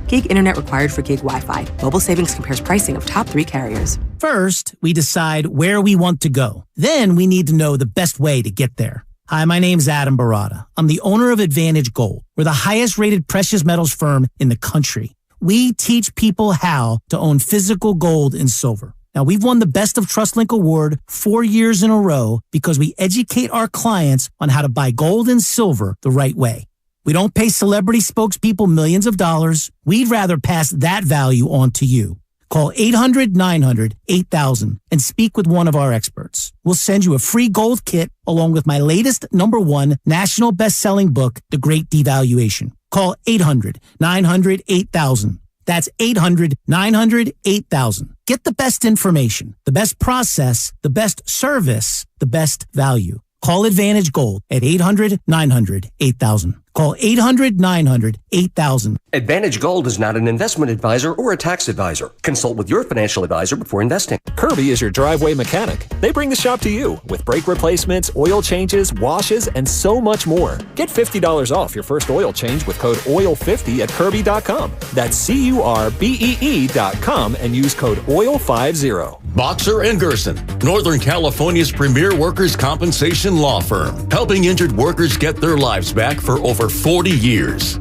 Gig internet required for gig Wi-Fi. Mobile Savings compares pricing of top 3 carriers. First, we decide where we want to go. Then we need to know the best way to get there. Hi, my name's Adam Barada. I'm the owner of Advantage Gold. We're the highest rated precious metals firm in the country. We teach people how to own physical gold and silver. Now, we've won the Best of TrustLink Award 4 years in a row because we educate our clients on how to buy gold and silver the right way. We don't pay celebrity spokespeople millions of dollars. We'd rather pass that value on to you. Call 800-900-8000 and speak with one of our experts. We'll send you a free gold kit along with my latest #1 national best-selling book, The Great Devaluation. Call 800-900-8000. That's 800-900-8000. Get the best information, the best process, the best service, the best value. Call Advantage Gold at 800-900-8000. Call 800-900-8000. Advantage Gold is not an investment advisor or a tax advisor. Consult with your financial advisor before investing. Kirby is your driveway mechanic. They bring the shop to you with brake replacements, oil changes, washes, and so much more. Get $50 off your first oil change with code OIL50 at Kirby.com. That's CURBEE.com and use code OIL50. Boxer & Gerson, Northern California's premier workers' compensation law firm, helping injured workers get their lives back for over 40 years.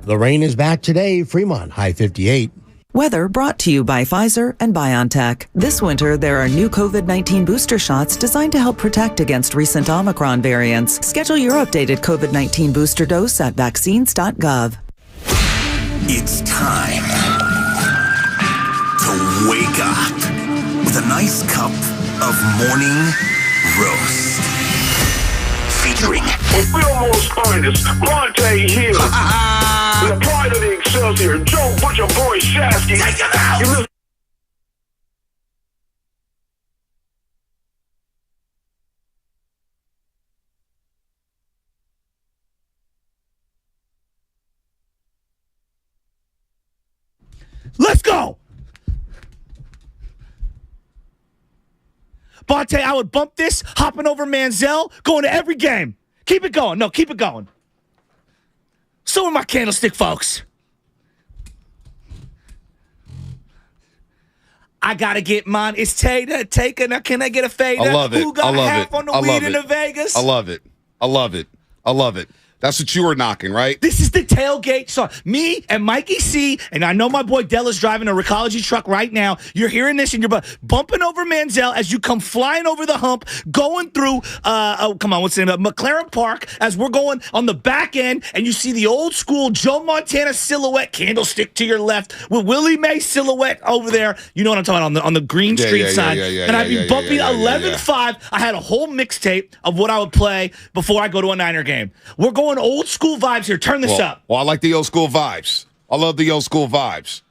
The rain is back today. Fremont, high 58. Weather brought to you by Pfizer and BioNTech. This winter, there are new COVID-19 booster shots designed to help protect against recent Omicron variants. Schedule your updated COVID-19 booster dose at vaccines.gov. It's time to wake up with a nice cup of morning roast. Featuring Fillmore's finest, Monte Hill. The pride of the Excelsior, Joe Butcher Boy Shasky. Take him out! Let's go! Bonte, I would bump this, hopping over Manziel, going to every game. Keep it going. No, keep it going. So are my candlestick folks. I got to get mine. It's Tater taking. Can I get a fader? I love it. Who got half on the weed in the Vegas? I love it. I love it. I love it. That's what you were knocking, right? This is the tailgate song. Me and Mikey C, and I know my boy Della's driving a Recology truck right now. You're hearing this and you're bumping over Manziel as you come flying over the hump, going through, what's the name? McLaren Park, as we're going on the back end, and you see the old school Joe Montana silhouette, candlestick to your left, with Willie Mae silhouette over there. You know what I'm talking about, on the Green Street side. And I'd be bumping 11-5. I had a whole mixtape of what I would play before I go to a Niner game. We're going old school vibes here. Turn this up. Well, I like the old school vibes. I love the old school vibes.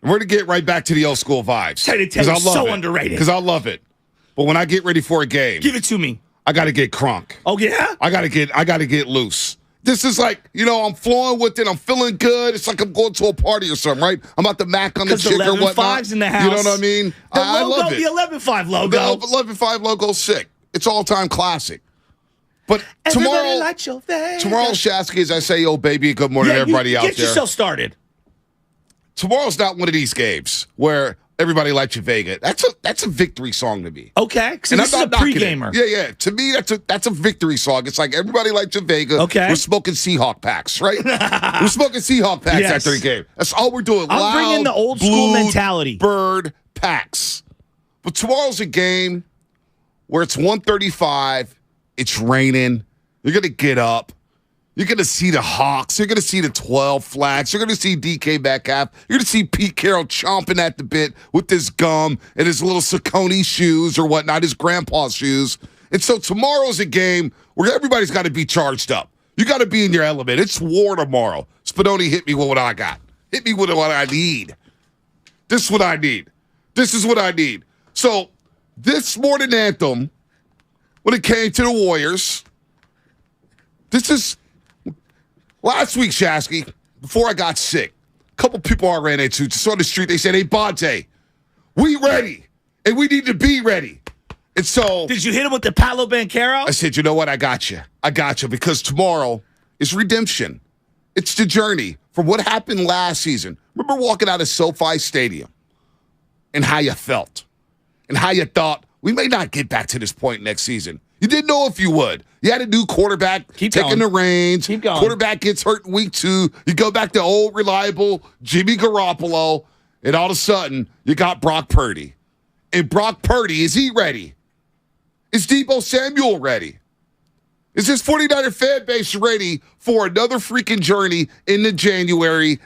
And we're going to get right back to the old school vibes. It's so underrated. Because I love it. But when I get ready for a game, give it to me. I got to get crunk. Oh, yeah? I got to get loose. This is like, I'm flowing with it. I'm feeling good. It's like I'm going to a party or something, right? I'm about to mac on the chick or whatnot. 11-5's in the house. You know what I mean? I love it. The 11-5 logo. The 11-5 logo's sick. It's all-time classic. But tomorrow, Shasky, as I say, yo, baby, good morning, everybody out there. Get yourself started. Tomorrow's not one of these games where everybody likes your Vega. That's a victory song to me. Okay, because this is a pre-gamer. Yeah. To me, that's a victory song. It's like everybody likes your Vega. Okay. We're smoking Seahawk packs, right? We're smoking Seahawk packs after the game. That's all we're doing. I'm bringing the old school mentality. Bird packs. But tomorrow's a game where it's 1:35. It's raining. You're going to get up. You're going to see the Hawks. You're going to see the 12 flags. You're going to see DK Metcalf. You're going to see Pete Carroll chomping at the bit with his gum and his little Saucony shoes or whatnot, his grandpa's shoes. And so tomorrow's a game where everybody's got to be charged up. You got to be in your element. It's war tomorrow. Spadoni, hit me with what I got. Hit me with what I need. This is what I need. This is what I need. So this morning anthem, when it came to the Warriors, this is last week, Shasky, before I got sick, a couple people I ran into just on the street, they said, hey, Bonte, we ready, and we need to be ready. And so... Did you hit him with the Paolo Banchero? I said, you know what? I got you, because tomorrow is redemption. It's the journey from what happened last season. Remember walking out of SoFi Stadium and how you felt and how you thought, we may not get back to this point next season. You didn't know if you would. You had a new quarterback taking the reins. Keep going. Quarterback gets hurt in week 2. You go back to old, reliable Jimmy Garoppolo, and all of a sudden, you got Brock Purdy. And Brock Purdy, is he ready? Is Deebo Samuel ready? Is this 49er fan base ready for another freaking journey into January?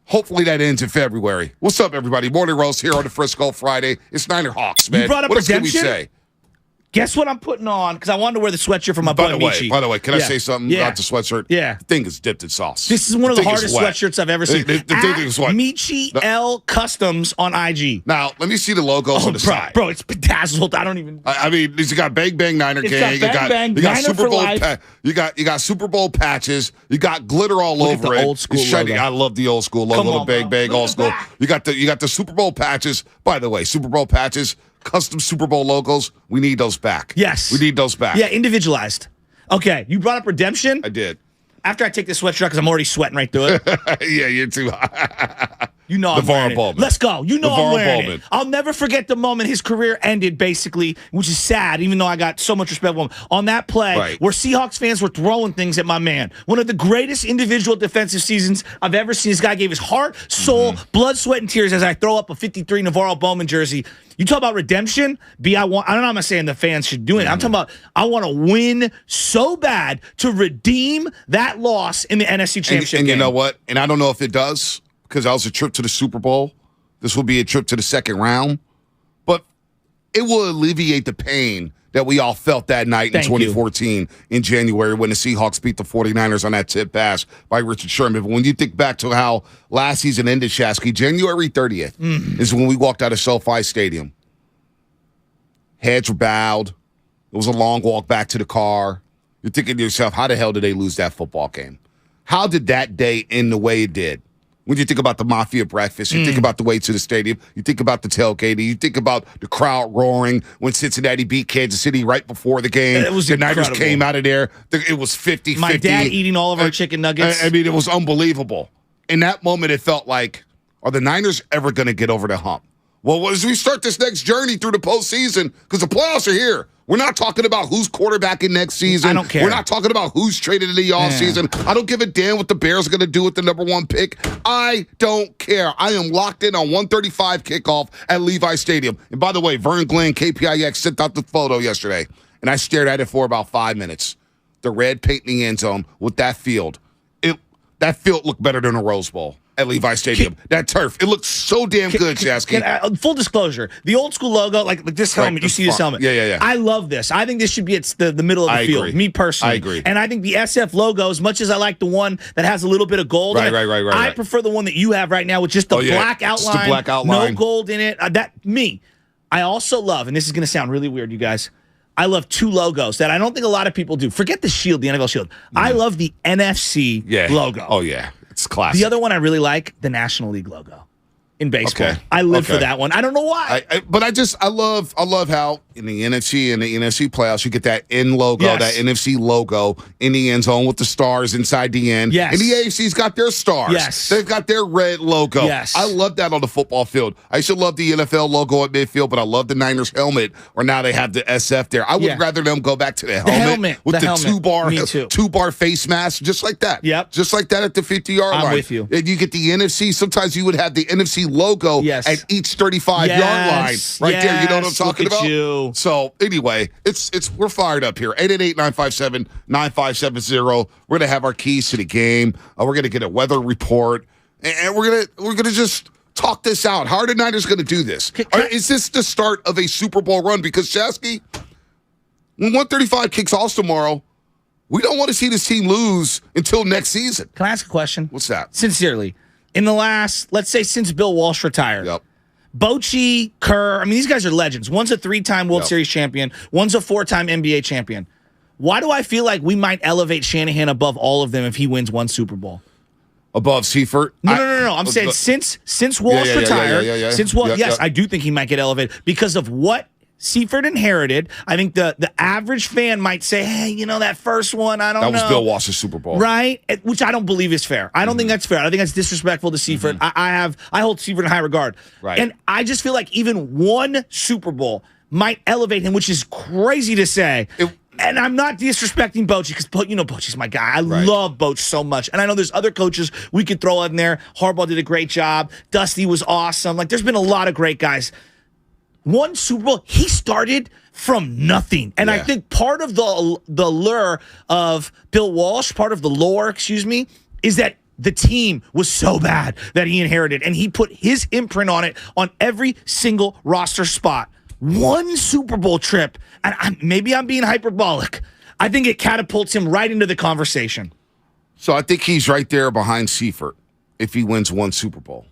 Hopefully that ends in February. What's up, everybody? Morning Roast here on the Frisco Friday. It's Niner Hawks, man. You brought up what else can we redemption? say? Guess what I'm putting on? Because I wanted to wear the sweatshirt for my boy Michi. By the way, can I say something about the sweatshirt? Yeah. The thing is dipped in sauce. This is one of the hardest sweatshirts I've ever seen. The thing is what? Michi L Customs on IG. Now, let me see the logos on the side. Bro, it's bedazzled. I don't even. I mean, you got Bang Bang Niner Gang. You got Super Bowl. You got Super Bowl patches. You got glitter all over it. Old school shiny. logo. I love the old school logo. The Bang Bang old school. You got the Super Bowl patches. By the way, Super Bowl patches. Custom Super Bowl logos, we need those back. Yes. We need those back. Yeah, individualized. Okay, you brought up redemption. I did. After I take this sweatshirt, because I'm already sweating right through it. Yeah, you're too You know I'm wearing it. Let's go. You know I'm wearing it. I'll never forget the moment his career ended, basically, which is sad, even though I got so much respect for him. On that play, where Seahawks fans were throwing things at my man. One of the greatest individual defensive seasons I've ever seen. This guy gave his heart, soul, blood, sweat, and tears as I throw up a 53 Navarro Bowman jersey. You talk about redemption, I don't know, I'm not saying the fans should do it. I'm talking about I want to win so bad to redeem that loss in the NFC Championship and game. You know what? And I don't know if it does, because that was a trip to the Super Bowl. This will be a trip to the second round. But it will alleviate the pain that we all felt that night in 2014 in January when the Seahawks beat the 49ers on that tip pass by Richard Sherman. But when you think back to how last season ended, Shasky, January 30th is when we walked out of SoFi Stadium. Heads were bowed. It was a long walk back to the car. You're thinking to yourself, how the hell did they lose that football game? How did that day end the way it did? When you think about the Mafia breakfast, you think about the way to the stadium, you think about the tailgating, you think about the crowd roaring when Cincinnati beat Kansas City right before the game. It was the incredible. Niners came out of there. It was 50-50. My dad eating all of our chicken nuggets. I mean, it was unbelievable. In that moment, it felt like, are the Niners ever going to get over the hump? Well, as we start this next journey through the postseason, because the playoffs are here, we're not talking about who's quarterbacking next season. I don't care. We're not talking about who's traded in the offseason. I don't give a damn what the Bears are going to do with the number 1 pick. I don't care. I am locked in on 1:35 kickoff at Levi Stadium. And by the way, Vern Glenn, KPIX, sent out the photo yesterday, and I stared at it for about 5 minutes. The red paint in the end zone with that field. That field looked better than a Rose Bowl at Levi Stadium. That turf, it looks so damn good, Shasky. Full disclosure, the old school logo, like this helmet, you see this helmet. Yeah. I love this. I think this should be at the middle of the field, agree. me personally. I agree. And I think the SF logo, as much as I like the one that has a little bit of gold in it, I prefer the one that you have right now with just the black outline. Just the black outline. No gold in it. I also love, and this is going to sound really weird, you guys, I love 2 logos that I don't think a lot of people do. Forget the shield, the NFL shield. I love the NFC logo. Oh, yeah. It's classic. The other one I really like, the National League logo in baseball. Okay. I live for that one. I don't know why. I love how in the NFC and the NFC playoffs you get that N logo, that NFC logo in the end zone with the stars inside the end. Yes. And the AFC's got their stars. Yes. They've got their red logo. Yes. I love that on the football field. I used to love the NFL logo at midfield, but I love the Niners helmet, or now they have the SF there. I would rather them go back to the helmet with the helmet. two-bar face mask, just like that. Yep. Just like that at the 50-yard line. I'm with you. And you get the NFC. Sometimes you would have the NFC logo at each 35-yard line right there. You know what I'm talking about? You. So anyway, we're fired up here. 888-957-9570. We're gonna have our keys to the game. We're gonna get a weather report, and we're gonna just talk this out. How are the Niners gonna do this? Is this the start of a Super Bowl run? Because Shasky, when 135 kicks off tomorrow, we don't want to see this team lose until next season. Can I ask a question? What's that? Sincerely, in the last, let's say, since Bill Walsh retired. Yep. Bochy, Kerr, I mean, these guys are legends. One's a 3-time World Series champion. One's a 4-time NBA champion. Why do I feel like we might elevate Shanahan above all of them if he wins 1 Super Bowl? Above Seifert? No. I'm saying since Walsh retired, I do think he might get elevated because of what Seifert inherited. I think the average fan might say, hey, that first one, I don't know. That was Bill Walsh's Super Bowl. Right? Which I don't believe is fair. I don't think that's fair. I think that's disrespectful to Seifert. I hold Seifert in high regard. Right. And I just feel like even one Super Bowl might elevate him, which is crazy to say. And I'm not disrespecting Bochy because, Bochy's my guy. I love Boch so much. And I know there's other coaches we could throw in there. Harbaugh did a great job. Dusty was awesome. Like, there's been a lot of great guys. One Super Bowl, he started from nothing. And I think part of the lure of Bill Walsh, part of the lore, is that the team was so bad that he inherited. And he put his imprint on it on every single roster spot. One Super Bowl trip, and maybe I'm being hyperbolic. I think it catapults him right into the conversation. So I think he's right there behind Seifert if he wins one Super Bowl.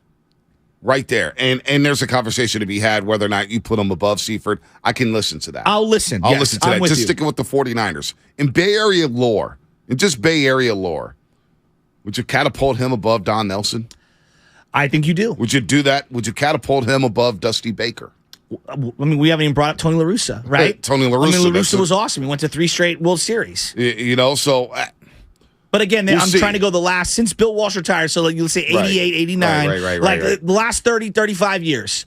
Right there. And there's a conversation to be had whether or not you put him above Seifert. I can listen to that. I'll listen. I'll Yes, listen to I'm that. Just you. sticking with the 49ers. In Bay Area lore, would you catapult him above Don Nelson? I think you do. Would you do that? Would you catapult him above Dusty Baker? I mean, we haven't even brought up Tony La Russa, right? Tony La Russa. La Russa was awesome. He went to 3 straight World Series. So... But again, We'll I'm see. trying to go the last, since Bill Walsh retired, so you'll say 88, 89, the last 30, 35 years,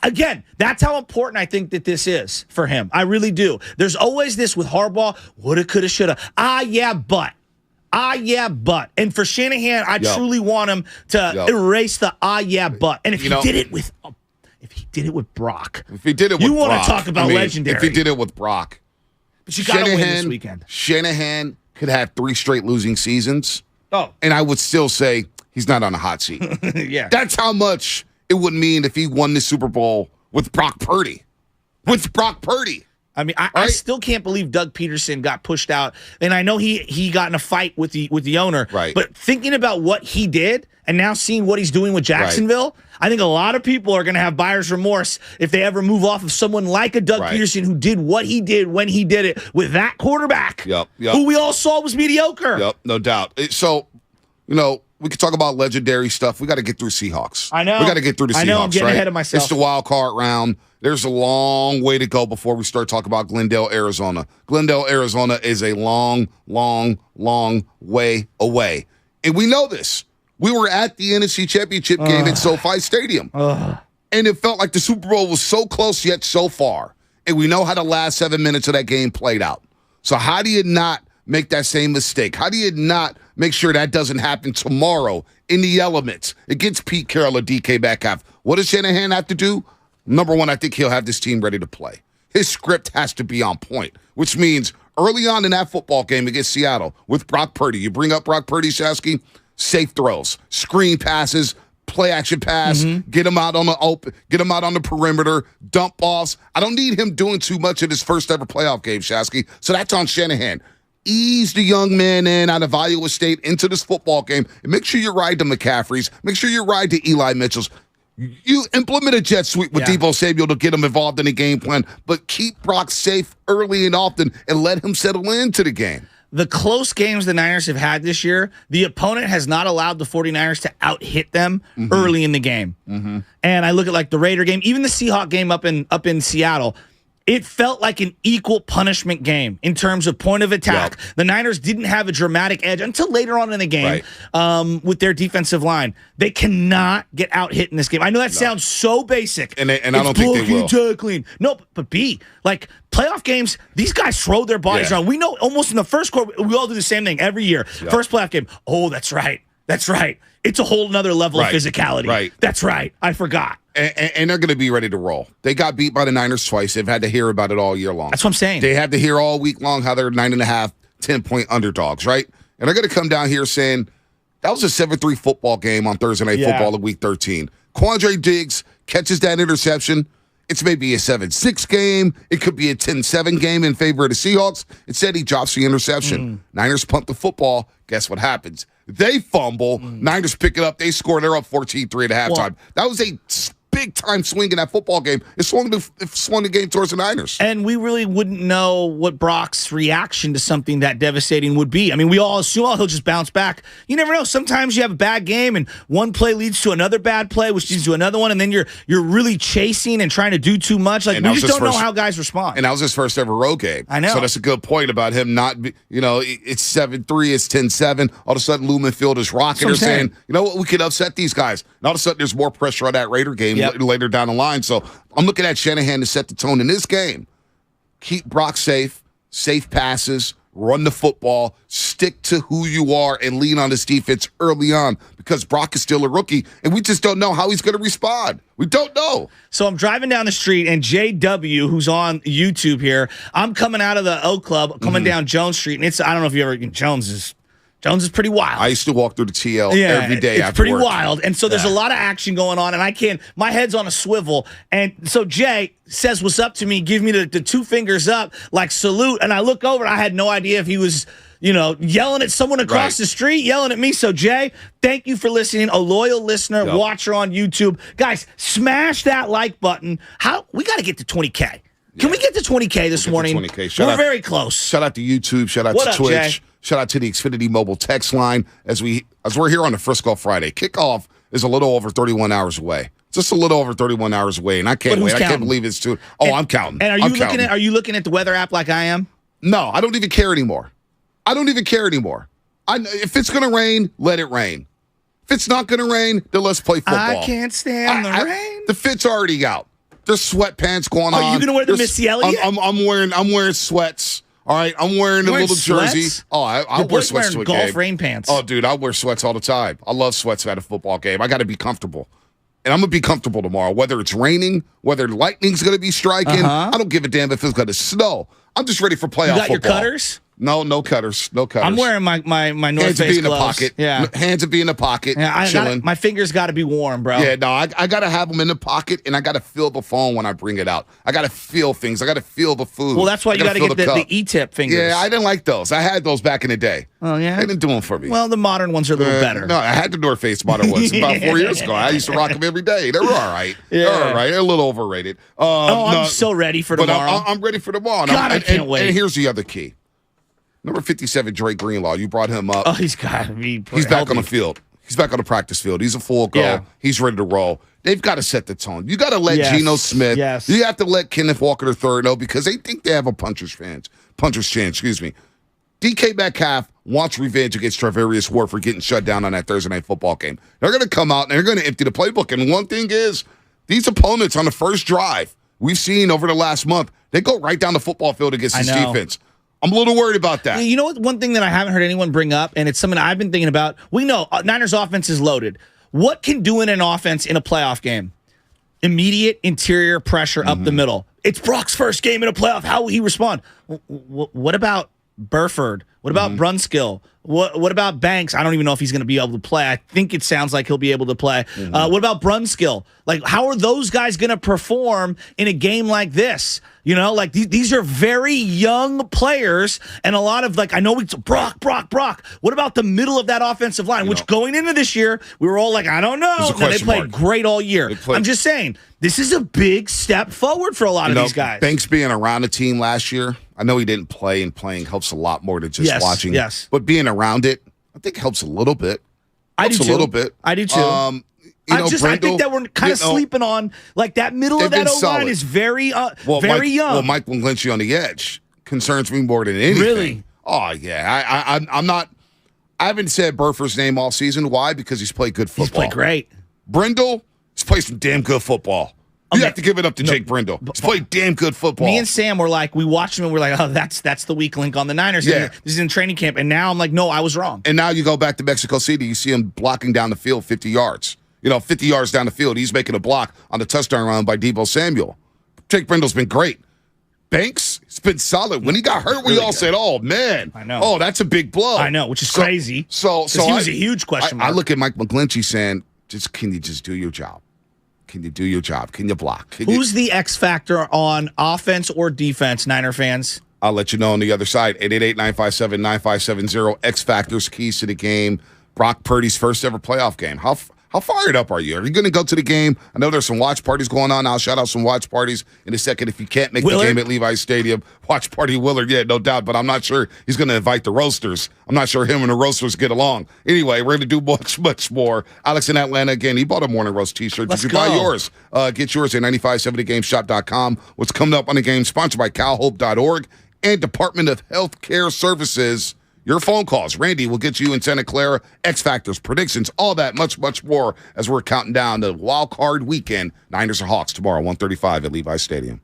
Again, that's how important I think that this is for him. I really do. There's always this with Harbaugh, woulda, coulda, shoulda. But. And for Shanahan, I truly want him to erase the but. And if he did it with Brock. If he did it with Brock. You want to talk about legendary. If he did it with Brock. But you got to win this weekend. Shanahan could have 3 straight losing seasons. Oh. And I would still say he's not on the hot seat. Yeah. That's how much it would mean if he won the Super Bowl with Brock Purdy. I mean, I still can't believe Doug Peterson got pushed out. And I know he got in a fight with the owner. Right. But thinking about what he did and now seeing what he's doing with Jacksonville, I think a lot of people are going to have buyer's remorse if they ever move off of someone like a Doug Peterson who did what he did when he did it with that quarterback, who we all saw was mediocre. Yep, no doubt. So, we could talk about legendary stuff. We got to get through Seahawks. I know. We got to get through the Seahawks. I know, I'm getting ahead of myself. It's the wild card round. There's a long way to go before we start talking about Glendale, Arizona. Glendale, Arizona is a long, long, long way away. And we know this. We were at the NFC Championship game at SoFi Stadium. And it felt like the Super Bowl was so close yet so far. And we know how the last 7 minutes of that game played out. So how do you not make that same mistake? How do you not make sure that doesn't happen tomorrow in the elements against Pete Carroll or DK Metcalf? What does Shanahan have to do? Number one, I think he'll have this team ready to play. His script has to be on point, which means early on in that football game against Seattle with Brock Purdy, you bring up Brock Purdy, Shasky, safe throws, screen passes, play action pass, get him out on the open, get him out on the perimeter, dump offs. I don't need him doing too much in his first ever playoff game, Shasky. So that's on Shanahan. Ease the young man in out of Iowa State into this football game and make sure you ride to McCaffrey's, make sure you ride to Eli Mitchell's. You implement a jet sweep with Deebo Samuel to get him involved in the game plan, but keep Brock safe early and often and let him settle into the game. The close games the Niners have had this year, the opponent has not allowed the 49ers to out-hit them early in the game. And I look at like the Raider game, even the Seahawk game up in Seattle. It felt like an equal punishment game in terms of point of attack. The Niners didn't have a dramatic edge until later on in the game with their defensive line. They cannot get out hit in this game. I know that sounds so basic. And I don't think they will. Tackling. No, but B, like playoff games, these guys throw their bodies around. We know almost in the first quarter, we all do the same thing every year. First playoff game, oh, that's right. That's right. It's a whole nother level of physicality. Right. That's right. I forgot. And they're going to be ready to roll. They got beat by the Niners twice. They've had to hear about it all year long. That's what I'm saying. They had to hear all week long how they're 9.5, 10-point underdogs, right? And they're going to come down here saying, that was a 7-3 football game on Thursday Night Football of Week 13. Quandre Diggs catches that interception. It's maybe a 7-6 game. It could be a 10-7 game in favor of the Seahawks. Instead, he drops the interception. Niners punt the football. Guess what happens? They fumble. Niners pick it up. They score. They're up 14-3 at halftime. That was a big-time swing in that football game. It swung the game towards the Niners. And we really wouldn't know what Brock's reaction to something that devastating would be. I mean, we all assume, he'll just bounce back. You never know. Sometimes you have a bad game, and one play leads to another bad play, which leads to another one, and then you're really chasing and trying to do too much. Like, we just don't know how guys respond. And that was his first ever road game. I know. So that's a good point about him not, it's 7-3, it's 10-7. All of a sudden, Lumen Field is rocking. They're saying, you know what, we could upset these guys. And all of a sudden, there's more pressure on that Raider game later down the line. So I'm looking at Shanahan to set the tone in this game. Keep Brock safe passes, run the football, stick to who you are, and lean on this defense early on because Brock is still a rookie, and we just don't know how he's going to respond. We don't know. So I'm driving down the street, and JW, who's on YouTube here, I'm coming out of the O Club, coming down Jones Street, and I don't know if you ever, Jones is pretty wild. I used to walk through the TL every day. It's pretty wild. And so there's a lot of action going on, and my head's on a swivel. And so Jay says what's up to me, give me the two fingers up, like salute. And I look over, and I had no idea if he was, yelling at someone across the street, yelling at me. So Jay, thank you for listening. A loyal listener, watcher on YouTube. Guys, smash that like button. We got to get to 20K. Can we get to 20K this morning? 20K. We're very close. Shout out to YouTube. Shout out to Twitch. Jay? Shout out to the Xfinity mobile text line as we're here on the Frisco Friday. Kickoff is a little over 31 hours away. Just a little over 31 hours away, and I can't wait. Counting? I can't believe it's too. I'm counting. And are you looking at the weather app like I am? No, I don't even care anymore. If it's going to rain, let it rain. If it's not going to rain, then let's play football. I can't stand the rain. The fit's already out. There's sweatpants going on. Are you going to wear the Missy Elliott? I'm wearing sweats. All right, I'm wearing a little jersey. Oh, I wear sweats to a game. Golf rain pants. Oh, dude, I wear sweats all the time. I love sweats at a football game. I got to be comfortable. And I'm going to be comfortable tomorrow, whether it's raining, whether lightning's going to be striking. I don't give a damn if it's going to snow. I'm just ready for playoff football. You got your cutters? No cutters. I'm wearing my North Face gloves. Hands would be in the pocket, chilling. My fingers got to be warm, bro. Yeah, no, I got to have them in the pocket, and I got to feel the phone when I bring it out. I got to feel things. I got to feel the food. Well, that's why you got to get the E-tip fingers. Yeah, I didn't like those. I had those back in the day. Oh, yeah? They didn't do them for me. Well, the modern ones are a little better. No, I had the North Face modern ones about 4 years ago. I used to rock them every day. They were all right. Yeah. They're all right. They're a little overrated. I'm so ready for tomorrow. I'm ready for tomorrow. God, I can't wait. And here's the other key. Number 57, Drake Greenlaw. You brought him up. Oh, he's got to be He's back on the field. He's back on the practice field. He's a full go. Yeah. He's ready to roll. They've got to set the tone. You got to let Geno Smith. Yes. You have to let Kenneth Walker III know because they think they have a puncher's chance. DK Metcalf wants revenge against Travarius Ward for getting shut down on that Thursday night football game. They're going to come out and they're going to empty the playbook. And one thing is, these opponents on the first drive, we've seen over the last month, they go right down the football field against this defense. I'm a little worried about that. You know what? One thing that I haven't heard anyone bring up, and it's something I've been thinking about. We know Niners offense is loaded. What can do in an offense in a playoff game? Immediate interior pressure up the middle. It's Brock's first game in a playoff. How will he respond? What about Burford? What about Brunskill? What about Banks? I don't even know if he's going to be able to play. I think it sounds like he'll be able to play. What about Brunskill? Like, how are those guys going to perform in a game like this? These are very young players, and a lot of, I know it's Brock. What about the middle of that offensive line, which going into this year, we were all like, I don't know. No, they played great all year. I'm just saying, this is a big step forward for a lot of these guys. Banks being around the team last year, I know he didn't play, and playing helps a lot more than just watching. Yes. But being around it, I think helps a little bit. I do too. A little bit. I do too. I think that we're kind of sleeping on, that middle of that O-line is very young. Well, Mike McGlinchey on the edge concerns me more than anything. Really? Oh, yeah. I'm not – I haven't said Burford's name all season. Why? Because he's played good football. He's played great. Brindle, he's played some damn good football. You have to give it up to Jake Brindle. He's played damn good football. Me and Sam were we watched him and we're like, oh, that's the weak link on the Niners. Yeah. This is in training camp. And now I'm like, no, I was wrong. And now you go back to Mexico City, you see him blocking down the field 50 yards. 50 yards down the field, he's making a block on the touchdown run by Deebo Samuel. Jake Brindle's been great. Banks, it's been solid. When he got hurt, we all said, oh, man. I know. Oh, that's a big blow. I know, which is crazy. So he was a huge question mark. I look at Mike McGlinchey saying, can you just do your job? Can you do your job? Can you block? Who's the X factor on offense or defense, Niner fans? I'll let you know on the other side. 888-957-9570. X factors, keys to the game. Brock Purdy's first ever playoff game. How How fired up are you? Are you going to go to the game? I know there's some watch parties going on. I'll shout out some watch parties in a second. If you can't make the game at Levi's Stadium, watch party Willard, yeah, no doubt. But I'm not sure he's going to invite the roasters. I'm not sure him and the roasters get along. Anyway, we're going to do much more. Alex in Atlanta, again, he bought a Morning Roast t-shirt. Did you buy yours? Get yours at 957thegameshop.com. What's coming up on the game, sponsored by calhope.org and Department of Health Care Services. Your phone calls. Randy will get you in Santa Clara, X Factors, predictions, all that, much more as we're counting down the wild card weekend. Niners or Hawks tomorrow, 1:35 at Levi's Stadium.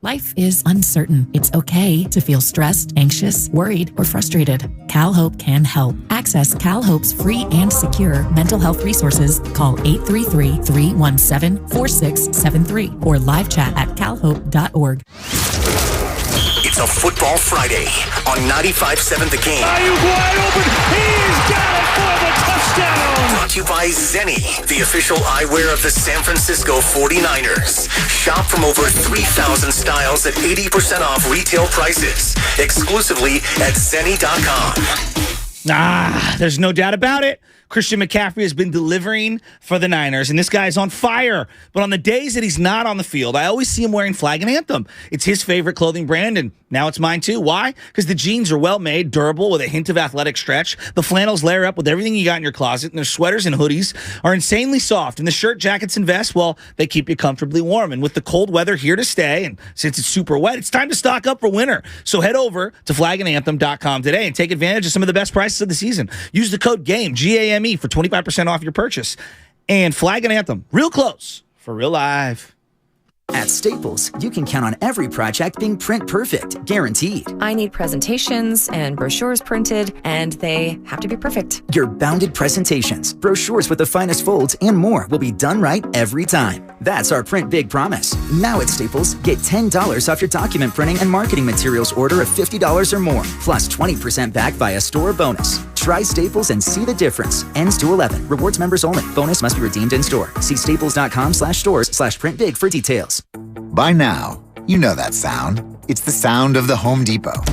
Life is uncertain. It's okay to feel stressed, anxious, worried, or frustrated. CalHope can help. Access CalHope's free and secure mental health resources. Call 833-317-4673 or live chat at calhope.org. It's a Football Friday on 95.7 The Game. Ayuk wide open. He's got it for the touchdown. Brought to you by Zenni, the official eyewear of the San Francisco 49ers. Shop from over 3,000 styles at 80% off retail prices. Exclusively at Zenni.com. There's no doubt about it. Christian McCaffrey has been delivering for the Niners, and this guy is on fire. But on the days that he's not on the field, I always see him wearing Flag and Anthem. It's his favorite clothing brand, and now it's mine too. Why? Because the jeans are well-made, durable, with a hint of athletic stretch. The flannels layer up with everything you got in your closet, and their sweaters and hoodies are insanely soft. And the shirt, jackets, and vests, well, they keep you comfortably warm. And with the cold weather here to stay, and since it's super wet, it's time to stock up for winter. So head over to flagandanthem.com today and take advantage of some of the best prices of the season. Use the code GAME, GAME, for 25% off your purchase. And Flag and Anthem, real close for real life. At Staples, you can count on every project being print perfect, guaranteed. I need presentations and brochures printed, and they have to be perfect. Your bounded presentations, brochures with the finest folds, and more will be done right every time. That's our Print Big promise. Now at Staples, get $10 off your document printing and marketing materials order of $50 or more, plus 20% back via store bonus. Try Staples and see the difference. Ends 2/11. Rewards members only. Bonus must be redeemed in store. See staples.com/stores/printbig for details. By now, you know that sound. It's the sound of the Home Depot.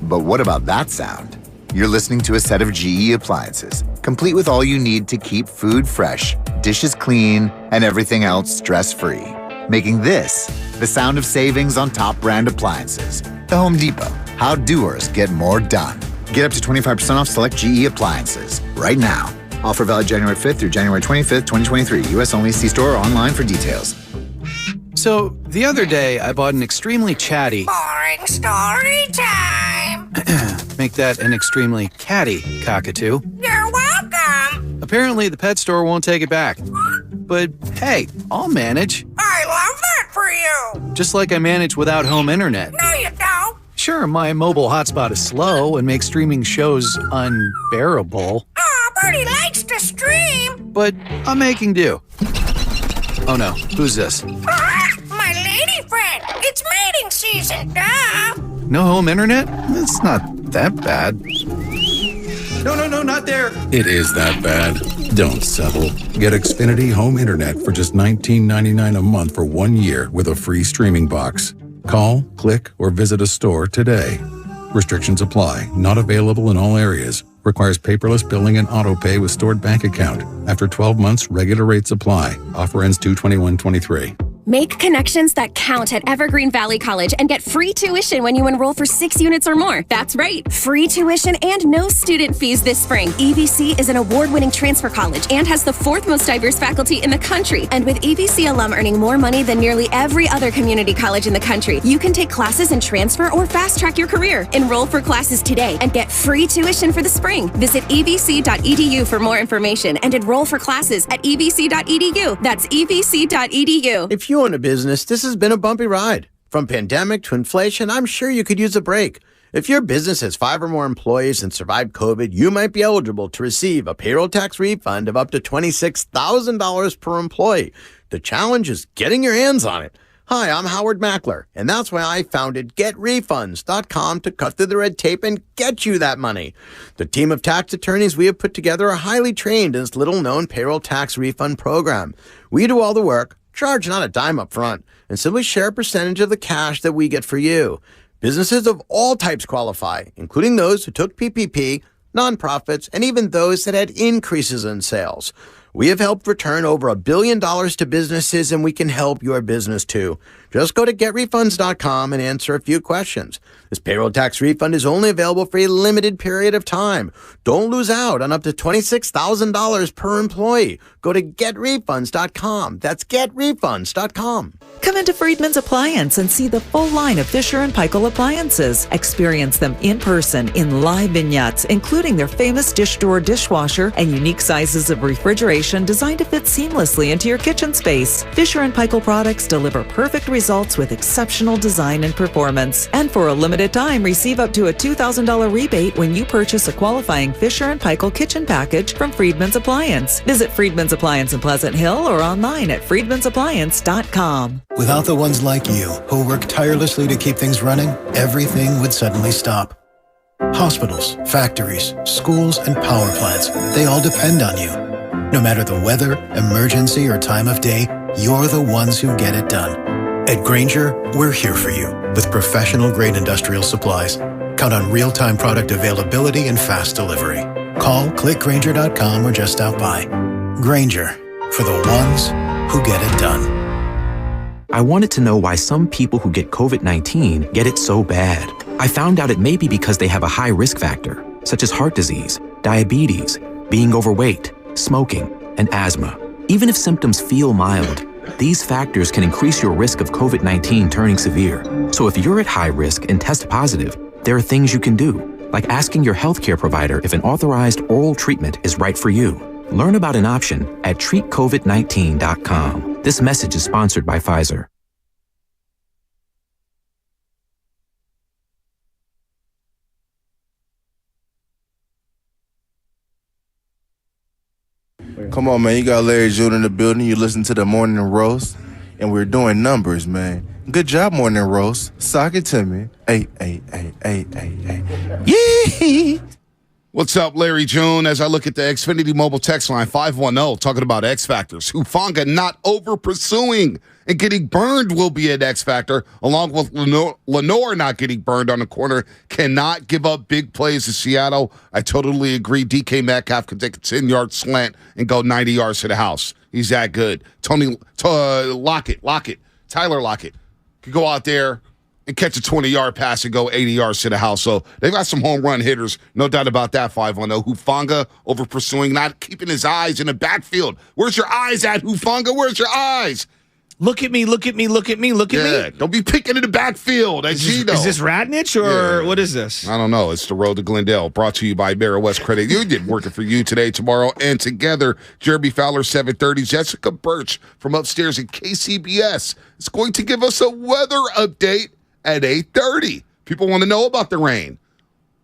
But what about that sound? You're listening to a set of GE appliances, complete with all you need to keep food fresh, dishes clean, and everything else stress-free. Making this the sound of savings on top brand appliances. The Home Depot. How doers get more done. Get up to 25% off select GE appliances right now. Offer valid January 5th through January 25th, 2023. U.S. only. See store or online for details. So, the other day, I bought an extremely chatty... Boring story time! Make that an extremely catty cockatoo. You're welcome! Apparently, the pet store won't take it back. But, hey, I'll manage. I love that for you! Just like I manage without home internet. No, you don't! Sure, my mobile hotspot is slow and makes streaming shows unbearable. Aw, Bertie likes to stream! But I'm making do. Oh no, who's this? My lady friend! It's mating season, duh! No home internet? It's not that bad. No, not there! It is that bad. Don't settle. Get Xfinity Home Internet for just $19.99 a month for 1 year with a free streaming box. Call, click, or visit a store today. Restrictions apply. Not available in all areas. Requires paperless billing and auto pay with stored bank account. After 12 months, regular rates apply. Offer ends 2/21/23. Make connections that count at Evergreen Valley College and get free tuition when you enroll for 6 units or more. That's right, free tuition and no student fees this spring. EVC is an award-winning transfer college and has the 4th most diverse faculty in the country. And with EVC alum earning more money than nearly every other community college in the country, you can take classes and transfer or fast-track your career. Enroll for classes today and get free tuition for the spring. Visit evc.edu for more information and enroll for classes at evc.edu. That's evc.edu. If you own a business, this has been a bumpy ride. From pandemic to inflation, I'm sure you could use a break. If your business has 5 or more employees and survived COVID, you might be eligible to receive a payroll tax refund of up to $26,000 per employee. The challenge is getting your hands on it. Hi, I'm Howard Mackler, and that's why I founded GetRefunds.com to cut through the red tape and get you that money. The team of tax attorneys we have put together are highly trained in this little-known payroll tax refund program. We do all the work, charge not a dime up front, and simply share a percentage of the cash that we get for you. Businesses of all types qualify, including those who took PPP, nonprofits, and even those that had increases in sales. We have helped return over $1 billion to businesses, and we can help your business too. Just go to getrefunds.com and answer a few questions. This payroll tax refund is only available for a limited period of time. Don't lose out on up to $26,000 per employee. Go to getrefunds.com. That's getrefunds.com. Come into Friedman's Appliance and see the full line of Fisher & Paykel appliances. Experience them in person in live vignettes, including their famous dish drawer dishwasher and unique sizes of refrigeration designed to fit seamlessly into your kitchen space. Fisher & Paykel products deliver perfect results with exceptional design and performance. And for a limited time, receive up to a $2,000 rebate when you purchase a qualifying Fisher & Paykel kitchen package from Friedman's Appliance. Visit Friedman's Appliance in Pleasant Hill or online at friedmansappliance.com. Without the ones like you, who work tirelessly to keep things running, everything would suddenly stop. Hospitals, factories, schools, and power plants, they all depend on you. No matter the weather, emergency, or time of day, you're the ones who get it done. At Grainger, we're here for you with professional-grade industrial supplies. Count on real-time product availability and fast delivery. Call, clickgrainger.com, or just stop by. Grainger, for the ones who get it done. I wanted to know why some people who get COVID-19 get it so bad. I found out it may be because they have a high risk factor, such as heart disease, diabetes, being overweight, smoking, and asthma. Even if symptoms feel mild, these factors can increase your risk of COVID-19 turning severe. So if you're at high risk and test positive, there are things you can do, like asking your healthcare provider if an authorized oral treatment is right for you. Learn about an option at treatcovid19.com. This message is sponsored by Pfizer. Come on, man. You got Larry June in the building. You listen to the Morning Roast, and we're doing numbers, man. Good job, Morning Roast. Sock it to me. Hey. Yee! What's up, Larry June? As I look at the Xfinity mobile text line 510, talking about X factors. Hufanga not over pursuing and getting burned will be an X factor, along with Lenore not getting burned on the corner. Cannot give up big plays to Seattle. I totally agree. DK Metcalf could take a 10-yard slant and go 90 yards to the house. He's that good. Tyler Lockett could go out there and catch a 20-yard pass and go 80 yards to the house. So they've got some home run hitters, no doubt about that, 510. Hufanga over pursuing, not keeping his eyes in the backfield. Where's your eyes at, Hufanga? Where's your eyes? Look at me. Yeah, don't be picking in the backfield. Is this Radnich or what is this? I don't know. It's the Road to Glendale, brought to you by Barra West Credit Union, working for you today, tomorrow, and together. Jeremy Fowler, 7:30. Jessica Birch from upstairs at KCBS is going to give us a weather update at 8:30. People want to know about the rain.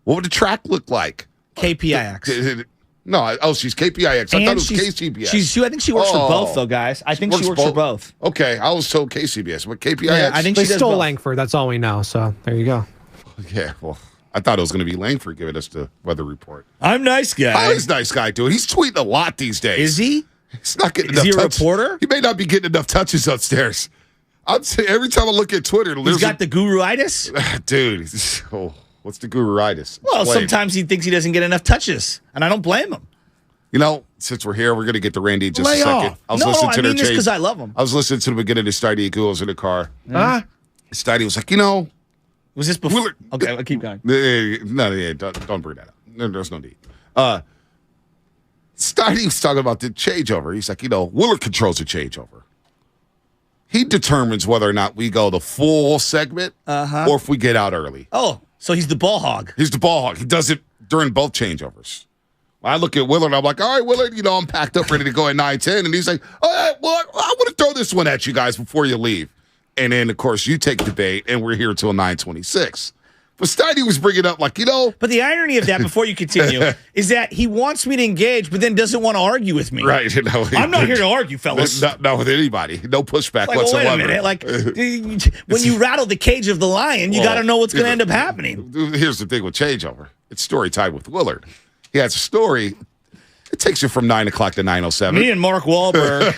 What would the track look like? KPIX. No, she's KPIX. I thought it was KCBS. I think she works for both, though, guys. I think she works for both. Okay, I was told KCBS, but KPIX. Yeah, I think they she does stole both. Langford. That's all we know. So there you go. Yeah, well, I thought it was going to be Langford giving us the weather report. I'm nice guy. How is nice guy doing? He's tweeting a lot these days. Is he? He's not getting Is enough he a touches. reporter? He may not be getting enough touches upstairs. I'm saying every time I look at Twitter, He's got the guru-itis? Dude, what's the guru-itis? Well, Explain. sometimes he thinks he doesn't get enough touches, and I don't blame him. You know, since we're here, we're going to get to Randy in just a second. I mean this because I love him. I was listening to the beginning of Steiny and Ghouls in the car. Steiny was like, was this before? Okay, I'll keep going. No, don't bring that up. There's no need. Steiny was talking about the changeover. He's like, Willard controls the changeover. He determines whether or not we go the full segment or if we get out early. Oh, so he's the ball hog. He's the ball hog. He does it during both changeovers. I look at Willard, I'm like, all right, Willard, I'm packed up, ready to go at 9:10. And he's like, all right, well, I want to throw this one at you guys before you leave. And then, of course, you take the bait, and we're here till 9:26. But Steiny was bringing up, like, But the irony of that, before you continue, is that he wants me to engage, but then doesn't want to argue with me. Right. No, I'm not here to argue, fellas. Not with anybody. No pushback whatsoever. Well, wait a minute. Like, when you rattle the cage of the lion, you got to know what's going to end up happening. Here's the thing with changeover. It's story time with Willard. He has a story. It takes you from 9 o'clock to 9:07. Me and Mark Wahlberg.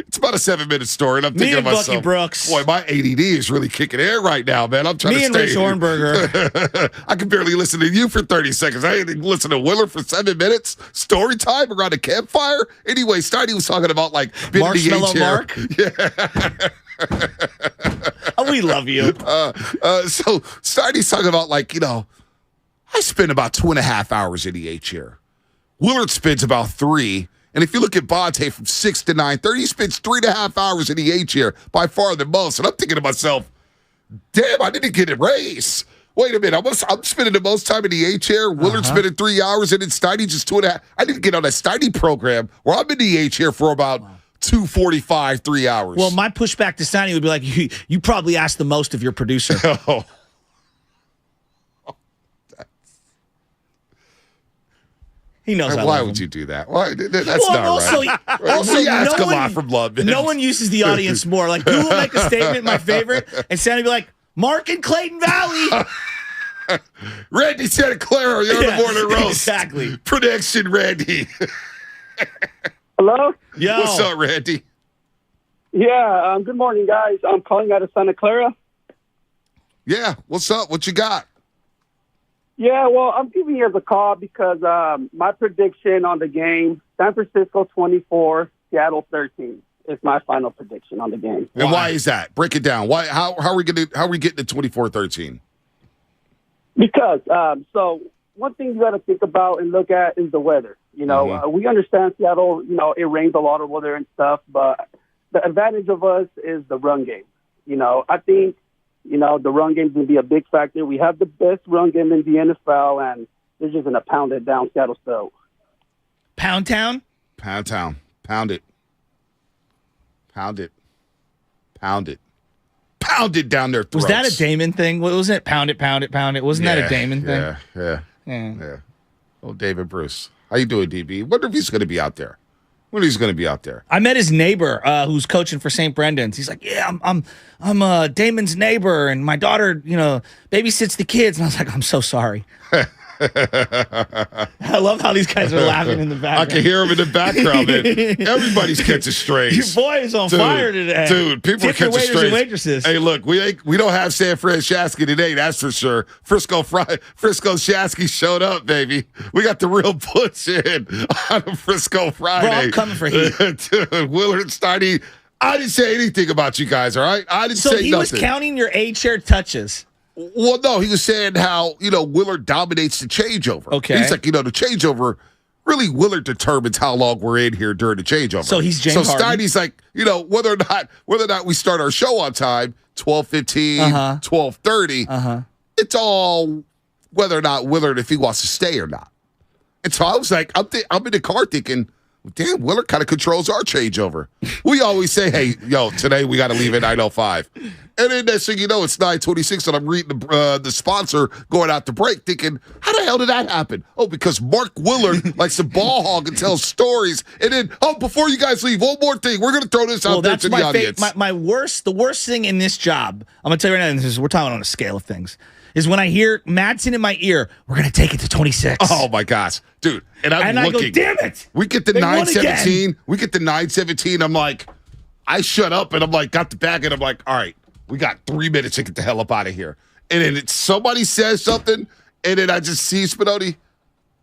It's about a 7-minute story, and I'm thinking to Me and myself, Bucky Brooks. boy, my ADD is really kicking air right now, man. I'm trying Me to and stay. Rich Hornberger. I can barely listen to you for 30 seconds. I didn't listen to Willard for 7 minutes. Story time around a campfire. Anyway, Steiny was talking about like being in the Marshmallow A chair. Mark? Oh, we love you. So Steiny's talking about like, I spend about 2.5 hours in the A chair. Willard spends about 3. And if you look at Bonte from 6 to 9:30, he spends 3.5 hours in the A chair, by far the most. And I'm thinking to myself, damn, I didn't get a raise. Wait a minute, I'm spending the most time in the A chair. Willard spending 3 hours, and then Steiny just 2.5. I didn't get on a Steiny program where I'm in the A chair for about 2:45, 3 hours. Well, my pushback to Steiny would be like, you probably asked the most of your producer. Oh. He knows. Why would you do that? Why? That's not also, right. Also, we ask no a lot from love. No one uses the audience more. Like, who will make a statement, my favorite, and Sandy be like, Mark in Clayton Valley. Randy Santa Clara, you're on the morning roast. Exactly. Prediction, Randy. Hello? Yo. What's up, Randy? Yeah, good morning, guys. I'm calling out of Santa Clara. Yeah, what's up? What you got? Yeah, well, I'm giving you the call because my prediction on the game, San Francisco 24, Seattle 13 is my final prediction on the game. And why is that? Break it down. Why? How are we getting to 24-13? Because so one thing you got to think about and look at is the weather. We understand Seattle. It rains a lot of weather and stuff, but the advantage of us is the run game. I think. The run game is going to be a big factor. We have the best run game in the NFL, and they're just going to pound it down Seattle. So, Pound Town? Pound Town. Pound it. Pound it. Pound it. Pound it down their throats. Was that a Damon thing? What was it? Pound it, pound it, pound it. Wasn't that a Damon thing? Yeah. Oh, David Bruce. How you doing, DB? Wonder if he's going to be out there. When he's going to be out there. I met his neighbor who's coaching for St. Brendan's. He's like, yeah, I'm Damon's neighbor, and my daughter, babysits the kids. And I was like, I'm so sorry. I love how these guys are laughing in the background. I can hear them in the background, man. Everybody's catching strays. Your boy is on fire today. Dude, people are catching strays. And waitresses. Hey, look, we don't have San Fran Shasky today, that's for sure. Frisco Shasky showed up, baby. We got the real push in on a Frisco Friday. Bro, I'm coming for heat. Dude, Willard Steiny, I didn't say anything about you guys, all right? I didn't say nothing. So he was counting your A-chair touches. Well, no, he was saying how, Willard dominates the changeover. Okay. He's like, the changeover, really Willard determines how long we're in here during the changeover. So he's James Harden. Steiny's like, whether or not we start our show on time, 12:15, 12:30, it's all whether or not Willard, if he wants to stay or not. And so I was like, I'm in the car thinking, damn, Willard kind of controls our changeover. We always say, hey, today we got to leave at 9:05. And then next thing you know, it's 9:26, and I'm reading the sponsor going out to break, thinking, how the hell did that happen? Oh, because Mark Willard likes to ball hog and tell stories. And then, before you guys leave, one more thing. We're going to throw this out there to the audience. The worst thing in this job, I'm going to tell you right now, we're talking on a scale of things, is when I hear Madsen in my ear, we're going to take it to 26. Oh, my gosh. Dude, and I'm looking. I go, damn it. We get the 9:17. We get the 9:17. I'm like, I shut up, and I'm like, got the bag, and I'm like, all right. We got 3 minutes to get the hell up out of here. And then somebody says something, and then I just see Spinoni,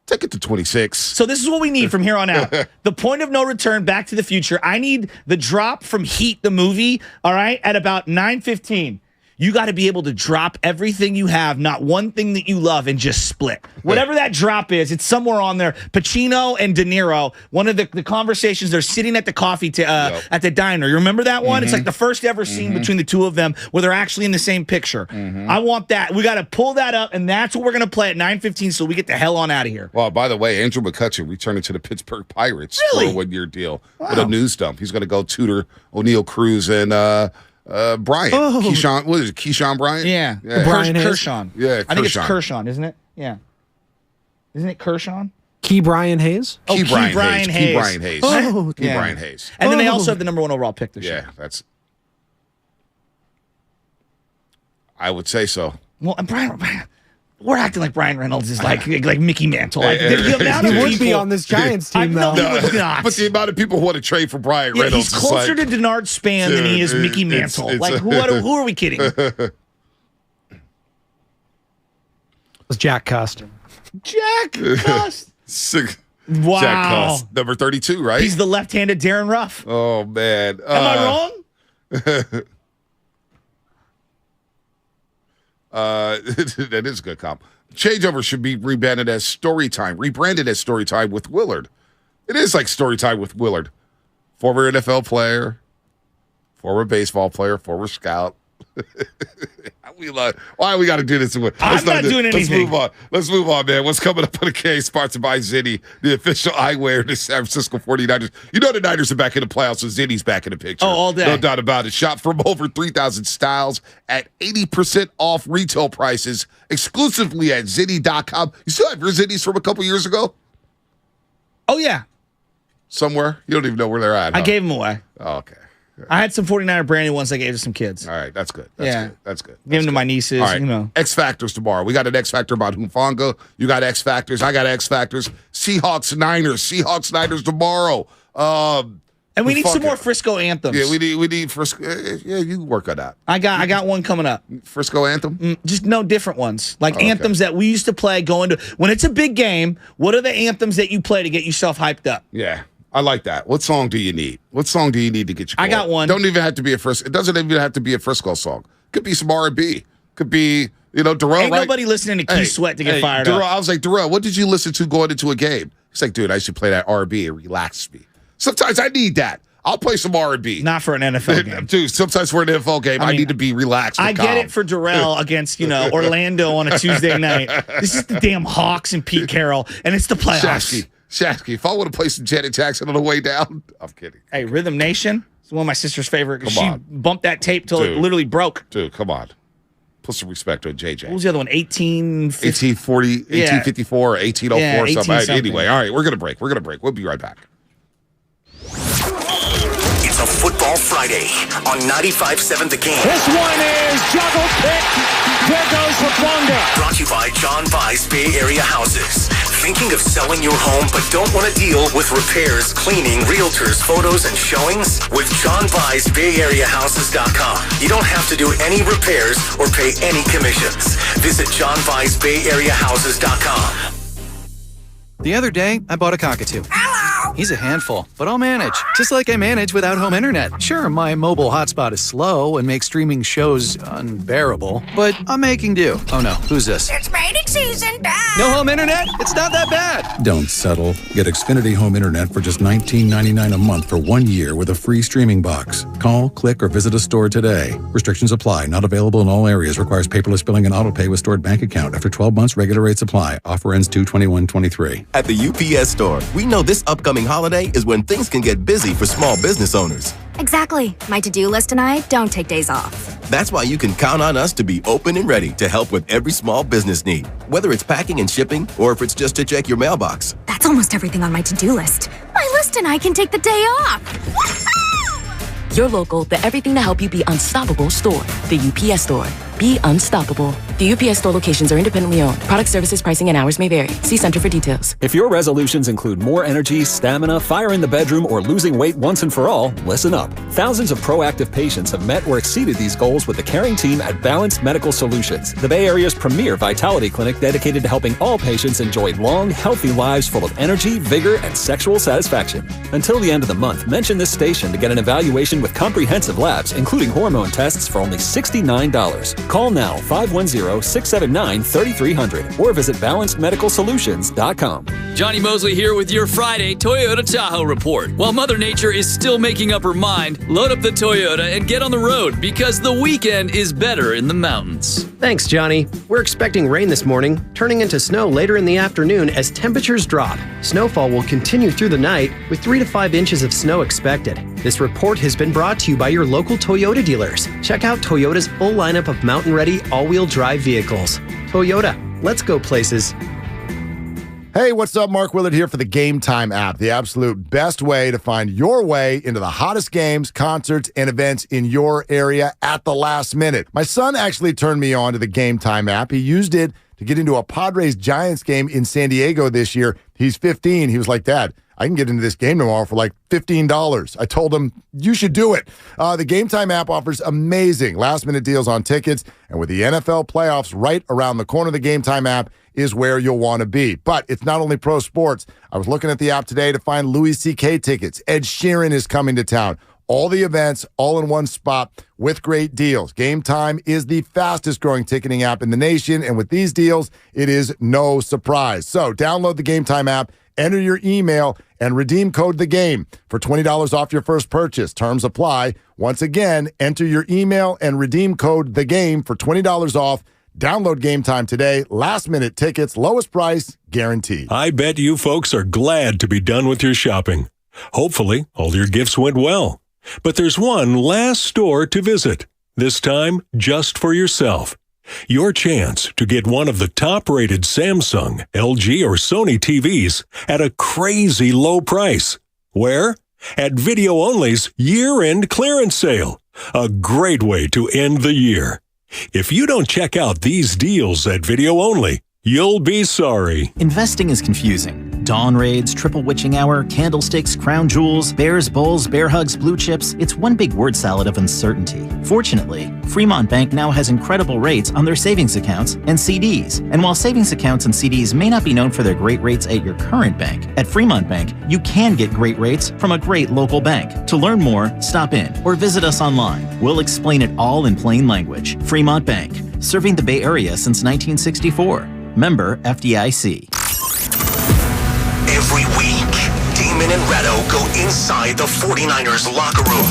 take it to 26. So this is what we need from here on out. The point of no return, Back to the Future. I need the drop from Heat, the movie, all right, at about 9:15. You got to be able to drop everything you have, not one thing that you love, and just split. Whatever that drop is, it's somewhere on there. Pacino and De Niro, one of the conversations, they're sitting at the coffee at the diner. You remember that one? It's like the first ever scene between the two of them where they're actually in the same picture. I want that. We got to pull that up, and that's what we're going to play at 9:15 so we get the hell on out of here. Well, by the way, Andrew McCutcheon returning to the Pittsburgh Pirates for a one-year deal with a news dump. He's going to go tutor O'Neal Cruz and Bryant. Keyshawn, what is it? Keyshawn Bryant? Yeah. Brian Kershawn. Yeah, I think it's Kershawn, isn't it? Yeah. Isn't it Kershawn? Key Brian Hayes? Key Brian Hayes. Key Brian Hayes. Oh, Key Brian Hayes. And then they also have the number 1 overall pick this year. Yeah, that's. I would say so. Well, and Brian, We're acting like Brian Reynolds is like Mickey Mantle. Like, the amount of He would people, be on this Giants team, though. No, he would not. But the amount of people who want to trade for Brian Reynolds he's closer to Denard Span than he is Mickey Mantle. Who are we kidding? It was Jack Cust. Jack Cust. Wow. Jack Cust, number 32, right? He's the left-handed Darren Ruff. Oh, man. Am I wrong? That is a good comp. Changeover should be rebranded as Storytime with Willard. It is like Storytime with Willard. Former NFL player, former baseball player, former scout. Why we got to do this? I'm not doing anything. Let's move on, man. What's coming up on the case? Sponsored by Zinni, the official eyewear of the San Francisco 49ers. You know the Niners are back in the playoffs, so Zinni's back in the picture. Oh, all day. No doubt about it. Shop from over 3,000 styles at 80% off retail prices exclusively at Zinni.com. You still have your Zinnis from a couple years ago? Oh, yeah. Somewhere? You don't even know where they're at, huh? I gave them away. Oh, okay. I had some 49er brand new ones I gave to some kids. All right, that's good. That's good. Give them to my nieces, All right. you know. X Factors tomorrow. We got an X Factor about Hufanga. You got X Factors. I got X Factors. Seahawks Niners tomorrow. And we need some more Frisco anthems. Yeah, we need Frisco. Yeah, you work on that. I got one coming up. Frisco anthem? Just no different ones. Like anthems that we used to play going to when it's a big game. What are the anthems that you play to get yourself hyped up? Yeah. I like that. What song do you need? What song do you need to get you going? I got one. Don't even have to be a Frisco. It doesn't even have to be a Frisco song. Could be some R&B. Could be, Darrell. Ain't nobody listening to Keith Sweat to get fired up. I was like, Darrell, what did you listen to going into a game? He's like, dude, I should play that R&B. It relaxes me. Sometimes I need that. I'll play some R&B. Not for an NFL game. Dude, sometimes for an NFL game, I need to be relaxed. I get it for Darrell against, Orlando on a Tuesday night. This is the damn Hawks and Pete Carroll, and it's the playoffs. Shasky, if I want to play some Janet Jackson on the way down, I'm kidding. Hey, Rhythm Nation is one of my sister's favorite. She bumped that tape till it literally broke. Dude, come on. Put some respect on JJ. What was the other one? 1840, 1854, or 1804, something. Anyway, all right, we're going to break. We'll be right back. It's a Football Friday on 95.7 The Game. This one is juggle pick. There goes Hufanga. Brought to you by John Vai's Bay Area Houses. Thinking of selling your home but don't want to deal with repairs, cleaning, realtors, photos, and showings? With John Vai's BayAreaHouses.com. You don't have to do any repairs or pay any commissions. Visit John Vai's BayAreaHouses.com. The other day, I bought a cockatoo. Hello! He's a handful, but I'll manage. Just like I manage without home internet. Sure, my mobile hotspot is slow and makes streaming shows unbearable, but I'm making do. Oh no, who's this? It's mating season. No home internet? It's not that bad. Don't settle. Get Xfinity Home Internet for just $19.99 a month for 1 year with a free streaming box. Call, click, or visit a store today. Restrictions apply. Not available in all areas. Requires paperless billing and auto pay with stored bank account. After 12 months, regular rates apply. Offer ends 2/21/23. At the UPS store, we know this upcoming holiday is when things can get busy for small business owners. Exactly. My to-do list and I don't take days off. That's why you can count on us to be open and ready to help with every small business need, whether it's packing and shipping or if it's just to check your mailbox. That's almost everything on my to-do list. My list and I can take the day off. Your local, the everything to help you be unstoppable store. The UPS store. Be unstoppable. The UPS store locations are independently owned. Product services, pricing, and hours may vary. See Center for details. If your resolutions include more energy, stamina, fire in the bedroom, or losing weight once and for all, listen up. Thousands of proactive patients have met or exceeded these goals with the caring team at Balanced Medical Solutions, the Bay Area's premier vitality clinic dedicated to helping all patients enjoy long, healthy lives full of energy, vigor, and sexual satisfaction. Until the end of the month, mention this station to get an evaluation with comprehensive labs, including hormone tests for only $69. Call now 510-679-3300 or visit balancedmedicalsolutions.com. Johnny Mosley here with your Friday Toyota Tahoe report. While Mother Nature is still making up her mind, load up the Toyota and get on the road because the weekend is better in the mountains. Thanks, Johnny. We're expecting rain this morning, turning into snow later in the afternoon as temperatures drop. Snowfall will continue through the night with 3 to 5 inches of snow expected. This report has been brought to you by your local Toyota dealers. Check out Toyota's full lineup of mountain-ready all-wheel drive vehicles. Toyota, let's go places. Hey, what's up? Mark Willard here for the Game Time app, the absolute best way to find your way into the hottest games, concerts, and events in your area at the last minute. My son actually turned me on to the Game Time app. He used it to get into a Padres-Giants game in San Diego this year. He's 15. He was like, Dad, I can get into this game tomorrow for like $15. I told him, you should do it. The Game Time app offers amazing last-minute deals on tickets, and with the NFL playoffs right around the corner, the Game Time app is where you'll want to be. But it's not only pro sports. I was looking at the app today to find Louis C.K. tickets. Ed Sheeran is coming to town. All the events, all in one spot with great deals. Game Time is the fastest growing ticketing app in the nation, and with these deals, it is no surprise. So download the Game Time app, enter your email, and redeem code THEGAME for $20 off your first purchase. Terms apply. Once again, enter your email and redeem code THEGAME for $20 off. Download Game Time today. Last-minute tickets, lowest price, guaranteed. I bet you folks are glad to be done with your shopping. Hopefully, all your gifts went well. But there's one last store to visit, this time just for yourself. Your chance to get one of the top-rated Samsung, LG, or Sony TVs at a crazy low price. Where? At Video Only's year-end clearance sale. A great way to end the year. If you don't check out these deals at Video Only, you'll be sorry. Investing is confusing. Dawn raids, triple witching hour, candlesticks, crown jewels, bears, bulls, bear hugs, blue chips. It's one big word salad of uncertainty. Fortunately, Fremont Bank now has incredible rates on their savings accounts and CDs. And while savings accounts and CDs may not be known for their great rates at your current bank, at Fremont Bank, you can get great rates from a great local bank. To learn more, stop in or visit us online. We'll explain it all in plain language. Fremont Bank, serving the Bay Area since 1964. Member FDIC. Every week, Damon and Rattle go inside the 49ers locker room.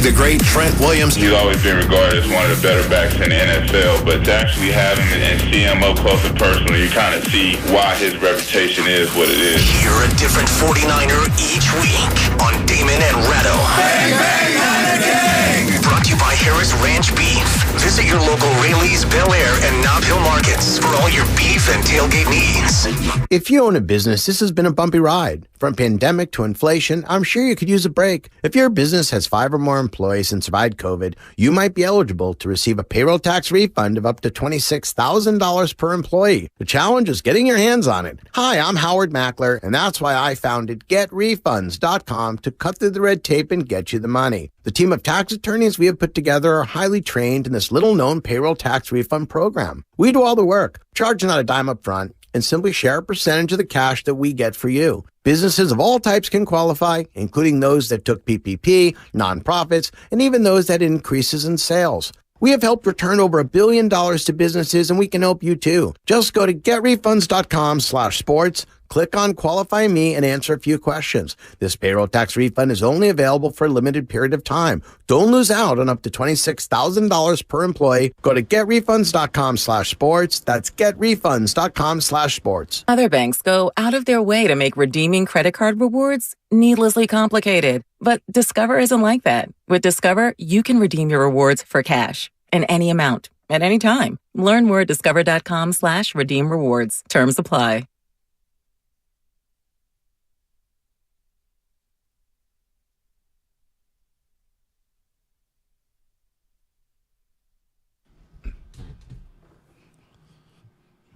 The great Trent Williams. He's always been regarded as one of the better backs in the NFL, but to actually have him and see him up close and personal, you kind of see why his reputation is what it is. Hear a different 49er each week on Damon and Rattle. Bang, bang, Heineken! Brought to you by Harris Ranch Beef. Visit your local Rayleigh's, Bel Air, and Nob Hill markets for all your beef and tailgate needs. If you own a business, this has been a bumpy ride. From pandemic to inflation, I'm sure you could use a break. If your business has 5 or more employees and survived COVID, you might be eligible to receive a payroll tax refund of up to $26,000 per employee. The challenge is getting your hands on it. Hi, I'm Howard Mackler, and that's why I founded GetRefunds.com to cut through the red tape and get you the money. The team of tax attorneys we have put together are highly trained in this little-known payroll tax refund program. We do all the work, charge not a dime up front, and simply share a percentage of the cash that we get for you. Businesses of all types can qualify, including those that took PPP, nonprofits, and even those that had increases in sales. We have helped return over $1 billion to businesses, and we can help you too. Just go to getrefunds.com/sports, click on Qualify Me, and answer a few questions. This payroll tax refund is only available for a limited period of time. Don't lose out on up to $26,000 per employee. Go to getrefunds.com/sports. That's getrefunds.com/sports. Other banks go out of their way to make redeeming credit card rewards needlessly complicated. But Discover isn't like that. With Discover, you can redeem your rewards for cash in any amount at any time. Learn more at discover.com/redeem rewards. Terms apply.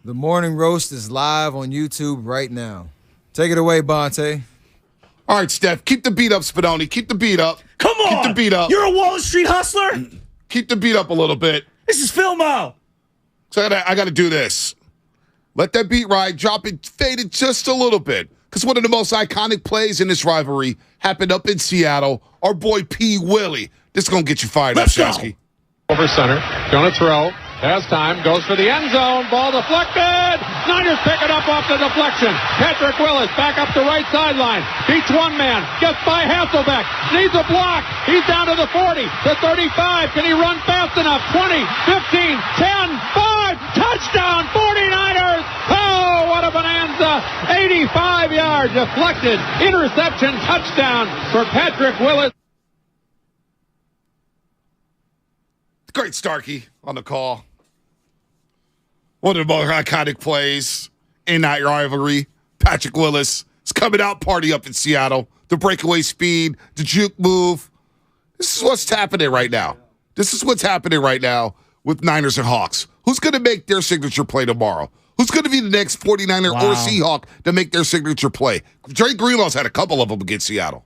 The Morning Roast is live on YouTube right now. Take it away, Bonte. All right, Steph, keep the beat up, Spadoni. Keep the beat up. Come on! Keep the beat up. You're a Wall Street hustler? Keep the beat up a little bit. This is Filmo. So I got to do this. Let that beat ride, drop it, fade it just a little bit. Because one of the most iconic plays in this rivalry happened up in Seattle. Our boy P. Willie. This is going to get you fired up, Shasky. Over center, going to throw. Has time, goes for the end zone. Ball deflected. Niners pick it up off the deflection. Patrick Willis back up the right sideline. Beats one man. Gets by Hasselbeck. Needs a block. He's down to the 40, the 35. Can he run fast enough? 20, 15, 10, 5. Touchdown, 49ers. Oh, what a bonanza. 85 yards deflected. Interception, touchdown for Patrick Willis. Great Starkey on the call. One of the more iconic plays in that rivalry. Patrick Willis is coming out party up in Seattle. The breakaway speed, the juke move. This is what's happening right now. This is what's happening right now with Niners and Hawks. Who's going to make their signature play tomorrow? Who's going to be the next 49er or Seahawk to make their signature play? Drake Greenlaw's had a couple of them against Seattle.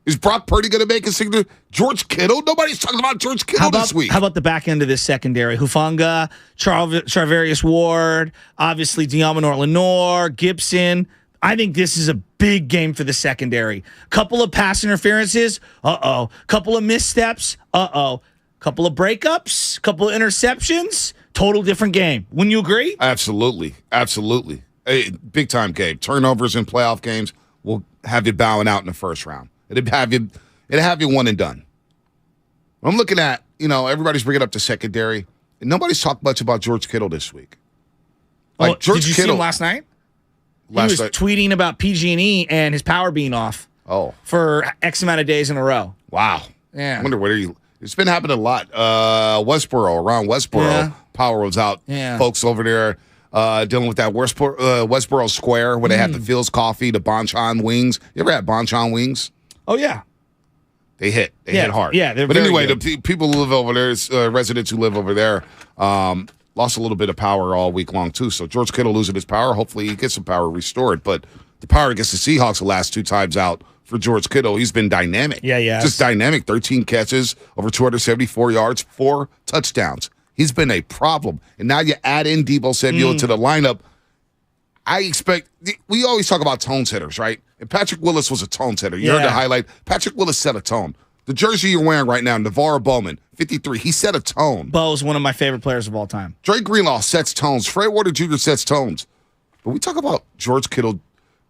Is Brock Purdy going to make a signature? George Kittle? Nobody's talking about George Kittle this week. How about the back end of this secondary? Hufanga, Charvarius Ward, obviously Diamondor Lenore, Gibson. I think this is a big game for the secondary. Couple of pass interferences. Couple of missteps. Couple of breakups. Couple of interceptions. Total different game. Wouldn't you agree? Absolutely. A big-time game. Turnovers in playoff games will have you bowing out in the first round. It'd have you one and done. I'm looking at, everybody's bringing up the secondary, and nobody's talked much about George Kittle this week. Did you see him last night? He was tweeting about PG&E and his power being off. For X amount of days in a row. Wow. Yeah. I wonder it's been happening a lot. Around Westboro, power was out. Yeah. Folks over there dealing with that Westboro Square where they have the Phil's Coffee, the Bonchon wings. You ever had Bonchon wings? Oh, yeah. They hit hard. Yeah, but anyway, the people who live over there, residents who live over there, lost a little bit of power all week long, too. So George Kittle losing his power. Hopefully he gets some power restored. But the power against the Seahawks the last 2 times out for George Kittle, he's been dynamic. Yeah. Just dynamic. 13 catches, over 274 yards, 4 touchdowns. He's been a problem. And now you add in Deebo Samuel to the lineup. We always talk about tone setters, right? And Patrick Willis was a tone setter. You heard the highlight. Patrick Willis set a tone. The jersey you're wearing right now, Navarro Bowman, 53, he set a tone. Bo's one of my favorite players of all time. Drake Greenlaw sets tones. Fred Warner Jr. sets tones. But we talk about George Kittle,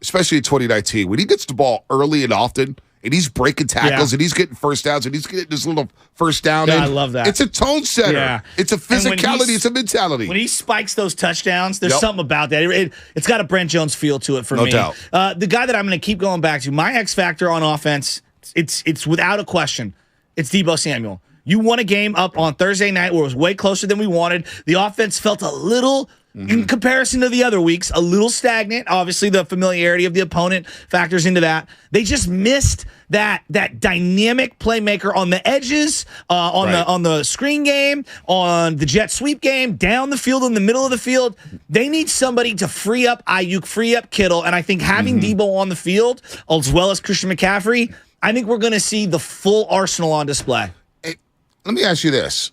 especially in 2019, when he gets the ball early and often, and he's breaking tackles, and he's getting first downs, and he's getting this little first down. I love that. It's a tone setter. Yeah. It's a physicality. It's a mentality. When he spikes those touchdowns, there's something about that. It's got a Brent Jones feel to it for me. No doubt. The guy that I'm going to keep going back to, my X factor on offense, it's without a question, it's Deebo Samuel. You won a game up on Thursday night where it was way closer than we wanted. The offense felt a little, in comparison to the other weeks, a little stagnant. Obviously, the familiarity of the opponent factors into that. They just missed that dynamic playmaker on the edges, on the screen game, on the jet sweep game, down the field, in the middle of the field. They need somebody to free up Ayuk, free up Kittle, and I think having Deebo on the field, as well as Christian McCaffrey, I think we're going to see the full arsenal on display. Let me ask you this.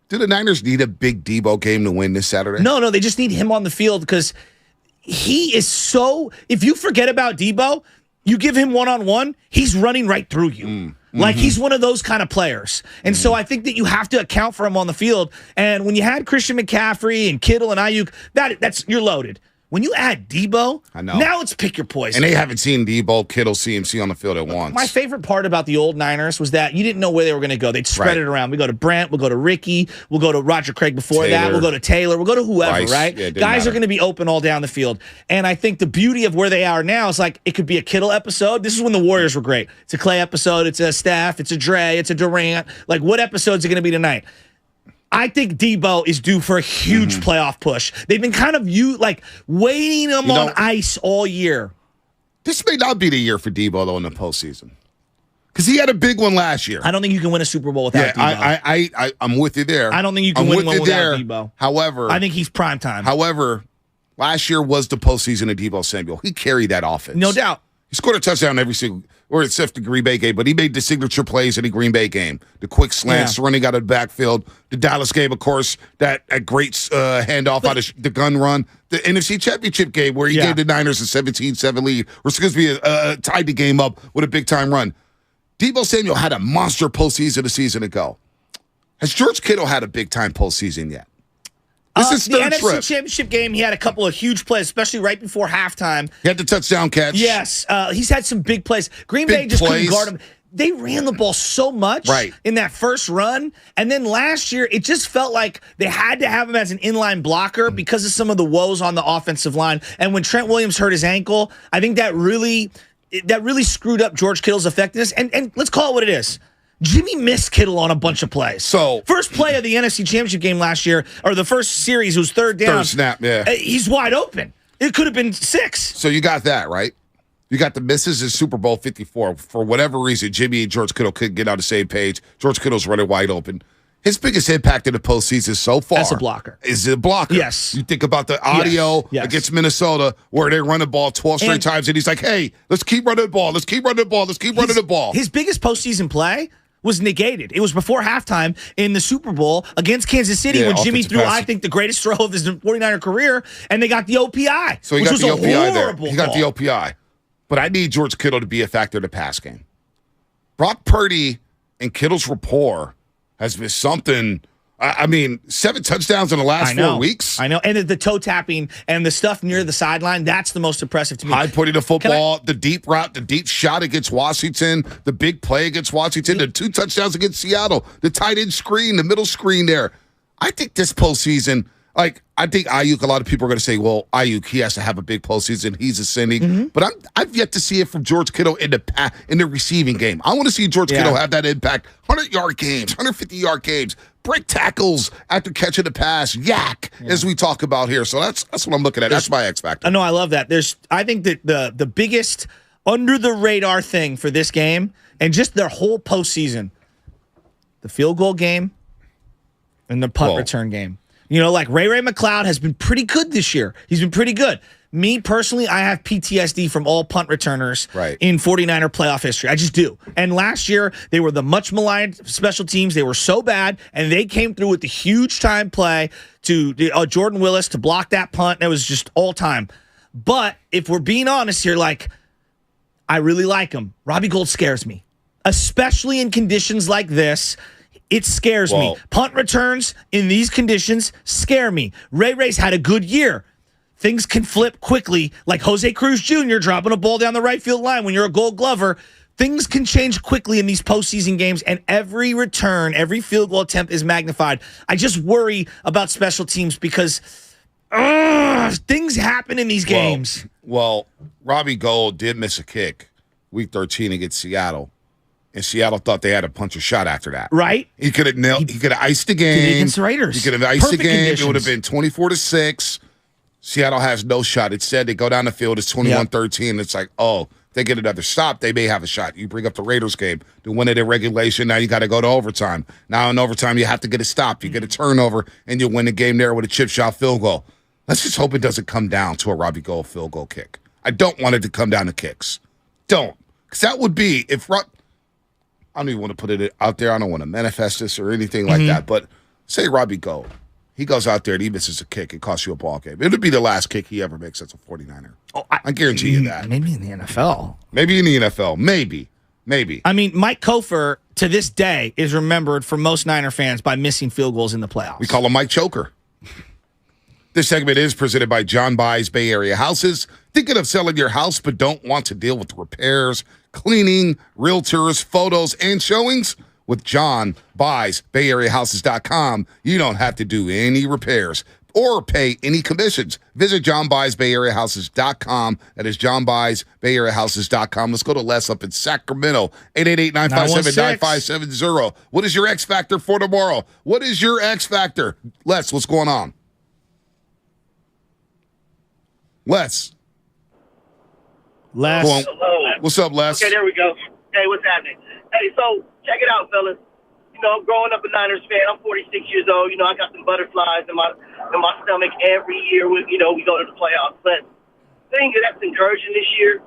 Do the Niners need a big Deebo game to win this Saturday? No, they just need him on the field because he is so – if you forget about Deebo, you give him one-on-one, he's running right through you. Like, he's one of those kind of players. And so I think that you have to account for him on the field. And when you had Christian McCaffrey and Kittle and Ayuk, that's you're loaded. When you add Deebo, I know. Now it's pick your poison. And they haven't seen Deebo, Kittle, CMC on the field at once. My favorite part about the old Niners was that you didn't know where they were going to go. They'd spread it around. We go to Brent, we'll go to Ricky, we'll go to Roger Craig before that, we'll go to Taylor, we'll go to whoever, Rice. right? Yeah, Guys are going to be open all down the field. And I think the beauty of where they are now is like it could be a Kittle episode. This is when the Warriors were great. It's a Clay episode, it's a Steph, it's a Dre, it's a Durant. Like, what episodes are going to be tonight? I think Deebo is due for a huge playoff push. They've been kind of waiting him on ice all year. This may not be the year for Deebo, though, in the postseason. Because he had a big one last year. I don't think you can win a Super Bowl without Deebo. I'm with you there. I don't think you can win one without Deebo. However, I think he's prime time. However, last year was the postseason of Deebo Samuel. He carried that offense. No doubt. He scored a touchdown every single, or except the Green Bay game, but he made the signature plays in the Green Bay game. The quick slants, running out of the backfield. The Dallas game, of course, that great handoff out of the gun run. The NFC Championship game where he gave the Niners a 17-7 lead, or tied the game up with a big-time run. Deebo Samuel had a monster postseason a season ago. Has George Kittle had a big-time postseason yet? This is the NFC Championship game, he had a couple of huge plays, especially right before halftime. He had the touchdown catch. Yes. He's had some big plays. Green Bay just couldn't guard him. They ran the ball so much in that first run. And then last year, it just felt like they had to have him as an inline blocker because of some of the woes on the offensive line. And when Trent Williams hurt his ankle, I think that really screwed up George Kittle's effectiveness. And let's call it what it is. Jimmy missed Kittle on a bunch of plays. So first play of the NFC Championship game last year, or the first series, it was third down. Third snap, he's wide open. It could have been 6. So you got that, right? You got the misses in Super Bowl 54. For whatever reason, Jimmy and George Kittle couldn't get on the same page. George Kittle's running wide open. His biggest impact in the postseason so far as a blocker is a blocker. Yes. You think about the audio against Minnesota where they run the ball 12 straight times, and he's like, hey, let's keep running the ball. Let's keep running the ball. Let's keep running the ball. His biggest postseason play was negated. It was before halftime in the Super Bowl against Kansas City when Jimmy threw, I think, the greatest throw of his 49er career, and they got the OPI. So he got the OPI there. He got the OPI. But I need George Kittle to be a factor in the pass game. Brock Purdy and Kittle's rapport has been something. I mean, 7 touchdowns in the last 4 weeks. I know. And the toe tapping and the stuff near the sideline, that's the most impressive to me. High putting the football, the deep route, the deep shot against Washington, the big play against Washington, the 2 touchdowns against Seattle, the tight end screen, the middle screen there. I think this postseason, I think Ayuk, a lot of people are going to say, well, Ayuk, he has to have a big postseason. He's ascending. But I've yet to see it from George Kittle in the receiving game. I want to see George Kittle have that impact. 100-yard games, 150-yard games, break tackles after catching the pass, as we talk about here. So that's what I'm looking at. That's my X factor. I know, I love that. I think that the biggest under-the-radar thing for this game and just their whole postseason, the field goal game and the punt return game. You know, like Ray McLeod has been pretty good this year. He's been pretty good. Me, personally, I have PTSD from all punt returners in 49er playoff history. I just do. And last year, they were the much maligned special teams. They were so bad, and they came through with the huge time play to Jordan Willis to block that punt. It was just all time. But if we're being honest here, I really like him. Robbie Gould scares me, especially in conditions like this. It scares me. Punt returns in these conditions scare me. Ray's had a good year. Things can flip quickly, like Jose Cruz Jr. dropping a ball down the right field line when you're a Gold Glover. Things can change quickly in these postseason games, and every return, every field goal attempt is magnified. I just worry about special teams because things happen in these games. Well, Robbie Gould did miss a kick week 13 against Seattle. And Seattle thought they had a punch or shot after that. Right. He could have nailed. He could have iced the game against the Raiders. He could have iced Perfect the game. conditions. It would have been 24-6. Seattle has no shot. Instead, they go down the field. It's 21-13. It's like, if they get another stop, they may have a shot. You bring up the Raiders game. To win it in regulation, now you got to go to overtime. Now in overtime, you have to get a stop. You get a turnover, and you win the game there with a chip shot field goal. Let's just hope it doesn't come down to a Robbie Gould field goal kick. I don't want it to come down to kicks. Don't. Because that would be, I don't even want to put it out there. I don't want to manifest this or anything like that. But say Robbie Gould. He goes out there and he misses a kick. It costs you a ball game. It would be the last kick he ever makes as a 49er. I guarantee you that. Maybe in the NFL. Maybe in the NFL. Maybe. I mean, Mike Kofer, to this day, is remembered for most Niner fans by missing field goals in the playoffs. We call him Mike Choker. This segment is presented by John By's Bay Area Houses. Thinking of selling your house but don't want to deal with repairs, cleaning, realtors, photos, and showings? With John By's BayAreaHouses.com, you don't have to do any repairs or pay any commissions. Visit John By's BayAreaHouses.com. That is John By's BayAreaHouses.com. Let's go to Les up in Sacramento. 888-957-9570. What is your X factor for tomorrow? What is your X factor? Les, what's going on? Les. Hello. What's up, Les? Okay, there we go. Hey, what's happening? Hey, so check it out, fellas. You know, growing up a Niners fan, I'm 46 years old. You know, I got some butterflies in my stomach every year when, we go to the playoffs. But the thing that's encouraging this year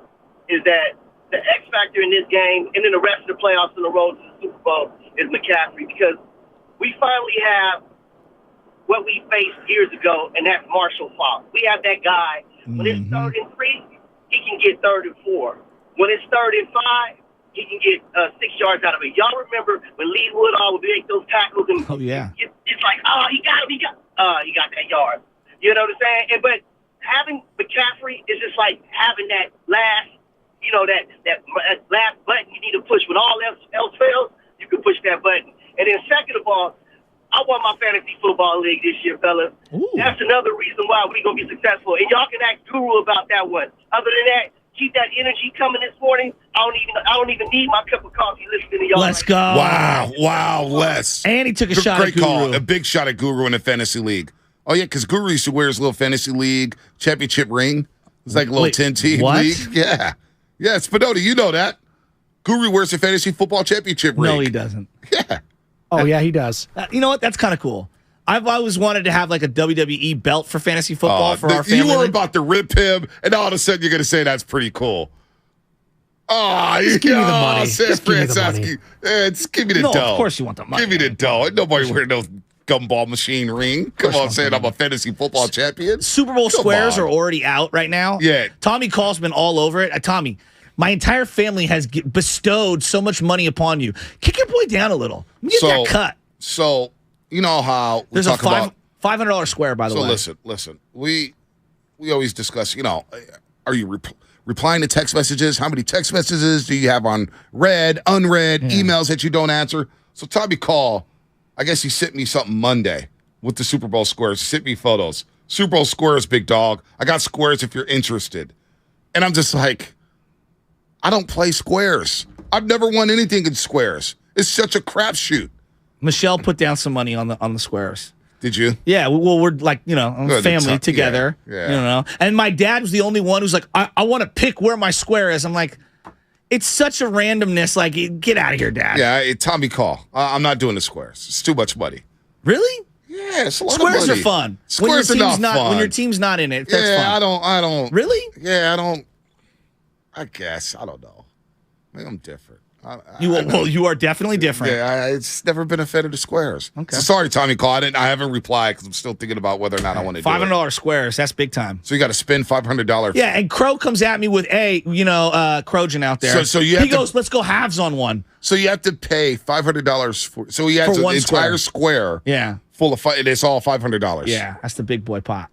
is that the X factor in this game and in the rest of the playoffs on the road to the Super Bowl is McCaffrey, because we finally have what we faced years ago, and that's Marshall Faulk. We have that guy. When it's 3rd and 3, he can get 3rd and 4. When it's 3rd and 5, he can get 6 yards out of it. Y'all remember when Lee Woodall would make those tackles, and it's like, he got that yard. You know what I'm saying? But having McCaffrey is just like having that last, that last button you need to push. When all else fails, you can push that button. And then second of all, I won my fantasy football league this year, fellas. That's another reason why we're going to be successful. And y'all can ask Guru about that one. Other than that, keep that energy coming this morning. I don't even need my cup of coffee listening to y'all. Let's go. Wow, Les. And he took a shot at Guru. Great call. A big shot at Guru in the fantasy league. Oh, yeah, because Guru used to wear his little fantasy league championship ring. It's like a little 10-team league. Yeah. Yeah, Spinotti, you know that. Guru wears the fantasy football championship ring. No, he doesn't. Yeah. Oh, yeah, he does. You know what? That's kind of cool. I've always wanted to have like a WWE belt for fantasy football for our family. You were about to rip him, and all of a sudden you're going to say that's pretty cool. Oh, just give me the money. Just give me the money. Just give me the dough. No, of course you want the money. Give me the dough. Ain't nobody wearing no gumball machine ring. Come on, saying I'm a fantasy football champion. Super Bowl squares are already out right now. Yeah. Tommy Call's been all over it. Tommy, my entire family has bestowed so much money upon you. Kick your boy down a little. Get that cut. So, you know how we There's talk about $500 square, by the way. So listen. We always discuss, are you replying to text messages? How many text messages do you have on read, unread, emails that you don't answer? So Tommy Call, I guess he sent me something Monday with the Super Bowl squares. He sent me photos. Super Bowl squares, big dog. I got squares if you're interested. And I'm just like, I don't play squares. I've never won anything in squares. It's such a crapshoot. Michelle put down some money on the squares. Did you? Yeah, well, we're like, family together. Yeah. And my dad was the only one who's like, I want to pick where my square is. I'm like, it's such a randomness. Like, get out of here, Dad. Yeah, Tommy Call. I'm not doing the squares. It's too much money. Really? Yeah, it's a lot squares of money. Are fun. Squares are not fun. When your team's not in it, that's fun. I don't. Really? Yeah, I don't. I guess. I don't know. Maybe I'm different. You are definitely different. Yeah, it's never been a fan of the squares. Okay. So sorry, Tommy Call. I haven't replied because I'm still thinking about whether or not I want to do it. $500 squares. That's big time. So you got to spend $500. Yeah, and Crow comes at me with Crojan out there. So he goes, let's go halves on one. So you have to pay $500 for. So you have for one the entire square. Yeah. Full of. It's all $500. Yeah, that's the big boy pot.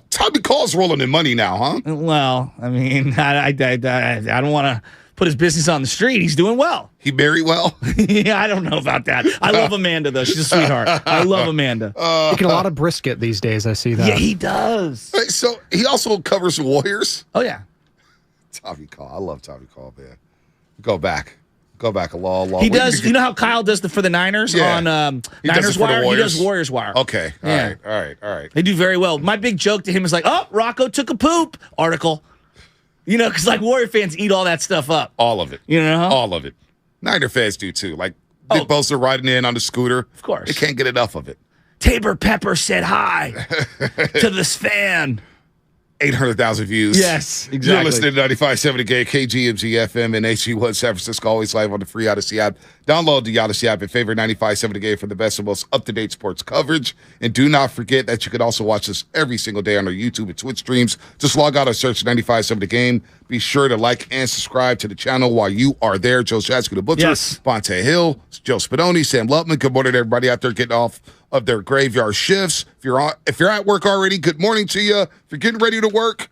Tommy Call's rolling in money now, huh? Well, I mean, I don't want to put his business on the street. He's doing well. He married well? Yeah, I don't know about that. I love Amanda, though. She's a sweetheart. I love Amanda. Making a lot of brisket these days, I see that. Yeah, he does. So he also covers the Warriors? Oh, yeah. Tommy Call. I love Tommy Call, man. Go back a long. He does. You know how Kyle does for the Niners on Niners Wire? He does Warriors Wire. Okay. All right. They do very well. My big joke to him is like, oh, Rocco took a poop article. Because like Warrior fans eat all that stuff up. All of it. All of it. Niner fans do too. Like Nick Bosa riding in on the scooter. Of course. They can't get enough of it. Tabor Pepper said hi to this fan. 800,000 views. Yes, exactly. You're listening to 95.7 The Game, KGMZ FM and HG1 San Francisco, always live on the free Odyssey app. Download the Odyssey app and favorite 95.7 The Game for the best and most up-to-date sports coverage. And do not forget that you can also watch us every single day on our YouTube and Twitch streams. Just log out and search 95.7 The Game. Be sure to like and subscribe to the channel while you are there. Joe Shasky, the Butcher, Bonte Hill, Joe Spadoni, Sam Lutman. Good morning to everybody out there getting off of their graveyard shifts. If you're at work already, good morning to you. If you're getting ready to work,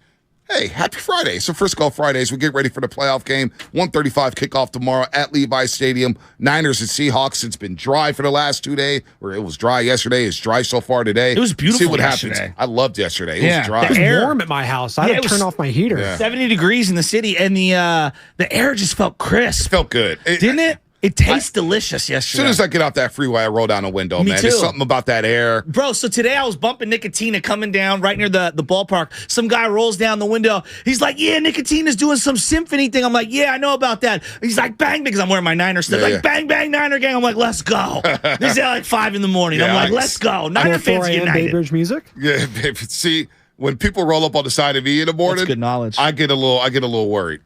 hey, happy Friday. It's the Frisco Fridays. We get ready for the playoff game. 1:35 kickoff tomorrow at Levi's Stadium. Niners and Seahawks. It's been dry for the last 2 days. Or it was dry yesterday. It's dry so far today. It was beautiful. See what yesterday. happens. I loved yesterday. It was dry. It was warm at my house. I had to turn off my heater. Yeah. 70 degrees in the city, and the air just felt crisp. It felt good. Didn't it? It tastes delicious yesterday. As soon as I get out that freeway, I roll down a window, Me man. too. There's something about that air. Bro, so today I was bumping Nicotina coming down right near the ballpark. Some guy rolls down the window. He's like, yeah, Nicotina's doing some symphony thing. I'm like, yeah, I know about that. He's like, bang, because I'm wearing my Niner stuff. Bang, bang, Niner gang. I'm like, let's go. This is at like 5 in the morning. I'm like, let's go. Niner fans united. Bay Bridge music? Yeah, baby. See, when people roll up on the side of me in the morning, that's good knowledge. I get a little worried.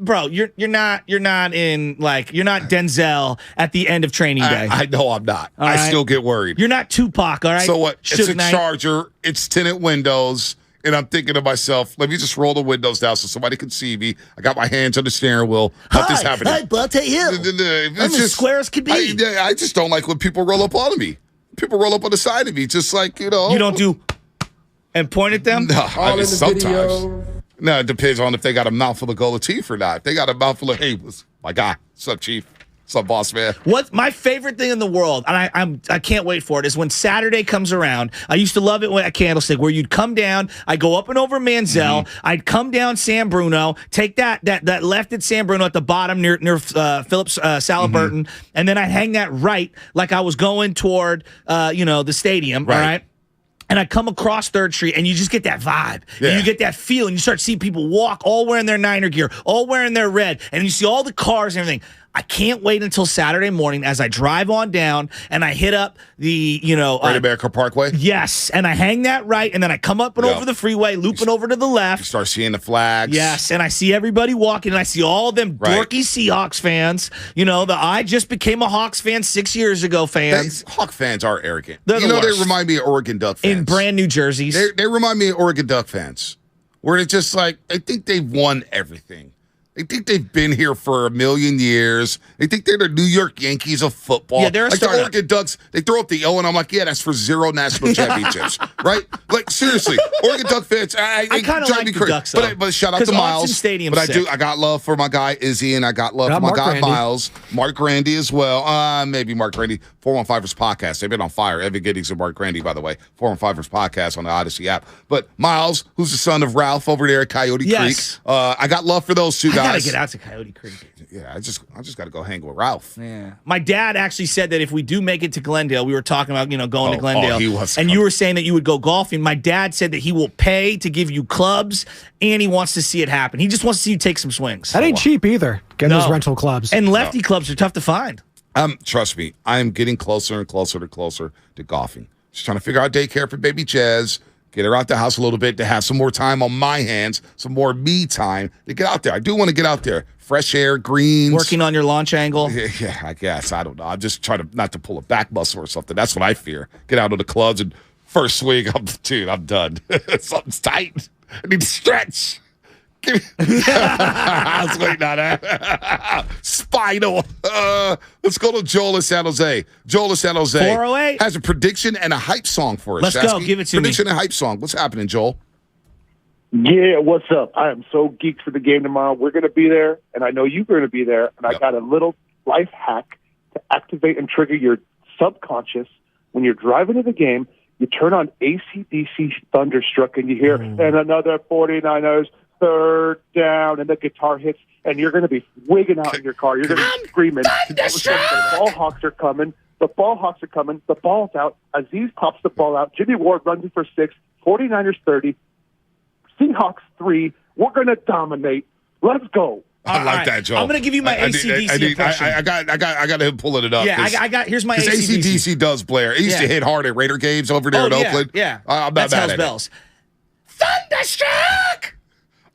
Bro, you're not Denzel at the end of training day. I know I'm not. I still get worried. You're not Tupac, all right? So what? Suge It's a Knight. Charger. It's tinted windows. And I'm thinking to myself, let me just roll the windows down so somebody can see me. I got my hands on the steering wheel. Nothing's happening. Hi, Bonte Hill. I'm as square as could be. I just don't like when people roll up on me. People roll up on the side of me, just like, You don't do and point at them? No, sometimes. No, it depends on if they got a mouthful of gold teeth or not. If they got a mouthful of, hey, my guy, what's up, Chief? What's up, boss man? What's my favorite thing in the world, and I can't wait for it, is when Saturday comes around. I used to love it at Candlestick, where you'd come down, I'd go up and over Manziel, I'd come down San Bruno, take that left at San Bruno at the bottom near Phillips Saliburton, and then I'd hang that right like I was going toward the stadium, all right? And I come across 3rd Street, and you just get that vibe. Yeah. And you get that feel, and you start seeing people walk all wearing their Niner gear, all wearing their red, and you see all the cars and everything. I can't wait until Saturday morning as I drive on down and I hit up the, Great America Parkway? Yes, and I hang that right, and then I come up and over the freeway, looping over to the left. You start seeing the flags. Yes, and I see everybody walking, and I see all them dorky Seahawks fans. I just became a Hawks fan 6 years ago fans. Hawk fans are arrogant. They're the worst. They remind me of Oregon Duck fans. In brand new jerseys. They remind me of Oregon Duck fans, where it's just like, they think they've won everything. They think they've been here for a million years. They think they're the New York Yankees of football. Yeah, they're a like startup. the Oregon Ducks. They throw up the O, and I'm like, yeah, that's for 0 national championships, right? Like, seriously, Oregon Duck fans. I kind of like the Ducks, though. But shout out to Miles. Stadium's but sick. I got love for my guy Izzy, and I got love for my guy Miles, Mark Grandy as well. Maybe Mark Grandy. 415ers podcast. They've been on fire. Evan Giddings and Mark Grandy, by the way. 415ers podcast on the Odyssey app. But Miles, who's the son of Ralph over there at Coyote Creek. I got love for those two guys. I gotta get out to Coyote Creek. Yeah, I just got to go hang with Ralph. Yeah. My dad actually said that if we do make it to Glendale, we were talking about, going to Glendale. He was and you were saying that you would go golfing. My dad said that he will pay to give you clubs, and he wants to see it happen. He just wants to see you take some swings. That ain't cheap either. Getting those rental clubs. And lefty clubs are tough to find. Trust me, I am getting closer and closer to golfing. Just trying to figure out daycare for baby Jez, get her out the house a little bit to have some more time on my hands, some more me time to get out there. I do want to get out there. Fresh air, greens. Working on your launch angle. Yeah, I guess. I don't know. I'm just trying to not to pull a back muscle or something. That's what I fear. Get out of the clubs and first swing, I'm done. Something's tight. I need to stretch. I was waiting on that. Spinal. Let's go to Joel in San Jose. Joel in San Jose 408 has a prediction and a hype song for us. Let's go. Give it to me. Prediction and hype song. What's happening, Joel? Yeah, what's up? I am so geeked for the game tomorrow. We're going to be there, and I know you're going to be there, and I got a little life hack to activate and trigger your subconscious. When you're driving to the game, you turn on AC/DC Thunderstruck, and you hear, and another 49ers third down, and the guitar hits, and you're going to be wigging out in your car. You're going to be screaming. The ball hawks are coming. The ball hawks are coming. The ball's out. Aziz pops the ball out. Jimmy Ward runs it for 6. 49ers 30. Seahawks 3. We're going to dominate. Let's go. I like that, Joel. I'm going to give you my AC/DC impression. I got him pulling it up. Yeah, I got. Here's my AC/DC. AC/DC does blare. It used to hit hard at Raider games over there in Oakland. Yeah, I'm not that's mad Hell's at Bells. Thunderstruck!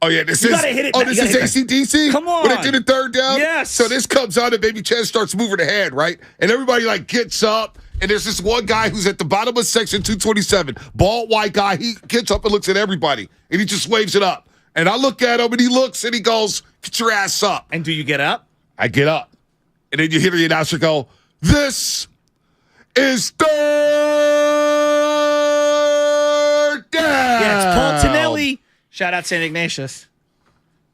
Oh, yeah, this You is. gotta hit it. Oh, this is AC/DC? Come on. When they do the third down? Yes. So this comes on and Baby Chaz starts moving ahead, right? And everybody, gets up. And there's this one guy who's at the bottom of section 227. Bald white guy. He gets up and looks at everybody. And he just waves it up. And I look at him and he looks and he goes, get your ass up. And do you get up? I get up. And then you hear the announcer go, this is third down. Yeah, it's Paul Tonelli. Shout out St. Ignatius.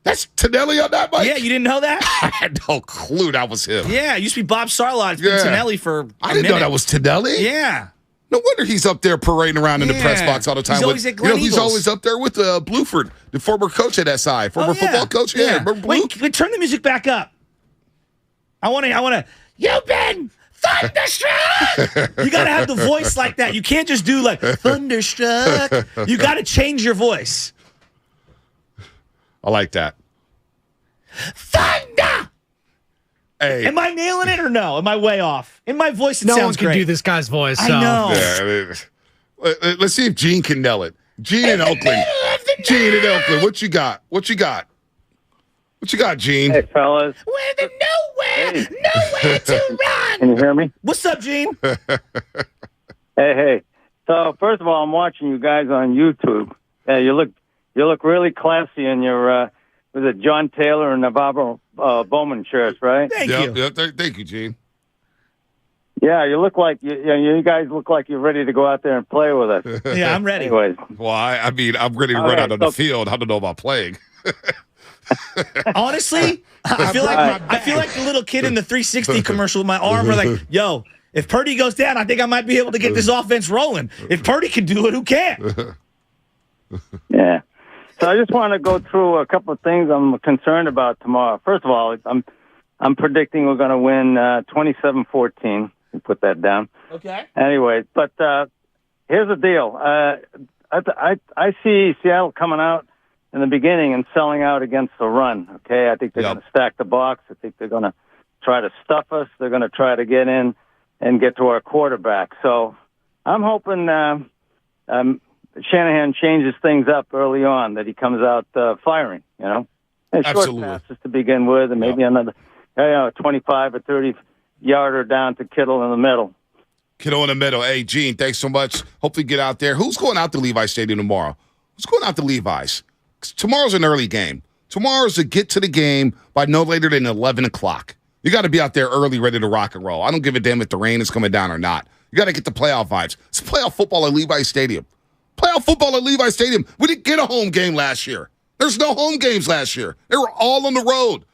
That's Tonelli on that mic? Yeah, you didn't know that? I had no clue that was him. Yeah, it used to be Bob Sarlot. It's been Tonelli for I didn't know that was Tonelli. Yeah. No wonder he's up there parading around in the press box all the time. He's always at Glen he's Eagles. always up there with Bluford, the former coach at SI, former football coach. Yeah, remember Blue? Wait, turn the music back up. I want to. You've been thunderstruck. You got to have the voice like that. You can't just do thunderstruck. You got to change your voice. I like that. Thunder. Hey. Am I nailing it or no? Am I way off? In my voice, it no sounds one can great. do this guy's voice. I So. know. Yeah, let's see if Gene can nail it. Gene in Oakland. Gene in Oakland. What you got? What you got, Gene? Hey, fellas. Where the nowhere to run. Can you hear me? What's up, Gene? Hey. So first of all, I'm watching you guys on YouTube. Yeah, you look really classy in your was it John Taylor and Navarro Bowman shirts, right? Thank you. Yep, thank you, Gene. Yeah, you look like you guys look like you're ready to go out there and play with us. Yeah, I'm ready. Anyways, well, I mean, I'm ready to run out on the field. I don't know about playing. Honestly, I feel like the little kid in the 360 commercial with my arm. We're like, yo, if Purdy goes down, I think I might be able to get this offense rolling. If Purdy can do it, who can't? yeah. So I just want to go through a couple of things I'm concerned about tomorrow. First of all, I'm predicting we're going to win 27-14. You put that down. Okay. Anyway, but here's the deal. I see Seattle coming out in the beginning and selling out against the run. Okay, I think they're going to stack the box. I think they're going to try to stuff us. They're going to try to get in and get to our quarterback. So I'm hoping Shanahan changes things up early on, that he comes out firing, and short passes to begin with, and maybe another 25 or 30 yarder down to Kittle in the middle. Kittle in the middle. Hey, Gene, thanks so much. Hopefully get out there. Who's going out to Levi's Stadium tomorrow? Who's going out to Levi's? Tomorrow's an early game. Tomorrow's to get to the game by no later than 11 o'clock. You got to be out there early, ready to rock and roll. I don't give a damn if the rain is coming down or not. You got to get the playoff vibes. It's playoff football at Levi's Stadium. Playoff football at Levi's Stadium. We didn't get a home game last year. There's no home games last year. They were all on the road.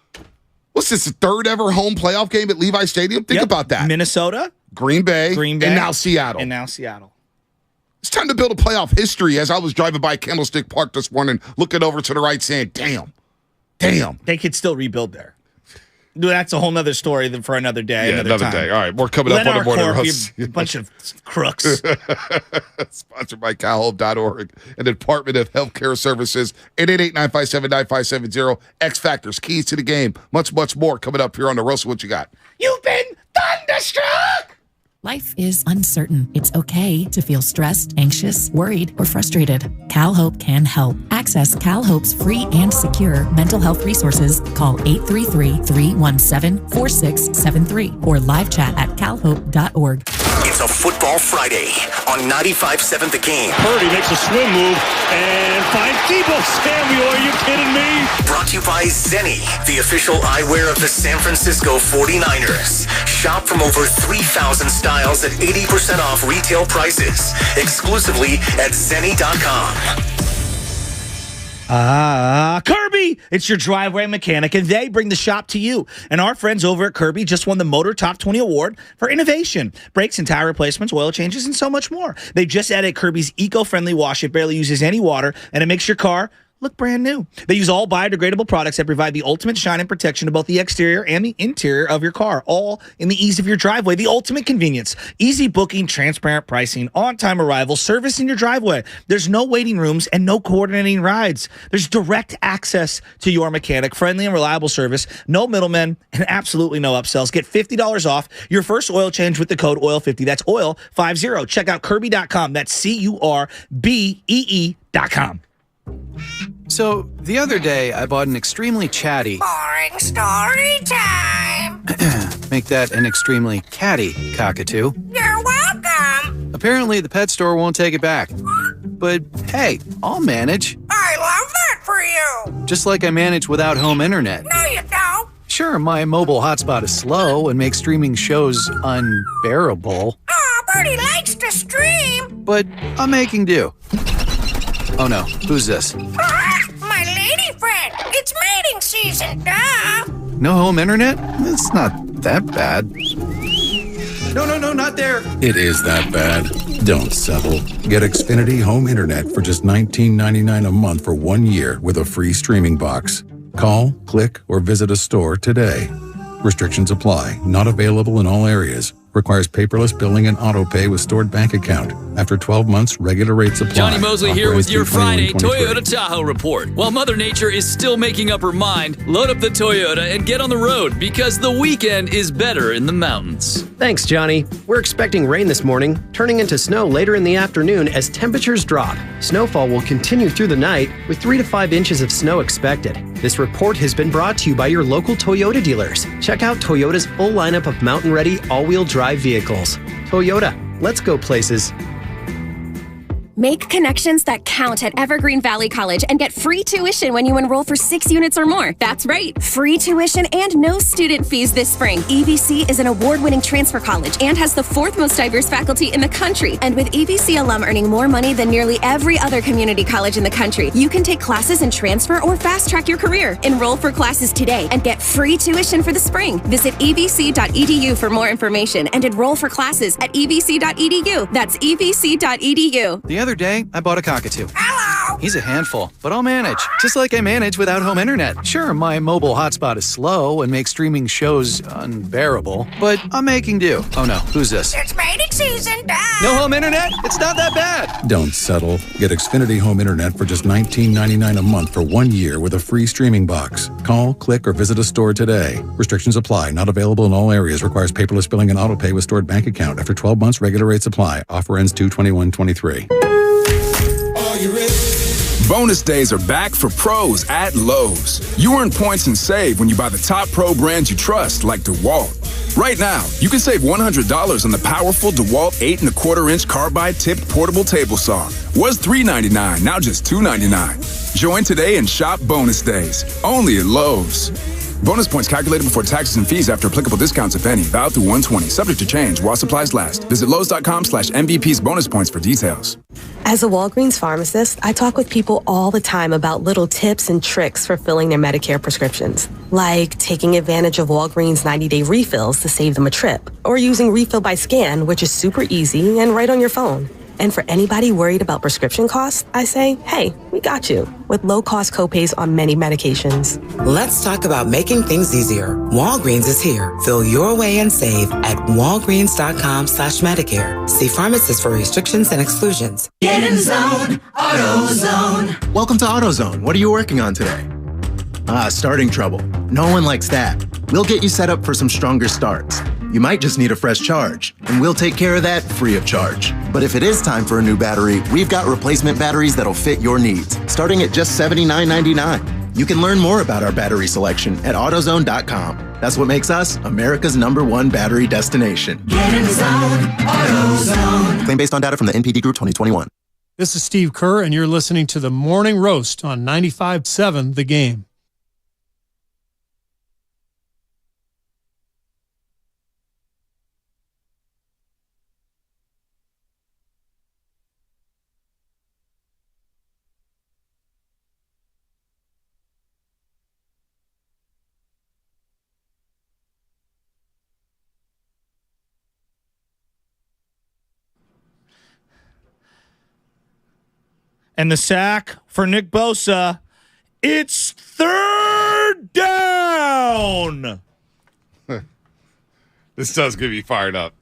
What's this, the third ever home playoff game at Levi's Stadium? Think about that. Minnesota, Green Bay, and now Seattle. It's time to build a playoff history. As I was driving by Candlestick Park this morning, looking over to the right, saying, damn. They could still rebuild there. That's a whole nother story for another day. Yeah, another day. All right, more coming up on the Morning Roast. A bunch of crooks. Sponsored by CalHope.org and the Department of Healthcare Services. 888-957-9570. X Factors, keys to the game. Much, much more coming up here on the Roast. What you got? You've been thunderstruck! Life is uncertain. It's okay to feel stressed, anxious, worried, or frustrated. CalHope can help. Access CalHope's free and secure mental health resources. Call 833-317-4673 or live chat at calhope.org. It's a football Friday on 95.7 The Game. Purdy makes a swim move and finds Debo Samuel. Are you kidding me? Brought to you by Zenni, the official eyewear of the San Francisco 49ers. Shop from over 3,000 styles at 80% off retail prices. Exclusively at Zenni.com. Kirby, it's your driveway mechanic, and they bring the shop to you. And our friends over at Kirby just won the Motor Top 20 Award for innovation. Brakes and tire replacements, oil changes, and so much more. They just added Kirby's eco-friendly wash. It barely uses any water, and it makes your car look brand new. They use all biodegradable products that provide the ultimate shine and protection to both the exterior and the interior of your car, all in the ease of your driveway. The ultimate convenience. Easy booking, transparent pricing, on-time arrival, service in your driveway. There's no waiting rooms and no coordinating rides. There's direct access to your mechanic, friendly and reliable service, no middlemen, and absolutely no upsells. Get $50 off your first oil change with the code OIL50. That's OIL50. Check out Kirby.com. That's CURBEE.com. So, the other day, I bought an extremely chatty... Boring story time! Make that an extremely catty cockatoo. You're welcome! Apparently, the pet store won't take it back. But, hey, I'll manage. I love that for you! Just like I manage without home internet. No, you don't! Sure, my mobile hotspot is slow and makes streaming shows unbearable. Aw, Bertie likes to stream! But I'm making do. Oh no, who's this? My lady friend! It's mating season, duh! No home internet? It's not that bad. No, not there! It is that bad. Don't settle. Get Xfinity Home Internet for just $19.99 a month for 1 year with a free streaming box. Call, click, or visit a store today. Restrictions apply. Not available in all areas. Requires paperless billing and auto pay with stored bank account. After 12 months, regular rates apply. Johnny Mosley here with your Friday 21-23. Toyota Tahoe report. While Mother Nature is still making up her mind, load up the Toyota and get on the road because the weekend is better in the mountains. Thanks, Johnny. We're expecting rain this morning, turning into snow later in the afternoon as temperatures drop. Snowfall will continue through the night with 3 to 5 inches of snow expected. This report has been brought to you by your local Toyota dealers. Check out Toyota's full lineup of mountain-ready all-wheel drive vehicles. Toyota, let's go places. Make connections that count at Evergreen Valley College and get free tuition when you enroll for 6 units or more. That's right, free tuition and no student fees this spring. EVC is an award-winning transfer college and has the 4th most diverse faculty in the country. And with EVC alum earning more money than nearly every other community college in the country, you can take classes and transfer or fast-track your career. Enroll for classes today and get free tuition for the spring. Visit evc.edu for more information and enroll for classes at evc.edu. That's evc.edu. The other day, I bought a cockatoo. Hello! He's a handful, but I'll manage. Just like I manage without home internet. Sure, my mobile hotspot is slow and makes streaming shows unbearable, but I'm making do. Oh no, who's this? It's mating season done. No home internet? It's not that bad. Don't settle. Get Xfinity Home Internet for just $19.99 a month for 1 year with a free streaming box. Call, click, or visit a store today. Restrictions apply. Not available in all areas. Requires paperless billing and auto pay with stored bank account. After 12 months, regular rates apply. Offer ends 2/21/23. Bonus days are back for pros at Lowe's. You earn points and save when you buy the top pro brands you trust, like DeWalt. Right now, you can save $100 on the powerful DeWalt 8¼ carbide tipped portable table saw. Was $399, now just $299. Join today and shop bonus days, only at Lowe's. Bonus points calculated before taxes and fees after applicable discounts, if any. Valid through 1/20. Subject to change while supplies last. Visit Lowes.com/MVPs bonus points for details. As a Walgreens pharmacist, I talk with people all the time about little tips and tricks for filling their Medicare prescriptions. Like taking advantage of Walgreens 90-day refills to save them a trip. Or using Refill by Scan, which is super easy and right on your phone. And for anybody worried about prescription costs, I say, hey, we got you, with low-cost copays on many medications. Let's talk about making things easier. Walgreens is here. Fill your way and save at walgreens.com/Medicare. See pharmacists for restrictions and exclusions. Get in zone, AutoZone. Welcome to AutoZone. What are you working on today? Starting trouble. No one likes that. We'll get you set up for some stronger starts. You might just need a fresh charge, and we'll take care of that free of charge. But if it is time for a new battery, we've got replacement batteries that'll fit your needs, starting at just $79.99. You can learn more about our battery selection at AutoZone.com. That's what makes us America's #1 battery destination. Get in zone, AutoZone. Claim based on data from the NPD Group 2021. This is Steve Kerr, and you're listening to the Morning Roast on 95.7 The Game. And the sack for Nick Bosa. It's third down. This does get me fired up.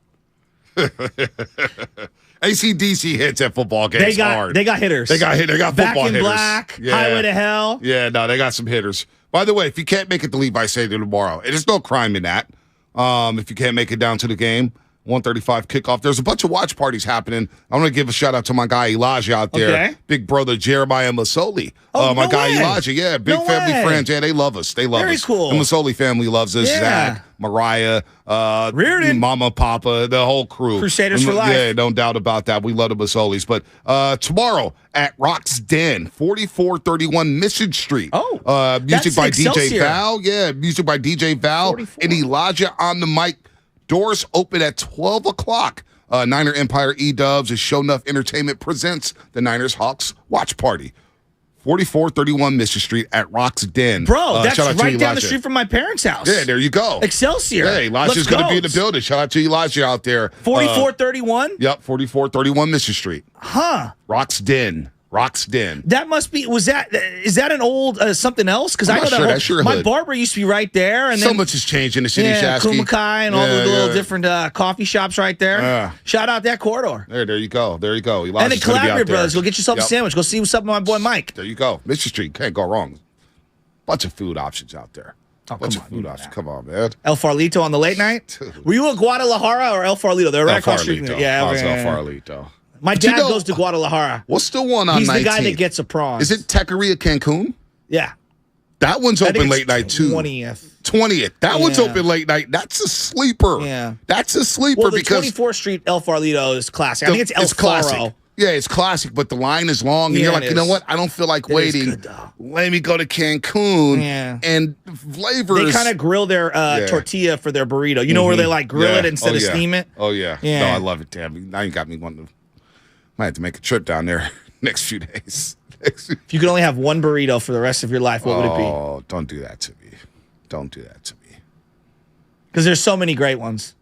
AC/DC hits at football games hard. They got hitters. They got football Back in hitters. Black, Highway to Hell. Yeah, no, they got some hitters. By the way, if you can't make it to Levi Stadium tomorrow, there's no crime in that. If you can't make it down to the game, 1:35 kickoff. There's a bunch of watch parties happening. I want to give a shout out to my guy Elijah out there. Okay. Big brother Jeremiah Masoli. Oh, my no guy way. Elijah. Yeah, big No family way. friends. Yeah, they love us. They love Very us. cool. The Masoli family loves us. Yeah. Zach, Mariah, Reardon. Mama, Papa, the whole crew. Crusaders for life. Yeah, no doubt about that. We love the Masolis. But tomorrow at Rock's Den, 4431 Mission Street. Oh, music that's by Excelsior. DJ Val. Yeah, music by DJ Val 44. and Elijah on the mic. Doors open at 12 o'clock. Niner Empire E-Dubs and Show Enough Entertainment presents the Niners Hawks Watch Party. 4431 Mission Street at Rock's Den. Bro, that's shout out to right down the Elijah. street from my parents' house. Yeah, there you go. Excelsior. Hey, Elijah's Let's going to go. be in the building. Shout out to Elijah out there. 4431? Yep, 4431 Mission Street. Huh. Rock's Den. Rock's Den. That must be, is that an old something else? Because I know sure. That's your my hood. barber used to be right there. And So then, much has changed in the city, yeah, Shasky. Kumakai and all the little different coffee shops right there. Yeah. Shout out that corridor. There you go. There you go. And Elijah's the gonna be out Calabria there. Brothers. Go get yourself a Yep. sandwich. Go see what's up with my boy Mike. There you go. Mission Street. Can't go wrong. Bunch of food options out there. Bunch of on, food options. Come on, man. El Farolito on the late night. Were you at Guadalajara or El Farolito? They're right El across the street. Farolito. Yeah, I was yeah. El Farolito. My But you dad know- goes to Guadalajara. What's the one on He's 19th? the guy that gets a prawn. Is it Taqueria Cancun? Yeah. That one's I think open it's late night too. 20th. That one's Yeah. open late night. That's a sleeper. Yeah. That's a sleeper Well, the because 24th Street El Farolito is classic. I think it's El classic. Faro. Yeah, it's classic, but the line is long, and Yeah, you're like, it you know is. what? I don't feel like It is waiting. good, though. Let me go to Cancun. Yeah. And flavors. They kind of grill their tortilla for their burrito. You know where they like grill it instead of steam it? Oh yeah. Yeah. No, I love it. Damn, now you got me wanting to. Might have to make a trip down there next few days. If you could only have one burrito for the rest of your life, what would it be? Oh, don't do that to me. Don't do that to me. Because there's so many great ones.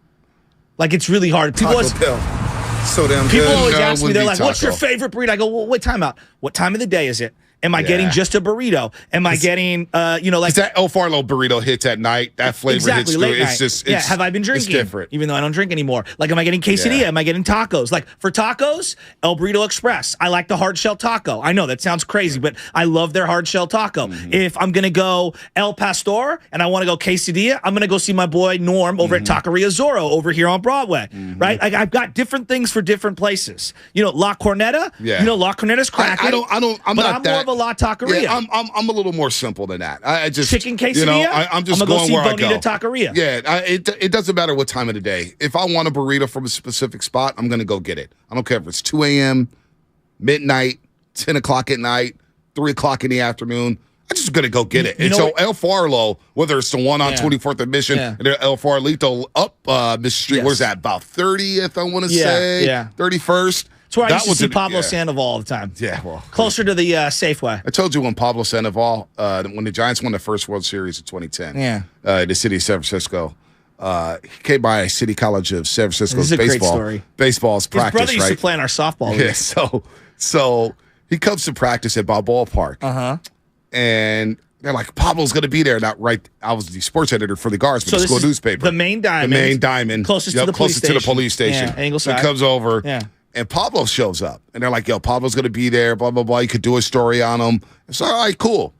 Like, it's really hard. People always, So damn people good. always No, ask me, wouldn't they're be like, what's your taco. favorite burrito? I go, well, wait, time out. What time of the day is it? Am I getting just a burrito? Am I getting, like that El Farlo burrito hits at night? That flavor hits through. It's just, have I been drinking? It's different. Even though I don't drink anymore. Like, am I getting quesadilla? Am I getting tacos? Like, for tacos, El Burrito Express. I like the hard shell taco. I know that sounds crazy, but I love their hard shell taco. If I'm going to go El Pastor and I want to go quesadilla, I'm going to go see my boy Norm over at Taqueria Zorro over here on Broadway, right? Like, I've got different things for different places. La Corneta, La Corneta's cracking. I'm more of a La Taqueria. Yeah, I'm a little more simple than that. I just chicken quesadilla. I'm just going where I go. Taqueria. Yeah, it doesn't matter what time of the day. If I want a burrito from a specific spot, I'm going to go get it. I don't care if it's 2 a.m., midnight, 10 o'clock at night, 3 o'clock in the afternoon. I'm just going to go get it. And so El Farlo, whether it's the one on 24th and Mission, and El Farlito up Mission Street, where's that, about 30th, I want to say? 31st. That's where I used to see Pablo Sandoval all the time. Yeah, well. Closer to the Safeway. I told you when Pablo Sandoval, when the Giants won the first World Series in 2010, the city of San Francisco, he came by City College of San Francisco's baseball's practice. His brother used to play in our softball league. Yeah, so he comes to practice at Balboa Park. And they're like, Pablo's going to be there. Not right. I was the sports editor for the Guards, but the school newspaper. The main diamond. Closest to the police station. Yeah, angle side. He comes over. Yeah. And Pablo shows up. And they're like, yo, Pablo's going to be there, blah, blah, blah. You could do a story on him. It's all right, cool.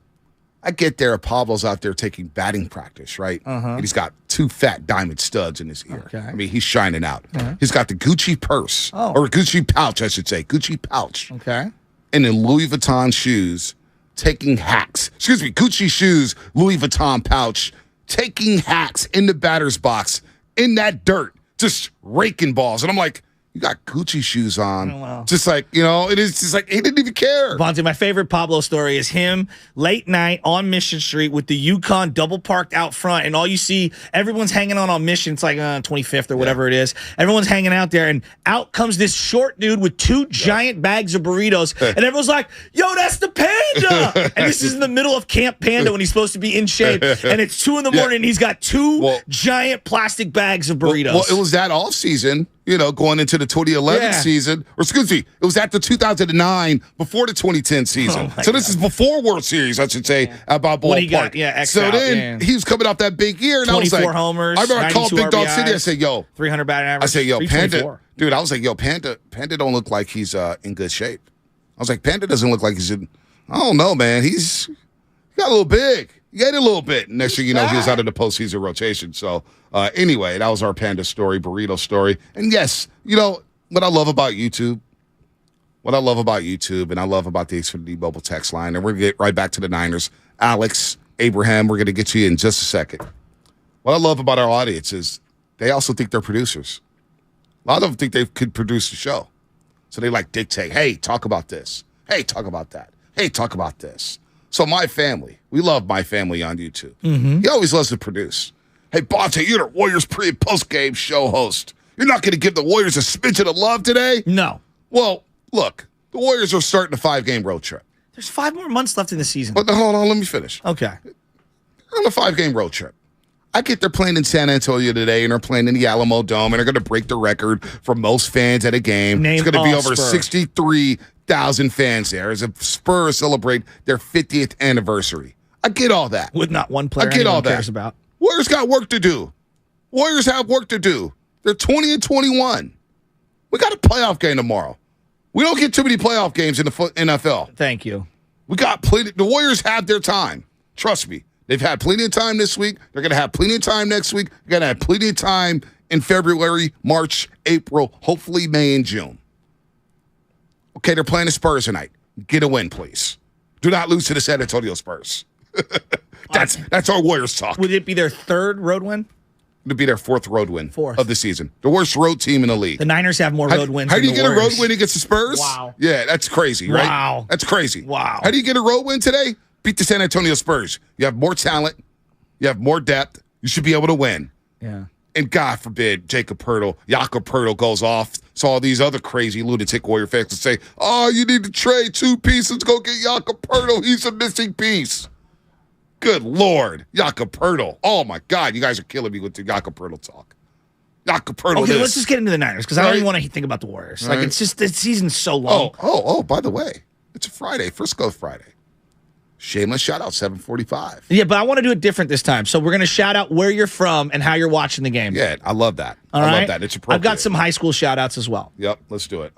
I get there. Pablo's out there taking batting practice, right? And he's got 2 fat diamond studs in his ear. Okay. I mean, he's shining out. He's got the Gucci purse, or Gucci pouch, I should say. Gucci pouch. Okay. And then Louis Vuitton shoes, taking hacks. Excuse me, Gucci shoes, Louis Vuitton pouch, taking hacks in the batter's box, in that dirt, just raking balls. And I'm like, you got Gucci shoes on. Oh, wow. Just like, it is just like, he didn't even care. Bonte, my favorite Pablo story is him late night on Mission Street with the Yukon double parked out front. And all you see, everyone's hanging on Mission. It's like 25th or whatever it is. Everyone's hanging out there. And out comes this short dude with 2 giant bags of burritos. And everyone's like, yo, that's the Panda. And this is in the middle of Camp Panda when he's supposed to be in shape. And it's 2 in the morning and he's got 2 giant plastic bags of burritos. Well, it was that off season. Going into the 2011 season, or excuse me, it was at the 2009 before the 2010 season. So this is before World Series, I should say, about ballpark. So then he was coming off that big year, and I was like, 24 homers. I remember I called Big Dog City. I said, yo, 300 batting average. I said, yo, Panda, dude. I was like, yo, Panda don't look like he's in good shape. I was like, Panda doesn't look like he's in. I don't know, man. He got a little big. He ate a little bit. Next thing you know, he was out of the postseason rotation. So anyway, that was our Panda story, burrito story. And yes, what I love about YouTube, and I love about the Xfinity mobile text line, and we're going to get right back to the Niners. Alex, Abraham, we're going to get to you in just a second. What I love about our audience is they also think they're producers. A lot of them think they could produce the show. So they dictate, hey, talk about this. Hey, talk about that. Hey, talk about this. So my family, we love my family on YouTube. He always loves to produce. Hey, Bonte, you're the Warriors pre- and post-game show host. You're not going to give the Warriors a smidgen of love today? No. Well, look, the Warriors are starting a 5-game road trip. There's 5 more months left in the season. But hold on, let me finish. Okay. They're on a 5-game road trip. I get they're playing in San Antonio today, and they're playing in the Alamo Dome, and they're going to break the record for most fans at a game. It's going to be over 63,000 fans there as the Spurs celebrate their 50th anniversary. I get all that. With not one player anyone cares about. Warriors got work to do. Warriors have work to do. They're 20-21. We got a playoff game tomorrow. We don't get too many playoff games in the NFL. Thank you. We got plenty. The Warriors have their time. Trust me. They've had plenty of time this week. They're going to have plenty of time next week. They're going to have plenty of time in February, March, April, hopefully May and June. Okay, they're playing the Spurs tonight. Get a win, please. Do not lose to the San Antonio Spurs. That's our Warriors talk. Would it be their 3rd road win? It'll be their 4th road win of the season. The worst road team in the league. The Niners have more road wins. How do you get a road win against the Spurs? Wow. Yeah, that's crazy, right? Wow. That's crazy. Wow. How do you get a road win today? Beat the San Antonio Spurs. You have more talent. You have more depth. You should be able to win. Yeah. And God forbid Jakob Poeltl goes off. So all these other crazy lunatic Warrior fans will say, oh, you need to trade 2 pieces. Go get Jakob Poeltl. He's a missing piece. Good Lord. Jakob Poeltl. Oh, my God. You guys are killing me with the Jakob Poeltl talk. Jakob Poeltl. Okay, let's just get into the Niners because I don't even want to think about the Warriors. It's just the season's so long. Oh, by the way, it's a Friday. Frisco Friday. Shameless shout out, 7:45. Yeah, but I want to do it different this time. So we're going to shout out where you're from and how you're watching the game. Yeah, I love that. All I right? love that. It's appropriate. I've got some high school shout outs as well. Yep, let's do it.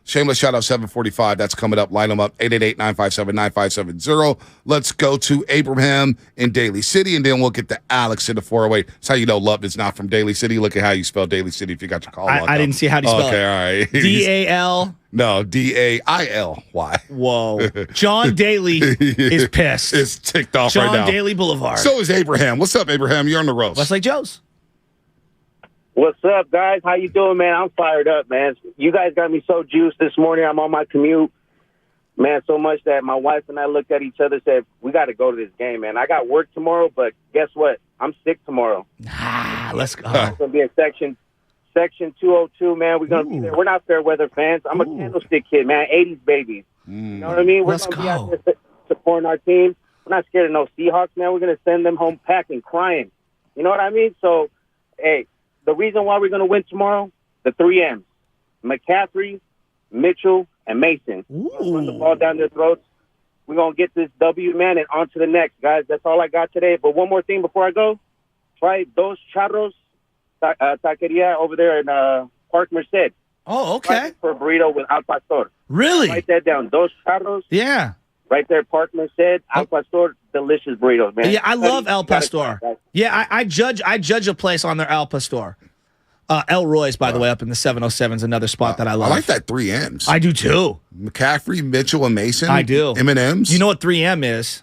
Shameless shout out, 7:45. That's coming up. Line them up, 888-957-9570. Let's go to Abraham in Daly City, and then we'll get to Alex in the 408. That's how you know love is not from Daly City. Look at how you spell Daly City if you got your call on. I didn't see how to spell it. Okay, all right. D-A-L. No, D-A-I-L-Y. Whoa. John Daly is pissed. It's ticked off right now. John Daly Boulevard. So is Abraham. What's up, Abraham? You're on the roast. Westlake Joe's. What's up, guys? How you doing, man? I'm fired up, man. You guys got me so juiced this morning. I'm on my commute, man, so much that my wife and I looked at each other and said, we got to go to this game, man. I got work tomorrow, but guess what? I'm sick tomorrow. Let's go. It's going to be in section 202, man. We're going to be there. We're not fair weather fans. I'm a candlestick kid, man. 80s babies. You know what I mean? We're going to be out there supporting our team. We're not scared of no Seahawks, man. We're going to send them home packing, crying. You know what I mean? So, hey, the reason why we're going to win tomorrow, the 3 M's. McCaffrey, Mitchell, and Mason. Run the ball down their throats. We're going to get this W, man, and on to the next, guys. That's all I got today. But one more thing before I go. Try Dos Charros Taqueria over there in Park Merced. Oh, okay. For a burrito with Al Pastor. Really? Write that down. Dos Charros. Yeah. Right there, Park Merced, Al Pastor, delicious burritos, man. Yeah, I love El Pastor. Yeah, I judge a place on their El Pastor. Elroy's, by the way, up in the 707 is another spot that I love. I like that 3 M's. I do too. McCaffrey, Mitchell, and Mason. I do. M&M's. You know what 3M is?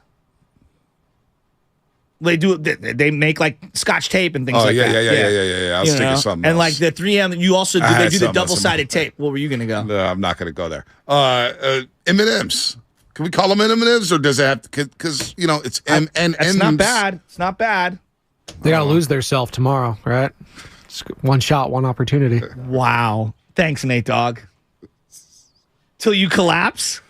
They make like Scotch tape and things like that. Yeah. I was thinking something and else. like the 3M, you also do, they do the double-sided tape. What were you going to go? No, I'm not going to go there. M&M's. Can we call them M&M's, or does it have to? Because it's M and M's. It's not bad. It's not bad. They got to lose their self tomorrow, right? Just one shot, one opportunity. Wow. Thanks, Nate Dogg. Till you collapse.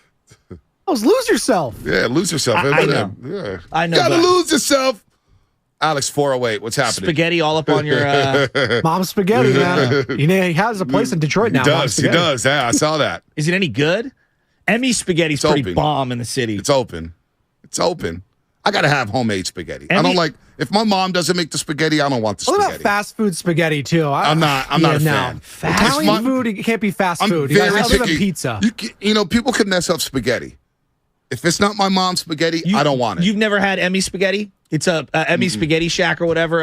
Lose yourself. Yeah, lose yourself. I know. Yeah. I know. Gotta lose yourself. Alex 408. What's happening? Spaghetti all up on your. Mom's Spaghetti, man. He has a place in Detroit now. He does. Yeah, I saw that. Is it any good? Emmy Spaghetti's pretty bomb in the city. It's open. I gotta have homemade spaghetti. I don't like if my mom doesn't make the spaghetti. I don't want the What spaghetti. about fast food spaghetti too? I'm not a fan. Italian food, it can't be fast food. You Very gotta have picky. pizza. People can mess up spaghetti. If it's not my mom's spaghetti, I don't want it. You've never had Emmy Spaghetti? It's a Emmy Spaghetti Shack or whatever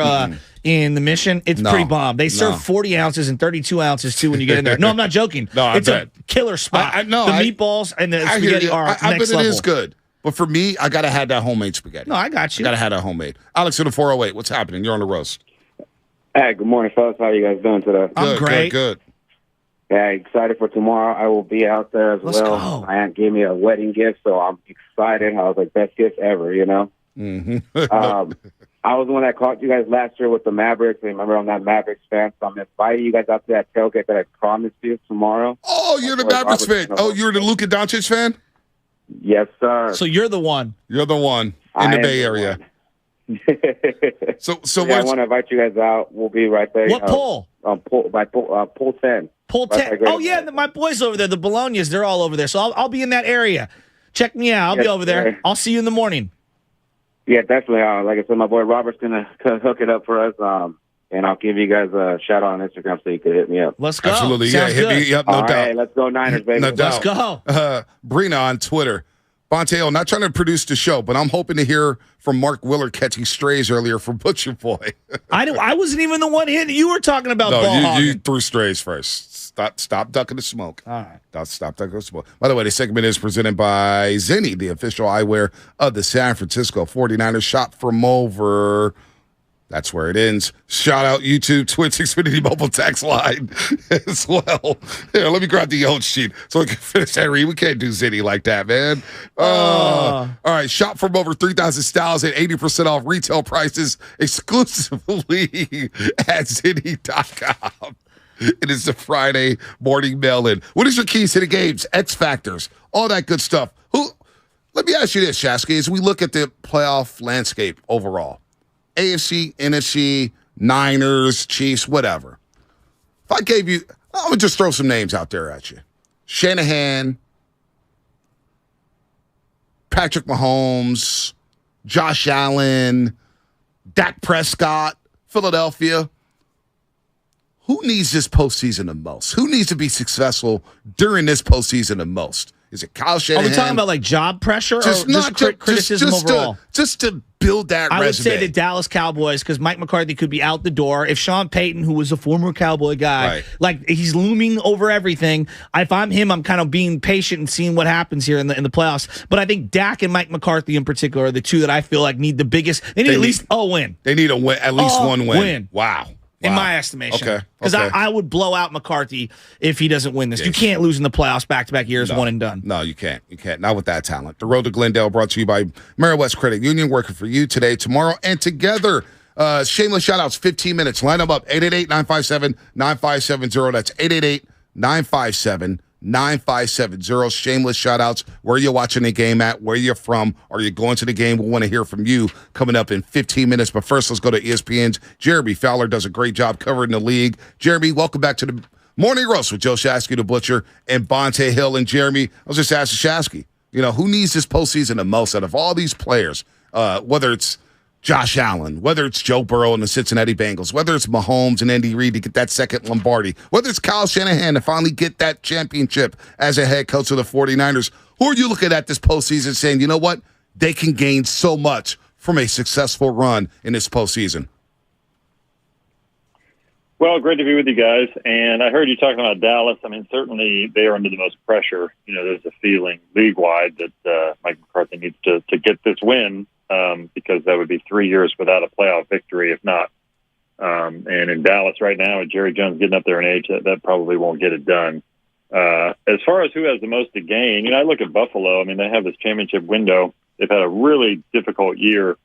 in the Mission. It's pretty bomb. They serve 40 ounces and 32 ounces too when you get in there. No, I'm not joking. It's a killer spot. The meatballs and the spaghetti are next level. I bet it is good. But for me, I gotta have that homemade spaghetti. No, I got you. I gotta have that homemade. Alex in the 408. What's happening? You're on the roast. Hey, good morning, fellas. How are you guys doing today? I'm great. Good. Yeah, excited for tomorrow. I will be out there as Let's well. go. My aunt gave me a wedding gift, so I'm excited. I was like, best gift ever, Mm-hmm. I was the one that caught you guys last year with the Mavericks. Remember, I'm that Mavericks fan, so I'm inviting you guys out to that tailgate that I promised you tomorrow. Oh, you're the Mavericks fan. Oh, you're the Luka Doncic fan? Yes, sir. So you're the one. You're the one in the Bay Area. So I want to invite you guys out. We'll be right there. What poll? Poll 10. Poll 10. Oh, yeah, my boys over there, the Bolognas, they're all over there. So I'll be in that area. Check me out. I'll be over there. I'll see you in the morning. Yeah, definitely. Like I said, my boy Robert's going to hook it up for us. And I'll give you guys a shout out on Instagram so you can hit me up. Let's go. Absolutely. Sounds Hit me up. No All doubt. right, let's go Niners, baby. No doubt. Let's go. Brina on Twitter. Bonteo, not trying to produce the show, but I'm hoping to hear from Mark Willard catching strays earlier for Butcher Boy. I wasn't even the one hitting. You were talking about ball you hogging. threw strays first. Stop ducking the smoke. All right. Stop ducking the smoke. By the way, this segment is presented by Zenni, the official eyewear of the San Francisco 49ers. Shop from over. That's where it ends. Shout out YouTube, Twitch, Xfinity mobile text line as well. Here, let me grab the old sheet so we can finish that read. We can't do Zenni like that, man. All right, shop from over 3,000 styles at 80% off retail prices exclusively at Zenni.com. It is the Friday morning mail-in. What is your keys to the games, X factors, all that good stuff? Let me ask you this, Shasky, as we look at the playoff landscape overall. AFC, NFC, Niners, Chiefs, whatever. If I gave you, I'm going to just throw some names out there at you. Shanahan, Patrick Mahomes, Josh Allen, Dak Prescott, Philadelphia. Who needs this postseason the most? Who needs to be successful during this postseason the most? Is it Kyle Shanahan? Are we talking about like job pressure or just criticism overall? Just to build that resume. I would say the Dallas Cowboys, because Mike McCarthy could be out the door. If Sean Payton, who was a former Cowboy guy, like he's looming over everything. If I'm him, I'm kind of being patient and seeing what happens here in the playoffs. But I think Dak and Mike McCarthy in particular are the two that I feel like need the biggest. They need at least a win. They need a win, at least one win. Wow. In my estimation. Okay. Because I would blow out McCarthy if he doesn't win this. Yes. You can't lose in the playoffs back-to-back years, one and done. No, you can't. You can't. Not with that talent. The Road to Glendale brought to you by Mary West Credit Union, working for you today, tomorrow, and together. Shameless shout-outs, 15 minutes. Line them up, 888-957-9570. That's 888-957-9570. Shameless shout-outs. Where you're watching the game at, where you're from. Are you going to the game? We want to hear from you coming up in 15 minutes. But first, let's go to ESPN's Jeremy Fowler. Does a great job covering the league. Jeremy, welcome back to the Morning Roast with Joe Shasky, the Butcher, and Bonte Hill. And Jeremy, I was just asking Shasky, who needs this postseason the most out of all these players, whether it's Josh Allen, whether it's Joe Burrow and the Cincinnati Bengals, whether it's Mahomes and Andy Reid to get that second Lombardi, whether it's Kyle Shanahan to finally get that championship as a head coach of the 49ers, who are you looking at this postseason saying, you know what, they can gain so much from a successful run in this postseason? Well, great to be with you guys. And I heard you talking about Dallas. I mean, certainly they are under the most pressure. There's a feeling league-wide that Mike McCarthy needs to get this win. Because that would be 3 years without a playoff victory, if not. And in Dallas right now, with Jerry Jones getting up there in age, that probably won't get it done. As far as who has the most to gain, I look at Buffalo. I mean, they have this championship window. They've had a really difficult year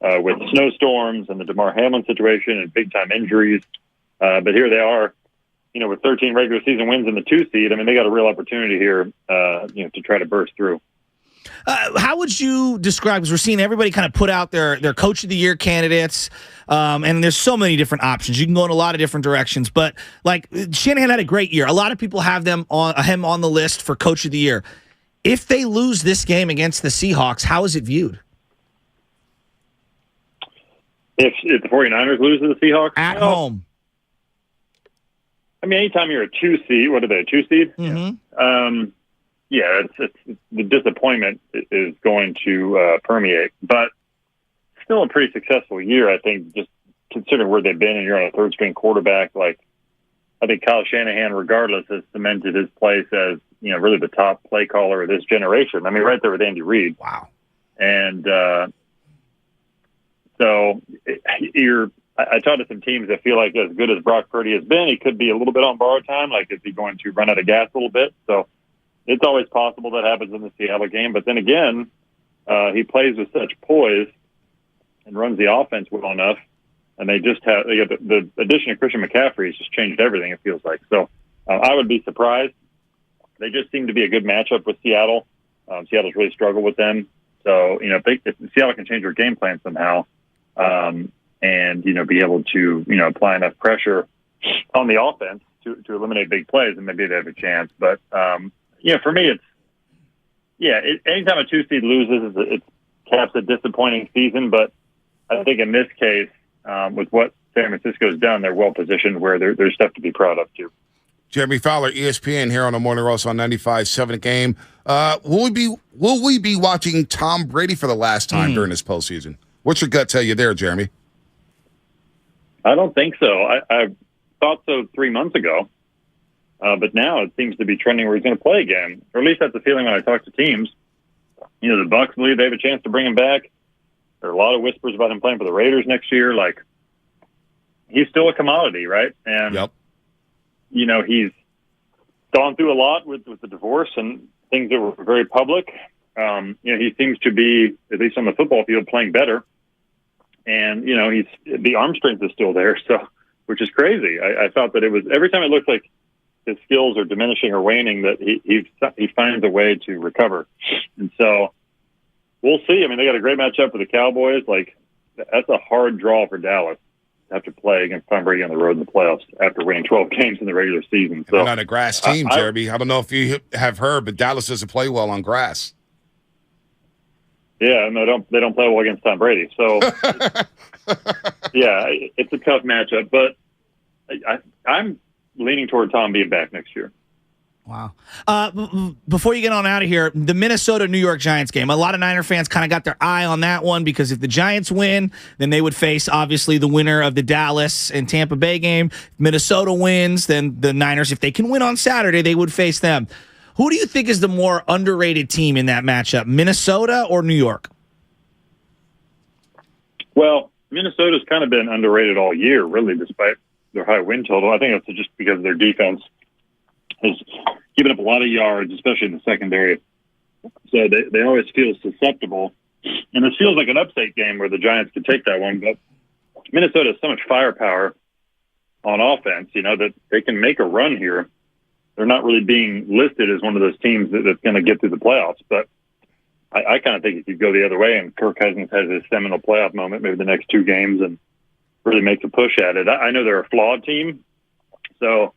with snowstorms and the DeMar Hamlin situation and big-time injuries. But here they are, with 13 regular season wins in the 2 seed. I mean, they got a real opportunity here, to try to burst through. How would you describe, because we're seeing everybody kind of put out their Coach of the Year candidates, and there's so many different options. You can go in a lot of different directions, but like Shanahan had a great year. A lot of people have him on the list for Coach of the Year. If they lose this game against the Seahawks, how is it viewed? If the 49ers lose to the Seahawks? At home. I mean, anytime you're a 2 seed, what are they, a 2 seed? Mm-hmm. Yeah, it's the disappointment is going to permeate, but still a pretty successful year, I think, just considering where they've been and you're on a third-string quarterback. Like, I think Kyle Shanahan, regardless, has cemented his place as, really the top play caller of this generation. I mean, right there with Andy Reid. Wow. And I talked to some teams that feel like as good as Brock Purdy has been, he could be a little bit on borrowed time. Like, is he going to run out of gas a little bit? So, it's always possible that happens in the Seattle game. But then again, he plays with such poise and runs the offense well enough. And they got the addition of Christian McCaffrey has just changed everything, it feels like. So I would be surprised. They just seem to be a good matchup with Seattle. Seattle's really struggled with them. So, if Seattle can change their game plan somehow and, be able to, apply enough pressure on the offense to eliminate big plays, and maybe they have a chance. But, for me, anytime a 2 seed loses, it caps a disappointing season. But I think in this case, with what San Francisco's done, they're well positioned where there's stuff to be proud of too. Jeremy Fowler, ESPN, here on the Morning Roast on 95.7 Game. Will we be watching Tom Brady for the last time during this postseason? What's your gut tell you there, Jeremy? I don't think so. I thought so 3 months ago. But now it seems to be trending where he's going to play again. Or at least that's the feeling when I talk to teams. The Bucs believe they have a chance to bring him back. There are a lot of whispers about him playing for the Raiders next year. Like, he's still a commodity, right? And, he's gone through a lot with the divorce and things that were very public. He seems to be, at least on the football field, playing better. And, the arm strength is still there, so which is crazy. I thought that it was, every time it looked like his skills are diminishing or waning, that he finds a way to recover. And so we'll see. I mean, they got a great matchup with the Cowboys. Like, that's a hard draw for Dallas to have to play against Tom Brady on the road in the playoffs after winning 12 games in the regular season. So they're not a grass team, Jeremy. I don't know if you have heard, but Dallas doesn't play well on grass. Yeah, no, they don't play well against Tom Brady. So, yeah, it's a tough matchup. But I'm leaning toward Tom being back next year. Wow. Before you get on out of here, the Minnesota-New York Giants game, a lot of Niner fans kind of got their eye on that one because if the Giants win, then they would face, obviously, the winner of the Dallas and Tampa Bay game. If Minnesota wins, then the Niners, if they can win on Saturday, they would face them. Who do you think is the more underrated team in that matchup, Minnesota or New York? Well, Minnesota's kind of been underrated all year, really, despite their high win total. I think it's just because their defense has given up a lot of yards, especially in the secondary. So they always feel susceptible. And this feels like an upset game where the Giants could take that one. But Minnesota has so much firepower on offense, that they can make a run here. They're not really being listed as one of those teams that's going to get through the playoffs. But I kind of think it could go the other way, and Kirk Cousins has his seminal playoff moment, maybe the next 2 games, and really makes a push at it. I know they're a flawed team, so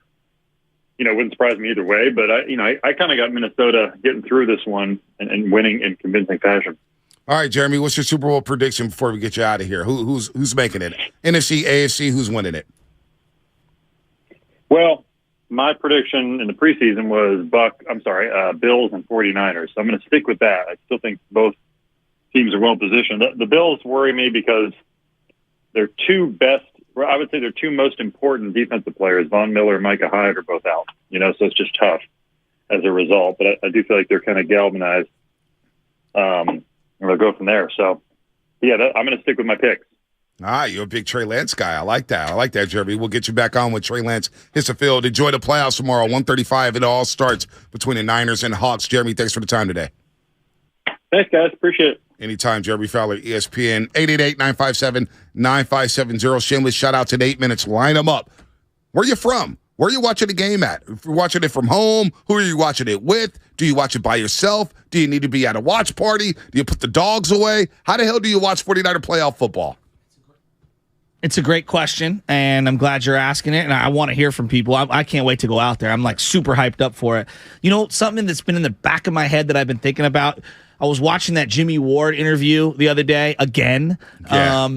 it wouldn't surprise me either way. But I kind of got Minnesota getting through this one and winning in convincing fashion. All right, Jeremy, what's your Super Bowl prediction before we get you out of here? Who's making it? NFC, AFC, who's winning it? Well, my prediction in the preseason was Bills and 49ers. So I'm going to stick with that. I still think both teams are well positioned. The Bills worry me because their two most important defensive players, Von Miller and Micah Hyde, are both out. So it's just tough as a result. But I do feel like they're kind of galvanized. And they'll go from there. So, yeah, I'm going to stick with my picks. You're a big Trey Lance guy. I like that, Jeremy. We'll get you back on with Trey Lance hits the field. Enjoy the playoffs tomorrow, 1:35. It all starts between the Niners and Hawks. Jeremy, thanks for the time today. Thanks, guys. Appreciate it. Anytime, Jeremy Fowler, ESPN, 888-957-9570. Shameless shout-out to 8 minutes. Line them up. Where are you from? Where are you watching the game at? If you're watching it from home, who are you watching it with? Do you watch it by yourself? Do you need to be at a watch party? Do you put the dogs away? How the hell do you watch 49er playoff football? It's a great question, and I'm glad you're asking it, and I want to hear from people. I can't wait to go out there. I'm, super hyped up for it. Something that's been in the back of my head that I've been thinking about, I was watching that Jimmy Ward interview the other day again. Yeah.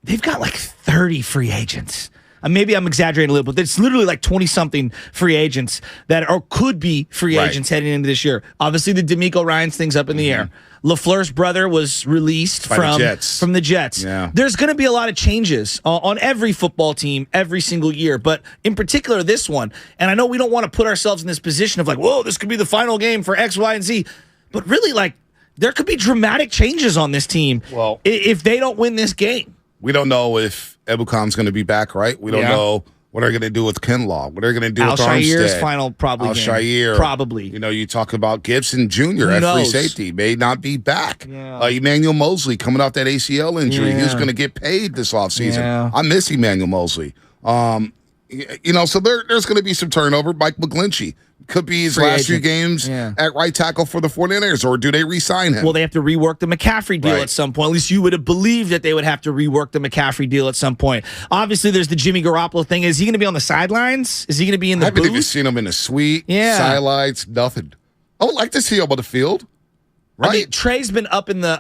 They've got 30 free agents. Maybe I'm exaggerating a little, but it's literally 20-something free agents that could be free agents heading into this year. Obviously, the D'Amico Ryans thing's up in the air. LaFleur's brother was released from the Jets. Yeah. There's going to be a lot of changes on every football team every single year, but in particular this one. And I know we don't want to put ourselves in this position of whoa, this could be the final game for X, Y, and Z. But really, there could be dramatic changes on this team if they don't win this game. We don't know if Ebukam's going to be back, right? We don't know what they're going to do with Kinlaw. What they're going to do with Al-Shair's Armstead. Final probably Al-Shair. Probably. You talk about Gibson Jr. at free safety. May not be back. Yeah. Emmanuel Mosley coming off that ACL injury. Yeah. He's going to get paid this offseason. Yeah. I miss Emmanuel Mosley. So there's going to be some turnover. Mike McGlinchey could be his last few games at right tackle for the 49ers, or do they re-sign him? Well, they have to rework the McCaffrey deal at some point. At least you would have believed that they would have to rework the McCaffrey deal at some point. Obviously, there's the Jimmy Garoppolo thing. Is he going to be on the sidelines? Is he going to be in the booth? I haven't even seen him in the suite, sidelines, nothing. I would like to see him on the field. Right. I mean, Trey's been up in the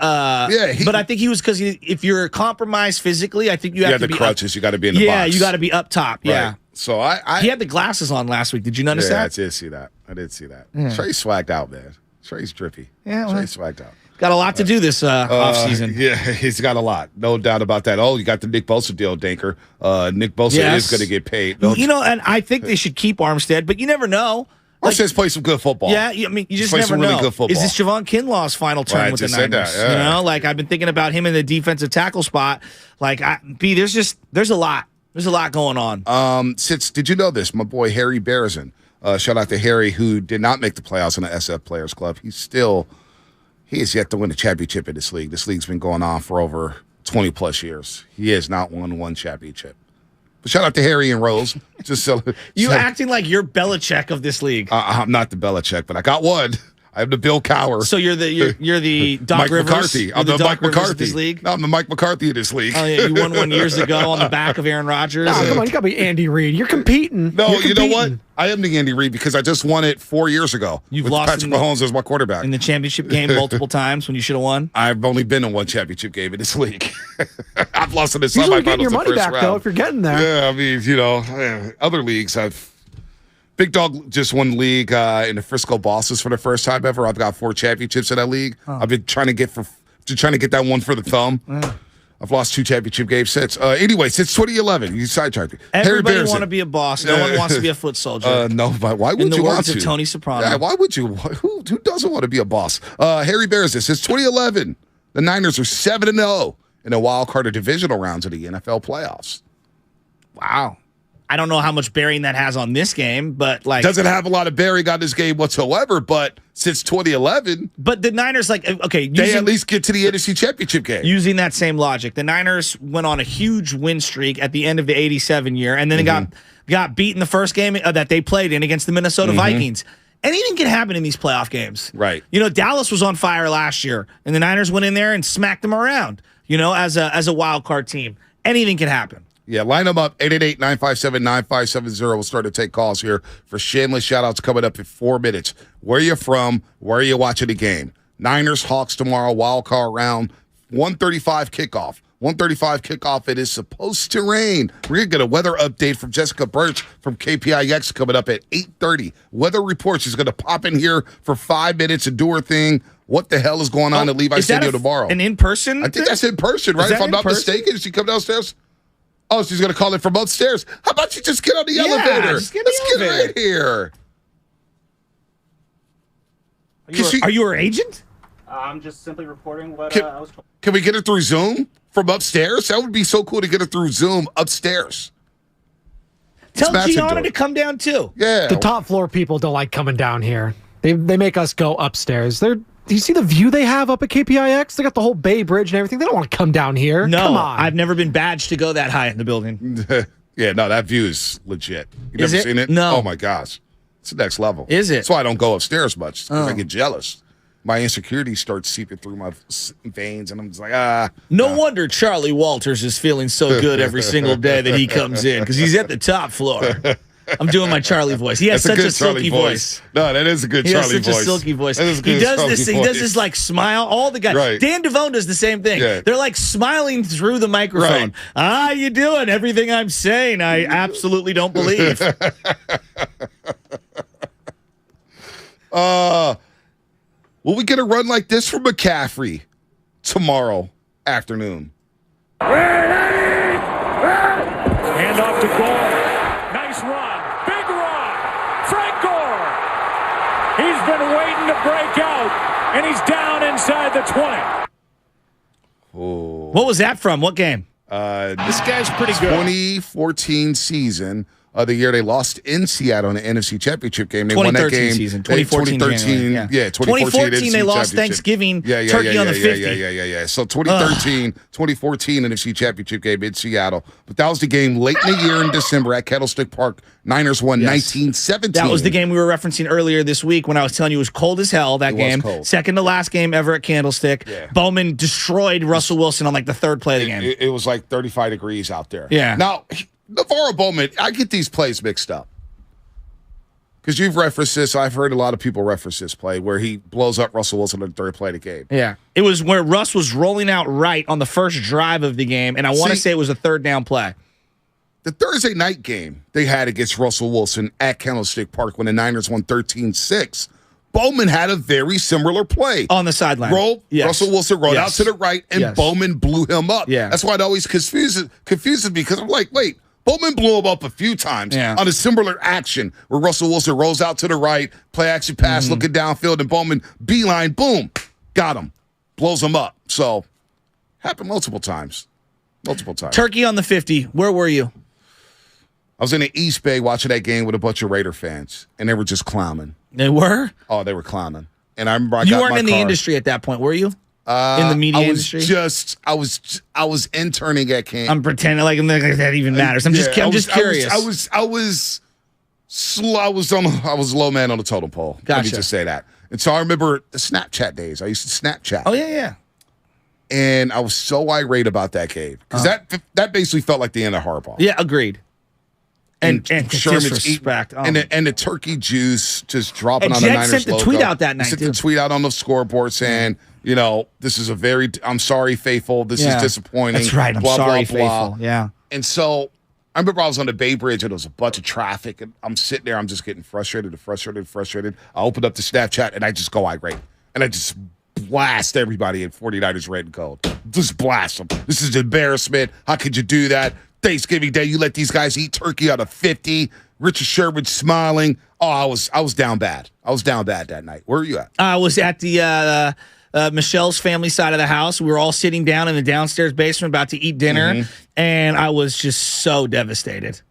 but I think he was because if you're compromised physically, I think you have to be crutches. You got to be in the box. Yeah, you got to be up top. Right. Yeah. So he had the glasses on last week. Did you notice that? I did see that. Yeah. Trey's swagged out, man. Trey's drippy. Yeah, Trey's swagged out. Got a lot to do this offseason. Yeah, he's got a lot. No doubt about that. Oh, you got the Nick Bosa deal, Danker. Nick Bosa is going to get paid. And I think they should keep Armstead, but you never know. Armstead's played some good football. Yeah, I mean, you just never know. Really good football. Is this Javon Kinlaw's final term with the Niners? I've been thinking about him in the defensive tackle spot. There's a lot. There's a lot going on. Did you know this? My boy Harry Beresin. Shout out to Harry, who did not make the playoffs in the SF Players Club. He has yet to win a championship in this league. This league's been going on for over 20 plus years. He has not won one championship. But shout out to Harry and Rose. Acting like you're Belichick of this league. I'm not the Belichick, but I got one. I am the Bill Cowher. So you're the Doc Mike Rivers? McCarthy. I'm the Mike McCarthy of this league? No, I'm the Mike McCarthy of this league. Oh, yeah, you won one years ago on the back of Aaron Rodgers. No, come on, you got to be Andy Reid. You're competing. No, You're competing. You know what? I am the Andy Reid because I just won it 4 years ago. You've with lost Patrick Mahomes as my quarterback. In the championship game multiple times when you should have won? I've only been in one championship game in this league. I've lost in the Usually semifinals. getting your money back, round. though, if you're getting there. Yeah, I mean, other leagues, Big Dog just won the league in the Frisco Bosses for the first time ever. I've got 4 championships in that league. Oh. I've been trying to get that one for the thumb. I've lost 2 championship games since. Anyway, since 2011, you sidetracked me. Everybody want to be a boss. No one wants to be a foot soldier. No, but why would you want to? In the words of Tony Soprano. Yeah, why would you? Who doesn't want to be a boss? Harry Bears this. Since 2011, the Niners are 7-0 in the wild card or divisional rounds of the NFL playoffs. Wow. I don't know how much bearing that has on this game, but doesn't have a lot of bearing on this game whatsoever. But since 2011, but the Niners they at least get to the NFC Championship game. Using that same logic, the Niners went on a huge win streak at the end of the '87 year, and then got beaten the first game that they played in against the Minnesota Vikings. Anything can happen in these playoff games, right? You know, Dallas was on fire last year, and the Niners went in there and smacked them around. You know, as a wild card team, anything can happen. Yeah, line them up, 888-957-9570. We'll start to take calls here for shameless shout-outs coming up in 4 minutes. Where are you from? Where are you watching the game? Niners, Hawks tomorrow, wild card round, 1:35 kickoff. 1:35 kickoff, it is supposed to rain. We're going to get a weather update from Jessica Birch from KPIX coming up at 8:30. Weather report, she's going to pop in here for 5 minutes and do her thing. What the hell is going on at Levi Stadium tomorrow? An in-person? I think that's in person, right? If I'm not mistaken, does she come downstairs? Oh, she's going to call it from upstairs. How about you just get on the elevator? Just get right here. Are you her agent? I'm just simply reporting what I was told. Can we get her through Zoom from upstairs? That would be so cool to get her through Zoom upstairs. Tell Gianna to come down too. Yeah. The top floor people don't like coming down here. They make us go upstairs. Do you see the view they have up at KPIX? They got the whole Bay Bridge and everything. They don't want to come down here. No, come on. I've never been badged to go that high in the building. Yeah, no, that view is legit. You Is never it? seen it? No. Oh, my gosh. It's the next level. Is it? That's why I don't go upstairs much, because Oh. I get jealous. My insecurity starts seeping through my veins, and I'm just like, No wonder Charlie Walters is feeling so good every single day that he comes in, because he's at the top floor. I'm doing my Charlie voice. He has such a silky voice. No, that is a good He Charlie has such voice. a silky voice. That is a good He does Charlie this. He voice. does this like smile. All the guys. Right. Dan Devone does the same thing. Yeah. They're like smiling through the microphone. Right. You doing? Everything I'm saying, I absolutely don't believe. Will we get a run like this from McCaffrey tomorrow afternoon? Hand off to Gore. Nice run. Big run. Frank Gore. He's been waiting to break out, and he's down inside the 20. Oh. What was that from? What game? This guy's pretty good. 2014 season. The year they lost in Seattle in the NFC Championship game. They won that game. Season. 2014 2013, January, yeah, 2014 they NFC lost Championship. Thanksgiving turkey on the 50. Yeah. So 2013, 2014 NFC Championship game in Seattle. But that was the game late in the year in December at Candlestick Park. Niners won 19-17. That was the game we were referencing earlier this week when I was telling you it was cold as hell, that game. Cold. Second to last game ever at Candlestick. Yeah. Bowman destroyed Russell Wilson on like the third play of the game. It was like 35 degrees out there. Yeah. Now, Navarro Bowman, I get these plays mixed up. Because you've referenced this. I've heard a lot of people reference this play where he blows up Russell Wilson on the third play of the game. Yeah. It was where Russ was rolling out right on the first drive of the game, and I want to say it was a third down play. The Thursday night game they had against Russell Wilson at Candlestick Park when the Niners won 13-6, Bowman had a very similar play. On the sideline. Russell Wilson rolled out to the right, and Bowman blew him up. Yeah. That's why it always confuses me because I'm like, wait, Bowman blew him up a few times on a similar action where Russell Wilson rolls out to the right, play action pass, looking downfield, and Bowman beeline, boom, got him, blows him up. So, happened multiple times. Turkey on the 50. Where were you? I was in the East Bay watching that game with a bunch of Raider fans, and they were just clowning. They were? Oh, they were clowning. And I remember You weren't in the industry at that point, were you? In the media industry? I was interning at camp. I'm pretending like that even matters. I'm just curious. I was low man on the totem pole. Let me Gotcha. just say that. And so I remember the Snapchat days. I used to Snapchat. Oh, yeah. And I was so irate about that game because that basically felt like the end of Harbaugh. Yeah, agreed. And Sherman's disrespect. and the turkey juice just dropping on the Niners sent the logo. tweet out that night, Sent the tweet out on the scoreboard saying, this is I'm sorry, faithful. This is disappointing. That's right. I'm blah, sorry, blah, blah. faithful. Yeah. And so I remember I was on the Bay Bridge and there was a bunch of traffic and I'm sitting there. I'm just getting frustrated. I opened up the Snapchat and I just go irate. And I just blast everybody in 49ers red and gold. Just blast them. This is an embarrassment. How could you do that? Thanksgiving Day, you let these guys eat turkey out of 50. Richard Sherman smiling. Oh, I was down bad. I was down bad that night. Where were you at? I was at the Michelle's family side of the house. We were all sitting down in the downstairs basement about to eat dinner, and I was just so devastated.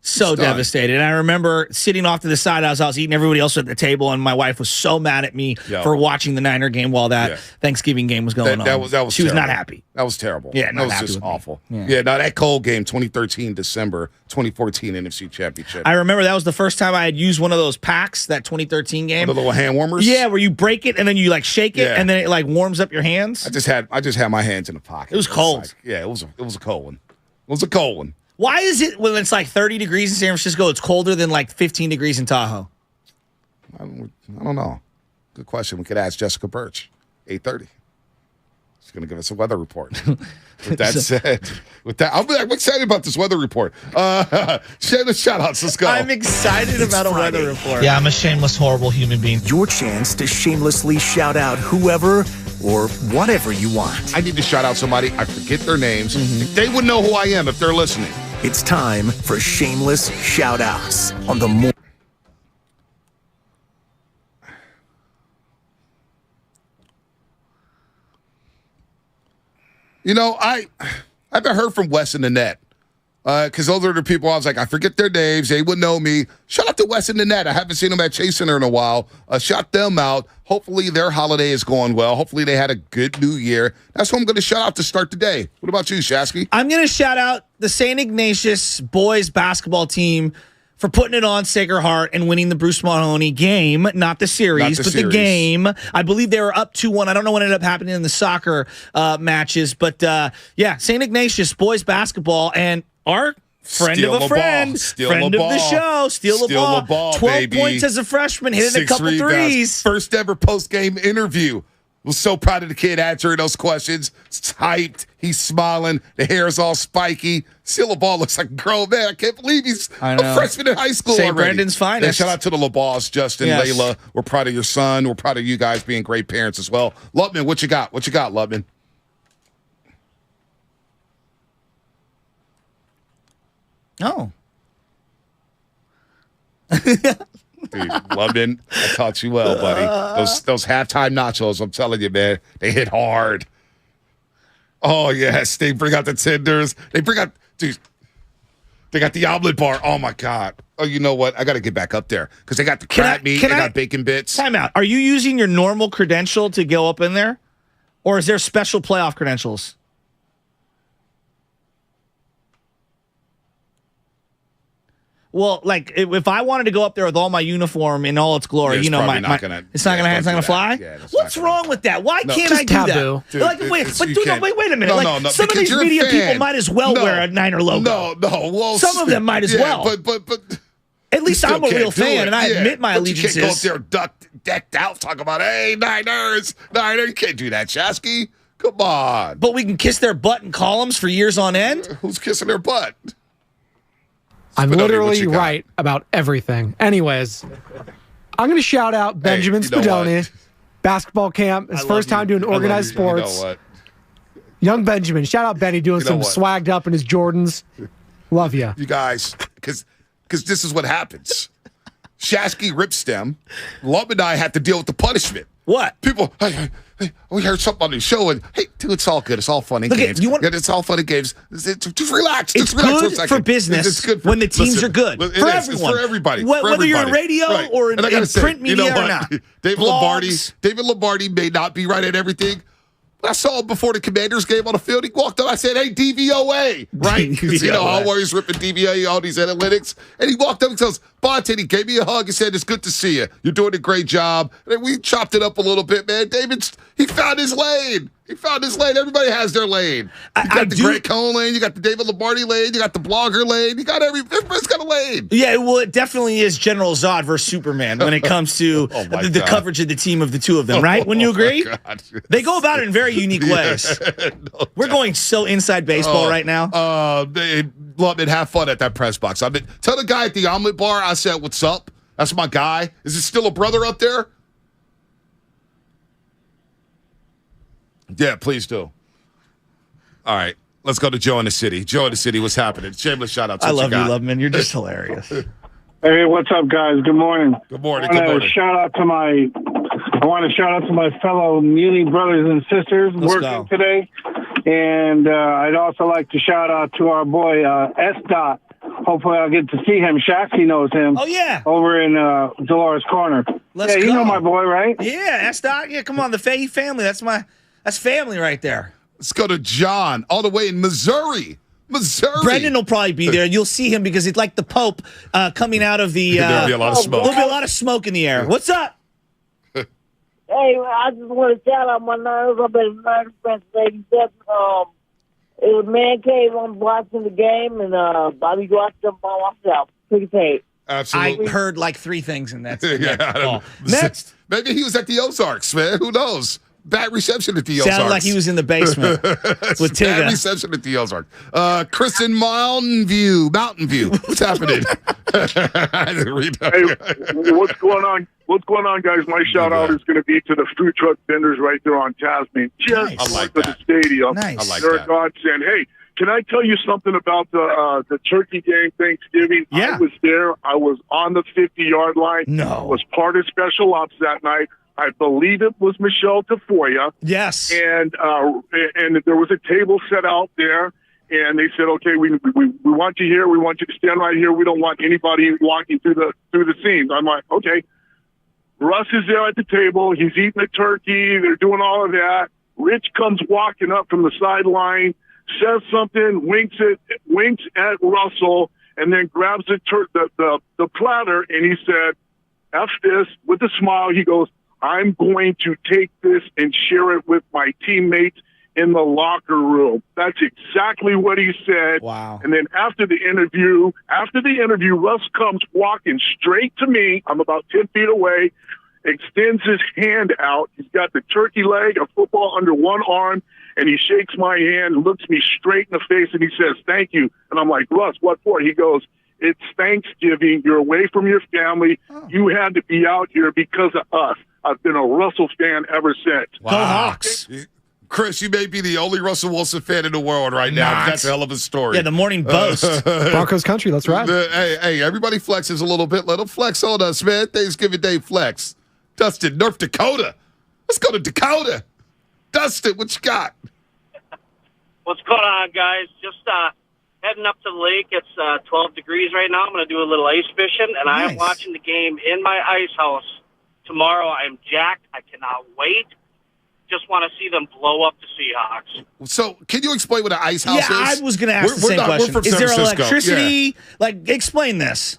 So devastated. And I remember sitting off to the side as I was eating, everybody else at the table, and my wife was so mad at me for watching the Niner game while that Thanksgiving game was going on. That was she was terrible. not happy. That was terrible. Yeah, that was just awful. Yeah, now that cold game, 2013 December, 2014 NFC Championship. I remember that was the first time I had used one of those packs, that 2013 game. The little hand warmers? Yeah, where you break it and then you like shake it and then it like warms up your hands. I just had my hands in the pocket. It was cold. It was a cold one. It was a cold one. Why is it when it's like 30 degrees in San Francisco, it's colder than like 15 degrees in Tahoe? I don't know. Good question. We could ask Jessica Birch, 8:30. She's going to give us a weather report. With that said, I'm excited about this weather report. Shameless shout-outs. Let's go. I'm excited about a weather report. Yeah, I'm a shameless, horrible human being. Your chance to shamelessly shout out whoever or whatever you want. I need to shout out somebody. I forget their names. They would know who I am if they're listening. It's time for shameless shout-outs on the morning. I haven't heard from Wes and Nanette because those are the people I was like, I forget their names. They would know me. Shout out to Wes and Nanette. I haven't seen them at Chase Center in a while. Shout them out. Hopefully their holiday is going well. Hopefully they had a good new year. That's who I'm going to shout out to start the day. What about you, Shasky? I'm going to shout out the St. Ignatius boys basketball team for putting it on Sacred Heart and winning the Bruce Mahoney game, not the series, the game. I believe they were up 2-1. I don't know what ended up happening in the soccer matches, but St. Ignatius boys basketball and our friend Steal of a friend, friend of the show, steal the ball. 12 baby. points as a freshman, hitting a couple threes. First ever post-game interview. Was so proud of the kid answering those questions. It's hyped. He's smiling. The hair is all spiky. Steal the ball looks like a grown man. I can't believe he's a freshman in high school St. already. Brandon's finest. Shout out to the LeBaws, Justin, Layla. We're proud of your son. We're proud of you guys being great parents as well. Lubman, what you got? What you got, Lubman? Oh. Dude, Lubman, I taught you well, buddy. Those halftime nachos, I'm telling you, man, they hit hard. Oh, yes. They bring out the tenders. They bring out, dude, they got the omelet bar. Oh, my God. Oh, you know what? I got to get back up there because they got the crab meat. They got bacon bits. Time out. Are you using your normal credential to go up in there? Or is there special playoff credentials? Well, like if I wanted to go up there with all my uniform in all its glory, it's not gonna fly. Yeah, what's wrong with that? Why can't I do taboo. that? Dude, like, wait a minute. No, some of these media people might as well wear a Niner logo. No. Well, some of them might as well. But at least I'm a real fan, and I admit my allegiances. You can't go up there decked out, talk about, hey, Niners. You can't do that, Shasky. Come on. But we can kiss their butt in columns for years on end. Who's kissing their butt? I'm literally right about everything. Anyways, I'm going to shout out Benjamin Spadoni, basketball camp, his first time doing organized sports. You know what? Young Benjamin. Shout out Benny doing some swagged up in his Jordans. Love ya. You guys, because this is what happens. Shasky Ripstem, Lub and I have to deal with the punishment. What? People, hey, we heard something on the show, and hey, dude, it's all good. It's all fun and games. It's all fun and games. Just relax. It's good for business. It's good when the teams are good. For everyone. It's for everybody. Whether you're in radio or in print media or not. David Lombardi may not be right at everything. I saw him before the Commanders game on the field. He walked up. I said, hey, DVOA, right? Because you know how always ripping DVOA, all these analytics. And he walked up and goes, butt, and he gave me a hug and said, "It's good to see you. You're doing a great job." And we chopped it up a little bit, man. He found his lane. Everybody has their lane. You got the Grant Cohn lane. You got the David Lombardi lane. You got the blogger lane. Everybody's got a lane. Yeah, well, it definitely is General Zod versus Superman when it comes to the coverage of the team of the two of them, right? Wouldn't you agree? They go about it in very unique ways. We're going so inside baseball right now. Love it. Have fun at that press box. Tell the guy at the omelet bar I said, "What's up?" That's my guy. Is it still a brother up there? Yeah, please do. All right, let's go to Joe in the city. Joe in the city, what's happening? Shameless shout out to I love you, Loveman. You're just hilarious. Hey, what's up, guys? Good morning. Good morning. I want to shout out to my fellow Muni brothers and sisters working today, and I'd also like to shout out to our boy S. Dot. Hopefully, I'll get to see him. Shaxy knows him. Oh yeah, over in Dolores Corner. Let's go. You know my boy, right? Yeah, S. Dot. Yeah, come on, the Fahey family. That's family right there. Let's go to John, all the way in Missouri. Brendan will probably be there. You'll see him because it's like the Pope coming out of the. There'll be a lot of smoke. There'll be a lot of smoke in the air. What's up? Hey, I just want to shout out my Niners. I've been Niners fan since '87. It was Man Cave. I'm watching the game, and Bobby watched them by myself. Pretty paid. Absolutely. I heard like 3 things in that. Next. Maybe he was at the Ozarks, man. Who knows? Bad reception at the Ozarks. Sounded like he was in the basement with Tigger. Bad reception at the Ozarks. Chris in Mountain View. What's happening? Hey, what's going on? What's going on, guys? My shout out is going to be to the food truck vendors right there on Tasman. Just north of the stadium. Nice. I like They're that. a godsend. Hey, can I tell you something about the turkey game Thanksgiving? Yeah. I was there. I was on the 50-yard line. No. I was part of special ops that night. I believe it was Michelle Tafoya. Yes. And there was a table set out there, and they said, "Okay, we want you here. We want you to stand right here. We don't want anybody walking through the scenes." I'm like, "Okay." Russ is there at the table. He's eating the turkey. They're doing all of that. Rich comes walking up from the sideline, says something, winks at Russell, and then grabs the platter, and he said, "F this," with a smile. He goes, "I'm going to take this and share it with my teammates in the locker room." That's exactly what he said. Wow. And then after the interview, Russ comes walking straight to me. I'm about 10 feet away, extends his hand out. He's got the turkey leg, a football under one arm, and he shakes my hand, looks me straight in the face, and he says, "Thank you." And I'm like, "Russ, what for?" He goes, "It's Thanksgiving. You're away from your family. You had to be out here because of us." I've been a Russell fan ever since. Wow. Go Hawks. Chris, you may be the only Russell Wilson fan in the world right now. But that's a hell of a story. Yeah, the Morning Boast. Broncos country, let's ride. Hey, everybody flexes a little bit. Let them flex on us, man. Thanksgiving Day flex. Dustin, North Dakota. Let's go to Dakota. Dustin, what you got? What's going on, guys? Just heading up to the lake. It's 12 degrees right now. I'm going to do a little ice fishing, and I am watching the game in my ice house. Tomorrow, I am jacked. I cannot wait. Just want to see them blow up the Seahawks. So, can you explain what an ice house is? Yeah, I was going to ask the same question. We're from is San there Francisco. electricity? Yeah. Like, explain this.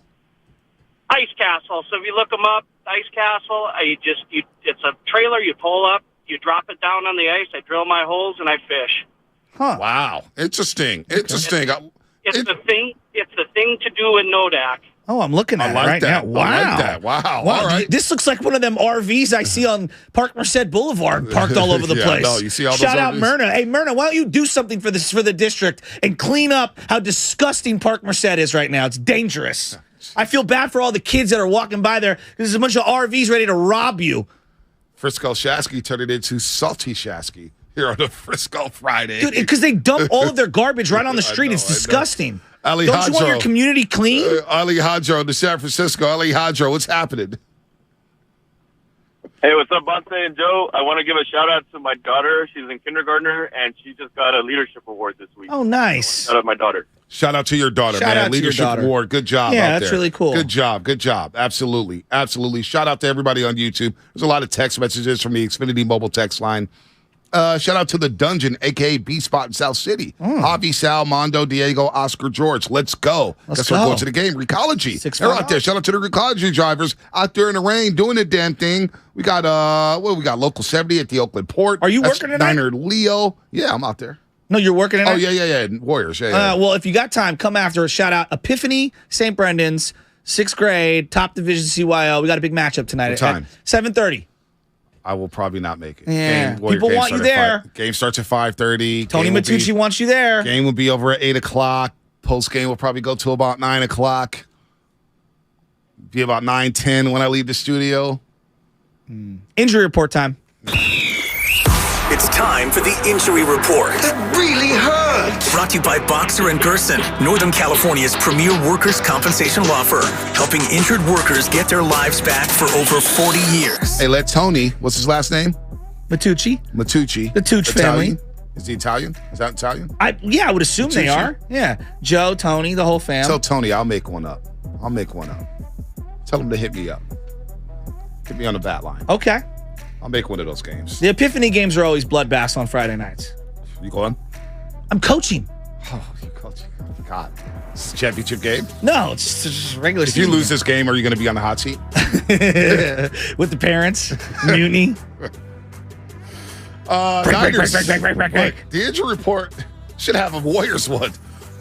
Ice Castle. So if you look them up, Ice Castle, it's a trailer. You pull up, you drop it down on the ice. I drill my holes and I fish. Huh. Wow. Interesting. Interesting. It's the thing to do in Nodak. Oh, I'm looking at it right now. Wow. I like that. Wow. All right. This looks like one of them RVs I see on Park Merced Boulevard parked all over the place. No, you see all those Shout out RVs? Myrna. Hey, Myrna, why don't you do something for the district and clean up how disgusting Park Merced is right now? It's dangerous. I feel bad for all the kids that are walking by there because there's a bunch of RVs ready to rob you. Frisco Shasky turned it into Salty Shasky here on a Frisco Friday. Dude, because they dump all of their garbage right on the street. It's disgusting. Don't you want your community clean? Alejandro to San Francisco. Alejandro, what's happening? Hey, what's up, Bonte and Joe? I want to give a shout-out to my daughter. She's in kindergartner, and she just got a leadership award this week. Oh, nice. Shout out my daughter. Shout out to your daughter, Shout man. out to your Leadership daughter. award. Good job Yeah, out there. that's really cool. Good job. Good job. Absolutely. Absolutely. Shout out to everybody on YouTube. There's a lot of text messages from the Xfinity mobile text line. Shout out to the Dungeon, a.k.a. B-Spot in South City. Javi, Sal, Mondo, Diego, Oscar, George. Let's go. Guess we're going to the game. Recology. They're out there. Shout out to the Recology drivers out there in the rain doing the damn thing. We got, we got Local 70 at the Oakland Port. Are you working tonight? Niner Leo. Yeah, I'm out there. No, you're working tonight? Oh, yeah. Warriors, yeah. Well, if you got time, come after. Shout out Epiphany, St. Brendan's, 6th grade, top division CYO. We got a big matchup tonight. What time? 7:30. I will probably not make it. Yeah. People want you there. Game starts at 5:30. Tony Matucci wants you there. Game will be over at 8 o'clock. Post game will probably go to about 9 o'clock. Be about 9:10 when I leave the studio. Injury report time. It's time for the injury report. That really hurt. Brought to you by Boxer & Gerson, Northern California's premier workers' compensation law firm, helping injured workers get their lives back for over 40 years. Hey, let Tony, what's his last name? Matucci. The Tooch family. Is he Italian? Is that Italian? I would assume they are. Yeah. Joe, Tony, the whole fam. Tell Tony I'll make one up. Tell him to hit me up. Hit me on the bat line. Okay. I'll make one of those games. The Epiphany games are always bloodbaths on Friday nights. You going? I'm coaching. Oh, you're coaching. God. It's a championship game? No, it's just regular season. If you lose this game, are you going to be on the hot seat? With the parents? Mutiny? Break. The injury report should have a Warriors one.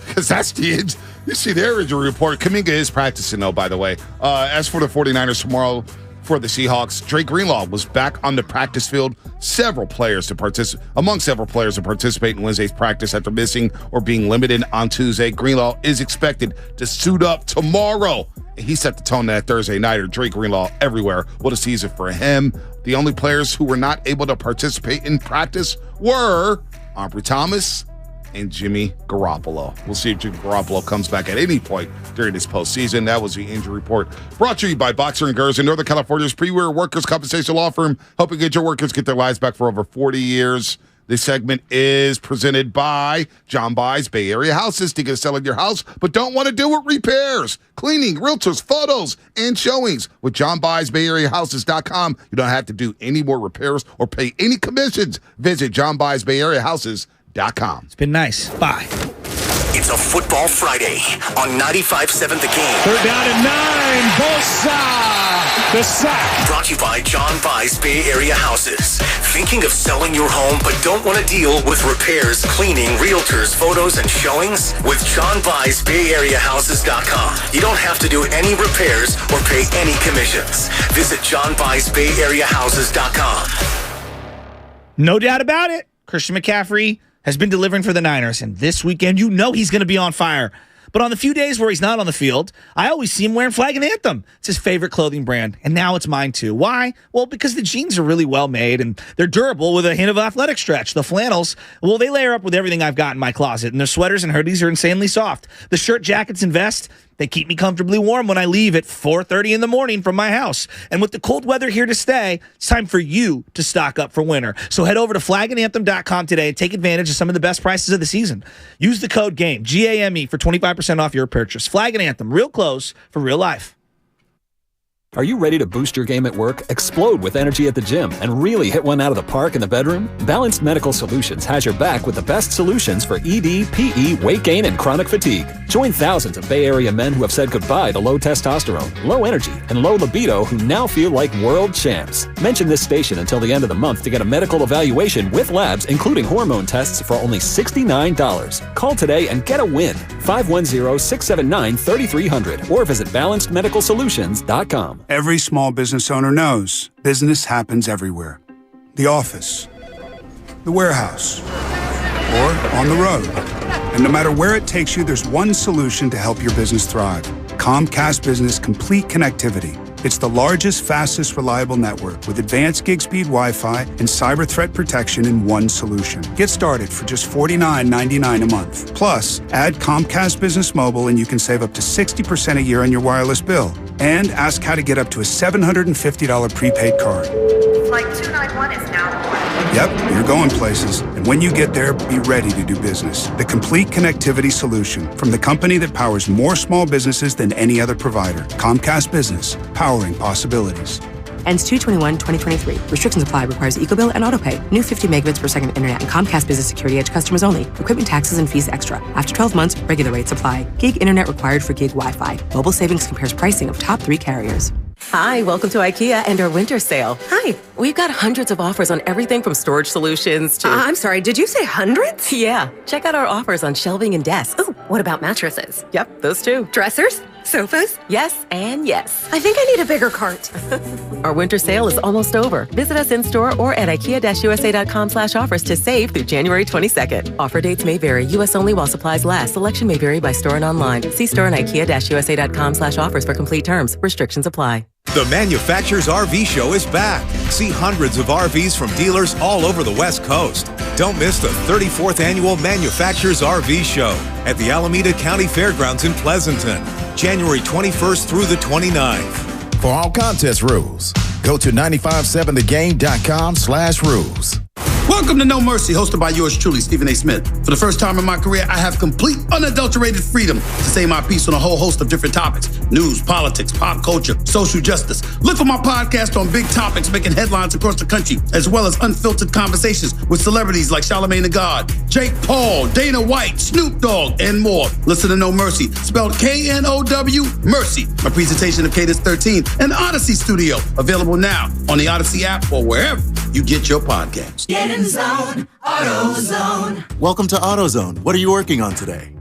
Because that's you see their injury report. Kuminga is practicing, though, by the way. As for the 49ers tomorrow, for the Seahawks, Drake Greenlaw was back on the practice field. Among several players to participate in Wednesday's practice after missing or being limited on Tuesday. Greenlaw is expected to suit up tomorrow. He set the tone that Thursday nighter. Drake Greenlaw everywhere. What a season for him. The only players who were not able to participate in practice were Aubrey Thomas and Jimmy Garoppolo. We'll see if Jimmy Garoppolo comes back at any point during this postseason. That was the injury report brought to you by Boxer & Gerson, Northern California's premier workers' compensation law firm, helping get your workers get their lives back for over 40 years. This segment is presented by John By's Bay Area Houses. Thinking of selling your house, but don't want to do it? Repairs, cleaning, realtors, photos, and showings. With John By's Bay Area Houses.com, you don't have to do any more repairs or pay any commissions. Visit John By's Bay Area Houses.com. It's been nice. Bye. It's a football Friday on 95.7 The Game. Third down and 9. Bosa. The sack. Brought to you by John By's Bay Area Houses. Thinking of selling your home but don't want to deal with repairs, cleaning, realtors, photos, and showings? With John By's Bay Area Houses.com. You don't have to do any repairs or pay any commissions. Visit John By's Bay Area Houses.com. No doubt about it. Christian McCaffrey has been delivering for the Niners, and this weekend, you know he's going to be on fire. But on the few days where he's not on the field, I always see him wearing Flag and Anthem. It's his favorite clothing brand, and now it's mine too. Why? Well, because the jeans are really well made, and they're durable with a hint of athletic stretch. The flannels, well, they layer up with everything I've got in my closet, and their sweaters and hoodies are insanely soft. The shirt, jackets, and vests, they keep me comfortably warm when I leave at 4:30 in the morning from my house. And with the cold weather here to stay, it's time for you to stock up for winter. So head over to flagandanthem.com today and take advantage of some of the best prices of the season. Use the code GAME, G-A-M-E, for 25% off your purchase. Flag and Anthem, real clothes for real life. Are you ready to boost your game at work, explode with energy at the gym, and really hit one out of the park in the bedroom? Balanced Medical Solutions has your back with the best solutions for ED, PE, weight gain, and chronic fatigue. Join thousands of Bay Area men who have said goodbye to low testosterone, low energy, and low libido who now feel like world champs. Mention this station until the end of the month to get a medical evaluation with labs, including hormone tests, for only $69. Call today and get a win. 510-679-3300 or visit balancedmedicalsolutions.com. Every small business owner knows business happens everywhere. The office, the warehouse, or on the road. And no matter where it takes you, there's one solution to help your business thrive. Comcast Business Complete Connectivity. It's the largest, fastest, reliable network with advanced gig speed Wi-Fi and cyber threat protection in one solution. Get started for just $49.99 a month. Plus, add Comcast Business Mobile and you can save up to 60% a year on your wireless bill. And ask how to get up to a $750 prepaid card. Flight 291 is now aboard. Yep, you're going places. And when you get there, be ready to do business. The complete connectivity solution from the company that powers more small businesses than any other provider. Comcast Business, powering possibilities. Ends 2/21/2023. Restrictions apply. Requires EcoBill and AutoPay. New 50 megabits per second internet and Comcast Business Security Edge customers only. Equipment taxes and fees extra. After 12 months, regular rates apply. Gig internet required for gig Wi-Fi. Mobile Savings compares pricing of top 3 carriers. Hi, welcome to IKEA and our winter sale. Hi. We've got hundreds of offers on everything from storage solutions to... I'm sorry, did you say hundreds? Yeah. Check out our offers on shelving and desks. Ooh, what about mattresses? Yep, those too. Dressers? Sofas? Yes, and yes. I think I need a bigger cart. Our winter sale is almost over. Visit us in-store or at IKEA-USA.com/offers to save through January 22nd. Offer dates may vary. U.S. only while supplies last. Selection may vary by store and online. See store and IKEA-USA.com/offers for complete terms. Restrictions apply. The Manufacturers RV Show is back. See hundreds of RVs from dealers all over the West Coast. Don't miss the 34th Annual Manufacturers RV Show at the Alameda County Fairgrounds in Pleasanton, January 21st through the 29th. For all contest rules, go to 957thegame.com/rules. Welcome to No Mercy, hosted by yours truly, Stephen A. Smith. For the first time in my career, I have complete, unadulterated freedom to say my piece on a whole host of different topics: news, politics, pop culture, social justice. Look for my podcast on big topics making headlines across the country, as well as unfiltered conversations with celebrities like Charlamagne the God, Jake Paul, Dana White, Snoop Dogg, and more. Listen to No Mercy, spelled K-N-O-W, Mercy. My presentation of Cadence 13 and Odyssey Studio, available now on the Odyssey app or wherever you get your podcasts. Get in zone, AutoZone. Welcome to AutoZone. What are you working on today?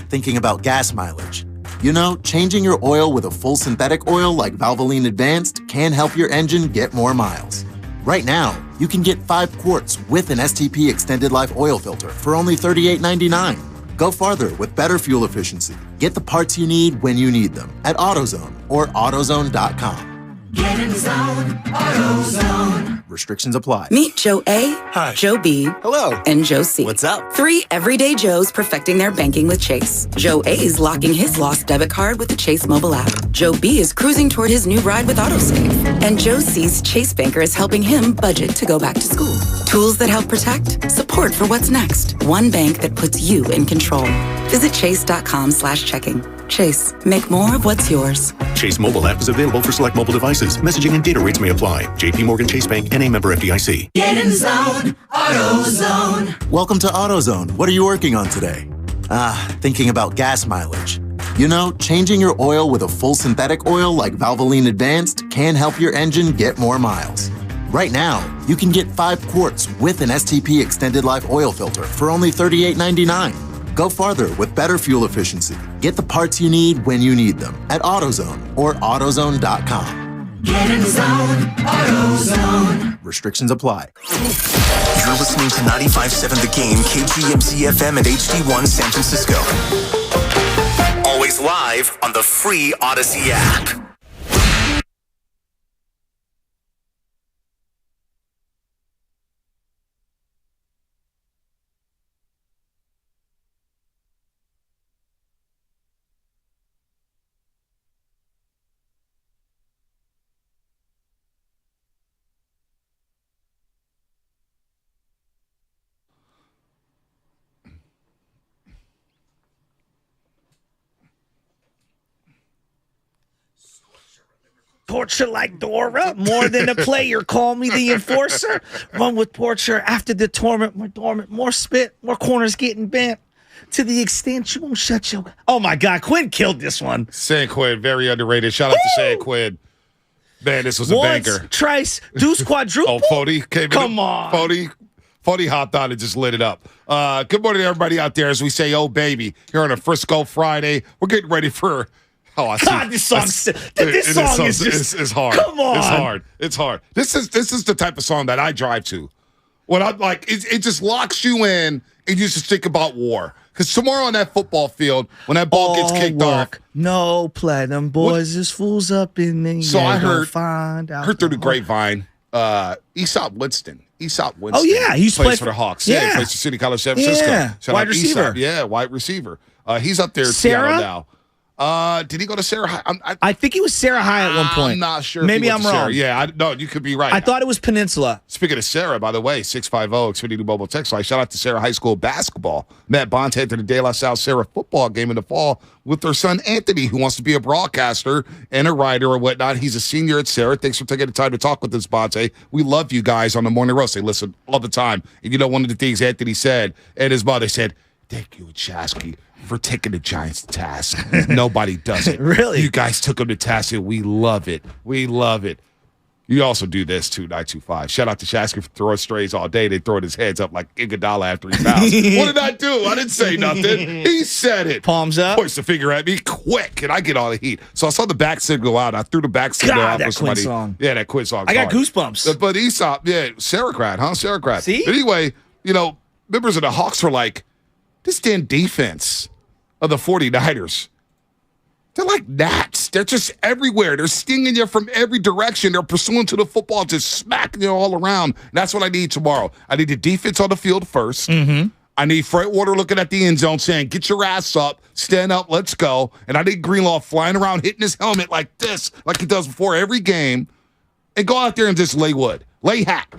Thinking about gas mileage. You know, changing your oil with a full synthetic oil like Valvoline Advanced can help your engine get more miles. Right now, you can get 5 quarts with an STP Extended Life Oil Filter for only $38.99. Go farther with better fuel efficiency. Get the parts you need when you need them at AutoZone or AutoZone.com. Get in zone, AutoZone. Restrictions apply. Meet Joe A, Hi. Joe B, Hello. and Joe C. What's up? 3 everyday Joes perfecting their banking with Chase. Joe A is locking his lost debit card with the Chase mobile app. Joe B is cruising toward his new ride with Autosave. And Joe C's Chase banker is helping him budget to go back to school. Tools that help protect, support for what's next. One bank that puts you in control. Visit chase.com/checking. Chase, make more of what's yours. Chase mobile app is available for select mobile devices. Messaging and data rates may apply. JP Morgan Chase Bank, N.A. member FDIC. Get in zone, AutoZone. Welcome to AutoZone. What are you working on today? Thinking about gas mileage. You know, changing your oil with a full synthetic oil like Valvoline Advanced can help your engine get more miles. Right now, you can get 5 quarts with an STP Extended Life Oil Filter for only $38.99. Go farther with better fuel efficiency. Get the parts you need when you need them at AutoZone or AutoZone.com. Get in zone, AutoZone. Restrictions apply. You're listening to 95.7 The Game, KGMZ FM and HD1 San Francisco. Always live on the free Odyssey app. Torture like Dora, more than a player. Call me the enforcer. Run with Torture after the torment, more dormant, more spit, more corners getting bent. To the extent you won't shut your... Oh, my God. Quinn killed this one. San Quinn, very underrated. Shout out to San Quinn. Man, this was a banger. Trice, deuce, quadruple. Fody came Come on. Fody hopped on and just lit it up. Good morning to everybody out there as we say, oh, baby, here on a Frisco Friday. We're getting ready for... Oh, I see. God, this song is just... It's hard. Come on. It's hard. This is the type of song that I drive to. When I'm like, it just locks you in and you just think about war. Because tomorrow on that football field, when that ball gets kicked off... No play. Them boys is fools up in me. So I heard heard through the grapevine, Aesop Winston. Oh, yeah. He plays for the Hawks. Yeah, he plays for City College San Francisco. Yeah, wide receiver. Wide receiver. He's up there in Sarah? Seattle now. Did he go to Sarah High? I think he was Sarah High at one point. I'm not sure. Maybe if he I'm went to wrong. Sarah. Yeah, no, you could be right. I thought it was Peninsula. Speaking of Sarah, by the way, 650-Xfinity Mobile Text Line. Shout out to Sarah High School basketball. Matt Bonds head to the De La Salle Sarah football game in the fall with their son Anthony, who wants to be a broadcaster and a writer or whatnot. He's a senior at Sarah. Thanks for taking the time to talk with us, Bonte. We love you guys on the Morning Roast. They listen all the time. And you know, one of the things Anthony said, and his mother said, thank you, Chasky, for taking the Giants to task. Nobody does it. Really? You guys took them to task, and we love it. We love it. You also do this, too, 925. Shout out to Chasky for throwing strays all day. They throwing his heads up like Iguodala after he fouls. What did I do? I didn't say nothing. He said it. Palms up. Points the finger at me quick, and I get all the heat. So I saw the back signal out. I threw the back signal out for somebody. Song. Yeah, that Quinn song. I got goosebumps. But Aesop, yeah, Sarah grad, huh? Sarah grad. See? But anyway, you know, members of the Hawks were like, this damn defense of the 49ers, they're like gnats. They're just everywhere. They're stinging you from every direction. They're pursuing to the football, just smacking you all around. And that's what I need tomorrow. I need the defense on the field first. Mm-hmm. I need Fred Warner looking at the end zone saying, get your ass up, stand up, let's go. And I need Greenlaw flying around, hitting his helmet like this, like he does before every game, and go out there and just lay wood. Lay hat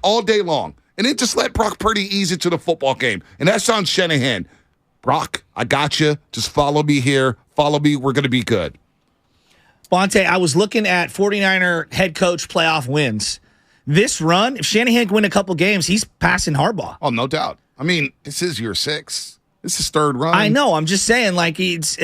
all day long. And then just let Brock Purdy ease into the football game. And that's on Shanahan. Brock, I got you. Just follow me here. Follow me. We're going to be good. Bonte, I was looking at 49er head coach playoff wins. This run, if Shanahan can win a couple games, he's passing Harbaugh. Oh, no doubt. I mean, this is year 6. This is third run. I know. I'm just saying, like, it's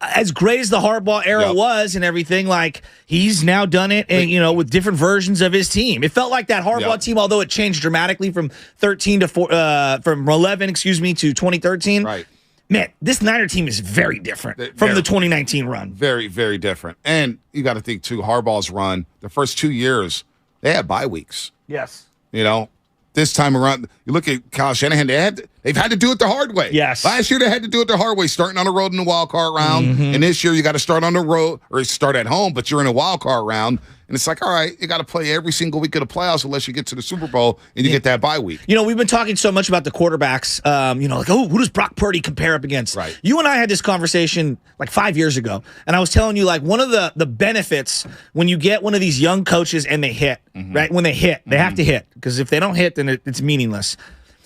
as great as the Harbaugh era was and everything, like, he's now done it, and you know, with different versions of his team. It felt like that Harbaugh team, although it changed dramatically from 13 to from 11, to 2013. Right. Man, this Niner team is very different from the 2019 run. Very, very different. And you got to think, too, Harbaugh's run, the first 2 years, they had bye weeks. Yes. You know, this time around, you look at Kyle Shanahan, they've had to do it the hard way. Yes. Last year, they had to do it the hard way, starting on the road in the wild card round. Mm-hmm. And this year, you got to start on the road or start at home, but you're in a wild card round. And it's like, all right, you got to play every single week of the playoffs unless you get to the Super Bowl and you get that bye week. You know, we've been talking so much about the quarterbacks, you know, like, oh, who does Brock Purdy compare up against? Right. You and I had this conversation like 5 years ago, and I was telling you, like, one of the benefits when you get one of these young coaches and they hit, right? When they hit, they have to hit, because if they don't hit, then it's meaningless.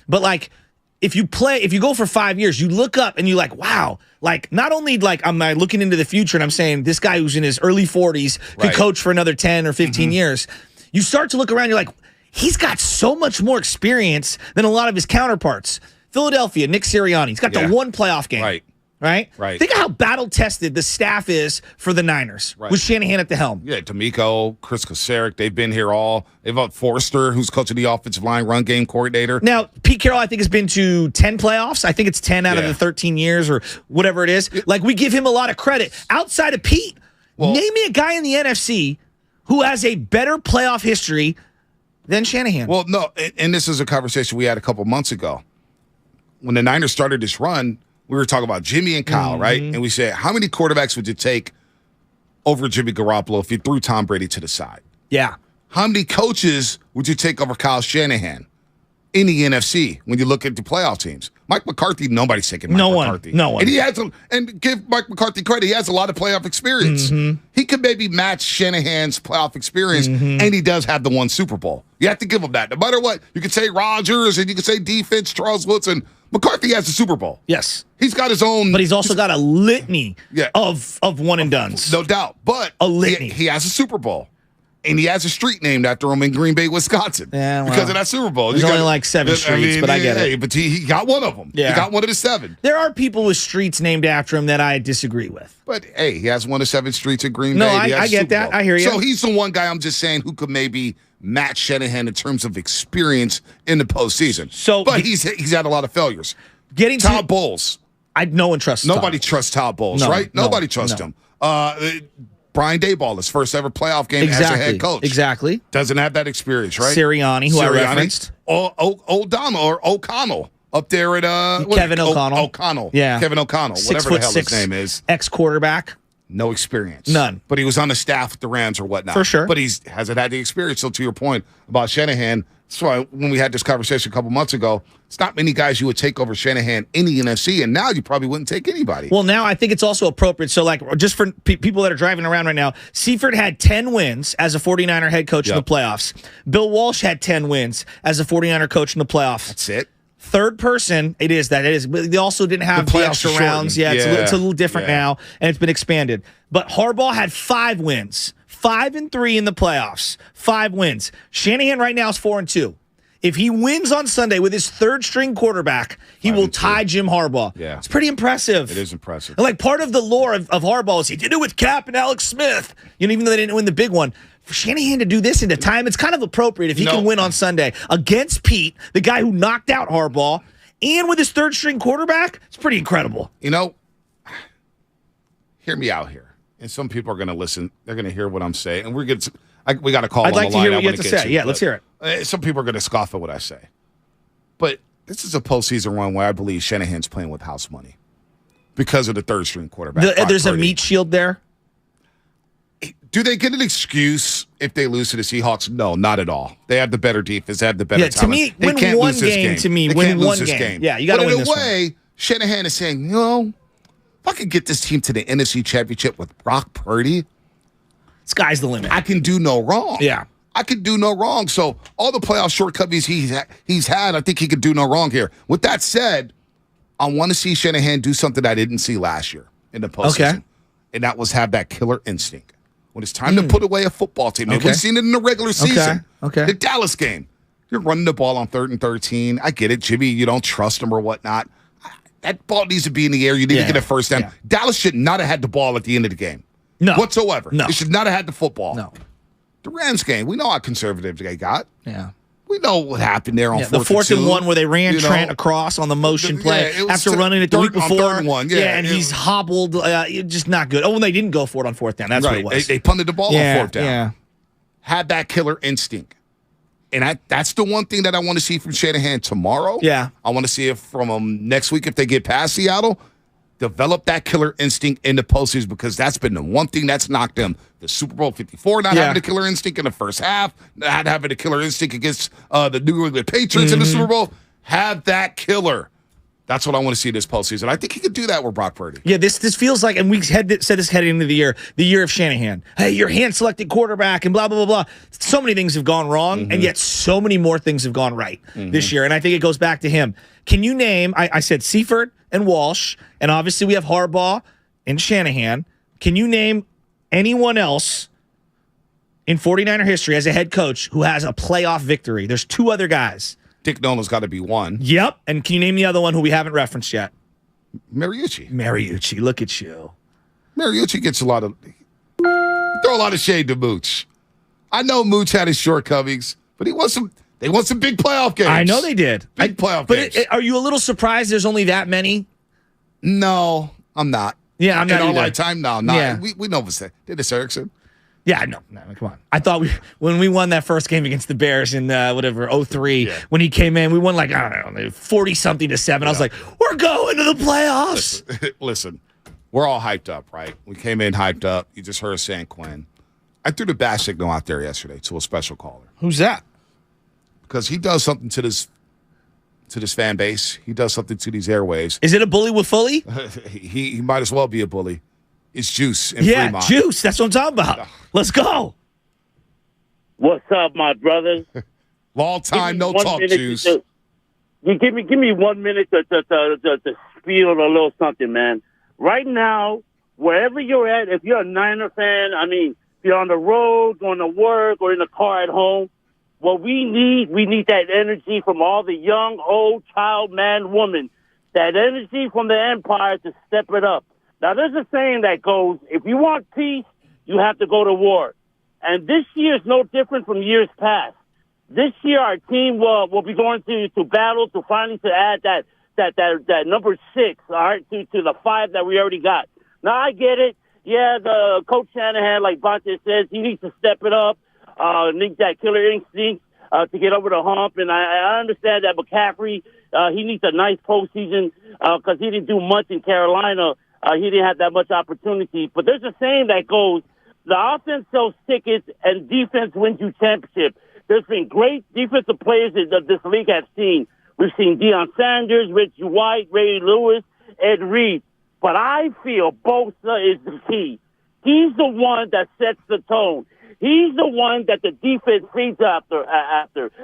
But, like, if you go for 5 years, you look up and you're like, wow, like, not only like I'm looking into the future and I'm saying this guy who's in his early 40s could coach for another 10 or 15 years. You start to look around, you're like, he's got so much more experience than a lot of his counterparts. Philadelphia, Nick Sirianni, he's got the one playoff game. Right? Think of how battle-tested the staff is for the Niners with Shanahan at the helm. Yeah, D'Amico, Chris Kosaric, they've been here all. They've got Forster, who's coaching the offensive line run game coordinator. Now, Pete Carroll, I think, has been to 10 playoffs. I think it's 10 out of the 13 years or whatever it is. Like, we give him a lot of credit. Outside of Pete, name me a guy in the NFC who has a better playoff history than Shanahan. Well, no, and this is a conversation we had a couple months ago. When the Niners started this run, we were talking about Jimmy and Kyle, right? And we said, how many quarterbacks would you take over Jimmy Garoppolo if you threw Tom Brady to the side? Yeah. How many coaches would you take over Kyle Shanahan in the NFC when you look at the playoff teams? Mike McCarthy, nobody's taking Mike McCarthy. No one. And he has and give Mike McCarthy credit, he has a lot of playoff experience. He could maybe match Shanahan's playoff experience, and he does have the one Super Bowl. You have to give him that. No matter what, you could say Rodgers and you could say defense, Charles Woodson. McCarthy has the Super Bowl. Yes. He's got his own. But he's also got a litany of one and dones. No doubt. But a litany. He has a Super Bowl. And he has a street named after him in Green Bay, Wisconsin. Yeah, well, because of that Super Bowl. There's only like 7 streets, but I get it. But he got one of them. Yeah. He got one of the 7. There are people with streets named after him that I disagree with. But, hey, he has one of 7 streets in Green Bay. No, I get that. I hear you. So he's the one guy I'm just saying who could maybe match Shanahan in terms of experience in the postseason. But he's had a lot of failures. Todd Bowles. No one trusts Nobody trusts Todd Bowles, right? Nobody trusts him. Brian Daboll, his first ever playoff game as a head coach. Exactly. Doesn't have that experience, right? Sirianni, who I referenced. O'Connell up there at Kevin O'Connell. O'Connell. Yeah. Kevin O'Connell, whatever the hell his name is. Ex-quarterback. No experience. None. But he was on the staff with the Rams or whatnot. For sure. But he hasn't had the experience. So to your point about Shanahan, That's why when we had this conversation a couple months ago, it's not many guys you would take over Shanahan in the NFC, and now you probably wouldn't take anybody. Well, now I think it's also appropriate. So, like, just for people that are driving around right now, Seifert had 10 wins as a 49er head coach in the playoffs. Bill Walsh had 10 wins as a 49er coach in the playoffs. That's it. Third person, it is. But they also didn't have the extra rounds. Yeah, it's a little different now, and it's been expanded. But Harbaugh had 5 wins. 5-3 in the playoffs. 5 wins. Shanahan right now is 4-2. If he wins on Sunday with his third-string quarterback, he will tie Jim Harbaugh. Yeah. It's pretty impressive. It is impressive. And like part of the lore of Harbaugh is he did it with Cap and Alex Smith. Even though they didn't win the big one. For Shanahan to do this in the time, it's kind of appropriate if he can win on Sunday against Pete, the guy who knocked out Harbaugh, and with his third-string quarterback. It's pretty incredible. Hear me out here. And some people are going to listen. They're going to hear what I'm saying. And we got to call I'd on like the to line. hear what you have to say. Yeah, let's hear it. Some people are going to scoff at what I say. But this is a postseason run where I believe Shanahan's playing with house money because of the third-string quarterback. There's a meat shield there? Do they get an excuse if they lose to the Seahawks? No, not at all. They have the better defense. They have the better talent. To me, they can't lose this game. They can't lose this game. Yeah, you got to win this one. But in a way, Shanahan is saying, if I could get this team to the NFC Championship with Brock Purdy, sky's the limit. I can do no wrong. Yeah. I can do no wrong. So all the playoff shortcomings he's had, I think he could do no wrong here. With that said, I want to see Shanahan do something I didn't see last year in the postseason. Okay. And that was have that killer instinct. When it's time to put away a football team. And we've seen it in the regular season. Okay. The Dallas game. You're running the ball on 3rd and 13. I get it, Jimmy. You don't trust him or whatnot. That ball needs to be in the air. You need to get a first down. Yeah. Dallas should not have had the ball at the end of the game. No. Whatsoever. No. They should not have had the football. No. The Rams game, we know how conservative they got. Yeah. We know what happened there on 4th the 4th and 1 where they ran Trent know, across on the motion play after running it the week before. And he's hobbled. Just not good. Oh, and they didn't go for it on 4th down. That's what it was. They punted the ball on 4th down. Yeah. Had that killer instinct. And that's the one thing that I want to see from Shanahan tomorrow. Yeah. I want to see it from him next week if they get past Seattle. Develop that killer instinct in the postseason because that's been the one thing that's knocked them. The Super Bowl 54 not having a killer instinct in the first half, not having a killer instinct against the New England Patriots in the Super Bowl. Have that killer. That's what I want to see this postseason. I think he could do that with Brock Purdy. Yeah, this feels like, and we said this heading into the year of Shanahan. Hey, your hand-selected quarterback and blah, blah, blah, blah. So many things have gone wrong, and yet so many more things have gone right this year, and I think it goes back to him. Can you name, I said Seifert and Walsh, and obviously we have Harbaugh and Shanahan. Can you name anyone else in 49er history as a head coach who has a playoff victory? There's 2 other guys. Dick Nolan's got to be one. Yep. And can you name the other one who we haven't referenced yet? Mariucci. Look at you. Mariucci gets a lot of throw a lot of shade to Mooch. I know Mooch had his shortcomings, but they won some big playoff games. I know they did. Big playoff games. But are you a little surprised there's only that many? No, I'm not. Yeah, I'm not in either. our lifetime, no. Not. Yeah. We know what's that. Did this Erickson? Yeah, no, come on. I thought when we won that first game against the Bears in 03, when he came in, we won 40-something to 7. I was like, we're going to the playoffs. Listen, we're all hyped up, right? We came in hyped up. You just heard San Quinn. I threw the bat signal out there yesterday to a special caller. Who's that? Because he does something to this fan base. He does something to these airwaves. Is it a bully with fully? he might as well be a bully. It's Juice in Fremont. Juice. That's what I'm talking about. Let's go. What's up, my brothers? Long time no talk, Juice. Give me 1 minute to spiel a little something, man. Right now, wherever you're at, if you're a Niner fan, if you're on the road, going to work, or in the car at home, what we need that energy from all the young, old, child, man, woman. That energy from the Empire to step it up. Now, there's a saying that goes, if you want peace, you have to go to war. And this year is no different from years past. This year, our team will be going to battle to finally to add that number 6, all right, to the 5 that we already got. Now, I get it. Yeah, the Coach Shanahan, like Bonte says, he needs to step it up, needs that killer instinct to get over the hump. And I understand that McCaffrey, he needs a nice postseason because he didn't do much in Carolina. He didn't have that much opportunity. But there's a saying that goes, the offense sells tickets and defense wins you championship. There's been great defensive players that this league has seen. We've seen Deion Sanders, Rich White, Ray Lewis, Ed Reed. But I feel Bosa is the key. He's the one that sets the tone. He's the one that the defense feeds after.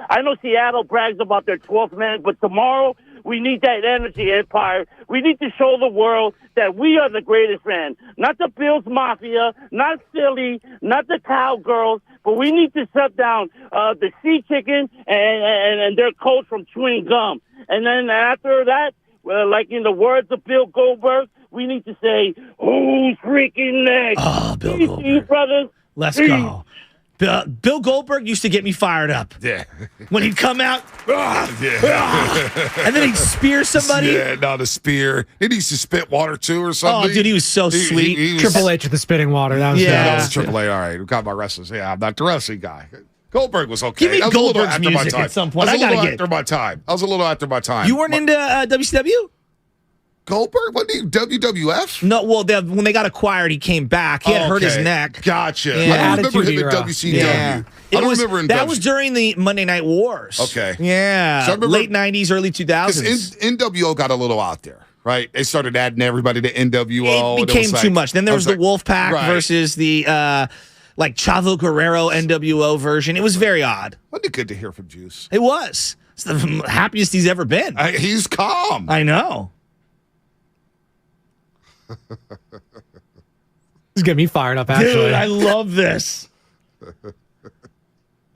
I know Seattle brags about their 12th man, but tomorrow we need that energy, Empire. We need to show the world that we are the greatest fan. Not the Bills Mafia, not Philly, not the Cowgirls, but we need to shut down the Sea Chicken and their coach from chewing gum. And then after that, like in the words of Bill Goldberg, we need to say, who's freaking next? Oh, Bill Goldberg. Brothers. Let's go. Bill Goldberg used to get me fired up. Yeah. When he'd come out, and then he'd spear somebody. Yeah, no, the spear. He used to spit water too or something. Oh, dude, he was so sweet. He was, Triple H with the spitting water. That was that was Triple H. All right, we got my wrestlers. Yeah, I'm not the wrestling guy. Goldberg was okay. Give me Goldberg's music at some point. I was a little after my time. You weren't into WCW? Goldberg? Wasn't he WWF? No, well, when they got acquired, he came back. He had hurt his neck. Gotcha. Yeah. I don't remember him in WCW. Yeah. I don't remember him. That was during the Monday Night Wars. Okay. Yeah. So late 90s, early 2000s. Because NWO got a little out there, right? They started adding everybody to NWO. It became too much. Then there was the Wolfpack versus the like Chavo Guerrero NWO version. It was very odd. Wasn't it good to hear from Juice? It was. It's the happiest he's ever been. He's calm. I know. This is getting me fired up, actually. Dude, I love this.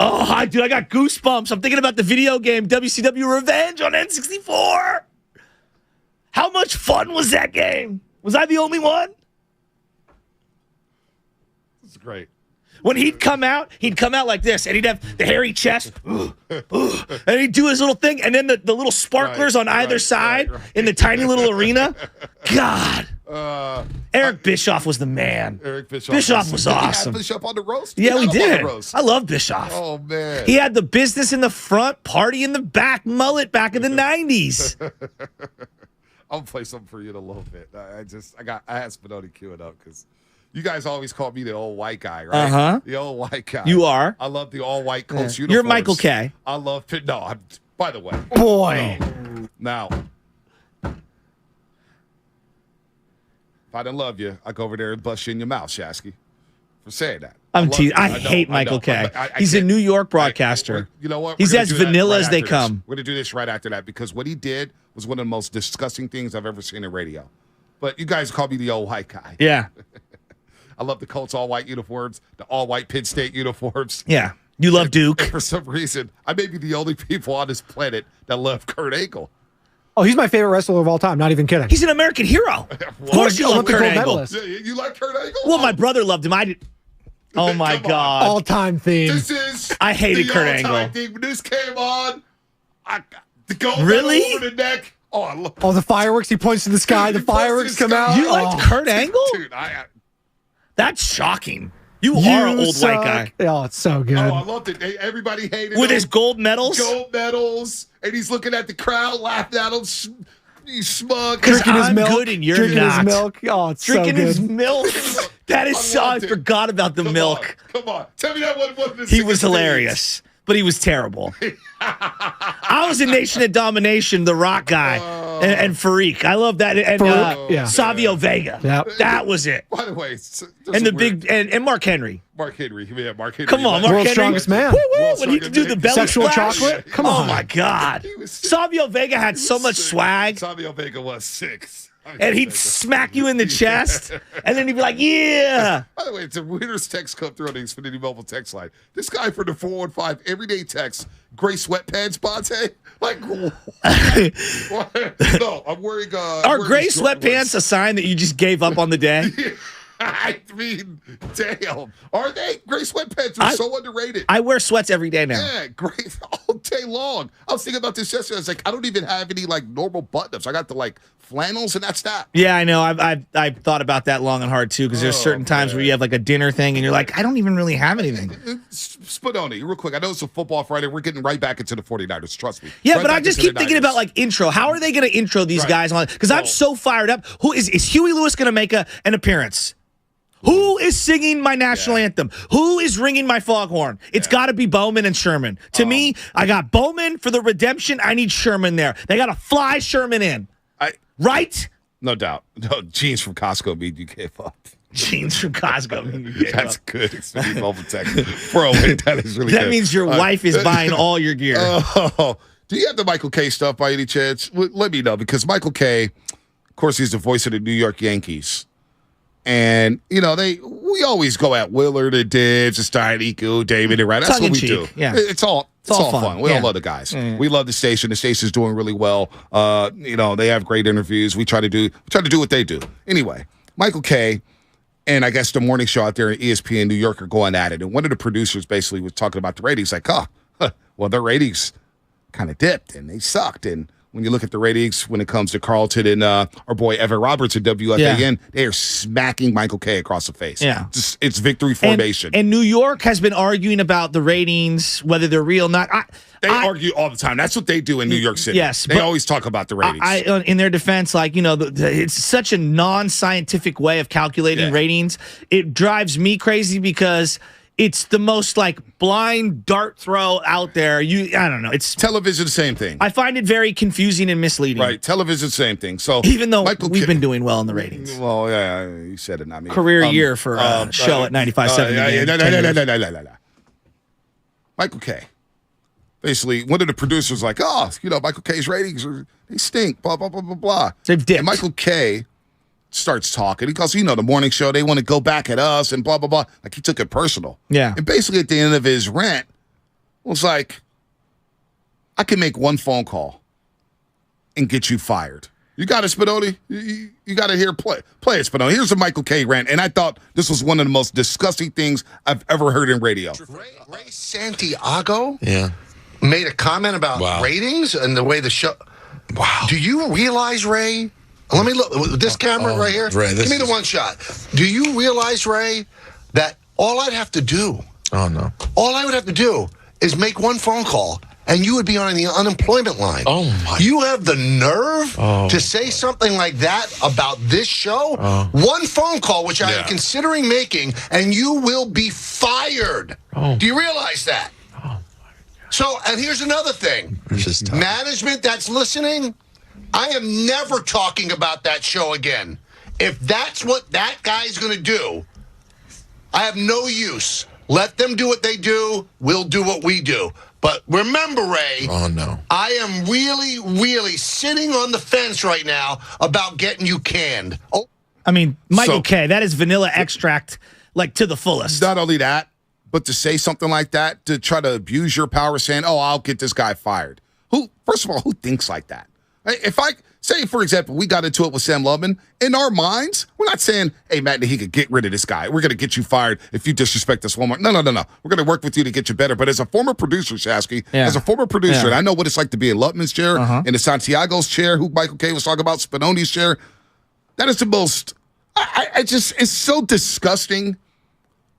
Oh, dude, I got goosebumps. I'm thinking about the video game WCW Revenge on N64. How much fun was that game? Was I the only one? It's great. When he'd come out like this, and he'd have the hairy chest, and he'd do his little thing, and then the little sparklers on either side in the tiny little arena. God. Eric Bischoff was the man. Eric Bischoff was awesome. Did we have Bischoff on the roast? Yeah, we did. On the roast. I love Bischoff. Oh, man. He had the business in the front, party in the back, mullet back in the 90s. I'll play something for you in a little bit. I had Spinoni queue it up because you guys always call me the old white guy, right? Uh-huh. The old white guy. You are. I love the all white Colts uniforms. You're Michael K. I love it. No, by the way. Boy. No. Now, if I didn't love you, I'd go over there and bust you in your mouth, Shasky, for saying that. I hate Michael K. He's a New York broadcaster. You know what? He's as vanilla as they come. We're going to do this right after that because what he did was one of the most disgusting things I've ever seen in radio. But you guys call me the old white guy. Yeah. I love the Colts all-white uniforms, the all-white Penn State uniforms. Yeah. You love Duke. And for some reason, I may be the only people on this planet that love Kurt Angle. Oh, he's my favorite wrestler of all time. Not even kidding. He's an American hero. Of course you love Kurt Angle. You like Kurt Angle? Well, my brother loved him. I did. Oh, my God. All-time theme. This is I hated Kurt all-time Angle. theme. When this came on, the gold Really? over the neck. Oh, I love the fireworks. He points to the sky. The fireworks come out. You liked Kurt Angle? Dude, That's shocking. You are an old white guy. Oh, it's so good. Oh, I loved it. Everybody hated With him. his gold medals? Gold medals. And he's looking at the crowd, laughing at him. He's smug. Drinking his I'm milk. good and you're drinking not. his milk. Oh, it's Drinking so good. his milk. That is so. I forgot about the milk. Come on. Tell me that wasn't He was hilarious, but he was terrible. I was in Nation of Domination, the Rock guy, and Farouk. I love that. And Savio Vega. Yep. That was it. By the way, And the big and Mark Henry. Mark Henry. Yeah, Mark Henry. Come on, Mark World's Henry. strongest man. Woo-woo, when he could do the belly Sexual splash. chocolate? Come Oh, on. my God. Savio Vega had so much swag. Savio Vega was 6. And he'd smack you in the chest, and then he'd be like, yeah. By the way, it's a winner's text come through on the Xfinity Mobile text line. This guy for the 415 everyday text, gray sweatpants, Bonte? Like, what? No, I'm wearing... Are gray sweatpants a sign that you just gave up on the day? I mean, damn. Are they? Gray sweatpants are so underrated. I wear sweats every day now. Yeah, great all day long. I was thinking about this yesterday. I was like, I don't even have any like normal button-ups. I got the like flannels, and that's that. Yeah, I know. I've thought about that long and hard too, because there's certain times where you have like a dinner thing, and you're like, I don't even really have anything. Spinoni, real quick. I know it's a football Friday. We're getting right back into the 49ers. Trust me. Yeah, right but I just keep thinking about like intro. How are they going to intro these guys on? Because I'm so fired up. Who is Huey Lewis going to make an appearance? Who is is singing my national anthem? Who is ringing my foghorn? It's got to be Bowman and Sherman. To me, I got Bowman for the redemption. I need Sherman there. They got to fly Sherman in. Right? No doubt. No, jeans from Costco mean you gave up. Jeans from Costco mean you gave That's up. good. Extended mobile tech. Bro, wait, that is really good. That means your wife is buying all your gear. Do you have the Michael Kay stuff by any chance? Let me know, because Michael Kay, of course, he's the voice of the New York Yankees. And, we always go at Willard and Dibbs and Steiniku, David and Rattle. That's what we do. Yeah. It's all fun. We all love the guys. Yeah. We love the station. The station's doing really well. They have great interviews. We try to do what they do. Anyway, Michael Kay and I guess the morning show out there at ESPN New York are going at it. And one of the producers basically was talking about the ratings, like, well, their ratings kind of dipped and they sucked. And when you look at the ratings when it comes to Carlton and our boy Evan Roberts at WFAN, they are smacking Michael Kay across the face. Yeah. It's victory formation. And New York has been arguing about the ratings, whether they're real or not. They argue all the time. That's what they do in New York City. Yes. They always talk about the ratings. In their defense, it's such a non-scientific way of calculating ratings. It drives me crazy because it's the most blind dart throw out there. I don't know. It's television, same thing. I find it very confusing and misleading. Right, television, same thing. So even though we've been doing well in the ratings. Well, yeah, you said it, not me. Career year for a show at 95.7. No. Michael Kay. Basically, one of the producers Michael Kay's ratings they stink. Blah blah blah blah blah. They've dipped. And Michael Kay starts talking. He goes, the morning show, they want to go back at us and blah, blah, blah. Like, he took it personal. Yeah. And basically at the end of his rant was like, I can make one phone call and get you fired. You got it, Spinoni? You got to hear play it, Spinoni. Here's a Michael Kay rant, and I thought this was one of the most disgusting things I've ever heard in radio. Ray Santiago made a comment about ratings and the way the show... Wow. Do you realize, Ray... Let me look. This camera right here. Ray, give me the one shot. Do you realize, Ray, that all I'd have to do... Oh, no. All I would have to do is make one phone call, and you would be on the unemployment line. Oh, my... You have the nerve to say something like that about this show? One phone call, which I am considering making, and you will be fired. Do you realize that? Oh, my God. So, and here's another thing. Management that's listening... I am never talking about that show again. If that's what that guy's going to do, I have no use. Let them do what they do. We'll do what we do. But remember, Ray, I am really, really sitting on the fence right now about getting you canned. Oh, I mean, Michael Kay, that is vanilla extract, to the fullest. Not only that, but to say something like that, to try to abuse your power saying, I'll get this guy fired. First of all, who thinks like that? If I say, for example, we got into it with Sam Lubman, in our minds, we're not saying, hey, Matt, he could get rid of this guy. We're going to get you fired if you disrespect us one more. No. We're going to work with you to get you better. But as a former producer, Shasky, as a former producer, and I know what it's like to be in Lubman's chair, in the Santiago's chair, who Michael Kay was talking about, Spinoni's chair, that is the most, it's so disgusting.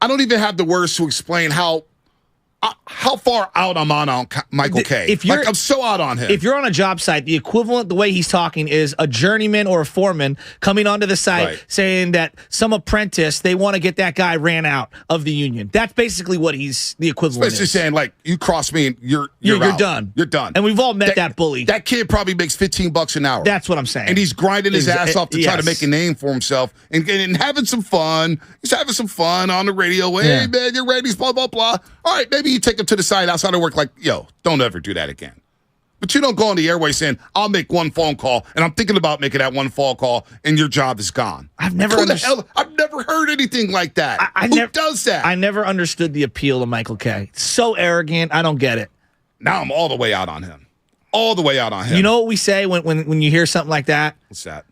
I don't even have the words to explain how far out I'm on Michael Kay. I'm so out on him. If you're on a job site, the equivalent, the way he's talking, is a journeyman or a foreman coming onto the site saying that some apprentice, they want to get that guy ran out of the union. That's basically what he's the equivalent is. Saying, you cross me and you're out. done. You're done. And we've all met that bully. That kid probably makes $15 an hour. That's what I'm saying. And he's grinding his ass off to try to make a name for himself and having some fun. He's having some fun on the radio. Hey, man, your ratings, blah, blah, blah. All right, maybe you take him to the side outside of work don't ever do that again. But you don't go on the airway saying, I'll make one phone call, and I'm thinking about making that one phone call, and your job is gone. I've never heard anything like that. Who does that? I never understood the appeal to Michael Kay. So arrogant. I don't get it. Now I'm all the way out on him. All the way out on him. You know what we say when you hear something like that? What's that?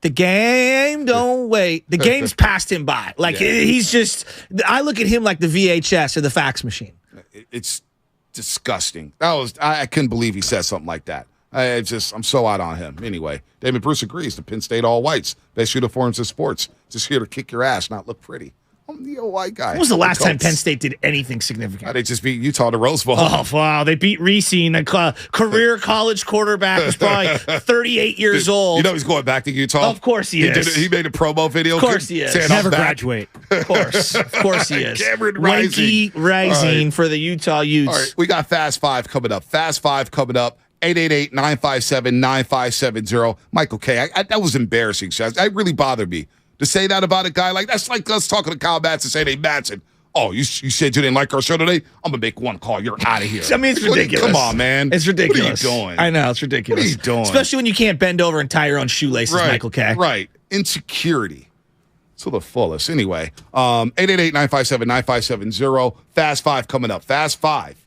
The game don't wait. The game's passed him by. He's just, I look at him like the VHS or the fax machine. It's disgusting. I couldn't believe he said something like that. I'm so out on him. Anyway, David Bruce agrees. The Penn State All Whites, best uniforms in sports, just here to kick your ass, not look pretty. I'm the white guy. When was the last time Penn State did anything significant? They just beat Utah to Rose Bowl. Oh, wow. They beat Reese, a career college quarterback who's probably 38 years old. You know he's going back to Utah? Of course he is. He made a promo video. Of course he is. Never graduate. Of course he is. Cameron Rising. Rising for the Utah Utes. All right, we got Fast Five coming up. 888-957-9570. Michael K. That was embarrassing, Chaz. That really bothered me. To say that about a guy that's like us talking to Kyle Matson and saying, hey, Matson, oh, you said you didn't like our show today? I'm going to make one call. You're out of here. I mean, it's ridiculous. Come on, man. It's ridiculous. What are you doing? I know, it's ridiculous. What are you doing? Especially when you can't bend over and tie your own shoelaces, Michael K. Right. Insecurity. To the fullest. Anyway, 888-957-9570. Fast Five coming up. Fast Five.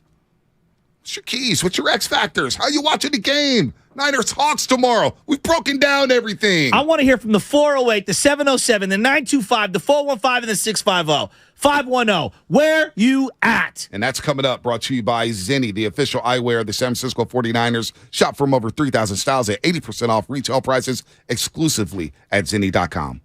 What's your keys? What's your X factors? How you watching the game? Niners Hawks tomorrow. We've broken down everything. I want to hear from the 408, the 707, the 925, the 415, and the 650. 510. Where you at? And that's coming up, brought to you by Zenni, the official eyewear of the San Francisco 49ers. Shop from over 3,000 styles at 80% off retail prices exclusively at Zenni.com.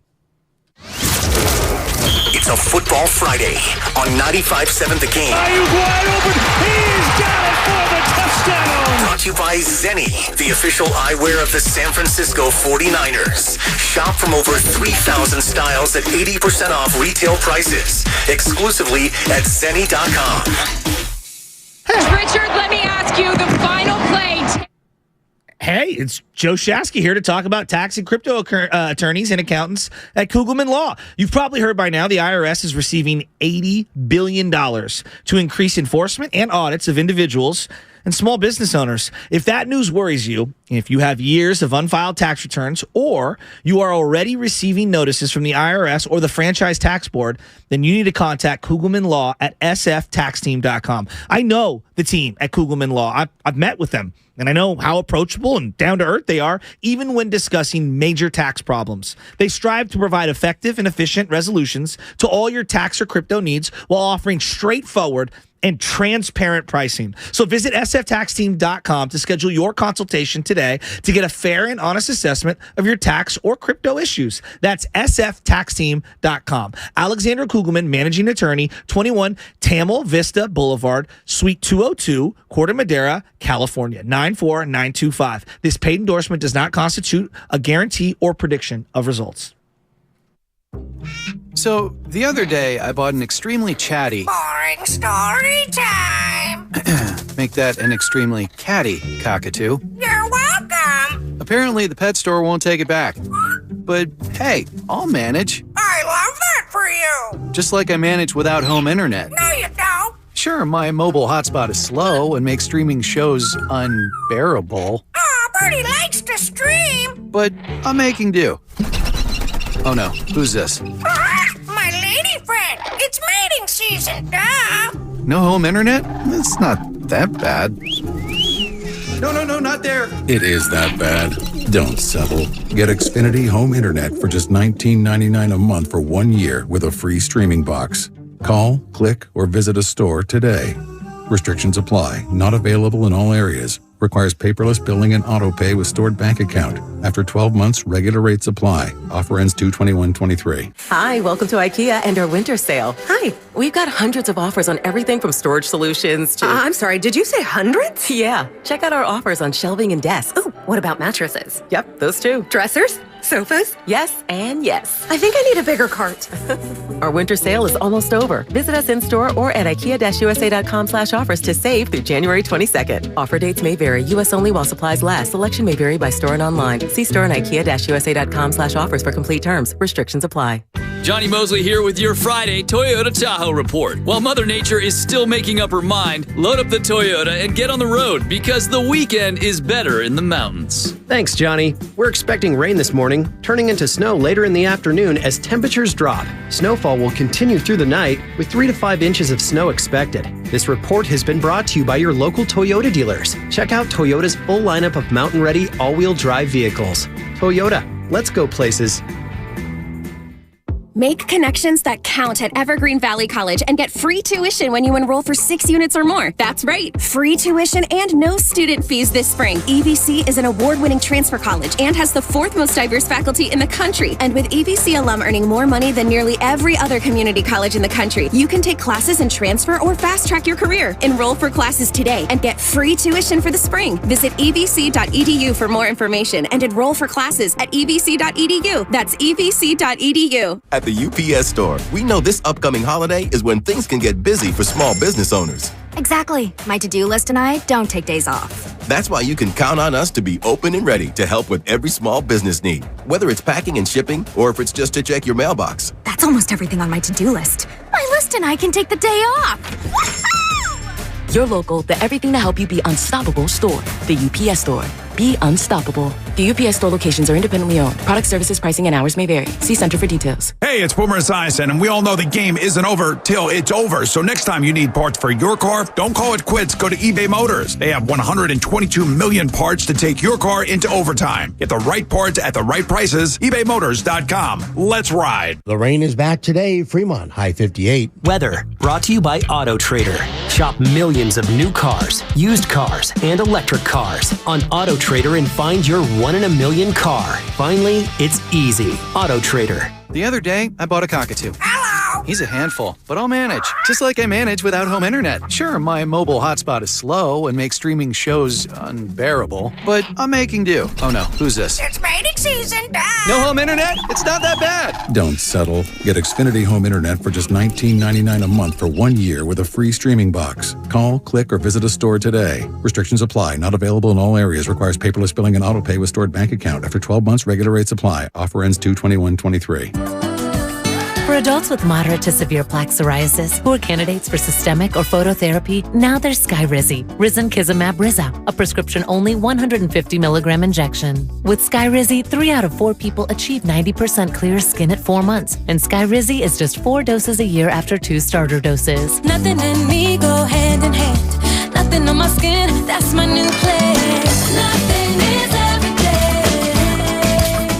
It's a Football Friday on 95.7 The Game. Ayuk wide open. He's got it for the touchdown. Brought to you by Zenni, the official eyewear of the San Francisco 49ers. Shop from over 3,000 styles at 80% off retail prices exclusively at Zenni.com. Richard, let me ask you the final play. Hey, it's Joe Shasky here to talk about tax and crypto attorneys and accountants at Kugelman Law. You've probably heard by now the IRS is receiving $80 billion to increase enforcement and audits of individuals and small business owners. If that news worries you, if you have years of unfiled tax returns, or you are already receiving notices from the IRS or the Franchise Tax Board, then you need to contact Kugelman Law at sftaxteam.com. I know the team at Kugelman Law. I've met with them, and I know how approachable and down-to-earth they are, even when discussing major tax problems. They strive to provide effective and efficient resolutions to all your tax or crypto needs while offering straightforward and transparent pricing. So visit sftaxteam.com to schedule your consultation today to get a fair and honest assessment of your tax or crypto issues. That's sftaxteam.com. Alexander Kugelman, Managing Attorney, 21 Tamil Vista Boulevard, Suite 202, Corte Madera, California, 94925. This paid endorsement does not constitute a guarantee or prediction of results. So, the other day, I bought an extremely chatty... Boring story time. Make that an extremely catty cockatoo. You're welcome. Apparently, the pet store won't take it back. But, hey, I'll manage. I love that for you. Just like I manage without home internet. No, you don't. Sure, my mobile hotspot is slow and makes streaming shows unbearable. Aw, Bertie likes to stream. But I'm making do. Oh no, who's this? My lady friend. It's mating season, duh. No home internet? It's not that bad. No, not there. It is that bad. Don't settle. Get Xfinity Home Internet for just $19.99 a month for 1 year with a free streaming box. Call, click, or visit a store today. Restrictions apply. Not available in all areas. Requires paperless billing and auto pay with stored bank account. After 12 months, regular rates apply. Offer ends 2/21/23. Hi, welcome to IKEA and our winter sale. Hi, we've got hundreds of offers on everything from storage solutions to... I'm sorry, did you say hundreds? Yeah, check out our offers on shelving and desks. Ooh, what about mattresses? Yep, those too. Dressers? Sofas? Yes, and yes. I think I need a bigger cart. Our winter sale is almost over. Visit us in-store or at IKEA-USA.com/offers to save through January 22nd. Offer dates may vary. U.S. only while supplies last. Selection may vary by store and online. See store and IKEA-USA.com/offers for complete terms. Restrictions apply. Johnny Mosley here with your Friday Toyota Tahoe report. While Mother Nature is still making up her mind, load up the Toyota and get on the road because the weekend is better in the mountains. Thanks, Johnny. We're expecting rain this morning, turning into snow later in the afternoon as temperatures drop. Snowfall will continue through the night with 3 to 5 inches of snow expected. This report has been brought to you by your local Toyota dealers. Check out Toyota's full lineup of mountain-ready all-wheel drive vehicles. Toyota, let's go places. Make connections that count at Evergreen Valley College and get free tuition when you enroll for 6 units or more. That's right, free tuition and no student fees this spring. EVC is an award-winning transfer college and has the 4th most diverse faculty in the country. And with EVC alum earning more money than nearly every other community college in the country, you can take classes and transfer or fast-track your career. Enroll for classes today and get free tuition for the spring. Visit evc.edu for more information and enroll for classes at evc.edu. That's evc.edu. At the UPS Store, we know this upcoming holiday is when things can get busy for small business owners. Exactly. My to-do list and I don't take days off. That's why you can count on us to be open and ready to help with every small business need, whether it's packing and shipping or if it's just to check your mailbox. That's almost everything on my to-do list. My list and I can take the day off. Your local, the everything to help you be unstoppable store. The UPS Store. Be unstoppable. The UPS Store locations are independently owned. Product services, pricing, and hours may vary. See Center for details. Hey, it's Boomer Esiason, and we all know the game isn't over till it's over. So next time you need parts for your car, don't call it quits. Go to eBay Motors. They have 122 million parts to take your car into overtime. Get the right parts at the right prices. ebaymotors.com. Let's ride. The rain is back today. Fremont, high 58. Weather brought to you by Auto Trader. Shop millions of new cars, used cars, and electric cars on Auto Trader and find your 1 in a million car. Finally, it's easy. Auto Trader. The other day, I bought a cockatoo. Hello! He's a handful, but I'll manage. Just like I manage without home internet. Sure, my mobile hotspot is slow and makes streaming shows unbearable, but I'm making do. Oh no, who's this? It's mating season, Dad. No home internet? It's not that bad. Don't settle. Get Xfinity Home Internet for just $19.99 a month for 1 year with a free streaming box. Call, click, or visit a store today. Restrictions apply. Not available in all areas. Requires paperless billing and auto pay with stored bank account. After 12 months, regular rates apply. Offer ends 2/21/23. For adults with moderate to severe plaque psoriasis who are candidates for systemic or phototherapy, now there's Skyrizi, Risankizumab Riza, a prescription-only 150 milligram injection. With Skyrizi, 3 out of 4 people achieve 90% clear skin at 4 months, and Skyrizi is just 4 doses a year after 2 starter doses. Nothing in me go hand in hand. Nothing on my skin, that's my new plan. Nothing is every day.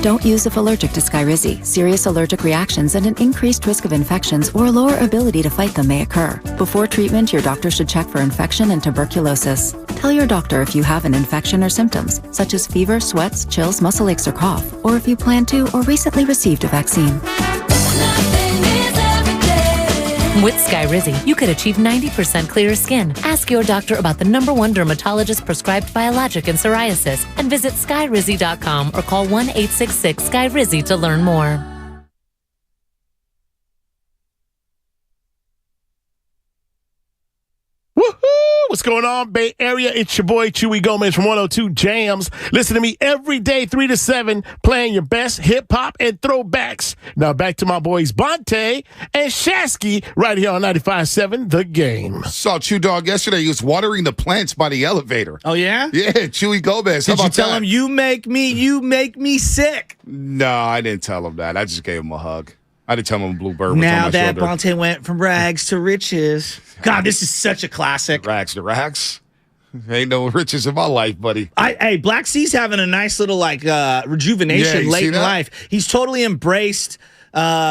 Don't use if allergic to Skyrizi. Serious allergic reactions and an increased risk of infections or a lower ability to fight them may occur. Before treatment, your doctor should check for infection and tuberculosis. Tell your doctor if you have an infection or symptoms, such as fever, sweats, chills, muscle aches, or cough, or if you plan to or recently received a vaccine. With Skyrizi, you could achieve 90% clearer skin. Ask your doctor about the #1 dermatologist prescribed biologic in psoriasis and visit skyrizi.com or call 1-866-SKYRIZI to learn more. What's going on, Bay Area? It's your boy, Chewy Gomez from 102 Jams. Listen to me every day, 3 to 7, playing your best hip-hop and throwbacks. Now back to my boys, Bonte and Shasky, right here on 95.7 The Game. Saw Chew Dog yesterday. He was watering the plants by the elevator. Oh, yeah? Yeah, Chewy Gomez. How Did you about tell that? him, you make me sick? No, I didn't tell him that. I just gave him a hug. I didn't tell him Blue Bird was on Now my that shoulder. Bonte went from rags to riches. God, this is such a classic. Rags to rags. Ain't no riches in my life, buddy. Hey, Black C's having a nice little rejuvenation Yeah, late see in that? life. He's totally embraced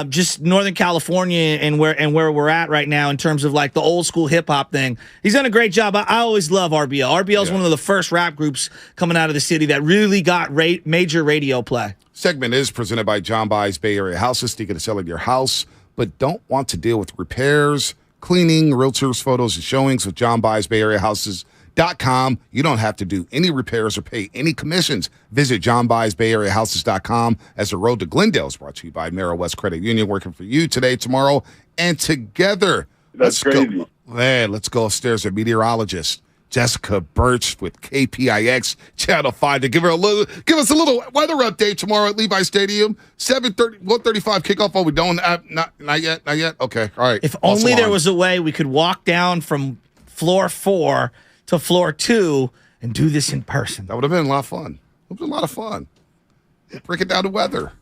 just Northern California and where we're at right now in terms of like the old school hip hop thing. He's done a great job. I always love RBL. RBL is one of the first rap groups coming out of the city that really got major radio play. Segment is presented by John By's Bay Area Houses. Thinking of selling your house, but don't want to deal with repairs, cleaning, realtors, photos, and showings with John By's Bay Area Houses.com. You don't have to do any repairs or pay any commissions. Visit johnbysbayareahouses.com as the road to Glendale is brought to you by Merrill West Credit Union, working for you today, tomorrow, and together. That's crazy. Go. Man, let's go upstairs to meteorologist Jessica Birch with KPIX Channel 5 to give us a little weather update tomorrow at Levi Stadium. 1:35 kickoff. Oh, we don't have not yet. Okay, all right. If only there was a way we could walk down from floor 4 to floor 2 and do this in person. That would have been a lot of fun. It was a lot of fun. Break it down to weather.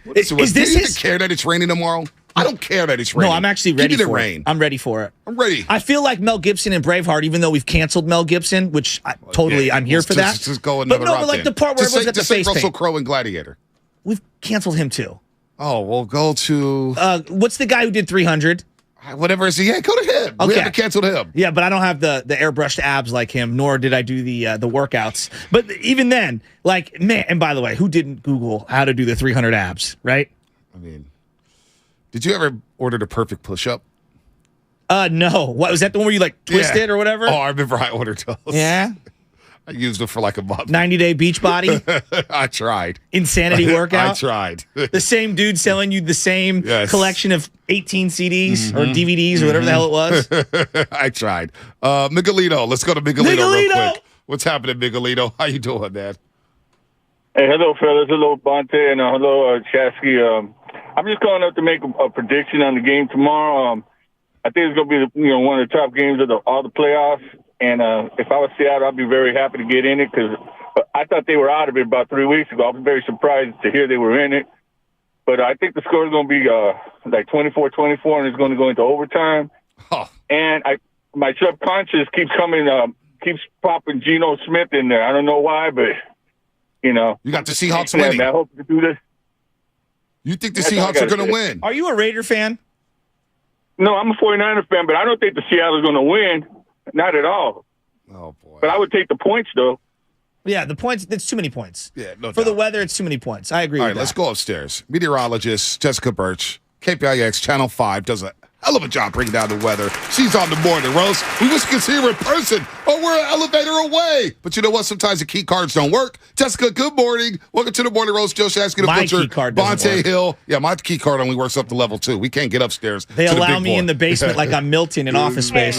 Do you even care that it's raining tomorrow? I don't care that it's raining. No, I'm actually ready Give me the for rain. it. I'm ready for it. I'm ready. I feel like Mel Gibson in Braveheart, even though we've canceled Mel Gibson, which I'm here for that. Just go another route. But like the part where everyone's got the face Russell paint. Crowe and Gladiator. We've canceled him too. Oh, we'll go to what's the guy who did 300? Whatever is he? Yeah, go to him. Okay. We have to cancel him. Yeah, but I don't have the airbrushed abs like him, nor did I do the workouts. But even then, like, man, and by the way, who didn't Google how to do the 300 abs, right? I mean, did you ever order the perfect push-up? No. What was that the one where you like twist it or whatever? Oh, I remember I ordered those. Yeah. I used it for like a month. 90-day beach body. I tried. Insanity workout. I tried. The same dude selling you the same collection of 18 CDs or DVDs or whatever the hell it was. I tried. Miguelito. Let's go to Miguelito real quick. What's happening, Miguelito? How you doing, man? Hey, hello, fellas. Hello, Bonte, and hello, Chasky. I'm just calling up to make a prediction on the game tomorrow. I think it's going to be one of the top games of all the playoffs. And if I was Seattle, I'd be very happy to get in it because I thought they were out of it about 3 weeks ago. I was very surprised to hear they were in it. But I think the score is going to be like 24-24, and it's going to go into overtime. Oh. And my subconscious keeps popping Geno Smith in there. I don't know why, but, You got the Seahawks winning. I hope to do this. You think the Seahawks are going to win? Are you a Raider fan? No, I'm a 49er fan, but I don't think the Seattle's going to win. Not at all. Oh, boy. But I would take the points, though. Yeah, the points, it's too many points. Yeah, no For doubt. the weather, it's too many points. I agree All with right, that. let's go upstairs. Meteorologist Jessica Birch, KPIX Channel 5, does a hell of a job breaking down the weather. She's on the morning roast. We wish we could see her in person, or we're an elevator away. But you know what? Sometimes the key cards don't work. Jessica, good morning. Welcome to the morning roast. Joe Shasky, the My butcher. key card doesn't Bonte work. Hill. Yeah, my key card only works up to level 2. We can't get upstairs. They to the allow big me boy. in the basement like I'm Milton in Office Space.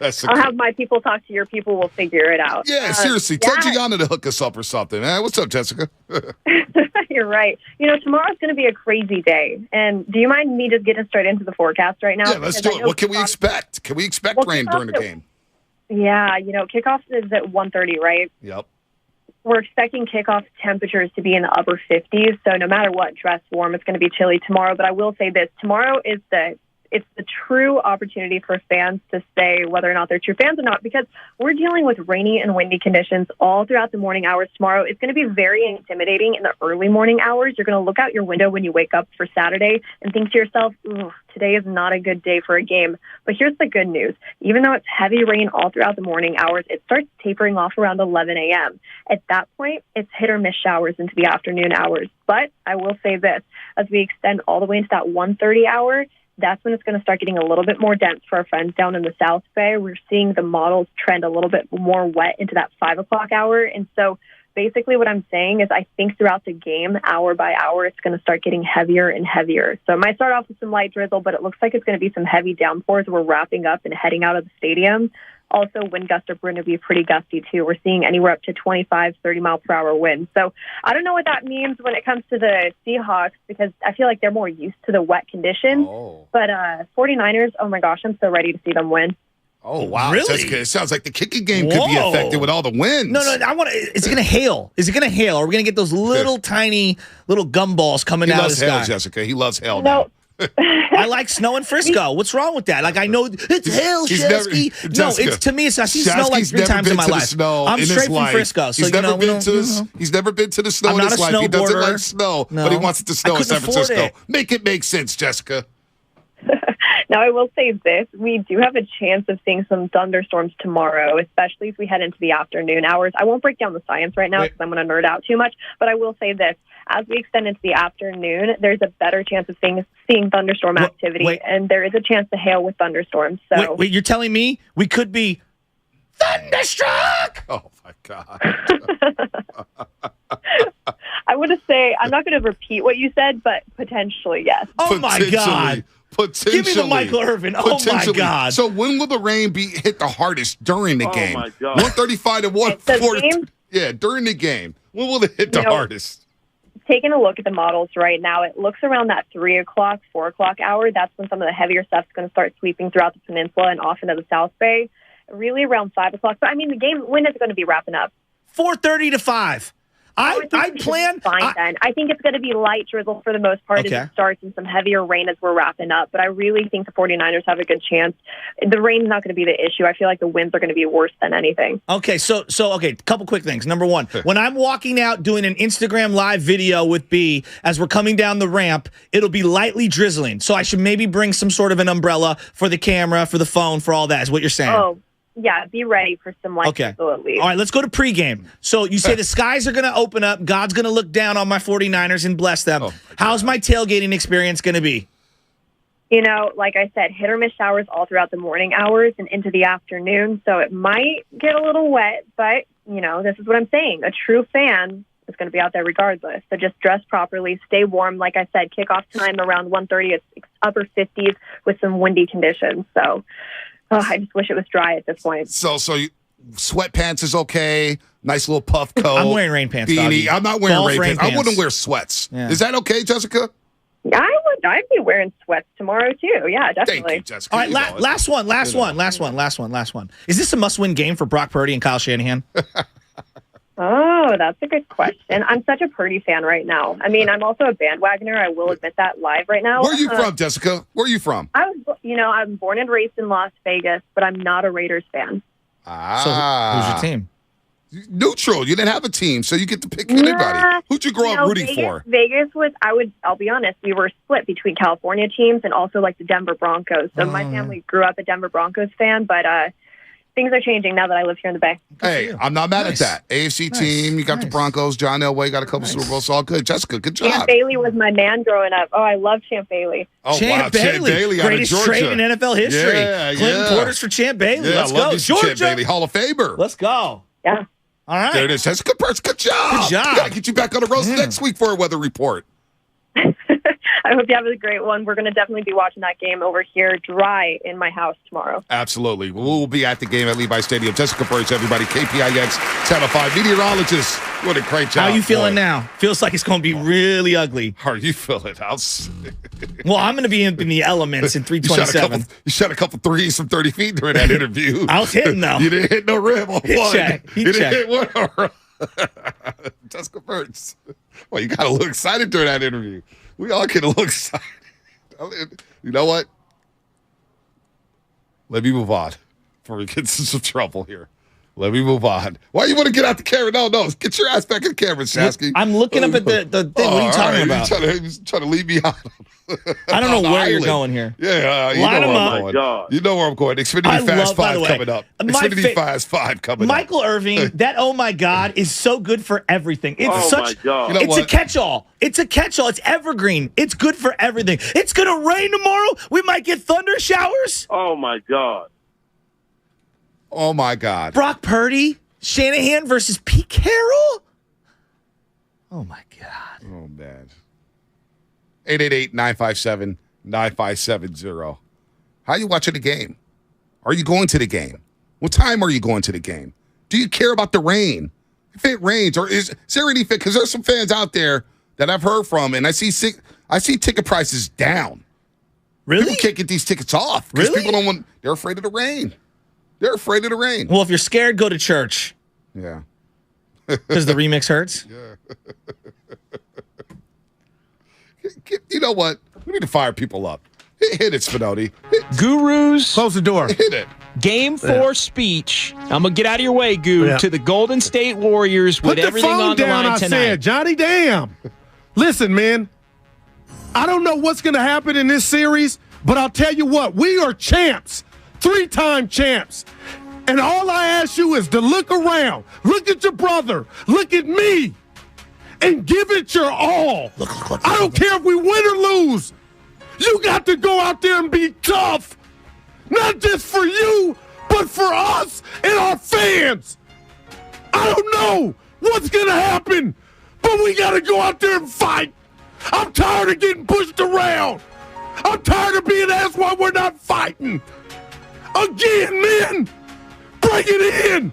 I'll have my people talk to your people. We'll figure it out. Yeah, seriously. Tell Gianna to hook us up or something, man. What's up, Jessica? You're right. Tomorrow's going to be a crazy day. And do you mind me just getting straight into the forecast right now? Yeah, let's do it. What can we expect? Can we expect rain during the game? Yeah, kickoff is at 1:30, right? Yep. We're expecting kickoff temperatures to be in the upper 50s. So no matter what, dress warm. It's going to be chilly tomorrow. But I will say this. Tomorrow is it's the true opportunity for fans to say whether or not they're true fans or not, because we're dealing with rainy and windy conditions all throughout the morning hours tomorrow. It's going to be very intimidating in the early morning hours. You're going to look out your window when you wake up for Saturday and think to yourself, ooh, today is not a good day for a game. But here's the good news. Even though it's heavy rain all throughout the morning hours, it starts tapering off around 11 a.m. At that point, it's hit or miss showers into the afternoon hours. But I will say this, as we extend all the way into that 1:30 hour, that's when it's going to start getting a little bit more dense for our friends down in the South Bay. We're seeing the models trend a little bit more wet into that 5 o'clock hour. And so basically what I'm saying is I think throughout the game, hour by hour, it's going to start getting heavier and heavier. So it might start off with some light drizzle, but it looks like it's going to be some heavy downpours. We're wrapping up and heading out of the stadium. Also, wind gusts are going to be pretty gusty, too. We're seeing anywhere up to 25, 30-mile-per-hour winds. So I don't know what that means when it comes to the Seahawks, because I feel like they're more used to the wet conditions. But 49ers, oh, my gosh, I'm so ready to see them win. Oh, wow. Really? Jessica, it sounds like the kicking game could be Whoa. affected with all the winds. No, I want to. Is it going to hail? Is it going to hail? Are we going to get those little tiny little gumballs coming He out of loves the hail, sky? Jessica. He loves hail No. now. I like snow in Frisco. What's wrong with that? Like, I know it's hail, He's never- Shesky. No, Jessica, it's to me. I've seen snow like Shasky's 3 never times in been my to the life. snow I'm in straight his from life. Frisco, so He's never been to know. he's never been to the snow I'm in not his a life. He doesn't snowboarder. like snow, No. but he wants it to snow I in San couldn't afford Francisco. it. Make it make sense, Jessica. Now, I will say this. We do have a chance of seeing some thunderstorms tomorrow, especially if we head into the afternoon hours. I won't break down the science right now because I'm going to nerd out too much, but I will say this. As we extend into the afternoon, there's a better chance of seeing thunderstorm activity, and there is a chance to hail with thunderstorms. So, Wait, you're telling me we could be thunderstruck? Oh, my God. I want to say, I'm not going to repeat what you said, but potentially, yes. Oh, my God. Potentially. Give me the Michael Irvin. Oh, my Potentially. God. So when will the rain be hit the hardest during the game? my God. 135 to 140. game? Yeah, during the game. When will it hit the hardest? Taking a look at the models right now, it looks around that 3 o'clock, 4 o'clock hour. That's when some of the heavier stuff's going to start sweeping throughout the peninsula and off into the South Bay. Really around 5 o'clock. But, I mean, the game, when is it going to be wrapping up? 4:30 to 5. I plan. Then I think it's going to be light drizzle for the most part as it starts, and some heavier rain as we're wrapping up. But I really think the 49ers have a good chance. The rain's not going to be the issue. I feel like the winds are going to be worse than anything. Okay, so a couple quick things. Number one, when I'm walking out doing an Instagram live video with B as we're coming down the ramp, it'll be lightly drizzling. So I should maybe bring some sort of an umbrella for the camera, for the phone, for all that. Is what you're saying? Oh. Yeah, be ready for some light drizzle at least. All right, let's go to pregame. So you say the skies are going to open up. God's going to look down on my 49ers and bless them. How's my tailgating experience going to be? You know, like I said, hit or miss showers all throughout the morning hours and into the afternoon. So it might get a little wet, but, you know, this is what I'm saying. A true fan is going to be out there regardless. So just dress properly, stay warm. Like I said, kickoff time around 1:30. It's upper 50s with some windy conditions. So I just wish it was dry at this point. So sweatpants is okay. Nice little puff coat. I'm wearing rain pants. Beanie. Doggy. I'm not wearing rain pants. I wouldn't wear sweats. Yeah. Is that okay, Jessica? I'd be wearing sweats tomorrow too. Yeah, definitely. Thank you, Jessica. All right, last one. Is this a must-win game for Brock Purdy and Kyle Shanahan? Oh, that's a good question. I'm such a Purdy fan right now. I mean, I'm also a bandwagoner. I will admit that live right now. Where are you from, Jessica? Where are you from? I'm born and raised in Las Vegas, but I'm not a Raiders fan. So who's your team? Neutral. You didn't have a team, so you get to pick anybody. Who'd you grow up rooting for? Vegas was, I'll be honest, we were split between California teams and also like the Denver Broncos. So my family grew up a Denver Broncos fan, but things are changing now that I live here in the Bay. Hey, I'm not mad at that. AFC team, you got the Broncos. John Elway got a couple Super Bowls. All good. Jessica, good job. Champ Bailey was my man growing up. Oh, I love Champ Bailey. Oh, Champ Bailey out Greatest of Georgia. Trade in NFL history. Clinton Porter's for Champ Bailey. Yeah, Let's I love go, you, Georgia. Champ Bailey, Hall of Famer. Let's go. Yeah. All right. There it is. Jessica Perks, good job. Good job. We got to get you back on the road next week for a weather report. I hope you have a great one. We're going to definitely be watching that game over here dry in my house tomorrow. Absolutely. We'll be at the game at Levi Stadium. Jessica Perks, everybody. KPIX Channel 5 meteorologist. What a great job. How are you feeling now? Feels like it's going to be really ugly. How are you feeling? Well, I'm going to be in the elements in 327. You shot a couple threes from 30 feet during that interview. I was hitting, though. You didn't hit no rim on Heat one. check. You didn't hit one. Jessica Perks. Well, you got to look excited during that interview. We all get a little excited. You know what? Let me move on before we get into some trouble here. Let me move on. Why you want to get out the camera? No. Get your ass back in the camera, Shasky. I'm looking up at the thing. What are you talking about? You're trying to leave me out. I don't know where you're going here. Yeah, you Line know where them I'm up. going. You know where I'm going. Xfinity Fast 5 coming up. Xfinity Fast 5 coming up. Michael Irving, that oh my God is so good for everything. It's my God. You know it's what? a catch-all. It's a catch-all. It's evergreen. It's good for everything. It's going to rain tomorrow. We might get thunder showers. Oh, my God. Oh, my God. Brock Purdy, Shanahan versus Pete Carroll. Oh, my God. Oh, man. 888-957-9570. How are you watching the game? Are you going to the game? What time are you going to the game? Do you care about the rain? If it rains, or is there any fit? Because there's some fans out there that I've heard from, and I see ticket prices down. Really? People can't get these tickets off because people don't want. They're afraid of the rain. They're afraid of the rain. Well, if you're scared, go to church. Yeah. Because the remix hurts. Yeah. You know what? We need to fire people up. Hit it, Spinotti. Gurus. Close the door. Hit it. Game 4 speech. I'm going to get out of your way, Goo. To the Golden State Warriors with everything on the line tonight. Said, Johnny, damn. Listen, man. I don't know what's going to happen in this series, but I'll tell you what. We are champs. 3-time champs. And all I ask you is to look around. Look at your brother. Look at me. And give it your all. Look, I don't care if we win or lose. You got to go out there and be tough. Not just for you, but for us and our fans. I don't know what's going to happen, but we got to go out there and fight. I'm tired of getting pushed around. I'm tired of being asked why we're not fighting. Again, men, bring it in.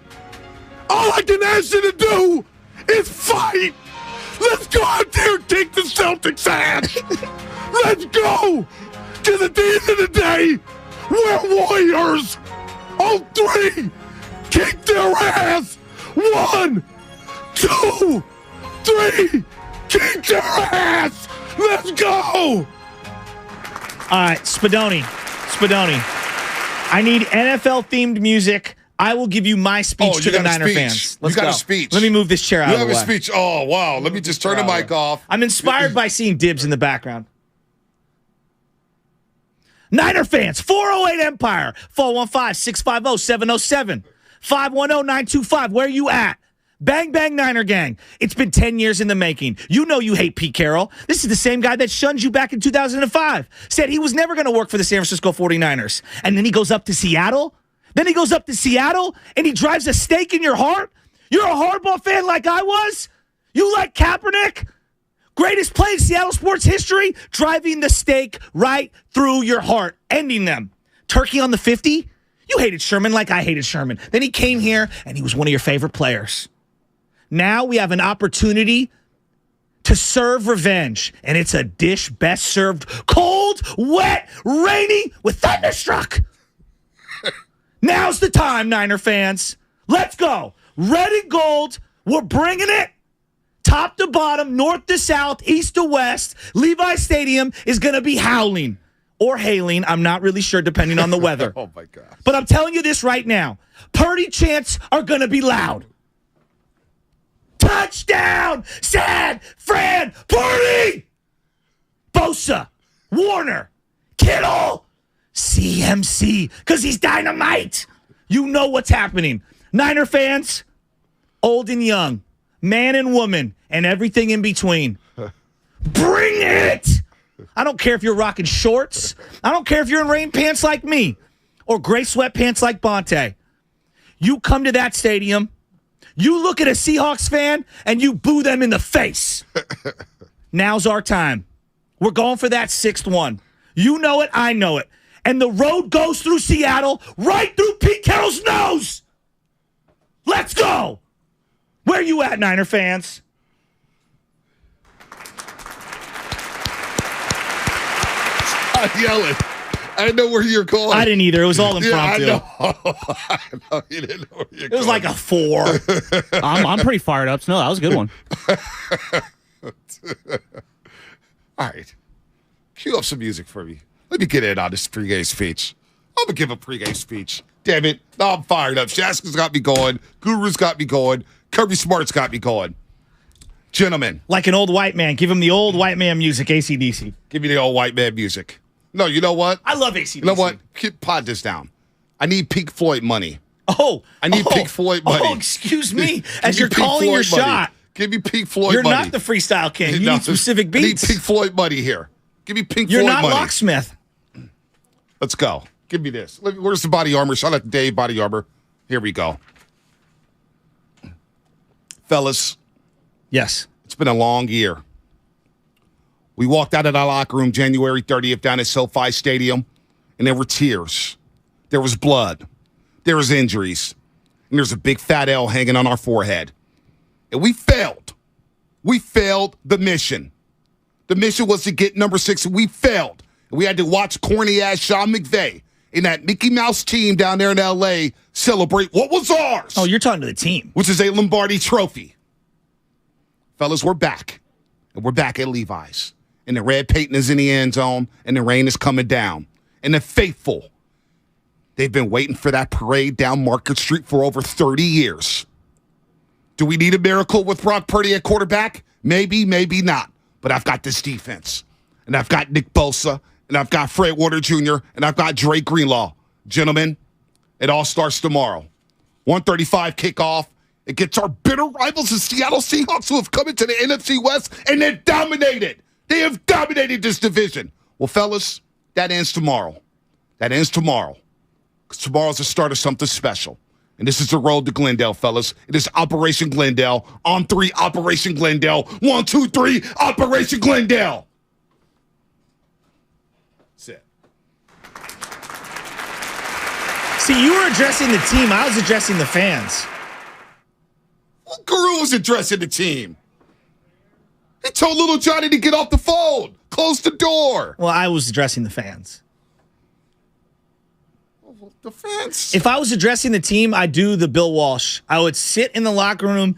All I can ask you to do is fight. Let's go out there and take the Celtics' ass. Let's go. Because at the end of the day, we're warriors. All 3 kick their ass. 1, 2, 3. Kick your ass. Let's go. All right, Spadoni. I need NFL-themed music. I will give you my speech to the Niner fans. You got a speech. Let me move this chair out of the way. You have a speech. Oh, wow. Let me just turn the mic off. I'm inspired by seeing Dibs in the background. Niner fans, 408 Empire, 415-650-707, 510-925. Where you at? Bang, bang, Niner gang. It's been 10 years in the making. You know you hate Pete Carroll. This is the same guy that shunned you back in 2005. Said he was never going to work for the San Francisco 49ers. And then he goes up to Seattle. And he drives a stake in your heart? You're a Harbaugh fan like I was? You like Kaepernick? Greatest play in Seattle sports history? Driving the stake right through your heart, ending them. Turkey on the 50? You hated Sherman like I hated Sherman. Then he came here, and he was one of your favorite players. Now we have an opportunity to serve revenge, and it's a dish best served cold, wet, rainy, with thunderstruck. Now's the time, Niner fans. Let's go. Red and gold. We're bringing it. Top to bottom, north to south, east to west. Levi Stadium is going to be howling or hailing. I'm not really sure, depending on the weather. Oh, my God. But I'm telling you this right now. Purdy chants are going to be loud. Touchdown, San Fran Purdy! Bosa, Warner, Kittle, CMC, because he's dynamite. You know what's happening. Niner fans, old and young, man and woman, and everything in between. Bring it! I don't care if you're rocking shorts. I don't care if you're in rain pants like me or gray sweatpants like Bonte. You come to that stadium, you look at a Seahawks fan, and you boo them in the face. Now's our time. We're going for that 6th one. You know it, I know it. And the road goes through Seattle, right through Pete Carroll's nose. Let's go. Where you at, Niner fans? I'm yelling. I didn't know where you're going. I didn't either. It was all impromptu. Yeah, I know. You didn't know where you're going. It was like a 4. I'm pretty fired up. No, that was a good one. All right. Cue up some music for me. Let me get in on this pregame speech. I'm going to give a pregame speech. Damn it. No, I'm fired up. Shaska's got me going. Guru's got me going. Kirby Smart's got me going. Gentlemen. Like an old white man. Give him the old white man music, AC/DC. Give me the old white man music. No, you know what? I love AC/DC. You know what? Pod this down. I need Pink Floyd money. Oh. I need Pink Floyd money. Oh, excuse me. As you're calling your shot. Give me Pink Floyd You're money. You're not the freestyle king. You need specific beats. I need Pink Floyd money here. Give me Pink You're Floyd not money. Locksmith. Let's go. Give me this. Where's the body armor? Shout out to Dave, body armor. Here we go. Fellas. Yes. It's been a long year. We walked out of that locker room January 30th down at SoFi Stadium, and there were tears. There was blood. There was injuries. And there's a big fat L hanging on our forehead. And we failed. We failed the mission. The mission was to get number 6, and we failed. And we had to watch corny-ass Sean McVay and that Mickey Mouse team down there in L.A. celebrate what was ours. Oh, you're talking to the team. Which is a Lombardi trophy. Fellas, we're back. And we're back at Levi's. And the red paint is in the end zone, and the rain is coming down. And the faithful, they've been waiting for that parade down Market Street for over 30 years. Do we need a miracle with Brock Purdy at quarterback? Maybe, maybe not. But I've got this defense. And I've got Nick Bosa, and I've got Fred Warner Jr., and I've got Drake Greenlaw. Gentlemen, it all starts tomorrow. 1:35 kickoff. It gets our bitter rivals, the Seattle Seahawks, who have come into the NFC West, and they're dominated. They have dominated this division. Well, fellas, that ends tomorrow. That ends tomorrow. Because tomorrow's the start of something special. And this is the road to Glendale, fellas. It is Operation Glendale. On 3, Operation Glendale. 1, 2, 3, Operation Glendale. That's it. See, you were addressing the team. I was addressing the fans. Well, Guru was addressing the team. He told little Johnny to get off the phone. Close the door. Well, I was addressing the fans. The fans? If I was addressing the team, I'd do the Bill Walsh. I would sit in the locker room,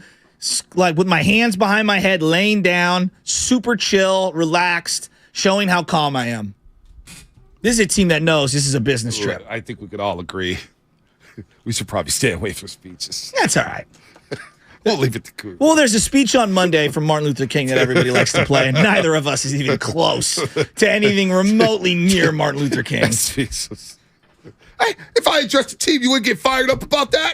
like with my hands behind my head, laying down, super chill, relaxed, showing how calm I am. This is a team that knows this is a business trip. I think we could all agree. We should probably stay away from speeches. That's all right. We'll leave it to Coop. Well, there's a speech on Monday from Martin Luther King that everybody likes to play, and neither of us is even close to anything remotely near Martin Luther King. Jesus. Hey, if I addressed the team, you wouldn't get fired up about that?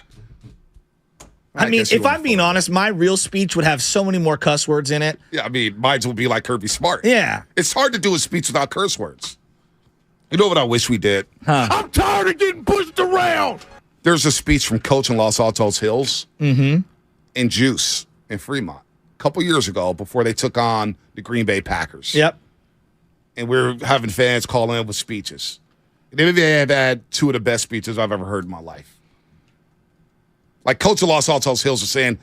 I mean, if I'm being honest, my real speech would have so many more cuss words in it. Yeah, I mean, mine would be like Kirby Smart. Yeah. It's hard to do a speech without curse words. You know what I wish we did? I'm tired of getting pushed around. There's a speech from Coach in Los Altos Hills Mm-hmm. and Juice in Fremont a couple years ago before they took on the Green Bay Packers. Yep. And we were having fans call in with speeches. And they have had two of the best speeches I've ever heard in my life. Like Coach of Los Altos Hills was saying,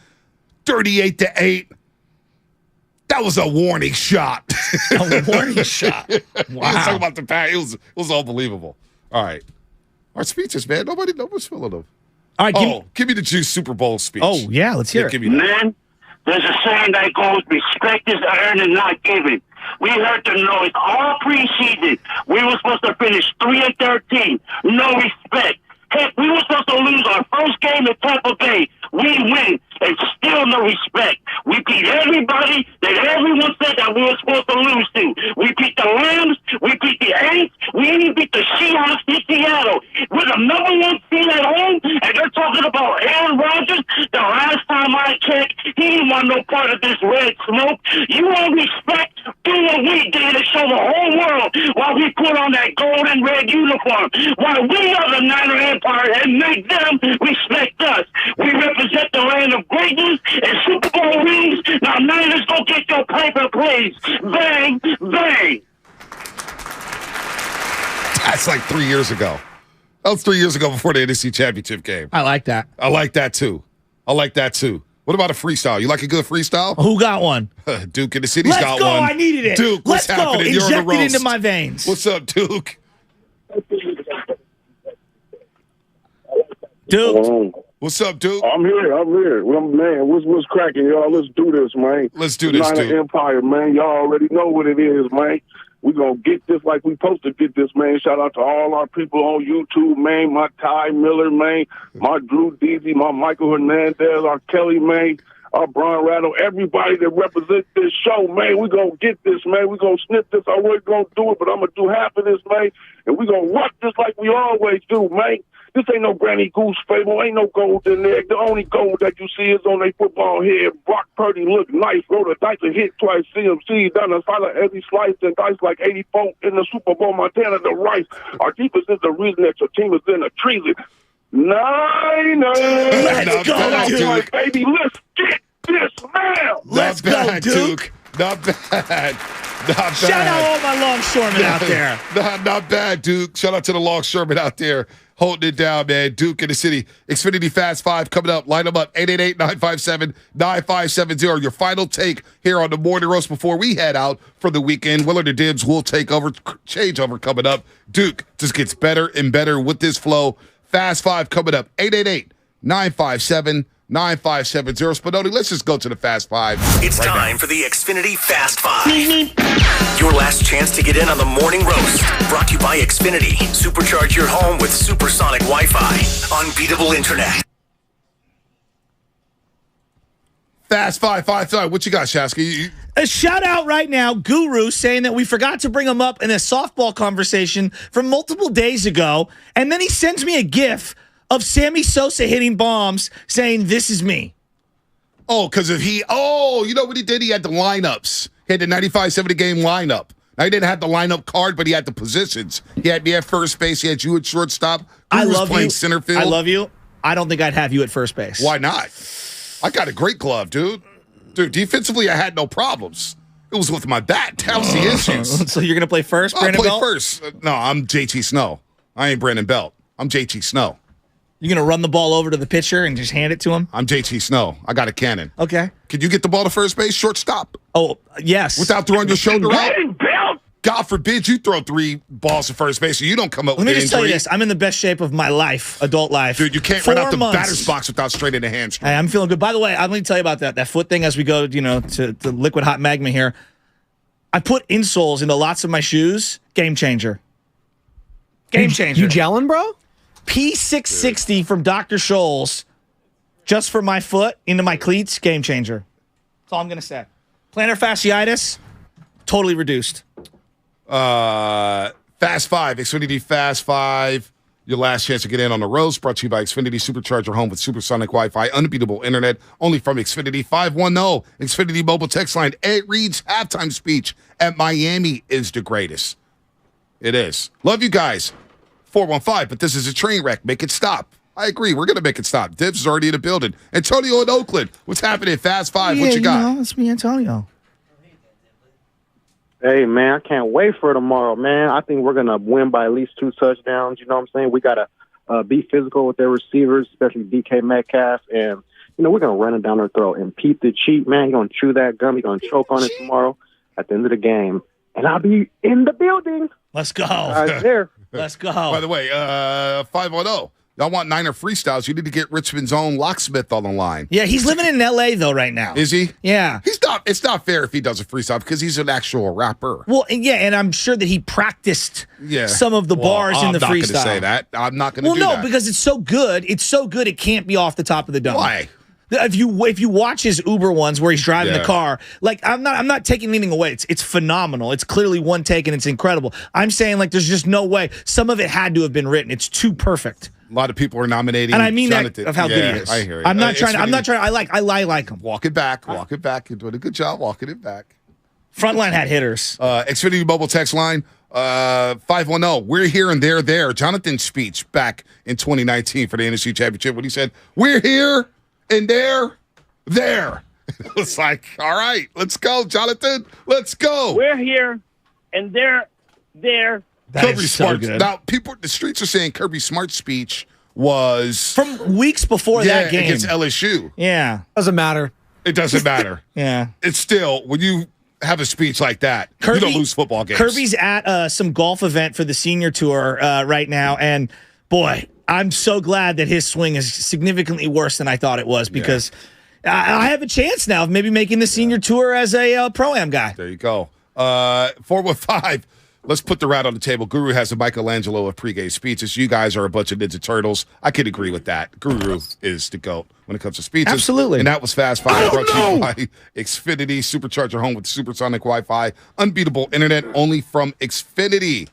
38-8. That was a warning shot. A warning shot. Wow. He was talking about the pack. It was unbelievable. All right. Our speeches, man. Nobody's feeling them. All right. Give me the Juice Super Bowl speech. Oh, yeah. Let's hear it. Give me that. Man, there's a saying that goes, respect is earned and not given. We heard the noise all preseason. We were supposed to finish 3-13. No respect. Heck, we were supposed to lose our first game in Tampa Bay. We win, and still no respect. We beat everybody that everyone said that we were supposed to lose to. We beat the Rams. We beat the Aints. We even beat the Seahawks in Seattle. We're the number one team at home, and they're talking about Aaron Rodgers. The last time I checked, he didn't want no part of this red smoke. You want respect? Do what we did to show the whole world why we put on that gold and red uniform. Why we are the Niner Empire and make them respect us. We represent the land of greatness and Super Bowl rings. Now, Niners, go get your paper, please. Bang, bang. That's like 3 years ago. That was 3 years ago before the NFC Championship game. I like that. I like that, too. What about a freestyle? You like a good freestyle? Who got one? Duke in the city's got one. I needed it. Duke, what's Let's go. happening? You're on the Inject it roast. into my veins. What's up, Duke? Duke. What's up, Duke? I'm here. Well, man, what's cracking, y'all? Let's do this, man. Let's do this, Niner Duke. Empire, man. Y'all already know what it is, man. We're going to get this like we supposed to get this, man. Shout out to all our people on YouTube, man. My Ty Miller, man. My Drew Deasy, my Michael Hernandez, our Kelly, man. Our Brian Rattle, everybody that represents this show, man. We're going to get this, man. We're going to snip this. I wasn't going to do it, but I'm going to do half of this, man. And we're going to rock this like we always do, man. This ain't no Granny Goose fable. Ain't no gold in there. The only gold that you see is on their football head. Brock Purdy look nice. Roll the dice and hit twice. CMC down the side of every slice and dice like 84 in the Super Bowl. Montana the Rice. Our defense is the reason that your team is in a treason. Niners. Let's go, Duke. Baby, let's get this now. Let's go, Duke. Not bad. Not bad. Shout out all my longshoremen out there. Not bad, Duke. Shout out to the longshoremen out there holding it down, man. Duke in the city. Xfinity Fast 5 coming up. Line them up. 888-957-9570. Your final take here on the Morning Roast before we head out for the weekend. Willard and Dibs will take over. Changeover coming up. Duke just gets better and better with this flow. Fast 5 coming up. 888-957-9570. Spinoni, let's just go to the Fast 5. It's time for the Xfinity Fast 5. Your last chance to get in on the Morning Roast. Brought to you by Xfinity. Supercharge your home with supersonic Wi-Fi. Unbeatable internet. Fast 5. What you got, Shasky? A shout out right now, Guru, saying that we forgot to bring him up in a softball conversation from multiple days ago. And then he sends me a GIF of Sammy Sosa hitting bombs saying, "This is me." Oh, because if you know what he did? He had the lineups. He had the 95-70 game lineup. Now, he didn't have the lineup card, but he had the positions. He had me at first base. He had you at shortstop. I was love playing you. Center field. I love you. I don't think I'd have you at first base. Why not? I got a great glove, dude. Dude, defensively, I had no problems. It was with my bat. That was the issues. So you're going to play first, I'll Brandon play Belt? first. No, I'm JT Snow. I ain't Brandon Belt. I'm JT Snow. You're going to run the ball over to the pitcher and just hand it to him? I'm JT Snow. I got a cannon. Okay. Could you get the ball to first base? Shortstop. Oh, yes. Without throwing your shoulder out? Belt. God forbid you throw 3 balls to first base, so you don't come up with an injury. Let me just tell you this. I'm in the best shape of my life, adult life. Dude, you can't run out the batter's box without straining the hamstring. Hey, I'm feeling good. By the way, I'm going to tell you about that foot thing as we go, to liquid hot magma here. I put insoles into lots of my shoes. Game changer. Game changer. You gelling, bro? P660 from Dr. Scholl's, just for my foot, into my cleats. Game changer. That's all I'm going to say. Plantar fasciitis, totally reduced. Fast 5, Xfinity Fast 5. Your last chance to get in on the roast, brought to you by Xfinity. Supercharge your home with supersonic Wi-Fi, unbeatable internet, only from Xfinity. 510, Xfinity mobile text line. Ed Reed's halftime speech at Miami is the greatest. It is. Love you guys. 415, but this is a train wreck. Make it stop. I agree. We're going to make it stop. Dibs is already in the building. Antonio in Oakland. What's happening? Fast 5. What you got? It's me, Antonio. Hey, man, I can't wait for tomorrow, man. I think we're going to win by at least 2 touchdowns. You know what I'm saying? We got to be physical with their receivers, especially DK Metcalf. And, we're going to run it down their throat. And Pete the Cheat, man, he's going to chew that gum. He's going to choke on it tomorrow at the end of the game. And I'll be in the building. Let's go. There. Let's go. By the way, 510. Y'all want Niner freestyles? You need to get Richmond's own locksmith on the line. Yeah, he's living in L.A. though right now. Is he? Yeah. It's not fair if he does a freestyle because he's an actual rapper. Well, yeah, and I'm sure that he practiced some of the bars in the freestyle. I'm not going to say that. I'm not going to do that. Well, no, because it's so good. It's so good it can't be off the top of the dome. Why? If you watch his Uber ones where he's driving the car, like I'm not taking anything away. It's phenomenal. It's clearly one take and it's incredible. I'm saying like there's just no way. Some of it had to have been written. It's too perfect. A lot of people are nominating, and I mean Jonathan. that of how good he is. I hear you. I'm not trying. I like him. Walk it back. Walk it back. You're doing a good job walking it back. Frontline had hitters. Xfinity mobile text line 510. We're here and they're there. Jonathan's speech back in 2019 for the NFC Championship when he said, "We're here and they're there." It's like, all right, let's go, Jonathan. Let's go. We're here and they're there. Kirby Smart. Now, the streets are saying Kirby Smart's speech was from weeks before that game against LSU. Yeah, doesn't matter. It doesn't matter. Yeah, it's still when you have a speech like that, you don't lose football games. Kirby's at some golf event for the senior tour right now, and boy, I'm so glad that his swing is significantly worse than I thought it was because I have a chance now of maybe making the senior tour as a pro-am guy. There you go. 415. Let's put the rat on the table. Guru has a Michelangelo of pregame speeches. You guys are a bunch of Ninja Turtles. I could agree with that. Guru is the GOAT when it comes to speeches. Absolutely. And that was Fast 5 brought to you by Xfinity. Supercharge your home with supersonic Wi-Fi. Unbeatable internet only from Xfinity.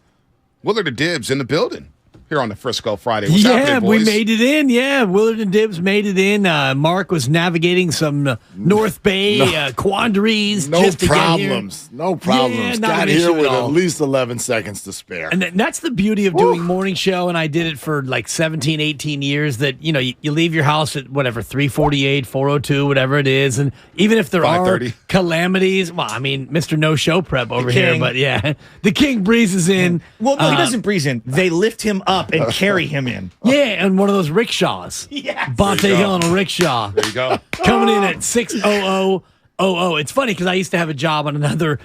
Willard and Dibs in the building here on the Frisco Friday. What's happening, boys? We made it in. Yeah, Willard and Dibs made it in. Mark was navigating some North Bay quandaries. No just to problems. Get here. No problems. Yeah, got here with at least 11 seconds to spare. And that's the beauty of doing morning show, and I did it for like 17, 18 years, that, you leave your house at whatever, 3:48, 4:02, whatever it is, and even if there are calamities, well, I mean, Mr. No Show Prep over here, but yeah, the King breezes in. Well, no, he doesn't breeze in. They lift him up and carry him in. Yeah, and one of those rickshaws. Yeah. Bonte Hill on a rickshaw. There you go. Coming in at 6:00. It's funny because I used to have a job on another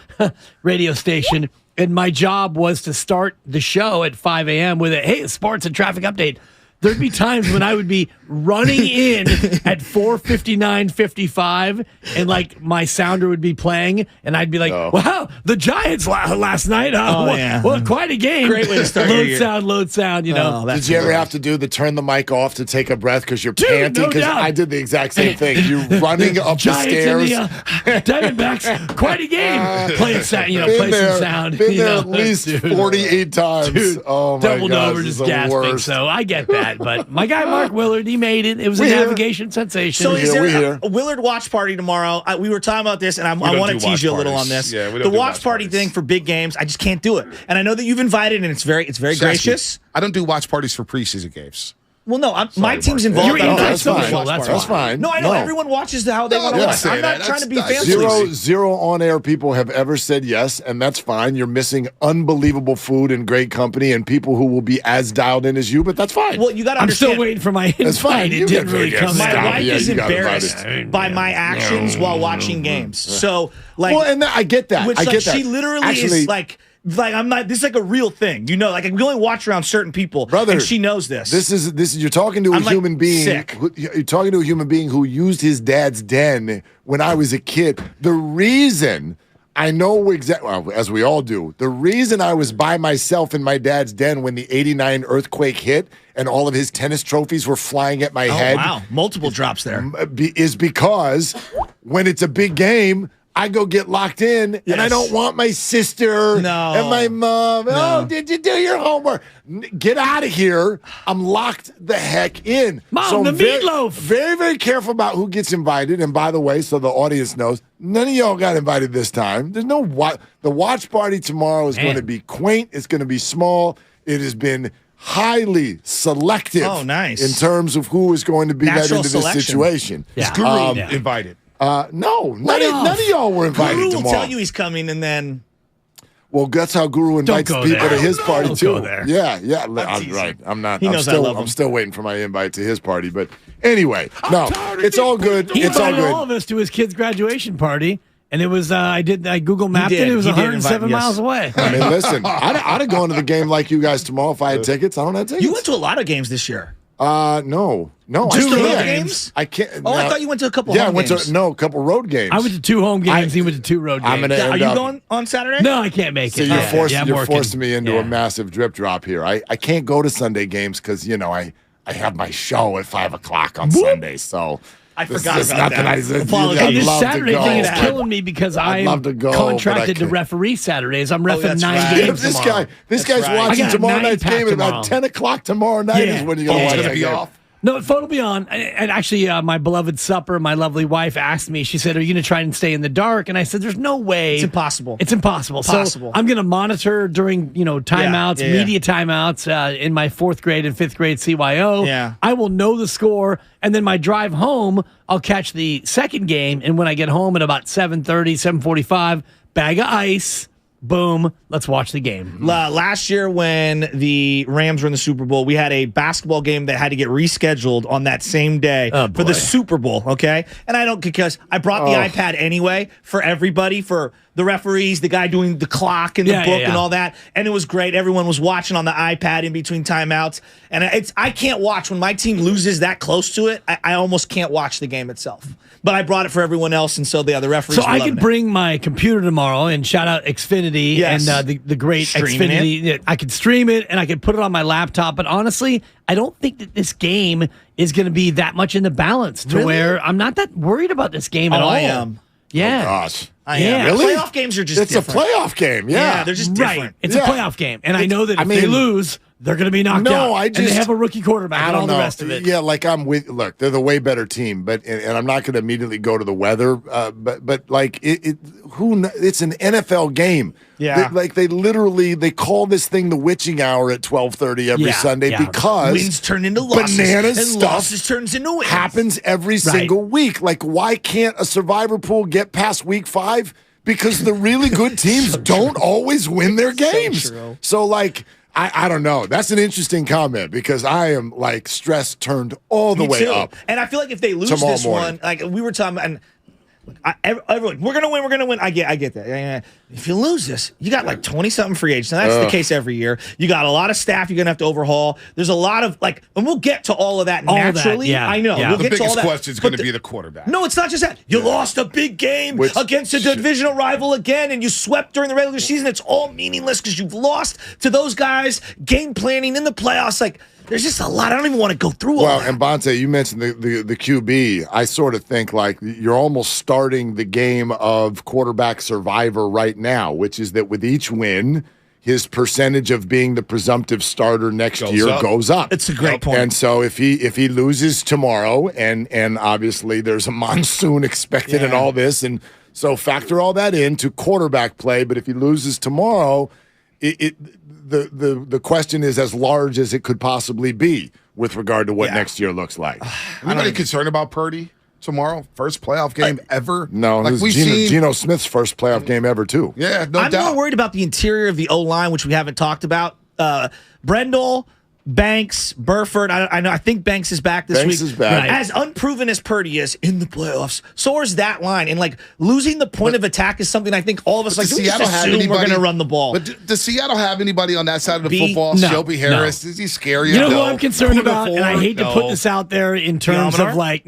radio station, and my job was to start the show at 5 a.m. with a sports and traffic update. There'd be times when I would be running in at 4:59:55, and like my sounder would be playing, and I'd be like, "Wow, the Giants last night! Well, quite a game! Great way to start your year. Load sound. Did you ever have to do the turn the mic off to take a breath because you're panting? Because I did the exact same thing. You running up the stairs. And the, Diamondbacks, quite a game. Playing sound, play some sound. Been there at least 48 times. Dude, oh my doubled gosh, over, just gasping. Worst. So I get that. But my guy Mark Willard, he made it. It was a navigation sensation. So is there a Willard watch party tomorrow? We were talking about this, and I want to tease you a little on this. Yeah, the watch party thing for big games, I just can't do it. And I know that you've invited, and it's very gracious. I don't do watch parties for preseason games. Well, no, my team's involved. That's fine. No, I know everyone watches how they want to watch. I'm not trying to be fancy. Zero on-air people have ever said yes, and that's fine. You're missing unbelievable food and great company and people who will be as dialed in as you, but that's fine. Well, you got to I'm understand. still waiting for my invite. That's fine. It didn't really come. My wife is embarrassed by my actions while watching games. So, like, well, and I get that. Which, I get that. She literally is like, Like I'm not. This is like a real thing, Like I can only watch around certain people, brother. And she knows this. This is you're talking to a human being. Sick. You're talking to a human being who used his dad's den when I was a kid. The reason I know exactly, well, as we all do, the reason I was by myself in my dad's den when the '89 earthquake hit and all of his tennis trophies were flying at my head. Wow, multiple drops there. Is because when it's a big game, I go get locked in, and I don't want my sister and my mom. No. Oh, did you do your homework? Get out of here. I'm locked the heck in. Mom, the meatloaf. Very, very careful about who gets invited. And by the way, so the audience knows, none of y'all got invited this time. There's no the watch party tomorrow is going to be quaint. It's going to be small. It has been highly selective. Oh, nice. In terms of who is going to be led into this situation. Yeah. Is Guru invited? No, none of y'all were invited Guru will tomorrow. tell you he's coming, and then Well, that's how Guru invites go people there. to his party Don't too. go there. Yeah. I'm I'm right. I'm not. He I'm knows I still. love him. I'm still waiting for my invite to his party. But anyway, no, it's all good. He It's all invited good. all of us to his kid's graduation party, and it was I Google mapped did. it. It was He did 107 invite- miles yes. away. I mean, listen, I'd have gone to the game like you guys tomorrow if I had tickets. I don't have tickets. you went to a lot of games this year. No, Just I the road can't. games? I can't. Oh, I thought you went to a couple. Yeah, I home went games. to a couple road games. I went to 2 home games. He went to 2 road games. I'm gonna Are end you up- going on Saturday? No, I can't make So it. you're forcing me into a massive drip drop here. I can't go to Sunday games because I have my show at 5:00 on Sunday. So I this forgot is about nothing that. I said. Apologies. I'd And this love to Saturday go, thing is but killing me because I'd I'm love to go, but I contracted to can't. referee Saturdays. I'm reffing that's 9 right. games This tomorrow. guy's right. I watching got a tomorrow night's 9-pack game at tomorrow. about 10:00 tomorrow night. Yeah. Is when you're gonna watch It's that gonna be game. off. No, the phone will be on. And actually, my beloved supper, my lovely wife asked me, she said, are you going to try and stay in the dark? And I said, there's no way. It's impossible. It's impossible. So I'm going to monitor during, timeouts, media timeouts in my 4th grade and 5th grade CYO. Yeah. I will know the score. And then my drive home, I'll catch the second game. And when I get home at about 7:30, 7:45, bag of ice. Boom. Let's watch the game. Last year, when the Rams were in the Super Bowl, we had a basketball game that had to get rescheduled on that same day for the Super Bowl. Okay, and I don't because I brought the iPad anyway for everybody, for the referees, the guy doing the clock and the book and all that, and it was great. Everyone was watching on the iPad in between timeouts, and I can't watch when my team loses that close to it. I almost can't watch the game itself. But I brought it for everyone else, and so the other referees. So I could bring my computer tomorrow and shout out Xfinity Yes. and the great Streaming Xfinity. I could stream it and I could put it on my laptop. But honestly, I don't think that this game is going to be that much in the balance to where I'm not that worried about this game at all. I am. Yeah. Oh, gosh. I am. Really? Playoff games are just It's different. a playoff game. Yeah, they're just Right. different. It's a playoff game. And I know that if they mean, lose, they're going to be knocked out. I and they have a rookie quarterback and all the rest of it. Yeah, like I'm with. Look, they're the way better team, but and I'm not going to immediately go to the weather. But like it's an NFL game. Yeah. They literally call this thing the witching hour at 12:30 every Sunday because wins turn into losses, bananas and stuff losses turns into wins. happens every single week. Like, why can't a survivor pool get past week 5? Because the really good teams don't always win their games. So like. I don't know. That's an interesting comment because I am like stress turned all the way up. And I feel like if they lose tomorrow this morning. one, like we were talking about, and everyone, we're gonna win. I get that. Yeah. If you lose this, you got like 20-something free agents. Now that's the case every year. You got a lot of staff you're gonna have to overhaul. There's a lot of and we'll get to all of that naturally. I know. Yeah. We'll The get to all biggest that. question is going to be the quarterback. No, it's not just that. You lost a big game against a divisional rival again, and you swept during the regular season. It's all meaningless because you've lost to those guys. Game planning in the playoffs, like. There's just a lot. I don't even want to go through all that. Well, and Bonte, you mentioned the QB. I sort of think like you're almost starting the game of quarterback survivor right now, which is that with each win, his percentage of being the presumptive starter next year goes up. It's a great point. And so if he loses tomorrow, and obviously there's a monsoon expected and all this, and so factor all that into quarterback play. But if he loses tomorrow, the question is as large as it could possibly be with regard to what next year looks like. Anybody concerned about Purdy tomorrow? First playoff game ever? No, like this is Geno Smith's first playoff game ever, too. Yeah, no I'm doubt. more worried about the interior of the O-line, which we haven't talked about. Brendel, Banks, Burford. I think Banks is back this week. Banks is back. Right. As unproven as Purdy is in the playoffs, so is that line. And like losing the point of attack is something I think all of us like. Do we just assume we're going to run the ball? But does Seattle have anybody on that side of the football? No, Shelby Harris, is he scary? You know who I'm concerned about, and I hate to put this out there in terms of like,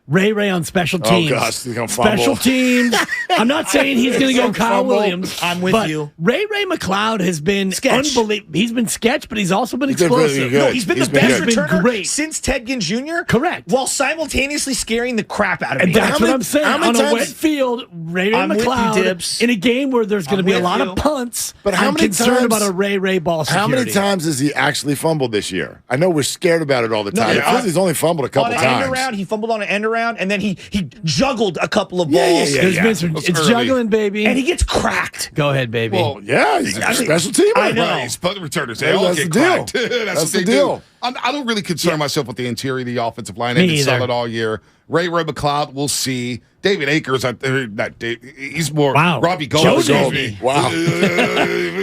Ray on special teams. Oh, gosh, he's going to fumble. Special teams. I'm not saying he's going to go Kyle Williams. I'm with you. Ray McLeod has been unbelievable. He's been sketch, but he's also been explosive. No, he's been the best returner great since Ted Ginn Jr. Correct. While simultaneously scaring the crap out of me. And that's what I'm saying. On a wet field, Ray McLeod in a game where there's going to be a lot of punts. But how I'm many concerned times, about a Ray ball security. How many times has he actually fumbled this year? I know we're scared about it all the time. He's only fumbled a couple times. times. End around, he fumbled on an end around, and then he juggled a couple of balls. It's juggling, baby. And he gets cracked. Go ahead, baby. Well, yeah, he's a special teamer. I know. Right, he's punt returners. They all get cracked. That's the deal. I don't really concern myself with the interior of the offensive line. They've been solid all year. Ray McLeod, we'll see. David Akers, he's more Robbie Gold. Wow.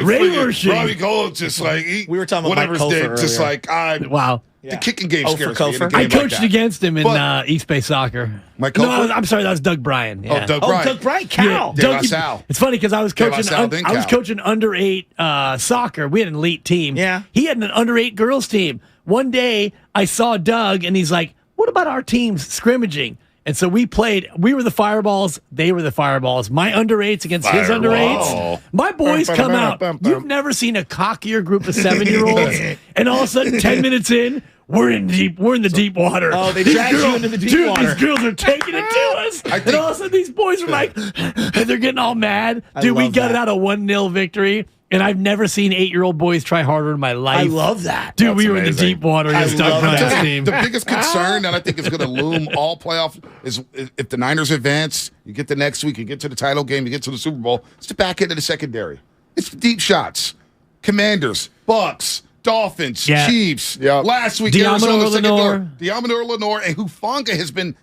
Robbie Gold, just like, we were talking about whatever his name, just like, wow. The kicking game scares me. I coached against him in East Bay Soccer. No, I'm sorry, that was Doug Bryan. Yeah. Doug Bryan. Doug Bryan, Cal. Yeah, it's funny because I was coaching under 8 soccer. We had an elite team. Yeah. He had an under 8 girls team. One day I saw Doug and he's like, "What about our teams scrimmaging?" And so we played. We were the Fireballs. They were the Fireballs. My under 8s against his under 8s. My boys come out. You've never seen a cockier group of 7-year-olds, and all of a sudden, 10 minutes in, we're in the deep water. Oh, they dragged you into the deep water. These girls are taking it to us. And all of a sudden, these boys are like, they're getting all mad. Dude, we got out a 1-0 victory. And I've never seen 8-year-old boys try harder in my life. I love that. Dude, we were in the deep water against Doug Bryan's team. The biggest concern that I think is going to loom all playoff is if the Niners advance, you get the next week, you get to the title game, you get to the Super Bowl, it's the back end of the secondary. It's the deep shots. Commanders, Bucks, Dolphins, Chiefs. Last week, Arizona secondary. Deommodore Lenoir, and Hufanga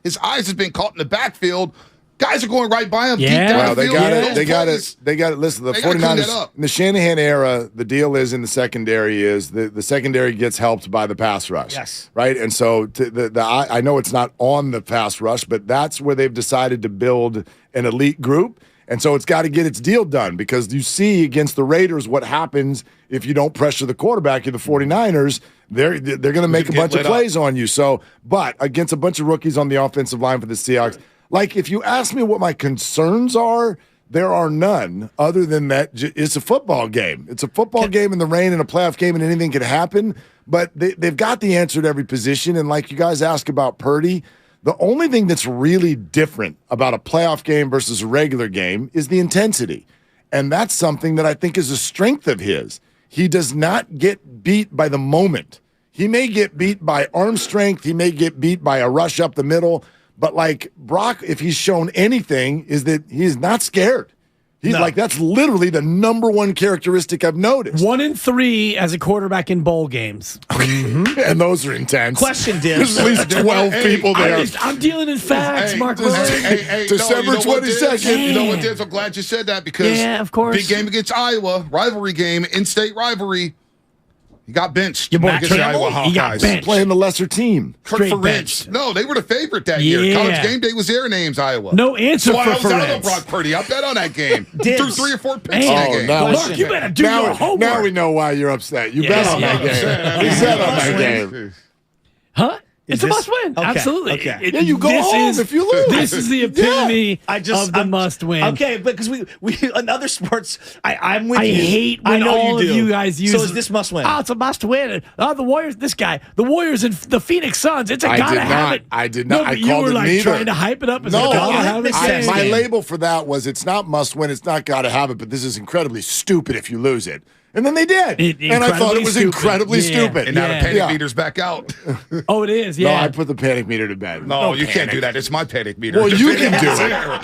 his eyes has been caught in the backfield. Guys are going right by him. Yeah. Deep down They the got field. it. They got it. Listen, the They gotta clean that 49ers up. in the Shanahan era, the deal is in the secondary is the secondary gets helped by the pass rush. Yes. Right. And so I know it's not on the pass rush, but that's where they've decided to build an elite group. And so it's got to get its deal done because you see against the Raiders what happens if you don't pressure the quarterback. You're the 49ers. They're going to make a bunch of plays on you. So, but against a bunch of rookies on the offensive line for the Seahawks. Like, if you ask me what my concerns are, there are none other than that it's a football game. It's a football game in the rain and a playoff game, and anything can happen. But they've got the answer to every position. And like you guys ask about Purdy, the only thing that's really different about a playoff game versus a regular game is the intensity. And that's something that I think is a strength of his. He does not get beat by the moment. He may get beat by arm strength. He may get beat by a rush up the middle. But like Brock, if he's shown anything, is that he's not scared. He's like, that's literally the number one characteristic I've noticed. 1 in 3 as a quarterback in bowl games. And those are intense. Question, There's at least 12 people there. I'm dealing in facts, Mark. December 22nd. You know what, Diz? I'm glad you said that because of course. Big game against Iowa, rivalry game, in-state rivalry. He got benched. Your boy against the Iowa Campbell, he got Hawkeyes. benched. Playing the lesser team. For benched. No, they were the favorite that year. College game day was their names, Iowa. No answer so I was for out on Ferenc. Brock Purdy. I bet on that game. Dibs. Threw 3 or 4 picks in that game. Mark, you better do your homework. Now we know why you're upset. You bet on that game. You bet on that game. Huh? It's a must-win. Okay. Absolutely. Okay. Yeah, you go home if you lose. This is the epitome of the must-win. Okay, but because we in other sports, I'm with I you. hate when all of you guys use. So is this must-win? Oh, it's a must-win. Oh, the Warriors. This guy, the Warriors and the Phoenix Suns. It's a gotta have it. I did not. No, but I you called were it like neither. trying to hype it up as No, a gotta have it. my label for that was it's not must-win. It's not gotta have it. But this is incredibly stupid if you lose it. And then they did. And I thought it was incredibly stupid. And now the panic meter's back out. Oh, it is. No, Yeah. I put the panic meter to bed. No, you can't do that. It's my panic meter. Well, you can do it.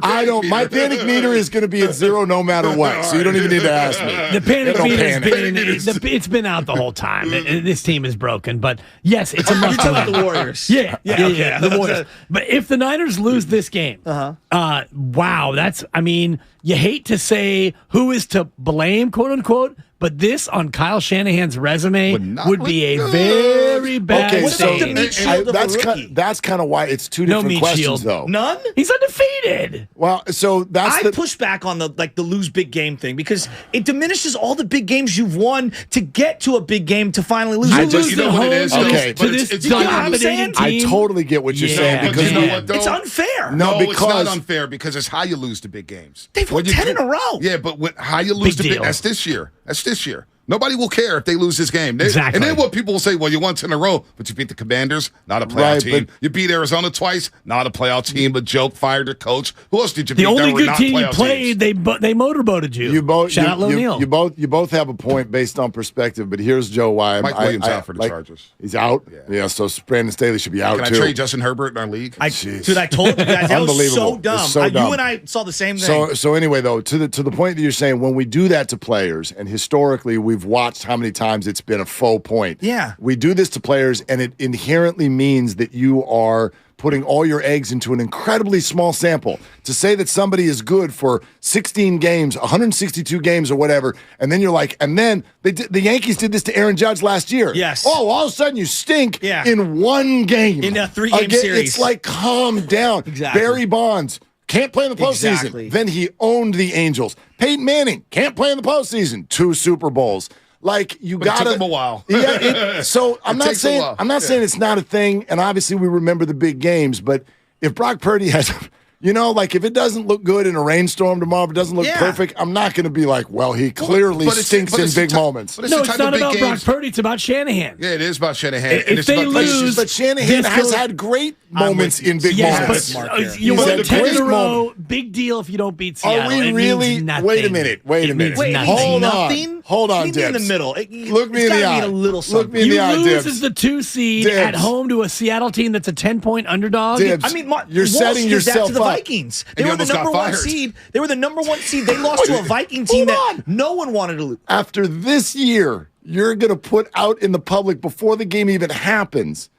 I don't. My panic meter is going to be at 0 no matter what, so you don't even need to ask me. The panic meter's been it's been out the whole time. This team is broken, but yes, it's a must. You're talking about the Warriors. Yeah, the Warriors. But if the Niners lose this game, wow, that's. I mean, you hate to say who is to blame, quote unquote. but this on Kyle Shanahan's resume would be a very bad Okay, What so about the meat shield of a rookie? that's kind of why it's two No different meat questions, shield. though. None? He's undefeated. Well, so that's I push back on the lose big game thing because it diminishes all the big games you've won to get to a big game to finally lose. You know what it is? Okay. But it's you know what I'm saying? I totally get what you're saying But because you know what, though? It's unfair. No, it's because- not unfair because it's how you lose the big games. They've won 10 in a row. Yeah, but how you lose Big the big deal. that's this year. That's this year. Nobody will care if they lose this game. Exactly. And then what people will say, well, you won 10 in a row, but you beat the Commanders, not a playoff Right, team. but- You beat Arizona twice, not a playoff team, but joke, fired their coach. Who else did you The beat? that only were good not team you playoff played, teams? they motorboated you. You both, Shout out Lil Neal. you both have a point based on perspective, but here's Joe why Mike Williams out for the Chargers. He's out. Yeah, so Brandon Staley should be out Can I too. trade Justin Herbert in our league? Dude, I told you guys that was Unbelievable. so dumb. It's so dumb. You and I saw the same thing. So anyway, though, to the point that you're saying, when we do that to players, and historically we've watched how many times it's been a faux point. Yeah. We do this to players, and it inherently means that you are putting all your eggs into an incredibly small sample. To say that somebody is good for 16 games, 162 games or whatever, and then you're like, and then the Yankees did this to Aaron Judge last year. Yes. Oh, all of a sudden you stink Yeah. in one game. In a 3-game series. It's like, calm down. Exactly. Barry Bonds can't play in the postseason. Exactly. Then he owned the Angels. Peyton Manning can't play in the postseason. 2 Super Bowls. Like you But it gotta. took him a while. Yeah. So I'm It not takes a saying while. saying it's not a thing. And obviously we remember the big games. But if Brock Purdy has, like if it doesn't look good in a rainstorm tomorrow, if it doesn't look perfect, I'm not going to be like, well, he clearly but it's- stinks but in it's big the ty- moments. but it's No, the it's type not of big about Brock games. Purdy. It's about Shanahan. Yeah, it is about Shanahan. If and it's they about lose- But Shanahan This has goes- had great moments in big Yes, moments. but you He's won had 10 in great a row. moments. Big deal if you don't beat Seattle. Are we It really? means nothing. Wait a minute. Wait a It minute. means Wait, it nothing. means Hold nothing? on. Hold on, You mean in the Dibs. middle. Look me in the eye. A little Look something. me in the You eye, lose Dibs. as the 2 seed Dibs. at home to a Seattle team that's a 10-point underdog. Dibs. I mean, You're Walsh setting did yourself that to the up. Vikings. They And he were the almost got number one fired. seed. They were the number one seed. They lost to a Viking team that no one wanted to lose. After this year, you're going to put out in the public before the game even happens.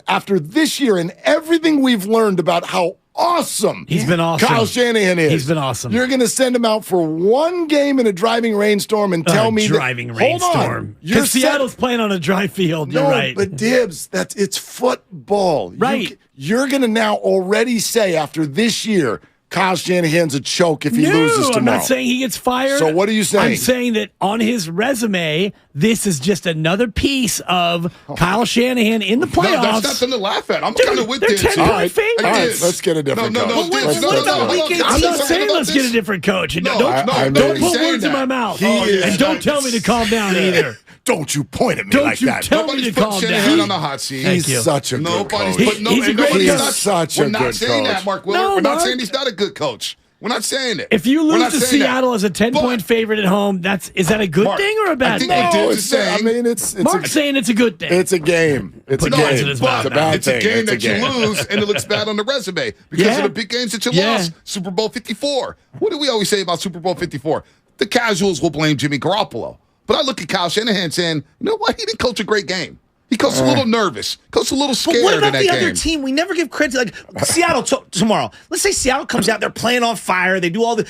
After this year and everything we've learned about how awesome He's been awesome. Kyle Shanahan is. He's been awesome. You're going to send him out for one game in a driving rainstorm and tell me driving that, rainstorm. Hold on. Because Seattle's playing on a dry field. You're No, right. but Dibs, it's football. Right. You're going to now already say after this year, Kyle Shanahan's a choke if he loses tomorrow. I'm not saying he gets fired. So what are you saying? I'm saying that on his resume, this is just another piece of Kyle Shanahan in the playoffs. No, that's nothing to laugh at. I'm Dude, kind of with they're this. 10-point favorites. All right, let's get a different coach. No, But Dibs, what no, about hold Week on. 18? I'm not Talking saying about let's this. get a different coach. No, don't no, don't he's put saying words in that. my mouth. yeah. And don't tell me to calm down either. Don't you point at me Don't like you that. tell me Nobody's to putting calm Shanahan down. on the hot seat. Thank He's you. such a good Nobody's coach. putting He's a great nobody's coach. not- Such a We're not good saying coach. that, Mark Willard. No, We're not Mark. saying he's not a good coach. We're not saying it. If you We're lose not to saying that. Seattle as a 10-point favorite at home, is that a good Mark, thing or a I bad think thing? what Dibs No, is it's saying. I mean, it's Mark's saying it's a good thing. It's a game. It's a Put game. words in his It's mouth a now. bad It's a thing. game It's that you lose, and it looks bad on the resume because Yeah. of the big games that you Yeah. lost. Super Bowl 54. What do we always say about Super Bowl 54? The casuals will blame Jimmy Garoppolo. But I look at Kyle Shanahan saying, you know what? He didn't coach a great game. He coached a little nervous, coached a little But scared what in about that the game. other team? We never give credit. Like Seattle tomorrow. Let's say Seattle comes out, they're playing on fire. They do all the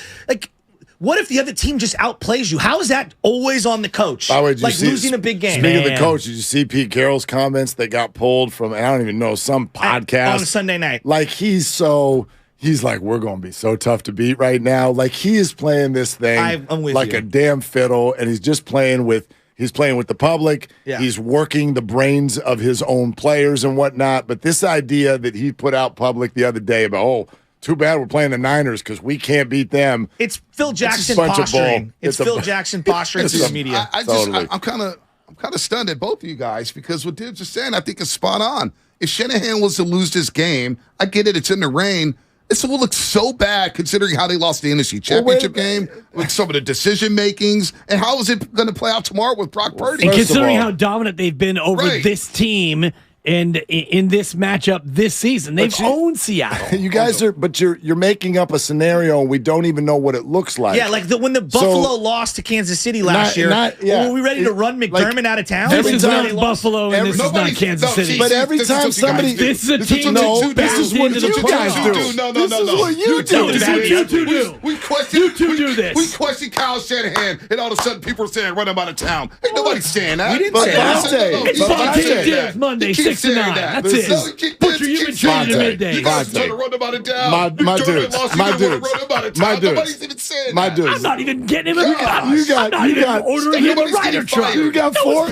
What if the other team just outplays you? How is that always on the coach? By the way, did you Like see- losing a big game. Speaking of the coach, did you see Pete Carroll's comments that got pulled from, I don't even know, some podcast? On Sunday night. Like, he's like, we're going to be so tough to beat right now. Like, he is playing this thing I'm with like you. a damn fiddle, and he's just playing with the public. Yeah. He's working the brains of his own players and whatnot. But this idea that he put out public the other day about, too bad we're playing the Niners because we can't beat them. It's Phil Jackson bunch of bull. posturing. It's It's a Phil bu- Jackson posturing to the media. I'm kind of stunned at both of you guys because what Dibs is saying, I think, is spot on. If Shanahan was to lose this game, I get it. It's in the rain. This will look so bad considering how they lost the NFC Championship game, with some of the decision makings, and how is it going to play out tomorrow with Brock Purdy? And considering how dominant they've been over Right. this team in this matchup this season. They've owned Seattle. You guys you're making up a scenario and we don't even know what it looks like. Yeah, like when the Buffalo lost to Kansas City last year. Were we ready to run McDermott out of town? This is not Buffalo and this is not Kansas City. But every time somebody, this is a team. This is what you guys do. This is what you do. This is what you two do. You two do this. We question Kyle Shanahan, and all of a sudden people are saying run him out of town. Ain't nobody saying that. We didn't say that. It's Bonte Monday, 6 to 9. That's it. Butcher, you've been traded at midday. You guys trying to run him out of town. My dudes. I'm not even getting him a ordering him a rider truck. You got four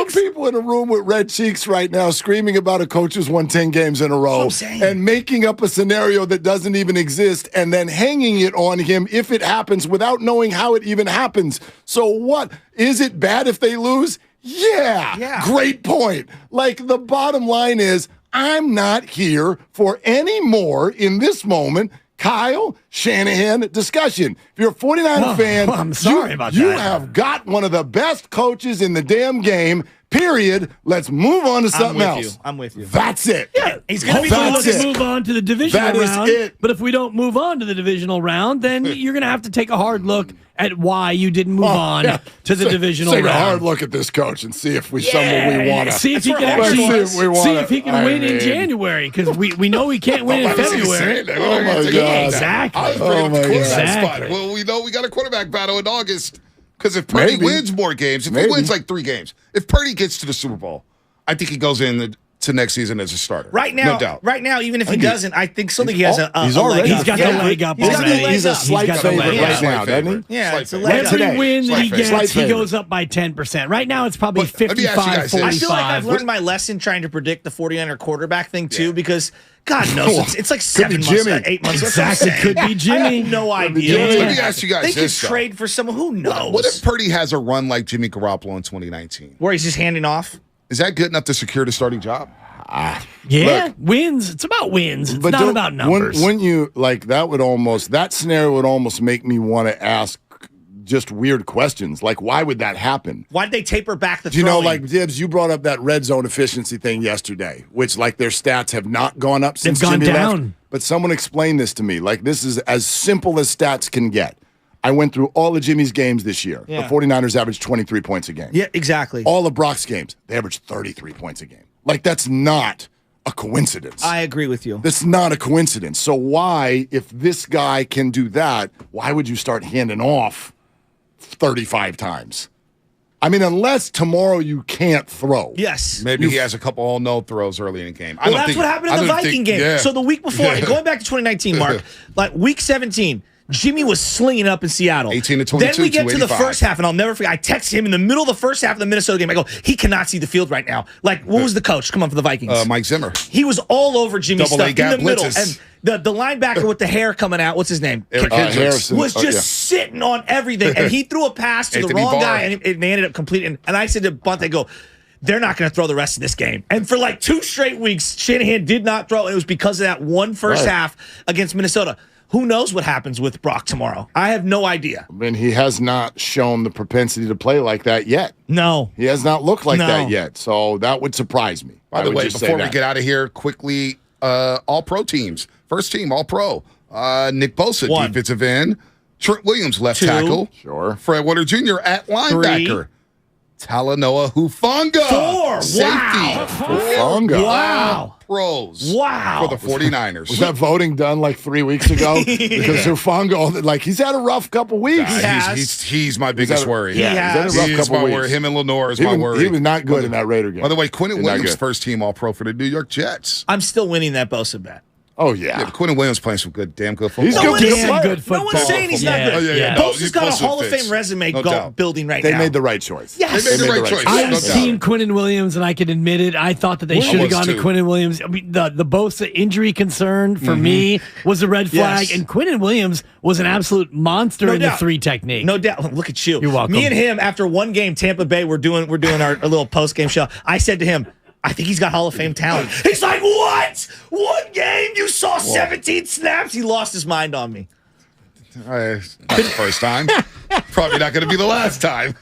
people in a room with red cheeks right now screaming about a coach who's won 10 games in a row and making up a scenario that doesn't even exist and then hanging it on him if it happens without knowing how it even happens. So what? Is it bad if they lose? Yeah. Great point. Like, the bottom line is, I'm not here for any more in this moment Kyle Shanahan discussion. If you're a 49er fan, I'm sorry about that. You have got one of the best coaches in the damn game. Period. Let's move on to something else. I'm with you. That's it. Yeah, he's going to be Let's move on to the divisional round. It. But if we don't move on to the divisional round, then you're going to have to take a hard look at why you didn't move on to the divisional round. Take a hard look at this coach and see if we we want to. See if he can actually see if he can win in January, because we know he can't win in February. Oh my God! Exactly. I was bringing up the quarterback spot. Well, we know we got a quarterback battle in August. Because if Purdy wins more games, if he wins like 3 games, if Purdy gets to the Super Bowl, I think he goes in to next season as a starter. Right now, no doubt. Right now, even if he doesn't, I think he has a he's got the leg up. He's a slight favorite right now, doesn't he? Yeah, it's a leg up. Every win that he gets, he goes up by 10%. Right now, it's probably 55-45. I feel like I've learned my lesson trying to predict the 49er quarterback thing, too, because God knows, it's like 7 months, 8 months. Exactly, could be Jimmy. I have no idea. Let me ask you guys this. They could trade for someone, who knows? What if Purdy has a run like Jimmy Garoppolo in 2019? Where he's just handing off? Is that good enough to secure the starting job? Wins. It's about wins. It's not about numbers. Wouldn't you, like, that scenario would almost make me want to ask just weird questions. Like, why would that happen? Why'd they taper back the throwing? You know, like, Dibs, you brought up that red zone efficiency thing yesterday, which, like, their stats have not gone up since Jimmy left. But someone explained this to me. Like, this is as simple as stats can get. I went through all of Jimmy's games this year. Yeah. The 49ers averaged 23 points a game. Yeah, exactly. All of Brock's games, they averaged 33 points a game. Like, that's not a coincidence. I agree with you. That's not a coincidence. So why, if this guy can do that, why would you start handing off 35 times? I mean, unless tomorrow you can't throw. Yes. Maybe he has a couple all-no throws early in the game. Well, that's what happened in the Viking game. Yeah. So the week before, going back to 2019, Mark, like week 17, Jimmy was slinging up in Seattle. 18 to 22, Then we get to the first half, and I'll never forget. I text him in the middle of the first half of the Minnesota game. I go, he cannot see the field right now. Like, what was the coach? Come on for the Vikings. Mike Zimmer. He was all over Jimmy's stuff in the middle. Blitzes. And the linebacker with the hair coming out, what's his name? Eric Harrison. Was just sitting on everything. And he threw a pass to the wrong guy, and they ended up completing. And I said to Bunte, they're not going to throw the rest of this game. And for like 2 straight weeks, Shanahan did not throw. And it was because of that one first half against Minnesota. Who knows what happens with Brock tomorrow? I have no idea. I mean, he has not shown the propensity to play like that yet. No. He has not looked like that yet. So that would surprise me. By the way, before we get out of here, quickly, all-pro teams. First team, all-pro. Nick Bosa, defensive end. Trent Williams, left tackle. Sure. Fred Warner Jr. at linebacker. 3. Talanoa Hufanga. 4. Safety. Wow. Hufanga. Wow. Pros. Wow. For the 49ers. Was that voting done like 3 weeks ago? Because Hufanga, like, he's had a rough couple weeks. He's my biggest worry. He's had a rough couple weeks. Worry. Him and Lenore is my worry. He was not good in that Raider game. By the way, Quinnen Williams, first team All-Pro for the New York Jets. I'm still winning that Bosa bet. Oh, yeah. Quinnen Williams playing some damn good football. He's good football. No one's saying he's not good. Bosa's got a Hall of Fame resume building right now. They made the right choice. Yes. They made the right choice. I was Team Quinnen Williams, and I can admit it. I thought that they should have gone to Quinnen Williams. I mean, the Bosa injury concern for me was a red flag, and Quinnen Williams was an absolute monster in the 3 technique. No doubt. Look at you. You're welcome. Me and him, after one game, Tampa Bay, we're doing our little post-game show. I said to him, I think he's got Hall of Fame talent. He's like, what? One game? You saw 17 snaps? He lost his mind on me. Not the first time. Probably not going to be the last time.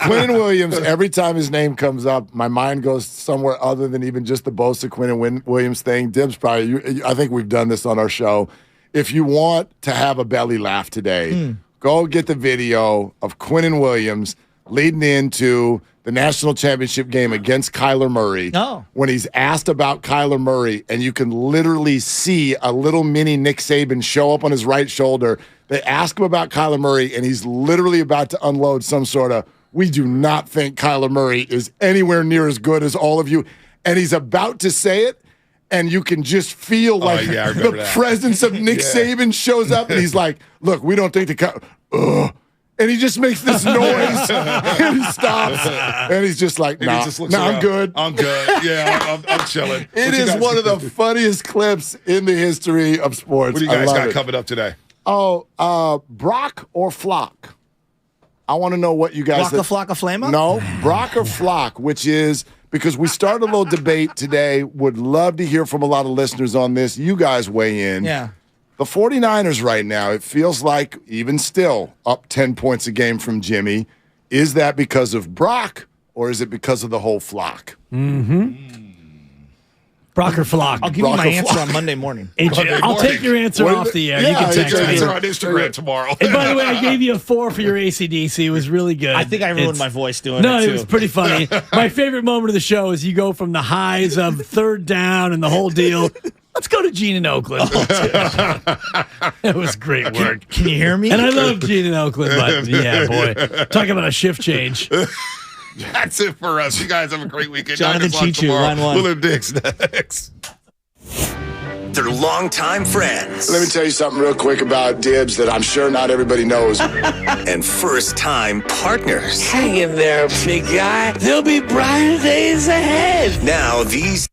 Quinnen Williams, every time his name comes up, my mind goes somewhere other than even just the Bosa Quinnen Williams thing. Dibs, probably, I think we've done this on our show. If you want to have a belly laugh today, go get the video of Quinnen Williams leading into the national championship game against Kyler Murray. When he's asked about Kyler Murray, and you can literally see a little mini Nick Saban show up on his right shoulder. They ask him about Kyler Murray, and he's literally about to unload some sort of, we do not think Kyler Murray is anywhere near as good as all of you. And he's about to say it, and you can just feel like the presence of Nick Saban shows up, and he's like, look, we don't think the and he just makes this noise, and he stops, and he's just like, nah, I'm good. I'm good. Yeah, I'm chilling. It is one of the funniest clips in the history of sports. What do you guys got coming up today? Brock or Flock? I want to know what you guys... Flocka Flama? No, Brock or Flock, which is... Because we started a little debate today. Would love to hear from a lot of listeners on this. You guys weigh in. Yeah. The 49ers right now, it feels like, even still, up 10 points a game from Jimmy. Is that because of Brock, or is it because of the whole flock? Brock or Flock? I'll give you my answer on Monday morning. I'll take your answer off the air. Yeah, you can text your me. answer on Instagram tomorrow. And by the way, I gave you a 4 for your AC/DC. It was really good. I think I ruined my voice doing it, No, too. it was pretty funny. My favorite moment of the show is you go from the highs of third down and the whole deal. Let's go to Gene in Oakland. It was great work. Can you hear me? And I love Gene in Oakland, but yeah, boy. Talk about a shift change. That's it for us. You guys have a great weekend. Jonathan 9 o'clock Chichu, tomorrow. line 1. Willard Dix next. They're longtime friends. Let me tell you something real quick about Dibs that I'm sure not everybody knows. And first-time partners. Hang in there, big guy. There'll be brighter days ahead. Now these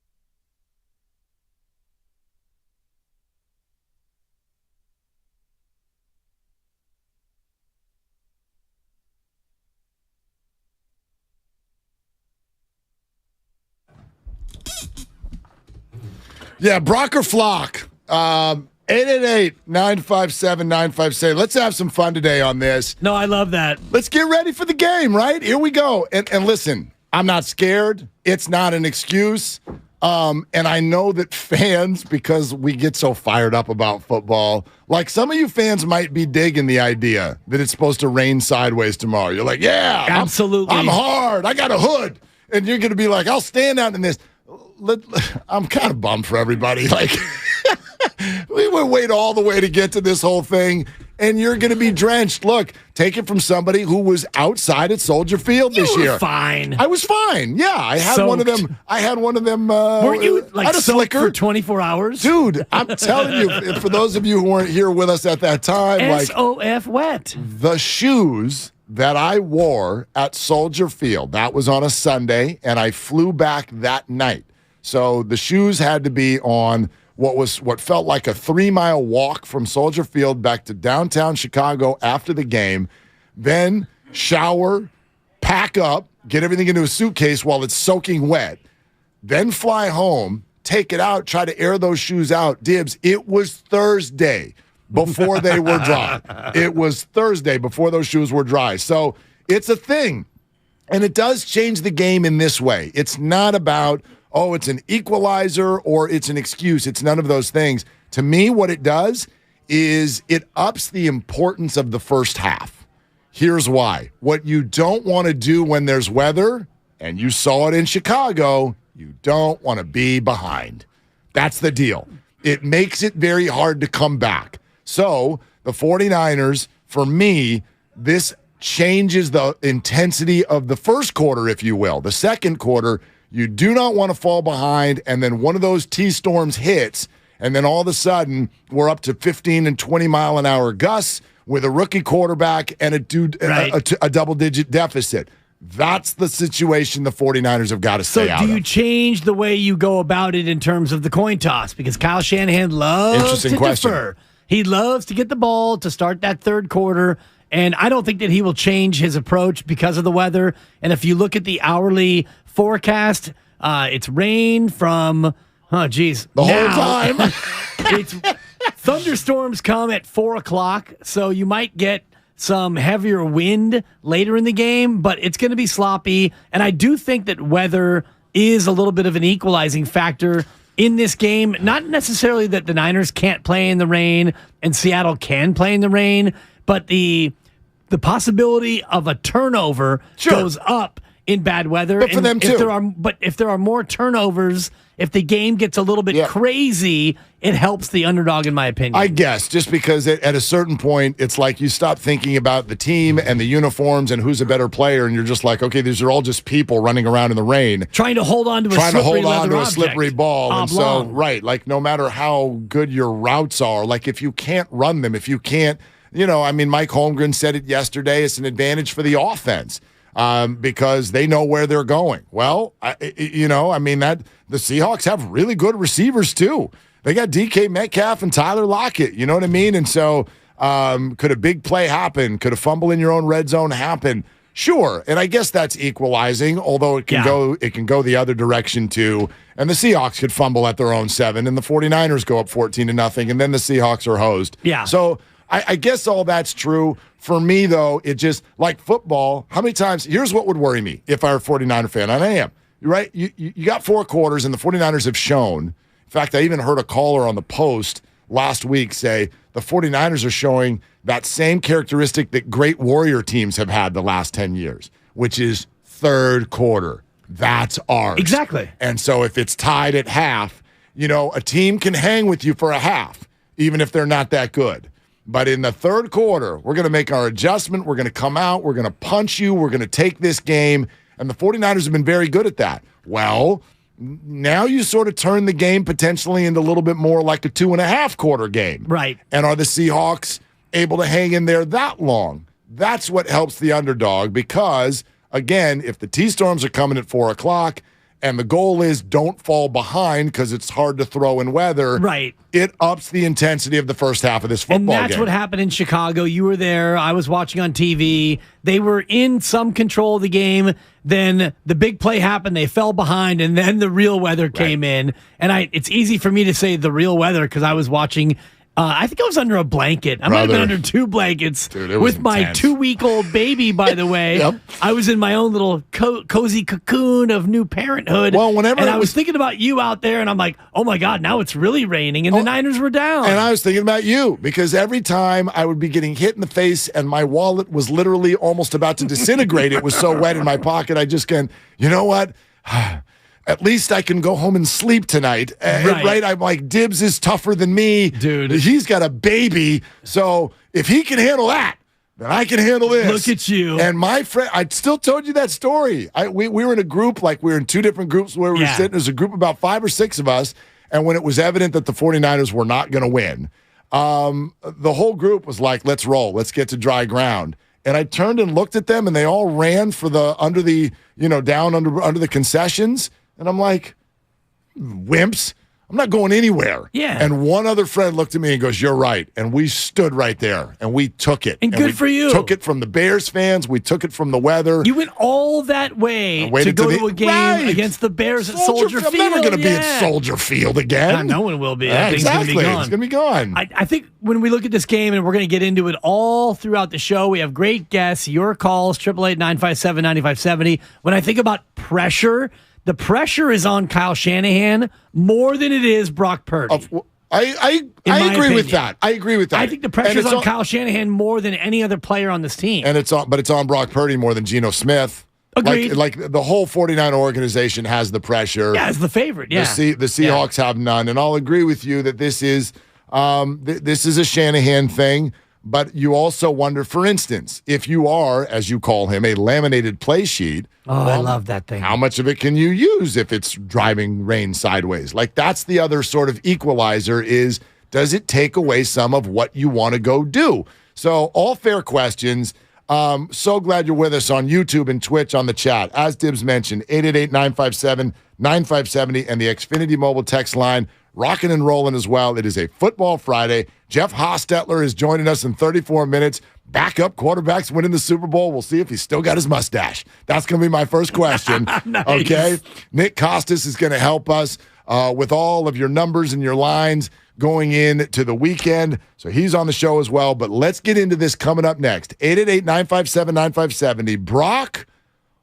Yeah, Brock or Flock. 888-957-9570. Let's have some fun today on this. No, I love that. Let's get ready for the game, right? Here we go. And listen, I'm not scared. It's not an excuse. And I know that fans, because we get so fired up about football, like some of you fans might be digging the idea that it's supposed to rain sideways tomorrow. You're like, yeah, absolutely. I'm hard. I got a hood. And you're going to be like, I'll stand out in this. I'm kind of bummed for everybody. Like, we would wait all the way to get to this whole thing, and you're going to be drenched. Look, take it from somebody who was outside at Soldier Field this year. Fine. I was fine. Yeah, I had one of them. I had one of them. Weren't you like a soaked slicker for 24 hours? Dude, I'm telling you, for those of you who weren't here with us at that time, SOF wet. The shoes that I wore at Soldier Field, that was on a Sunday, and I flew back that night. So the shoes had to be on what felt like a 3-mile walk from Soldier Field back to downtown Chicago after the game, then shower, pack up, get everything into a suitcase while it's soaking wet, then fly home, take it out, try to air those shoes out. Dibs, it was Thursday before they were dry. It was Thursday before those shoes were dry. So it's a thing. And it does change the game in this way. It's not about, it's an equalizer or it's an excuse. It's none of those things. To me, what it does is it ups the importance of the first half. Here's why. What you don't want to do when there's weather, and you saw it in Chicago, you don't want to be behind. That's the deal. It makes it very hard to come back. So the 49ers, for me, this changes the intensity of the first quarter, if you will. The second quarter, you do not want to fall behind, and then one of those T-storms hits, and then all of a sudden, we're up to 15 and 20-mile-an-hour gusts with a rookie quarterback and a double-digit deficit. That's the situation the 49ers have got to stay out of. So do you change the way you go about it in terms of the coin toss? Because Kyle Shanahan loves to defer. He loves to get the ball to start that third quarter, and I don't think that he will change his approach because of the weather. And if you look at the hourly forecast, it's rain from, the whole time. It's Thunderstorms come at 4 o'clock, so you might get some heavier wind later in the game, but it's going to be sloppy. And I do think that weather is a little bit of an equalizing factor in this game. Not necessarily that the Niners can't play in the rain and Seattle can play in the rain, but the possibility of a turnover goes up in bad weather. But for them too. If there are more turnovers, if the game gets a little bit crazy, it helps the underdog, in my opinion. I guess, just because at a certain point, it's like you stop thinking about the team and the uniforms and who's a better player, and you're just like, okay, these are all just people running around in the rain. Trying to hold on to a slippery ball. And so, like no matter how good your routes are, like if you can't run them, if you can't, Mike Holmgren said it yesterday, it's an advantage for the offense. Because they know where they're going. Well, the Seahawks have really good receivers too. They got DK Metcalf and Tyler Lockett. You know what I mean? And so, could a big play happen? Could a fumble in your own red zone happen? Sure. And I guess that's equalizing, although it can go the other direction too. And the Seahawks could fumble at their own 7, and the 49ers go up 14-0, and then the Seahawks are hosed. Yeah. So I guess all that's true. For me, though, it just, like football, how many times, here's what would worry me if I were a 49er fan, and I am, right? You got 4 quarters, and the 49ers have shown. In fact, I even heard a caller on the Post last week say the 49ers are showing that same characteristic that great Warrior teams have had the last 10 years, which is third quarter. That's ours. Exactly. And so if it's tied at half, a team can hang with you for a half, even if they're not that good. But in the third quarter, we're going to make our adjustment. We're going to come out. We're going to punch you. We're going to take this game. And the 49ers have been very good at that. Well, now you sort of turn the game potentially into a little bit more like a 2.5 quarter game. Right. And are the Seahawks able to hang in there that long? That's what helps the underdog because, again, if the T-Storms are coming at 4 o'clock and the goal is don't fall behind because it's hard to throw in weather. Right. It ups the intensity of the first half of this football game. And that's what happened in Chicago. You were there. I was watching on TV. They were in some control of the game. Then the big play happened. They fell behind, and then the real weather came in. And it's easy for me to say the real weather because I was watching. I think I was under a blanket. I might have been under 2 blankets with my 2-week-old baby, by the way. Yep. I was in my own little cozy cocoon of new parenthood. Well, I was thinking about you out there, and I'm like, oh, my God, now it's really raining, and the Niners were down. And I was thinking about you because every time I would be getting hit in the face and my wallet was literally almost about to disintegrate, it was so wet in my pocket, I just can, you know what? At least I can go home and sleep tonight. Right? I'm like, Dibs is tougher than me. Dude. He's got a baby. So if he can handle that, then I can handle this. Look at you. And my friend, I still told you that story. We were in a group, we were in 2 different groups where we were sitting. There's a group of about 5 or 6 of us. And when it was evident that the 49ers were not going to win, the whole group was like, let's roll. Let's get to dry ground. And I turned and looked at them, and they all ran for under the concessions. And I'm like, wimps, I'm not going anywhere. Yeah. And one other friend looked at me and goes, you're right. And we stood right there, and we took it. And good for you. Took it from the Bears fans. We took it from the weather. You went all that way to go to a game against the Bears at Soldier Field. I'm never going to be at Soldier Field again. No one will be. Exactly. Gonna be gone. It's going to be gone. I think when we look at this game, and we're going to get into it all throughout the show, we have great guests, your calls, 888-957-9570. When I think about pressure, the pressure is on Kyle Shanahan more than it is Brock Purdy. I agree with that. I agree with that. I think the pressure is on Kyle Shanahan more than any other player on this team. And it's on Brock Purdy more than Geno Smith. Agreed. Like the whole 49 organization has the pressure. Yeah, it's the favorite. Yeah. The Seahawks have none. And I'll agree with you that this is a Shanahan thing. But you also wonder, for instance, if you are, as you call him, a laminated play sheet. Oh, I love that thing. How much of it can you use if it's driving rain sideways? Like, that's the other sort of equalizer is, does it take away some of what you want to go do? So, all fair questions. So glad you're with us on YouTube and Twitch on the chat. As Dibs mentioned, 888-957-9570 and the Xfinity mobile text line. Rocking and rolling as well. It is a football Friday. Jeff Hostetler is joining us in 34 minutes. Backup quarterbacks winning the Super Bowl. We'll see if he's still got his mustache. That's going to be my first question. Nice. Okay. Nick Costas is going to help us with all of your numbers and your lines. going into the weekend. So he's on the show as well. But let's get into this coming up next. 888-957-9570. Brock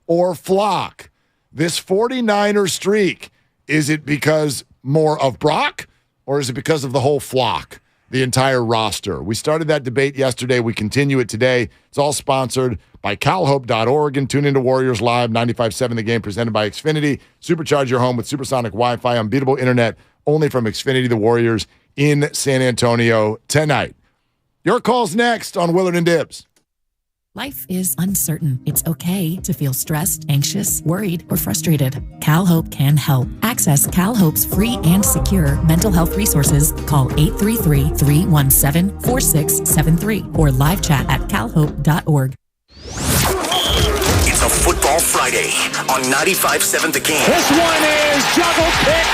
or Flock? This 49er streak, is it because more of Brock or is it because of the whole flock, the entire roster? We started that debate yesterday. We continue it today. It's all sponsored by calhope.org. And tune into Warriors Live 95.7 The Game, presented by Xfinity. Supercharge your home with supersonic Wi-Fi, unbeatable internet, only from Xfinity. The Warriors in San Antonio tonight. Your call's next on Willard and Dibs. Life is uncertain. It's okay to feel stressed, anxious, worried, or frustrated. CalHope can help. Access CalHope's free and secure mental health resources. Call 833-317-4673 or live chat at calhope.org. It's a football Friday on 95.7 The Game. This one is juggle pick.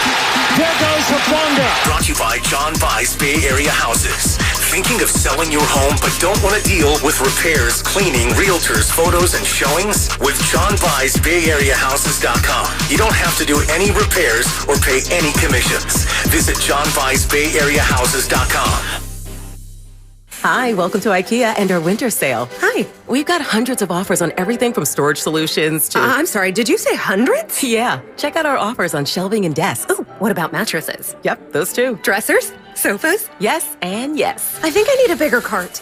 There goes Hufanga. Brought to you by John Vai's Bay Area Houses. Thinking of selling your home but don't want to deal with repairs, cleaning, realtors, photos, and showings? With John Vai's BayAreaHouses.com. You don't have to do any repairs or pay any commissions. Visit John Vai's BayAreaHouses.com. Hi, welcome to IKEA and our winter sale. Hi. We've got hundreds of offers on everything from storage solutions to... I'm sorry, did you say hundreds? Yeah. Check out our offers on shelving and desks. Oh, what about mattresses? Yep, those too. Dressers? Sofas? Yes and yes. I think I need a bigger cart.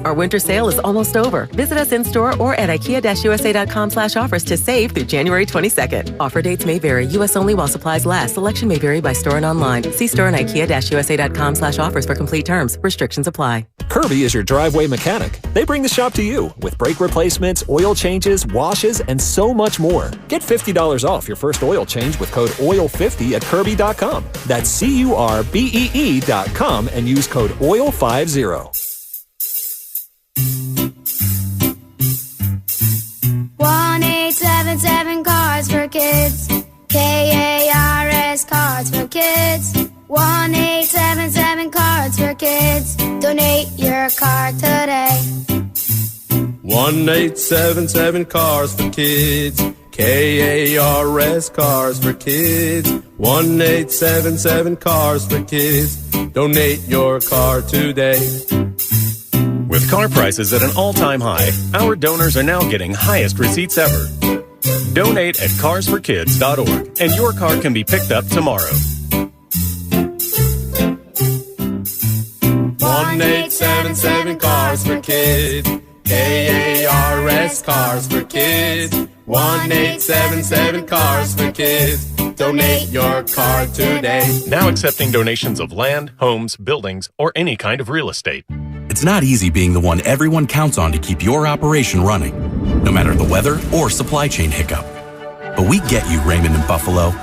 Our winter sale is almost over. Visit us in-store or at IKEA-USA.com/offers to save through January 22nd. Offer dates may vary. U.S. only while supplies last. Selection may vary by store and online. See store and IKEA-USA.com/offers for complete terms. Restrictions apply. Kirby is your driveway mechanic. They bring the shop to you with brake replacements, oil changes, washes, and so much more. Get $50 off your first oil change with code OIL50 at Kirby.com. That's CURBEE.com and use code OIL50. 1877 Cards for Kids. KARS Cards for Kids. 1877 Cards for Kids. Donate your card today. 1877 Cars for Kids. KARS Cars for Kids. 1877 Cars for Kids. Donate your car today. With car prices at an all-time high, our donors are now getting highest receipts ever. Donate at carsforkids.org and your car can be picked up tomorrow. 1877 Cars for Kids. KARS Cars for Kids. 1877 Cars for Kids. Donate your car today. Now accepting donations of land, homes, buildings, or any kind of real estate. It's not easy being the one everyone counts on to keep your operation running, no matter the weather or supply chain hiccup. But we get you, Raymond in Buffalo,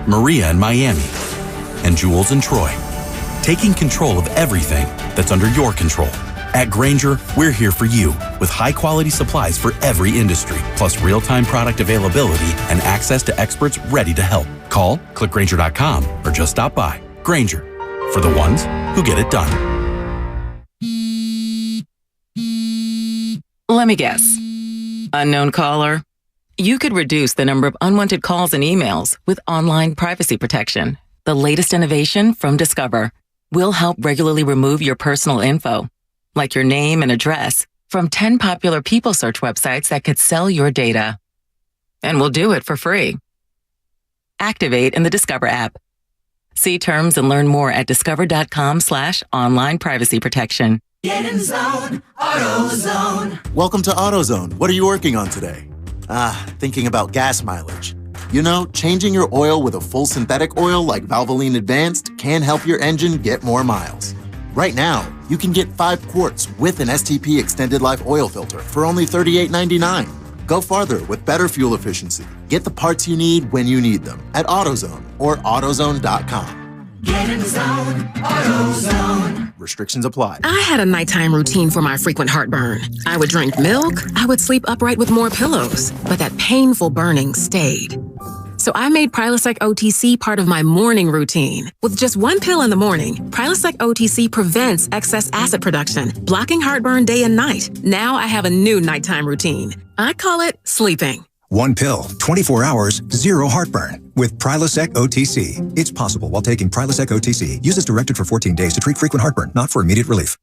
Maria in Miami, and Jules in Troy, taking control of everything that's under your control. At Grainger, we're here for you with high-quality supplies for every industry, plus real-time product availability and access to experts ready to help. Call, click Grainger.com, or just stop by. Grainger, for the ones who get it done. Let me guess. Unknown caller? You could reduce the number of unwanted calls and emails with online privacy protection. The latest innovation from Discover will help regularly remove your personal info, like your name and address, from 10 popular people search websites that could sell your data. And we'll do it for free. Activate in the Discover app. See terms and learn more at discover.com/online privacy protection. Get in zone, AutoZone. Welcome to AutoZone. What are you working on today? Thinking about gas mileage. You know, changing your oil with a full synthetic oil like Valvoline Advanced can help your engine get more miles. Right now, you can get 5 quarts with an STP Extended Life Oil Filter for only $38.99. Go farther with better fuel efficiency. Get the parts you need when you need them at AutoZone or AutoZone.com. Get in the zone, AutoZone. Restrictions apply. I had a nighttime routine for my frequent heartburn. I would drink milk, I would sleep upright with more pillows, but that painful burning stayed. So I made Prilosec OTC part of my morning routine. With just 1 pill in the morning, Prilosec OTC prevents excess acid production, blocking heartburn day and night. Now I have a new nighttime routine. I call it sleeping. One pill, 24 hours, zero heartburn. With Prilosec OTC. It's possible while taking Prilosec OTC. Use as directed for 14 days to treat frequent heartburn, not for immediate relief.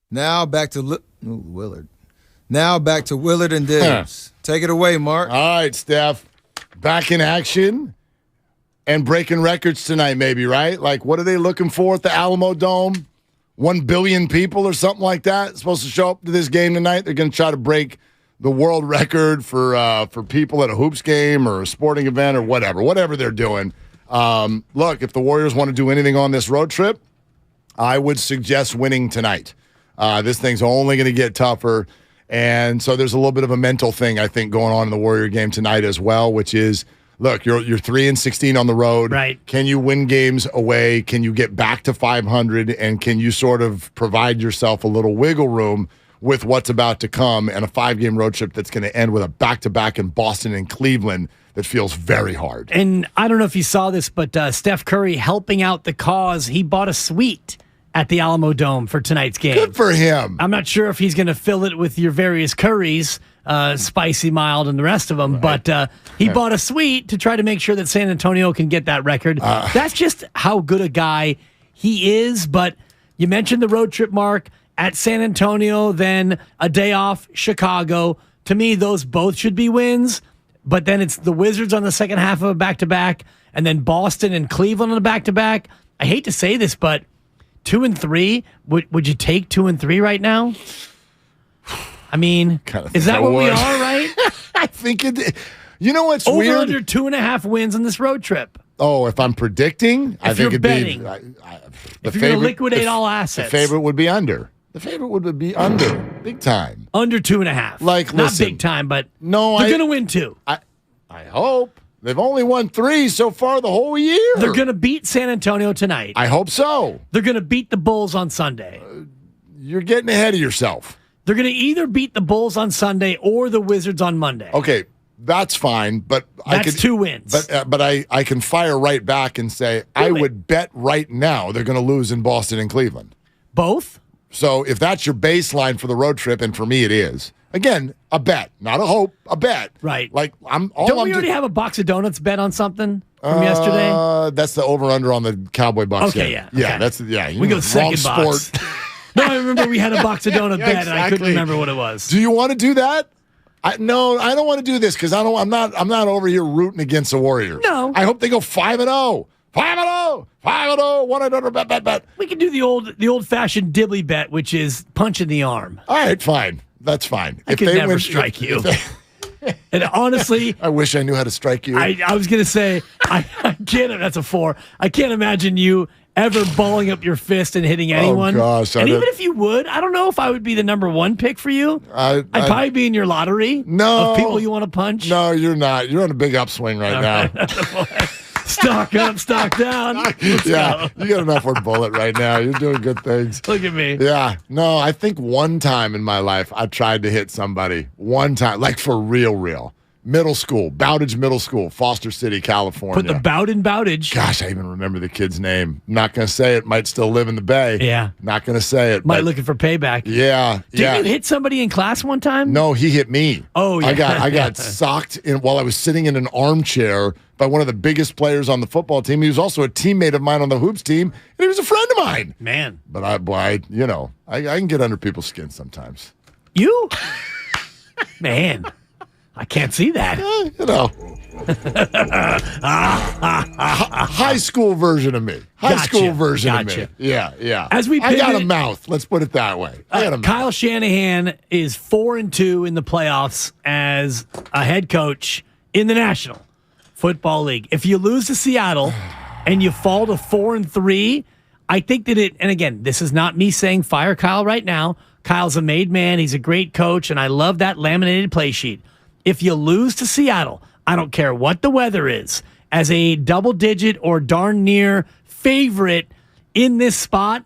Now back to Willard. Now back to Willard and Dibbs. Take it away, Mark. All right, Steph. Back in action and breaking records tonight, maybe, right? Like, what are they looking for at the Alamo Dome? 1 billion people or something like that supposed to show up to this game tonight. They're going to try to break the world record for people at a hoops game or a sporting event or whatever they're doing. Look, if the Warriors want to do anything on this road trip, I would suggest winning tonight. This thing's only going to get tougher. And so there's a little bit of a mental thing, I think, going on in the Warrior game tonight as well, which is, look, you're 3-16 on the road. Right. Can you win games away? Can you get back to 500? And can you sort of provide yourself a little wiggle room with what's about to come and a 5-game road trip that's going to end with a back-to-back in Boston and Cleveland that feels very hard? And I don't know if you saw this, but Steph Curry helping out the cause. He bought a suite at the Alamo Dome for tonight's game. Good for him. I'm not sure if he's going to fill it with your various curries, spicy, mild, and the rest of them, but he bought a suite to try to make sure that San Antonio can get that record. That's just how good a guy he is, but you mentioned the road trip, Mark, at San Antonio, then a day off, Chicago. To me, those both should be wins, but then it's the Wizards on the second half of a back-to-back, and then Boston and Cleveland on a back-to-back. I hate to say this, but 2-3, would you take 2-3 right now? I mean, is that what we are, right? I think it. You know what's Over weird? Under 2.5 wins on this road trip. Oh, if I'm predicting, I think it'd betting, be. If you're going to liquidate all assets, the favorite would be under. The favorite would be under, big time. Under 2.5. Like, not listen, big time, but no, they're going to win 2. I hope. They've only won 3 so far the whole year. They're going to beat San Antonio tonight. I hope so. They're going to beat the Bulls on Sunday. You're getting ahead of yourself. They're going to either beat the Bulls on Sunday or the Wizards on Monday. Okay, that's fine, but that's 2 wins. But I can fire right back and say I would bet right now they're going to lose in Boston and Cleveland. Both? So if that's your baseline for the road trip, and for me it is, again, a bet, not a hope, a bet. Right. Like Don't we already have a box of donuts bet on something from yesterday? That's the over-under on the Cowboy Bucks Okay, game. yeah. Yeah, that's We go second box. No, I remember we had a box of donut bet, and I couldn't remember what it was. Do you want to do that? No, I don't want to do this because I'm not over here rooting against the Warriors. No. I hope they go 5-0. 5-0, 5-0, bet. We can do the old-fashioned Dibley bet, which is punch in the arm. All right, fine. That's fine. I could never strike you. And honestly, I wish I knew how to strike you. I was going to say, I can't. That's a 4. I can't imagine you ever balling up your fist and hitting anyone. Oh, gosh. And even if you would, I don't know if I would be the number 1 pick for you. I'd probably be in your lottery of people you want to punch. No, you're not. You're on a big upswing right now. Stock up, stock down. Yeah, you got an upward bullet right now. You're doing good things. Look at me. Yeah. No, I think one time in my life I tried to hit somebody. One time, like for real. Middle school, Bowditch Middle School, Foster City, California. Put the bout in Bowditch. Gosh, I even remember the kid's name. Not going to say it. Might still live in the Bay. Yeah. Not going to say it. Might looking for payback. Yeah. Did you hit somebody in class one time? No, he hit me. Oh, yeah. I got socked in while I was sitting in an armchair by one of the biggest players on the football team. He was also a teammate of mine on the hoops team, and he was a friend of mine. Man. But I can get under people's skin sometimes. You? Man. I can't see that. High school version of me. High school version of me. Yeah. As we I got a mouth. Let's put it that way. Kyle Shanahan is 4-2 in the playoffs as a head coach in the National Football League. If you lose to Seattle and you fall to 4-3, I think that and again, this is not me saying fire Kyle right now. Kyle's a made man. He's a great coach, and I love that laminated play sheet. If you lose to Seattle, I don't care what the weather is, as a double-digit or darn near favorite in this spot,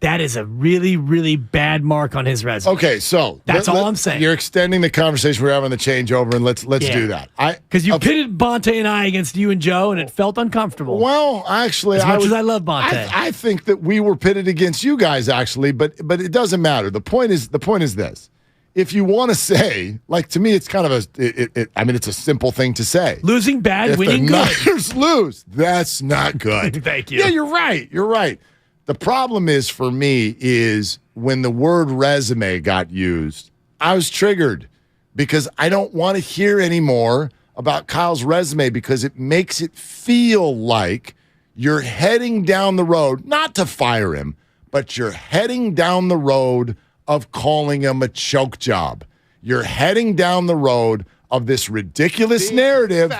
that is a really, really bad mark on his resume. Okay, so that's all I'm saying. You're extending the conversation we're having on the changeover, and let's do that. Because you pitted Bonte and I against you and Joe, and it felt uncomfortable. Well, actually, as much as I love Bonte, I think that we were pitted against you guys, actually, but it doesn't matter. The point is this. If you want to say, like, to me, it's kind of it's a simple thing to say. Losing bad, winning good. If the Niners lose, that's not good. Thank you. Yeah, you're right. You're right. The problem is, for me, is when the word resume got used, I was triggered because I don't want to hear anymore about Kyle's resume because it makes it feel like you're heading down the road, not to fire him, but you're heading down the road of calling him a choke job. You're heading down the road of this ridiculous narrative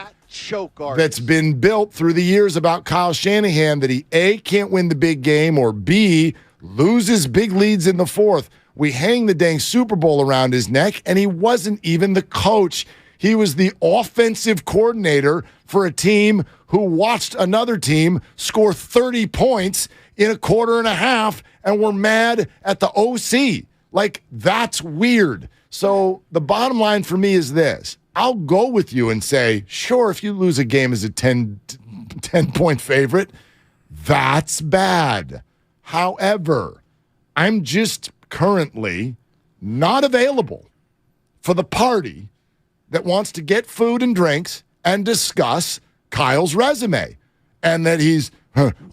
that's been built through the years about Kyle Shanahan that he, A, can't win the big game, or B, loses big leads in the fourth. We hang the dang Super Bowl around his neck, and he wasn't even the coach. He was the offensive coordinator for a team who watched another team score 30 points in a quarter and a half and were mad at the OC. Like, that's weird. So the bottom line for me is this. I'll go with you and say, sure, if you lose a game as a 10-point favorite, that's bad. However, I'm just currently not available for the party that wants to get food and drinks and discuss Kyle's resume and that he's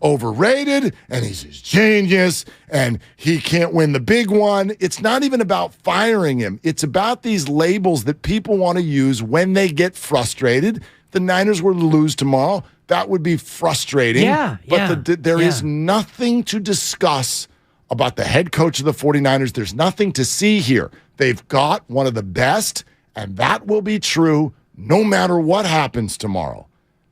overrated and he's a genius and he can't win the big one. It's not even about firing him. It's about these labels that people want to use when they get frustrated. The Niners were to lose tomorrow. That would be frustrating. There is nothing to discuss about the head coach of the 49ers. There's nothing to see here. They've got one of the best, and that will be true no matter what happens tomorrow.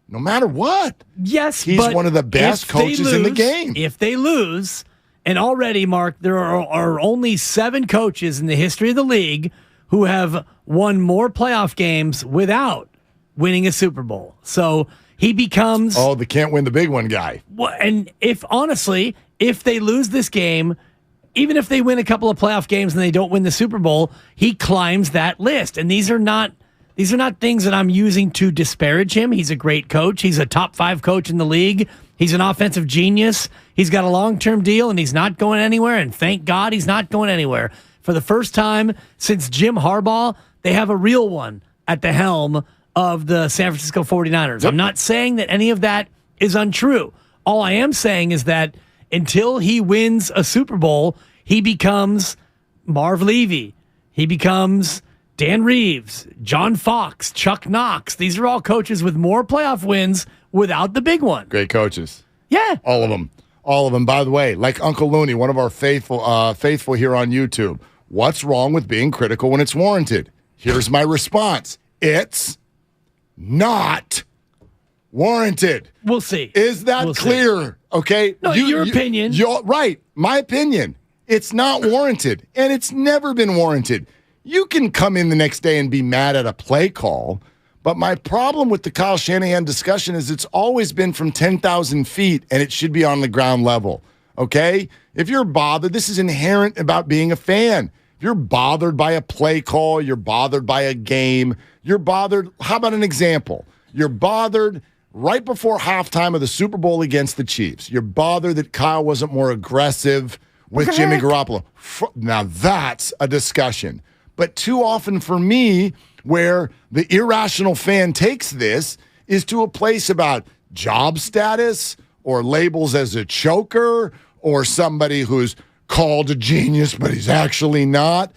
No matter what. Yes, he's one of the best coaches in the game. If they lose, and already, Mark, there are only 7 coaches in the history of the league who have won more playoff games without winning a Super Bowl. So he becomes... Oh, the can't win the big one guy. Well, and if they lose this game, even if they win a couple of playoff games and they don't win the Super Bowl, he climbs that list. And these are not things that I'm using to disparage him. He's a great coach. He's a top 5 coach in the league. He's an offensive genius. He's got a long-term deal, and he's not going anywhere, and thank God he's not going anywhere. For the first time since Jim Harbaugh, they have a real one at the helm of the San Francisco 49ers. Yep. I'm not saying that any of that is untrue. All I am saying is that until he wins a Super Bowl, he becomes Marv Levy. He becomes Dan Reeves, John Fox, Chuck Knox. These are all coaches with more playoff wins without the big one. Great coaches. Yeah. All of them. All of them. By the way, like Uncle Looney, one of our faithful here on YouTube, what's wrong with being critical when it's warranted? Here's my response. It's not warranted. We'll see. Is that clear? See. Okay. No, your opinion. You're right. My opinion. It's not warranted, and it's never been warranted. You can come in the next day and be mad at a play call, but my problem with the Kyle Shanahan discussion is it's always been from 10,000 feet, and it should be on the ground level, okay? If you're bothered, this is inherent about being a fan. If you're bothered by a play call, you're bothered by a game, you're bothered. How about an example? You're bothered right before halftime of the Super Bowl against the Chiefs. You're bothered that Kyle wasn't more aggressive with Jimmy Garoppolo. Now that's a discussion. But too often for me, where the irrational fan takes this is to a place about job status or labels as a choker or somebody who's called a genius, but he's actually not.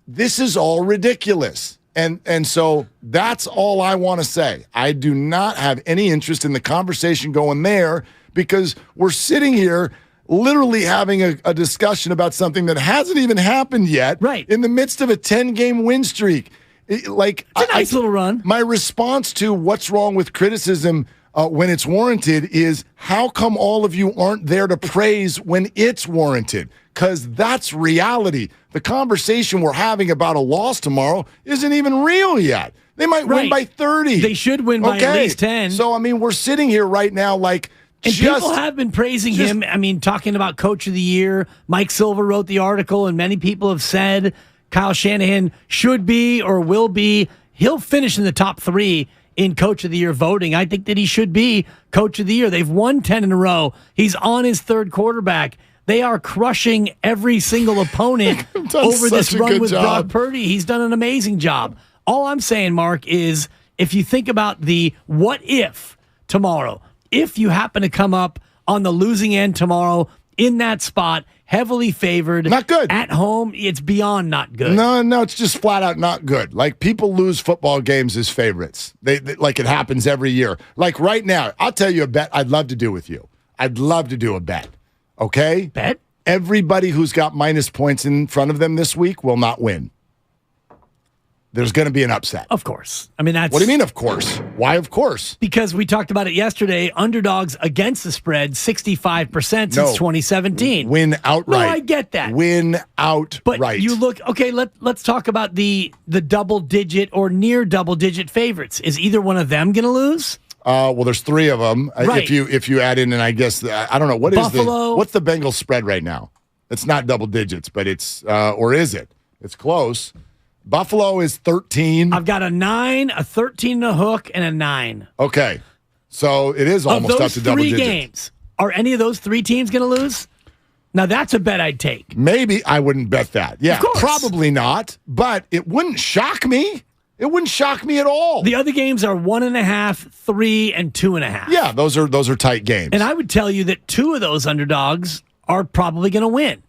This is all ridiculous. And so that's all I want to say. I do not have any interest in the conversation going there because we're sitting here literally having a discussion about something that hasn't even happened yet. Right. In the midst of a 10-game win streak. It's a nice little run. My response to what's wrong with criticism when it's warranted is how come all of you aren't there to praise when it's warranted? Because that's reality. The conversation we're having about a loss tomorrow isn't even real yet. They might win by 30. They should win by at least 10. So, I mean, we're sitting here right now like And people have been praising him. I mean, talking about Coach of the Year. Mike Silver wrote the article, and many people have said Kyle Shanahan should be or will be. He'll finish in the top 3 in Coach of the Year voting. I think that he should be Coach of the Year. They've won 10 in a row. He's on his 3rd quarterback. They are crushing every single opponent over this run with Brock Purdy. He's done an amazing job. All I'm saying, Mark, is if you think about the what if tomorrow, if you happen to come up on the losing end tomorrow in that spot, heavily favored. Not good. At home, it's beyond not good. No, it's just flat out not good. Like, people lose football games as favorites. They like, it happens every year. Like, right now, I'll tell you a bet I'd love to do with you. I'd love to do a bet. Okay? Bet? Everybody who's got minus points in front of them this week will not win. There's going to be an upset. Of course. I mean, that's... What do you mean, of course? Why, of course? Because we talked about it yesterday. Underdogs against the spread, 65% since 2017. Win outright. No, I get that. Win outright. But you look... Okay, let's talk about the double-digit or near double-digit favorites. Is either one of them going to lose? Well, there's 3 of them. Right. If you add in, and I guess, I don't know. Buffalo. What's the Bengals spread right now? It's not double digits, but it's... or is it? It's close. Buffalo is 13. I've got a 9, a 13 and a hook, and a 9. Okay. So it is almost up to double digits. Of those 3 games, are any of those 3 teams going to lose? Now, that's a bet I'd take. Maybe. I wouldn't bet that. Yeah, of course. Probably not, but it wouldn't shock me. It wouldn't shock me at all. The other games are 1.5, 3, and 2.5. Yeah, those are tight games. And I would tell you that 2 of those underdogs are probably going to win.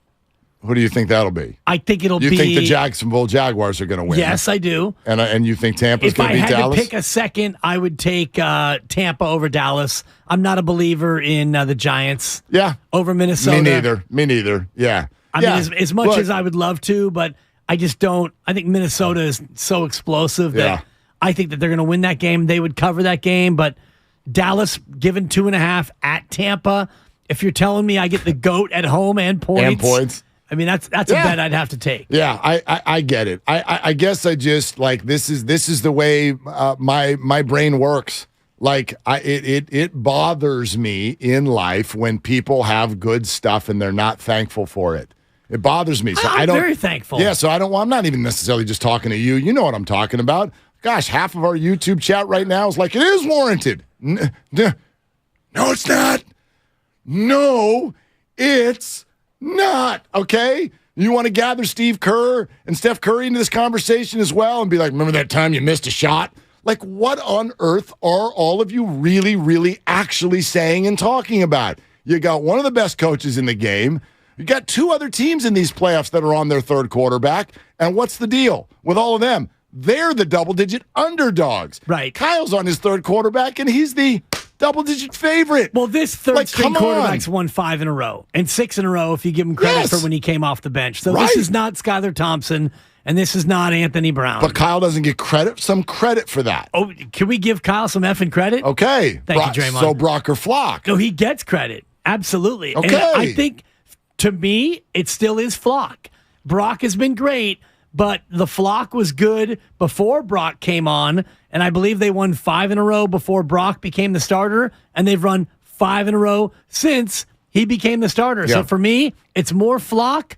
Who do you think that'll be? I think it'll be... You think the Jacksonville Jaguars are going to win? Yes, I do. And you think Tampa's going to beat Dallas? If I had to pick a second, I would take Tampa over Dallas. I'm not a believer in the Giants. Yeah. Over Minnesota. Me neither. Yeah. I mean, as much as I would love to, but I just don't. I think Minnesota is so explosive that I think that they're going to win that game. They would cover that game, but Dallas given 2.5 at Tampa. If you're telling me I get the GOAT at home and points. I mean, that's a bet I'd have to take. Yeah, I get it. I guess I just, like, this is the way my brain works. Like, it bothers me in life when people have good stuff and they're not thankful for it. It bothers me. So I'm very thankful. Yeah, so I'm not even necessarily just talking to you. You know what I'm talking about. Gosh, half of our YouTube chat right now is like, it is warranted. No, it's not. No, it's not. Okay? You want to gather Steve Kerr and Steph Curry into this conversation as well and be like, remember that time you missed a shot? Like, what on earth are all of you really, really actually saying and talking about? You got one of the best coaches in the game. You got 2 other teams in these playoffs that are on their 3rd quarterback. And what's the deal with all of them? They're the double-digit underdogs. Right. Kyle's on his 3rd quarterback, and he's the double-digit favorite. Well, this third-string quarterback's won 5 in a row, and 6 in a row if you give him credit for when he came off the bench. So this is not Skylar Thompson, and this is not Anthony Brown. But Kyle doesn't get some credit for that. Oh, can we give Kyle some effing credit? Okay. Thank you, Draymond. So Brock or Flock? No, he gets credit. Absolutely. Okay. And I think, to me, it still is Flock. Brock has been great, but the Flock was good before Brock came on, and I believe they won 5 in a row before Brock became the starter, and they've run 5 in a row since he became the starter. Yeah. So for me, it's more Flock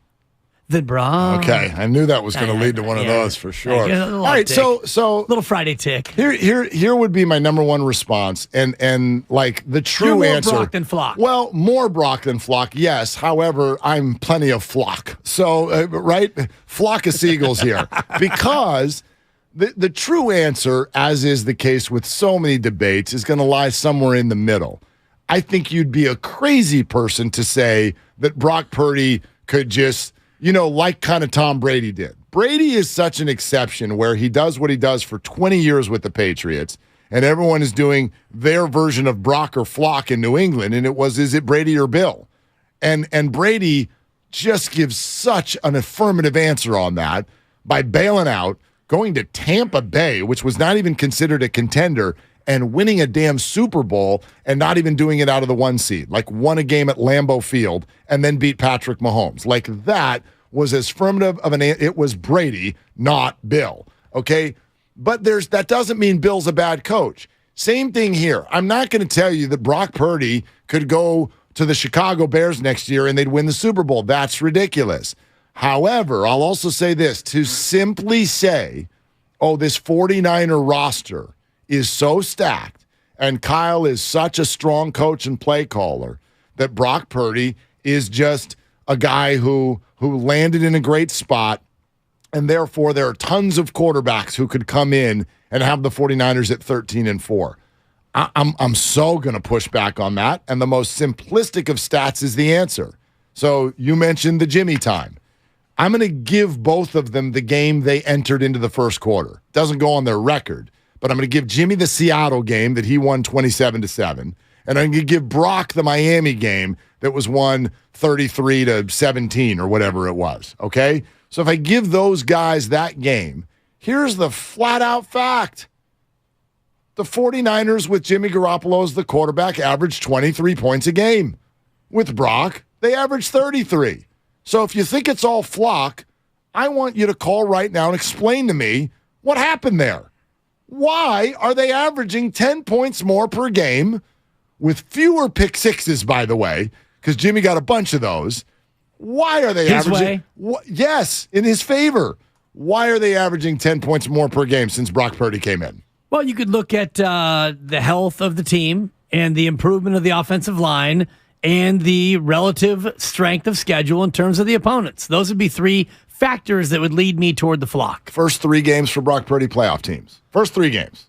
than Brock. Okay, I knew that was going to lead to one of those for sure. All right, tick. so little Friday tick. Here would be my number one response, and like the true You're more answer. Brock than Flock. Well, more Brock than Flock, yes. However, I'm plenty of Flock. So right, flock of seagulls here, because the true answer, as is the case with so many debates, is going to lie somewhere in the middle. I think you'd be a crazy person to say that Brock Purdy could just, like kind of Tom Brady did. Brady is such an exception where he does what he does for 20 years with the Patriots, and everyone is doing their version of Brock or Flock in New England, and is it Brady or Bill? And Brady just gives such an affirmative answer on that by bailing out, going to Tampa Bay, which was not even considered a contender, and winning a damn Super Bowl and not even doing it out of the 1 seed. Like, won a game at Lambeau Field and then beat Patrick Mahomes. Like, that was as affirmative of it was Brady, not Bill. Okay? But that doesn't mean Bill's a bad coach. Same thing here. I'm not going to tell you that Brock Purdy could go to the Chicago Bears next year and they'd win the Super Bowl. That's ridiculous. However, I'll also say this, to simply say, oh, this 49er roster is so stacked and Kyle is such a strong coach and play caller that Brock Purdy is just a guy who landed in a great spot, and therefore there are tons of quarterbacks who could come in and have the 49ers at 13-4. I'm so going to push back on that, and the most simplistic of stats is the answer. So you mentioned the Jimmy time. I'm going to give both of them the game they entered into the first quarter. Doesn't go on their record, but I'm going to give Jimmy the Seattle game that he won 27-7, and I'm going to give Brock the Miami game that was won 33-17 or whatever it was, okay? So if I give those guys that game, here's the flat-out fact. The 49ers with Jimmy Garoppolo as the quarterback averaged 23 points a game. With Brock, they averaged 33. So if you think it's all flock, I want you to call right now and explain to me what happened there. Why are they averaging 10 points more per game with fewer pick sixes, by the way, because Jimmy got a bunch of those? Why are they his averaging? Yes, in his favor. Why are they averaging 10 points more per game since Brock Purdy came in? Well, you could look at the health of the team and the improvement of the offensive line and the relative strength of schedule in terms of the opponents. Those would be three factors that would lead me toward the flock. First 3 games for Brock Purdy, playoff teams. First 3 games.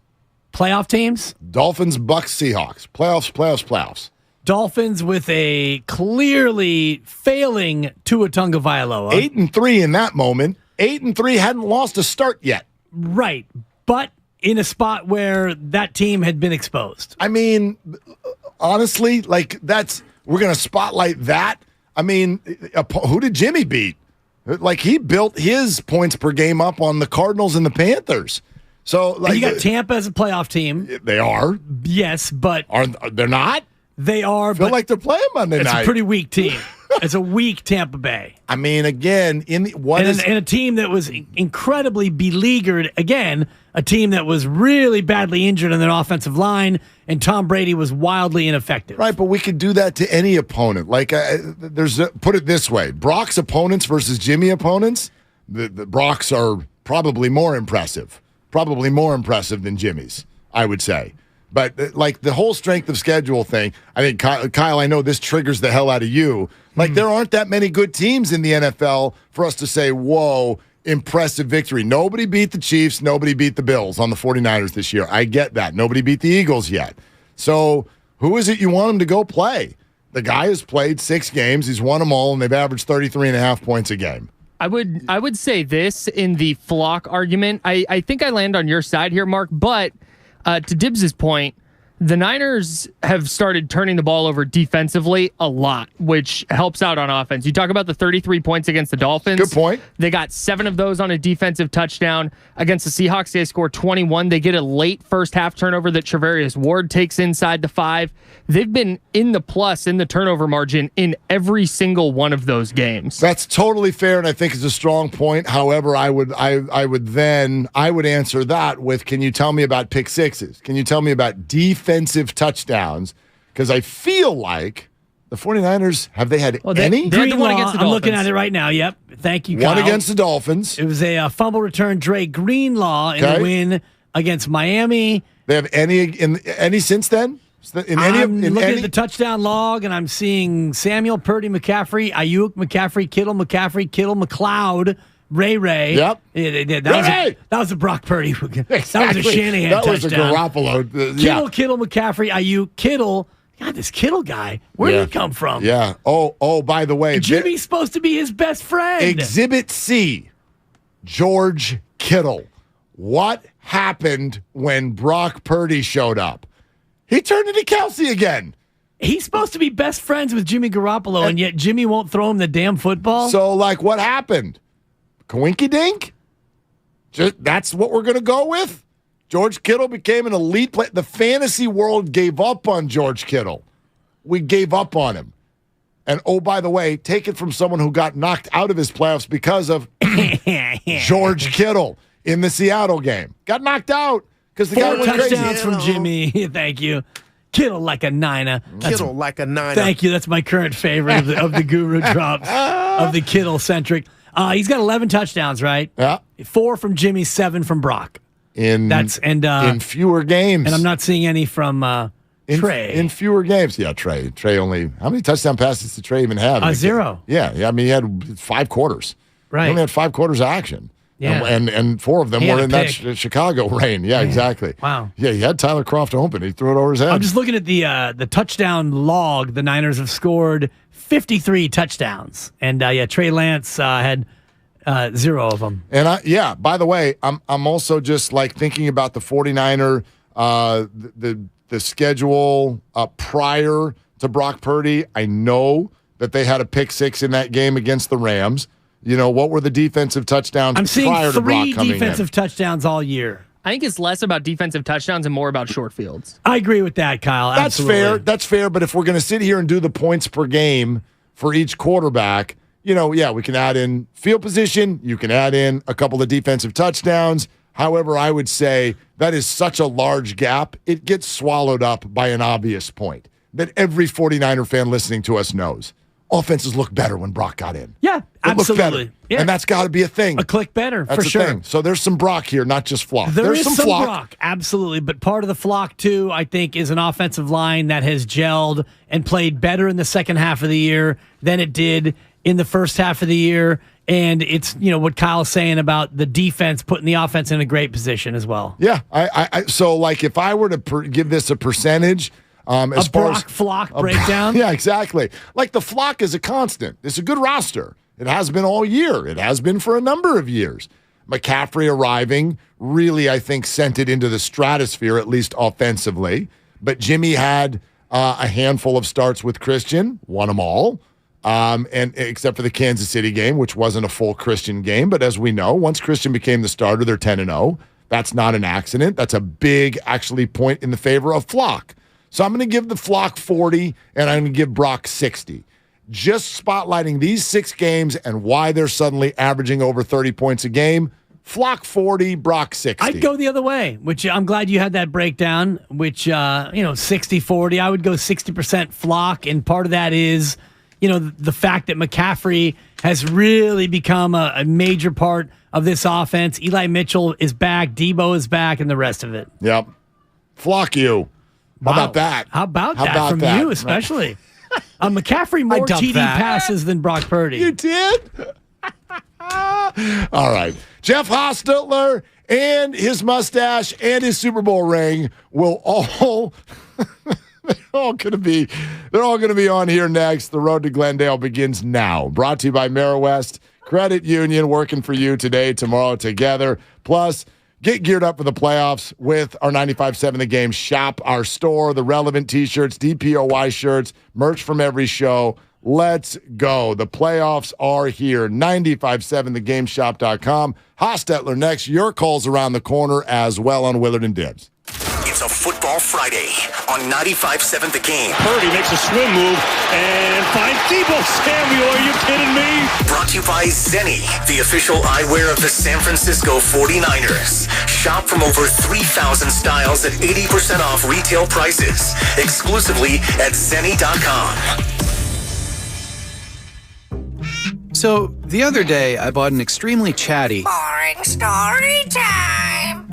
Playoff teams? Dolphins, Bucks, Seahawks. Playoffs. Dolphins with a clearly failing Tua Tagovailoa. 8-3 in that moment. 8-3, hadn't lost a start yet. Right, but in a spot where that team had been exposed. I mean, honestly, we're going to spotlight that. I mean, who did Jimmy beat? He built his points per game up on the Cardinals and the Panthers. So, and you got Tampa as a playoff team. They are. Yes, but they're not. They are. I feel like they're playing Monday night. It's a pretty weak team. It's a weak Tampa Bay. I mean, again, and a team that was incredibly beleaguered. Again, a team that was really badly injured on their offensive line, and Tom Brady was wildly ineffective. Right, but we could do that to any opponent. Put it this way: Brock's opponents versus Jimmy opponents. The Brock's are probably more impressive than Jimmy's, I would say. But the whole strength of schedule thing, I think, Kyle, I know this triggers the hell out of you. There aren't that many good teams in the NFL for us to say, whoa, impressive victory. Nobody beat the Chiefs. Nobody beat the Bills on the 49ers this year. I get that. Nobody beat the Eagles yet. So who is it you want him to go play? The guy has played 6 games. He's won them all, and they've averaged 33.5 points a game. I would say this in the flock argument. I think I land on your side here, Mark, but to Dibbs' point, the Niners have started turning the ball over defensively a lot, which helps out on offense. You talk about the 33 points against the Dolphins. Good point. They got 7 of those on a defensive touchdown. Against the Seahawks, they scored 21. They get a late first half turnover that Charvarius Ward takes inside the 5. They've been in the plus in the turnover margin in every single one of those games. That's totally fair, and I think it's a strong point. However, I would answer that with, can you tell me about pick sixes? Can you tell me about defensive touchdowns? Because I feel like the 49ers, have they had any? They had the one against the Dolphins. I'm looking at it right now. Yep. Thank you, Kyle. One against the Dolphins. It was a fumble return, Dre Greenlaw, in the win against Miami. They have any since then? I'm looking at the touchdown log, and I'm seeing Samuel, Purdy, McCaffrey, Ayuk, McCaffrey, Kittle, McLeod, Ray. Yep. That was a Brock Purdy. Exactly. That was a Shanahan touchdown. That was a Garoppolo. Kittle, McCaffrey, Ayuk, Kittle. God, this Kittle guy, where did he come from? Yeah. Oh, by the way. Jimmy's supposed to be his best friend. Exhibit C, George Kittle. What happened when Brock Purdy showed up? He turned into Kelsey again. He's supposed to be best friends with Jimmy Garoppolo, and yet Jimmy won't throw him the damn football? So, what happened? Coinky dink? That's what we're going to go with? George Kittle became an elite player. The fantasy world gave up on George Kittle. We gave up on him. And, oh, by the way, take it from someone who got knocked out of his playoffs because of George Kittle in the Seattle game. Got knocked out. because the 4 guy went crazy. touchdowns from Jimmy. Thank you. Kittle like a niner. Kittle like a niner. Thank you. That's my current favorite of the guru drops of the Kittle centric. He's got 11 touchdowns, right? Yeah. 4 from Jimmy, 7 from Brock. In fewer games. And I'm not seeing any from Trey. In fewer games. Yeah, Trey. Trey only. How many touchdown passes did Trey even have? 0. Yeah. I mean, he had 5 quarters. Right. He only had 5 quarters of action. Yeah. And 4 of them were in that Chicago reign. Yeah, exactly. Wow. Yeah, he had Tyler Kroft open. He threw it over his head. I'm just looking at the touchdown log. The Niners have scored 53 touchdowns. And, Trey Lance had 0 of them. And, by the way, I'm also just, like, thinking about the 49er, the schedule prior to Brock Purdy. I know that they had a pick 6 in that game against the Rams. You know, what were the defensive touchdowns I'm seeing prior to Brock 3 coming defensive touchdowns all year. I think it's less about defensive touchdowns and more about short fields. I agree with that, Kyle. That's Absolutely. fair. That's fair. But if we're going to sit here and do the points per game for each quarterback, we can add in field position. You can add in a couple of defensive touchdowns. However, I would say that is such a large gap, it gets swallowed up by an obvious point that every 49er fan listening to us knows. Offenses look better when Brock got in. Yeah, absolutely. Yeah. And that's got to be a thing. A click better, that's for a sure. thing. So there's some Brock here, not just flock. There's some some flock. Brock, absolutely. But part of the flock, too, I think, is an offensive line that has gelled and played better in the second half of the year than it did in the first half of the year. And it's, what Kyle's saying about the defense putting the offense in a great position as well. Yeah. So, like, if I were to give this a percentage, as far Brock as flock breakdown? Yeah, exactly. Like, the flock is a constant. It's a good roster. It has been all year. It has been for a number of years. McCaffrey arriving really, I think, sent it into the stratosphere, at least offensively. But Jimmy had a handful of starts with Christian, won them all. And except for the Kansas City game, which wasn't a full Christian game. But as we know, once Christian became the starter, they're 10-0. That's not an accident. That's a big, actually, point in the favor of flock. So I'm going to give the flock 40, and I'm going to give Brock 60. Just spotlighting these 6 games and why they're suddenly averaging over 30 points a game. Flock 40, Brock 60. I'd go the other way, which I'm glad you had that breakdown, which, 60-40. I would go 60% flock, and part of that is, the fact that McCaffrey has really become a major part of this offense. Eli Mitchell is back, Debo is back, and the rest of it. Yep. Flock you. How about that? How about that from you, especially? McCaffrey more TD passes than Brock Purdy. You did? All right. Jeff Hostetler and his mustache and his Super Bowl ring will all they're all going to be on here next. The road to Glendale begins now. Brought to you by West Credit Union, working for you today, tomorrow, together. Plus, get geared up for the playoffs with our 95.7 The Game shop, our store, the relevant T-shirts, DPOY shirts, merch from every show. Let's go. The playoffs are here. 95.7thegameshop.com. Hostetler next. Your calls around the corner as well on Willard and Dibs. It's a Football Friday on 95.7 The Game. Purdy makes a swim move and finds Debo Samuel. Are you kidding me? Brought to you by Zenni, the official eyewear of the San Francisco 49ers. Shop from over 3,000 styles at 80% off retail prices. Exclusively at Zenni.com. So, the other day, I bought an extremely chatty... Boring story time!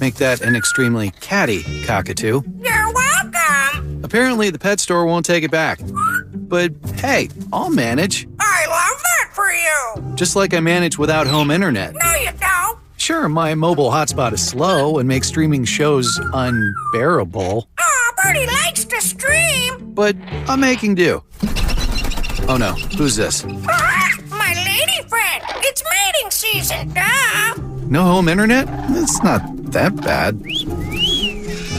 Make that an extremely catty cockatoo. You're welcome! Apparently, the pet store won't take it back. But, hey, I'll manage. I love that for you! Just like I manage without home internet. No, you don't! Sure, my mobile hotspot is slow and makes streaming shows unbearable. Aw, Birdie likes to stream! But I'm making do. Oh no, who's this? My lady friend! It's mating season, duh! No home internet? It's not that bad.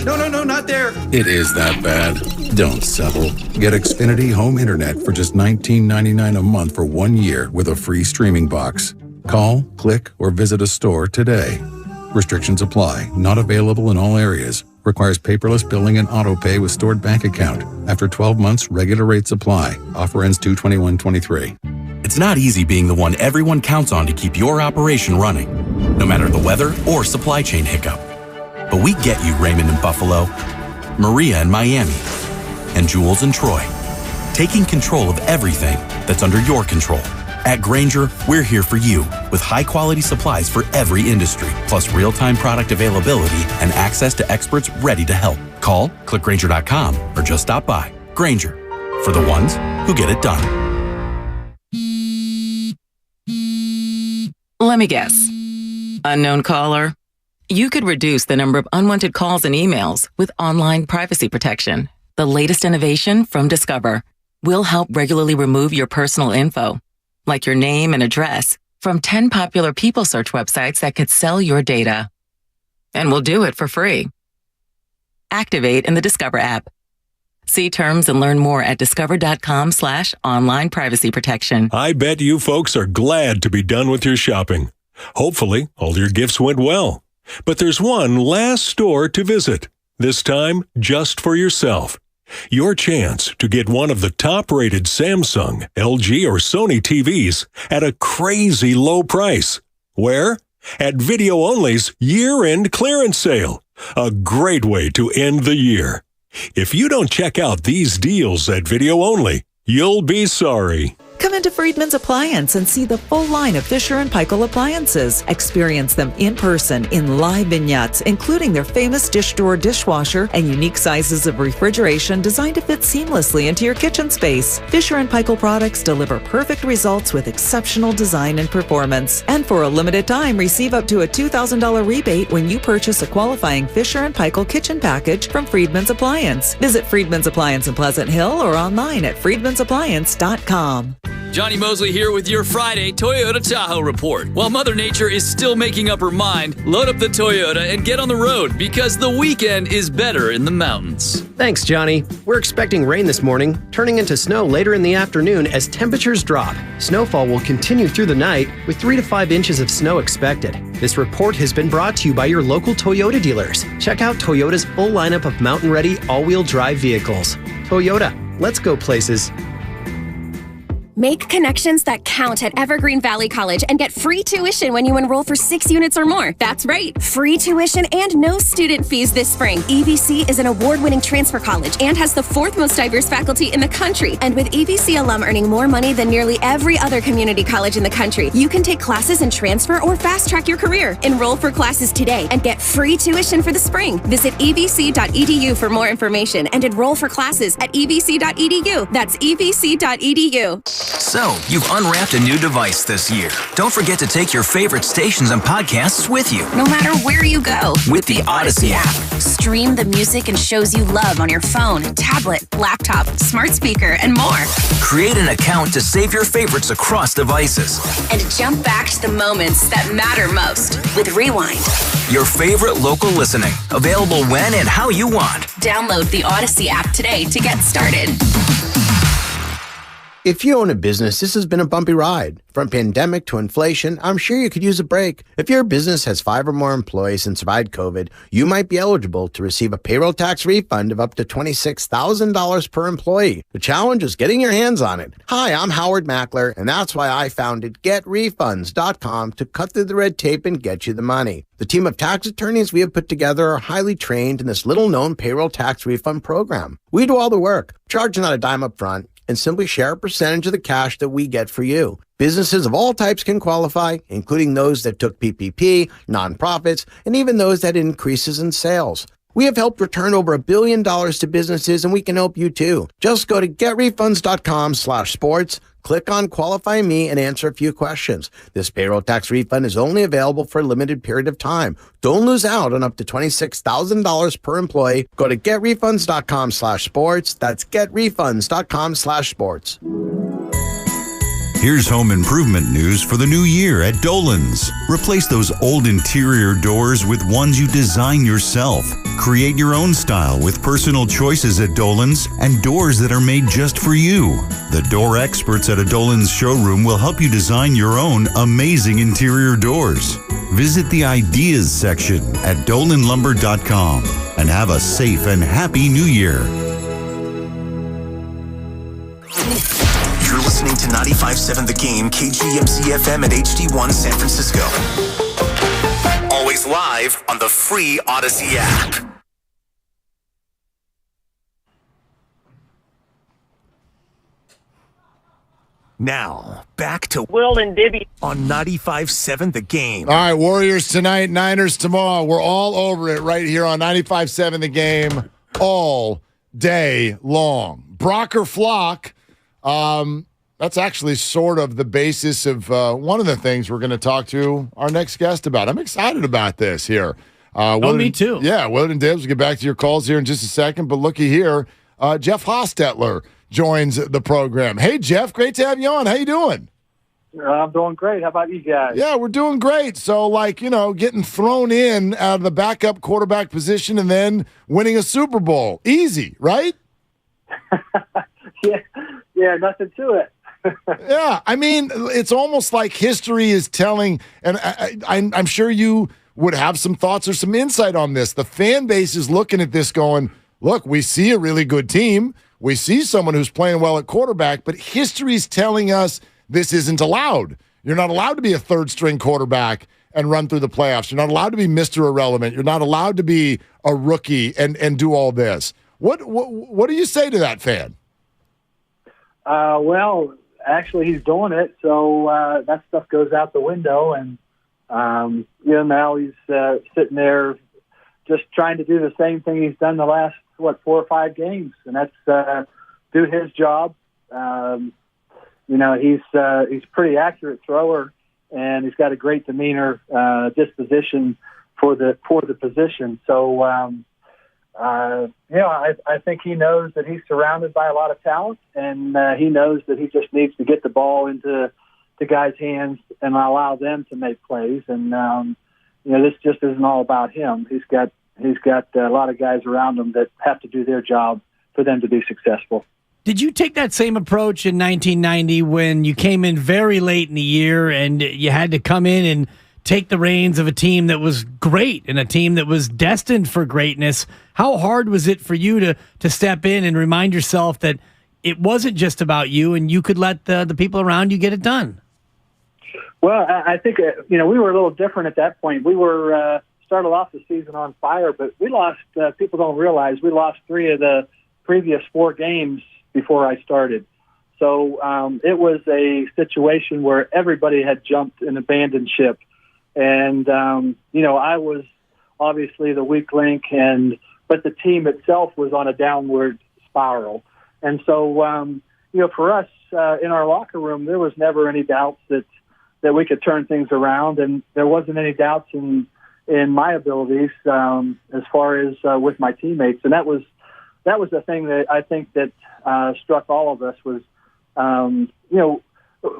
No, not there. It is that bad. Don't settle. Get Xfinity Home Internet for just $19.99 a month for 1 year with a free streaming box. Call, click, or visit a store today. Restrictions apply. Not available in all areas. Requires paperless billing and auto pay with stored bank account. After 12 months, regular rates apply. Offer ends 2/21/23. It's not easy being the one everyone counts on to keep your operation running, no matter the weather or supply chain hiccup. But we get you, Raymond in Buffalo, Maria in Miami, and Jules in Troy, taking control of everything that's under your control. At Grainger, we're here for you with high-quality supplies for every industry, plus real-time product availability and access to experts ready to help. Call, click Grainger.com, or just stop by. Grainger, for the ones who get it done. Let me guess. Unknown caller? You could reduce the number of unwanted calls and emails with online privacy protection. The latest innovation from Discover will help regularly remove your personal info, like your name and address, from 10 popular people search websites that could sell your data. And we'll do it for free. Activate in the Discover app. See terms and learn more at discover.com/online privacy protection. I bet you folks are glad to be done with your shopping. Hopefully, all your gifts went well. But there's one last store to visit, this time just for yourself. Your chance to get one of the top-rated Samsung, LG, or Sony TVs at a crazy low price. Where? At Video Only's year-end clearance sale. A great way to end the year. If you don't check out these deals at Video Only, you'll be sorry. Come into Friedman's Appliance and see the full line of Fisher & Paykel appliances. Experience them in person in live vignettes, including their famous dish drawer dishwasher and unique sizes of refrigeration designed to fit seamlessly into your kitchen space. Fisher & Paykel products deliver perfect results with exceptional design and performance. And for a limited time, receive up to a $2,000 rebate when you purchase a qualifying Fisher & Paykel kitchen package from Friedman's Appliance. Visit Friedman's Appliance in Pleasant Hill or online at friedmansappliance.com. Johnny Mosley here with your Friday Toyota Tahoe report. While Mother Nature is still making up her mind, load up the Toyota and get on the road because the weekend is better in the mountains. Thanks, Johnny. We're expecting rain this morning, turning into snow later in the afternoon as temperatures drop. Snowfall will continue through the night with 3 to 5 inches of snow expected. This report has been brought to you by your local Toyota dealers. Check out Toyota's full lineup of mountain-ready all-wheel drive vehicles. Toyota, let's go places. Make connections that count at Evergreen Valley College and get free tuition when you enroll for 6 units or more. That's right, free tuition and no student fees this spring. EVC is an award-winning transfer college and has the 4th most diverse faculty in the country. And with EVC alum earning more money than nearly every other community college in the country, you can take classes and transfer or fast-track your career. Enroll for classes today and get free tuition for the spring. Visit evc.edu for more information and enroll for classes at evc.edu. That's evc.edu. So, you've unwrapped a new device this year. Don't forget to take your favorite stations and podcasts with you. No matter where you go. With the Odyssey app. Stream the music and shows you love on your phone, tablet, laptop, smart speaker, and more. Create an account to save your favorites across devices. And jump back to the moments that matter most with Rewind. Your favorite local listening. Available when and how you want. Download the Odyssey app today to get started. If you own a business, this has been a bumpy ride. From pandemic to inflation, I'm sure you could use a break. If your business has 5 or more employees and survived COVID, you might be eligible to receive a payroll tax refund of up to $26,000 per employee. The challenge is getting your hands on it. Hi, I'm Howard Mackler, and that's why I founded GetRefunds.com to cut through the red tape and get you the money. The team of tax attorneys we have put together are highly trained in this little-known payroll tax refund program. We do all the work, charge not a dime up front, and simply share a percentage of the cash that we get for you. Businesses of all types can qualify, including those that took PPP, nonprofits, and even those that had increases in sales. We have helped return over $1 billion to businesses, and we can help you too. Just go to getrefunds.com/sports, click on Qualify Me, and answer a few questions. This payroll tax refund is only available for a limited period of time. Don't lose out on up to $26,000 per employee. Go to getrefunds.com/sports. That's getrefunds.com/sports. Here's home improvement news for the new year at Dolan's. Replace those old interior doors with ones you design yourself. Create your own style with personal choices at Dolan's and doors that are made just for you. The door experts at a Dolan's showroom will help you design your own amazing interior doors. Visit the Ideas section at dolanlumber.com and have a safe and happy new year. You're listening to 95.7 The Game, KGMC FM at HD1 San Francisco. Always live on the free Odyssey app. Now, back to Will and Dibby on 95.7 The Game. All right, Warriors tonight, Niners tomorrow. We're all over it right here on 95.7 The Game all day long. Brock or Flock, that's actually sort of the basis of one of the things we're going to talk to our next guest about. I'm excited about this here. Me too. Yeah, Willard and Dibs, we'll get back to your calls here in just a second, but looky here, Jeff Hostetler joins the program. Hey, Jeff, great to have you on. How you doing? I'm doing great. How about you guys? Yeah, we're doing great. So, getting thrown in out of the backup quarterback position and then winning a Super Bowl. Easy, right? Yeah, nothing to it. Yeah, I mean, it's almost like history is telling, and I'm sure you would have some thoughts or some insight on this. The fan base is looking at this going, look, we see a really good team. We see someone who's playing well at quarterback, but history's telling us this isn't allowed. You're not allowed to be a third-string quarterback and run through the playoffs. You're not allowed to be Mr. Irrelevant. You're not allowed to be a rookie and do all this. What do you say to that fan? Well, actually, he's doing it, so that stuff goes out the window, and now he's sitting there just trying to do the same thing he's done the last 4 or 5 games, and that's do his job. He's a pretty accurate thrower, and he's got a great demeanor, disposition for the position. So, I think he knows that he's surrounded by a lot of talent, and he knows that he just needs to get the ball into the guys' hands and allow them to make plays. And this just isn't all about him. He's got a lot of guys around him that have to do their job for them to be successful. Did you take that same approach in 1990 when you came in very late in the year and you had to come in and take the reins of a team that was great and a team that was destined for greatness? How hard was it for you to step in and remind yourself that it wasn't just about you and you could let the people around you get it done? Well, I think, we were a little different at that point. We were started off the season on fire, but we lost, people don't realize, we lost 3 of the previous 4 games before I started. So it was a situation where everybody had jumped and abandoned ship. And, I was obviously the weak link, but the team itself was on a downward spiral. And so, for us in our locker room, there was never any doubts that we could turn things around. And there wasn't any doubts in my abilities as far as with my teammates. And that was the thing that I think that struck all of us was,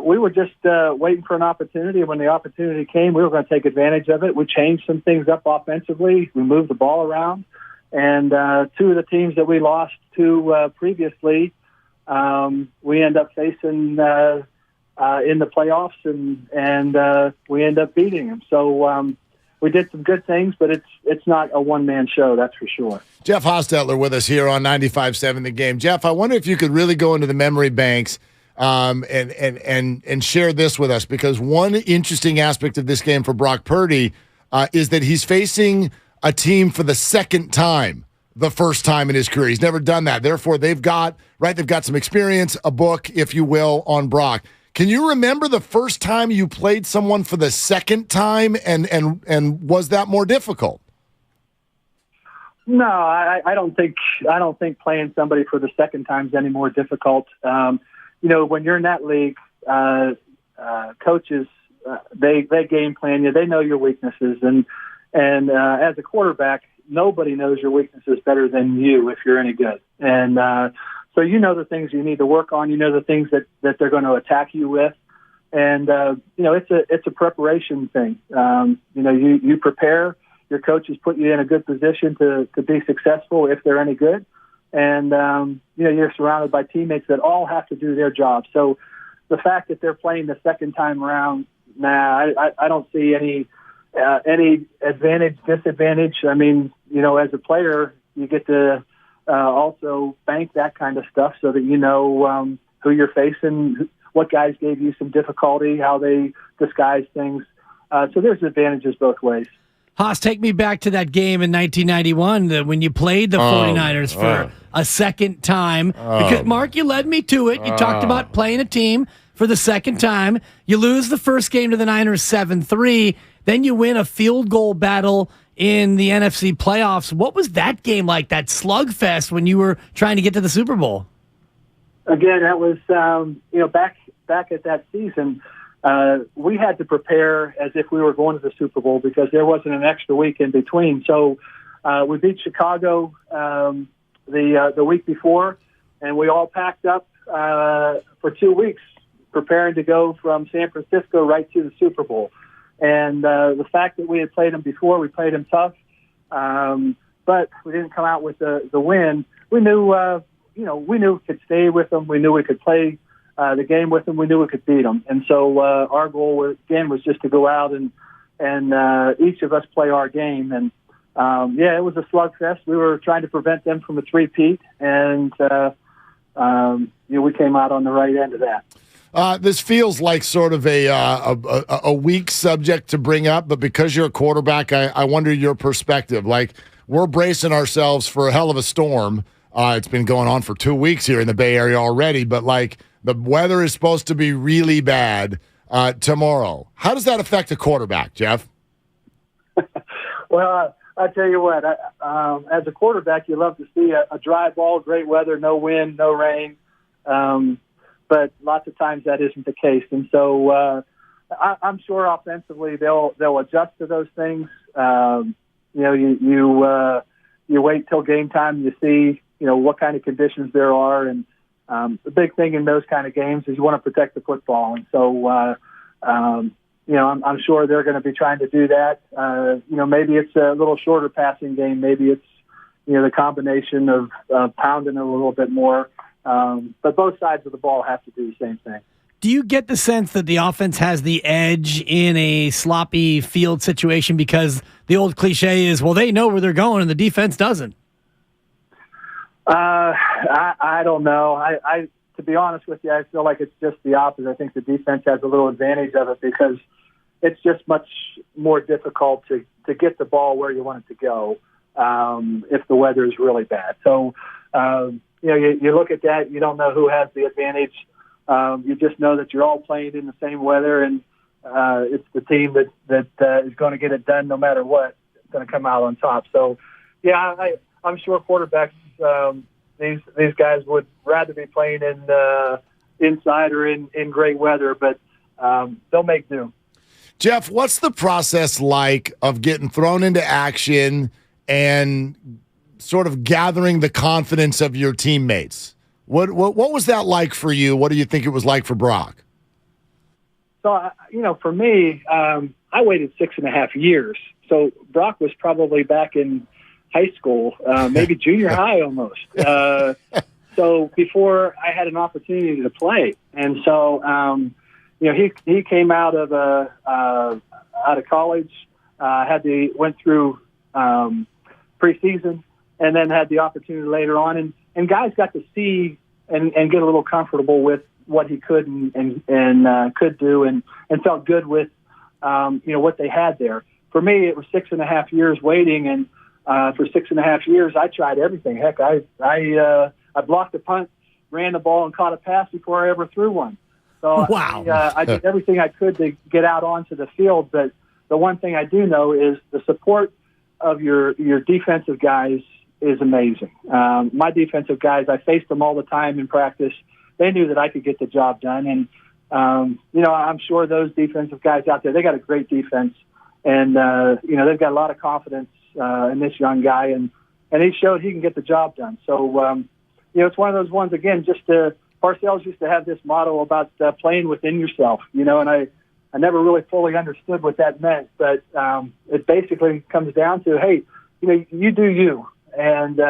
we were just waiting for an opportunity. When the opportunity came, we were going to take advantage of it. We changed some things up offensively. We moved the ball around. And 2 of the teams that we lost to previously, we end up facing in the playoffs, and we end up beating them. So we did some good things, but it's not a one-man show, that's for sure. Jeff Hostetler with us here on 95.7 The Game. Jeff, I wonder if you could really go into the memory banks and share this with us, because one interesting aspect of this game for Brock Purdy is that he's facing a team for the second time, the first time in his career. He's never done that. Therefore, they've got some experience, a book, if you will, on Brock. Can you remember the first time you played someone for the second time, and was that more difficult? No, I don't think playing somebody for the second time is any more difficult. When you're in that league, coaches they game plan you. They know your weaknesses, and as a quarterback, nobody knows your weaknesses better than you if you're any good. And so the things you need to work on. The things that they're going to attack you with, and it's a preparation thing. You prepare. Your coaches put you in a good position to be successful if they're any good. And, you're surrounded by teammates that all have to do their job. So the fact that they're playing the second time around, I don't see any advantage, disadvantage. I mean, as a player, you get to also bank that kind of stuff so that who you're facing, what guys gave you some difficulty, how they disguise things. So there's advantages both ways. Haas, take me back to that game in 1991 when you played the 49ers for a second time. Because, Mark, you led me to it. You talked about playing a team for the second time. You lose the first game to the Niners 7-3. Then you win a field goal battle in the NFC playoffs. What was that game like, that slugfest when you were trying to get to the Super Bowl? Again, that was, back at that season, we had to prepare as if we were going to the Super Bowl because there wasn't an extra week in between. So we beat Chicago the week before, and we all packed up for 2 weeks preparing to go from San Francisco right to the Super Bowl. And the fact that we had played them before, we played them tough, but we didn't come out with the win. We knew, we knew we could stay with them. We knew we could play the game with them. We knew we could beat them. And so our goal was just to go out and each of us play our game. And it was a slugfest. We were trying to prevent them from a three-peat, and we came out on the right end of that. This feels like sort of a weak subject to bring up, but because you're a quarterback, I wonder your perspective. Like, we're bracing ourselves for a hell of a storm. It's been going on for 2 weeks here in the Bay Area already, but like the weather is supposed to be really bad tomorrow. How does that affect a quarterback, Jeff? Well, I tell you what, as a quarterback, you love to see a dry ball, great weather, no wind, no rain. But lots of times that isn't the case. And so I'm sure offensively they'll adjust to those things. You wait till game time, you see, what kind of conditions there are. And the big thing in those kind of games is you want to protect the football. And so, I'm sure they're going to be trying to do that. Maybe it's a little shorter passing game. Maybe it's, the combination of pounding it a little bit more. But both sides of the ball have to do the same thing. Do you get the sense that the offense has the edge in a sloppy field situation because the old cliche is, well, they know where they're going and the defense doesn't? I don't know. I to be honest with you, I feel like it's just the opposite. I think the defense has a little advantage of it because it's just much more difficult to get the ball where you want it to go if the weather is really bad. So, you look at that, you don't know who has the advantage. You just know that you're all playing in the same weather, and it's the team that is going to get it done no matter what. It's going to come out on top. So, I'm sure quarterbacks, these guys would rather be playing in inside or in great weather, but they'll make do. Jeff, what's the process like of getting thrown into action and sort of gathering the confidence of your teammates? What was that like for you? What do you think it was like for Brock? So, for me, I waited 6.5 years. So Brock was probably back in high school, maybe junior high almost. So before I had an opportunity to play. And so, he came out of college, went through preseason, and then had the opportunity later on. And guys got to see and get a little comfortable with what he could and could do and felt good with, what they had there. For me, it was 6.5 years waiting. And for 6.5 years, I tried everything. Heck, I blocked a punt, ran the ball, and caught a pass before I ever threw one. So wow. I did everything I could to get out onto the field. But the one thing I do know is the support of your defensive guys is amazing. My defensive guys, I faced them all the time in practice. They knew that I could get the job done. And, I'm sure those defensive guys out there, they got a great defense. And, they've got a lot of confidence in this young guy. And he showed he can get the job done. So, it's one of those ones, again, Parcells used to have this motto about playing within yourself, and I never really fully understood what that meant. But it basically comes down to, hey, you do you. And,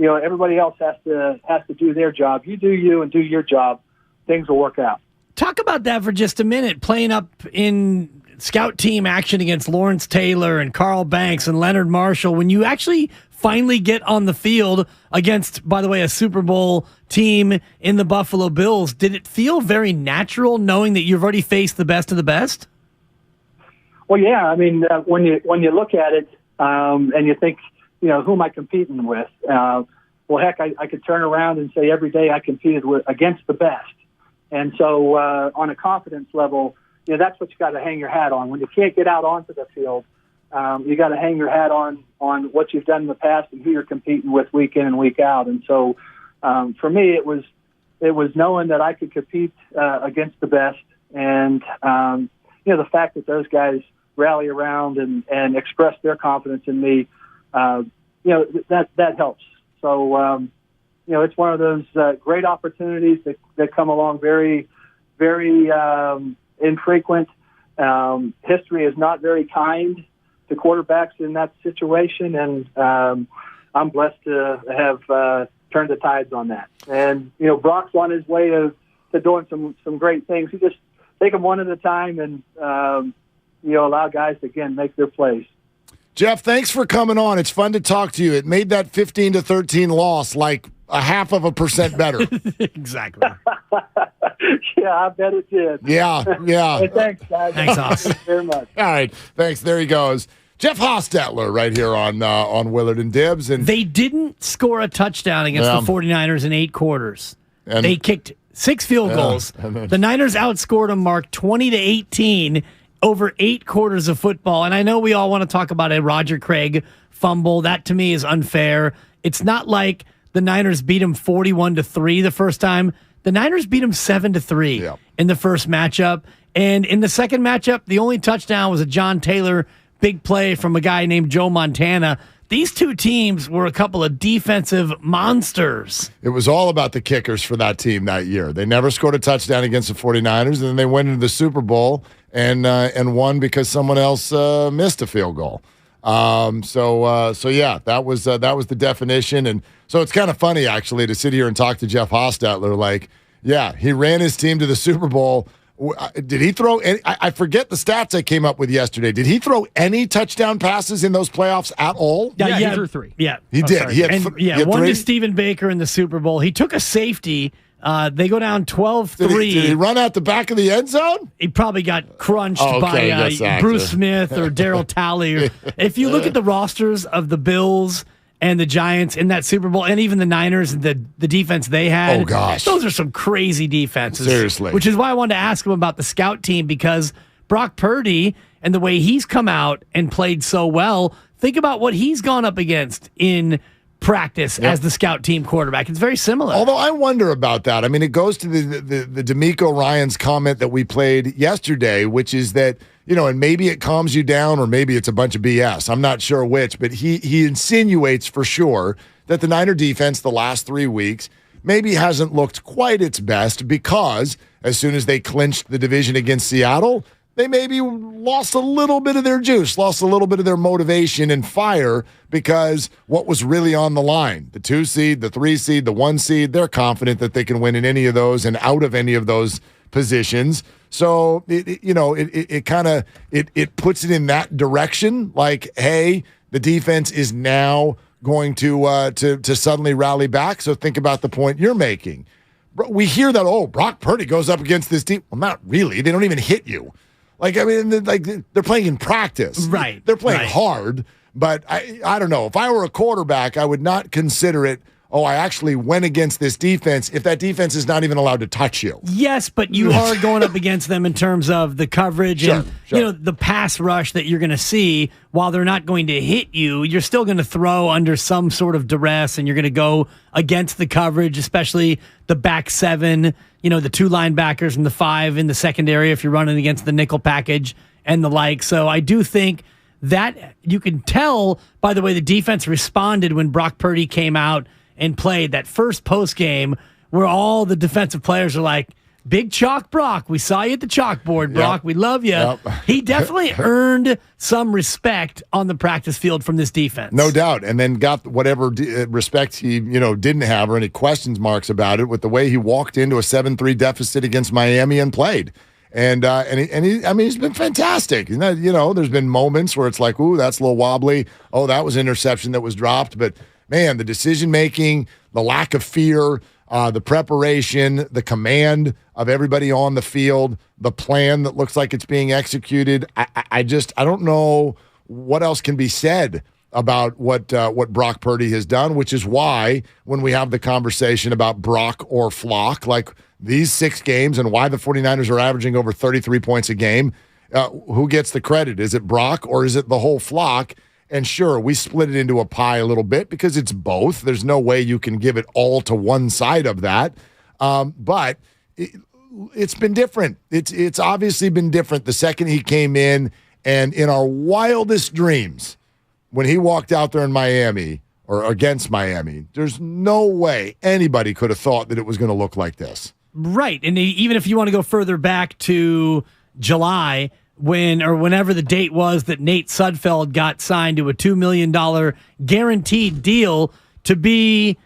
everybody else has to do their job. You do you and do your job. Things will work out. Talk about that for just a minute, playing up in scout team action against Lawrence Taylor and Carl Banks and Leonard Marshall. When you actually finally get on the field against, by the way, a Super Bowl team in the Buffalo Bills, did it feel very natural knowing that you've already faced the best of the best? Well, yeah. I mean, when you look at it and you think, who am I competing with? Well, heck, I could turn around and say every day I competed against the best. And so on a confidence level, that's what you got to hang your hat on. When you can't get out onto the field, you got to hang your hat on what you've done in the past and who you're competing with week in and week out. And so for me, it was knowing that I could compete against the best, and the fact that those guys rally around and express their confidence in me, that helps. So it's one of those great opportunities that come along very, very infrequent. History is not very kind to quarterbacks in that situation, and I'm blessed to have turned the tides on that. And Brock's on his way to doing some great things. You just take them one at a time, and allow guys to again make their plays. Jeff, thanks for coming on. It's fun to talk to you. It made that 15-13 loss like 0.5% better. Exactly. Yeah, I bet it did. Yeah. Hey, thanks, guys. Thanks, Hoss. Thanks very much. All right, thanks. There he goes. Jeff Hostetler right here on Willard and Dibs. And they didn't score a touchdown against the 49ers in 8 quarters. And they kicked 6 field goals. The Niners outscored them, Mark, 20-18 over 8 quarters of football. And I know we all want to talk about a Roger Craig fumble. That, to me, is unfair. It's not like the Niners beat him 41-3 the first time. The Niners beat him 7-3 in the first matchup. And in the second matchup, the only touchdown was a John Taylor big play from a guy named Joe Montana. These two teams were a couple of defensive monsters. It was all about the kickers for that team that year. They never scored a touchdown against the 49ers, and then they went into the Super Bowl and won because someone else missed a field goal. So yeah, that was the definition. And so it's kind of funny, actually, to sit here and talk to Jeff Hostetler. Like, yeah, he ran his team to the Super Bowl. Did he throw any? I forget the stats I came up with yesterday. Did he throw any touchdown passes in those playoffs at all? Yeah, he threw 3. Yeah, he did. Sorry. He had one 3? to Stephen Baker in the Super Bowl. He took a safety. They go down 12-3. Did he run out the back of the end zone? He probably got crunched by Bruce Smith or Darryl Talley. If you look at the rosters of the Bills and the Giants in that Super Bowl, and even the Niners, the defense they had. Oh, gosh. Those are some crazy defenses. Seriously. Which is why I wanted to ask him about the scout team, because Brock Purdy and the way he's come out and played so well, think about what he's gone up against in practice as the scout team quarterback. It's very similar. Although I wonder about that. I mean, it goes to the D'Amico Ryans comment that we played yesterday, which is that, and maybe it calms you down or maybe it's a bunch of BS. I'm not sure which, but he insinuates for sure that the Niner defense the last 3 weeks maybe hasn't looked quite its best because as soon as they clinched the division against Seattle, they maybe lost a little bit of their juice, lost a little bit of their motivation and fire because what was really on the line, the 2 seed, the 3 seed, the 1 seed, they're confident that they can win in any of those and out of any of those positions. So it kind of puts it in that direction. Like, hey, the defense is now going to suddenly rally back. So think about the point you're making. We hear that, Brock Purdy goes up against this team. Well, not really. They don't even hit you. Like, I mean, they're playing in practice. Right. They're playing hard, but I don't know. If I were a quarterback, I would not consider it, I actually went against this defense if that defense is not even allowed to touch you. Yes, but you are going up against them in terms of the coverage and the pass rush that you're going to see. While they're not going to hit you, you're still going to throw under some sort of duress, and you're going to go against the coverage, especially the back 7, the 2 linebackers and the 5 in the secondary if you're running against the nickel package and the like. So I do think that you can tell by the way the defense responded when Brock Purdy came out and played that first post game where all the defensive players are like, Big Chalk Brock, we saw you at the chalkboard, Brock. We love you. Yep. He definitely earned some respect on the practice field from this defense. No doubt. And then got whatever respect he, didn't have or any questions marks about it with the way he walked into a 7-3 deficit against Miami and played. And he's been fantastic. There's been moments where it's like, ooh, that's a little wobbly. Oh, that was an interception that was dropped. But man, the decision making, the lack of fear, the preparation, the command of everybody on the field, the plan that looks like it's being executed. I don't know what else can be said about what Brock Purdy has done, which is why when we have the conversation about Brock or Flock, like these 6 games and why the 49ers are averaging over 33 points a game, who gets the credit? Is it Brock or is it the whole flock? And sure, we split it into a pie a little bit because it's both. There's no way you can give it all to one side of that. But it's been different. It's obviously been different the second he came in. And in our wildest dreams, when he walked out there in Miami or against Miami, there's no way anybody could have thought that it was going to look like this. Right. And even if you want to go further back to July, whenever the date was that Nate Sudfeld got signed to a $2 million guaranteed deal to be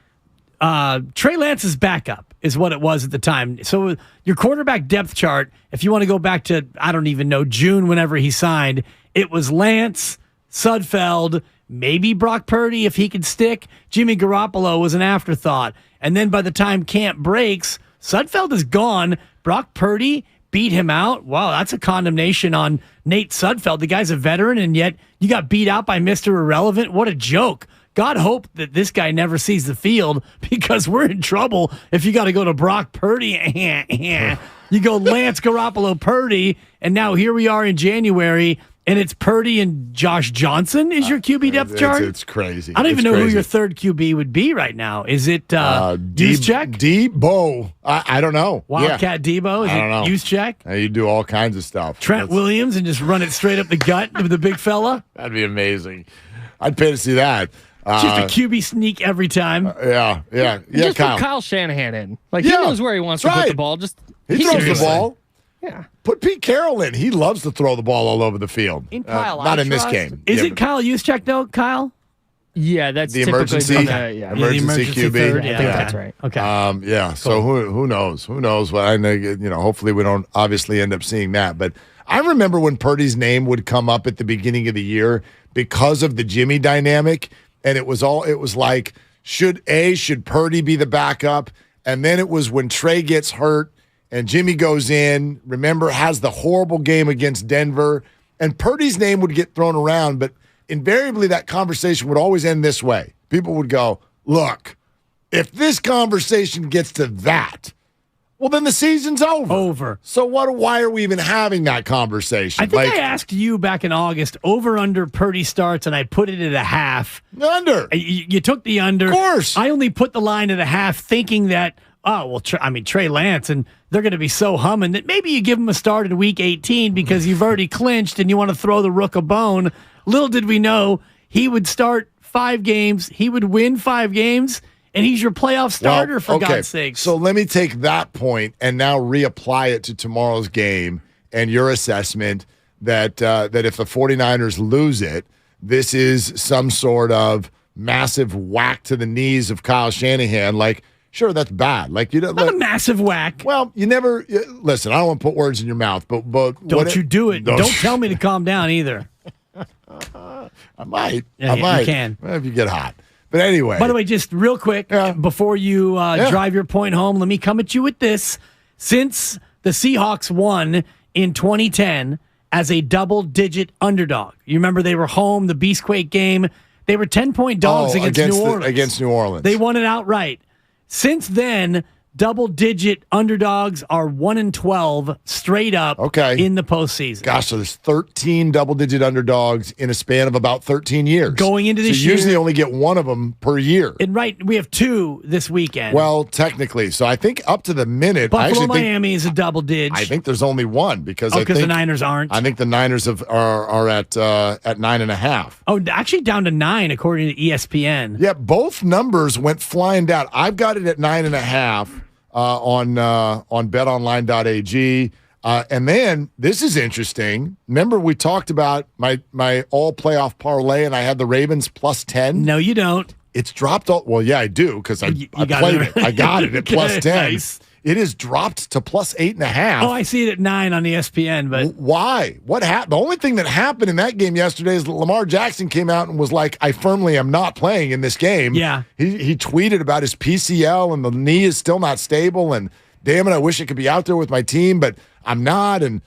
Trey Lance's backup is what it was at the time. So your quarterback depth chart, if you want to go back to, I don't even know, June, whenever he signed, it was Lance, Sudfeld, maybe Brock Purdy if he could stick. Jimmy Garoppolo was an afterthought. And then by the time camp breaks, Sudfeld is gone. Brock Purdy beat him out. Wow, that's a condemnation on Nate Sudfeld. The guy's a veteran, and yet you got beat out by Mr. Irrelevant. What a joke. God hope that this guy never sees the field because we're in trouble if you got to go to Brock Purdy. You go Lance Garoppolo Purdy, and now here we are in January, and it's Purdy and Josh Johnson is your QB depth chart? It's crazy. I don't even know who your third QB would be right now. Is it Juszczyk? Debo. I don't know. Wildcat Debo? Is I don't know. it Juszczyk? You do all kinds of stuff. Trent Williams and just run it straight up the gut of the big fella? That'd be amazing. I'd pay to see that. Just a QB sneak every time. Yeah. Just Kyle. put Kyle Shanahan in. Like, he knows where he wants to put the ball. Just He throws the ball. Yeah. Put Pete Carroll in. He loves to throw the ball all over the field. In Kyle, not in this game. Is it Kyle Juszczyk, though, Kyle? Yeah, that's the typically emergency emergency QB. third. Yeah, I think that's right. Okay. Yeah. So who knows? Who knows? Well, I know. Hopefully, we don't obviously end up seeing that. But I remember when Purdy's name would come up at the beginning of the year because of the Jimmy dynamic, and it was like should Purdy be the backup, and then it was when Trey gets hurt and Jimmy goes in. Remember, has the horrible game against Denver, and Purdy's name would get thrown around, but invariably, that conversation would always end this way. People would go, look, if this conversation gets to that, well, then the season's over. So why are we even having that conversation? I think I asked you back in August, over under Purdy starts, and I put it at a half. Under. You took the under. Of course. I only put the line at a half thinking that, Trey Lance, and they're going to be so humming that maybe you give him a start in week 18 because you've already clinched and you want to throw the rook a bone. Little did we know he would start 5 games, he would win 5 games, and he's your playoff starter, for God's sake. So let me take that point and now reapply it to tomorrow's game and your assessment that if the 49ers lose it, this is some sort of massive whack to the knees of Kyle Shanahan. Like, sure, that's bad. Like, not a massive whack. Well, you never listen. I don't want to put words in your mouth, but don't you do it? Don't tell me to calm down either. I might. Yeah, I might. You can. Well, if you get hot. But anyway. By the way, just real quick, before you drive your point home, let me come at you with this. Since the Seahawks won in 2010 as a double-digit underdog, you remember they were home, the Beastquake game. They were 10-point dogs against New Orleans. Against New Orleans. They won it outright. Since then, double-digit underdogs are 1-12 straight up in the postseason. Gosh, so there's 13 double-digit underdogs in a span of about 13 years. Going into this year. You usually only get one of them per year. And we have 2 this weekend. Well, technically. So I think up to the minute. Miami is a double-digit. I think there's only one because the Niners aren't. I think the Niners are at 9.5. Oh, actually down to 9 according to ESPN. Yeah, both numbers went flying down. I've got it at 9.5. On betonline.ag. And then this is interesting. Remember we talked about my all playoff parlay and I had the Ravens plus 10? No, you don't. It's dropped all. Well, yeah, I do because I played it. I got it at plus 10. Nice. It has dropped to plus 8.5. Oh, I see it at 9 on ESPN, but why? What happened? The only thing that happened in that game yesterday is that Lamar Jackson came out and was like, I firmly am not playing in this game. Yeah. He tweeted about his PCL and the knee is still not stable, and damn it, I wish I could be out there with my team, but I'm not. And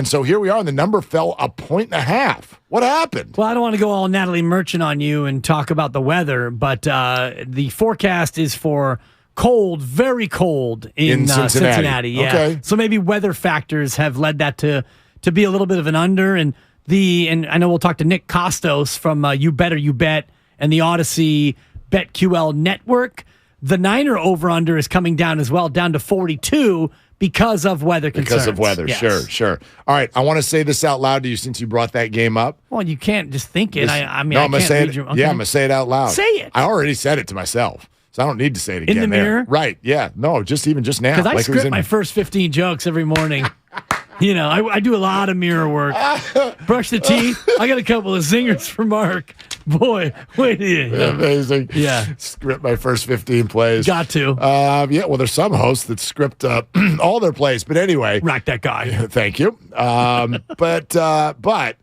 so here we are, and the number fell 1.5. What happened? Well, I don't want to go all Natalie Merchant on you and talk about the weather, but the forecast is for cold, very cold in Cincinnati. Yeah. Okay. So maybe weather factors have led that to be a little bit of an under. And I know we'll talk to Nick Costos from You Better You Bet and the Odyssey BetQL network. The Niner over-under is coming down as well, down to 42 because of weather concerns. Because of weather, Yes. sure. All right, I want to say this out loud to you since you brought that game up. Well, you can't just think it. I'm going to say it. Okay. Yeah, I'm going to say it out loud. Say it. I already said it to myself, so I don't need to say it again. In the mirror? Right, yeah. No, just now. Because I script my first 15 jokes every morning. You know, I do a lot of mirror work. Brush the teeth. I got a couple of zingers for Mark. Boy, wait till you. Amazing. Yeah. Script my first 15 plays. Got to. Yeah, well, there's some hosts that script all their plays. But anyway. Rack that guy. Thank you. But I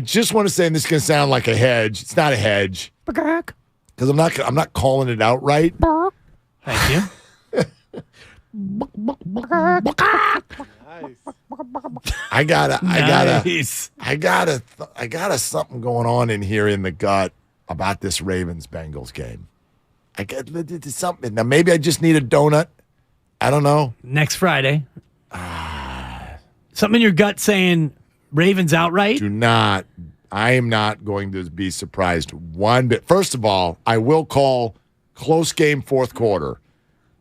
just want to say, and this is going to sound like a hedge. It's not a hedge. Because I'm not calling it outright. Thank you. I got something going on in here in the gut about this Ravens-Bengals game. I got something. Now, maybe I just need a donut. I don't know. Next Friday. Something in your gut saying Ravens outright? I am not going to be surprised one bit. First of all, I will call close game fourth quarter.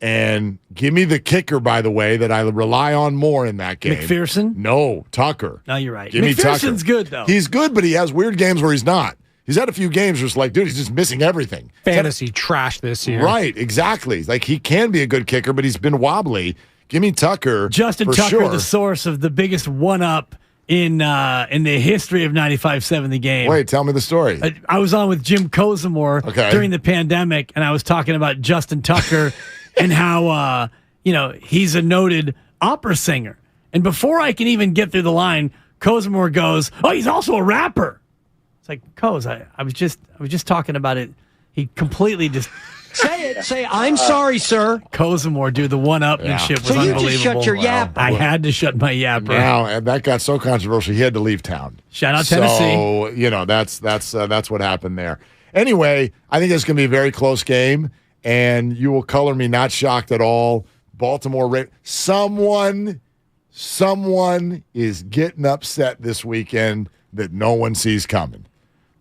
And give me the kicker, by the way, that I rely on more in that game. McPherson? No, Tucker. No, you're right. Give me Tucker. McPherson's good, though. He's good, but he has weird games where he's not. He's had a few games where it's like, dude, he's just missing everything. Fantasy trash this year. Right, exactly. Like, he can be a good kicker, but he's been wobbly. Give me Tucker. Justin for Tucker, sure. the source of the biggest one-up in the history of 95.7 The Game. Wait, tell me the story. I was on with Jim Kozimor during the pandemic, and I was talking about Justin Tucker and how, he's a noted opera singer. And before I can even get through the line, Kozimor goes, "Oh, he's also a rapper." It's like, Koz, I was just talking about it. He completely just Say, I'm sorry, sir. Kozimor, dude, the one-upmanship was so you unbelievable. just shut your yap. I had to shut my yapper. Now, and that got so controversial, he had to leave town. Shout out Tennessee. So, that's what happened there. Anyway, I think it's going to be a very close game, and you will color me not shocked at all. Baltimore, someone is getting upset this weekend that no one sees coming.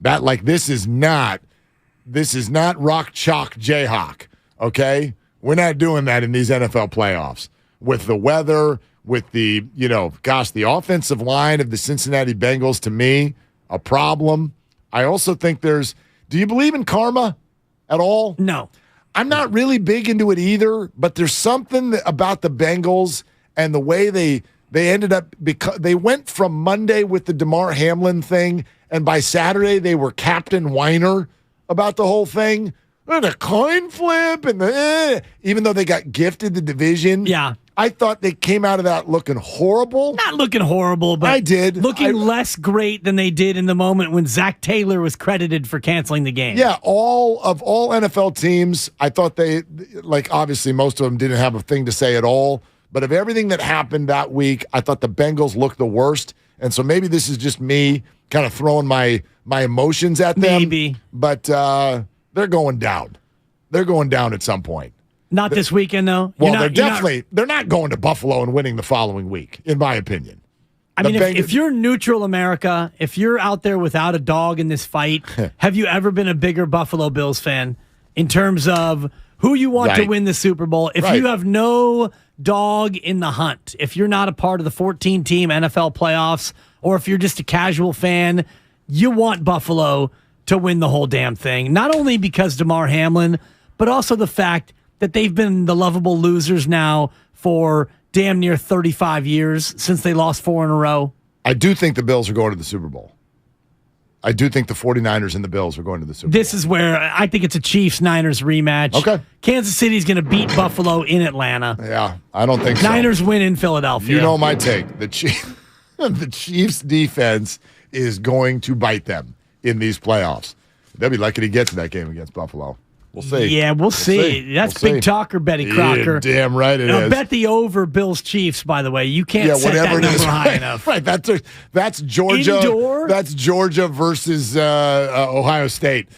This is not rock chalk Jayhawk, okay? We're not doing that in these NFL playoffs. With the weather, with the offensive line of the Cincinnati Bengals, to me, a problem. I also think do you believe in karma at all? No. I'm not really big into it either, but there's something about the Bengals and the way they ended up, because they went from Monday with the Damar Hamlin thing, and by Saturday they were Captain Whiner about the whole thing. And a coin flip, and even though they got gifted the division. Yeah. I thought they came out of that looking horrible. Not looking horrible, but I did. Looking less great than they did in the moment when Zach Taylor was credited for canceling the game. Yeah, all NFL teams, I thought they, obviously most of them didn't have a thing to say at all. But of everything that happened that week, I thought the Bengals looked the worst. And so maybe this is just me kind of throwing my emotions at them. Maybe. But they're going down. They're going down at some point. Not this weekend, though. Well, they're not going to Buffalo and winning the following week, in my opinion. I mean, if you're neutral America, if you're out there without a dog in this fight, have you ever been a bigger Buffalo Bills fan in terms of who you want to win the Super Bowl? If you have no dog in the hunt, if you're not a part of the 14-team NFL playoffs, or if you're just a casual fan, you want Buffalo to win the whole damn thing. Not only because Damar Hamlin, but also the fact that they've been the lovable losers now for damn near 35 years since they lost 4 in a row. I do think the Bills are going to the Super Bowl. I do think the 49ers and the Bills are going to the Super Bowl. This is where I think it's a Chiefs-Niners rematch. Okay. Kansas City's going to beat Buffalo in Atlanta. Yeah, I don't think so. Niners win in Philadelphia. You know my take. The Chiefs defense is going to bite them in these playoffs. They'll be lucky to get to that game against Buffalo. We'll see. Yeah, we'll see. That's We'll big see. talker, Betty Crocker. Yeah, damn right it is. Bet the over Bills Chiefs, by the way. You can't set that number high enough. Right, that's Georgia. Indoor? That's Georgia versus Ohio State.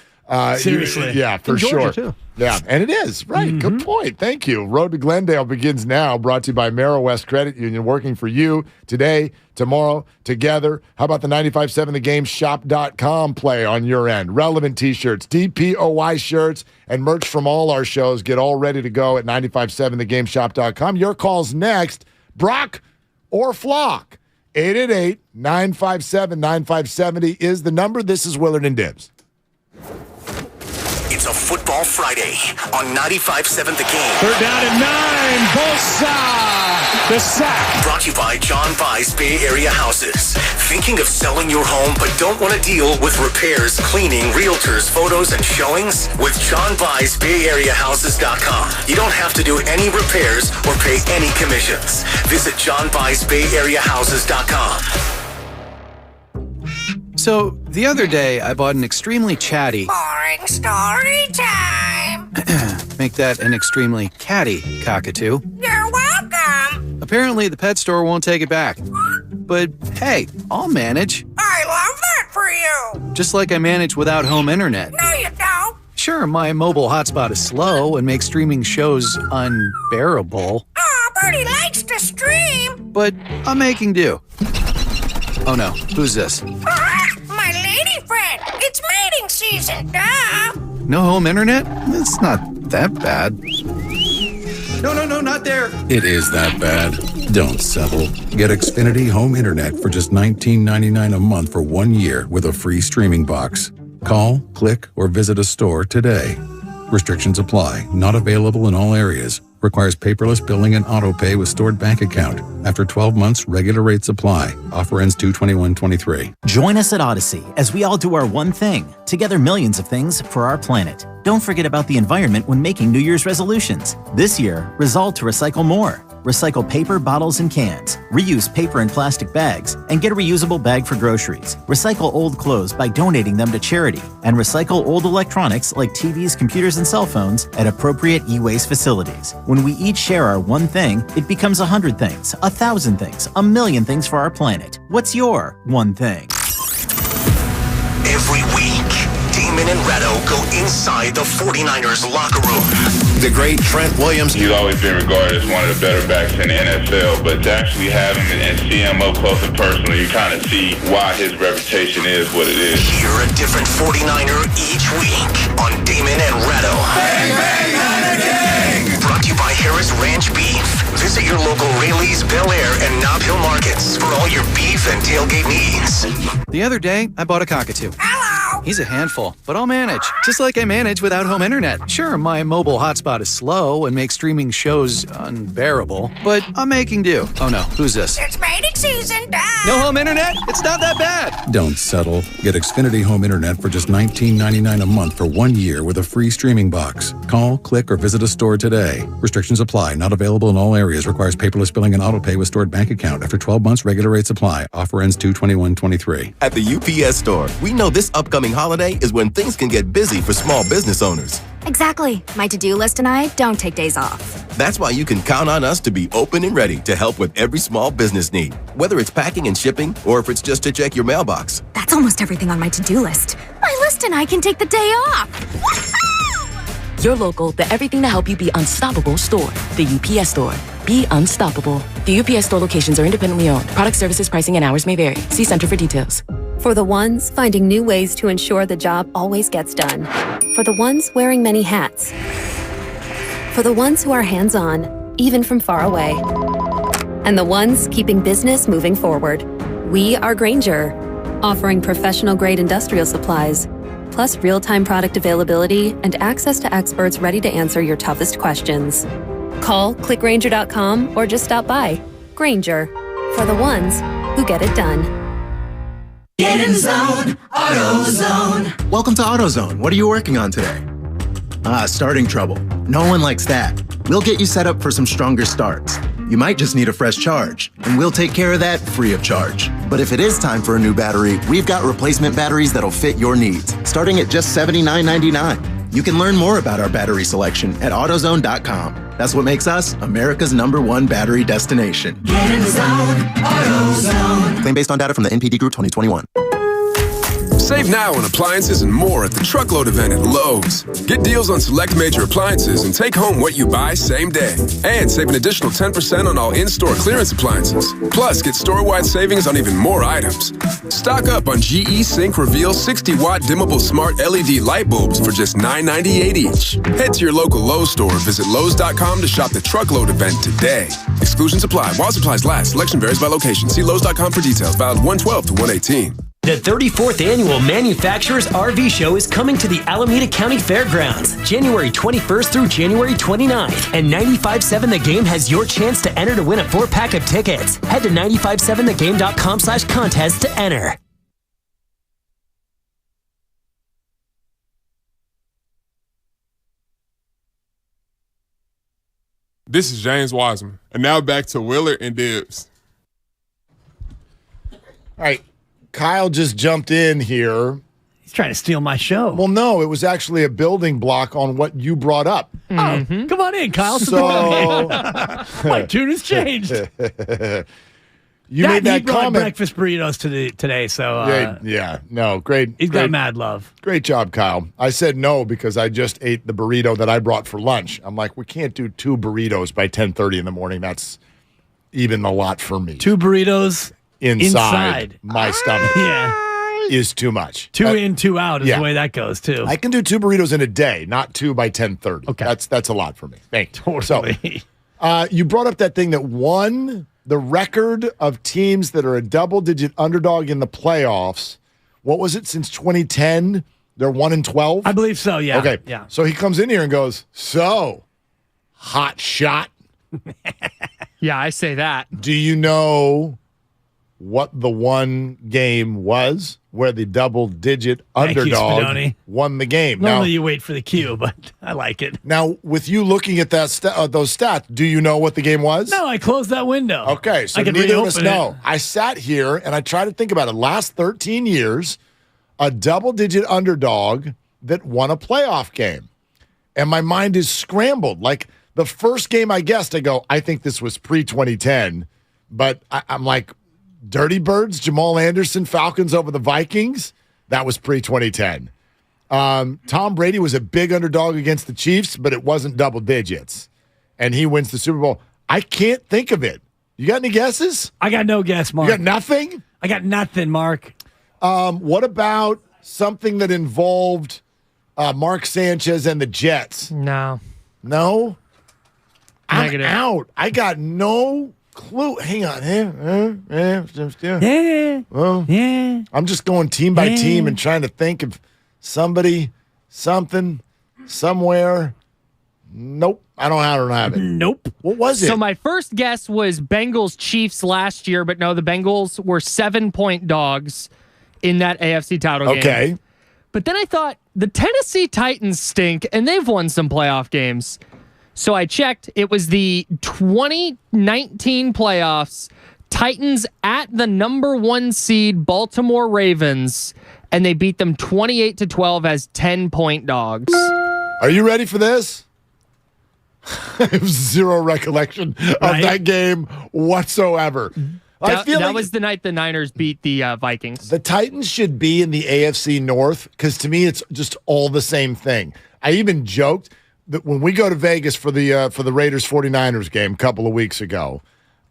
Seriously. Yeah, for In Georgia, sure. too. Yeah, and it is. Right, good point. Thank you. Road to Glendale begins now, brought to you by Merrill West Credit Union, working for you today, tomorrow, together. How about the 95.7 The Game shop.com play on your end? Relevant t-shirts, DPOY shirts, and merch from all our shows. Get all ready to go at 95.7thegameshop.com. Your call's next. Brock or Flock? 888-957-9570 is the number. This is Willard and Dibs. It's a Football Friday on 95.7 The Game. They're down at 9. Bosa, the sack. Brought to you by John Vai's Bay Area Houses. Thinking of selling your home but don't want to deal with repairs, cleaning, realtors, photos, and showings? With John Vai's Bay Area Houses.com. You don't have to do any repairs or pay any commissions. Visit John Vai's Bay Area Houses.com. So, the other day, I bought an extremely chatty... Boring story time. Make that an extremely catty cockatoo. You're welcome. Apparently, the pet store won't take it back. But, hey, I'll manage. I love that for you. Just like I manage without home internet. No, you don't. Sure, my mobile hotspot is slow and makes streaming shows unbearable. Aw, Bertie likes to stream. But I'm making do. Oh no, who's this? My lady friend. It's mating season, duh. No home internet? It's not that bad. No, not there. It is that bad. Don't settle. Get Xfinity Home Internet for just $19.99 a month for 1 year with a free streaming box. Call, click, or visit a store today. Restrictions apply. Not available in all areas. Requires paperless billing and auto pay with stored bank account. After 12 months, regular rates apply. Offer ends 2/21/23. Join us at Odyssey as we all do our one thing. Together, millions of things for our planet. Don't forget about the environment when making New Year's resolutions. This year, resolve to recycle more. Recycle paper, bottles, and cans. Reuse paper and plastic bags. And get a reusable bag for groceries. Recycle old clothes by donating them to charity. And recycle old electronics like TVs, computers, and cell phones at appropriate e-waste facilities. When we each share our one thing, it becomes 100 things, 1,000 things, 1,000,000 things for our planet. What's your one thing? Every week, Damon and Rattle go inside the 49ers locker room. The great Trent Williams. He's always been regarded as one of the better backs in the NFL, but to actually have him and see him up close and personal, you kind of see why his reputation is what it is. Hear a different 49er each week on Damon and Rattle. Bang, bang, Niner gang! Brought to you by Harris Ranch Beef. Visit your local Rayleigh's, Bel Air, and Nob Hill markets for all your beef and tailgate needs. The other day, I bought a cockatoo. Hello! He's a handful, but I'll manage. Just like I manage without home internet. Sure, my mobile hotspot is slow and makes streaming shows unbearable, but I'm making do. Oh no, who's this? It's mating season, duh. No home internet? It's not that bad. Don't settle. Get Xfinity Home Internet for just $19.99 a month for 1 year with a free streaming box. Call, click, or visit a store today. Restrictions apply. Not available in all areas. Requires paperless billing and auto pay with stored bank account. After 12 months, regular rates apply. Offer ends 2/21/23. At the UPS store, we know this upcoming holiday is when things can get busy for small business owners. Exactly. My to-do list and I don't take days off. That's why you can count on us to be open and ready to help with every small business need, whether it's packing and shipping or if it's just to check your mailbox. That's almost everything on my to-do list. My list and I can take the day off. Your local, the everything to help you be unstoppable store. The UPS store. Be unstoppable. The UPS store locations are independently owned. Product services, pricing, and hours may vary. See Center for details. For the ones finding new ways to ensure the job always gets done. For the ones wearing many hats. For the ones who are hands-on, even from far away. And the ones keeping business moving forward. We are Grainger, offering professional-grade industrial supplies, plus real-time product availability and access to experts ready to answer your toughest questions. Call, click Grainger.com, or just stop by. Grainger, for the ones who get it done. Get in the zone, AutoZone. Welcome to AutoZone. What are you working on today? Starting trouble. No one likes that. We'll get you set up for some stronger starts. You might just need a fresh charge, and we'll take care of that free of charge. But if it is time for a new battery, we've got replacement batteries that'll fit your needs, starting at just $79.99. You can learn more about our battery selection at AutoZone.com. That's what makes us America's #1 battery destination. Get in the zone, AutoZone. Claim based on data from the NPD Group 2021. Save now on appliances and more at the Truckload event at Lowe's. Get deals on select major appliances and take home what you buy same day. And save an additional 10% on all in-store clearance appliances. Plus, get store-wide savings on even more items. Stock up on GE Sync Reveal 60-watt dimmable smart LED light bulbs for just $9.98 each. Head to your local Lowe's store or visit Lowes.com to shop the Truckload event today. Exclusions apply. While supplies last. Selection varies by location. See Lowes.com for details. Valid 1/12 to 1/18. The 34th Annual Manufacturers RV Show is coming to the Alameda County Fairgrounds, January 21st through January 29th. And 95.7 The Game has your chance to enter to win a 4-pack of tickets. Head to 957thegame.com/contest to enter. This is James Wiseman. And now back to Willard and Dibbs. All right. Kyle just jumped in here. He's trying to steal my show. Well, no, it was actually a building block on what you brought up. Oh, come on in, Kyle. So, my tune has changed. You he made that brought comment. breakfast burritos today, so great. He's got mad love. Great job, Kyle. I said no because I just ate the burrito that I brought for lunch. I'm like, we can't do 2 burritos by 10:30 in the morning. That's even a lot for me. 2 burritos inside my stomach. Yeah. Is too much. 2 in, 2 out is the way that goes too. I can do 2 burritos in a day, not 2 by 10:30. Okay, that's a lot for me. Thank you. Totally. So, you brought up that thing that won the record of teams that are a double-digit underdog in the playoffs. What was it since 2010? They're 1-12. I believe so. Yeah. Okay. Yeah. So he comes in here and goes, "So, hot shot." Yeah, I say that. Do you know what the one game was where the double-digit Thank you, underdog Spadoni. won the game? Normally you wait for the cue, but I like it. Now, with you looking at that those stats, do you know what the game was? No, I closed that window. Okay, so I can neither of us reopen know. it. I sat here and I tried to think about it. Last 13 years, a double-digit underdog that won a playoff game. And my mind is scrambled. Like, the first game I guessed, I go, I think this was pre-2010. But I'm like, Dirty Birds, Jamal Anderson, Falcons over the Vikings. That was pre-2010. Tom Brady was a big underdog against the Chiefs, but it wasn't double digits. And he wins the Super Bowl. I can't think of it. You got any guesses? I got no guess, Mark. You got nothing? I got nothing, Mark. What about something that involved Mark Sanchez and the Jets? No. No? Negative. I'm out. I got no clue. Hang on. Yeah. I'm just going team by team and trying to think of somebody, something, somewhere. Nope. I don't have it. Nope. What was it? So my first guess was Bengals Chiefs last year, but no, the Bengals were 7-point dogs in that AFC title game. Okay. But then I thought the Tennessee Titans stink, and they've won some playoff games. So I checked. It was the 2019 playoffs. Titans at the number 1 seed Baltimore Ravens, and they beat them 28-12 as 10-point dogs. Are you ready for this? I have zero recollection of that game whatsoever. I feel that like was the night the Niners beat the Vikings. the Titans should be in the AFC North because to me it's just all the same thing. I even joked that when we go to Vegas for the Raiders 49ers game a couple of weeks ago,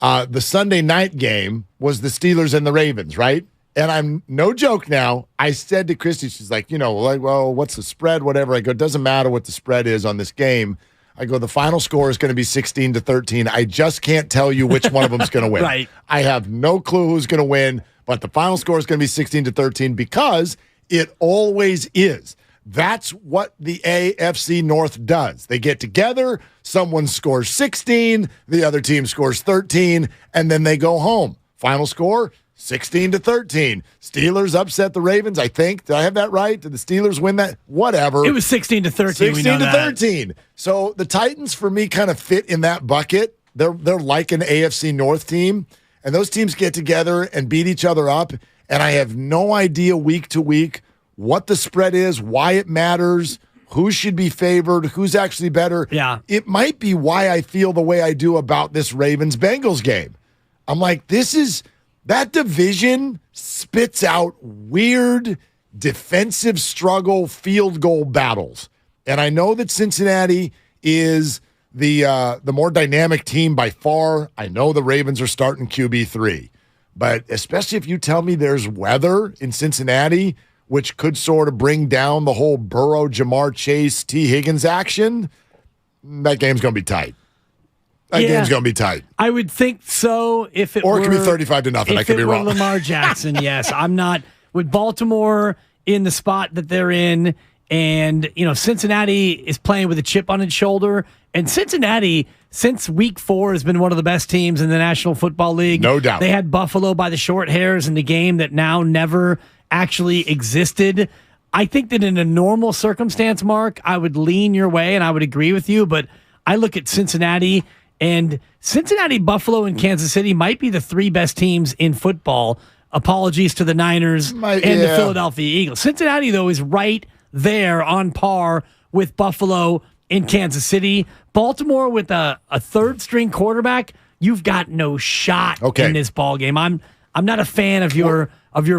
the Sunday night game was the Steelers and the Ravens, right? And I'm no joke now. I said to Christy, she's like, well, what's the spread? Whatever. I go, it doesn't matter what the spread is on this game. I go, the final score is going to be 16-13. I just can't tell you which one of them is going to win. Right. I have no clue who's going to win, but the final score is going to be 16-13 because it always is. That's what the AFC North does. They get together, someone scores 16, the other team scores 13, and then they go home. Final score, 16-13. Steelers upset the Ravens, I think. Did I have that right? Did the Steelers win that? Whatever. It was 16-13. 16-13. So the Titans, for me, kind of fit in that bucket. They're like an AFC North team, and those teams get together and beat each other up, and I have no idea week to week what the spread is, why it matters, who should be favored, who's actually better. Yeah. It might be why I feel the way I do about this Ravens-Bengals game. I'm like, that division spits out weird defensive struggle field goal battles. And I know that Cincinnati is the more dynamic team by far. I know the Ravens are starting QB3. But especially if you tell me there's weather in Cincinnati, which could sort of bring down the whole Burrow, Jamar Chase, T. Higgins action, that game's going to be tight. That game's going to be tight. I would think so if it or were. It could be 35-0. I could be wrong. Lamar Jackson, yes. I'm not. With Baltimore in the spot that they're in, and, Cincinnati is playing with a chip on its shoulder. And Cincinnati, since week 4, has been one of the best teams in the National Football League. No doubt. They had Buffalo by the short hairs in the game that now never actually existed. I think that in a normal circumstance, Mark, I would lean your way and I would agree with you. But I look at Cincinnati, and Cincinnati, Buffalo, and Kansas City might be the 3 best teams in football. Apologies to the Niners and the Philadelphia Eagles. Cincinnati, though, is right there on par with Buffalo in Kansas City. Baltimore with a third-string quarterback, you've got no shot in this ball game. I'm not a fan of your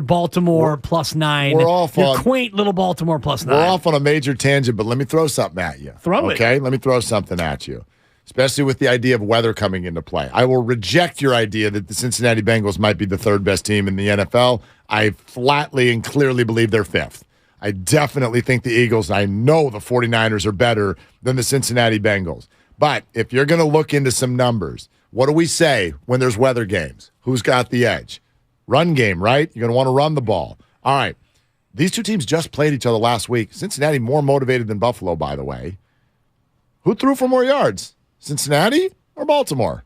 Baltimore +9. We're off your on quaint little Baltimore +9. We're off on a major tangent, but let me throw something at you. Throw it. Okay, let me throw something at you, especially with the idea of weather coming into play. I will reject your idea that the Cincinnati Bengals might be the 3rd best team in the NFL. I flatly and clearly believe they're 5th. I definitely think the Eagles, I know the 49ers are better than the Cincinnati Bengals. But if you're going to look into some numbers, what do we say when there's weather games? Who's got the edge? Run game, right? You're going to want to run the ball. All right. These two teams just played each other last week. Cincinnati more motivated than Buffalo, by the way. Who threw for more yards? Cincinnati or Baltimore?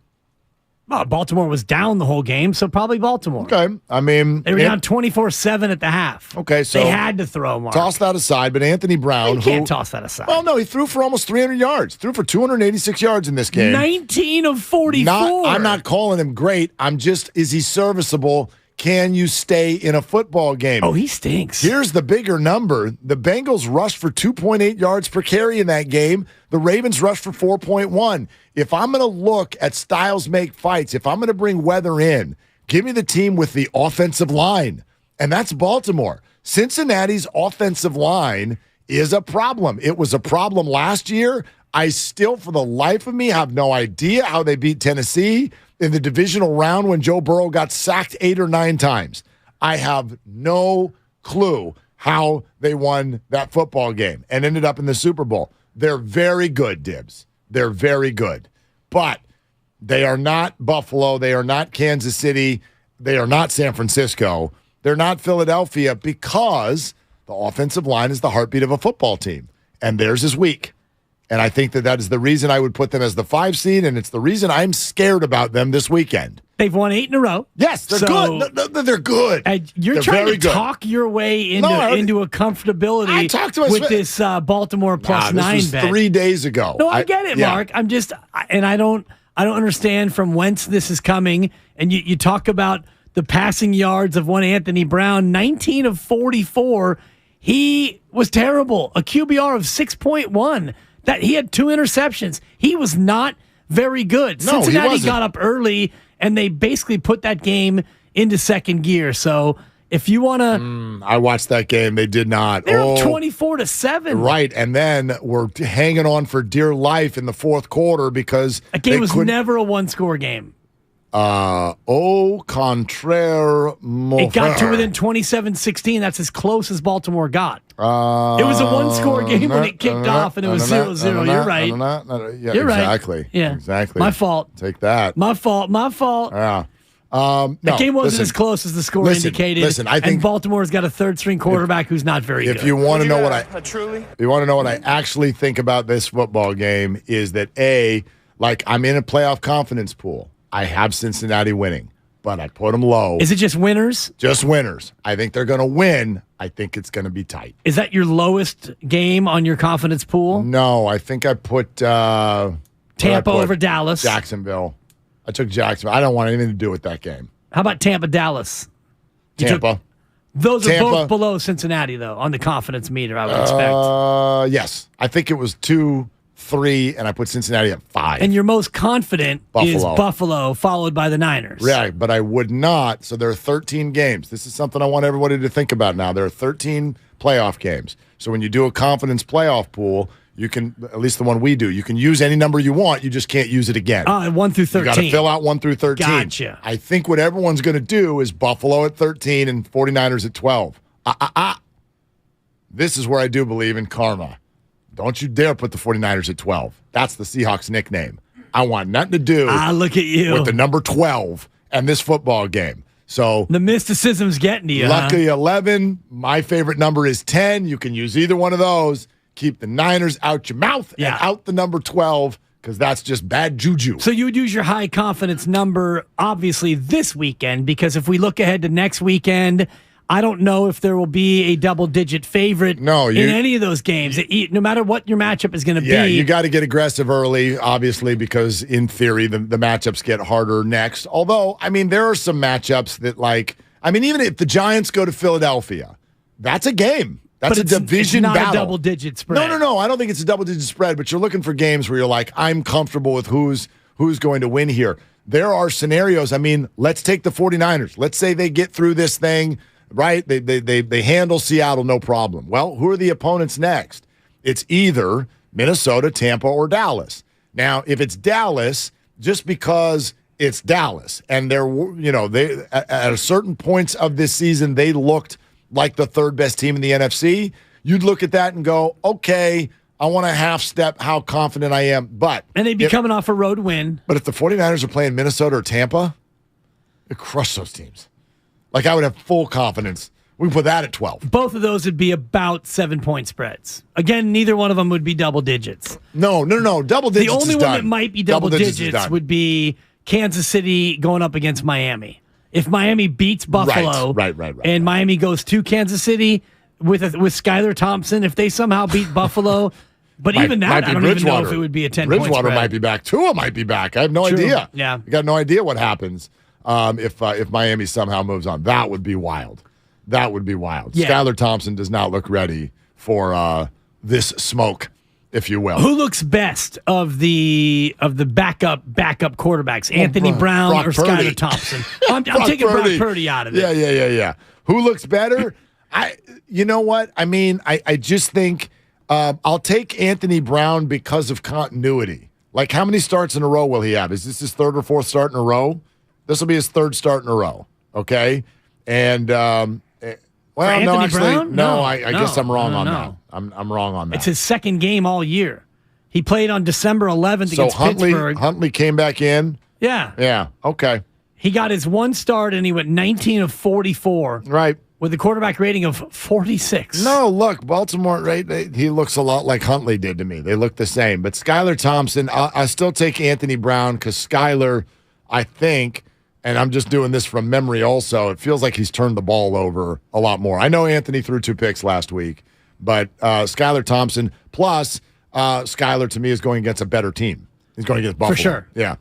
Well, Baltimore was down the whole game, so probably Baltimore. Okay. I mean, they were down 24-7 at the half. Okay, so they had to throw, Mark. Toss that aside, but Anthony Brown. You can't toss that aside. Well, no, he threw for almost 300 yards. Threw for 286 yards in this game. 19 of 44. I'm not calling him great. Is he serviceable? Can you stay in a football game? Oh, he stinks. Here's the bigger number. The Bengals rushed for 2.8 yards per carry in that game. The Ravens rushed for 4.1. If I'm going to look at styles make fights, if I'm going to bring weather in, give me the team with the offensive line, and that's Baltimore. Cincinnati's offensive line is a problem. It was a problem last year. I still, for the life of me, have no idea how they beat Tennessee in the divisional round when Joe Burrow got sacked 8 or 9 times. I have no clue how they won that football game and ended up in the Super Bowl. They're very good, Dibs. They're very good. But they are not Buffalo. They are not Kansas City. They are not San Francisco. They're not Philadelphia because the offensive line is the heartbeat of a football team, and theirs is weak. And I think that is the reason I would put them as the 5 seed, and it's the reason I'm scared about them this weekend. They've won 8 in a row. Yes, they're good. No, they're good. You're trying to talk your way into a comfortability I talked to with this Baltimore +9 this was bet 3 days ago. No, I get it, Mark. I'm just, and I don't understand from whence this is coming. And you talk about the passing yards of one Anthony Brown, 19 of 44. He was terrible. A QBR of 6.1. That he had 2 interceptions. He was not very good. No, Cincinnati got up early, and they basically put that game into second gear. So if you want to, I watched that game. They did not. They're up 24-7. Right, and then we're hanging on for dear life in the fourth quarter because that game was never a 1-score game. Au contraire, it got to within 27-16. That's as close as Baltimore got. It was a 1-score game when it kicked off, and it was 0-0. You're right. Yeah, You're exactly. Right. Yeah, exactly. My fault. Take that. My fault. Yeah. The game wasn't as close as the score indicated. Listen, I think and Baltimore's got a third-string quarterback who's not very good. If you want to know what I actually think about this football game is that I'm in a playoff confidence pool. I have Cincinnati winning. but I put them low. Is it just winners? Just winners. I think they're going to win. I think it's going to be tight. Is that your lowest game on your confidence pool? No, I think I put Tampa over Dallas. Jacksonville. I took Jacksonville. I don't want anything to do with that game. How about Tampa-Dallas? Tampa. Those are both below Cincinnati, though, on the confidence meter, I would expect. Yes. I think it was 2-3, and I put Cincinnati at 5. And your most confident is Buffalo, followed by the Niners. Right, but I would not. So there are 13 games. This is something I want everybody to think about now. There are 13 playoff games. So when you do a confidence playoff pool, you can, at least the one we do, you can use any number you want. You just can't use it again. 1 through 13. You got to fill out 1 through 13. Gotcha. I think what everyone's going to do is Buffalo at 13 and 49ers at 12. This is where I do believe in karma. Don't you dare put the 49ers at 12. That's the Seahawks nickname. I want nothing to do look at you. with the number 12 and this football game. So the mysticism's getting to you. Lucky 11. My favorite number is 10. You can use either one of those. Keep the Niners out your mouth and out the number 12 because that's just bad juju. So you would use your high confidence number, obviously, this weekend, because if we look ahead to next weekend, I don't know if there will be a double-digit favorite in any of those games. No matter what your matchup is going to be. Yeah, you got to get aggressive early, obviously, because in theory, the matchups get harder next. Although, I mean, there are some matchups that, even if the Giants go to Philadelphia, that's a game. That's a division battle. It's not a double-digit spread. No. I don't think it's a double-digit spread, but you're looking for games where you're like, I'm comfortable with who's going to win here. There are scenarios. I mean, let's take the 49ers. Let's say they get through this thing, right? They handle Seattle, no problem. Well, who are the opponents next? It's either Minnesota, Tampa, or Dallas. Now, if it's Dallas, just because it's Dallas, and they at a certain points of this season, they looked like the third best team in the NFC, you'd look at that and go, okay, I want to half step how confident I am. And they'd be coming off a road win. But if the 49ers are playing Minnesota or Tampa, they crush those teams. I would have full confidence. We put that at 12. Both of those would be about 7-point spreads. Again, neither one of them would be double digits. No. Double digits. The only is one done. that might be double digits would be Kansas City going up against Miami. If Miami beats Buffalo, right, and Miami goes to Kansas City with Skylar Thompson, if they somehow beat Buffalo, but even that, I don't even know if it would be a 10-point spread. Bridgewater might be back. Tua might be back. I have no idea. Yeah, you got no idea what happens if Miami somehow moves on. That would be wild. Yeah. Skylar Thompson does not look ready for this smoke, if you will. Who looks best of the backup quarterbacks? Anthony Brown or Skylar Thompson? I'm taking Brock Purdy out of it. Yeah. Who looks better? You know what? I mean, I just think I'll take Anthony Brown because of continuity. How many starts in a row will he have? Is this his third or fourth start in a row? This will be his third start in a row. Okay, and Brown? No, I guess I'm wrong on that. I'm wrong on that. It's his second game all year. He played on December 11th against Pittsburgh. Huntley came back in. Yeah. Okay. He got his one start and he went 19 of 44. Right. With a quarterback rating of 46. No, look, Baltimore, right? He looks a lot like Huntley did to me. They look the same. But Skylar Thompson, I still take Anthony Brown because Skylar, I think, and I'm just doing this from memory also, it feels like he's turned the ball over a lot more. I know Anthony threw 2 picks last week, but Skylar Thompson plus Skylar to me is going against a better team. He's going against Buffalo. For sure. Yeah.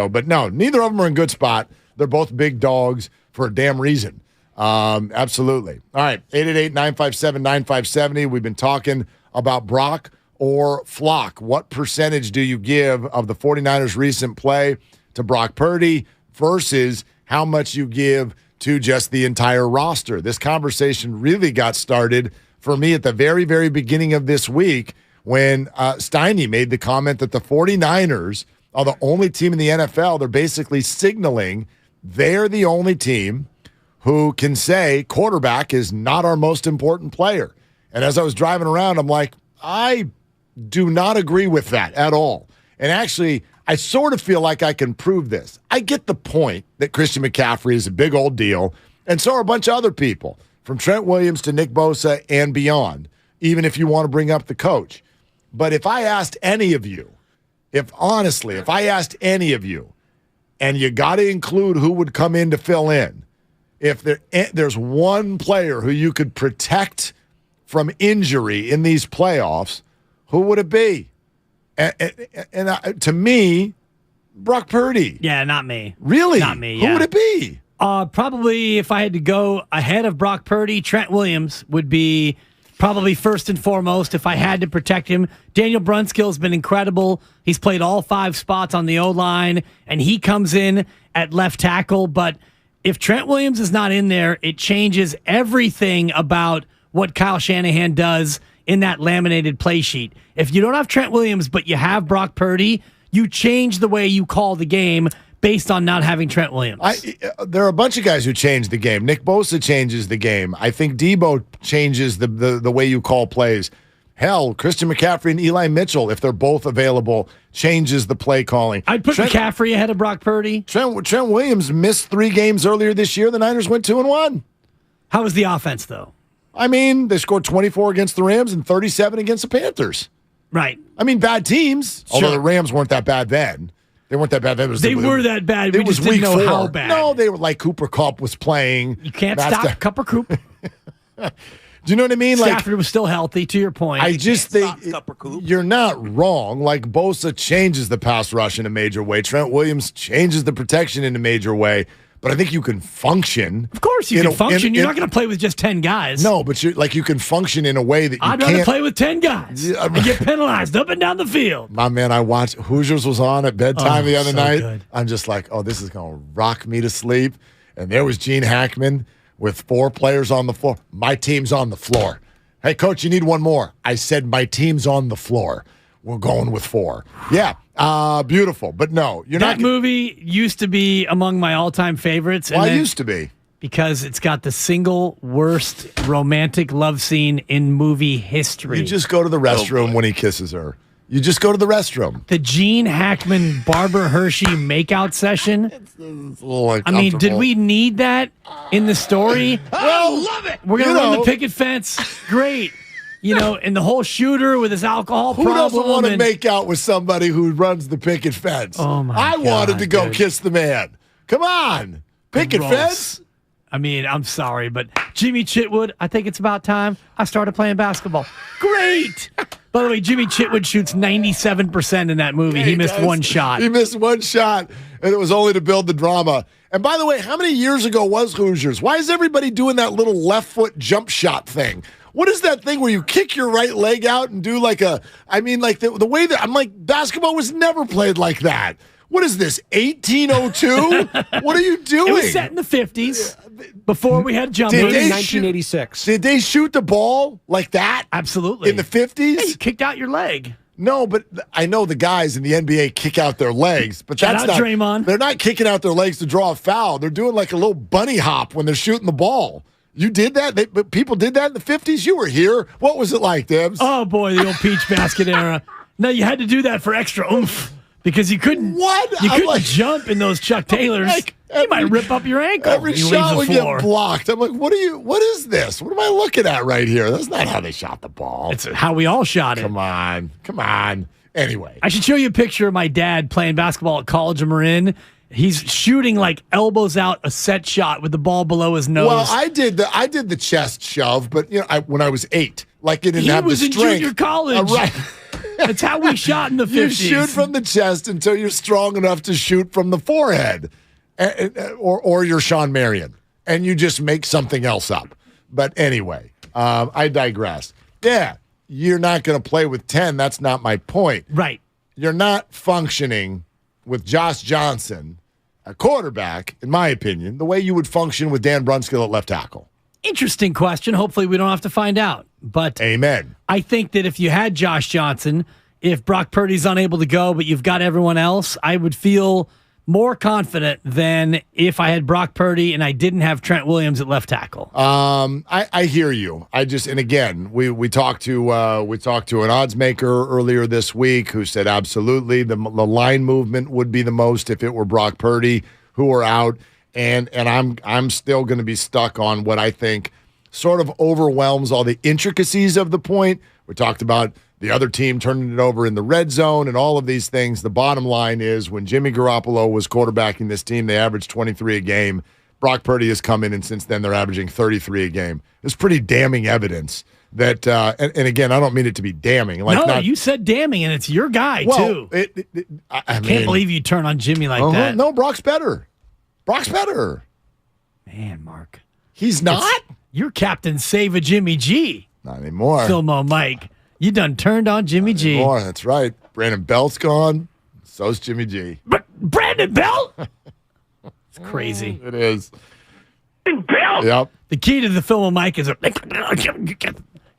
But no, neither of them are in good spot. They're both big dogs for a damn reason. Absolutely. All right. 888-957-9570. We've been talking about Brock or Flock. What percentage do you give of the 49ers' recent play to Brock Purdy versus how much you give to just the entire roster? This conversation really got started for me at the very, very beginning of this week when Steiny made the comment that the 49ers are the only team in the NFL. They're basically signaling they're the only team who can say quarterback is not our most important player. And as I was driving around, I'm like, I do not agree with that at all. And actually, I sort of feel like I can prove this. I get the point that Christian McCaffrey is a big old deal, and so are a bunch of other people, from Trent Williams to Nick Bosa and beyond, even if you want to bring up the coach. But if I asked any of you, if I asked any of you, and you got to include who would come in to fill in. If there's one player who you could protect from injury in these playoffs, who would it be? And to me, Brock Purdy. Yeah, not me. Really? Not me. Who yeah. would it be? Probably if I had to go ahead of Brock Purdy, Trent Williams would be probably first and foremost if I had to protect him. Daniel Brunskill's been incredible. He's played all 5 spots on the O-line, and he comes in at left tackle. But if Trent Williams is not in there, it changes everything about what Kyle Shanahan does in that laminated play sheet. If you don't have Trent Williams, but you have Brock Purdy, you change the way you call the game based on not having Trent Williams. There are a bunch of guys who change the game. Nick Bosa changes the game. I think Debo changes the way you call plays. Hell, Christian McCaffrey and Eli Mitchell, if they're both available, changes the play calling. I'd put McCaffrey ahead of Brock Purdy. Trent Williams missed 3 games earlier this year. The Niners went 2-1. How was the offense, though? I mean, they scored 24 against the Rams and 37 against the Panthers. Right. I mean, bad teams. Sure. Although the Rams weren't that bad then. They weren't that bad then. They were that bad. We just didn't know how bad. No, they were like Cooper Kupp was playing. You can't stop Cooper Coop. Do you know what I mean? Stafford was still healthy, to your point. I just think you're not wrong. Like, Bosa changes the pass rush in a major way. Trent Williams changes the protection in a major way. But I think you can function. Of course you can function. You're not going to play with just 10 guys. No, but you can function in a way that you I'd rather play with 10 guys and get penalized up and down the field. My man, I watched Hoosiers was on at bedtime the other night. Good. I'm just like, oh, this is going to rock me to sleep. And there was Gene Hackman with 4 players on the floor. My team's on the floor. Hey, coach, you need one more. I said my team's on the floor. We're going with 4. Yeah. Beautiful. But no, you're not. That movie used to be among my all-time favorites. Well, it used to be. Because it's got the single worst romantic love scene in movie history. You just go to the restroom when he kisses her. You just go to the restroom. The Gene Hackman, Barbara Hershey makeout session. It's a little I mean, did we need that in the story? Well, love it. We're going to run the picket fence. Great. And the whole shooter with his alcohol Who problem. Who doesn't want to make out with somebody who runs the picket fence? Oh, my God. I wanted to go dude. kiss the man. Come on. Picket fence? I mean, I'm sorry, but Jimmy Chitwood, I think it's about time I started playing basketball. Great. By the way, Jimmy Chitwood shoots 97% in that movie. He missed one shot. He missed one shot, and it was only to build the drama. And by the way, how many years ago was Hoosiers? Why is everybody doing that little left foot jump shot thing? What is that thing where you kick your right leg out and do the way that I'm like, basketball was never played like that. What is this, 1802? What are you doing? It was set in the 50s before we had jumpers. 1986. Did they shoot the ball like that? Absolutely. In the 50s? Yeah, you kicked out your leg. No, but I know the guys in the NBA kick out their legs, but Shout that's out not Draymond. They're not kicking out their legs to draw a foul. They're doing like a little bunny hop when they're shooting the ball. You did that? But people did that in the 50s? You were here. What was it like, Debs? Oh, boy, the old peach basket era. No, you had to do that for extra oomph because you couldn't jump in those Chuck Taylors. You might rip up your ankle. Every shot would get blocked. I'm like, what is this? What am I looking at right here? That's not how they shot the ball. It's how we all shot it. Come on. Anyway. I should show you a picture of my dad playing basketball at College of Marin. He's shooting like elbows out a set shot with the ball below his nose. Well, I did the chest shove, but when I was 8, like it didn't have the strength. He was in junior college. Right. That's how we shot in the 50s. You shoot from the chest until you're strong enough to shoot from the forehead, or you're Sean Marion, and you just make something else up. But anyway, I digress. Yeah, you're not going to play with 10. That's not my point. Right. You're not functioning with Josh Johnson, a quarterback, in my opinion, the way you would function with Dan Brunskill at left tackle. Interesting question. Hopefully we don't have to find out. But amen. I think that if you had Josh Johnson, if Brock Purdy's unable to go, but you've got everyone else, I would feel more confident than if I had Brock Purdy and I didn't have Trent Williams at left tackle. I hear you. And again, we talked to an odds maker earlier this week who said absolutely the line movement would be the most if it were Brock Purdy who were out, and I'm still going to be stuck on what I think sort of overwhelms all the intricacies of the point. We talked about the other team turning it over in the red zone and all of these things. The bottom line is when Jimmy Garoppolo was quarterbacking this team, they averaged 23 a game. Brock Purdy has come in, and since then they're averaging 33 a game. It's pretty damning evidence that, and again, I don't mean it to be damning. You said damning, and it's your guy, too. I can't believe you turn on Jimmy like that. No, Brock's better. Brock's better. Man, Mark. He's not? You're Captain Save a Jimmy G. Not anymore. Filmo Mike. You done turned on Jimmy G. Anymore. That's right. Brandon Belt's gone. So's Jimmy G. But Brandon Belt? It's crazy. It is. Belt? Yep. The key to the Filmo Mike is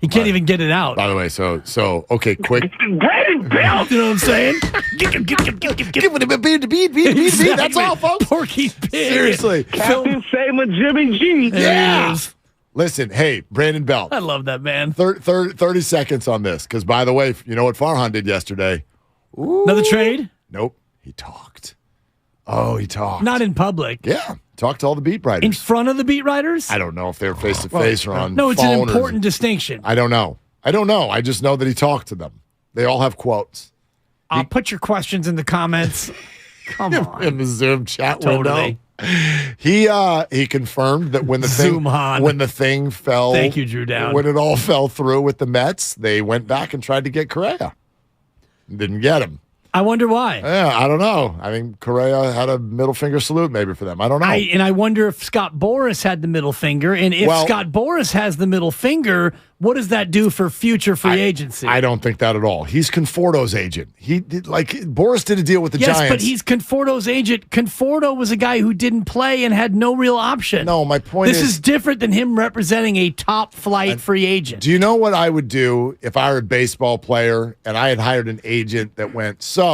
he can't even get it out. By the way, so okay, quick. Brandon Belt, you know what I'm saying? Give it a beat. That's all, folks. Porky Pig. Seriously. Captain Save a Jimmy G. Yeah. Listen, hey, Brandon Belt. I love that, man. 30 seconds on this, because by the way, you know what Farhan did yesterday? Ooh. Another trade? Nope. He talked. Oh, he talked. Not in public. Yeah. Talked to all the beat writers. In front of the beat writers? I don't know if they're face-to-face or on No, it's phone an important distinction. I don't know. I just know that he talked to them. They all have quotes. Put your questions in the comments. Come on. In the Zoom chat Totally. window. He confirmed that when the thing fell. Thank you, Drew Down. When it all fell through with the Mets, they went back and tried to get Correa. Didn't get him. I wonder why. Yeah, I don't know. I think Correa had a middle finger salute maybe for them. I don't know. I wonder if Scott Boras had the middle finger. And if Scott Boras has the middle finger, what does that do for future free agency? I don't think that at all. He's Conforto's agent. He did, Boras did a deal with the Giants. Yes, but he's Conforto's agent. Conforto was a guy who didn't play and had no real option. No, my point This is different than him representing a top flight free agent. Do you know what I would do if I were a baseball player and I had hired an agent that went, so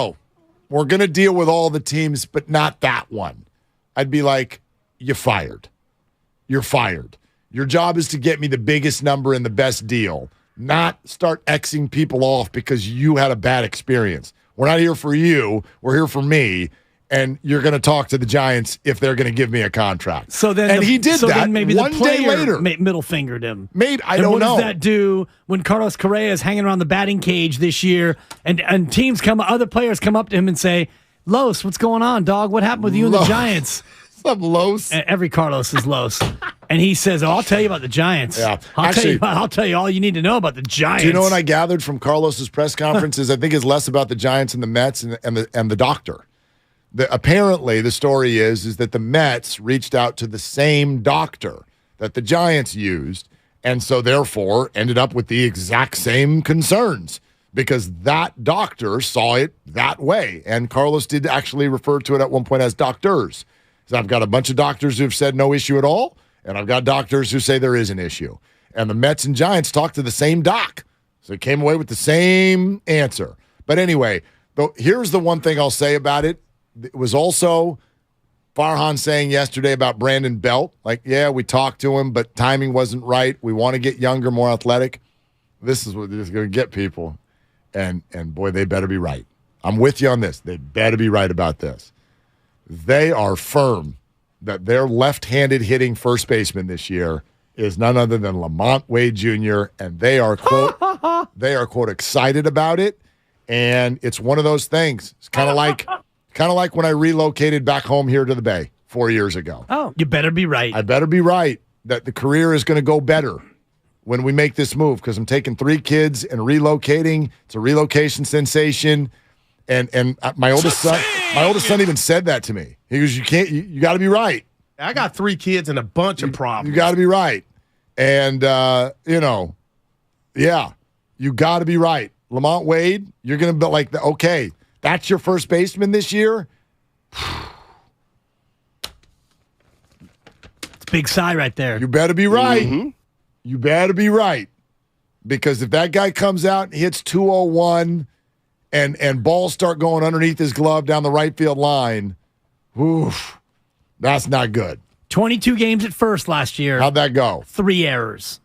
we're going to deal with all the teams, but not that one? I'd be like, you're fired. You're fired. Your job is to get me the biggest number and the best deal, not start Xing people off because you had a bad experience. We're not here for you. We're here for me. And you're going to talk to the Giants if they're going to give me a contract. So then, he did that. Then maybe one the player day later, middle fingered him. Maybe I and don't what know. What does that do when Carlos Correa is hanging around the batting cage this year, and other players come up to him and say, "Los, what's going on, dog? What happened with you and the Giants?" What's up, Los? Every Carlos is Los. And he says, "Oh, I'll tell you about the Giants. Yeah, I'll tell you all you need to know about the Giants." Do you know what I gathered from Carlos's press conferences? I think is less about the Giants and the Mets and the doctor. Apparently, the story is that the Mets reached out to the same doctor that the Giants used, and so therefore ended up with the exact same concerns because that doctor saw it that way. And Carlos did actually refer to it at one point as doctors. So I've got a bunch of doctors who've said no issue at all, and I've got doctors who say there is an issue. And the Mets and Giants talked to the same doc. So it came away with the same answer. But anyway, here's the one thing I'll say about it. It was also Farhan saying yesterday about Brandon Belt. Like, yeah, we talked to him, but timing wasn't right. We want to get younger, more athletic. This is what is going to get people. And boy, they better be right. I'm with you on this. They better be right about this. They are firm that their left-handed hitting first baseman this year is none other than Lamont Wade Jr., and they are, quote, excited about it. And it's one of those things. It's kind of like when I relocated back home here to the Bay 4 years ago. Oh, you better be right. I better be right that the career is going to go better when we make this move because I'm taking 3 kids and relocating. It's a relocation sensation. And my oldest son even said that to me. He goes, you got to be right. I got 3 kids and a bunch of problems. You got to be right. And, yeah, you got to be right. Lamont Wade, you're going to be like, okay, that's your first baseman this year? It's a big sigh right there. You better be right. Mm-hmm. You better be right. Because if that guy comes out and hits 201 and balls start going underneath his glove down the right field line, oof, that's not good. 22 games at first last year. How'd that go? 3 errors.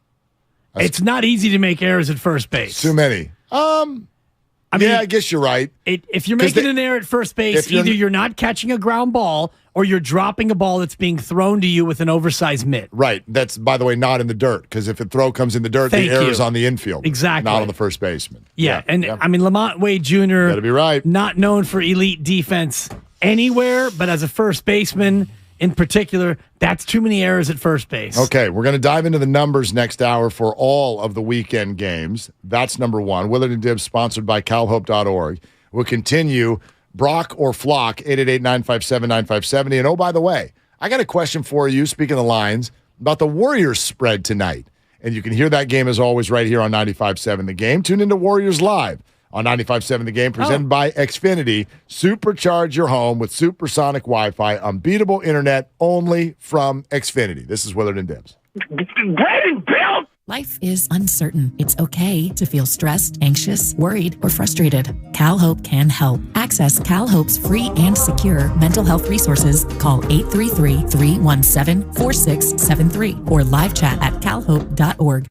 It's not easy to make errors at first base. Too many. I guess you're right. If you're making an error at first base, either you're not catching a ground ball or you're dropping a ball that's being thrown to you with an oversized mitt. Right. That's, by the way, not in the dirt, because if a throw comes in the dirt, Thank the error you. is on the infield. Exactly. Not on the first baseman. Yeah. I mean, Lamont Wade Jr. Gotta be right. Not known for elite defense anywhere, but as a first baseman in particular, that's too many errors at first base. Okay, we're going to dive into the numbers next hour for all of the weekend games. That's number one. Willard and Dibs, sponsored by calhope.org. We'll continue Brock or Flock, 888-957-9570. And oh, by the way, I got a question for you, speaking of the lines, about the Warriors spread tonight. And you can hear that game, as always, right here on 95.7 The Game. Tune into Warriors Live on 95.7 The Game, presented by Xfinity. Supercharge your home with supersonic Wi-Fi, unbeatable internet only from Xfinity. This is Willard and Dibs. Life is uncertain. It's okay to feel stressed, anxious, worried, or frustrated. CalHope can help. Access CalHope's free and secure mental health resources. Call 833-317-4673 or live chat at calhope.org.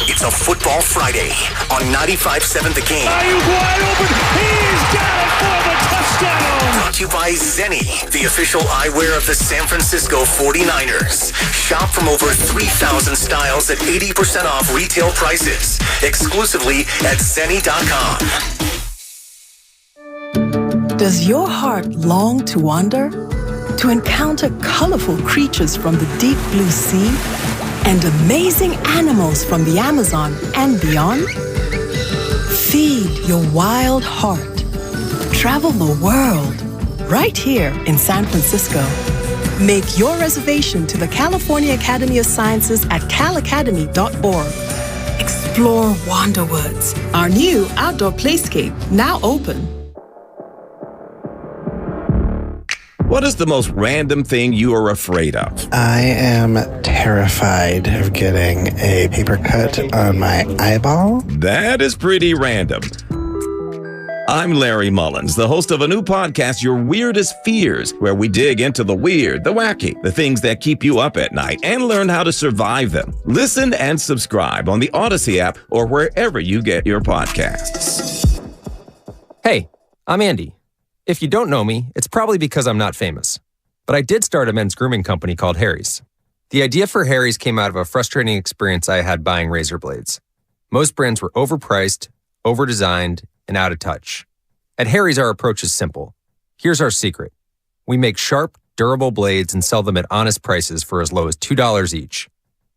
It's a Football Friday on 95.7 The Game. Ayuk wide open. He's got it for the touchdown. Brought to you by Zenni, the official eyewear of the San Francisco 49ers. Shop from over 3,000 styles at 80% off retail prices. Exclusively at Zenni.com. Does your heart long to wander? To encounter colorful creatures from the deep blue sea? And amazing animals from the Amazon and beyond? Feed your wild heart. Travel the world right here in San Francisco. Make your reservation to the California Academy of Sciences at calacademy.org. Explore Wanderwoods, our new outdoor playscape, now open. What is the most random thing you are afraid of? I am terrified of getting a paper cut on my eyeball. That is pretty random. I'm Larry Mullins, the host of a new podcast, Your Weirdest Fears, where we dig into the weird, the wacky, the things that keep you up at night, and learn how to survive them. Listen and subscribe on the Odyssey app or wherever you get your podcasts. Hey, I'm Andy. If you don't know me, it's probably because I'm not famous. But I did start a men's grooming company called Harry's. The idea for Harry's came out of a frustrating experience I had buying razor blades. Most brands were overpriced, overdesigned, and out of touch. At Harry's, our approach is simple. Here's our secret. We make sharp, durable blades and sell them at honest prices for as low as $2 each.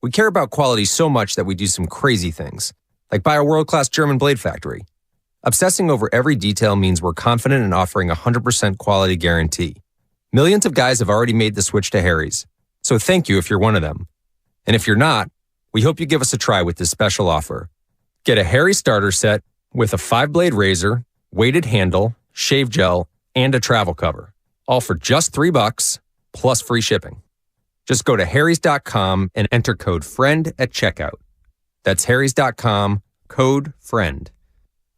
We care about quality so much that we do some crazy things, like buy a world-class German blade factory. Obsessing over every detail means we're confident in offering a 100% quality guarantee. Millions of guys have already made the switch to Harry's, so thank you if you're one of them. And if you're not, we hope you give us a try with this special offer. Get a Harry's starter set with a 5-blade razor, weighted handle, shave gel, and a travel cover, all for just $3 plus free shipping. Just go to harrys.com and enter code FRIEND at checkout. That's harrys.com, code FRIEND.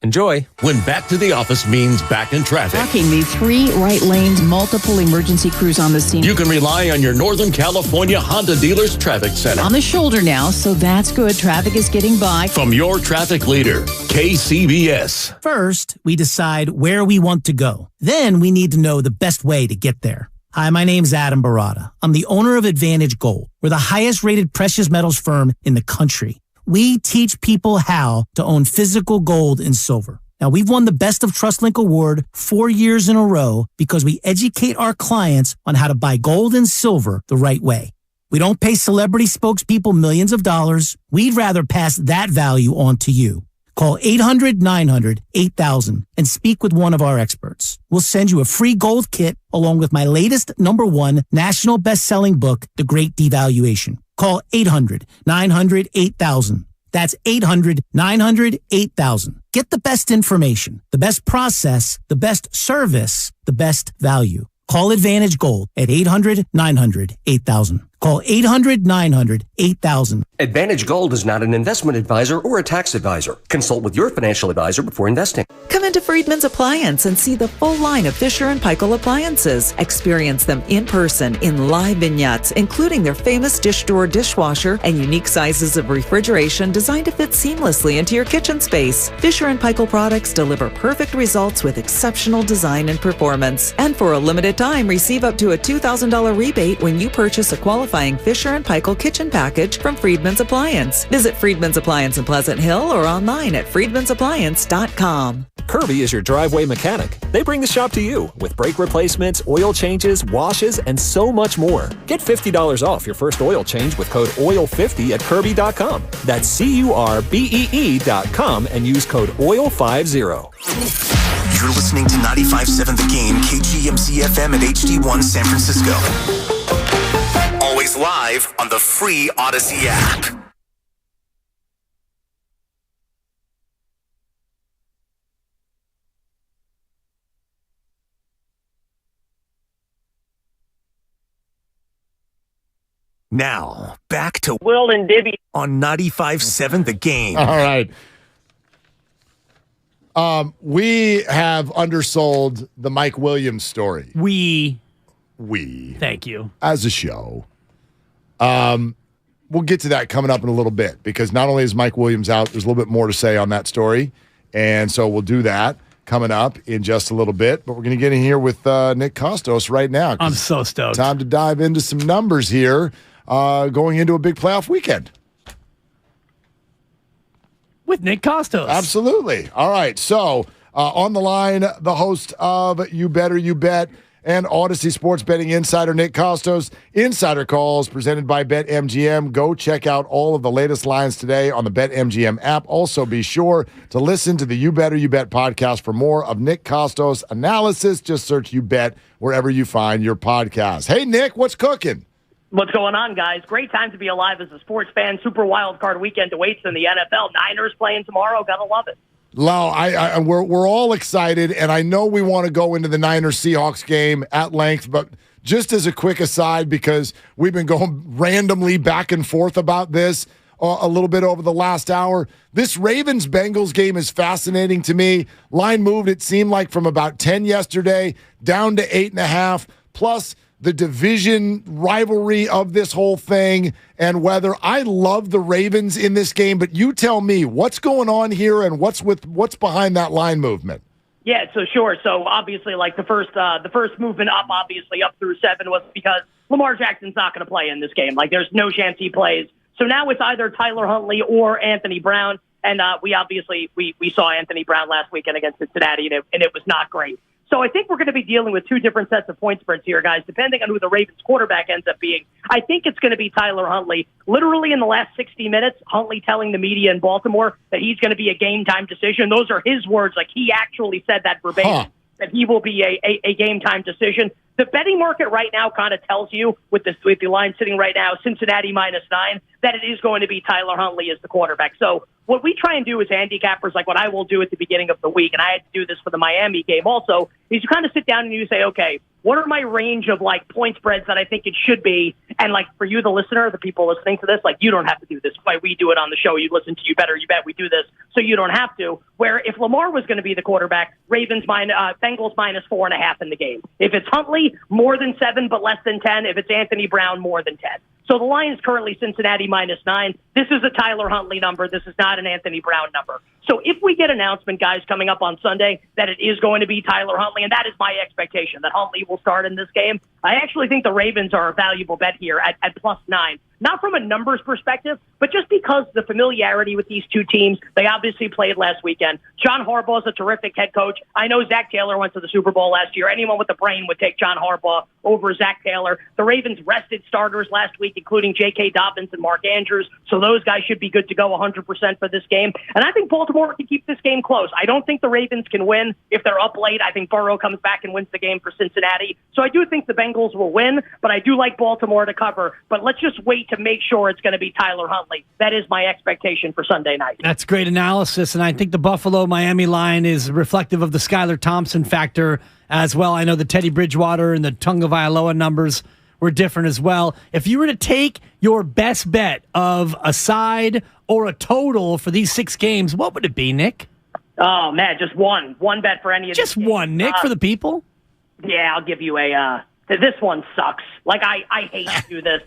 Enjoy. When back to the office means back in traffic, Blocking the 3 right lanes, multiple emergency crews on the scene. you can rely on your Northern California Honda Dealers Traffic Center. On the shoulder now, so that's good. Traffic is getting by. From your traffic leader, KCBS. First, we decide where we want to go. Then we need to know the best way to get there. Hi, my name's Adam Barata. I'm the owner of Advantage Gold. We're the highest rated precious metals firm in the country. We teach people how to own physical gold and silver. Now, we've won the Best of TrustLink Award 4 years in a row because we educate our clients on how to buy gold and silver the right way. We don't pay celebrity spokespeople millions of dollars. We'd rather pass that value on to you. Call 800-900-8000 and speak with one of our experts. We'll send you a free gold kit along with my latest #1 national best-selling book, The Great Devaluation. Call 800-900-8000. That's 800-900-8000. Get the best information, the best process, the best service, the best value. Call Advantage Gold at 800-900-8000. Call 800-900-8000. Advantage Gold is not an investment advisor or a tax advisor. Consult with your financial advisor before investing. Come into Friedman's Appliance and see the full line of Fisher & Paykel appliances. Experience them in person in live vignettes, including their famous dish drawer dishwasher and unique sizes of refrigeration designed to fit seamlessly into your kitchen space. Fisher & Paykel products deliver perfect results with exceptional design and performance. And for a limited time, receive up to a $2,000 rebate when you purchase a qualifying Fisher & Paykel kitchen package from Friedman's Appliance. Visit Friedman's Appliance in Pleasant Hill or online at friedmansappliance.com. Kirby is your driveway mechanic. They bring the shop to you with brake replacements, oil changes, washes, and so much more. Get $50 off your first oil change with code OIL50 at Kirby.com. That's CURBEE.com and use code OIL50. You're listening to 95.7 The Game, KGMC FM at HD1 San Francisco. Always live on the free Odyssey app. Now, back to Will and Dibby on 95.7 The Game. All right. We have undersold the Mike Williams story. We. Thank you. As a show. We'll get to that coming up in a little bit because not only is Mike Williams out, there's a little bit more to say on that story. And so we'll do that coming up in just a little bit. But we're going to get in here with Nick Kostos right now. I'm so stoked. Time to dive into some numbers here going into a big playoff weekend. With Nick Kostos. Absolutely. All right. So on the line, the host of You Better You Bet and Odyssey Sports Betting Insider, Nick Kostos. Insider Calls presented by BetMGM. Go check out all of the latest lines today on the BetMGM app. Also, be sure to listen to the You Better You Bet podcast for more of Nick Kostos' analysis. Just search You Bet wherever you find your podcast. Hey, Nick, what's cooking? What's going on, guys? Great time to be alive as a sports fan. Super wild card weekend awaits in the NFL. Niners playing tomorrow. Gotta love it. Lau, we're all excited, and I know we want to go into the Niners-Seahawks game at length, but just as a quick aside, because we've been going randomly back and forth about this a little bit over the last hour, this Ravens-Bengals game is fascinating to me. Line moved, it seemed like, from about 10 yesterday down to 8.5, plus the division rivalry of this whole thing, and whether I love the Ravens in this game, but you tell me what's going on here and what's behind that line movement. Yeah, so sure. So obviously, like the first movement up, obviously up through 7 was because Lamar Jackson's not going to play in this game. Like there's no chance he plays. So now it's either Tyler Huntley or Anthony Brown, and we saw Anthony Brown last weekend against Cincinnati, and it was not great. So I think we're going to be dealing with two different sets of point spreads here, guys, depending on who the Ravens quarterback ends up being. I think it's going to be Tyler Huntley. Literally in the last 60 minutes, Huntley telling the media in Baltimore that he's going to be a game-time decision. Those are his words. Like, he actually said that verbatim, that he will be a game-time decision. The betting market right now kind of tells you, with the line sitting right now, Cincinnati -9, that it is going to be Tyler Huntley as the quarterback. So what we try and do as handicappers, like what I will do at the beginning of the week, and I had to do this for the Miami game also, is you kind of sit down and you say, okay, what are my range of like point spreads that I think it should be? And like for you, the listener, the people listening to this, like you don't have to do this. Why we do it on the show. You listen to You Better You Bet. We do this so you don't have to. Where if Lamar was going to be the quarterback, Bengals -4.5 in the game. If it's Huntley, more than 7 but less than 10. If it's Anthony Brown, more than 10. So the line is currently Cincinnati -9. This is a Tyler Huntley number. This is not an Anthony Brown number. So if we get announcement, guys, coming up on Sunday that it is going to be Tyler Huntley, and that is my expectation, that Huntley will start in this game, I actually think the Ravens are a valuable bet here at +9. Not from a numbers perspective, but just because the familiarity with these two teams. They obviously played last weekend. John Harbaugh is a terrific head coach. I know Zach Taylor went to the Super Bowl last year. Anyone with a brain would take John Harbaugh over Zach Taylor. The Ravens rested starters last week, including J.K. Dobbins and Mark Andrews, so those guys should be good to go 100% for this game. And I think Baltimore can keep this game close. I don't think the Ravens can win if they're up late. I think Burrow comes back and wins the game for Cincinnati. So I do think the Bengals will win, but I do like Baltimore to cover. But let's just wait to make sure it's going to be Tyler Huntley. That is my expectation for Sunday night. That's great analysis, and I think the Buffalo-Miami line is reflective of the Skylar Thompson factor as well. I know the Teddy Bridgewater and the Tagovailoa numbers were different as well. If you were to take your best bet of a side or a total for these 6 games, what would it be, Nick? Oh, man, just one bet for any of Just one, Nick, for the people? Yeah, I'll give you a... this one sucks. Like, I hate to do this.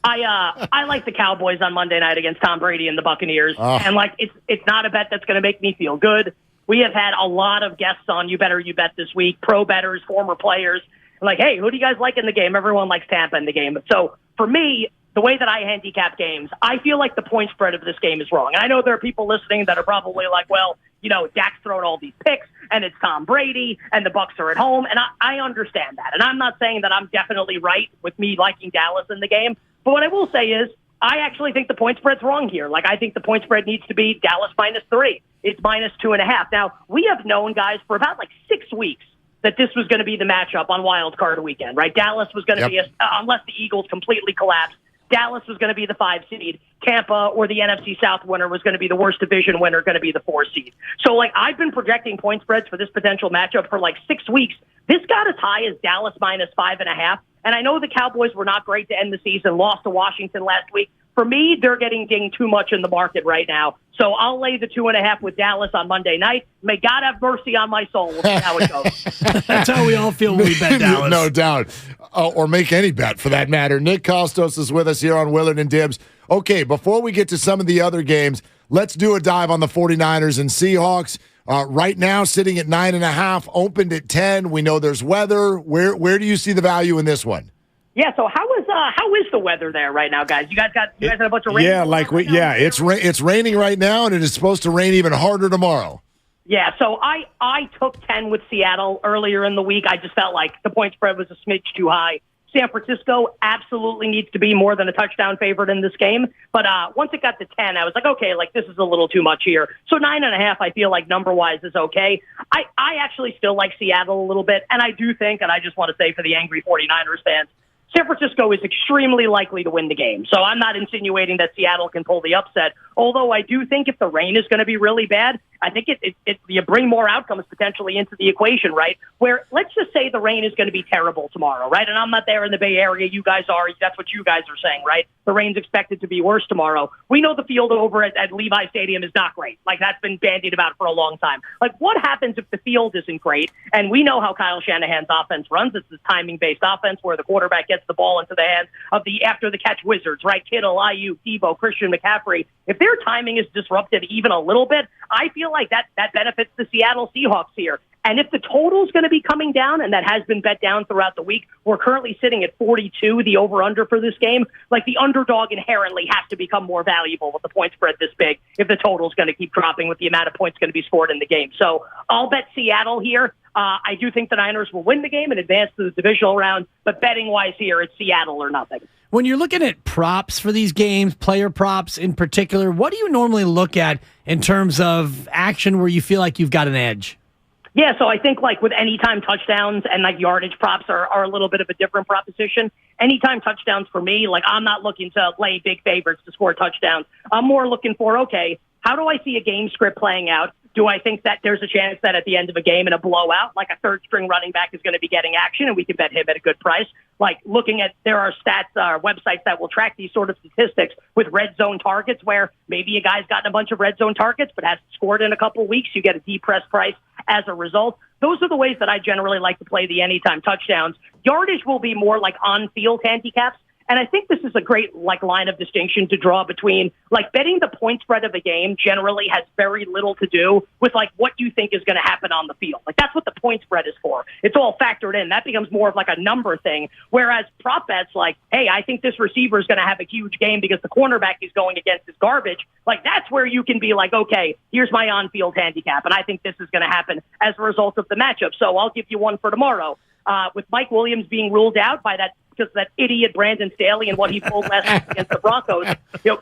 I like the Cowboys on Monday night against Tom Brady and the Buccaneers. And, like, it's not a bet that's going to make me feel good. We have had a lot of guests on You Better You Bet this week, pro bettors, former players. Like, hey, who do you guys like in the game? Everyone likes Tampa in the game. So, for me, the way that I handicap games, I feel like the point spread of this game is wrong. And I know there are people listening that are probably like, well, you know, Dak's throwing all these picks, and it's Tom Brady, and the Bucs are at home, and I understand that. And I'm not saying that I'm definitely right with me liking Dallas in the game, but what I will say is I actually think the point spread's wrong here. Like, I think the point spread needs to be Dallas -3. It's -2.5. Now, we have known, guys, for about like 6 weeks that this was going to be the matchup on Wild Card Weekend, right? Dallas was going to be, unless the Eagles completely collapsed, Dallas was going to be the 5 seed. Tampa or the NFC South winner was going to be the worst division winner, going to be the 4 seed. So, like, I've been projecting point spreads for this potential matchup for like 6 weeks. This got as high as Dallas -5.5. And I know the Cowboys were not great to end the season, lost to Washington last week. For me, they're getting dinged too much in the market right now. So I'll lay the 2.5 with Dallas on Monday night. May God have mercy on my soul. We'll see how it goes. That's how we all feel when we bet Dallas. No doubt. Or make any bet for that matter. Nick Kostos is with us here on Willard and Dibs. Okay, before we get to some of the other games, let's do a dive on the 49ers and Seahawks. Right now, sitting at 9.5, opened at 10. We know there's weather. Where do you see the value in this one? Yeah, so how is the weather there right now, guys? You guys had a bunch of rain. Yeah, it's raining right now, and it is supposed to rain even harder tomorrow. Yeah, so I took 10 with Seattle earlier in the week. I just felt like the point spread was a smidge too high. San Francisco absolutely needs to be more than a touchdown favorite in this game. But once it got to 10, I was like, okay, like this is a little too much here. So 9.5, I feel like number-wise is okay. I actually still like Seattle a little bit, and I do think, and I just want to say for the angry 49ers fans, San Francisco is extremely likely to win the game. So I'm not insinuating that Seattle can pull the upset, although I do think if the rain is going to be really bad, I think you bring more outcomes potentially into the equation, right? Where let's just say the rain is going to be terrible tomorrow, right? And I'm not there in the Bay Area. You guys are. That's what you guys are saying, right? The rain's expected to be worse tomorrow. We know the field over at Levi Stadium is not great. Like, that's been bandied about for a long time. Like, what happens if the field isn't great? And we know how Kyle Shanahan's offense runs. It's this timing-based offense where the quarterback gets the ball into the hands of the after-the-catch wizards, right? Kittle, Ayuk, Debo, Christian McCaffrey. If their timing is disrupted even a little bit, I feel like that benefits the Seattle Seahawks here. And if the total is going to be coming down, and that has been bet down throughout the week, we're currently sitting at 42, the over-under for this game. Like, the underdog inherently has to become more valuable with the point spread this big if the total is going to keep dropping with the amount of points going to be scored in the game. So I'll bet Seattle here. I do think the Niners will win the game and advance to the divisional round, but betting-wise here, it's Seattle or nothing. When you're looking at props for these games, player props in particular, what do you normally look at in terms of action where you feel like you've got an edge? Yeah, so I think like with anytime touchdowns and like yardage props are a little bit of a different proposition. Anytime touchdowns for me, like I'm not looking to lay big favorites to score touchdowns. I'm more looking for, okay, how do I see a game script playing out? Do I think that there's a chance that at the end of a game in a blowout, like a third-string running back is going to be getting action and we can bet him at a good price? Like looking at, there are stats, websites that will track these sort of statistics with red zone targets where maybe a guy's gotten a bunch of red zone targets but hasn't scored in a couple of weeks. You get a depressed price as a result. Those are the ways that I generally like to play the anytime touchdowns. Yardage will be more like on-field handicaps. And I think this is a great like line of distinction to draw between like betting the point spread of a game generally has very little to do with like what you think is going to happen on the field. Like that's what the point spread is for. It's all factored in. That becomes more of like a number thing. Whereas prop bets like, hey, I think this receiver is going to have a huge game because the cornerback he's going against is garbage. Like that's where you can be like, okay, here's my on-field handicap. And I think this is going to happen as a result of the matchup. So I'll give you one for tomorrow. With Mike Williams being ruled out by that because of that idiot Brandon Staley and what he pulled last week against the Broncos,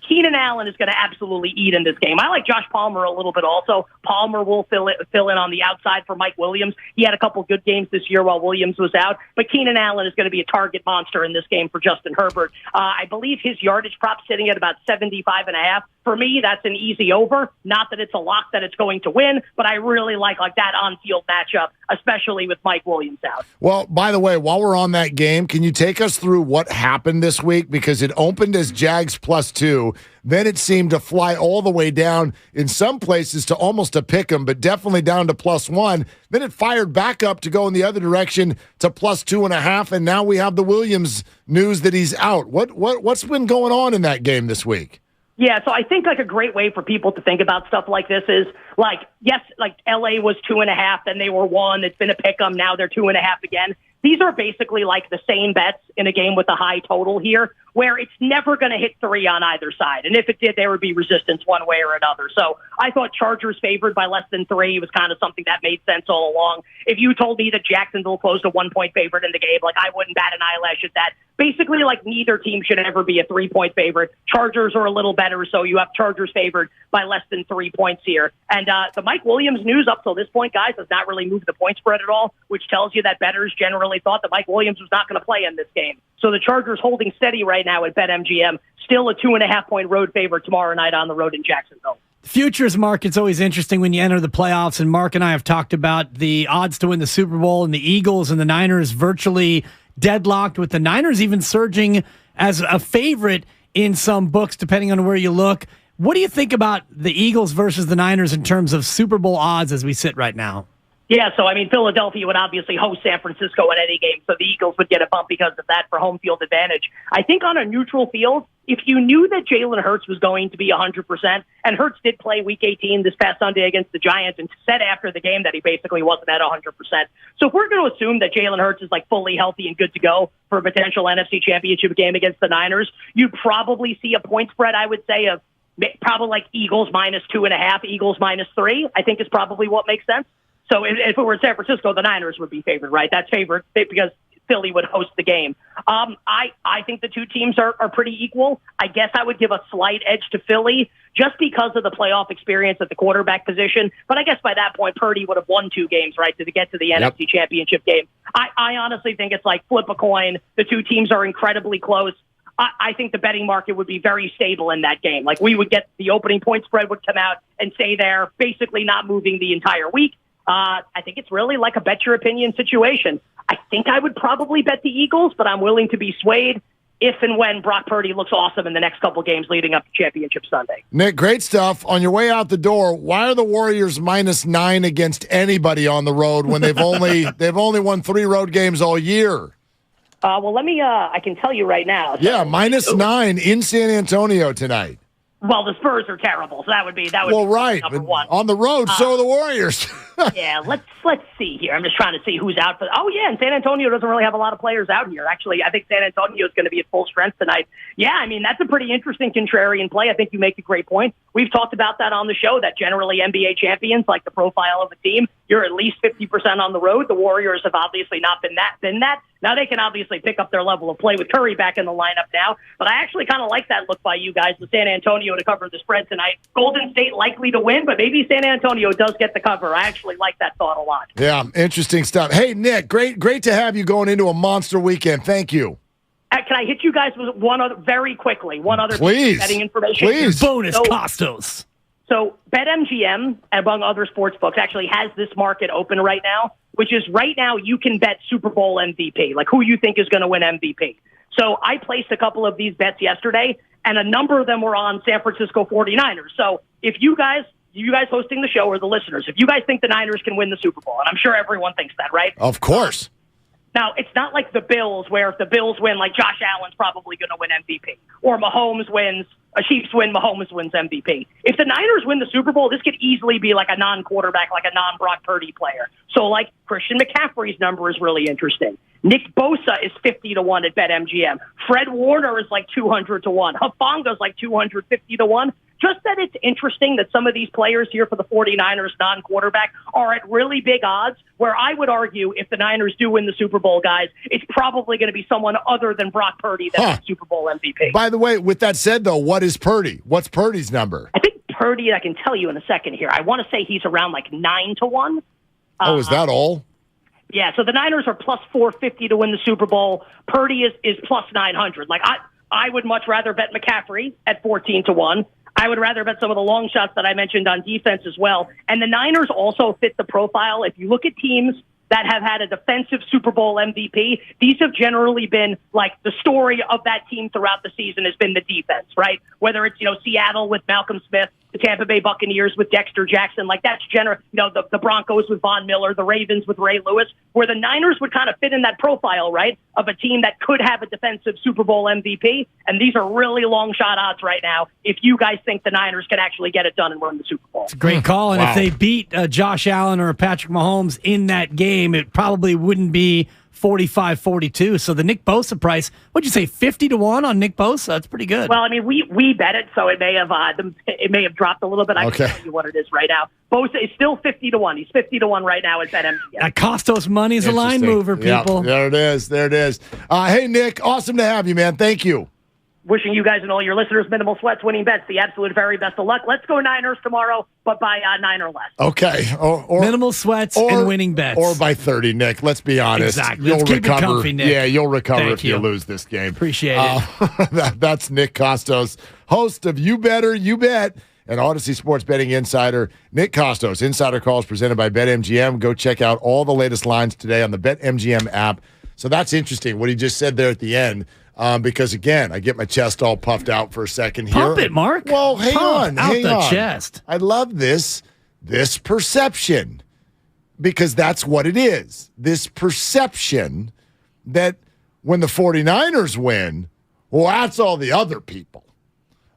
Keenan Allen is going to absolutely eat in this game. I like Josh Palmer a little bit also. Palmer will fill in on the outside for Mike Williams. He had a couple good games this year while Williams was out, but Keenan Allen is going to be a target monster in this game for Justin Herbert. I believe his yardage prop sitting at about 75.5. For me, that's an easy over. Not that it's a lock that it's going to win, but I really like that on-field matchup, especially with Mike Williams out. Well, by the way, while we're on that game, can you take us through what happened this week? Because it opened as Jags +2. Then it seemed to fly all the way down in some places to almost a pick 'em, but definitely down to +1. Then it fired back up to go in the other direction to +2.5, and now we have the Williams news that he's out. What's been going on in that game this week? Yeah, so I think a great way for people to think about stuff like this is yes, LA was 2.5, then they were 1. It's been a pick 'em. Now they're 2.5 again. These are basically the same bets in a game with a high total here, where it's never going to hit 3 on either side. And if it did, there would be resistance one way or another. So I thought Chargers favored by less than 3 was kind of something that made sense all along. If you told me that Jacksonville closed a 1-point favorite in the game, I wouldn't bat an eyelash at that. Basically, neither team should ever be a 3-point favorite. Chargers are a little better, so you have Chargers favored by less than 3 points here. And the Mike Williams news up till this point, guys, has not really moved the point spread at all, which tells you that bettors generally thought that Mike Williams was not going to play in this game. So the Chargers holding steady right now at BetMGM, still a 2.5-point road favorite tomorrow night on the road in Jacksonville. The futures market's always interesting when you enter the playoffs, and Mark and I have talked about the odds to win the Super Bowl, and the Eagles and the Niners virtually deadlocked, with the Niners even surging as a favorite in some books, depending on where you look. What do you think about the Eagles versus the Niners in terms of Super Bowl odds as we sit right now? Yeah, so Philadelphia would obviously host San Francisco in any game, so the Eagles would get a bump because of that for home field advantage. I think on a neutral field, if you knew that Jalen Hurts was going to be 100%, and Hurts did play Week 18 this past Sunday against the Giants and said after the game that he basically wasn't at 100%. So if we're going to assume that Jalen Hurts is fully healthy and good to go for a potential NFC Championship game against the Niners, you'd probably see a point spread, I would say, of probably Eagles -2.5, Eagles -3, I think is probably what makes sense. So if it were San Francisco, the Niners would be favored, right? That's favored because Philly would host the game. I think the two teams are pretty equal. I guess I would give a slight edge to Philly just because of the playoff experience at the quarterback position. But I guess by that point, Purdy would have won 2 games, right, to get to the NFC Championship game. I honestly think it's flip a coin. The two teams are incredibly close. I think the betting market would be very stable in that game. We would get the opening point spread would come out and stay there, basically not moving the entire week. I think it's really a bet your opinion situation. I think I would probably bet the Eagles, but I'm willing to be swayed if and when Brock Purdy looks awesome in the next couple games leading up to Championship Sunday. Nick, great stuff. On your way out the door, why are the Warriors -9 against anybody on the road when they've only won 3 road games all year? Well, let me. I can tell you right now. Yeah, -9 in San Antonio tonight. Well, the Spurs are terrible, so that would be right. number one. On the road, so are the Warriors. Yeah, let's see here. I'm just trying to see who's out for. Oh yeah, and San Antonio doesn't really have a lot of players out here. Actually, I think San Antonio is going to be at full strength tonight. Yeah, that's a pretty interesting contrarian play. I think you make a great point. We've talked about that on the show. That generally NBA champions, the profile of a team, you're at least 50% on the road. The Warriors have obviously not been that. Now they can obviously pick up their level of play with Curry back in the lineup now. But I actually kind of like that look by you guys with San Antonio to cover the spread tonight. Golden State likely to win, but maybe San Antonio does get the cover. I actually like that thought a lot. Yeah, interesting stuff. Hey, Nick, great to have you going into a monster weekend. Thank you. Can I hit you guys with one other Please. betting information? Please. Bonus Costos. So BetMGM, among other sports books, actually has this market open right now, which is right now you can bet Super Bowl MVP, who you think is going to win MVP. So I placed a couple of these bets yesterday, and a number of them were on San Francisco 49ers. So if you guys hosting the show or the listeners, if you guys think the Niners can win the Super Bowl, and I'm sure everyone thinks that, right? Of course. Now, it's not like the Bills, where if the Bills win, Josh Allen's probably going to win MVP. Or Mahomes wins, Chiefs win, Mahomes wins MVP. If the Niners win the Super Bowl, this could easily be a non-quarterback, a non-Brock Purdy player. So, Christian McCaffrey's number is really interesting. Nick Bosa is 50-1 at BetMGM. Fred Warner is 200-1. Hufanga's 250-1. Just that it's interesting that some of these players here for the 49ers non-quarterback are at really big odds, where I would argue if the Niners do win the Super Bowl, guys, it's probably going to be someone other than Brock Purdy that's the Super Bowl MVP. By the way, with that said, though, what is Purdy? What's Purdy's number? I think Purdy, I can tell you in a second here. I want to say he's around 9-1. Is that all? Yeah, so the Niners are plus 450 to win the Super Bowl. Purdy is plus 900. I would much rather bet McCaffrey at 14-1. I would rather bet some of the long shots that I mentioned on defense as well. And the Niners also fit the profile. If you look at teams that have had a defensive Super Bowl MVP, these have generally been like the story of that team throughout the season has been the defense, right? Whether it's, Seattle with Malcolm Smith, the Tampa Bay Buccaneers with Dexter Jackson, like that's the Broncos with Von Miller, the Ravens with Ray Lewis, where the Niners would kind of fit in that profile, right, of a team that could have a defensive Super Bowl MVP. And these are really long shot odds right now if you guys think the Niners can actually get it done and win the Super Bowl. It's a great call. And if they beat Josh Allen or Patrick Mahomes in that game, it probably wouldn't be 45-42. So the Nick Bosa price, what'd you say, 50-1 on Nick Bosa? That's pretty good. Well, I mean, we bet it, so it may have dropped a little bit. I can tell you what it is right now. Bosa is still 50-1. He's 50-1 right now at BetMGM. That Costos money is a line mover, people. Yep, there it is. Hey, Nick, awesome to have you, man. Thank you. Wishing you guys and all your listeners minimal sweats, winning bets, the absolute very best of luck. Let's go Niners tomorrow, but by 9 or less. Okay. Or minimal sweats and winning bets. Or by 30, Nick. Let's be honest. Exactly. You'll Let's keep recover. it comfy, Nick. Yeah, you'll recover Thank if you lose this game. Appreciate it. That's Nick Costos, host of You Better, You Bet, and Odyssey Sports Betting Insider. Nick Costos, Insider Calls presented by BetMGM. Go check out all the latest lines today on the BetMGM app. So that's interesting, what he just said there at the end. Because, again, I get my chest all puffed out for a second here. Pump it, Mark. Well, hang on. Out the chest. I love this perception, because that's what it is. This perception that when the 49ers win, well, that's all the other people.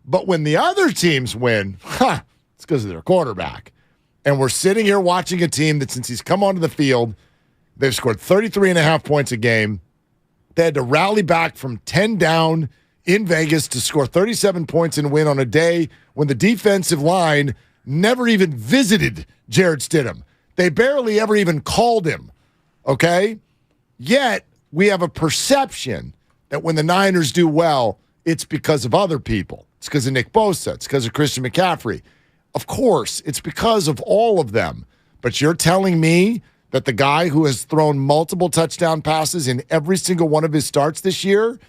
But when the other teams win, it's because of their quarterback. And we're sitting here watching a team that, since he's come onto the field, they've scored 33.5 points a game. They had to rally back from 10 down in Vegas to score 37 points and win on a day when the defensive line never even visited Jared Stidham. They barely ever even called him, okay? Yet, we have a perception that when the Niners do well, it's because of other people. It's because of Nick Bosa. It's because of Christian McCaffrey. Of course, it's because of all of them. But you're telling me that the guy who has thrown multiple touchdown passes in every single one of his starts this year,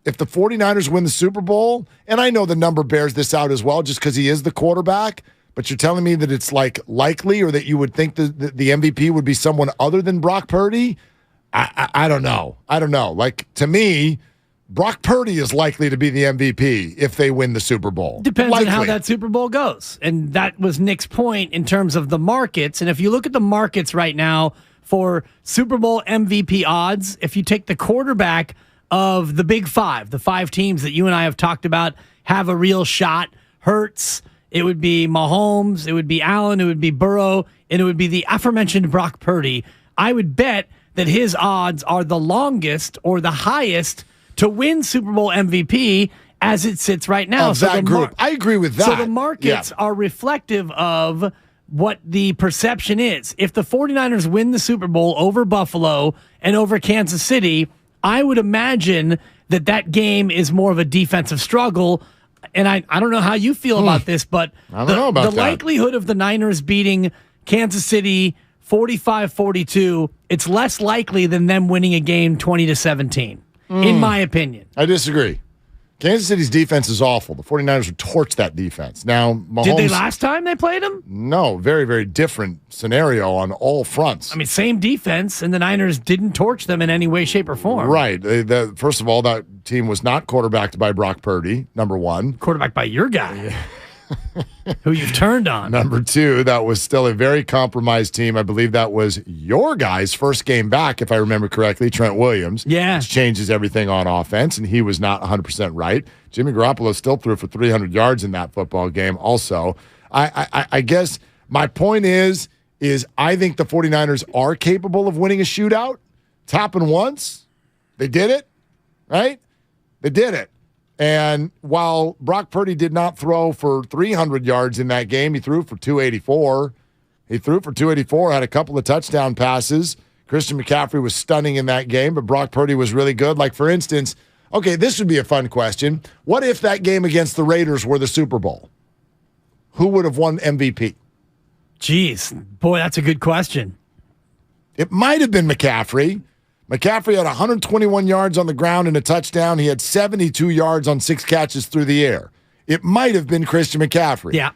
if the 49ers win the Super Bowl, and I know the number bears this out as well just because he is the quarterback, but you're telling me that it's likely, or that you would think the MVP would be someone other than Brock Purdy? I don't know. Like, to me, Brock Purdy is likely to be the MVP if they win the Super Bowl. Depends on how that Super Bowl goes. And that was Nick's point in terms of the markets. And if you look at the markets right now for Super Bowl MVP odds, if you take the quarterback of the Big Five, the 5 teams that you and I have talked about have a real shot, Hurts, it would be Mahomes, it would be Allen, it would be Burrow, and it would be the aforementioned Brock Purdy, I would bet that his odds are the longest or the highest to win Super Bowl MVP as it sits right now. Of that group. I agree with that. So the markets are reflective of what the perception is. If the 49ers win the Super Bowl over Buffalo and over Kansas City, I would imagine that game is more of a defensive struggle. And I don't know how you feel about this, but the likelihood of the Niners beating Kansas City 45-42, it's less likely than them winning a game 20-17. In my opinion. I disagree. Kansas City's defense is awful. The 49ers would torch that defense. Now, Mahomes... Did they last time they played them? No, very, very different scenario on all fronts. I mean, same defense, and the Niners didn't torch them in any way, shape, or form. Right. First of all, that team was not quarterbacked by Brock Purdy, number one. Quarterbacked by your guy. Who you've turned on. Number 2, that was still a very compromised team. I believe that was your guy's first game back, if I remember correctly, Trent Williams. Yeah. Which changes everything on offense, and he was not 100% right. Jimmy Garoppolo still threw for 300 yards in that football game also. I guess my point is I think the 49ers are capable of winning a shootout. It's happened once. They did it, right? They did it. And while Brock Purdy did not throw for 300 yards in that game, he threw for 284. Had a couple of touchdown passes. Christian McCaffrey was stunning in that game, but Brock Purdy was really good. Like, for instance, okay, this would be a fun question. What if that game against the Raiders were the Super Bowl? Who would have won MVP? Jeez, boy, that's a good question. It might have been McCaffrey. McCaffrey had 121 yards on the ground and a touchdown. He had 72 yards on 6 catches through the air. it might have been Christian McCaffrey. Yeah.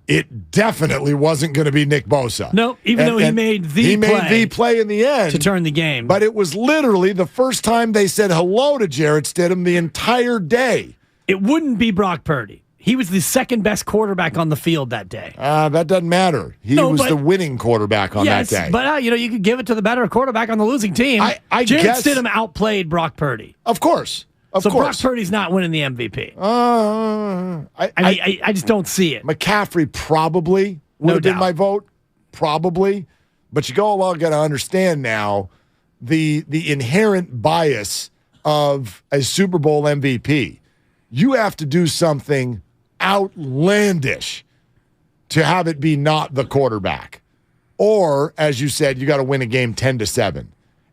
It definitely wasn't going to be Nick Bosa. No, even though he made the play in the end to turn the game. But it was literally the first time they said hello to Jarrett Stidham the entire day. It wouldn't be Brock Purdy. He was the second best quarterback on the field that day. That doesn't matter. He was the winning quarterback on that day. But you could give it to the better quarterback on the losing team. I Jarrett guess Stidham outplayed Brock Purdy. Of course. Brock Purdy's not winning the MVP. I just don't see it. McCaffrey probably would have been my vote. Probably. But you all got to understand now the inherent bias of a Super Bowl MVP. You have to do something outlandish to have it be not the quarterback. Or, as you said, you got to win a game 10-7.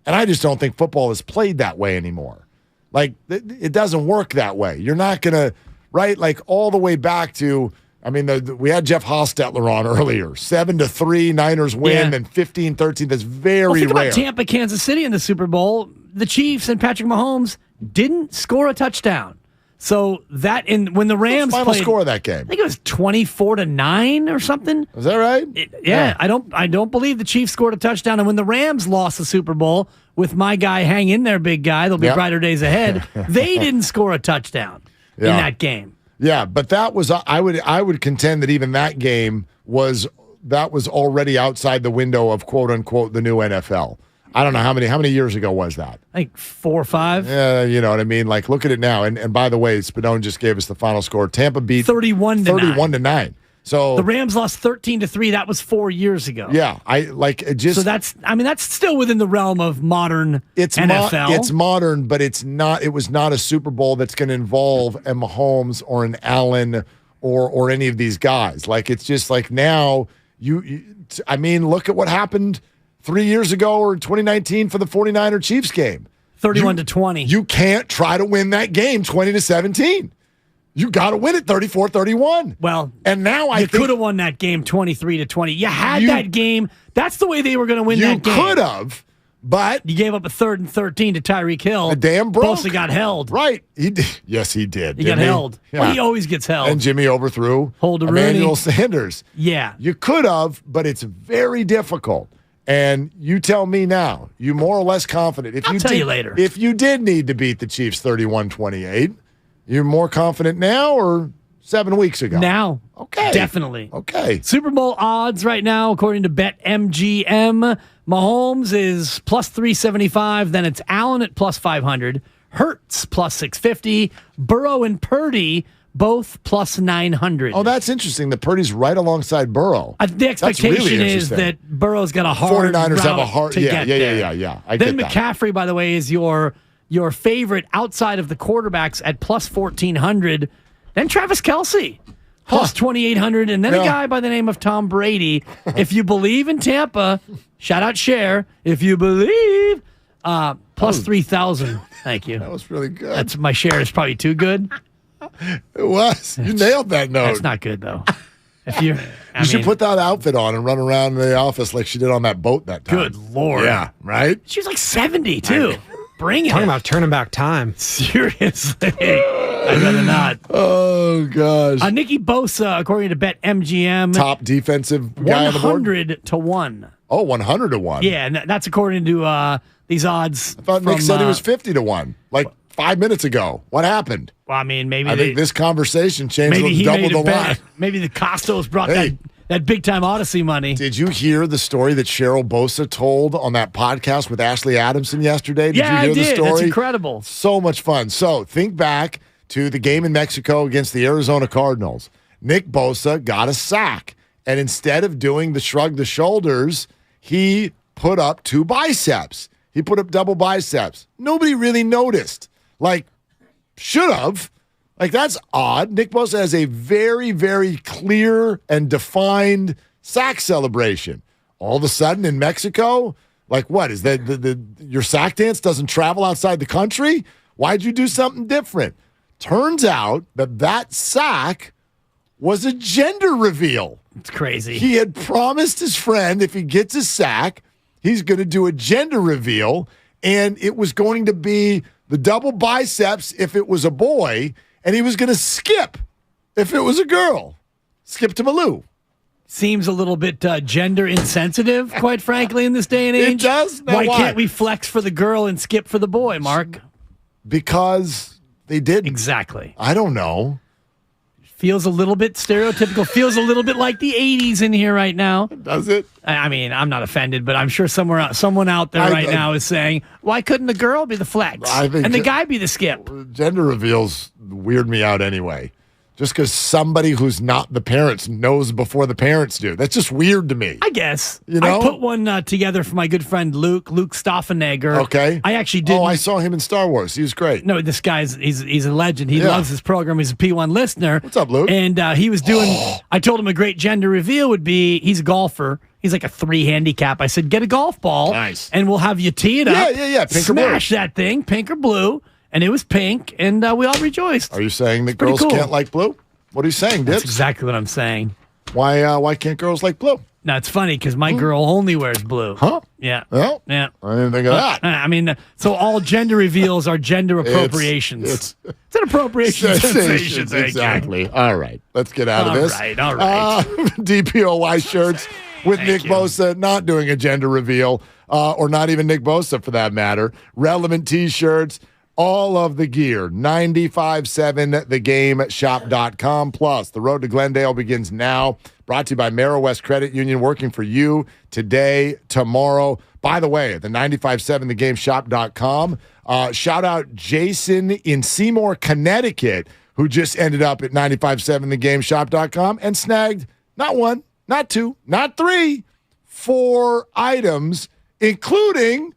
And I just don't think football is played that way anymore. Like, it doesn't work that way. You're not going to, right? Like, all the way back to, we had Jeff Hostetler on earlier. 7-3, Niners win, and 15-13. That's very think rare. About Tampa, Kansas City in the Super Bowl. The Chiefs and Patrick Mahomes didn't score a touchdown. So when the Rams What's the final played, score of that game? I think it was 24-9 or something. Is that right? Yeah. I don't believe the Chiefs scored a touchdown. And when the Rams lost the Super Bowl with my guy, hang in there, big guy, there'll be brighter days ahead. They didn't score a touchdown in that game. Yeah, but that was I would contend that even that game was already outside the window of quote unquote the new NFL. I don't know how many years ago was that? I think 4 or 5. Yeah, you know what I mean? Like, look at it now. And by the way, Spadone just gave us the final score. Tampa beat 31-9. So the Rams lost 13-3. That was 4 years ago. Yeah, So that's still within the realm of modern NFL. It's modern, but it's not. It was not a Super Bowl that's going to involve a Mahomes or an Allen or any of these guys. Like, it's just like now look at what happened 3 years ago or 2019 for the 49er Chiefs game. 31-20. You can't try to win that game 20-17. You got to win it 34-31. Well, and now you could have won that game 23-20. You had that game. That's the way they were going to win that game. You could have, but you gave up a 3rd and 13 to Tyreek Hill. A damn broke. Bosa got held. Right. He did. Yes, he did. He got held. Yeah. Well, he always gets held. And Jimmy overthrew Emmanuel Sanders. Yeah. You could have, but it's very difficult. And you tell me now, you more or less confident. I'll tell you later. If you did need to beat the Chiefs 31-28, you're more confident now or 7 weeks ago? Now. Okay. Definitely. Okay. Super Bowl odds right now, according to BetMGM, Mahomes is plus 375. Then it's Allen at plus 500. Hurts plus 650. Burrow and Purdy both plus 900. Oh, that's interesting. The Purdy's right alongside Burrow. The expectation is that Burrow's got a hard 49ers have a route hard to get there. Yeah. Then McCaffrey, by the way, is your favorite outside of the quarterbacks at plus 1,400. Then Travis Kelce, plus 2,800. And then a guy by the name of Tom Brady. If you believe in Tampa, shout out Cher. If you believe, plus 3,000. Thank you. That was really good. My share is probably too good. It was. You nailed that note. That's not good, though. You should put that outfit on and run around the office like she did on that boat that time. Good Lord. Yeah, right? She was like 70, too. Bring it. Talking about turning back time. Seriously. I'd rather not. Oh, gosh. Nicky Bosa, according to BetMGM. Top defensive guy on the board? 100-1. Oh, 100-1. Yeah, and that's according to these odds. I thought Nick said he was 50-1 like 5 minutes ago. What happened? Well, I mean, maybe I think this conversation changed double the line. Maybe the Costos brought that big-time Odyssey money. Did you hear the story that Cheryl Bosa told on that podcast with Ashley Adamson yesterday? Did you hear the story? That's incredible. So much fun. So think back to the game in Mexico against the Arizona Cardinals. Nick Bosa got a sack, and instead of doing the shrug the shoulders, he put up 2 biceps. He put up double biceps. Nobody really noticed. Like, should have. Like, that's odd. Nick Bosa has a very, very clear and defined sack celebration. All of a sudden in Mexico, like, what? Is that your sack dance doesn't travel outside the country? Why'd you do something different? Turns out that sack was a gender reveal. It's crazy. He had promised his friend if he gets a sack, he's going to do a gender reveal, and it was going to be the double biceps if it was a boy, and he was going to skip If it was a girl, skip to Malou. Seems a little bit gender insensitive, quite frankly, in this day and age. It does? Now Why can't we flex for the girl and skip for the boy, Mark? Because they did. Exactly. I don't know. Feels a little bit stereotypical. Feels a little bit like the 80s in here right now. Does it? I mean, I'm not offended, but I'm sure someone out there right now is saying, why couldn't the girl be the flex and the guy be the skip? Gender reveals weird me out anyway. Just because somebody who's not the parents knows before the parents do. That's just weird to me. I guess. You know? I put one together for my good friend Luke Stoffenegger. Okay. I actually did. Oh, I saw him in Star Wars. He was great. No, this guy's, he's a legend. He loves this program. He's a P1 listener. What's up, Luke? And he was doing, I told him a great gender reveal would be, he's a golfer. He's like a 3 handicap. I said, get a golf ball. Nice. And we'll have you tee it up. Yeah. Pink Smash or blue. that thing, pink or blue. And it was pink, and we all rejoiced. Are you saying that girls can't like blue? What are you saying, Dibs? That's exactly what I'm saying. Why can't girls like blue? No, it's funny because my girl only wears blue. Huh? Yeah. Well, yeah. I didn't think of that. I mean, so all gender reveals are gender appropriations. It's an appropriation sensation. Exactly. All right. Let's get out of this. All right. DPOY shirts with Nick Bosa not doing a gender reveal, or not even Nick Bosa for that matter. Relevant T-shirts. All of the gear, 957thegame.shop.com. Plus, the road to Glendale begins now. Brought to you by Merrill West Credit Union, working for you today, tomorrow. By the way, the 957thegame.shop.com. Shout out Jason in Seymour, Connecticut, who just ended up at 957thegame.shop.com and snagged not 1, not 2, not 3, 4 items, including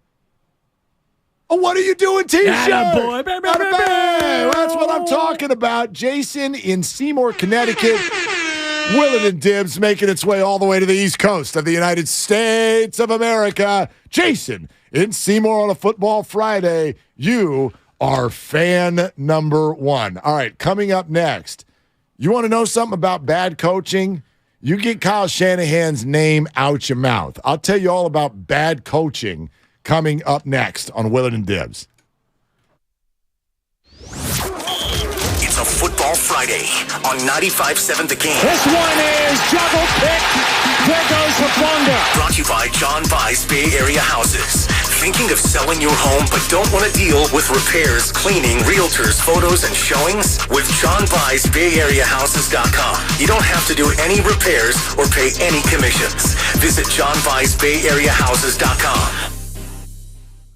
a What Are You Doing t-shirt. Attaboy. That's what I'm talking about. Jason in Seymour, Connecticut. Willard and Dibs making its way all the way to the East Coast of the United States of America. Jason in Seymour on a football Friday. You are fan number 1. All right, coming up next. You want to know something about bad coaching? You get Kyle Shanahan's name out your mouth. I'll tell you all about bad coaching coming up next on Willard and Dibs. It's a football Friday on 95.7 The Game. This one is juggle pick. There goes the blunder. Brought to you by John Vai's Bay Area Houses. Thinking of selling your home but don't want to deal with repairs, cleaning, realtors, photos, and showings? With John Vai's BayAreaHouses.com. You don't have to do any repairs or pay any commissions. Visit John Vai's BayAreaHouses.com.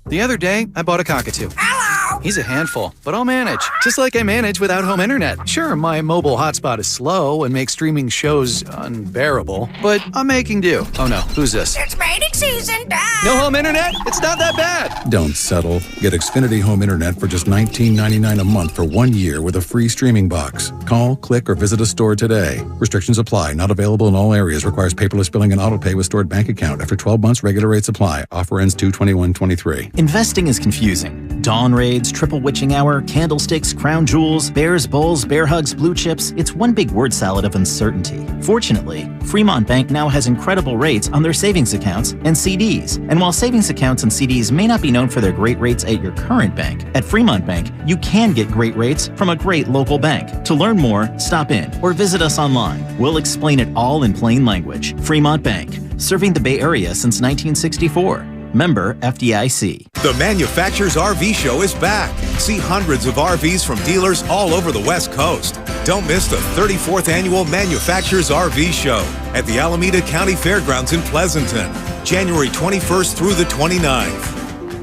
The other day, I bought a cockatoo. Hello! He's a handful, but I'll manage. Just like I manage without home internet. Sure, my mobile hotspot is slow and makes streaming shows unbearable, but I'm making do. Oh no, who's this? It's mating season, Dad! No home internet? It's not that bad! Don't settle. Get Xfinity Home Internet for just $19.99 a month for 1 year with a free streaming box. Call, click, or visit a store today. Restrictions apply. Not available in all areas. Requires paperless billing and autopay with stored bank account. After 12 months, regular rates apply. Offer ends 2/21/23. Investing is confusing. Dawn raids, triple witching hour, candlesticks, crown jewels, bears, bulls, bear hugs, blue chips. It's one big word salad of uncertainty. Fortunately, Fremont Bank now has incredible rates on their savings accounts and CDs. And while savings accounts and CDs may not be known for their great rates at your current bank, at Fremont Bank, you can get great rates from a great local bank. To learn more, stop in or visit us online. We'll explain it all in plain language. Fremont Bank, serving the Bay Area since 1964. Member FDIC. The Manufacturers RV Show is back. See hundreds of RVs from dealers all over the West Coast. Don't miss the 34th Annual Manufacturers RV Show at the Alameda County Fairgrounds in Pleasanton, January 21st through the 29th.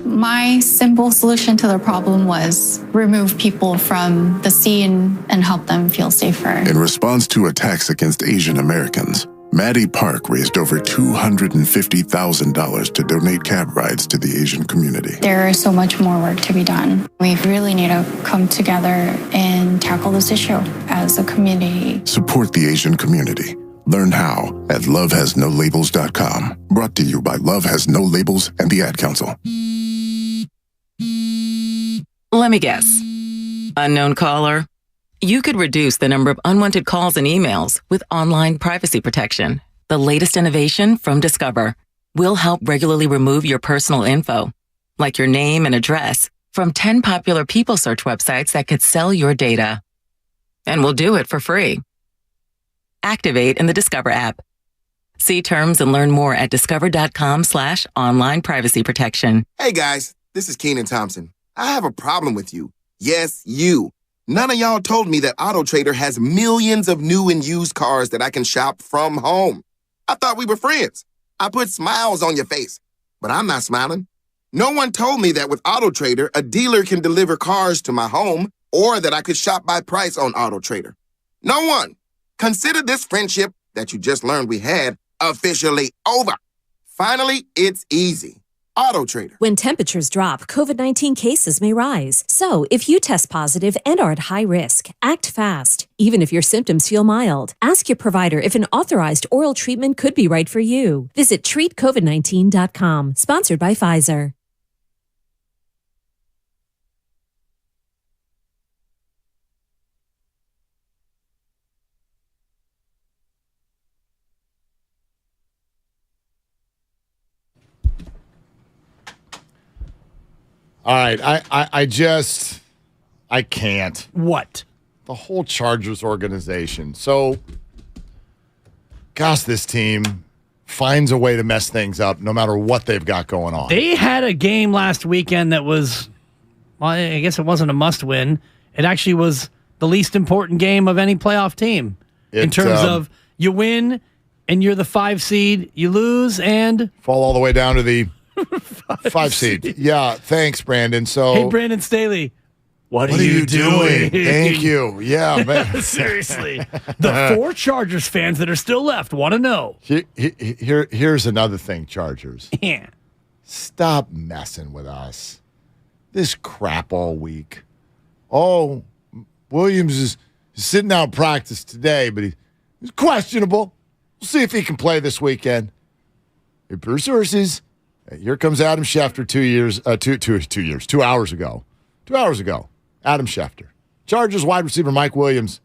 My simple solution to the problem was remove people from the scene and help them feel safer. In response to attacks against Asian Americans, Maddie Park raised over $250,000 to donate cab rides to the Asian community. There is so much more work to be done. We really need to come together and tackle this issue as a community. Support the Asian community. Learn how at lovehasnolabels.com. Brought to you by Love Has No Labels and the Ad Council. Let me guess. Unknown caller? You could reduce the number of unwanted calls and emails with online privacy protection. The latest innovation from Discover will help regularly remove your personal info, like your name and address, from 10 popular people search websites that could sell your data. And we'll do it for free. Activate in the Discover app. See terms and learn more at discover.com/online privacy protection. Hey guys, this is Keenan Thompson. I have a problem with you. Yes, you. None of y'all told me that AutoTrader has millions of new and used cars that I can shop from home. I thought we were friends. I put smiles on your face, but I'm not smiling. No one told me that with AutoTrader, a dealer can deliver cars to my home or that I could shop by price on AutoTrader. No one. Consider this friendship that you just learned we had officially over. Finally, it's easy. AutoTrader. When temperatures drop, COVID-19 cases may rise. So, if you test positive and are at high risk, act fast. Even if your symptoms feel mild, ask your provider if an authorized oral treatment could be right for you. Visit treatcovid19.com. Sponsored by Pfizer. All right, I can't. What? The whole Chargers organization. So, gosh, this team finds a way to mess things up no matter what they've got going on. They had a game last weekend that was, well, I guess it wasn't a must-win. It actually was the least important game of any playoff team in terms of you win and you're the 5 seed, you lose and fall all the way down to the 5 seed. Yeah, thanks, Brandon. So, hey, Brandon Staley, what are you doing? Thank you. Yeah, man. Seriously. The 4 Chargers fans that are still left want to know. Here's another thing, Chargers. Yeah. Stop messing with us. This crap all week. Oh, Williams is sitting out practice today, but he's questionable. We'll see if he can play this weekend. Hey, Bruce sources. Here comes Adam Schefter 2 hours ago. 2 hours ago, Adam Schefter. Chargers wide receiver Mike Williams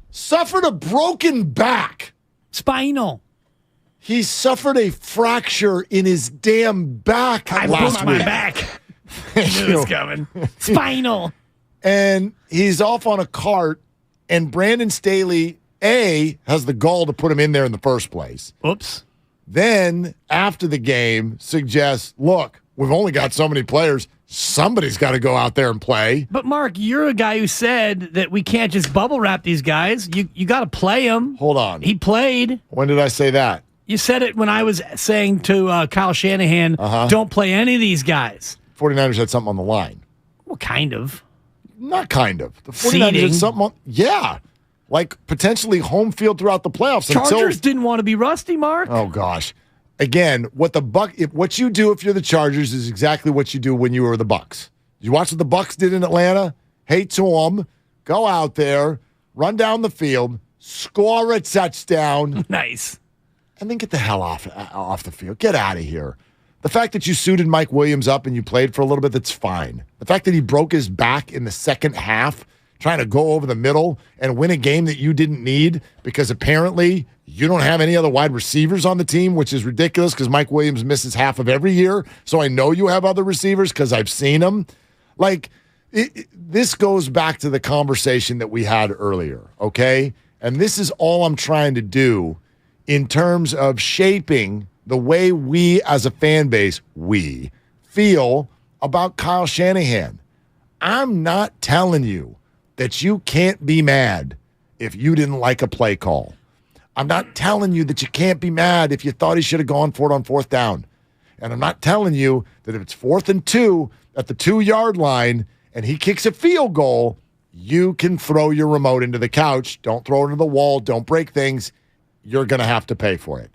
suffered a broken back. Spinal. He suffered a fracture in his damn back last week. My back. I knew it was coming. Spinal. And he's off on a cart, and Brandon Staley, has the gall to put him in there in the first place. Oops. Then, after the game, suggests, look, we've only got so many players. Somebody's got to go out there and play. But, Mark, you're a guy who said that we can't just bubble wrap these guys. You got to play them. Hold on. He played. When did I say that? You said it when I was saying to Kyle Shanahan, don't play any of these guys. 49ers had something on the line. Well, kind of. Not kind of. The 49ers had something on. Yeah. Like potentially home field throughout the playoffs. Chargers didn't want to be rusty, Mark. Oh, gosh. Again, what you do if you're the Chargers is exactly what you do when you were the Bucs. You watch what the Bucs did in Atlanta? Hate to them. Go out there, run down the field, score a touchdown. Nice. And then get the hell off the field. Get out of here. The fact that you suited Mike Williams up and you played for a little bit, that's fine. The fact that he broke his back in the second half trying to go over the middle and win a game that you didn't need because apparently you don't have any other wide receivers on the team, which is ridiculous because Mike Williams misses half of every year. So I know you have other receivers because I've seen them. This goes back to the conversation that we had earlier, okay? And this is all I'm trying to do in terms of shaping the way we as a fan base, feel about Kyle Shanahan. I'm not telling you that you can't be mad if you didn't like a play call. I'm not telling you that you can't be mad if you thought he should have gone for it on 4th down. And I'm not telling you that if it's 4th and 2 at the 2-yard line and he kicks a field goal, you can throw your remote into the couch. Don't throw it into the wall. Don't break things. You're going to have to pay for it.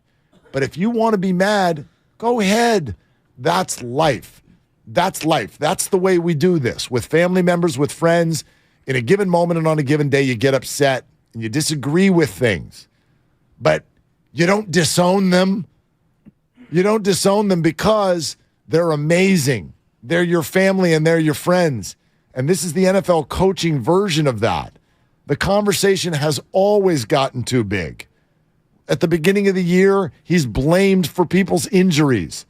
But if you want to be mad, go ahead. That's life. That's life. That's the way we do this with family members, with friends. In a given moment and on a given day, you get upset and you disagree with things. But you don't disown them. You don't disown them because they're amazing. They're your family and they're your friends. And this is the NFL coaching version of that. The conversation has always gotten too big. At the beginning of the year, he's blamed for people's injuries.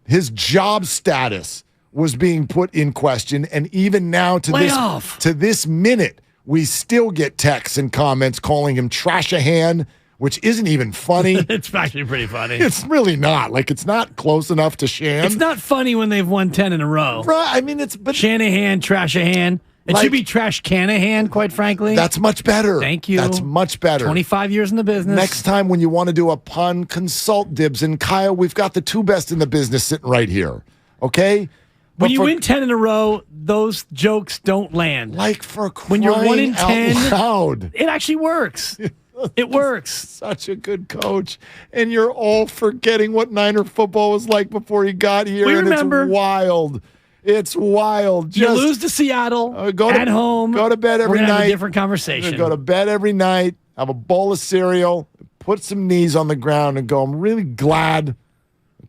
His job status was being put in question. And even now to this minute, We still get texts and comments calling him Trash-a-Han, which isn't even funny. It's actually pretty funny. It's really not. Like, it's not close enough to Shan. It's not funny when they've won 10 in a row. Right. I mean, it's... But Shanahan, Trash-a-Han. It should be Trash Canahan, quite frankly. That's much better. Thank you. That's much better. 25 years in the business. Next time when you want to do a pun, consult Dibs and Kyle. We've got the two best in the business sitting right here. Okay? When you win 10 in a row, those jokes don't land. Like for crying when you're 1 in 10, out loud. It actually works. It works. Such a good coach. And you're all forgetting what Niner football was like before he got here. We and remember. It's wild. It's wild. You lose to Seattle at home. Go to bed every we're gonna night. Have a different conversation. Go to bed every night. Have a bowl of cereal. Put some knees on the ground and go, I'm really glad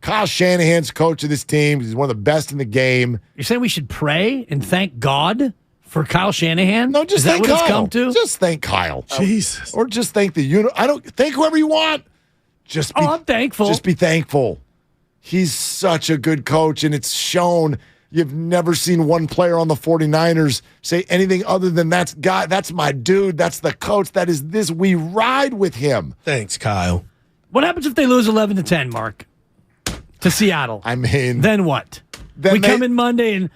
Kyle Shanahan's coach of this team. He's one of the best in the game. You're saying we should pray and thank God for Kyle Shanahan? No, just Is that thank what Kyle. It's come to? Just thank Kyle. Jesus. Or just thank the unit. I don't thank whoever you want. Just be, I'm thankful. Just be thankful. He's such a good coach, and it's shown. You've never seen one player on the 49ers say anything other than that's my dude, that's the coach, that is this. We ride with him. Thanks, Kyle. What happens if they lose 11-10, Mark? To Seattle. I mean, then what? We come in Monday and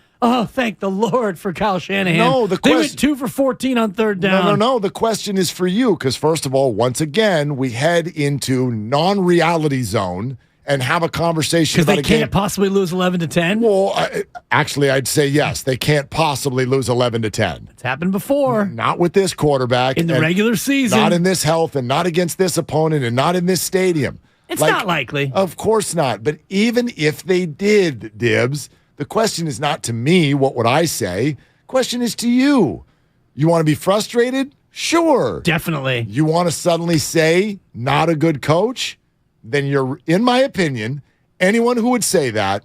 thank the Lord for Kyle Shanahan. No, they went 2 for 14 on third down. No. The question is for you because first of all, once again, we head into non-reality zone and have a conversation about because they can't possibly lose 11-10. Well, actually, I'd say yes. They can't possibly lose 11-10. It's happened before. Not with this quarterback in the regular season. Not in this health, and not against this opponent, and not in this stadium. It's not likely. Of course not. But even if they did, Dibs, the question is not to me, what would I say? Question is to you. You want to be frustrated? Sure. Definitely. You want to suddenly say, not a good coach? Then you're, in my opinion, anyone who would say that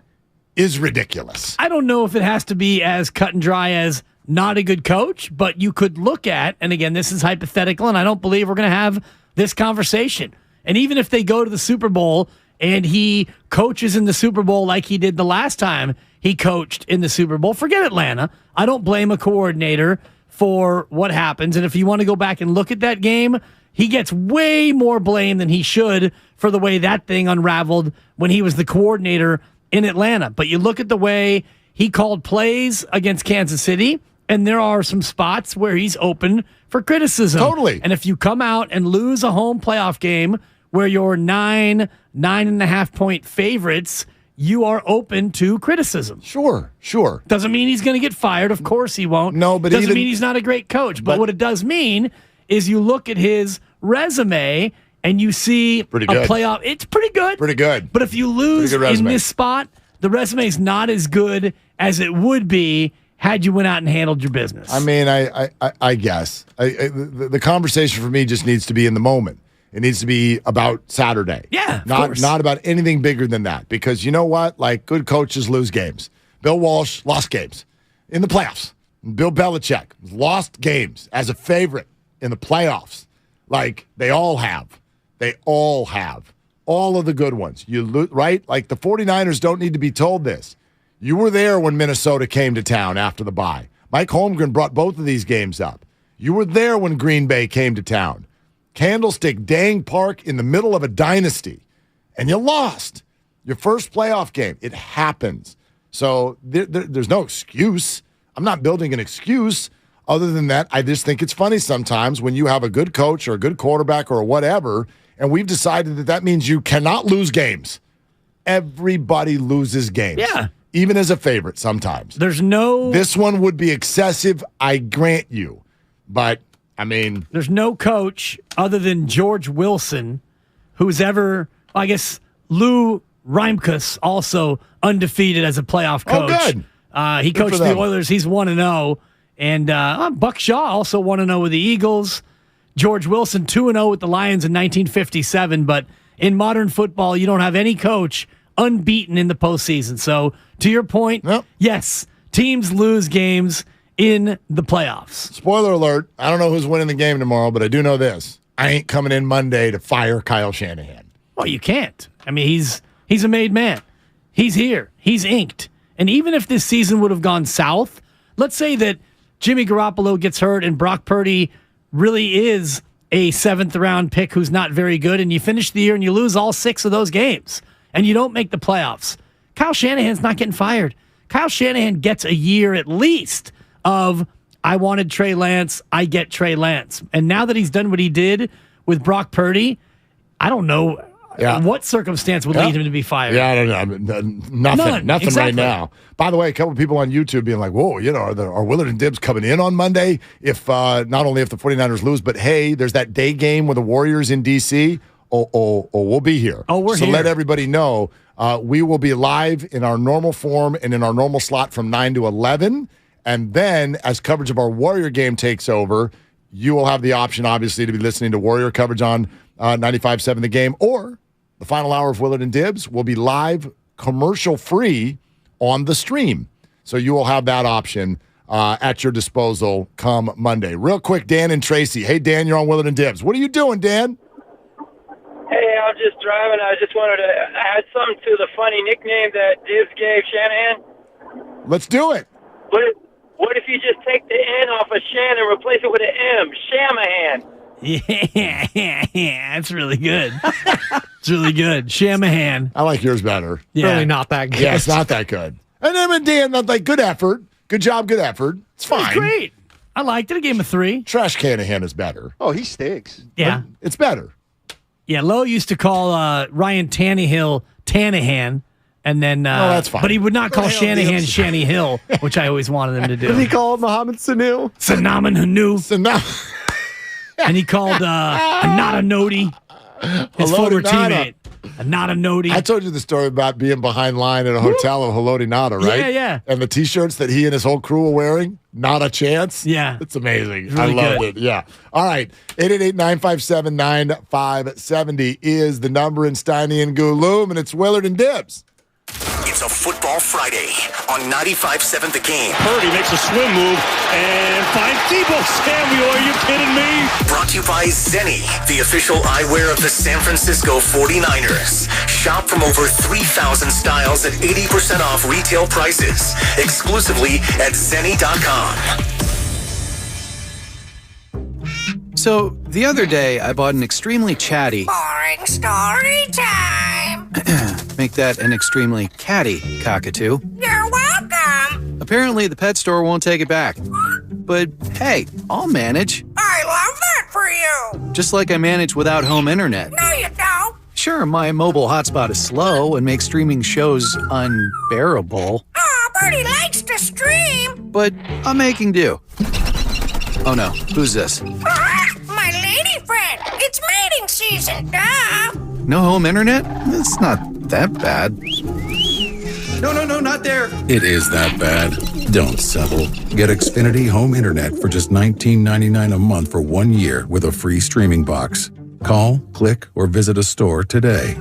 is ridiculous. I don't know if it has to be as cut and dry as not a good coach, but you could look at, and again, this is hypothetical, and I don't believe we're going to have this conversation. And even if they go to the Super Bowl and he coaches in the Super Bowl like he did the last time he coached in the Super Bowl, forget Atlanta. I don't blame a coordinator for what happens. And if you want to go back and look at that game, he gets way more blame than he should for the way that thing unraveled when he was the coordinator in Atlanta. But you look at the way he called plays against Kansas City, and there are some spots where he's open for criticism. Totally. And if you come out and lose a home playoff game where you're 9.5 point favorites, you are open to criticism. Sure. Doesn't mean he's going to get fired. Of course he won't. No, but doesn't mean he's not a great coach. But what it does mean is you look at his resume and you see a playoff. It's pretty good. Pretty good. But if you lose in this spot, the resume is not as good as it would be had you went out and handled your business. I mean, I guess. The conversation for me just needs to be in the moment. It needs to be about Saturday. Yeah, not about anything bigger than that. Because you know what? Like, good coaches lose games. Bill Walsh lost games in the playoffs. Bill Belichick lost games as a favorite in the playoffs. Like, they all have. They all have. All of the good ones. Right? Like, the 49ers don't need to be told this. You were there when Minnesota came to town after the bye. Mike Holmgren brought both of these games up. You were there when Green Bay came to town. Candlestick Dang Park in the middle of a dynasty. And you lost your first playoff game. It happens. So there's no excuse. I'm not building an excuse. Other than that, I just think it's funny sometimes when you have a good coach or a good quarterback or whatever, and we've decided that means you cannot lose games. Everybody loses games. Yeah. Even as a favorite sometimes. This one would be excessive, I grant you. But, I mean. There's no coach other than George Wilson who's ever, I guess, Lou Reimkus also undefeated as a playoff coach. Oh, good. He coached the Oilers. He's 1-0. And Buck Shaw also 1-0 with the Eagles. George Wilson 2-0 with the Lions in 1957. But in modern football, you don't have any coach unbeaten in the postseason. So, to your point, yes, teams lose games in the playoffs. Spoiler alert, I don't know who's winning the game tomorrow, but I do know this. I ain't coming in Monday to fire Kyle Shanahan. Well, you can't. I mean, he's a made man. He's here. He's inked. And even if this season would have gone south, let's say that Jimmy Garoppolo gets hurt and Brock Purdy really is a 7th-round pick who's not very good, and you finish the year and you lose all 6 of those games, and you don't make the playoffs, Kyle Shanahan's not getting fired. Kyle Shanahan gets a year at least of, I wanted Trey Lance, I get Trey Lance. And now that he's done what he did with Brock Purdy, I don't know what circumstance would lead him to be fired. Yeah, I don't know. Nothing exactly. right now. By the way, a couple of people on YouTube being like, whoa, are Willard and Dibbs coming in on Monday? If not only if the 49ers lose, but hey, there's that day game with the Warriors in D.C. Oh, we'll be here. Oh, we're here. So let everybody know we will be live in our normal form and in our normal slot from 9 to 11. And then as coverage of our Warrior game takes over, you will have the option, obviously, to be listening to Warrior coverage on 95.7 The Game, or the final hour of Willard and Dibbs will be live, commercial-free on the stream. So you will have that option at your disposal come Monday. Real quick, Dan and Tracy. Hey, Dan, you're on Willard and Dibbs. What are you doing, Dan? Hey, I'm just driving. I just wanted to add something to the funny nickname that Dibbs gave Shanahan. Let's do it. What if you just take the N off of Shan and replace it with an M? Shamahan. Yeah, that's really good. It's really good. Shamahan. I like yours better. Yeah. Really not that good. Yeah, it's not that good. And then Dan, like, good effort. Good job, good effort. It's fine. It's great. I liked it. I gave him a 3. Trash Shanahan is better. Oh, he stinks. Yeah. But it's better. Yeah, Lowe used to call Ryan Tannehill Tannehan, and then that's fine. But he would not call Shanahan Shanny Hill, which I always wanted him to do. Did he call Mohamed Sanu? Sanaman Hanu. And he called Anata Nodi, his Hello former to Nada. teammate. Anata Nodi. I told you the story about being behind line at a hotel of Hello to Nada, right? Yeah. And the T-shirts that he and his whole crew were wearing, not a chance. Yeah. It's amazing. It's really I loved good. it. Yeah. All right. 888-957-9570 is the number in Steiny and Gouloom, and it's Willard and Dibbs. It's a football Friday on 95.7 The Game. Purdy makes a swim move and finds Debo Samuel. Are you kidding me? Brought to you by Zenni, the official eyewear of the San Francisco 49ers. Shop from over 3,000 styles at 80% off retail prices. Exclusively at Zenni.com. So, the other day, I bought an extremely chatty... Boring story time. Make that an extremely catty cockatoo. You're welcome. Apparently, the pet store won't take it back. But hey, I'll manage. I love that for you. Just like I manage without home internet. No, you don't. Sure, my mobile hotspot is slow and makes streaming shows unbearable. Oh, Bertie likes to stream. But I'm making do. Oh no, who's this? My lady friend. It's mating season, duh. No home internet? It's not that bad. No, not there. It is that bad. Don't settle. Get Xfinity Home Internet for just $19.99 a month for 1 year with a free streaming box. Call, click, or visit a store today.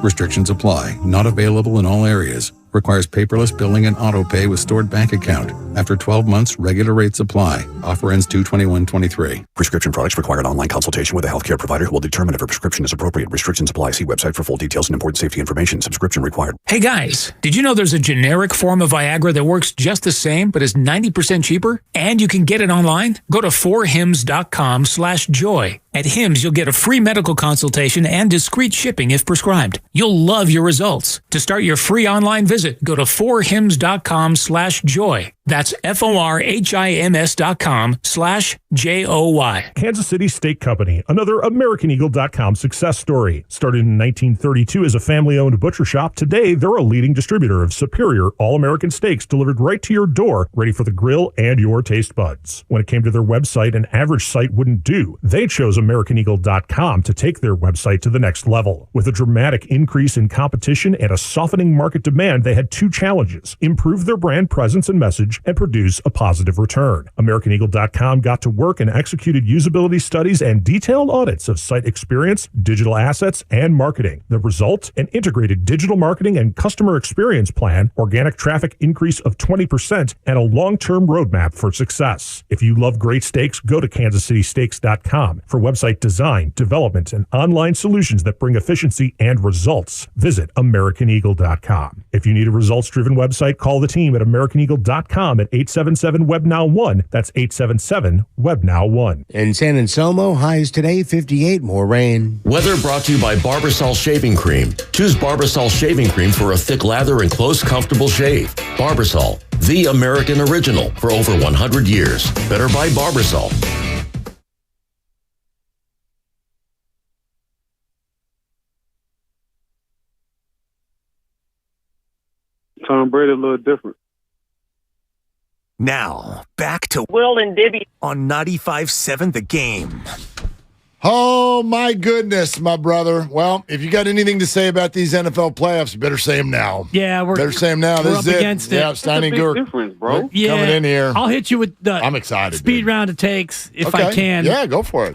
Restrictions apply. Not available in all areas. Requires paperless billing and auto pay with stored bank account. After 12 months, regular rates apply. Offer ends 2/21/23. Prescription products require an online consultation with a healthcare provider who will determine if a prescription is appropriate. Restrictions apply. See website for full details and important safety information. Subscription required. Hey guys, did you know there's a generic form of Viagra that works just the same but is 90% cheaper? And you can get it online? Go to 4hims.com/joy. At Hims, you'll get a free medical consultation and discreet shipping if prescribed. You'll love your results. To start your free online visit, go to 4hims.com/joy. That's FORHIMS.com/JOY. Kansas City Steak Company, another AmericanEagle.com success story. Started in 1932 as a family-owned butcher shop, today they're a leading distributor of superior all-American steaks delivered right to your door, ready for the grill and your taste buds. When it came to their website, an average site wouldn't do. They chose AmericanEagle.com to take their website to the next level. With a dramatic increase in competition and a softening market demand, they had two challenges: improve their brand presence and message, and produce a positive return. AmericanEagle.com got to work and executed usability studies and detailed audits of site experience, digital assets, and marketing. The result? An integrated digital marketing and customer experience plan, organic traffic increase of 20%, and a long-term roadmap for success. If you love great steaks, go to KansasCitySteaks.com for website design, development, and online solutions that bring efficiency and results. Visit AmericanEagle.com. If you need a results-driven website, call the team at AmericanEagle.com 877-WebNow1.com at 877-WebNow1. That's 877-WebNow1. In San Anselmo, highs today 58, more rain. Weather brought to you by Barbasol Shaving Cream. Choose Barbasol Shaving Cream for a thick lather and close, comfortable shave. Barbasol, the American original for over 100 years. Better buy Barbasol. Tom Brady a little different. Now, back to Will and Dibby on 95.7 The Game. Oh, my goodness, my brother. Well, if you got anything to say about these NFL playoffs, you better say them now. Yeah, better say them now. We're This up is against it. Yeah, Steiny Gurk. Difference, bro. Yeah, coming in here. I'll hit you with the I'm excited. speed round of takes if I Okay. can. Yeah, go for it.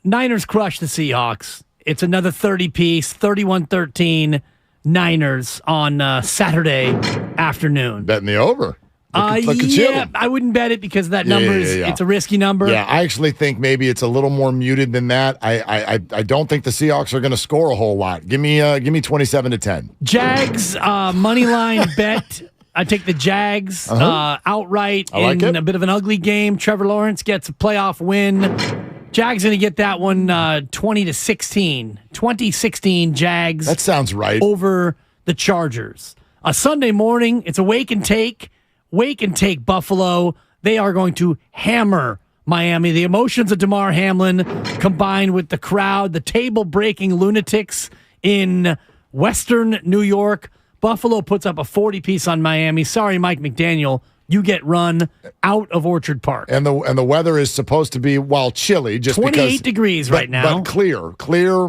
Niners crush the Seahawks. It's another 30-piece, 31-13 Niners on Saturday afternoon. Betting the over. Look at yeah, you. I wouldn't bet it because that number it's a risky number. Yeah, I actually think maybe it's a little more muted than that. I don't think the Seahawks are going to score a whole lot. Give me 27-10. Jags money line bet. I take the Jags outright I like in it. a bit of an ugly game. Trevor Lawrence gets a playoff win. Jags going to get that one 20-16. 20-16 Jags. That sounds right. Over the Chargers. A Sunday morning, it's a wake and take. Wake and take Buffalo. They are going to hammer Miami. The emotions of Damar Hamlin combined with the crowd, the table-breaking lunatics in Western New York. Buffalo puts up a 40-piece on Miami. Sorry, Mike McDaniel. You get run out of Orchard Park. And the weather is supposed to be, while chilly, just 28 degrees right now. But clear,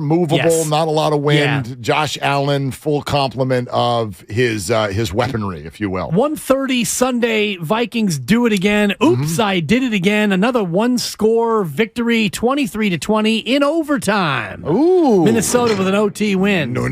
movable, Yes. not a lot of wind. Yeah. Josh Allen, full complement of his weaponry, if you will. 1:30 Sunday, Vikings do it again. Oops, I did it again. Another one-score victory, 23-20 in overtime. Ooh. Minnesota with an OT win. No.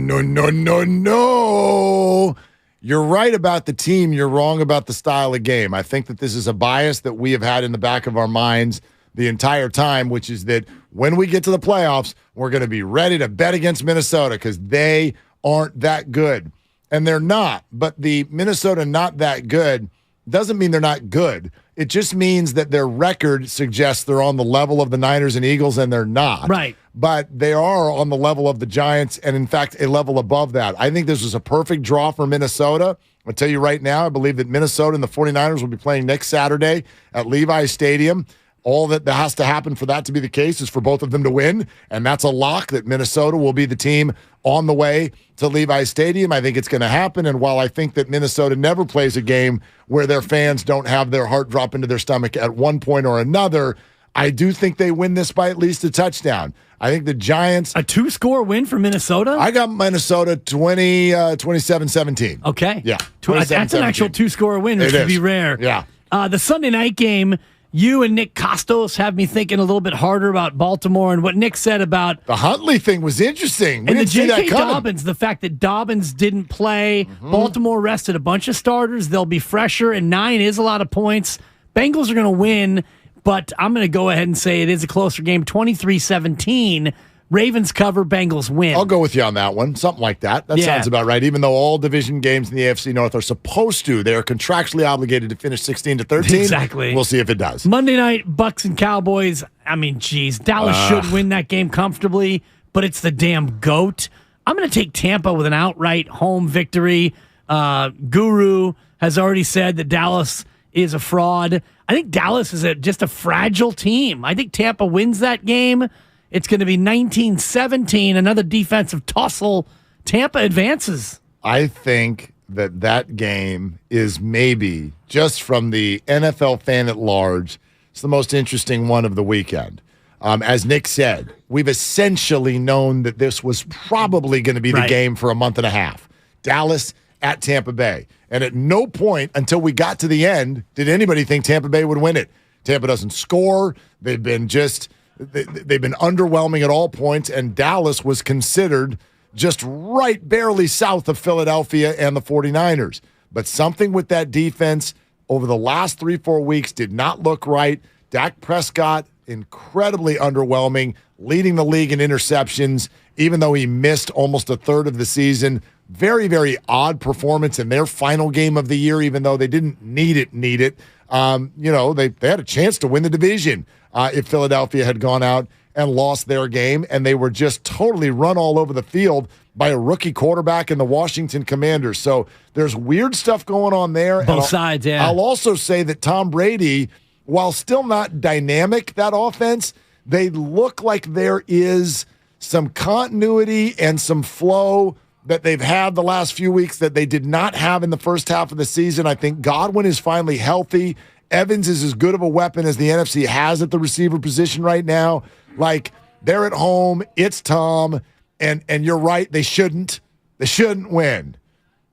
You're right about the team. You're wrong about the style of game. I think that this is a bias that we have had in the back of our minds the entire time, which is that when we get to the playoffs, we're going to be ready to bet against Minnesota because they aren't that good. And they're not. But the Minnesota not that good doesn't mean they're not good. It just means that their record suggests they're on the level of the Niners and Eagles, and they're not. Right. But they are on the level of the Giants, and in fact, a level above that. I think this was a perfect draw for Minnesota. I'll tell you right now, I believe that Minnesota and the 49ers will be playing next Saturday at Levi's Stadium. All that has to happen for that to be the case is for both of them to win, and that's a lock that Minnesota will be the team on the way to Levi's Stadium. I think it's going to happen, and while I think that Minnesota never plays a game where their fans don't have their heart drop into their stomach at one point or another, I do think they win this by at least a touchdown. I think the Giants... A two-score win for Minnesota? I got Minnesota 27-17. Okay. Yeah. That's an actual two-score win, which would be rare. Yeah. The Sunday night game, you and Nick Costos have me thinking a little bit harder about Baltimore and what Nick said about... The Huntley thing was interesting. We and the didn't see that J.K. coming. Dobbins, the fact that Dobbins didn't play. Baltimore rested a bunch of starters. They'll be fresher, and 9 is a lot of points. Bengals are going to win, but I'm going to go ahead and say it is a closer game, 23-17. Ravens cover, Bengals win. I'll go with you on that one. Something like that. That sounds about right. Even though all division games in the AFC North are supposed to, they are contractually obligated to finish 16-13. Exactly. We'll see if it does. Monday night, Bucks and Cowboys. I mean, geez, Dallas should win that game comfortably, but it's the damn GOAT. I'm going to take Tampa with an outright home victory. Guru has already said that Dallas is a fraud. I think Dallas is just a fragile team. I think Tampa wins that game. It's going to be 19-17, another defensive tussle. Tampa advances. I think that game is maybe, just from the NFL fan at large, it's the most interesting one of the weekend. As Nick said, we've essentially known that this was probably going to be the game for a month and a half. Dallas at Tampa Bay. And at no point until we got to the end did anybody think Tampa Bay would win it. Tampa doesn't score. They've been underwhelming at all points, and Dallas was considered just right barely south of Philadelphia and the 49ers. But something with that defense over the last 3-4 weeks did not look right. Dak Prescott, incredibly underwhelming, leading the league in interceptions, even though he missed almost a third of the season. Very, very odd performance in their final game of the year, even though they didn't need it. They had a chance to win the division if Philadelphia had gone out and lost their game, and they were just totally run all over the field by a rookie quarterback in the Washington Commanders. So there's weird stuff going on there. Both sides, yeah. I'll also say that Tom Brady, while still not dynamic, that offense, they look like there is some continuity and some flow that they've had the last few weeks that they did not have in the first half of the season. I think Godwin is finally healthy. Evans is as good of a weapon as the NFC has at the receiver position right now. Like, they're at home. It's Tom. And you're right, they shouldn't win.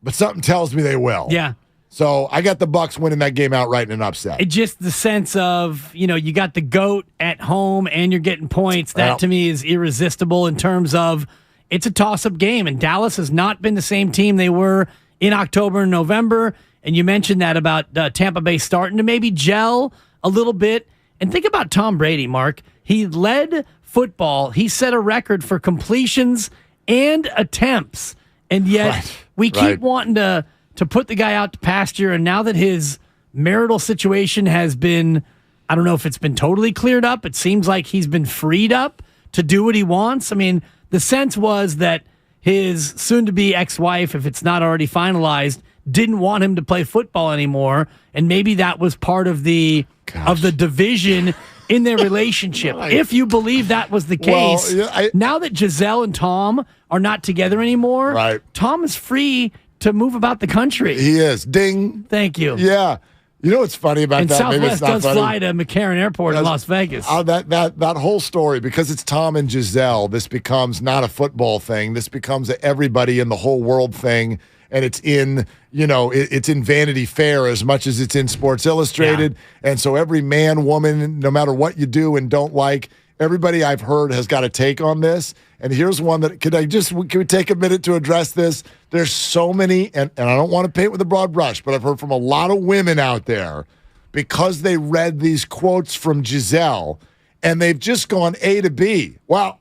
But something tells me they will. Yeah. So I got the Bucs winning that game outright in an upset. It just the sense of, you got the GOAT at home and you're getting points. That to me is irresistible in terms of it's a toss-up game. And Dallas has not been the same team they were in October and November. And you mentioned that about Tampa Bay starting to maybe gel a little bit. And think about Tom Brady, Mark. He led football. He set a record for completions and attempts. And yet we keep wanting to put the guy out to pasture. And now that his marital situation has been, I don't know if it's been totally cleared up. It seems like he's been freed up to do what he wants. I mean, the sense was that his soon-to-be ex-wife, if it's not already finalized, didn't want him to play football anymore. And maybe that was part of the division in their relationship. If you believe that was the case, now that Giselle and Tom are not together anymore, Tom is free to move about the country. He is. Ding. Thank you. Yeah. You know what's funny about that? Southwest Maybe it's not does funny. fly to McCarran Airport in Las Vegas. That whole story, because it's Tom and Giselle, this becomes not a football thing. This becomes a everybody in the whole world thing. And it's in, it's in Vanity Fair as much as it's in Sports Illustrated. Yeah. And so every man, woman, no matter what you do and don't like, everybody I've heard has got a take on this. And here's one that, can we take a minute to address this? There's so many, and I don't want to paint with a broad brush, but I've heard from a lot of women out there because they read these quotes from Giselle and they've just gone A to B. Well,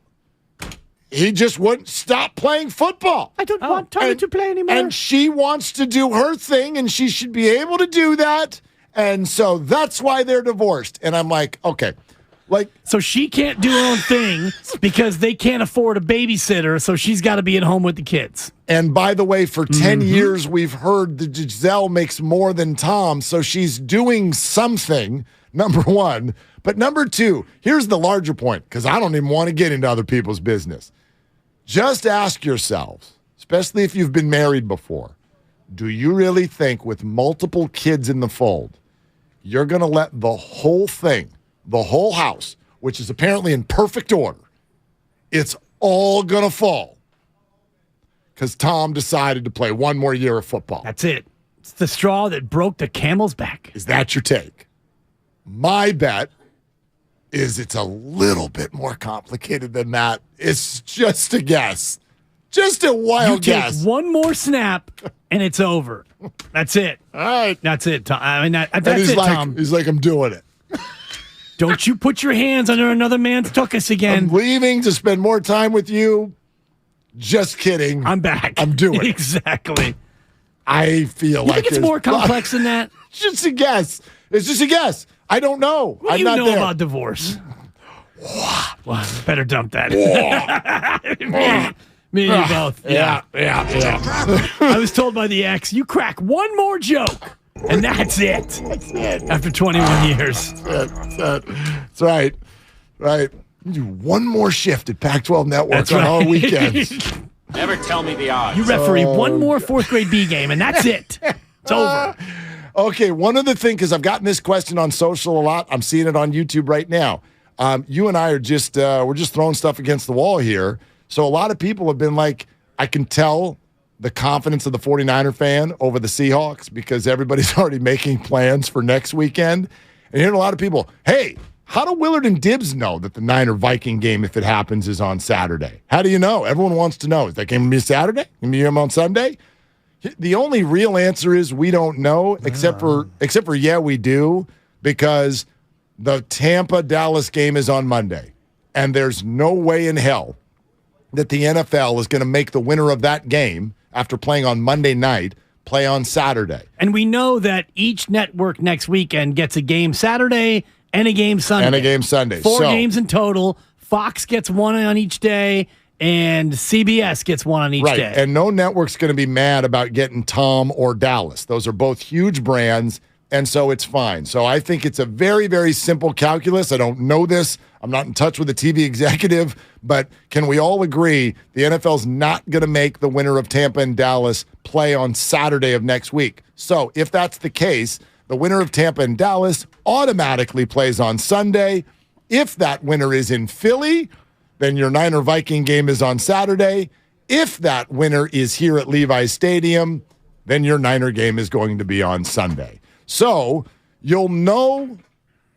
he just wouldn't stop playing football. I don't want Tommy to play anymore. And she wants to do her thing, and she should be able to do that. And so that's why they're divorced. And I'm like, okay. So she can't do her own thing because they can't afford a babysitter, so she's got to be at home with the kids. And by the way, for 10 years, we've heard that Giselle makes more than Tom, so she's doing something, number one. But number two, here's the larger point, because I don't even want to get into other people's business. Just ask yourselves, especially if you've been married before, do you really think with multiple kids in the fold, you're going to let the whole thing, the whole house, which is apparently in perfect order, it's all going to fall because Tom decided to play one more year of football? That's it. It's the straw that broke the camel's back. Is that your take? My bet is it's a little bit more complicated than that. It's just a guess. Just a wild guess. Take one more snap, and it's over. That's it. All right. That's it, Tom. I mean, that's it, Tom. He's like, I'm doing it. Don't you put your hands under another man's tuchus again. I'm leaving to spend more time with you. Just kidding. I'm back. I'm doing it. Exactly. I feel you think it's more complex than that? It's just a guess. It's just a guess. I don't know. What do you know about divorce? Well, better dump that. Me and you both. Yeah. I was told by the ex, you crack one more joke, and that's it. That's it. After 21 years. That's right. Right. You do one more shift at Pac-12 Network on all weekends. Never tell me the odds. You referee one more fourth grade B game, and that's it. It's over. Okay, one other thing, because I've gotten this question on social a lot. I'm seeing it on YouTube right now. You and I are just we're just throwing stuff against the wall here. So a lot of people have been like, I can tell the confidence of the 49er fan over the Seahawks because everybody's already making plans for next weekend. And hearing a lot of people, hey, how do Willard and Dibbs know that the Niner Viking game, if it happens, is on Saturday? How do you know? Everyone wants to know. Is that game going to be Saturday? Going to be on Sunday? The only real answer is we don't know, except for yeah, we do, because the Tampa-Dallas game is on Monday. And there's no way in hell that the NFL is going to make the winner of that game, after playing on Monday night, play on Saturday. And we know that each network next weekend gets a game Saturday and a game Sunday. 4 games in total. Fox gets one on each day, and CBS gets one on each day. And no network's going to be mad about getting Tom or Dallas. Those are both huge brands, and so it's fine. So I think it's a very, very simple calculus. I don't know this. I'm not in touch with the TV executive, but can we all agree the NFL's not going to make the winner of Tampa and Dallas play on Saturday of next week? So if that's the case, the winner of Tampa and Dallas automatically plays on Sunday. If that winner is in Philly, then your Niner-Viking game is on Saturday. If that winner is here at Levi's Stadium, then your Niner game is going to be on Sunday. So you'll know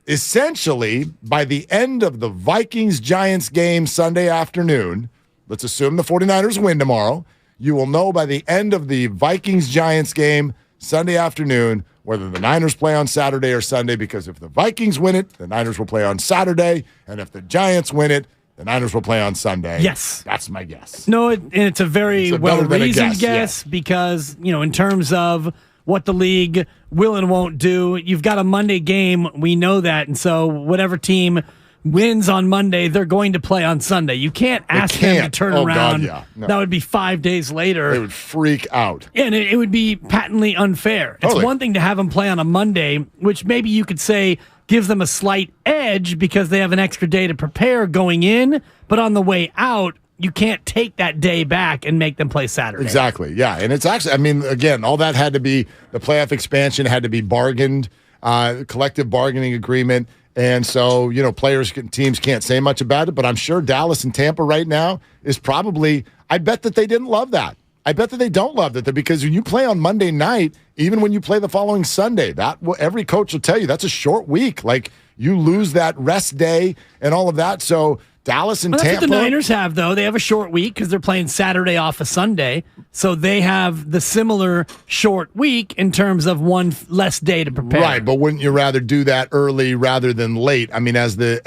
essentially by the end of the Vikings-Giants game Sunday afternoon, let's assume the 49ers win tomorrow, you will know by the end of the Vikings-Giants game Sunday afternoon whether the Niners play on Saturday or Sunday, because if the Vikings win it, the Niners will play on Saturday, and if the Giants win it, the Niners will play on Sunday. Yes. That's my guess. No, and it's a very well-reasoned guess because, in terms of what the league will and won't do, you've got a Monday game. We know that. And so whatever team wins on Monday, they're going to play on Sunday. You can't ask them to turn around. God, no. That would be 5 days later. They would freak out. And it would be patently unfair. Totally. It's one thing to have them play on a Monday, which maybe you could say gives them a slight edge because they have an extra day to prepare going in, but on the way out, you can't take that day back and make them play Saturday. Exactly, yeah. And it's actually, again, all that had to be, the playoff expansion had to be bargained, collective bargaining agreement. And so, players, teams can't say much about it, but I'm sure Dallas and Tampa right now is probably, I bet that they didn't love that. I bet that they don't love that because when you play on Monday night, even when you play the following Sunday, every coach will tell you that's a short week. Like, you lose that rest day and all of that. So Dallas and Tampa. That's what the Niners have, though. They have a short week because they're playing Saturday off a Sunday. So they have the similar short week in terms of one less day to prepare. Right, but wouldn't you rather do that early rather than late? I mean, as the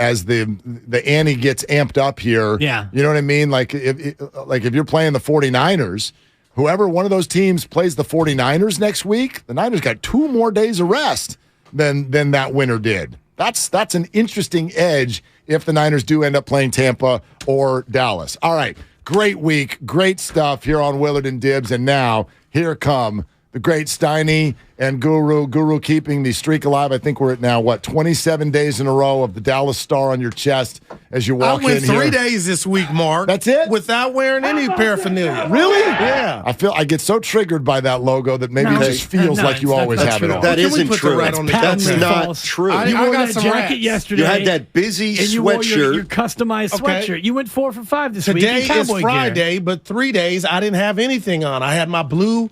ante gets amped up here, yeah. You know what I mean? Like if you're playing the 49ers, whoever one of those teams plays the 49ers next week, the Niners got 2 more days of rest than that winner did. That's an interesting edge if the Niners do end up playing Tampa or Dallas. All right, great week, great stuff here on Willard and Dibs. And now, here come the great Steiny and Guru keeping the streak alive. I think we're at now, 27 days in a row of the Dallas Star on your chest as you walk in here. I went 3 days this week, Mark. That's it? Without wearing any paraphernalia. Really? Yeah. I get so triggered by that logo that maybe it just feels like you always have it on. That isn't true. That's not true. You wore that jacket yesterday. You had that busy sweatshirt. Your customized sweatshirt. You went 4 for 5 this week. Today is Friday, but 3 days I didn't have anything on. I had my blue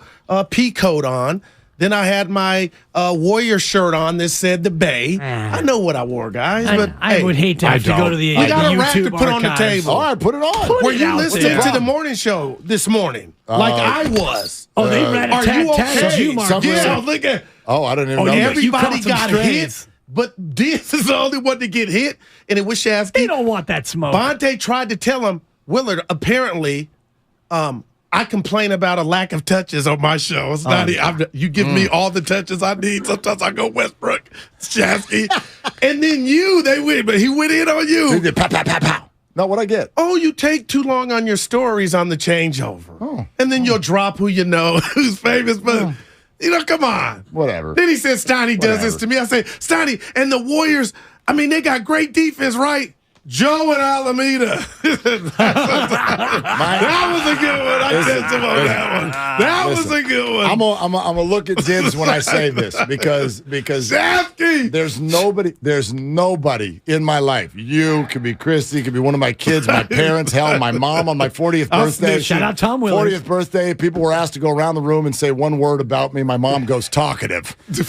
pea coat on. Then I had my Warrior shirt on that said the Bay. I know what I wore, guys. But I would hate to have to go to the We got a rack YouTube to put on the table. All right, put it on. Were you listening to the morning show this morning? Like I was. Oh, they rat-a-tat-tatted you, Mark. Yeah, look at. Oh, I didn't even know that. Everybody got hit, but this is the only one to get hit, and it was Shafsky. They don't want that smoke. Bonte tried to tell him, Willard, apparently, I complain about a lack of touches on my show. It's not you give me all the touches I need. Sometimes I go Westbrook, Shafsky, and then they win, but he went in on you. Pow, pow, pow, pow. Not what I get. Oh, you take too long on your stories on the changeover. Oh. And then you'll drop who you know, who's famous, but come on. Whatever. Then he said Steiny does this to me. I say, Steiny, and the Warriors, they got great defense, right? Joe and Alameda. That was a good one. I did some on that one. That was a good one. I'm gonna look at Dibs when I say this because Shafsky! there's nobody in my life. You could be Christy, could be one of my kids, my parents, hell, my mom on my 40th birthday. Shout out Tom Willard. 40th birthday. People were asked to go around the room and say one word about me. My mom goes talkative. so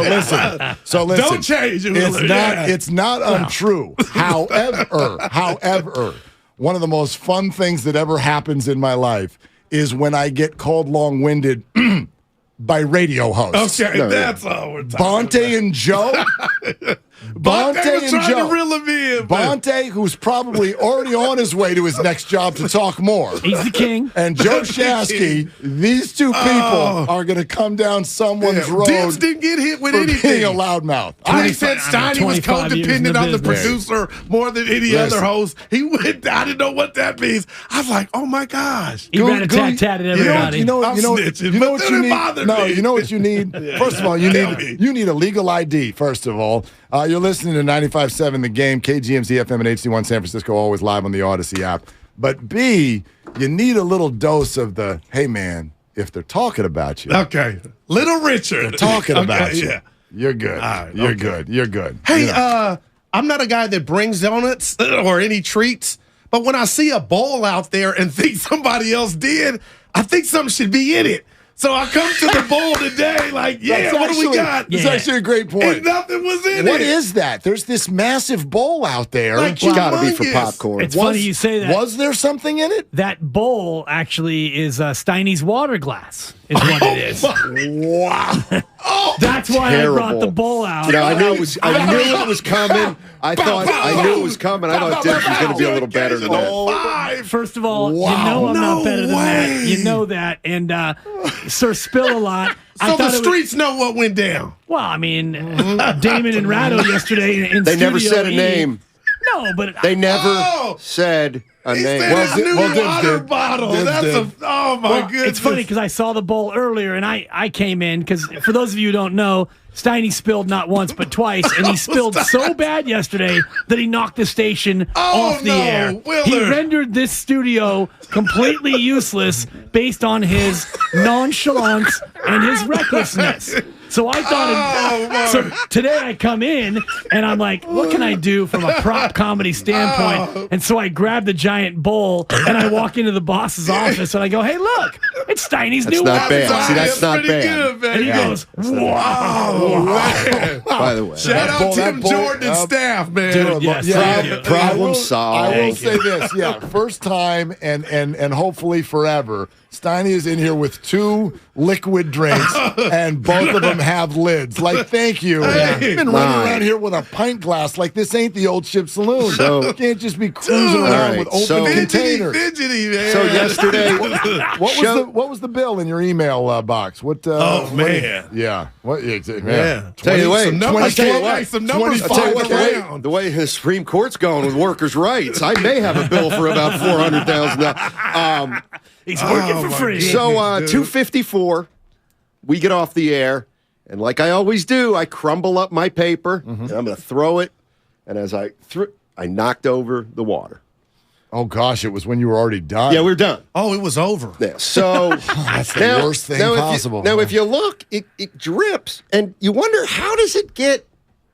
listen. Don't change it. It's not untrue. However, one of the most fun things that ever happens in my life is when I get called long-winded by radio hosts. Okay, that's all we're talking Bonte about. and Joe. Bonte was trying to reel him in, Bonte, who's probably already on his way to his next job to talk more. He's the king. And Joe Shasky, these two people are going to come down someone's road. Dibs didn't get hit with for anything. being a loudmouth. I said Steiny was codependent on the producer more than any other host. He went. I didn't know what that means. I was like, oh my gosh. He ran a tat-tatted everybody. You know what you need? No, you know what you need? First of all, you need a legal ID, first of all. You're listening to 95.7 The Game, KGMZ FM and HD1 San Francisco, always live on the Odyssey app. But B, you need a little dose of the, hey, man, if they're talking about you. Okay. Little Richard. They're talking about you. Yeah. You're good. Right, You're good. You're good. Hey, I'm not a guy that brings donuts or any treats, but when I see a bowl out there and think somebody else did, I think something should be in it. So I come to the bowl today like, what do we got? That's actually a great point. And nothing was in it. What is that? There's this massive bowl out there. Like, It's got to be for popcorn. It's funny you say that. Was there something in it? That bowl actually is Steiny's water glass. Is what it is. Wow. That's why I brought the bowl out. You know, I knew it was coming. I knew it was coming. I thought Dibs was going to be a little better than that. First of all, you know I'm not better than that. You know that. And Sir Spill-A-Lot. So the streets know what went down. Well, I mean, Damon and Rattle yesterday in They never Studio said a E. name. No, but They never said a name. Water bottle. Oh my goodness. It's funny because I saw the bowl earlier and I came in because for those of you who don't know, Steiny spilled not once but twice, and he spilled so bad yesterday that he knocked the station off the air. Willard. He rendered this studio completely useless based on his nonchalance and his recklessness. So I thought, so today I come in and I'm like, what can I do from a prop comedy standpoint? And so I grab the giant bowl and I walk into the boss's office and I go, hey, look, it's Steiny's new not water bad. glass. See, that's not bad. And he goes, wow. By the way. Shout out Tim Jordan and staff, man. Dude, yes, Problem solved. I will say this, first time and hopefully forever, Steiny is in here with 2 liquid drinks, and both of them have lids. Like, thank you. You've been running around here with a pint glass like this ain't the old Ship Saloon. So, you can't just be cruising around with open containers. Fidgety, man. So yesterday, what was the bill in your email box? What? Man. Yeah. What? Yeah. Tell you the way. Some numbers flying around. The way the Supreme Court's going with workers' rights, I may have a bill for about $400,000. He's working for free. So 2:54, we get off the air, and like I always do, I crumble up my paper, and I'm going to throw it. And as I knocked over the water. Oh gosh, it was when you were already done. Yeah, we're done. Oh, it was over. Yeah. So that's the worst thing possible. If you look, it drips, and you wonder how does it get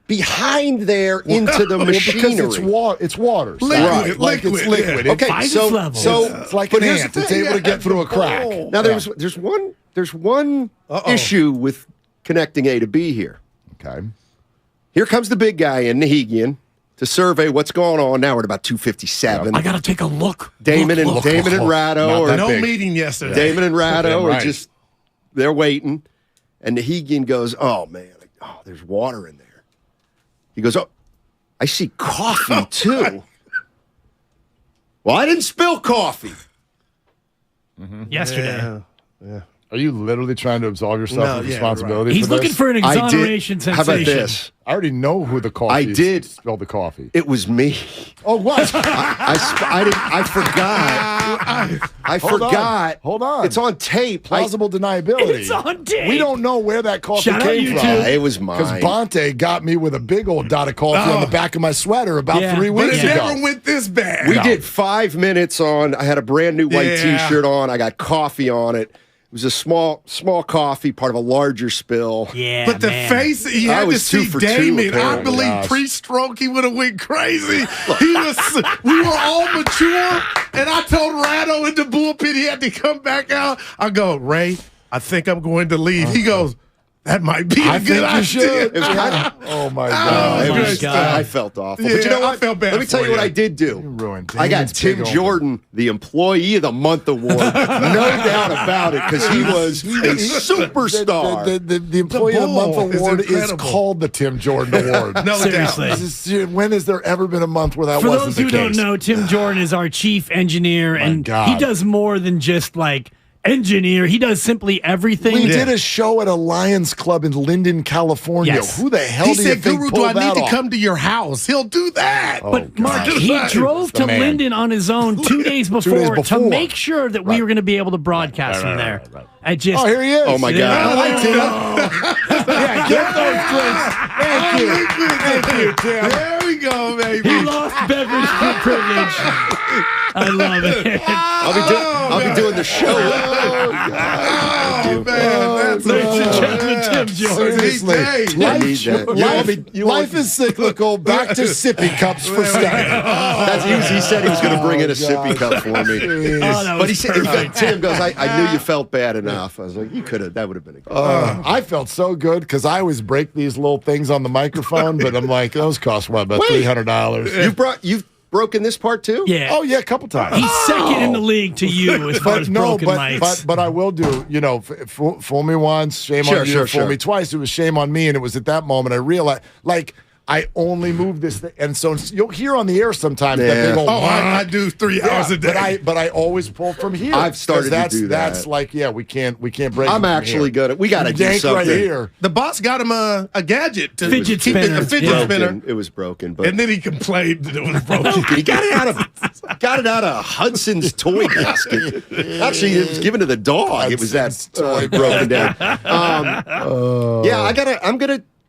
behind there into the machinery? Because it's water. Liquid. Like it's liquid. Okay, so it's like an ant. It's able to get through a crack. Now there's one issue with connecting A to B here. Okay. Here comes the big guy in Nahegian to survey what's going on. Now we're at about 2:57. I got to take a look. Damon and Ratto. No meeting yesterday. Damon and Ratto are just, they're waiting. And Nahegian goes, oh, man, there's water in there. He goes, oh, I see coffee, too. Well, I didn't spill coffee. Yesterday. Yeah. Are you literally trying to absolve yourself of responsibility? He's looking for an exoneration sensation. How about this? I already know who the coffee spilled the coffee. It was me. Oh, what? I forgot. I forgot. Hold on. It's on tape. Plausible deniability. It's on tape. We don't know where that coffee Shout came out from. It was mine. Because Bonte got me with a big old dot of coffee on the back of my sweater about 3 weeks ago. But it ago. never went this bad. We did 5 minutes on. I had a brand new white T-shirt on. I got coffee on it. It was a small coffee, part of a larger spill. Yeah, but the face he had to see Damon, I believe pre-stroke he would have went crazy. We were all mature, and I told Rattle in the bullpen he had to come back out. I go, Ray, I think I'm going to leave. He goes, That might be a good idea. Oh my God. I felt awful. But you know what? I felt bad. Let me tell you what I did do. I got Tim Jordan the Employee of the Month award. No doubt about it, because he was a superstar. The Employee of the Month award is called the Tim Jordan Award. No Seriously. When has there ever been a month where that For wasn't those the who case? don't know, Tim Jordan is our chief engineer, and he does more than just like engineer. He does simply everything. We did a show at a Lions Club in Linden, California. Yes. Who the hell He do you said, think Guru, pulled do I need that to off? come to your house? He'll do that. But Mark, he drove to Linden on his own 2 days before to make sure that we were going to be able to broadcast from there. I just, here he is. Oh, my God. I like Tim. Yeah, get those drinks. Thank you, Tim. There we go, baby. he lost beverage privilege. I love it. I'll be doing the show. Oh, man. That's Ladies and gentlemen, Tim Jordan. Seriously. Life is cyclical. Back to sippy cups for Stan. He said he was going to bring in a sippy cup for me. But he said, Tim goes, I knew you felt bad enough. I was like, you could have. That would have been a good I felt so good because I always break these little things on the microphone, but I'm like, those cost what, about $300? You've broken this part too? Yeah. Oh yeah, a couple times. He's second in the league to you as far as broken mics. But I will do. You know, fool me once, shame on you. Fool me twice, it was shame on me. And it was at that moment I realized, like, I only move this thing. And so you'll hear on the air sometimes that they go, I do 3 hours a day. But I always pull from here. I've started to do that. That's like, we can't break. I'm actually good at. We got to do something right here. The boss got him a gadget to fidget keep spinner. it a fidget spinner. It was broken, but And then he complained that it was broken. he got it out of Hudson's toy basket. Actually, it was given to the dog. It was that broken down.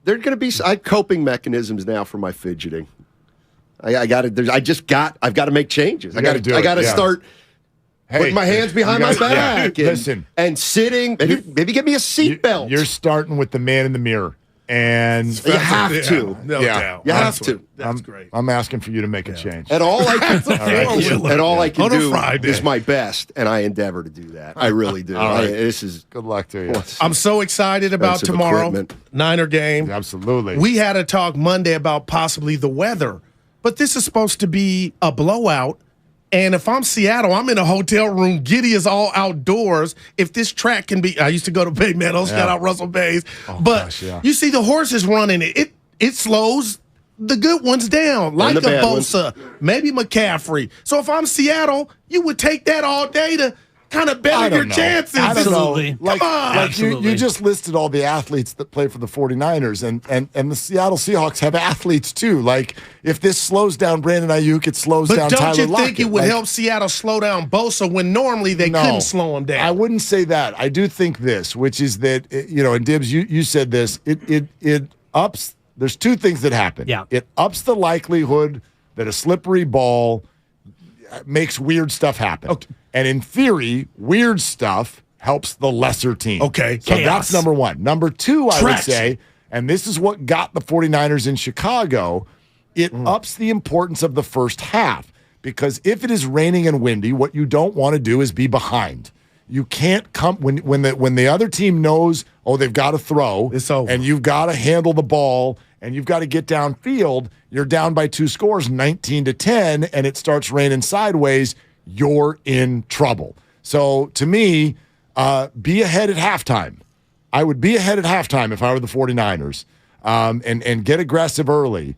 There are going to be coping mechanisms now for my fidgeting. I've got to make changes. I got to start putting my hands behind my back and sitting. Maybe get me a seatbelt. You're starting with the man in the mirror. And you have to. No doubt. You have to. That's great. I'm asking for you to make a change. And all I can do is my best, and I endeavor to do that. I really do. All right. This is good luck to you. I'm so excited about tomorrow. Niner game. Absolutely. We had a talk Monday about possibly the weather, but this is supposed to be a blowout. And if I'm Seattle, I'm in a hotel room. Giddy is all outdoors. If this track can be, I used to go to Bay Meadows. Shout out Russell Bays. You see the horses running it. It slows the good ones down, like a Bosa, maybe McCaffrey. So if I'm Seattle, you would take that all day to kind of better your chances. Absolutely. Come on. You just listed all the athletes that play for the 49ers, and the Seattle Seahawks have athletes too. Like, if this slows down Brandon Ayuk, it slows down Tyler Lockett. But don't you think it would help Seattle slow down Bosa when normally they couldn't slow him down? I wouldn't say that. I do think this, which is that, and Dibbs, you said this, it ups, there's two things that happen. Yeah. It ups the likelihood that a slippery ball makes weird stuff happen. Okay. And in theory, weird stuff helps the lesser team. Okay. So that's number one. Number two, I would say, and this is what got the 49ers in Chicago, it ups the importance of the first half. Because if it is raining and windy, what you don't want to do is be behind. You can't come when the other team knows, they've got to throw, it's over. And you've got to handle the ball, and you've got to get downfield. You're down by 2 scores, 19-10, and it starts raining sideways. You're in trouble. So to me, be ahead at halftime. I would be ahead at halftime if I were the 49ers, and get aggressive early.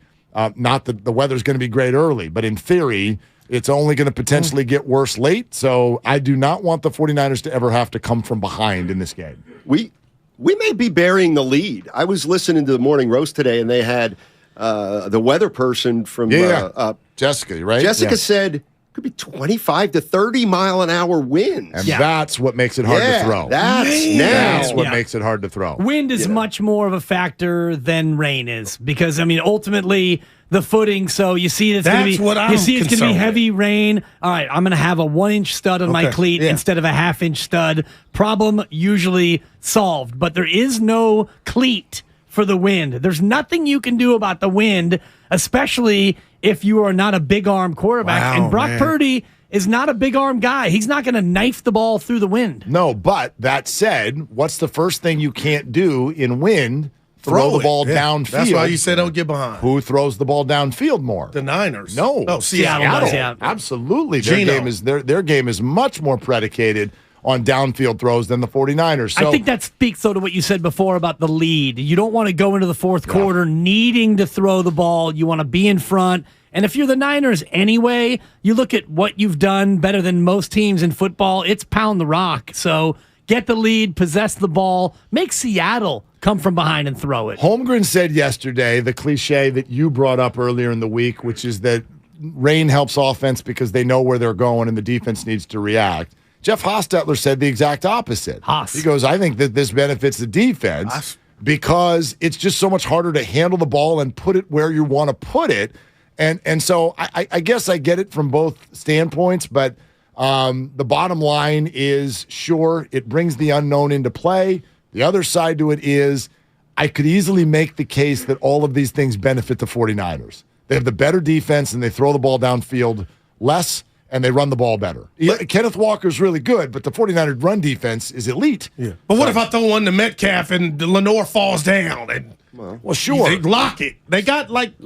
Not that the weather's going to be great early, but in theory, it's only going to potentially get worse late. So I do not want the 49ers to ever have to come from behind in this game. We may be burying the lead. I was listening to the morning roast today, and they had the weather person from Jessica, right? Jessica said could be 25 to 30 mile an hour winds. And that's what makes it hard to throw. That's what makes it hard to throw. Wind is much more of a factor than rain is, because ultimately the footing. So you see it's going to be it's going to be heavy rain. All right, I'm going to have a 1-inch stud on my cleat instead of a 1/2-inch stud. Problem usually solved, but there is no cleat for the wind. There's nothing you can do about the wind, especially if you are not a big arm quarterback. And Brock Purdy is not a big arm guy. He's not going to knife the ball through the wind. No, but that said, what's the first thing you can't do in wind? Throw the ball downfield. That's why you said don't get behind. Who throws the ball downfield more? The Niners. No. Oh, Seattle does, yeah. Absolutely. Their game is much more predicated on downfield throws than the 49ers. So, I think that speaks, though, to what you said before about the lead. You don't want to go into the fourth quarter needing to throw the ball. You want to be in front. And if you're the Niners anyway, you look at what you've done better than most teams in football. It's pound the rock. So get the lead, possess the ball, make Seattle come from behind and throw it. Holmgren said yesterday the cliche that you brought up earlier in the week, which is that rain helps offense because they know where they're going and the defense needs to react. Jeff Hostetler said the exact opposite. He goes, I think that this benefits the defense because it's just so much harder to handle the ball and put it where you want to put it. And so I guess I get it from both standpoints, but the bottom line is, sure, it brings the unknown into play. The other side to it is I could easily make the case that all of these things benefit the 49ers. They have the better defense, and they throw the ball downfield less, and they run the ball better. Kenneth Walker's really good, but the 49ers run defense is elite. Yeah. But what if I throw one to Metcalf and Lenore falls down? And well, sure. They block it. They got let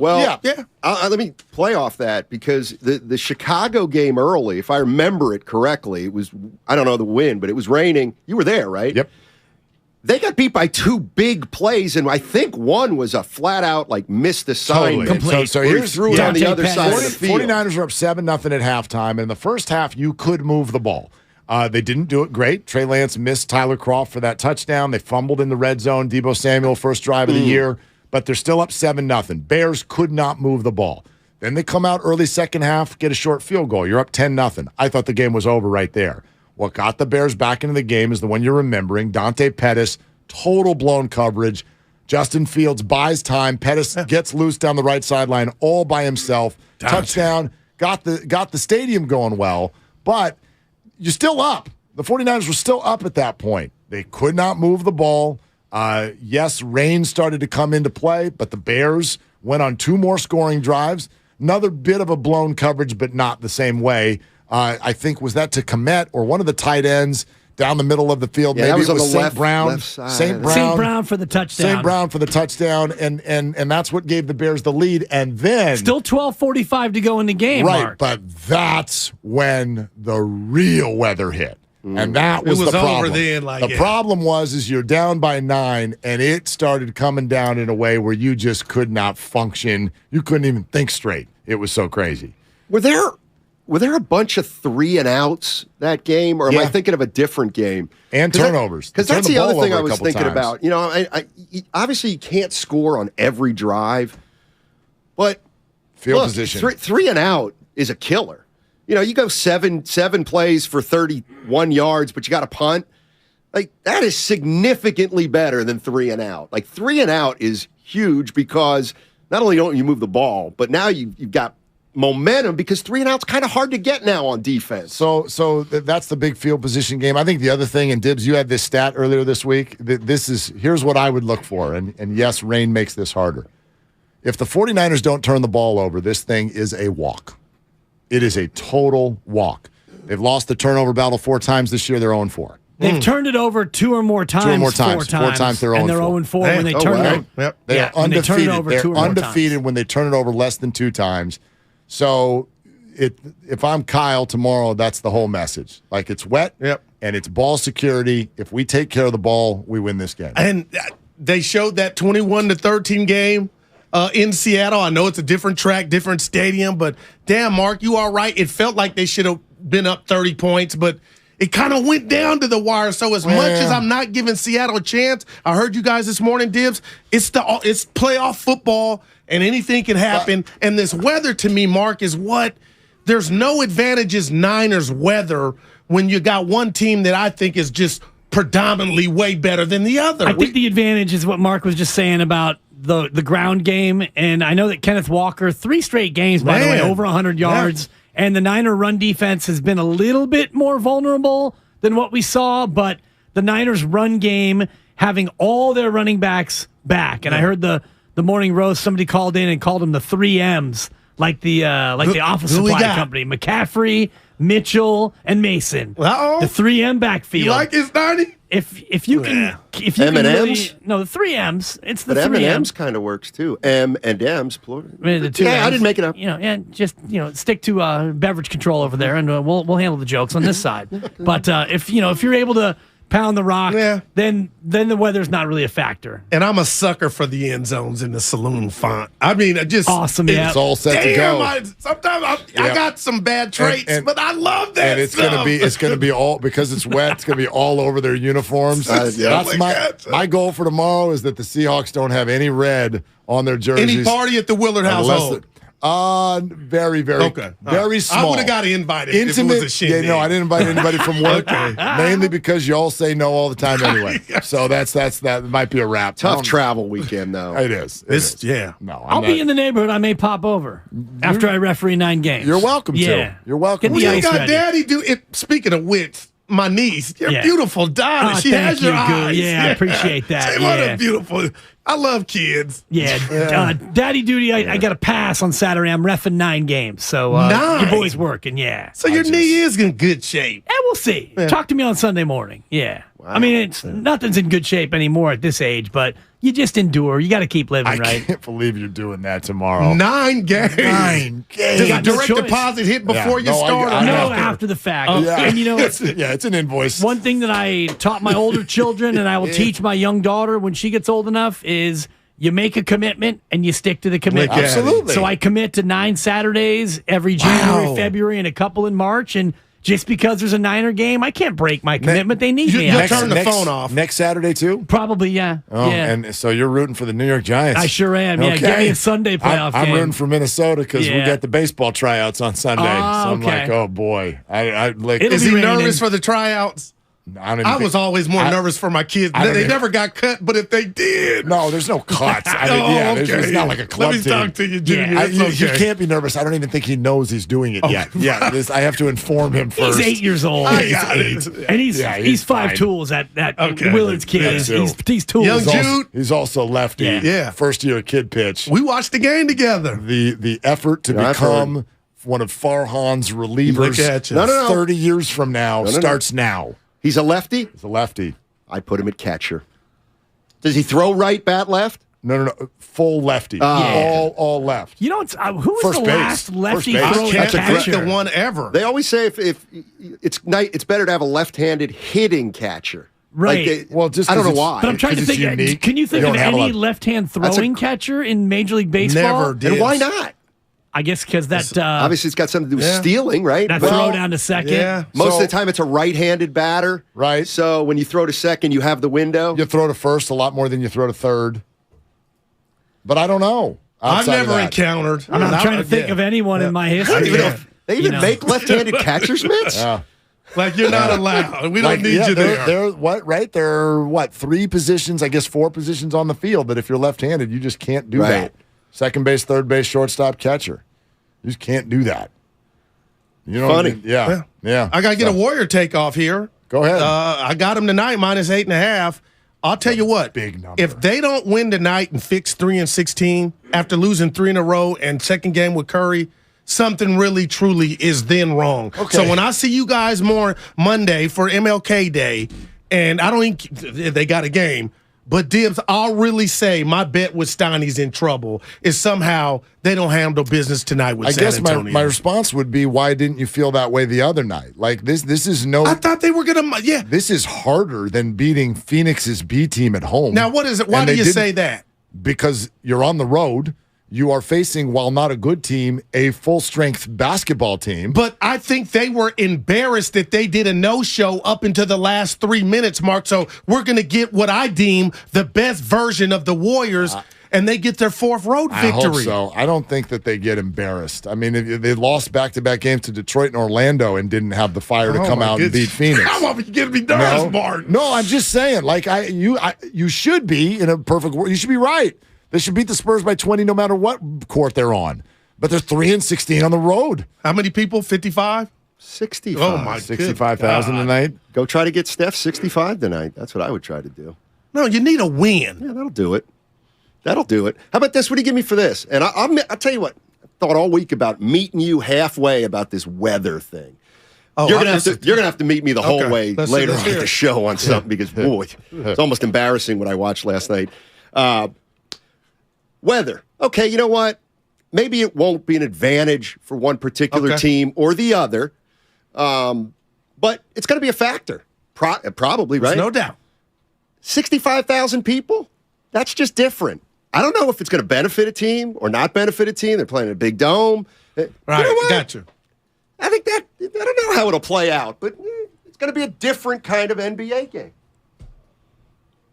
me play off that because the Chicago game early, if I remember it correctly, it was, I don't know the win, but it was raining. You were there, right? Yep. They got beat by two big plays, and I think one was a flat-out, missed assignment. Totally. So here's threw it on the other side of the field. 49ers are up 7-0 at halftime, and in the first half, you could move the ball. They didn't do it great. Trey Lance missed Tyler Kroft for that touchdown. They fumbled in the red zone. Deebo Samuel, first drive of the year, but they're still up 7-0. Bears could not move the ball. Then they come out early second half, get a short field goal. You're up 10-0. I thought the game was over right there. What got the Bears back into the game is the one you're remembering. Dante Pettis, total blown coverage. Justin Fields buys time. Pettis gets loose down the right sideline all by himself. Touchdown. Got the stadium going well, but you're still up. The 49ers were still up at that point. They could not move the ball. Yes, rain started to come into play, but the Bears went on 2 more scoring drives. Another bit of a blown coverage, but not the same way. I think, was that to Kmet or one of the tight ends down the middle of the field? Yeah, maybe was it was on the St. left Brown. side. St. Brown for the touchdown. St. Brown for the touchdown, and that's what gave the Bears the lead. And then still 12:45 to go in the game, right? Mark. But that's when the real weather hit. And that was the problem. Over then, the problem was you're down by 9, and it started coming down in a way where you just could not function. You couldn't even think straight. It was so crazy. Were there a bunch of 3-and-outs that game, or am I thinking of a different game? And turnovers. Because that's the other thing I was thinking about. You know, obviously you can't score on every drive, but field position. 3-and-out is a killer. You know, you go seven plays for 31 yards, but you got a punt. That is significantly better than 3-and-out. 3-and-out is huge because not only don't you move the ball, but now you've got momentum because 3-and-out's kind of hard to get now on defense. So that's the big field position game. I think the other thing, and Dibbs, you had this stat earlier this week. Here's what I would look for, and yes, rain makes this harder. If the 49ers don't turn the ball over, this thing is a walk. It is a total walk. They've lost the turnover battle 4 times this year. They're 0-4. They've turned it over 2 or more times. 2 or more times. 4 times they're 0-4. And they're 0-4 when they turn it over. They are undefeated. They're undefeated when they turn it over less than 2 times. So if I'm Kyle tomorrow, that's the whole message. It's wet, and it's ball security. If we take care of the ball, we win this game. And they showed that 21-13 game in Seattle. I know it's a different track, different stadium, but damn, Mark, you are right. It felt like they should have been up 30 points, but it kind of went down to the wire. So as much as I'm not giving Seattle a chance, I heard you guys this morning, Dibbs, it's playoff football, and anything can happen. And this weather, to me, Mark, is there's no advantages Niners weather when you got one team that I think is just predominantly way better than the other. I think the advantage is what Mark was just saying about the ground game. And I know that Kenneth Walker, 3 straight games, by the way, over 100 yards. And the Niner run defense has been a little bit more vulnerable than what we saw, but the Niners run game, having all their running backs back. And I heard the morning roast, somebody called in and called them the 3 M's. like the office who we supply got? company. McCaffrey, Mitchell, and Mason. Uh-oh. The 3M backfield. You like it, Steiny? If you can M&Ms? really, no, the 3 M's. It's the But 3 M&M's kind of works too. M and M's plural. I mean, the two Yeah, I M's, didn't make it up. And just stick to beverage control over there, and we'll handle the jokes on this side. But if you're able to pound the rock, then the weather's not really a factor. And I'm a sucker for the end zones in the saloon font. I mean, just awesome. Yeah, it's all set to go. Sometimes I got some bad traits, but I love that. And it's gonna be all because it's wet. It's gonna be all over their uniforms. That's my goal for tomorrow is that the Seahawks don't have any red on their jerseys. Any party at the Willard household? Very, very, very small. I would have got invited. Intimate. If it was a shindig. Yeah, no, I didn't invite anybody from work. Mainly because you all say no all the time anyway. So that might be a wrap. Tough travel weekend though. It is. Yeah. No, I'll be in the neighborhood. I may pop over after I referee 9 games. You're welcome to. You're welcome. Well, Get the you ice got ready. Daddy do it. Speaking of which, my niece, your beautiful daughter. Oh, she has thank your you, Goo. eyes. Yeah, I appreciate that. Say, what a beautiful. I love kids. Yeah, daddy duty. I got a pass on Saturday. I'm reffing 9 games, so your boy's working. Yeah. So your knee is in good shape. Yeah, we'll see. Talk to me on Sunday morning. Yeah. Wow. I mean, nothing's in good shape anymore at this age, but you just endure. You got to keep living, right? I can't believe you're doing that tomorrow. 9 games. 9 games. Does a direct deposit hit before you start? No, after the fact. And it's an invoice. One thing that I taught my older children, and I will teach my young daughter when she gets old enough, is you make a commitment and you stick to the commitment. Absolutely. So I commit to 9 Saturdays every January, February, and a couple in March, and just because there's a Niner game, I can't break my commitment. They need me. You'll turn the phone off. Next Saturday, too? Probably, yeah. Oh, yeah. And so you're rooting for the New York Giants. I sure am. Yeah, give me a Sunday playoff game. I'm rooting for Minnesota because we got the baseball tryouts on Sunday. So I'm okay. like, oh, boy. Is he nervous for the tryouts? I was always more nervous for my kids. They never got cut, but if they did. No, there's no cuts. It's not like a club team. team. Talk to you, Junior. You can't be nervous. I don't even think he knows he's doing it yet. Yeah, I have to inform him first. He's 8 years old. I got it. And he's 5 tools at Willard's kid. He's tools. Young Jude. He's also lefty. Yeah. First year kid pitch. We watched the game together. The effort to become one of Farhan's relievers 30 years from now starts now. He's a lefty? He's a lefty. I put him at catcher. Does he throw right, bat left? No. Full lefty. All left. You know, who was First the base. last lefty First base. throwing Can't catcher? think the one ever. They always say if it's better to have a left-handed hitting catcher. Right. Just I don't know why. But I'm trying to think. Unique. Can you think of any left-hand throwing catcher in Major League Baseball? Never did. And why not? I guess because that obviously it's got something to do with stealing, right? That throw down to second. Yeah. Most of the time it's a right-handed batter. Right. So when you throw to second, you have the window. You throw to first a lot more than you throw to third. But I don't know. I've never encountered. I'm trying to think of anyone in my history. They even make left-handed catcher's mitts? Yeah. Like you're not allowed. We don't need you there. There are 3 positions, I guess 4 positions on the field that if you're left-handed, you just can't do that. Second base, third base, shortstop, catcher. You just can't do that. You know Funny. Yeah. I got to get a Warrior takeoff here. Go ahead. I got him tonight, -8.5. I'll tell you what. Big number. If they don't win tonight and fix 3-16 after losing 3 in a row and second game with Curry, something really, truly is then wrong. Okay. So when I see you guys more Monday for MLK Day, and I don't even, they got a game, but Dibs, I'll really say my bet with Steiny's in trouble is somehow they don't handle business tonight with San Antonio. I guess my response would be, why didn't you feel that way the other night? Like this is no. I thought they were gonna. Yeah. This is harder than beating Phoenix's B team at home. Now what is it? Why do you say that? Because you're on the road. You are facing, while not a good team, a full-strength basketball team. But I think they were embarrassed that they did a no-show up into the last 3 minutes, Mark. So we're going to get what I deem the best version of the Warriors, and they get their 4th road victory. I hope so. I don't think that they get embarrassed. I mean, they lost back-to-back games to Detroit and Orlando and didn't have the fire to come out and beat Phoenix. How about you getting me nervous, Mark? No, I'm just saying. Like you should be in a perfect world. You should be right. They should beat the Spurs by 20 no matter what court they're on. But they're 3-16 on the road. How many people? 55? 65. Oh, my 65,000 tonight. Go try to get Steph 65 tonight. That's what I would try to do. No, you need a win. Yeah, that'll do it. That'll do it. How about this? What do you give me for this? And I'll tell you what. thought all week about meeting you halfway about this weather thing. Oh, you're gonna have to meet me the whole way later on hear the it. show on something because boy, it's almost embarrassing what I watched last night. Weather. Okay, you know what? Maybe it won't be an advantage for one particular team or the other, but it's going to be a factor. Probably, right? There's no doubt. 65,000 people? That's just different. I don't know if it's going to benefit a team or not benefit a team. They're playing in a big dome. Right, you know what? got you. I think I don't know how it'll play out, but it's going to be a different kind of NBA game.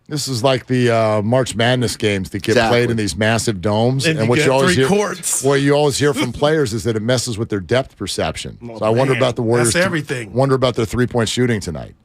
This is like the March Madness games that get played in these massive domes, And what you you get always 3 hear, courts. what you always hear from players is that it messes with their depth perception. So I wonder man, about the Warriors. that's everything. Wonder about their 3-point shooting tonight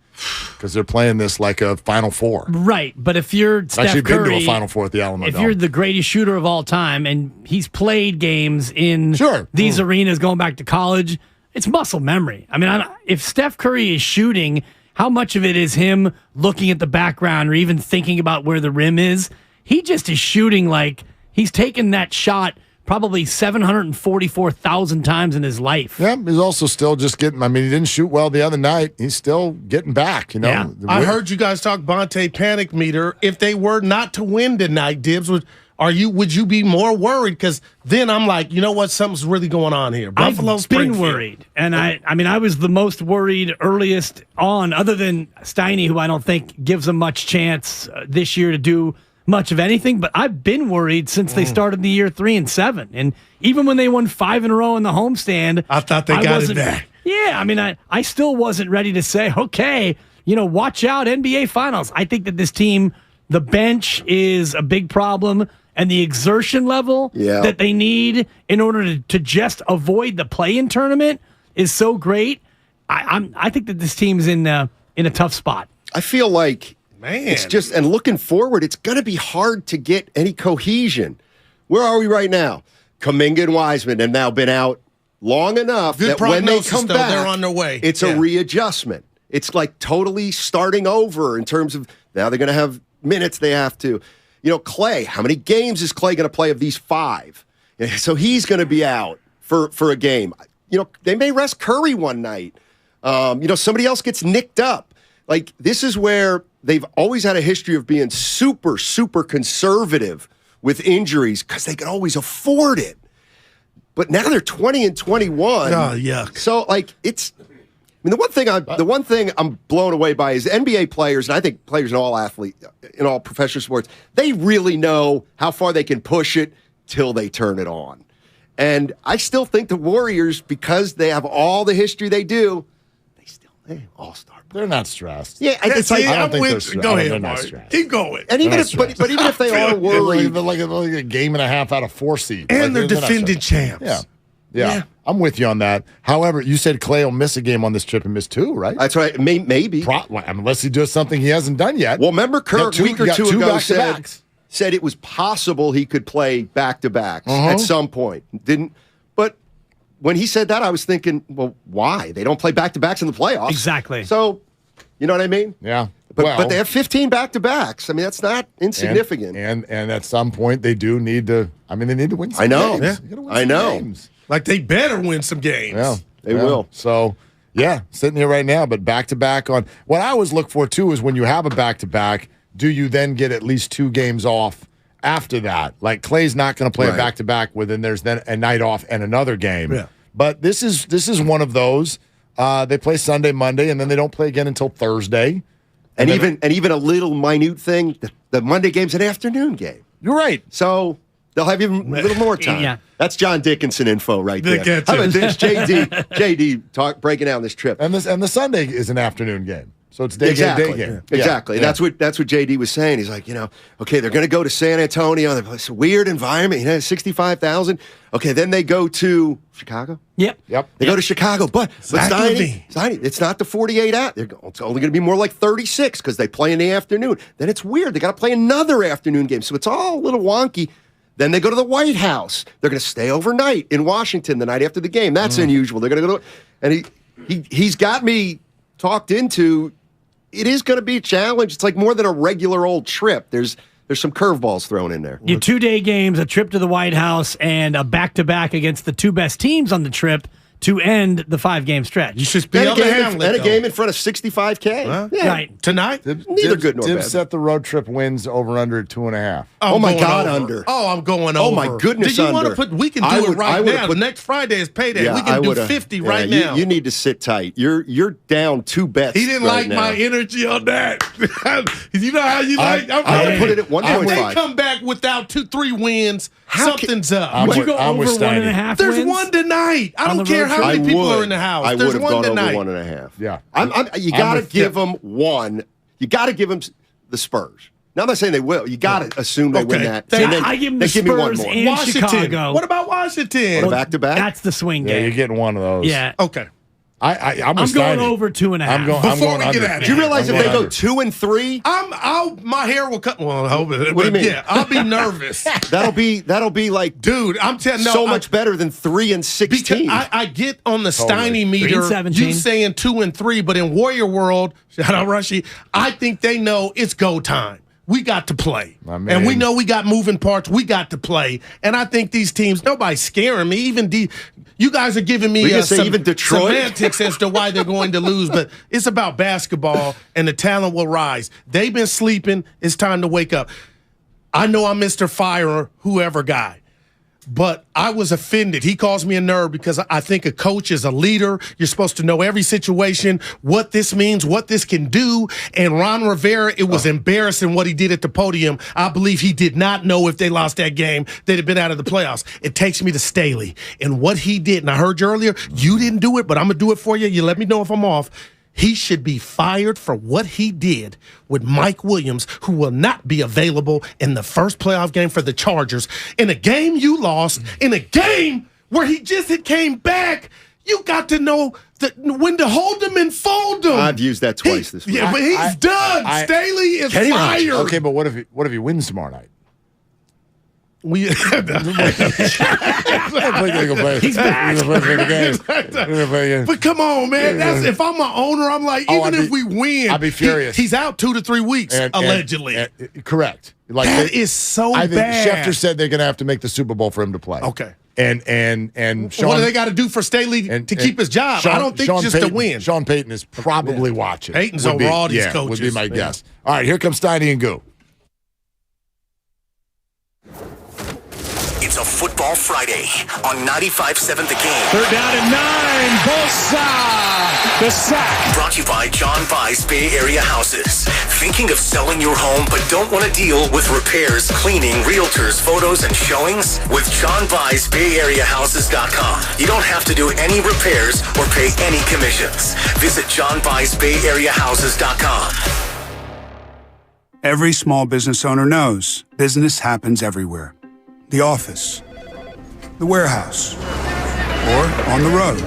because they're playing this like a Final Four. Right, but if you're Steph Actually, Curry, been to a Final Four at the Alamo if Dome. you're the greatest shooter of all time, and he's played games in these arenas going back to college, it's muscle memory. I mean, if Steph Curry is shooting, how much of it is him looking at the background or even thinking about where the rim is? He just is shooting like he's taken that shot probably 744,000 times in his life. Yeah, he's also still just getting. I mean, he didn't shoot well the other night. He's still getting back. You know. Yeah. I heard you guys talk Bonte panic meter. If they were not to win tonight, Dibs, would you be more worried? Because then I'm like, you know what, something's really going on here. Buffalo's I've been worried, and I was the most worried earliest on, other than Steiny, who I don't think gives them much chance this year to do much of anything. But I've been worried since they started the year 3-7, and even when they won 5 in a row in the homestand, I thought they got it back. Yeah, I mean, I still wasn't ready to say, okay, watch out, NBA Finals. I think that this team, the bench is a big problem. And the exertion level that they need in order to just avoid the play-in tournament is so great. I think that this team's in a tough spot. I feel like it's just, and looking forward, it's going to be hard to get any cohesion. Where are we right now? Kuminga and Wiseman have now been out long enough that when they come back, they're on their way. It's a readjustment. It's like totally starting over in terms of now they're going to have minutes they have to. Clay, how many games is Clay going to play of these 5? So he's going to be out for a game. They may rest Curry one night. Somebody else gets nicked up. Like, this is where they've always had a history of being super, super conservative with injuries because they can always afford it. But now they're 20-21. Oh, yuck. So, the one thing I'm blown away by is NBA players, and I think players in all professional sports, they really know how far they can push it till they turn it on. And I still think the Warriors, because they have all the history they do, they all-star. They're not stressed. Yeah, I don't think they're stressed. Go ahead, they're not Mark. stressed. Keep going. And even but even if they are worried, they're like a game and a half out of 4 seeds, and they're not defending stressed. champs. Yeah, I'm with you on that. However, you said Clay will miss a game on this trip and miss 2, right? That's right. Maybe. Unless he does something he hasn't done yet. Well, remember Kirk a week or two ago back-to-backs. said it was possible he could play back-to-backs at some point. Didn't. But when he said that, I was thinking, well, why? They don't play back-to-backs in the playoffs. Exactly. So, you know what I mean? Yeah. But they have 15 back-to-backs. I mean, that's not insignificant. And at some point, they do need to. I mean, they need to win some I know. games. Yeah. I know. Games. Like, they better win some games. Yeah, they will. So, sitting here right now, but back-to-back on. What I always look for, too, is when you have a back-to-back, do you then get at least 2 games off after that? Like, Clay's not going to play a back-to-back within there's then a night off and another game. Yeah. But this is one of those. They play Sunday, Monday, and then they don't play again until Thursday. And even a little minute thing, the Monday game's an afternoon game. You're right. So they'll have even a little more time. Yeah. That's John Dickinson info right there. How about this? JD breaking down this trip. And the Sunday is an afternoon game. So it's day exactly. game. Exactly. Yeah. That's what JD was saying. He's like, okay, they're going to go to San Antonio. It's a weird environment. 65,000. Okay, then they go to Chicago. Yep. They go to Chicago, but Steiny, it's not the 48 out. It's only going to be more like 36 because they play in the afternoon. Then it's weird. They got to play another afternoon game, so it's all a little wonky. Then they go to the White House. They're going to stay overnight in Washington the night after the game. That's unusual. They're going to go to, and he's got me talked into. It is going to be a challenge. It's like more than a regular old trip. There's There's some curveballs thrown in there. Your 2-day games, a trip to the White House, and a back-to-back against the 2 best teams on the trip to end the 5-game stretch. You should be able to handle it. And a game in front of 65K. Yeah. Right. Tonight? Neither good nor bad. Set the road trip wins over under 2.5. Oh my God, over. under. Oh, I'm going over. Oh my goodness, Do you want to under. put? We can do it right now. Put, Next Friday is payday. Yeah, we can do 50 right now. You need to sit tight. You're down 2 bets. He didn't right like now. my energy on that. You know how you like? I would put it at 1.5. If they come back without 2-3 wins, something's up. Would you go over 1.5 There's wins? one tonight. I On don't the care road how trip? many people are in the house. I There's would have one gone tonight. over 1.5. Yeah. You got to give them one. You got to give them the Spurs. Now, I'm not saying they will. You got to assume they win that. I give them the give me one Spurs more. and Washington. Chicago. What about Washington? Back-to-back? That's the swing Yeah, game. you're getting one of those. Yeah. Okay. I'm going over 2.5. I'm going Before we under. get out of Do you here. realize if they go 2 and 3, my hair will cut. Well, I hope it. What do you mean? Yeah, I'll be nervous. that'll be like, Dude, I'm telling you, much better than 3 and 16. Because I get on the Totally. Steiny 3 meter. and 17. You saying 2 and 3, but in Warrior World, shout out Rushy, I think they know it's go time. We got to play. And we know we got moving parts. We got to play. And I think these teams, nobody's scaring me. Even you guys are giving me even Detroit? semantics as to why they're going to lose. But it's about basketball, and the talent will rise. They've been sleeping. It's time to wake up. I know I'm Mr. Fire, whoever guy. But I was offended. He calls me a nerd because I think a coach is a leader. You're supposed to know every situation, what this means, what this can do. And Ron Rivera, it was embarrassing what he did at the podium. I believe he did not know if they lost that game, they'd have been out of the playoffs. It takes me to Staley and what he did. And I heard you earlier, you didn't do it, but I'm going to do it for you. You let me know if I'm off. He should be fired for what he did with Mike Williams, who will not be available in the first playoff game for the Chargers. In a game you lost, in a game where he just came back, you got to know when to hold them and fold them. I've used that twice this week. Yeah, but he's done. Staley is fired. Okay, but what if he wins tomorrow night? He's back. But come on, man. That's if I'm an owner, I'm like, even if we win, I'd be furious. He's out 2 to 3 weeks, allegedly. Correct. Like that is so I think bad. Schefter said they're going to have to make the Super Bowl for him to play. Okay. And Sean, what do they got to do for Staley to keep his job? I don't think Sean just Payton, to win. Sean Payton is probably watching. Payton's over all these Would coaches. be my guess. All right, here comes Steiny and Goo. It's a Football Friday on 95.7 The Game. Third down and 9. Bosa. The sack. Brought to you by John Vai's Bay Area Houses. Thinking of selling your home but don't want to deal with repairs, cleaning, realtors, photos, and showings? With John Vai's Bay Area Houses.com. You don't have to do any repairs or pay any commissions. Visit John Vai's Bay Area Houses.com. Every small business owner knows business happens everywhere. The office, the warehouse, or on the road.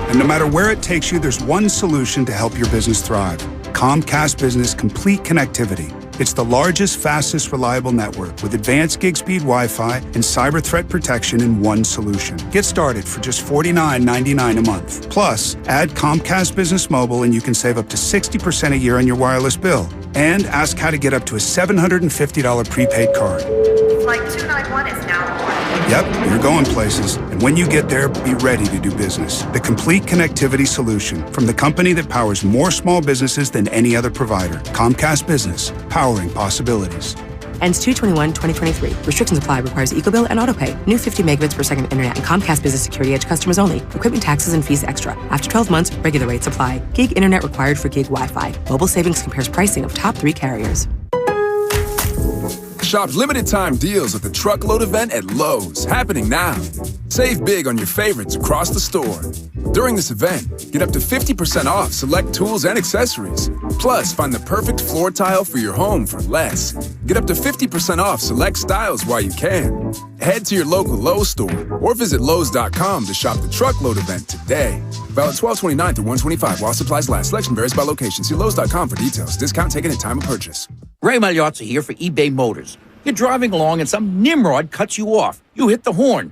And no matter where it takes you, there's one solution to help your business thrive. Comcast Business Complete Connectivity. It's the largest, fastest, reliable network with advanced gig speed Wi-Fi and cyber threat protection in one solution. Get started for just $49.99 a month. Plus, add Comcast Business Mobile and you can save up to 60% a year on your wireless bill. And ask how to get up to a $750 prepaid card. Flight 291 is now boarding. Yep, you're going places. And when you get there, be ready to do business. The complete connectivity solution from the company that powers more small businesses than any other provider. Comcast Business, powering possibilities. Ends 2/21/2023. Restrictions apply. Requires EcoBill and AutoPay. New 50 megabits per second internet and Comcast Business Security Edge customers only. Equipment taxes and fees extra. After 12 months, regular rates apply. Gig internet required for gig Wi-Fi. Mobile Savings compares pricing of top 3 carriers. Shop limited time deals at the Truckload event at Lowe's, happening now. Save big on your favorites across the store. During this event, get up to 50% off select tools and accessories. Plus, find the perfect floor tile for your home for less. Get up to 50% off select styles while you can. Head to your local Lowe's store or visit Lowes.com to shop the Truckload event today. Valid 12/29 through 1/25 while supplies last. Selection varies by location. See Lowes.com for details. Discount taken at time of purchase. Ray Magliozzi here for eBay Motors. You're driving along and some nimrod cuts you off. You hit the horn.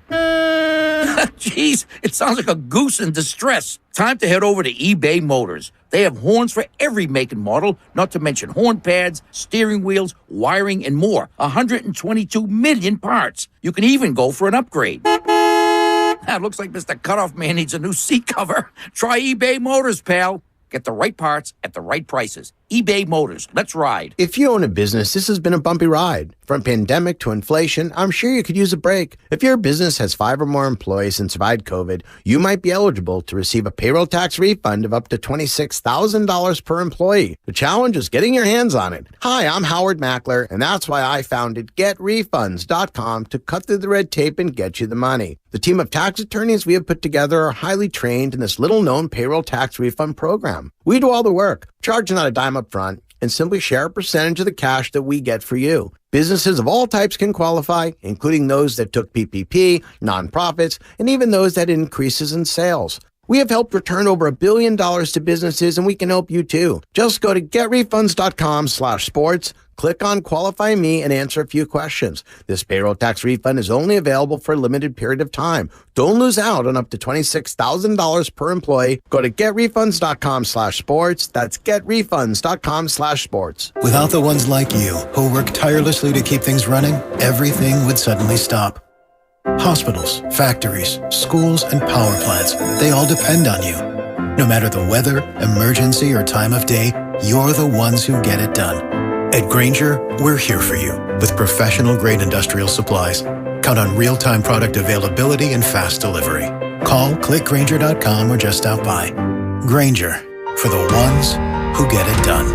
Jeez, it sounds like a goose in distress. Time to head over to eBay Motors. They have horns for every make and model, not to mention horn pads, steering wheels, wiring, and more. 122 million parts. You can even go for an upgrade. That looks like Mr. Cutoff Man needs a new seat cover. Try eBay Motors, pal. Get the right parts at the right prices. eBay Motors. Let's ride. If you own a business, this has been a bumpy ride. From pandemic to inflation, I'm sure you could use a break. If your business has 5 or more employees and survived COVID, you might be eligible to receive a payroll tax refund of up to $26,000 per employee. The challenge is getting your hands on it. Hi, I'm Howard Mackler, and that's why I founded GetRefunds.com to cut through the red tape and get you the money. The team of tax attorneys we have put together are highly trained in this little-known payroll tax refund program. We do all the work, charge not a dime up front, and simply share a percentage of the cash that we get for you. Businesses of all types can qualify, including those that took PPP, nonprofits, and even those that had increases in sales. We have helped return over $1 billion to businesses, and we can help you too. Just go to getrefunds.com/sports, click on Qualify Me, and answer a few questions. This payroll tax refund is only available for a limited period of time. Don't lose out on up to $26,000 per employee. Go to getrefunds.com/sports. That's getrefunds.com/sports. Without the ones like you, who work tirelessly to keep things running, everything would suddenly stop. Hospitals, factories, schools, and power plants, they all depend on you. No matter the weather, emergency, or time of day, you're the ones who get it done. At Grainger, we're here for you with professional-grade industrial supplies. Count on real-time product availability and fast delivery. Call, clickgrainger.com, or just stop by. Grainger, for the ones who get it done.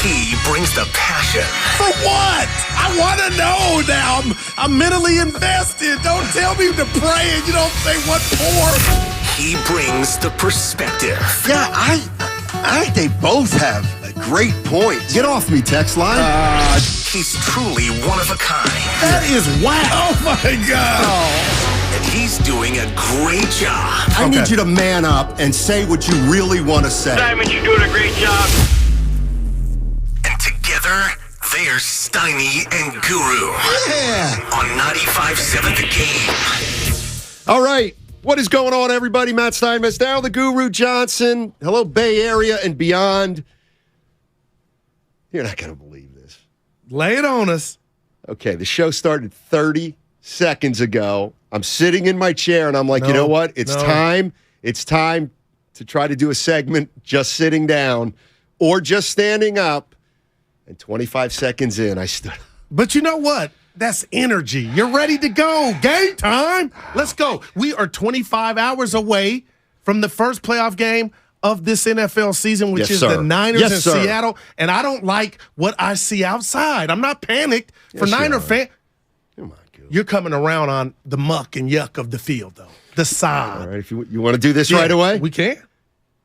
He brings the passion. For what? I want to know now. I'm mentally invested. Don't tell me to pray and you don't say what for. He brings the perspective. Yeah, I think they both have a great point. Get off me, text line. He's truly one of a kind. That is wow. Oh, my God. And he's doing a great job. I need you to man up and say what you really want to say. Simon, you're doing a great job. And together, they're Steiny and Guru. Yeah. On 95.7 The Game. All right. What is going on, everybody? Matt Steinmetz, now the Guru Johnson. Hello, Bay Area and beyond. You're not going to believe this. Lay it on us. Okay, the show started 30 seconds ago. I'm sitting in my chair, and I'm like, you know what? It's time. It's time to try to do a segment just sitting down or just standing up. And 25 seconds in, I stood. But you know what? That's energy. You're ready to go. Game time. Let's go. We are 25 hours away from the first playoff game of this NFL season, which is the Niners in Seattle. And I don't like what I see outside. I'm not panicked for Niner fans. You're coming around on the muck and yuck of the field, though. The side. All right, if you want to do this right away? We can.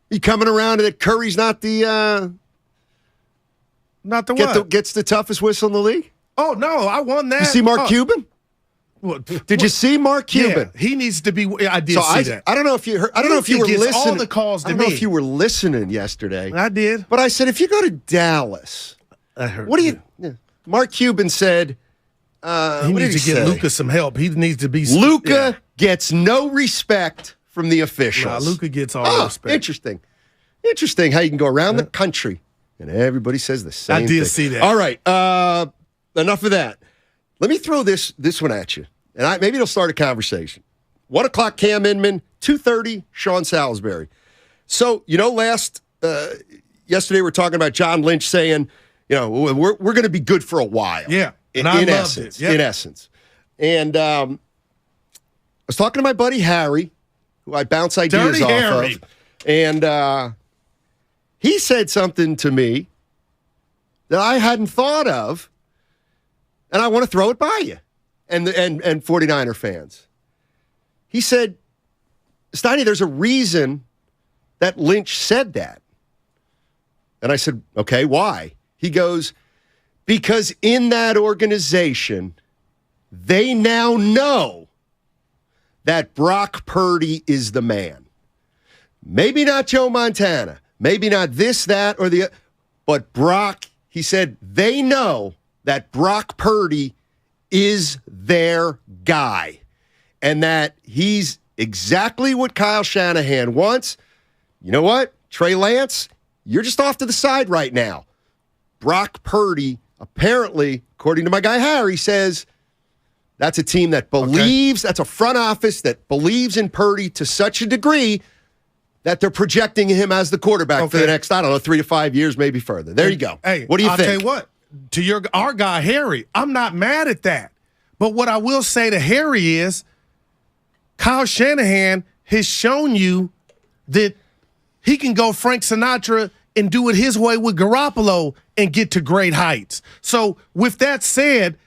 You coming around that Curry's not the gets the toughest whistle in the league? Oh, no, I won that. You see Mark Cuban? Did you see Mark Cuban? Yeah, he needs to be. I did see that. I don't know if you heard. I don't know if you were listening. All the calls to I don't know if you were listening yesterday. I did. But I said, if you go to Dallas, I heard. What do you? Yeah. Mark Cuban said he needs to get Luka some help. He needs to be. Luka gets no respect from the officials. Luka gets all the respect. Interesting how you can go around the country and everybody says the same thing. I did see that. All right, enough of that. Let me throw this one at you, and maybe it'll start a conversation. 1 o'clock, Cam Inman. 2:30, Sean Salisbury. So, yesterday we were talking about John Lynch saying, we're going to be good for a while. Yeah, in essence. Yep. In essence. And I was talking to my buddy Harry, who I bounce ideas off of, and he said something to me that I hadn't thought of, and I want to throw it by you and 49er fans. He said, Steiny, there's a reason that Lynch said that. And I said, okay, why? He goes, because in that organization, they now know that Brock Purdy is the man. Maybe not Joe Montana. Maybe not this, that, or the... But Brock, he said, they know that Brock Purdy is their guy and that he's exactly what Kyle Shanahan wants. You know what? Trey Lance, you're just off to the side right now. Brock Purdy, apparently, according to my guy Harry, says that's a team that believes, that's a front office that believes in Purdy to such a degree that they're projecting him as the quarterback for the next, 3 to 5 years, maybe further. There you go. Hey, what do you think? I'll tell you what, to our guy Harry, I'm not mad at that. But what I will say to Harry is Kyle Shanahan has shown you that he can go Frank Sinatra and do it his way with Garoppolo and get to great heights. So with that said,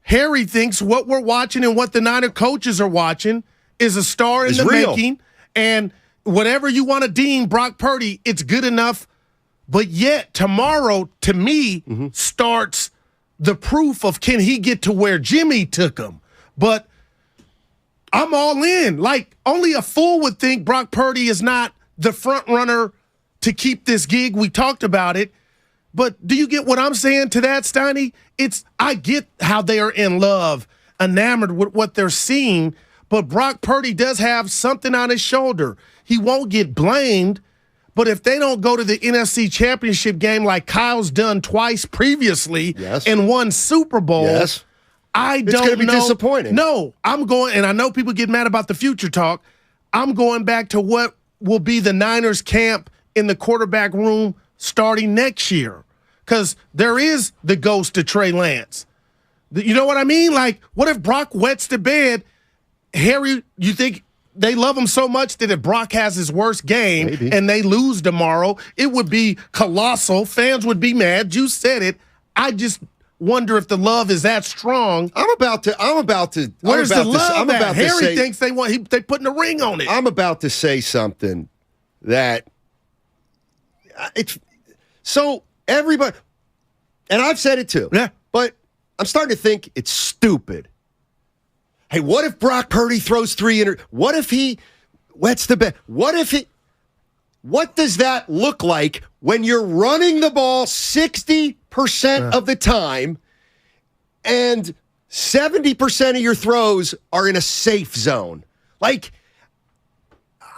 Harry thinks what we're watching and what the Niner coaches are watching is a star in the making. And whatever you want to deem Brock Purdy, it's good enough. But yet tomorrow, to me, starts the proof of can he get to where Jimmy took him. But I'm all in. Like, only a fool would think Brock Purdy is not the front runner to keep this gig. We talked about it. But do you get what I'm saying to that, Steiny? I get how they are in love, enamored with what they're seeing, but Brock Purdy does have something on his shoulder. He won't get blamed, but if they don't go to the NFC Championship game like Kyle's done twice previously and won Super Bowl, I don't know. It's going to be disappointing. No, I'm going, and I know people get mad about the future talk. I'm going back to what will be the Niners camp in the quarterback room starting next year, because there is the ghost of Trey Lance. You know what I mean? Like, what if Brock wets the bed? Harry, you think they love him so much that if Brock has his worst game and they lose tomorrow, it would be colossal. Fans would be mad. You said it. I just wonder if the love is that strong. I'm about to. Where's the love at? Harry thinks they putting a ring on it. I'm about to say something that it's so everybody, and I've said it too. Yeah, but I'm starting to think it's stupid. Hey, what if Brock Purdy throws what if he wets the bed? What does that look like when you're running the ball 60% of the time and 70% of your throws are in a safe zone? Like,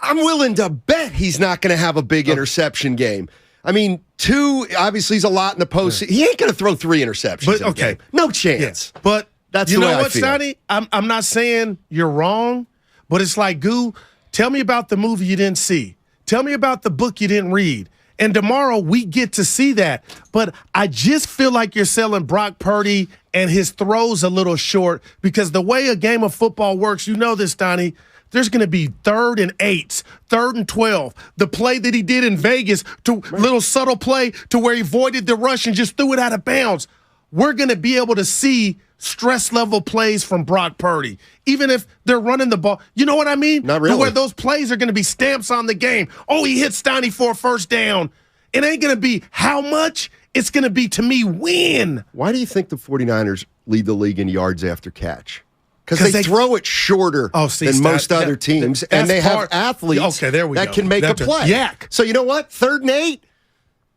I'm willing to bet he's not going to have a big interception game. I mean, 2, obviously, he's a lot in the postseason. He ain't going to throw 3 interceptions in a game. No chance. Yeah. But that's you the way know I what, feel. Sonny? I'm not saying you're wrong, but it's like, Goo, tell me about the movie you didn't see. Tell me about the book you didn't read. And tomorrow we get to see that. But I just feel like you're selling Brock Purdy and his throws a little short, because the way a game of football works, you know this, Donnie, there's going to be 3rd and 8s, 3rd and 12. The play that he did in Vegas, little subtle play to where he voided the rush and just threw it out of bounds. We're going to be able to see stress level plays from Brock Purdy, even if they're running the ball. You know what I mean? Not really. Where those plays are going to be stamps on the game. Oh, he hit Steiny for a first down. It ain't going to be how much. It's going to be, to me, win. Why do you think the 49ers lead the league in yards after catch? Because they throw it shorter than most other teams, and they have athletes that can make a play. Yak. So you know what? 3rd and 8,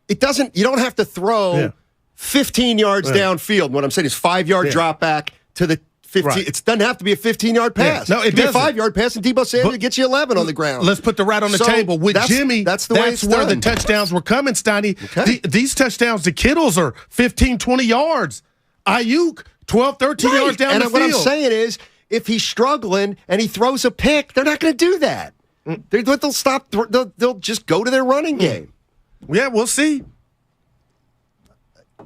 it doesn't. You don't have to throw 15 yards downfield. What I'm saying is 5-yard drop back to the 15. Right. It doesn't have to be a 15-yard pass. No, it can be a 5-yard pass, and Deebo Samuel gets you 11 on the ground. Let's put the rat on the table. With Jimmy, that's where the touchdowns were coming, Steiny. Okay. These touchdowns to Kittles are 15, 20 yards. Ayuk, 12, 13 yards down the field. And what I'm saying is, if he's struggling and he throws a pick, they're not going to do that. They'll stop. They'll just go to their running game. Yeah, we'll see.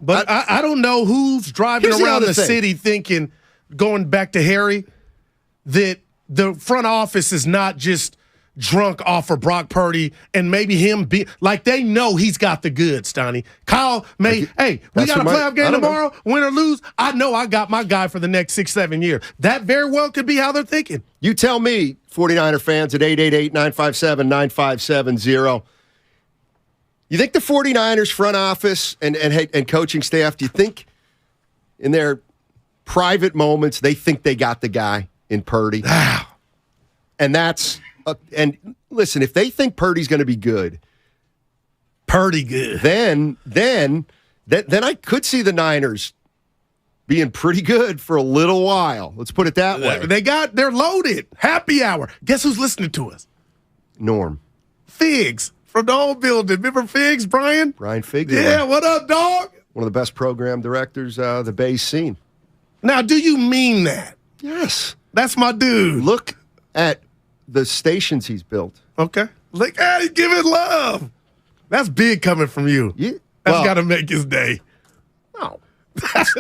But I don't know who's driving around the city thinking, going back to Harry, that the front office is not just drunk off of Brock Purdy and maybe him be like, they know he's got the goods, Donnie. Kyle we got a playoff game tomorrow, win or lose. I know I got my guy for the next 6-7 years. That very well could be how they're thinking. You tell me, 49er fans at 888-957-9570. You think the 49ers front office and coaching staff, do you think in their private moments they think they got the guy in Purdy? And that's and listen, if they think Purdy's going to be good, then I could see the Niners being pretty good for a little while. Let's put it that way. They're loaded. Happy hour. Guess who's listening to us? Norm. Figs from the old building. Remember Figs, Brian? Brian Figs. Yeah, what up, dog? One of the best program directors the Bay's seen. Now, do you mean that? Yes. That's my dude. Look at the stations he's built. Okay. Like, hey, give it love. That's big coming from you. Yeah. That's got to make his day. No. It's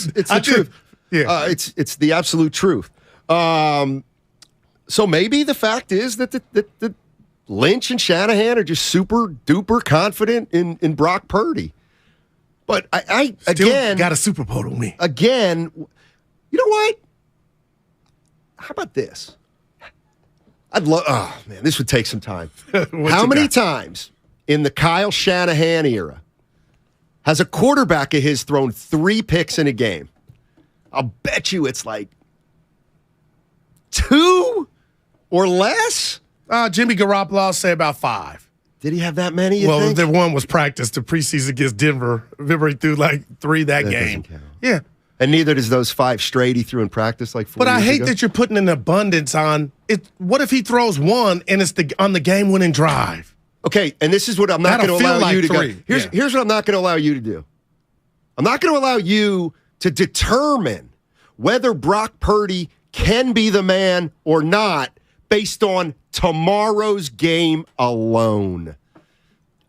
the truth. Yeah. It's the absolute truth. So maybe the fact is that the Lynch and Shanahan are just super duper confident in Brock Purdy. But I Still again got a Super Bowl on me. Again, you know what? How about this? I'd love. Oh man, this would take some time. How many times in the Kyle Shanahan era has a quarterback of his thrown 3 picks in a game? I'll bet you it's like 2 or less. Jimmy Garoppolo, I'll say about 5. Did he have that many? You well, think? the one was practice. The preseason against Denver. Remember, he threw like 3 that game. Doesn't count. Yeah. And neither does those 5 straight he threw in practice like 4 But I years hate ago. that you're putting an abundance on it. What if he throws 1 and it's on the game-winning drive? Okay, and this is what I'm not going to allow you to go. Here's what I'm not going to allow you to do. I'm not going to allow you to determine whether Brock Purdy can be the man or not based on tomorrow's game alone.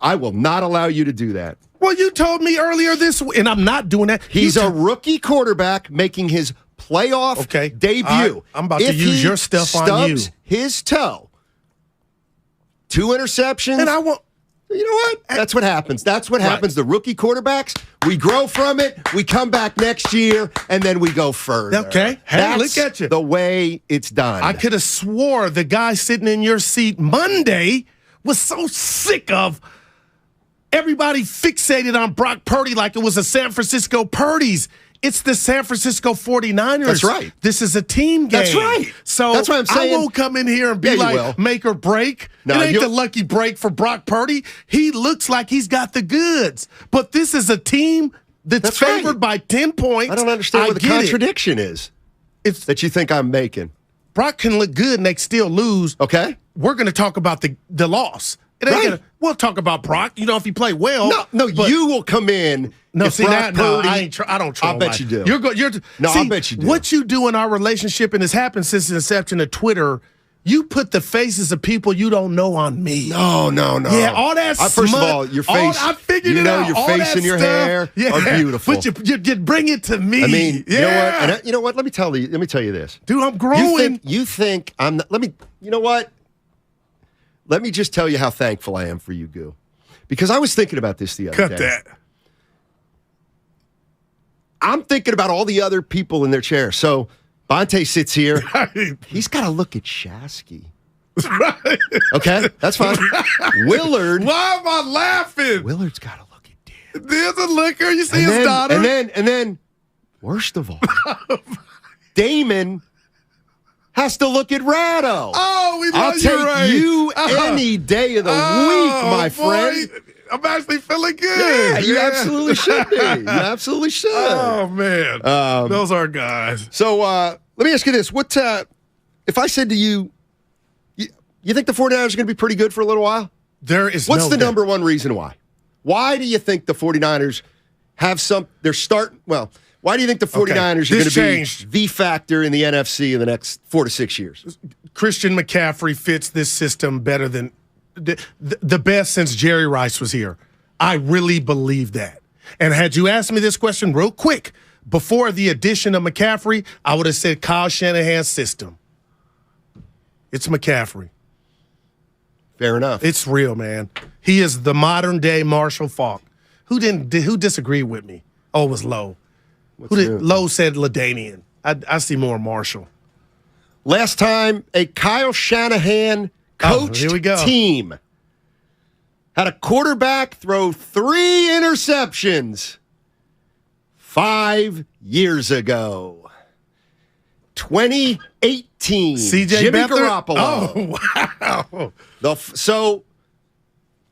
I will not allow you to do that. Well, you told me earlier this week, and I'm not doing that. He's a rookie quarterback making his playoff debut. I'm about to use your stuff on you. Stubs his toe. 2 interceptions. And I want. You know what? That's what happens. That's what happens. The rookie quarterbacks, we grow from it, we come back next year, and then we go further. Okay. Hey, That's look at you. the way it's done. I could have swore the guy sitting in your seat Monday was so sick of everybody fixated on Brock Purdy like it was a San Francisco Purdy's. It's the San Francisco 49ers. That's right. This is a team game. That's right. So that's what I'm saying. I won't come in here and be like make or break. No, it ain't the lucky break for Brock Purdy. He looks like he's got the goods. But this is a team that's favored by 10 points. I don't understand what the contradiction is. It's that you think I'm making. Brock can look good and they still lose. Okay. We're going to talk about the loss. It ain't gonna, we'll talk about Brock. You know, if he play well. No, you will come in. No, see Brock that? No, Purdy, I don't. I bet you do. I bet you do. What you do in our relationship, and it's happened since the inception of Twitter. You put the faces of people you don't know on me. No. Yeah, all that. First of all, your face. I figured it out. Your all face and your hair are beautiful. But you bring it to me. I mean, you know what? And you know what? Let me tell you this, dude. I'm growing. You think I'm not? You know what? Let me just tell you how thankful I am for you, Goo. Because I was thinking about this the other day. Cut that. I'm thinking about all the other people in their chairs. So Bonte sits here. He's got to look at Shasky. Okay, that's fine. Willard. Why am I laughing? Willard's got to look at Dan. There's a looker. You see his daughter. And then, worst of all, Damon has to look at Rattle. Oh, we know I'll take you any day of the week, my friend. I'm actually feeling good. Yeah, you absolutely should be. You absolutely should. Oh, man. Those are guys. So let me ask you this. What if I said to you, you think the 49ers are going to be pretty good for a little while? There is What's the number one reason why? Why do you think the 49ers have why do you think the 49ers are going to be the factor in the NFC in the next 4 to 6 years? Christian McCaffrey fits this system better than the best since Jerry Rice was here. I really believe that. And had you asked me this question real quick, before the addition of McCaffrey, I would have said Kyle Shanahan's system. It's McCaffrey. Fair enough. It's real, man. He is the modern-day Marshall Faulk. Who disagreed with me? Oh, it was Lowe. Lowe said LaDainian. I see more Marshall. Last time a Kyle Shanahan coached team had a quarterback throw 3 interceptions 5 years ago. 2018. CJ Jimmy Beathard? Garoppolo. Oh, wow. So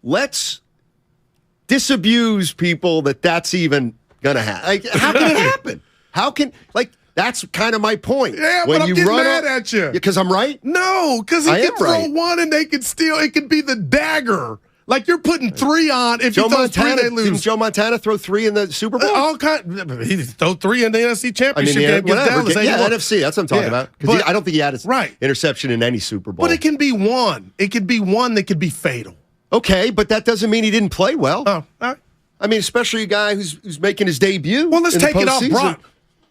let's disabuse people that's even going to happen. How can it happen? How can that's kind of my point. Yeah, when but I'm you getting run mad at you. Because I'm right? No, because he can throw one and they can steal. It could be the dagger. Like you're putting 3 on. If Joe he throws Montana, 3, they lose. Didn't Joe Montana throw 3 in the Super Bowl? He threw 3 in the NFC Championship game against Dallas. NFC. That's what I'm talking about. Because I don't think he had his interception in any Super Bowl. But it can be one. It could be one that could be fatal. Okay, but that doesn't mean he didn't play well. Oh, all right. I mean, especially a guy who's making his debut. Well, let's take it off Brock.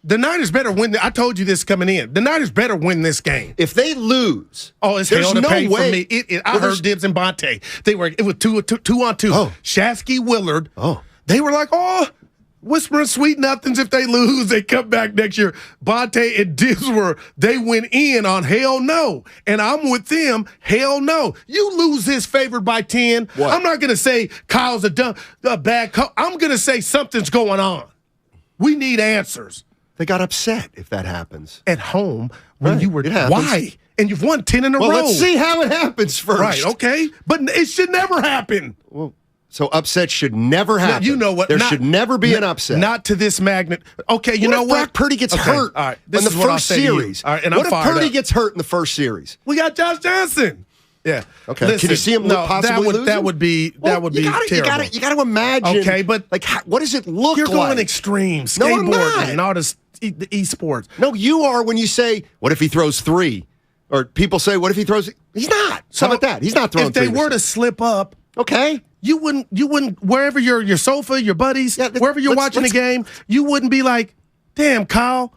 The Niners better win. I told you this coming in. The Niners better win this game. If they lose, it's hell to pay for me. I heard Dibs and Bonte. It was two on two. Oh. Shasky, Willard. Oh. They were like, whispering sweet nothings if they lose. They come back next year. Bonte and Dibs they went in on hell no. And I'm with them, hell no. You lose this favored by 10. What? I'm not going to say Kyle's a bad coach. I'm going to say something's going on. We need answers. They got upset if that happens. At home, when you were, why? And you've won 10 in a row. Well, let's see how it happens first. Right, okay. But it should never happen. Well, so upset should never happen. No, you know what? There should never be an upset. Not to this magnet. Okay, you know what? Brock Purdy gets hurt in the first series. All right, and what I'm if Purdy gets hurt in the first series? We got Josh Johnson. Yeah. Okay. Listen, can you see him possibly losing? That would be terrible. You got to imagine. Okay, but what does it look like? You're going extreme. Skateboarding and all this the esports. No, you are when you say, what if he throws 3? Or people say, what if he throws? He's not. So how about that? He's not throwing 3. If they were to slip up, okay, you wouldn't wherever your sofa, your buddies, wherever you're watching the game, you wouldn't be like, damn, Kyle.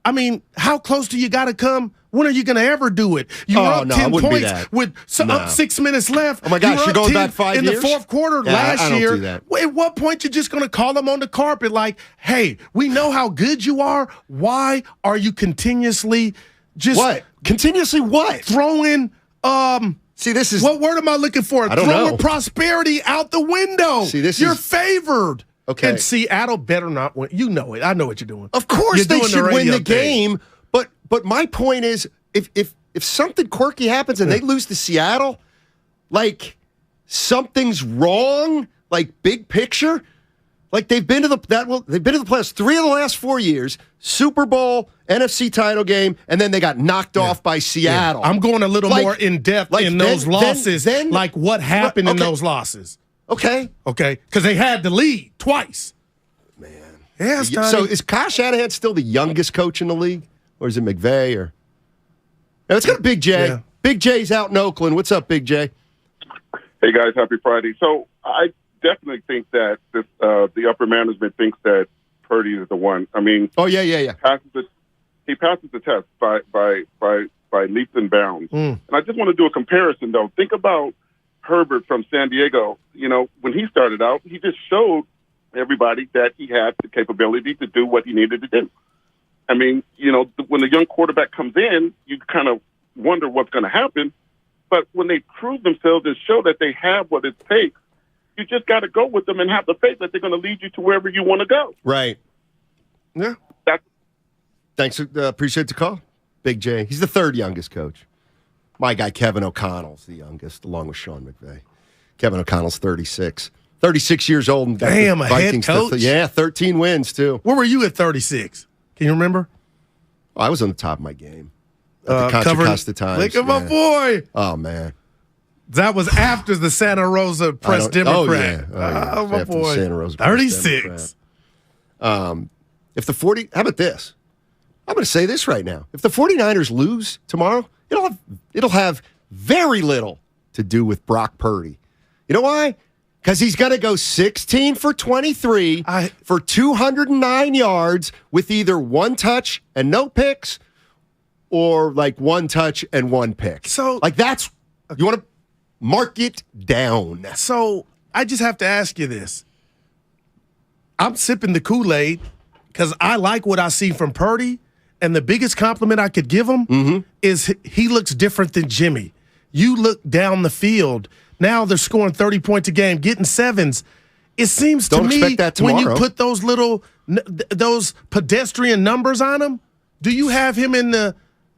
I mean, how close do you got to come? When are you going to ever do it? You were up 10 points with up 6 minutes left. Oh, my gosh, you're going back 5 years? In the fourth quarter last year. Do that. At what point you're just going to call them on the carpet like, hey, we know how good you are. Why are you continuously just... What? Continuously what? Throwing... See, this is... What word am I looking for? I don't know. Throwing prosperity out the window. See, you're favored. Okay. And Seattle better not win. You know it. I know what you're doing. Of course they should win the game. But my point is, if something quirky happens and they lose to Seattle, like something's wrong, like big picture, like they've been to the playoffs 3 of the last 4 years, Super Bowl, NFC title game, and then they got knocked off by Seattle. I'm going a little more in depth in those losses, like what happened in those losses. Okay, because they had the lead twice. Man, yeah. So is Kyle Shanahan still the youngest coach in the league? Or is it McVay? Or now let's go to Big J. Yeah. Big J's out in Oakland. What's up, Big J? Hey guys, happy Friday. So I definitely think that the upper management thinks that Purdy is the one. I mean, yeah. He passes the test by leaps and bounds. And I just want to do a comparison though. Think about Herbert from San Diego. You know, when he started out, he just showed everybody that he had the capability to do what he needed to do. I mean, you know, when a young quarterback comes in, you kind of wonder what's going to happen. But when they prove themselves and show that they have what it takes, you just got to go with them and have the faith that they're going to lead you to wherever you want to go. Right. Yeah. Thanks. Appreciate the call. Big J. He's the 3rd youngest coach. My guy, Kevin O'Connell's the youngest, along with Sean McVay. Kevin O'Connell's 36. 36 years old. And damn, a head coach? 13 wins, too. Where were you at 36? Can you remember? I was on the top of my game. At the Contra Costa Times. Look at my boy. Oh, man. That was after the Santa Rosa Press Democrat. Oh, my boy. Santa Rosa 36. If the 40, how about this? I'm going to say this right now. If the 49ers lose tomorrow, it'll have very little to do with Brock Purdy. You know why? Because he's going to go 16 for 23 for 209 yards with either 1 touch and no picks or like 1 touch and 1 pick. So, like that's, you want to mark it down. So I just have to ask you this. I'm sipping the Kool-Aid because I like what I see from Purdy, and the biggest compliment I could give him is he looks different than Jimmy. You look down the field. Now they're scoring 30 points a game, getting 7s. It seems to me when you put those pedestrian numbers on him, do you have him in the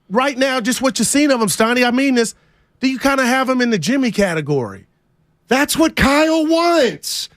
right now? Just what you've seen of him, Stoney. I mean this. Do you kind of have him in the Jimmy category? That's what Kyle wants.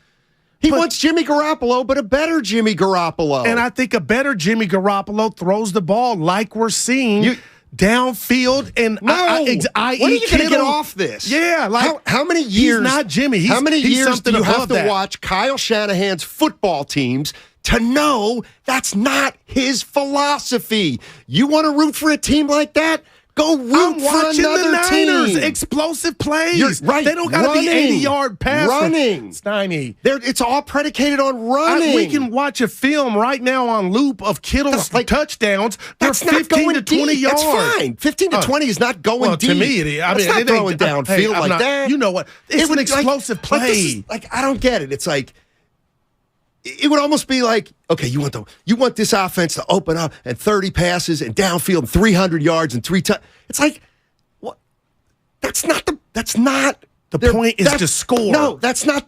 He wants Jimmy Garoppolo, but a better Jimmy Garoppolo. And I think a better Jimmy Garoppolo throws the ball like we're seeing downfield. And when are you going to get off this? Yeah, like how many years? He's not Jimmy. How many he's years do you have to that. watch Kyle Shanahan's football teams to know that's not his philosophy? You want to root for a team like that? Go root for another the Niners. team. Explosive plays. You're right. They don't got to be 80-yard pass. Running. Steiny. It's all predicated on running. We can watch a film right now on loop of Kittle's touchdowns. They're 15 to 20 yards. That's fine. 15 to 20 is not going deep. To me, it is. It's not throwing downfield like that. You know what? It's an explosive play. I don't get it. It's like, it would almost be like, okay, you want this offense to open up and 30 passes and downfield and 300 yards and 3 times. It's like, what? That's not the point is to score. No, that's not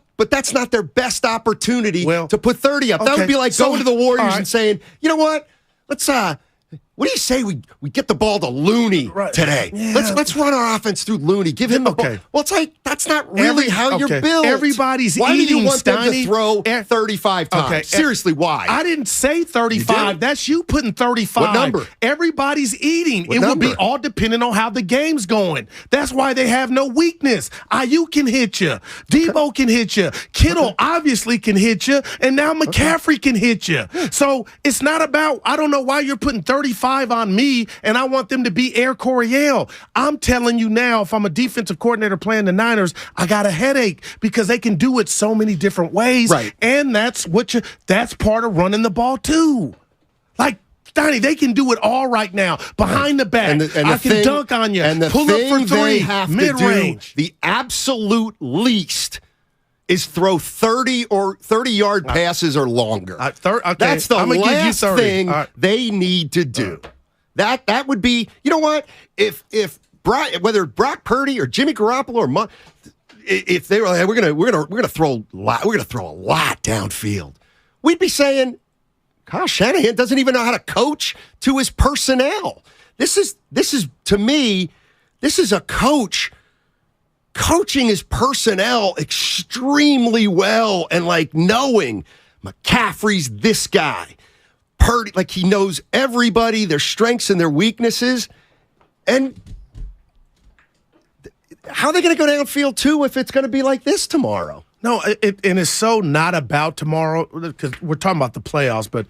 their best opportunity to put 30 up. That would be like going to the Warriors and saying, you know what? What do you say we get the ball to Looney today? Yeah. Let's run our offense through Looney. Give him the ball. Well, it's like that's not really how you're built. Everybody's why eating. Why do you want them Steiny? to throw 35 times? Okay. Seriously, why? I didn't say 35. That's you putting 35. What number? Everybody's eating. What it number? will be all depending on how the game's going. That's why they have no weakness. Ayuk can hit you. Debo can hit you. Kittle obviously can hit you. And now McCaffrey can hit you. So it's not about, I don't know why you're putting 35 on me and I want them to be Air Coryell. I'm telling you now, if I'm a defensive coordinator playing the Niners, I got a headache because they can do it so many different ways. Right. And that's part of running the ball too. Like, Donnie, they can do it all right now. Behind the back. And I can dunk on you. And the pull thing up for 3. they have mid-range. to do, the absolute least, is throw 30-yard passes or longer. Okay. That's the I'm gonna give you last 30. thing they need to do. That would be, you know what? If whether Brock Purdy or Jimmy Garoppolo or if they were like, hey, we're gonna throw a lot downfield, we'd be saying Kyle Shanahan doesn't even know how to coach to his personnel. This is to me, this is a coach coaching his personnel extremely well and like knowing McCaffrey's this guy. Purdy, like he knows everybody, their strengths and their weaknesses. And how are they going to go downfield too if it's going to be like this tomorrow? No, and it's so not about tomorrow because we're talking about the playoffs. But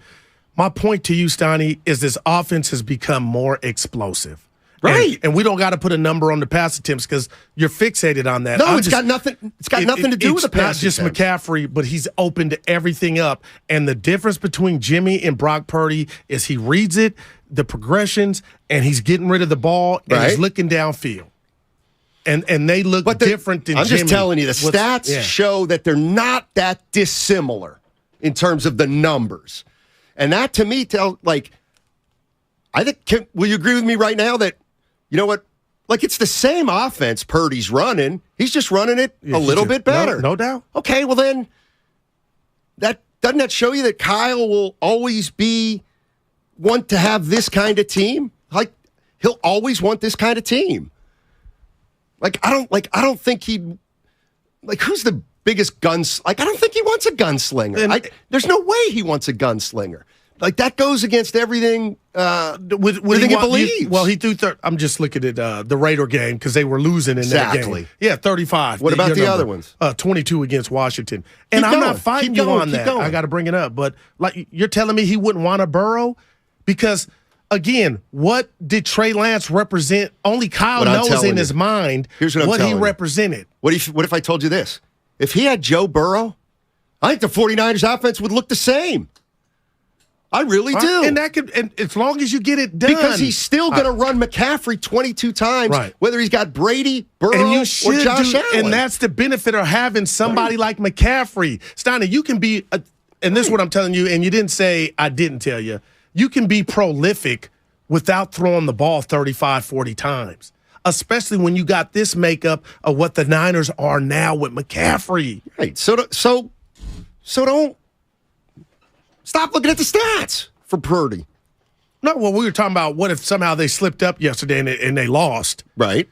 my point to you, Steiny, is this offense has become more explosive. Right. And we don't got to put a number on the pass attempts because you're fixated on that. No, it's got nothing to do with the pass attempts. It's not just McCaffrey, but he's opened everything up. And the difference between Jimmy and Brock Purdy is he reads it, the progressions, and he's getting rid of the ball and he's looking downfield. And they look different than Jimmy. I'm just telling you, the stats show that they're not that dissimilar in terms of the numbers. And that to me I think, will you agree with me right now that, you know what? Like, it's the same offense Purdy's running. He's just running it a little bit better. No doubt. Okay, well then, doesn't that show you that Kyle will always want to have this kind of team? Like, he'll always want this kind of team. I don't think he'd, who's the biggest guns? I don't think he wants a gunslinger. There's no way he wants a gunslinger. That goes against everything. Everything he believes. He threw. I'm just looking at the Raider game because they were losing in that game. Yeah, 35. What about the other ones? 22 against Washington. And I'm not fighting you on that. I got to bring it up. But you're telling me he wouldn't want a Burrow because, again, what did Trey Lance represent? Only Kyle knows in his mind what he represented. What if I told you this? If he had Joe Burrow, I think the 49ers offense would look the same. I really do. And as long as you get it done. Because he's still going to run McCaffrey 22 times, whether he's got Brady, Burrow, or Josh Allen. And that's the benefit of having somebody like McCaffrey. Steiner, you can be, and this is what I'm telling you, and you didn't say I didn't tell you, you can be prolific without throwing the ball 35, 40 times, especially when you got this makeup of what the Niners are now with McCaffrey. Right. So don't stop looking at the stats for Purdy. No, well, we were talking about what if somehow they slipped up yesterday and they lost. Right.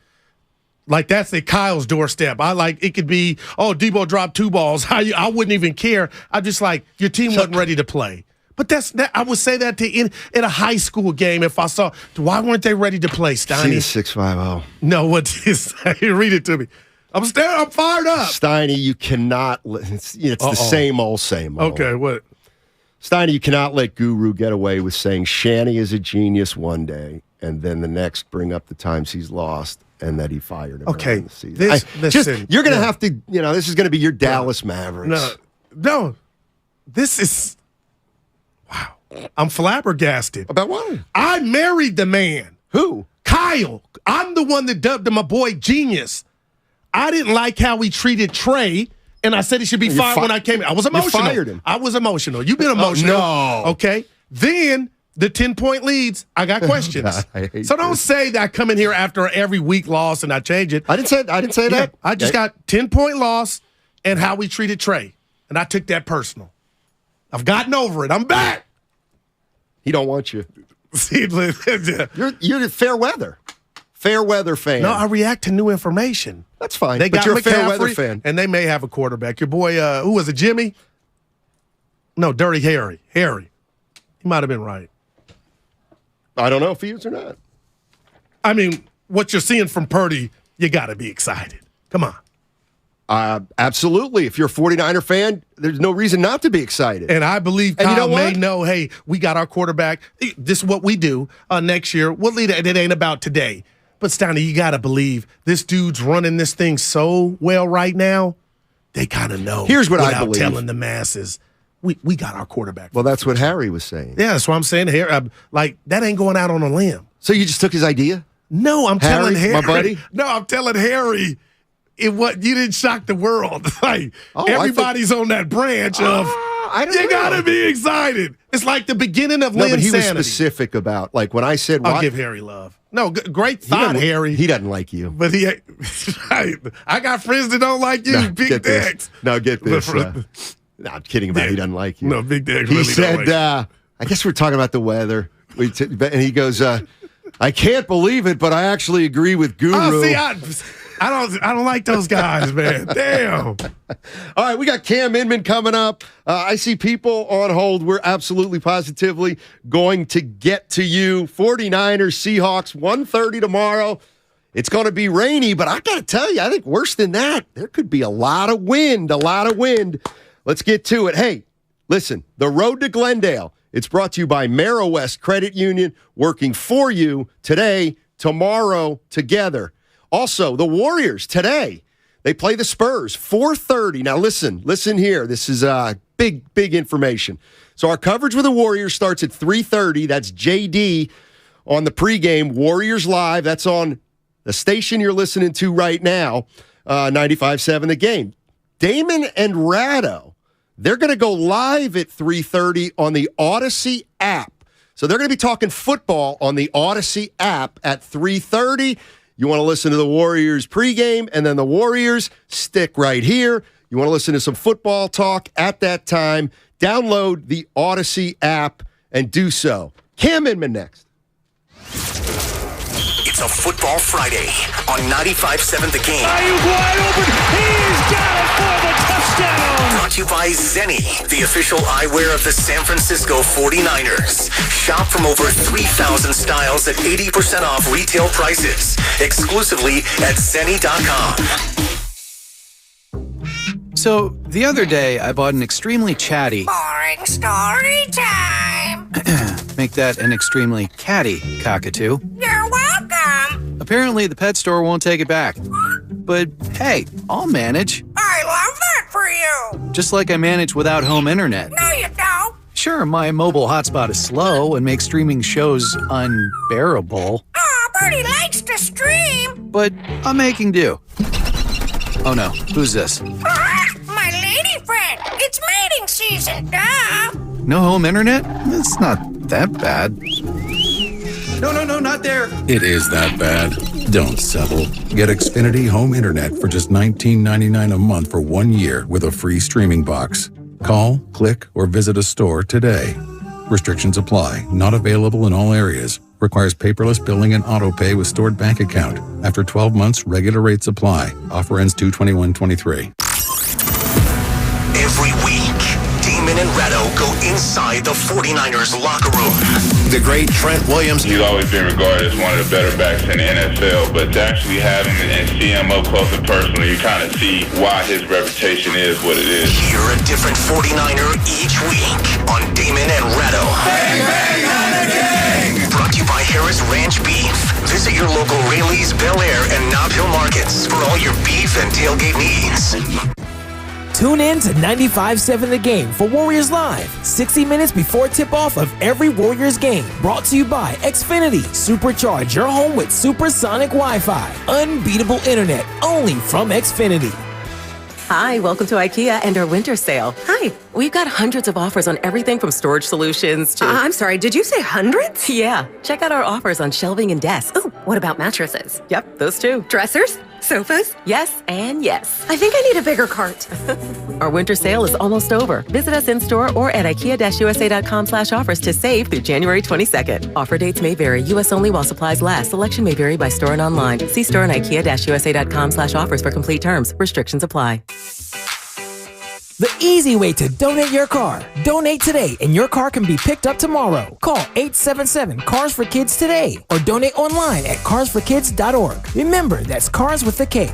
Like, that's at Kyle's doorstep. It could be, Debo dropped 2 balls. I wouldn't even care. I'm just like, your team wasn't ready to play. But I would say that in a high school game if I saw, why weren't they ready to play, Steiny? See the 650. No, what is read it to me. I'm fired up. Steiny, you cannot, it's the same old. Okay, what? Steiny, you cannot let Guru get away with saying Shanny is a genius one day and then the next bring up the times he's lost and that he fired him. Okay, the season. You're going to have to, this is going to be your Dallas Mavericks. No, this is, wow. I'm flabbergasted. About what? I married the man. Who? Kyle. I'm the one that dubbed him my boy genius. I didn't like how he treated Trey, and I said he should be fired when I came in. I was emotional. You fired him. I was emotional. You've been emotional. No. Okay. Then the 10-point leads, I got questions. God, so don't say that I come in here after every week loss and I change it. I didn't say that. I just got 10-point loss and how we treated Trey, and I took that personal. I've gotten over it. I'm back. He don't want you. See, you're fair weather. Fair weather fan. No, I react to new information. That's fine. They but got you're McCaffrey, a fair weather fan. And they may have a quarterback. Your boy, who was it, Jimmy? No, Dirty Harry. He might have been right. I don't know if he is or not. I mean, what you're seeing from Purdy, you got to be excited. Come on. Absolutely. If you're a 49er fan, there's no reason not to be excited. And I believe Kyle may know, hey, we got our quarterback. This is what we do next year. We'll lead it. It ain't about today. But, Steiny, you got to believe this dude's running this thing so well right now, they kind of know. Here's what I believe. Telling the masses, we got our quarterback. Well, that's what Harry was saying. Yeah, that's what I'm saying. That ain't going out on a limb. So you just took his idea? No, I'm telling Harry. My buddy? No, I'm telling Harry. You didn't shock the world. Everybody's on that branch of you gotta be excited. It's like the beginning of Lynn's he was sanity. specific about when I said I'll give Harry love. No, great thought, Harry. He doesn't like you, but I got friends that don't like you. No, Big Dex. No, get this. No, I'm kidding about he doesn't like you. No, Big Dex. He really said, don't like I guess we're talking about the weather. And he goes, I can't believe it, but I actually agree with Guru. Oh, see, I don't like those guys, man. Damn. All right, we got Cam Inman coming up. I see people on hold. We're absolutely positively going to get to you. 49ers, Seahawks, 1:30 tomorrow. It's going to be rainy, but I got to tell you, I think worse than that, there could be a lot of wind. Let's get to it. Hey, listen, the road to Glendale. It's brought to you by Marrow West Credit Union, working for you today, tomorrow, together. Also, the Warriors today, they play the Spurs, 4:30. Now, listen here. This is big information. So our coverage with the Warriors starts at 3:30. That's JD on the pregame. Warriors Live. That's on the station you're listening to right now, 95.7 The Game. Damon and Rattle, they're going to go live at 3:30 on the Odyssey app. So they're going to be talking football on the Odyssey app at 3:30. You want to listen to the Warriors pregame, and then the Warriors, stick right here. You want to listen to some football talk at that time, download the Odyssey app and do so. Cam Inman next. It's a Football Friday on 95.7 The Game. Ayuk wide open. He's got it for the touchdown. Brought to you by Zenni, the official eyewear of the San Francisco 49ers. Shop from over 3,000 styles at 80% off retail prices. Exclusively at Zenni.com. So, the other day, I bought an extremely chatty... Boring story time. Make that an extremely catty cockatoo. You're welcome. Apparently, the pet store won't take it back. But, hey, I'll manage. I love that for you. Just like I manage without home internet. No, you don't. Sure, my mobile hotspot is slow and makes streaming shows unbearable. Aw, Bertie likes to stream. But I'm making do. Oh no, who's this? My lady friend. It's mating season, duh. No home internet? It's not that bad. No, not there. It is that bad. Don't settle. Get Xfinity Home Internet for just $19.99 a month for 1 year with a free streaming box. Call, click, or visit a store today. Restrictions apply. Not available in all areas. Requires paperless billing and auto pay with stored bank account. After 12 months, regular rates apply. Offer ends 2/21/23. Every week, Damon and Rattle go inside the 49ers locker room. The great Trent Williams. He's always been regarded as one of the better backs in the NFL, but to actually have him and see him up close and personal, you kind of see why his reputation is what it is. Hear a different 49er each week on Damon and Rattle. Bang, bang, Hannah. Brought to you by Harris Ranch Beef. Visit your local Rayleigh's, Bel Air, and Nob Hill markets for all your beef and tailgate needs. Tune in to 95.7 The Game for Warriors Live, 60 minutes before tip-off of every Warriors game. Brought to you by Xfinity. Supercharge your home with supersonic Wi-Fi. Unbeatable internet, only from Xfinity. Hi, welcome to IKEA and our winter sale. Hi. We've got hundreds of offers on everything from storage solutions to... I'm sorry, did you say hundreds? Yeah. Check out our offers on shelving and desks. Oh, what about mattresses? Yep, those too. Dressers? Sofas? Yes, and yes. I think I need a bigger cart. Our winter sale is almost over. Visit us in-store or at IKEA-USA.com/offers to save through January 22nd. Offer dates may vary. U.S. only while supplies last. Selection may vary by store and online. See store and IKEA-USA.com/offers for complete terms. Restrictions apply. The easy way to donate your car. Donate today and your car can be picked up tomorrow. Call 877-CARS-FOR-KIDS today or donate online at carsforkids.org. Remember, that's cars with a K.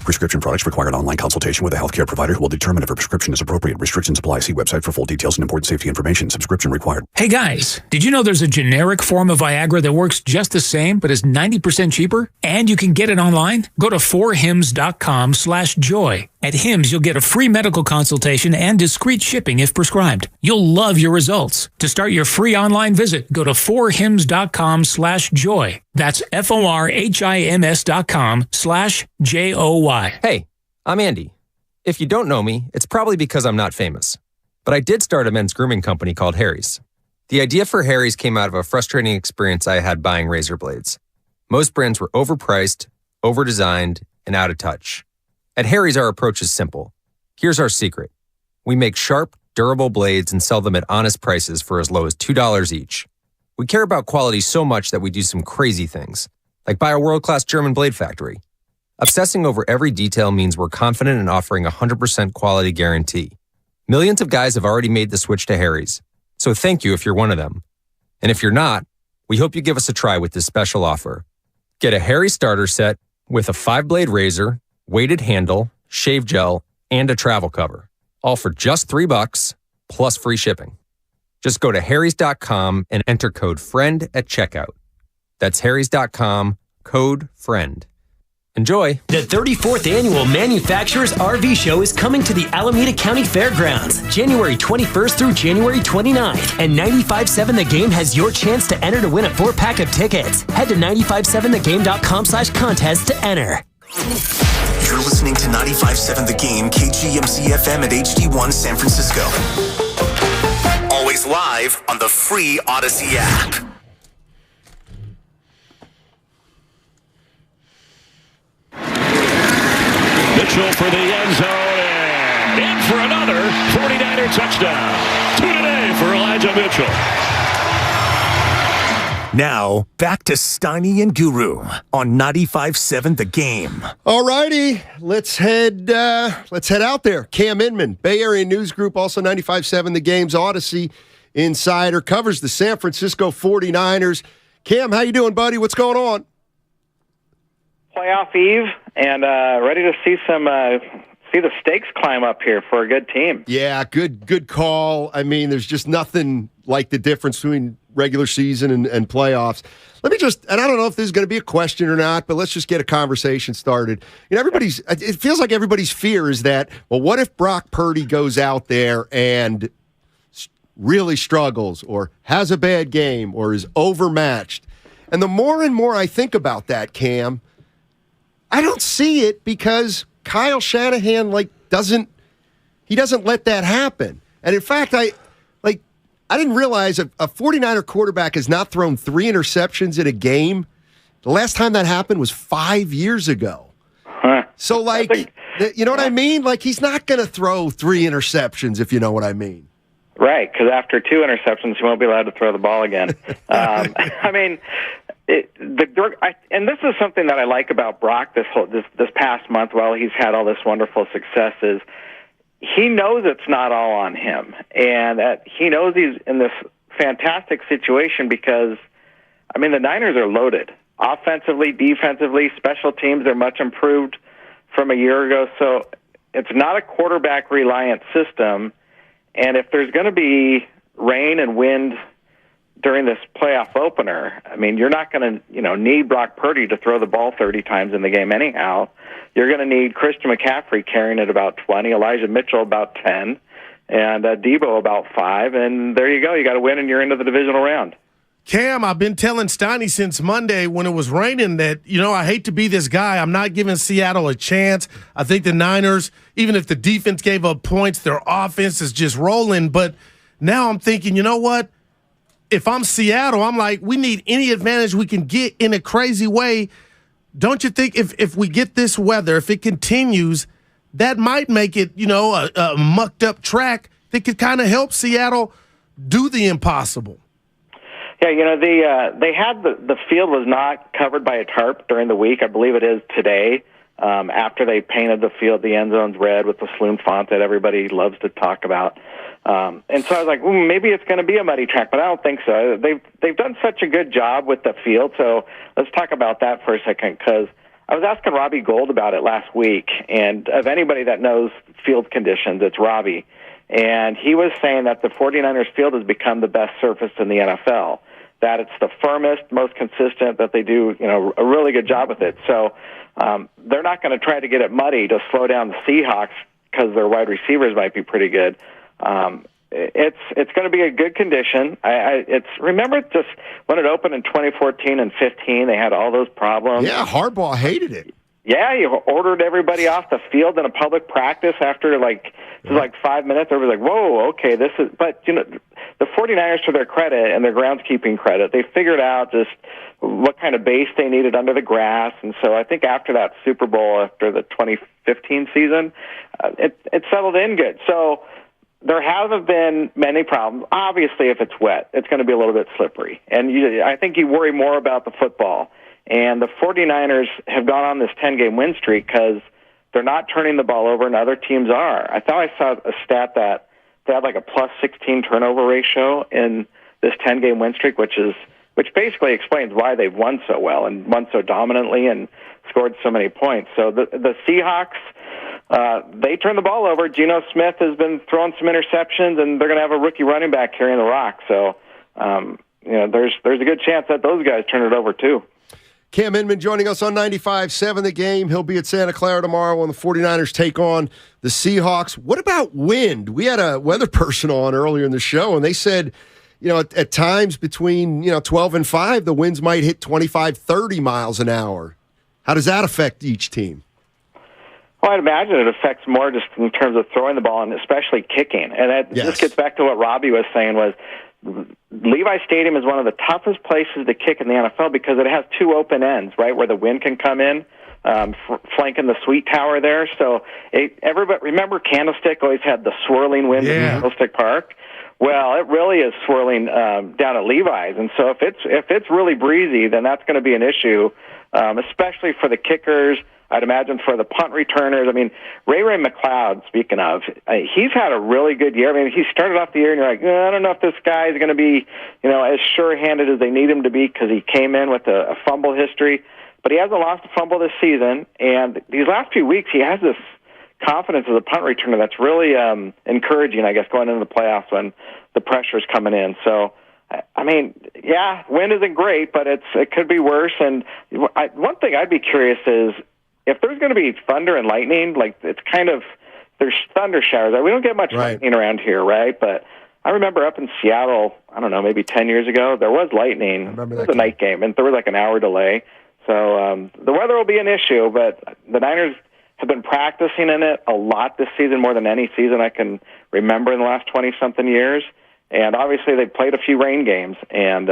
Prescription products require an online consultation with a healthcare provider who will determine if a prescription is appropriate. Restrictions apply. See website for full details and important safety information. Subscription required. Hey guys, did you know there's a generic form of Viagra that works just the same but is 90% cheaper? And you can get it online? Go to 4hims.com/joy. At Hims, you'll get a free medical consultation and discreet shipping if prescribed. You'll love your results. To start your free online visit, go to 4hims.com/joy. That's FORHIMS.com/JOY. Hey, I'm Andy. If you don't know me, it's probably because I'm not famous. But I did start a men's grooming company called Harry's. The idea for Harry's came out of a frustrating experience I had buying razor blades. Most brands were overpriced, overdesigned, and out of touch. At Harry's, our approach is simple. Here's our secret. We make sharp, durable blades and sell them at honest prices for as low as $2 each. We care about quality so much that we do some crazy things, like buy a world-class German blade factory. Obsessing over every detail means we're confident in offering a 100% quality guarantee. Millions of guys have already made the switch to Harry's, so thank you if you're one of them. And if you're not, we hope you give us a try with this special offer. Get a Harry's starter set with a 5-blade razor, weighted handle, shave gel, and a travel cover, all for just $3 plus free shipping. Just go to harrys.com and enter code FRIEND at checkout. That's harrys.com, code FRIEND. Enjoy. The 34th Annual Manufacturers RV Show is coming to the Alameda County Fairgrounds, January 21st through January 29th. And 95.7 The Game has your chance to enter to win a 4-pack of tickets. Head to 957thegame.com/contest to enter. You're listening to 95.7 The Game, KGMC FM at HD1 San Francisco. Always live on the free Odyssey app. Mitchell for the end zone and in for another 49er touchdown. 2 today for Elijah Mitchell. Now, back to Steiny and Guru on 95.7 The Game. All righty, let's head out there. Cam Inman, Bay Area News Group, also 95.7 The Game's Odyssey insider, covers the San Francisco 49ers. Cam, how you doing, buddy? What's going on? Playoff eve, and ready to see the stakes climb up here for a good team. Yeah, good call. I mean, there's just nothing like the difference between regular season and playoffs. Let me just, and I don't know if this is going to be a question or not, but let's just get a conversation started. You know, it feels like everybody's fear is that, well, what if Brock Purdy goes out there and really struggles or has a bad game or is overmatched? And the more and more I think about that, Cam, I don't see it because Kyle Shanahan doesn't let that happen. And in fact, I didn't realize a 49er quarterback has not thrown 3 interceptions in a game. The last time that happened was 5 years ago. Huh. So, you know what I mean? Like, he's not going to throw 3 interceptions, if you know what I mean. Right, because after 2 interceptions, he won't be allowed to throw the ball again. I mean, and this is something that I like about Brock this past month. While he's had all this wonderful success, is he knows it's not all on him, and that he knows he's in this fantastic situation because, I mean, the Niners are loaded offensively, defensively, special teams. They're much improved from a year ago, so it's not a quarterback reliant system. And if there's going to be rain and wind during this playoff opener, I mean, you're not going to, need Brock Purdy to throw the ball 30 times in the game anyhow. You're going to need Christian McCaffrey carrying it about 20, Elijah Mitchell about 10, and Debo about 5. And there you go. You got to win, and you're into the divisional round. Cam, I've been telling Steiny since Monday when it was raining that, I hate to be this guy. I'm not giving Seattle a chance. I think the Niners, even if the defense gave up points, their offense is just rolling. But now I'm thinking, you know what? If I'm Seattle, I'm like, we need any advantage we can get in a crazy way. Don't you think if we get this weather, if it continues, that might make it, a mucked up track that could kind of help Seattle do the impossible? Yeah, they had the field was not covered by a tarp during the week. I believe it is today. After they painted the field, the end zones red with the Sloan font that everybody loves to talk about. And so I was like, maybe it's going to be a muddy track, but I don't think so. They've done such a good job with the field. So let's talk about that for a second, because I was asking Robbie Gould about it last week, and of anybody that knows field conditions, it's Robbie. And he was saying that the 49ers field has become the best surface in the NFL, that it's the firmest, most consistent, that they do, a really good job with it. So they're not going to try to get it muddy to slow down the Seahawks because their wide receivers might be pretty good. It's going to be a good condition. Remember just when it opened in 2014 and 15, they had all those problems. Yeah, Harbaugh hated it. Yeah, you ordered everybody off the field in a public practice after like 5 minutes. Everybody's like, whoa, okay, this is. But the 49ers, to their credit and their groundskeeping credit, they figured out just what kind of base they needed under the grass. And so I think after that Super Bowl, after the 2015 season, it settled in good. So there haven't been many problems. Obviously, if it's wet, it's going to be a little bit slippery. And I think you worry more about the football. And the 49ers have gone on this 10-game win streak because they're not turning the ball over and other teams are. I thought I saw a stat that they had like a plus 16 turnover ratio in this 10-game win streak, which basically explains why they've won so well and won so dominantly and scored so many points. So the Seahawks, they turn the ball over. Geno Smith has been throwing some interceptions, and they're going to have a rookie running back carrying the rock. So, there's a good chance that those guys turn it over too. Cam Inman joining us on 95.7 The Game. He'll be at Santa Clara tomorrow when the 49ers take on the Seahawks. What about wind? We had a weather person on earlier in the show, and they said, at times between, 12 and 5, the winds might hit 25, 30 miles an hour. How does that affect each team? Well, I'd imagine it affects more just in terms of throwing the ball and especially kicking. And that just gets back to what Robbie was saying was, Levi Stadium is one of the toughest places to kick in the NFL because it has two open ends, right, where the wind can come in, flanking the Sweet Tower there. So everybody, remember Candlestick always had the swirling wind in Candlestick Park? Well, it really is swirling down at Levi's. And so if it's really breezy, then that's going to be an issue, especially for the kickers. I'd imagine for the punt returners. I mean, Ray McLeod, speaking of, he's had a really good year. I mean, he started off the year and you're like, I don't know if this guy is going to be, as sure-handed as they need him to be because he came in with a fumble history. But he hasn't lost a fumble this season. And these last few weeks, he has this confidence as a punt returner that's really encouraging, I guess, going into the playoffs when the pressure's coming in. So, I mean, yeah, wind isn't great, but it could be worse. And one thing I'd be curious is, if there's going to be thunder and lightning, like there's thunder showers. We don't get much lightning around here, right? But I remember up in Seattle, I don't know, maybe 10 years ago, there was lightning. It was a night game, and there was like an hour delay. So the weather will be an issue, but the Niners have been practicing in it a lot this season, more than any season I can remember in the last 20-something years. And obviously they played a few rain games, and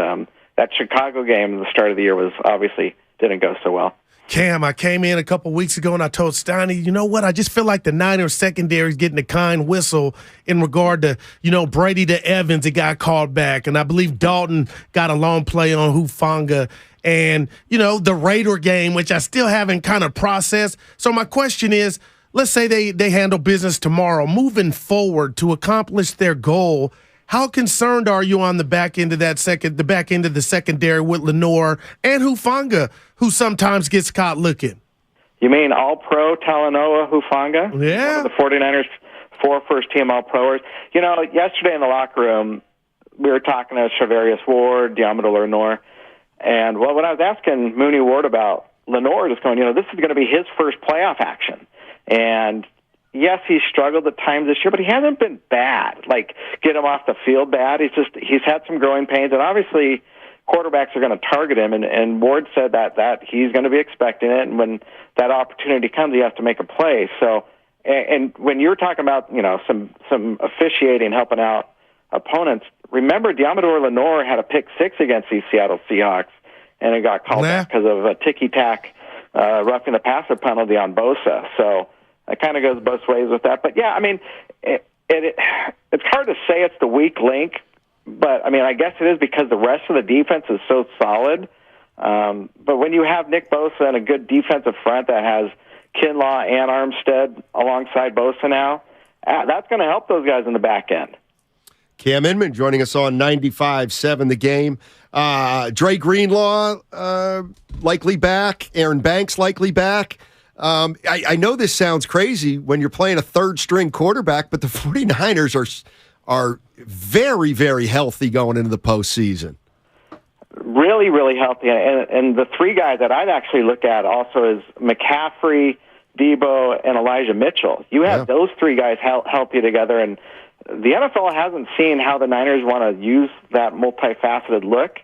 that Chicago game at the start of the year was obviously didn't go so well. Cam, I came in a couple weeks ago and I told Steiny, you know what? I just feel like the Niners secondary is getting a kind whistle in regard to, Brady to Evans, it got called back. And I believe Dalton got a long play on Hufanga. And, the Raider game, which I still haven't kind of processed. So my question is, let's say they handle business tomorrow. Moving forward to accomplish their goal, how concerned are you on the back end of the back end of the secondary with Lenore and Hufanga, who sometimes gets caught looking? You mean All-Pro Talanoa Hufanga? Yeah. One of the 49ers' 4 first-team All-Proers. Yesterday in the locker room, we were talking to Shavarius Ward, Diamond Lenore, and when I was asking Mooney Ward about Lenore, just going, this is going to be his first playoff action. And yes, he's struggled at times this year, but he hasn't been bad. Like, get him off the field bad. He's had some growing pains, and obviously quarterbacks are going to target him, and Ward said that he's going to be expecting it, and when that opportunity comes, he has to make a play. So, and when you're talking about, some officiating helping out opponents, remember Diamador Lenore had a pick 6 against the Seattle Seahawks, and it got called back because of a ticky-tack roughing the passer penalty on Bosa. So it kind of goes both ways with that. But, yeah, I mean, it's hard to say it's the weak link, but, I mean, I guess it is because the rest of the defense is so solid. But when you have Nick Bosa and a good defensive front that has Kinlaw and Armstead alongside Bosa now, that's going to help those guys in the back end. Cam Inman joining us on 95.7 The Game. Dre Greenlaw likely back. Aaron Banks likely back. I know this sounds crazy when you're playing a third-string quarterback, but the 49ers are very, very healthy going into the postseason. Really, really healthy. And the 3 guys that I'd actually look at also is McCaffrey, Debo, and Elijah Mitchell. You have those 3 guys help you together, and the NFL hasn't seen how the Niners want to use that multifaceted look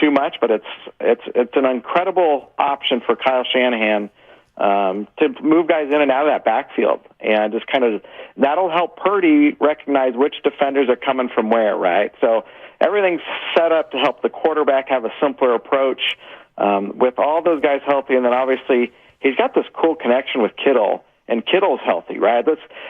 too much, but it's an incredible option for Kyle Shanahan to move guys in and out of that backfield, and just kind of that'll help Purdy recognize which defenders are coming from where, right? So everything's set up to help the quarterback have a simpler approach with all those guys healthy, and then obviously he's got this cool connection with Kittle. And Kittle's healthy, right?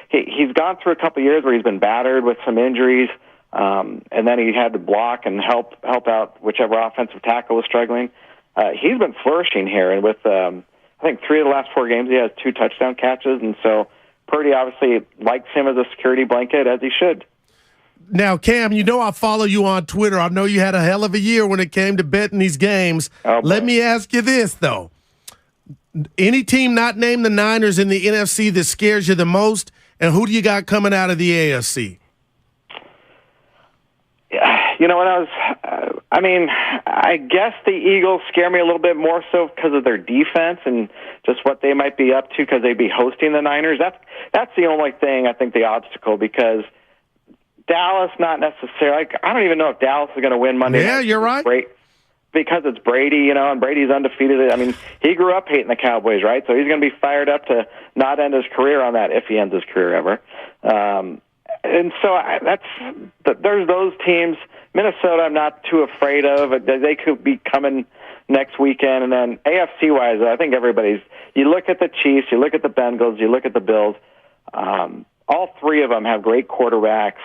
He's gone through a couple of years where he's been battered with some injuries, and then he had to block and help out whichever offensive tackle was struggling. He's been flourishing here, and with I think 3 of the last 4 games he has 2 touchdown catches, and so Purdy obviously likes him as a security blanket, as he should. Now, Cam, I follow you on Twitter. I know you had a hell of a year when it came to betting these games. Let me ask you this, though. Any team not named the Niners in the NFC that scares you the most, and who do you got coming out of the AFC? I guess the Eagles scare me a little bit more so because of their defense and just what they might be up to because they'd be hosting the Niners. That's the only thing, I think, the obstacle, because Dallas, not necessarily. I don't even know if Dallas is going to win Monday night. Yeah, you're right. Because it's Brady, and Brady's undefeated. I mean, he grew up hating the Cowboys, right? So he's going to be fired up to not end his career on that, if he ends his career ever. And so there's those teams. Minnesota, I'm not too afraid of. They could be coming next weekend. And then AFC-wise, I think you look at the Chiefs, you look at the Bengals, you look at the Bills. All 3 of them have great quarterbacks,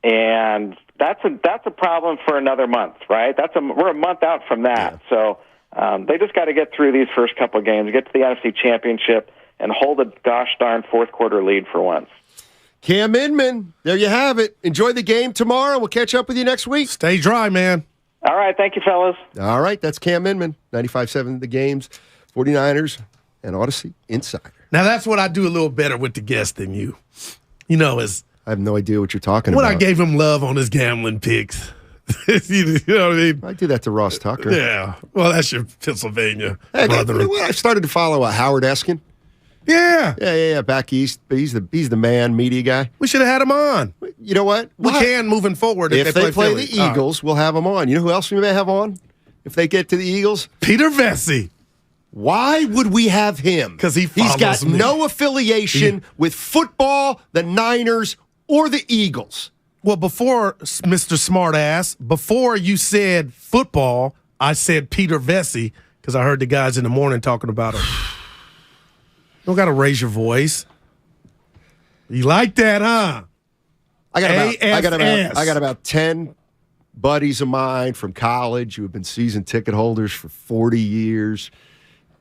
and that's a problem for another month, right? We're a month out from that. So they just got to get through these first couple of games, get to the NFC Championship, and hold a gosh darn fourth-quarter lead for once. Cam Inman, there you have it. Enjoy the game tomorrow. We'll catch up with you next week. Stay dry, man. All right. Thank you, fellas. All right. That's Cam Inman, 95.7 The Games, 49ers, and Odyssey Insider. Now, that's what I do a little better with the guest than you. I have no idea what you're talking about. When I gave him love on his gambling picks. You know what I mean? I do that to Ross Tucker. Yeah. Well, that's your Pennsylvania brother. I started to follow Howard Eskin. Yeah. Back east. He's the man, media guy. We should have had him on. You know what? We can moving forward. If they play the Eagles, we'll have him on. You know who else we may have on if they get to the Eagles? Peter Vesey. Why would we have him? Because he's got no affiliation with football, the Niners, or the Eagles. Well, before, Mr. Smartass, before you said football, I said Peter Vesey. because I heard the guys in the morning talking about him. You don't got to raise your voice. You like that, huh? I got about 10 buddies of mine from college who have been season ticket holders for 40 years.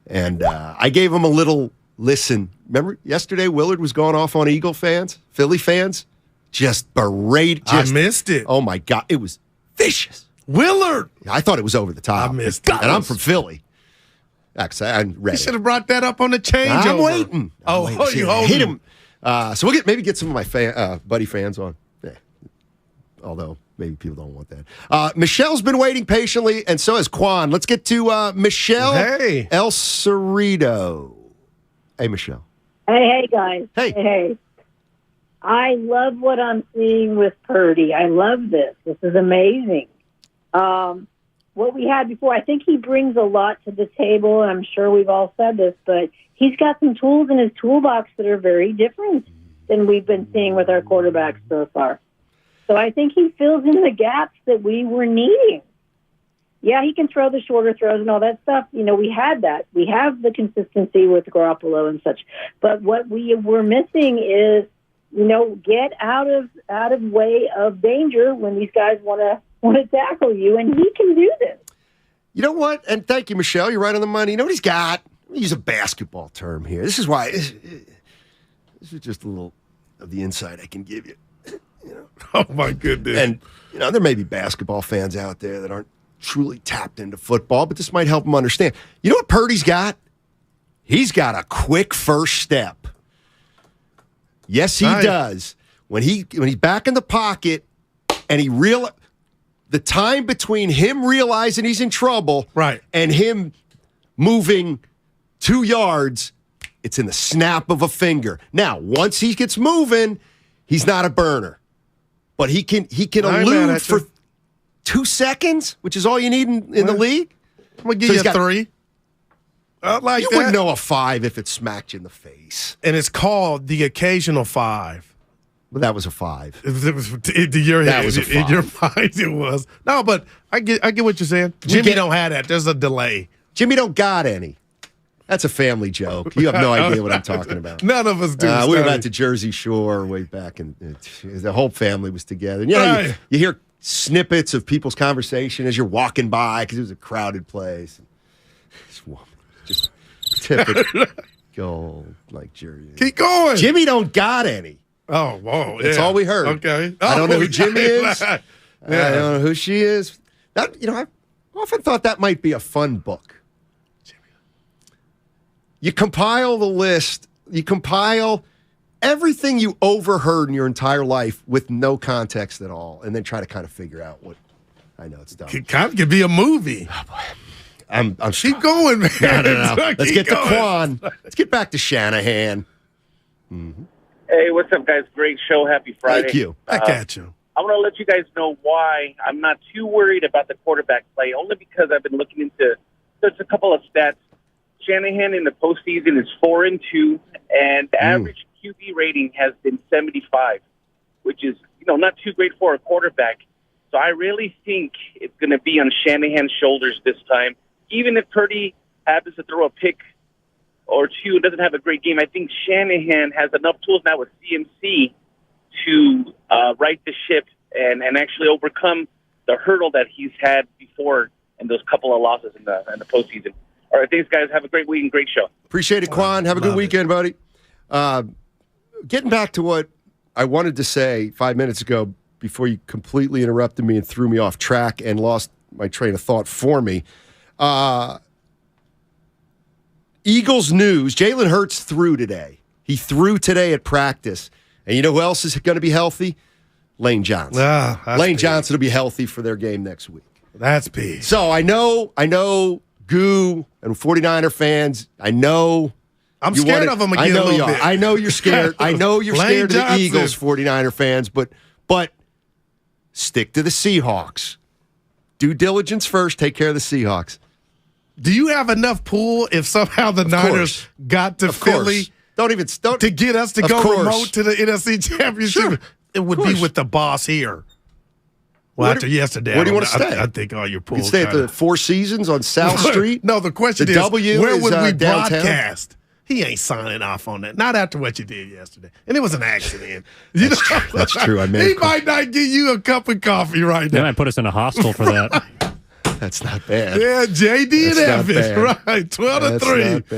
And I gave them a little listen. Remember yesterday Willard was going off on Eagle fans, Philly fans? Just berate. I missed it. Oh, my God. It was vicious. Willard. I thought it was over the top. I missed it. And I'm from Philly. Actually, I read You should have brought that up on the changeover. I'm waiting. You hold hit him. So we'll maybe get some of my buddy fans on. Yeah. Although maybe people don't want that. Michelle's been waiting patiently, and so has Quan. Let's get to Michelle El Cerrito. Hey, Michelle. Hey, guys. Hey. I love what I'm seeing with Purdy. I love this. This is amazing. What we had before, I think he brings a lot to the table, and I'm sure we've all said this, but he's got some tools in his toolbox that are very different than we've been seeing with our quarterbacks so far. So I think he fills in the gaps that we were needing. Yeah, he can throw the shorter throws and all that stuff. We had that. We have the consistency with Garoppolo and such. But what we were missing is, get out of way of danger when these guys want to tackle you, and he can do this. You know what? And thank you, Michelle. You're right on the money. You know what he's got? Let me use a basketball term here. This is why. This is just a little of the insight I can give you. Oh, my goodness. And, there may be basketball fans out there that aren't truly tapped into football, but this might help them understand. You know what Purdy's got? He's got a quick first step. Yes, he does. When he's back in the pocket and the time between him realizing he's in trouble and him moving 2 yards, it's in the snap of a finger. Now, once he gets moving, he's not a burner. But he can elude for 2 seconds, which is all you need in the league. I'm going to give you a 3. You wouldn't know a 5 if it smacked you in the face. And it's called the occasional 5. Well, that was a 5. That was a 5. In your mind, it was. No, but I get what you're saying. Jimmy don't have that. There's a delay. Jimmy don't got any. That's a family joke. You have no idea what I'm talking about. None of us do. We were at the Jersey Shore way back, and the whole family was together. And, you hear snippets of people's conversation as you're walking by because it was a crowded place. This woman just typical like Jersey. Keep going. Jimmy don't got any. Oh, whoa. That's all we heard. Okay. I don't know who Jimmy is. I don't know who she is. I often thought that might be a fun book. You compile the list. You compile everything you overheard in your entire life with no context at all, and then try to kind of figure out what. I know it's dumb. It kind of could be a movie. Oh, boy. I'm keep going, man. No. Let's get to Quan. Let's get back to Shanahan. Mm-hmm. Hey, what's up, guys? Great show. Happy Friday. Thank you. Back at you. I want to let you guys know why I'm not too worried about the quarterback play, only because I've been looking into just a couple of stats. Shanahan in the postseason is 4-2, and the average QB rating has been 75, which is not too great for a quarterback. So I really think it's going to be on Shanahan's shoulders this time. Even if Purdy happens to throw a pick or two and doesn't have a great game, I think Shanahan has enough tools now with CMC to right the ship and actually overcome the hurdle that he's had before in those couple of losses in the postseason. All right, thanks, guys. Have a great week and great show. Appreciate it, Quan. Have a good weekend, buddy. Getting back to what I wanted to say 5 minutes ago before you completely interrupted me and threw me off track and lost my train of thought for me. Eagles news, Jalen Hurts threw today. He threw today at practice. And you know who else is going to be healthy? Lane Johnson. Lane Johnson will be healthy for their game next week. That's big. So I know Goo and 49er fans, I'm scared of them again. I know you are. I know you're scared. I know you're scared of the Eagles, 49er fans, but stick to the Seahawks. Due diligence first, take care of the Seahawks. Do you have enough pull if somehow the Niners got to Philly? Don't to get us to go remote to the NFC Championship. Sure. It would be with the boss here. Well, after yesterday, where do you want to stay? I think all your pools. You stay at the Four Seasons on South Street? No, the question the is, W where is, would we downtown? broadcast? He ain't signing off on that. Not after what you did yesterday. And it was an accident. That's true. I mean, he might not give you a cup of coffee right They now. might put us in a hostel for that. That's not bad. Yeah, JD and That's Evans, right? 12 to 3. That's not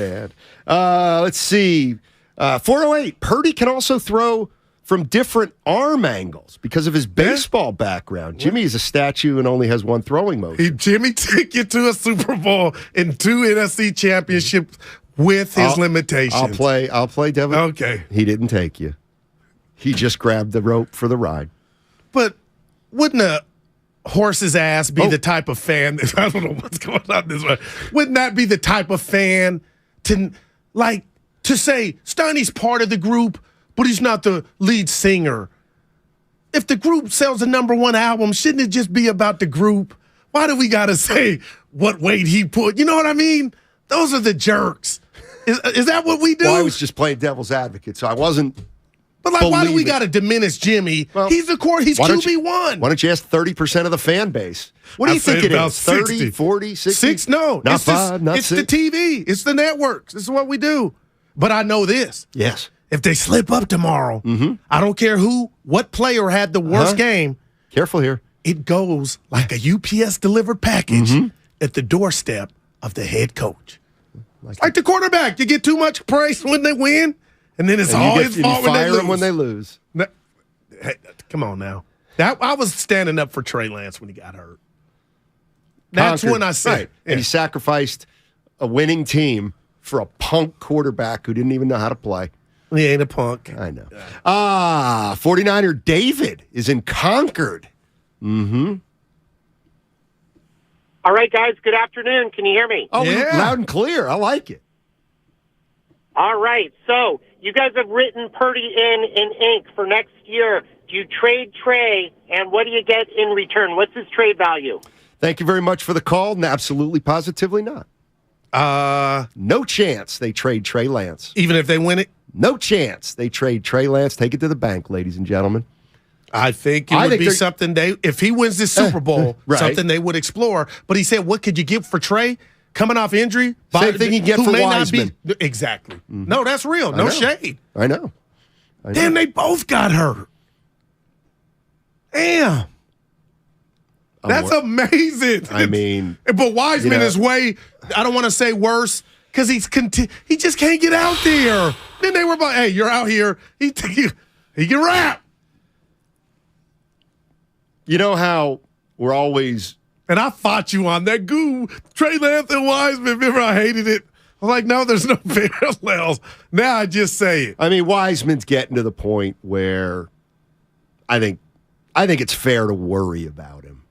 bad. Let's see. 408. Purdy can also throw from different arm angles because of his baseball background. Jimmy is a statue and only has one throwing motion. Jimmy took you to a Super Bowl and 2 NFC championships with his limitations. I'll play, Devin. Okay. He didn't take you. He just grabbed the rope for the ride. But wouldn't a horse's ass be the type of fan – I don't know what's going on this way. Wouldn't that be the type of fan to say Steiny's part of the group, but he's not the lead singer? If the group sells the #1 album, shouldn't it just be about the group? Why do we got to say what weight he put? You know what I mean? Those are the jerks. Is that what we do? Well, I was just playing devil's advocate, so I wasn't. But why do we got to diminish Jimmy? Well, he's the core. He's QB1. Why don't you ask 30% of the fan base? What do you think it is? 30, 40, 60? No, not 5, not 6. It's the TV. It's the networks. This is what we do. But I know this. Yes. If they slip up tomorrow, I don't care what player had the worst game. Careful here. It goes like a UPS delivered package at the doorstep of the head coach. Like the quarterback. You get too much praise when they win, and then it's all his fault when they lose. When they lose. Hey, come on now. I was standing up for Trey Lance when he got hurt. That's when I said. Right. And he sacrificed a winning team for a punk quarterback who didn't even know how to play. He ain't a punk. I know. 49er David is in Concord. All right, guys, good afternoon. Can you hear me? Oh, yeah. Loud and clear. I like it. All right, so you guys have written Purdy in ink for next year. Do you trade Trey, and what do you get in return? What's his trade value? Thank you very much for the call. And absolutely, positively not. No chance they trade Trey Lance. Even if they win it? No chance they trade Trey Lance. Take it to the bank, ladies and gentlemen. I think it would be something if he wins this Super Bowl, something they would explore. But he said, what could you get for Trey? Coming off injury? Same thing you get for Wiseman. Exactly. No, that's real. No shade. I know. Damn, they both got hurt. Damn. That's amazing. I mean. But Wiseman is way, I don't want to say worse, because he just can't get out there. Then they were like, hey, you're out here. He can rap. You know how we're always. And I fought you on that Trey Lance and Wiseman. Remember, I hated it. I was like, no, there's no parallels. Now I just say it. I mean, Wiseman's getting to the point where I think it's fair to worry about him.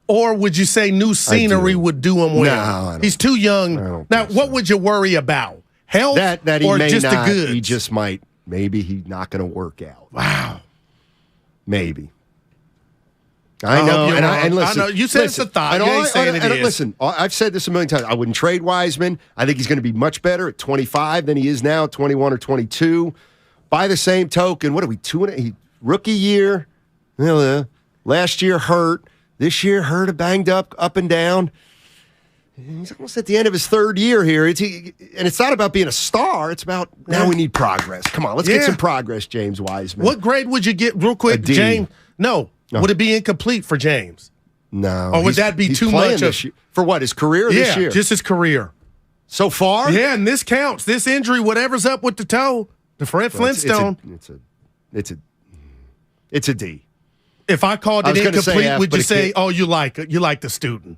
Or would you say new scenery would do him well? No, I don't. He's too young. Now, what would you worry about? Health that he or may just not, the goods? He just might. Maybe he's not going to work out. Wow. Maybe. I know. And listen, I know. You said it's a thought. You ain't saying it is. Listen, I've said this a million times. I wouldn't trade Wiseman. I think he's going to be much better at 25 than he is now, 21 or 22. By the same token, what are we, rookie year? Last year hurt. This year hurt, banged up and down. He's almost at the end of his third year here. And it's not about being a star. It's about now we need progress. Come on, let's get some progress, James Wiseman. What grade would you get real quick, James? No. Would it be incomplete for James? No. Or would that be too much for what, his career this year? Just his career. So far? Yeah, and this counts. This injury, whatever's up with the toe, the Fred Flintstone. It's a D. If I called it incomplete, would you say, oh, you like the student?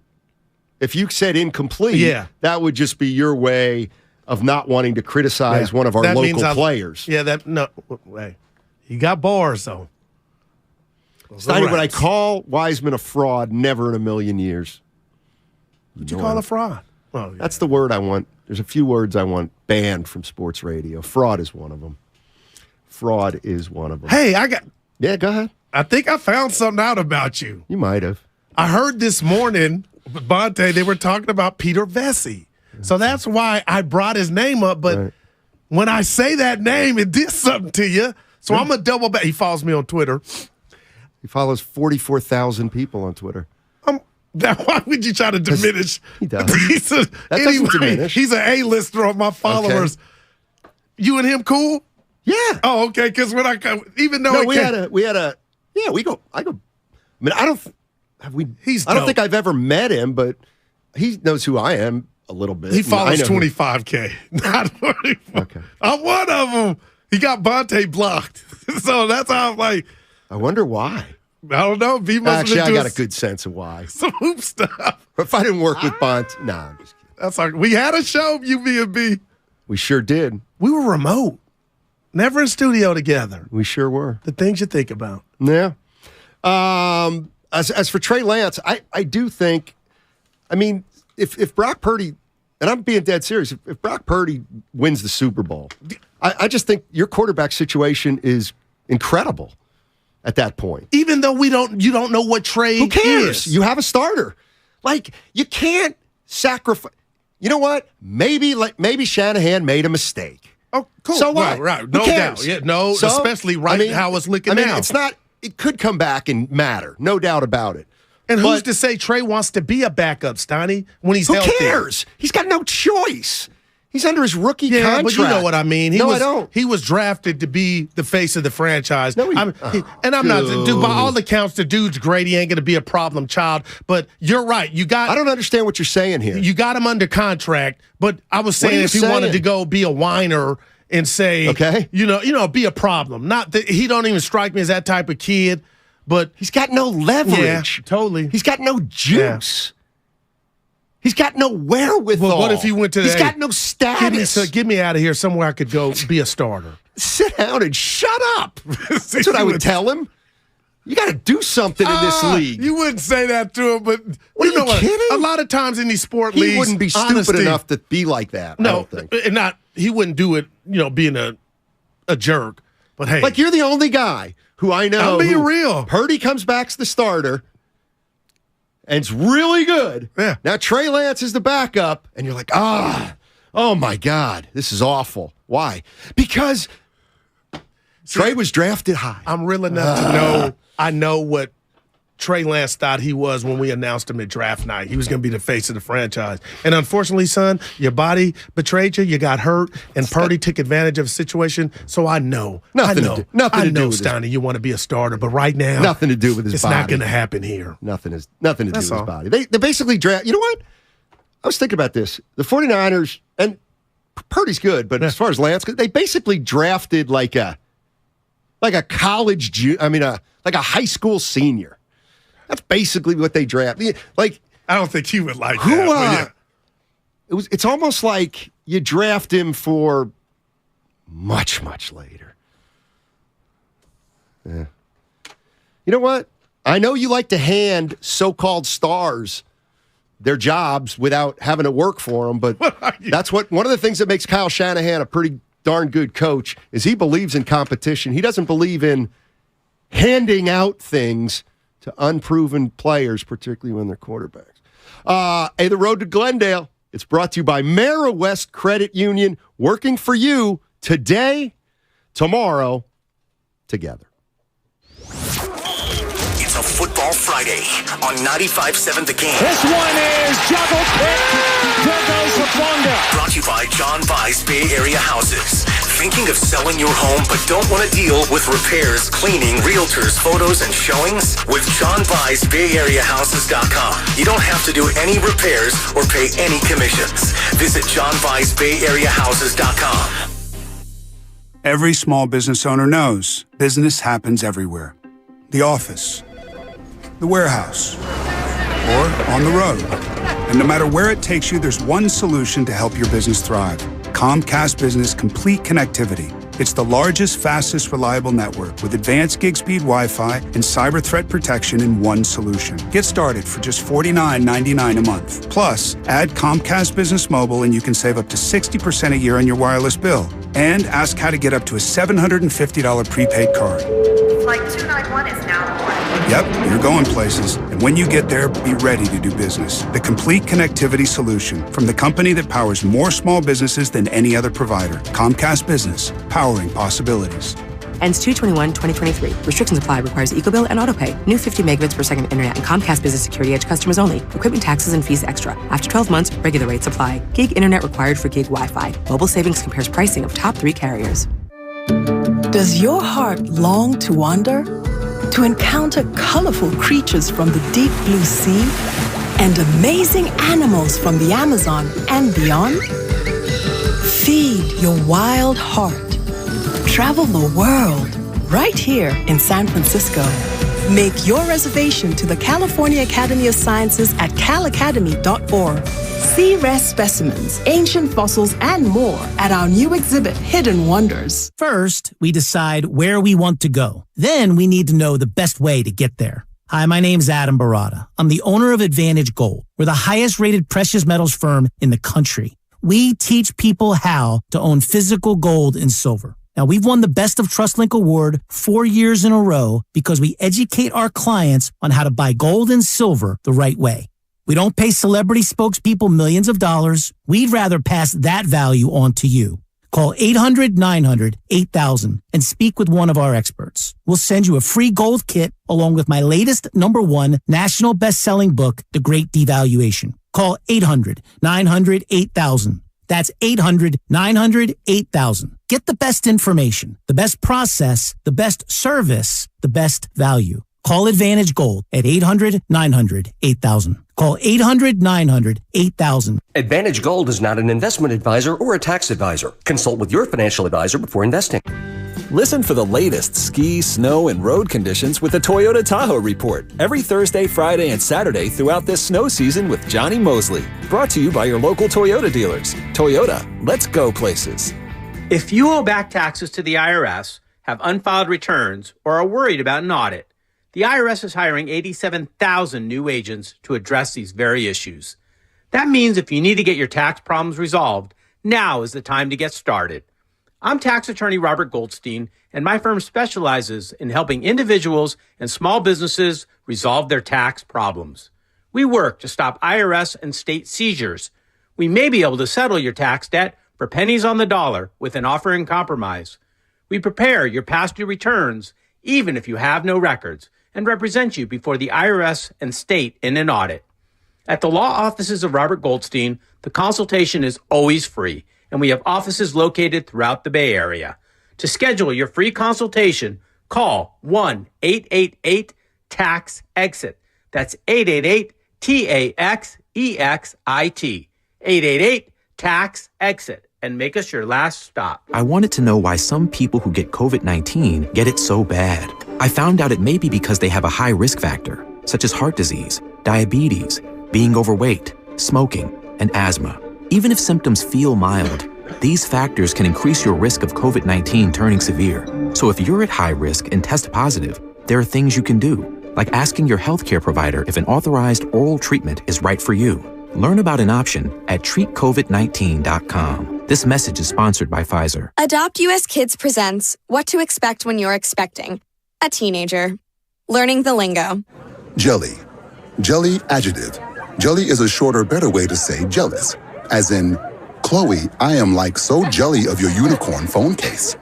If you said incomplete, that would just be your way of not wanting to criticize one of our local players. Yeah, hey, he got bars, though. Steiny, would I call Wiseman a fraud? Never in a million years. What'd you call a fraud? Oh, yeah. That's the word I want. There's a few words I want banned from sports radio. Fraud is one of them. Fraud is one of them. Hey, Yeah, go ahead. I think I found something out about you. You might have. I heard this morning, Bonte, they were talking about Peter Vesey. So that's why I brought his name up. But when I say that name, it did something to you. So I'm going to double back. He follows me on Twitter. He follows 44,000 people on Twitter. Why would you try to diminish? He does. That doesn't diminish. He's an A-lister on my followers. Okay. You and him cool? Yeah. Oh, okay. Because when I come, even though we had a. Yeah, we go. I go. I mean, I don't think I've ever met him, but he knows who I am a little bit. He follows 25K. Not 44. Okay. I'm one of them. He got Bonte blocked, so that's how I'm like. I wonder why. I don't know. Actually, I got a good sense of why. Some hoop stuff. If I didn't work with Bonte, nah, I'm just kidding. That's like we had a show, UB&B. We sure did. We were remote, never in studio together. We sure were. The things you think about. Yeah. As for Trey Lance, I do think, I mean, if Brock Purdy, and I'm being dead serious, if Brock Purdy wins the Super Bowl, I just think your quarterback situation is incredible at that point. Even though you don't know what Trey Who cares? is. You have a starter. Like, you can't sacrifice. You know what? Maybe Shanahan made a mistake. Oh, cool. So what? Right. No doubt. Yeah, no, So, especially how it's looking now. It's not. It could come back and matter. No doubt about it. And who's to say Trey wants to be a backup, Steiny, when he's healthy? Who cares? He's got no choice. He's under his rookie contract. But you know what I mean. I don't. He was drafted to be the face of the franchise. No, I'm not, dude, by all accounts, the dude's great. He ain't going to be a problem child. But you're right. I don't understand what you're saying here. You got him under contract. But I was saying if he wanted to go be a whiner and say, okay, be a problem. Not that he don't even strike me as that type of kid. But he's got no leverage. Yeah, totally. He's got no juice. Yeah. He's got no wherewithal. Well, what if he went to? He's got no status. Get me out of here somewhere I could go be a starter. Sit down and shut up. That's what I would tell him. You got to do something in this league. You wouldn't say that to him, but are you kidding? A lot of times in these sport leagues, he wouldn't be stupid enough to be like that. No, I don't think. And he wouldn't do it. Being a jerk. But hey, like you're the only guy who I know. I'm being real. Purdy comes back as the starter. And it's really good. Yeah. Now Trey Lance is the backup, and you're like, oh my God, this is awful. Why? Because Trey was drafted high. I'm real enough to know. I know what Trey Lance thought he was when we announced him at draft night. He was going to be the face of the franchise. And unfortunately, son, your body betrayed you. You got hurt, and Purdy took advantage of a situation. So I know. Nothing to do with Steiny, you want to be a starter, but right now, nothing to do with his body. It's not going to happen here. Nothing to do with his body. They basically draft. You know what? I was thinking about this. The 49ers, and Purdy's good, but as far as Lance, they basically drafted like a college, like a high school senior. That's basically what they draft. Like, I don't think he would like that. It's almost like you draft him for much, much later. Yeah. You know what? I know you like to hand so-called stars their jobs without having to work for them, but that's one of the things that makes Kyle Shanahan a pretty darn good coach is he believes in competition. He doesn't believe in handing out things to unproven players, particularly when they're quarterbacks. The road to Glendale. It's brought to you by West Credit Union, working for you today, tomorrow, together. It's a Football Friday on 95.7 The Game. This one is juggled quick. There goes LaFonda. Brought to you by John Vise Bay Area Houses. Thinking of selling your home but don't want to deal with repairs, cleaning, realtors, photos, and showings? With John Vise BayAreaHouses.com. You don't have to do any repairs or pay any commissions. Visit John Vise BayAreaHouses.com. Every small business owner knows business happens everywhere. The office, the warehouse, or on the road. And no matter where it takes you, there's one solution to help your business thrive. Comcast Business Complete Connectivity. It's the largest, fastest, reliable network with advanced gig speed Wi-Fi and cyber threat protection in one solution. Get started for just $49.99 a month. Plus, add Comcast Business Mobile and you can save up to 60% a year on your wireless bill. And ask how to get up to a $750 prepaid card. Flight 291 is now reporting. Yep, you're going places. And when you get there, be ready to do business. The complete connectivity solution from the company that powers more small businesses than any other provider. Comcast Business, powering possibilities. Ends 2/21/2023. Restrictions apply. Requires EcoBill and AutoPay. New 50 megabits per second internet and Comcast Business Security Edge customers only. Equipment taxes and fees extra. After 12 months, regular rates apply. Gig internet required for gig Wi-Fi. Mobile savings compares pricing of top 3 carriers. Does your heart long to wander? To encounter colorful creatures from the deep blue sea? And amazing animals from the Amazon and beyond? Feed your wild heart. Travel the world right here in San Francisco. Make your reservation to the California Academy of Sciences at calacademy.org. See rare specimens, ancient fossils, and more at our new exhibit, Hidden Wonders. First, we decide where we want to go. Then we need to know the best way to get there. Hi, my name's Adam Barada. I'm the owner of Advantage Gold. We're the highest rated precious metals firm in the country. We teach people how to own physical gold and silver. Now, we've won the Best of TrustLink Award 4 years in a row because we educate our clients on how to buy gold and silver the right way. We don't pay celebrity spokespeople millions of dollars. We'd rather pass that value on to you. Call 800-900-8000 and speak with one of our experts. We'll send you a free gold kit along with my latest #1 national best-selling book, The Great Devaluation. Call 800-900-8000. That's 800-900-8000. Get the best information, the best process, the best service, the best value. Call Advantage Gold at 800-900-8000. Call 800-900-8000. Advantage Gold is not an investment advisor or a tax advisor. Consult with your financial advisor before investing. Listen for the latest ski, snow, and road conditions with the Toyota Tahoe Report every Thursday, Friday, and Saturday throughout this snow season with Johnny Mosley. Brought to you by your local Toyota dealers. Toyota, let's go places. If you owe back taxes to the IRS, have unfiled returns, or are worried about an audit, the IRS is hiring 87,000 new agents to address these very issues. That means if you need to get your tax problems resolved, now is the time to get started. I'm tax attorney Robert Goldstein, and my firm specializes in helping individuals and small businesses resolve their tax problems. We work to stop IRS and state seizures. We may be able to settle your tax debt for pennies on the dollar with an offer in compromise. We prepare your past due returns, even if you have no records, and represent you before the IRS and state in an audit. At the law offices of Robert Goldstein, the consultation is always free, and we have offices located throughout the Bay Area. To schedule your free consultation, call 1-888-TAX-EXIT. That's 888-TAXEXIT. 888-TAX-EXIT. And make us your last stop. I wanted to know why some people who get COVID-19 get it so bad. I found out it may be because they have a high risk factor, such as heart disease, diabetes, being overweight, smoking, and asthma. Even if symptoms feel mild, these factors can increase your risk of COVID-19 turning severe. So if you're at high risk and test positive, there are things you can do, like asking your healthcare provider if an authorized oral treatment is right for you. Learn about an option at treatcovid19.com. This message is sponsored by Pfizer. Adopt US Kids presents What to Expect When You're Expecting a Teenager. Learning the lingo. Jelly. Jelly adjective. Jelly is a shorter, better way to say jealous. As in, Chloe, I am like so jelly of your unicorn phone case.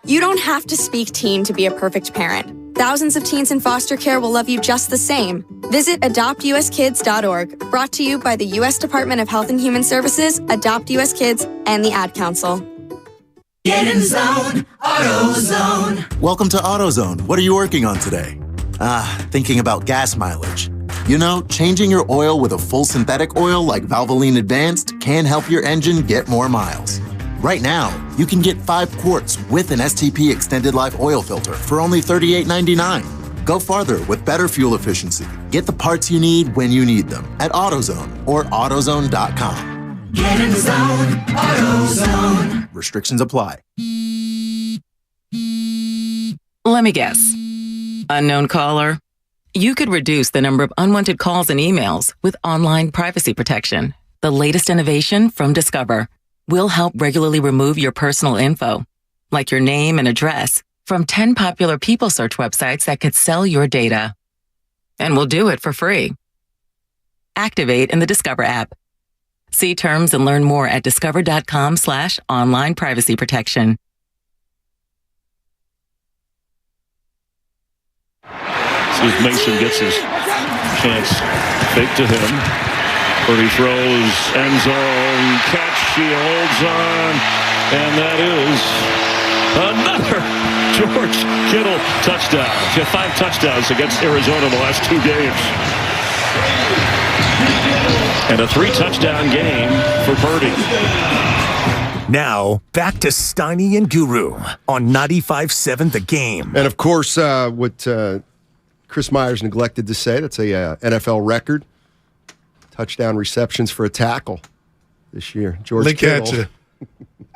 You don't have to speak teen to be a perfect parent. Thousands of teens in foster care will love you just the same. Visit adoptuskids.org, brought to you by the U.S. Department of Health and Human Services, Adopt U.S. Kids, and the Ad Council. Get in zone, AutoZone. Welcome to AutoZone. What are you working on today? Thinking about gas mileage. You know, changing your oil with a full synthetic oil like Valvoline Advanced can help your engine get more miles. Right now, you can get 5 quarts with an STP extended life oil filter for only $38.99. Go farther with better fuel efficiency. Get the parts you need when you need them at AutoZone or AutoZone.com. Get in zone, AutoZone. Restrictions apply. Let me guess. Unknown caller? You could reduce the number of unwanted calls and emails with online privacy protection. The latest innovation from Discover. We'll help regularly remove your personal info, like your name and address, from 10 popular people search websites that could sell your data. And we'll do it for free. Activate in the Discover app. See terms and learn more at discover.com/online privacy protection. as Mason gets his chance. Fake to him. Purdy throws, end zone, catch, he holds on, and that is another George Kittle touchdown. He had 5 touchdowns against Arizona in the last 2 games. And a 3-touchdown game for Purdy. Now, back to Steiny and Guru on 95.7 The Game. And, of course, what Chris Myers neglected to say, that's a NFL record. Touchdown receptions for a tackle this year. George Kittle. Look at you.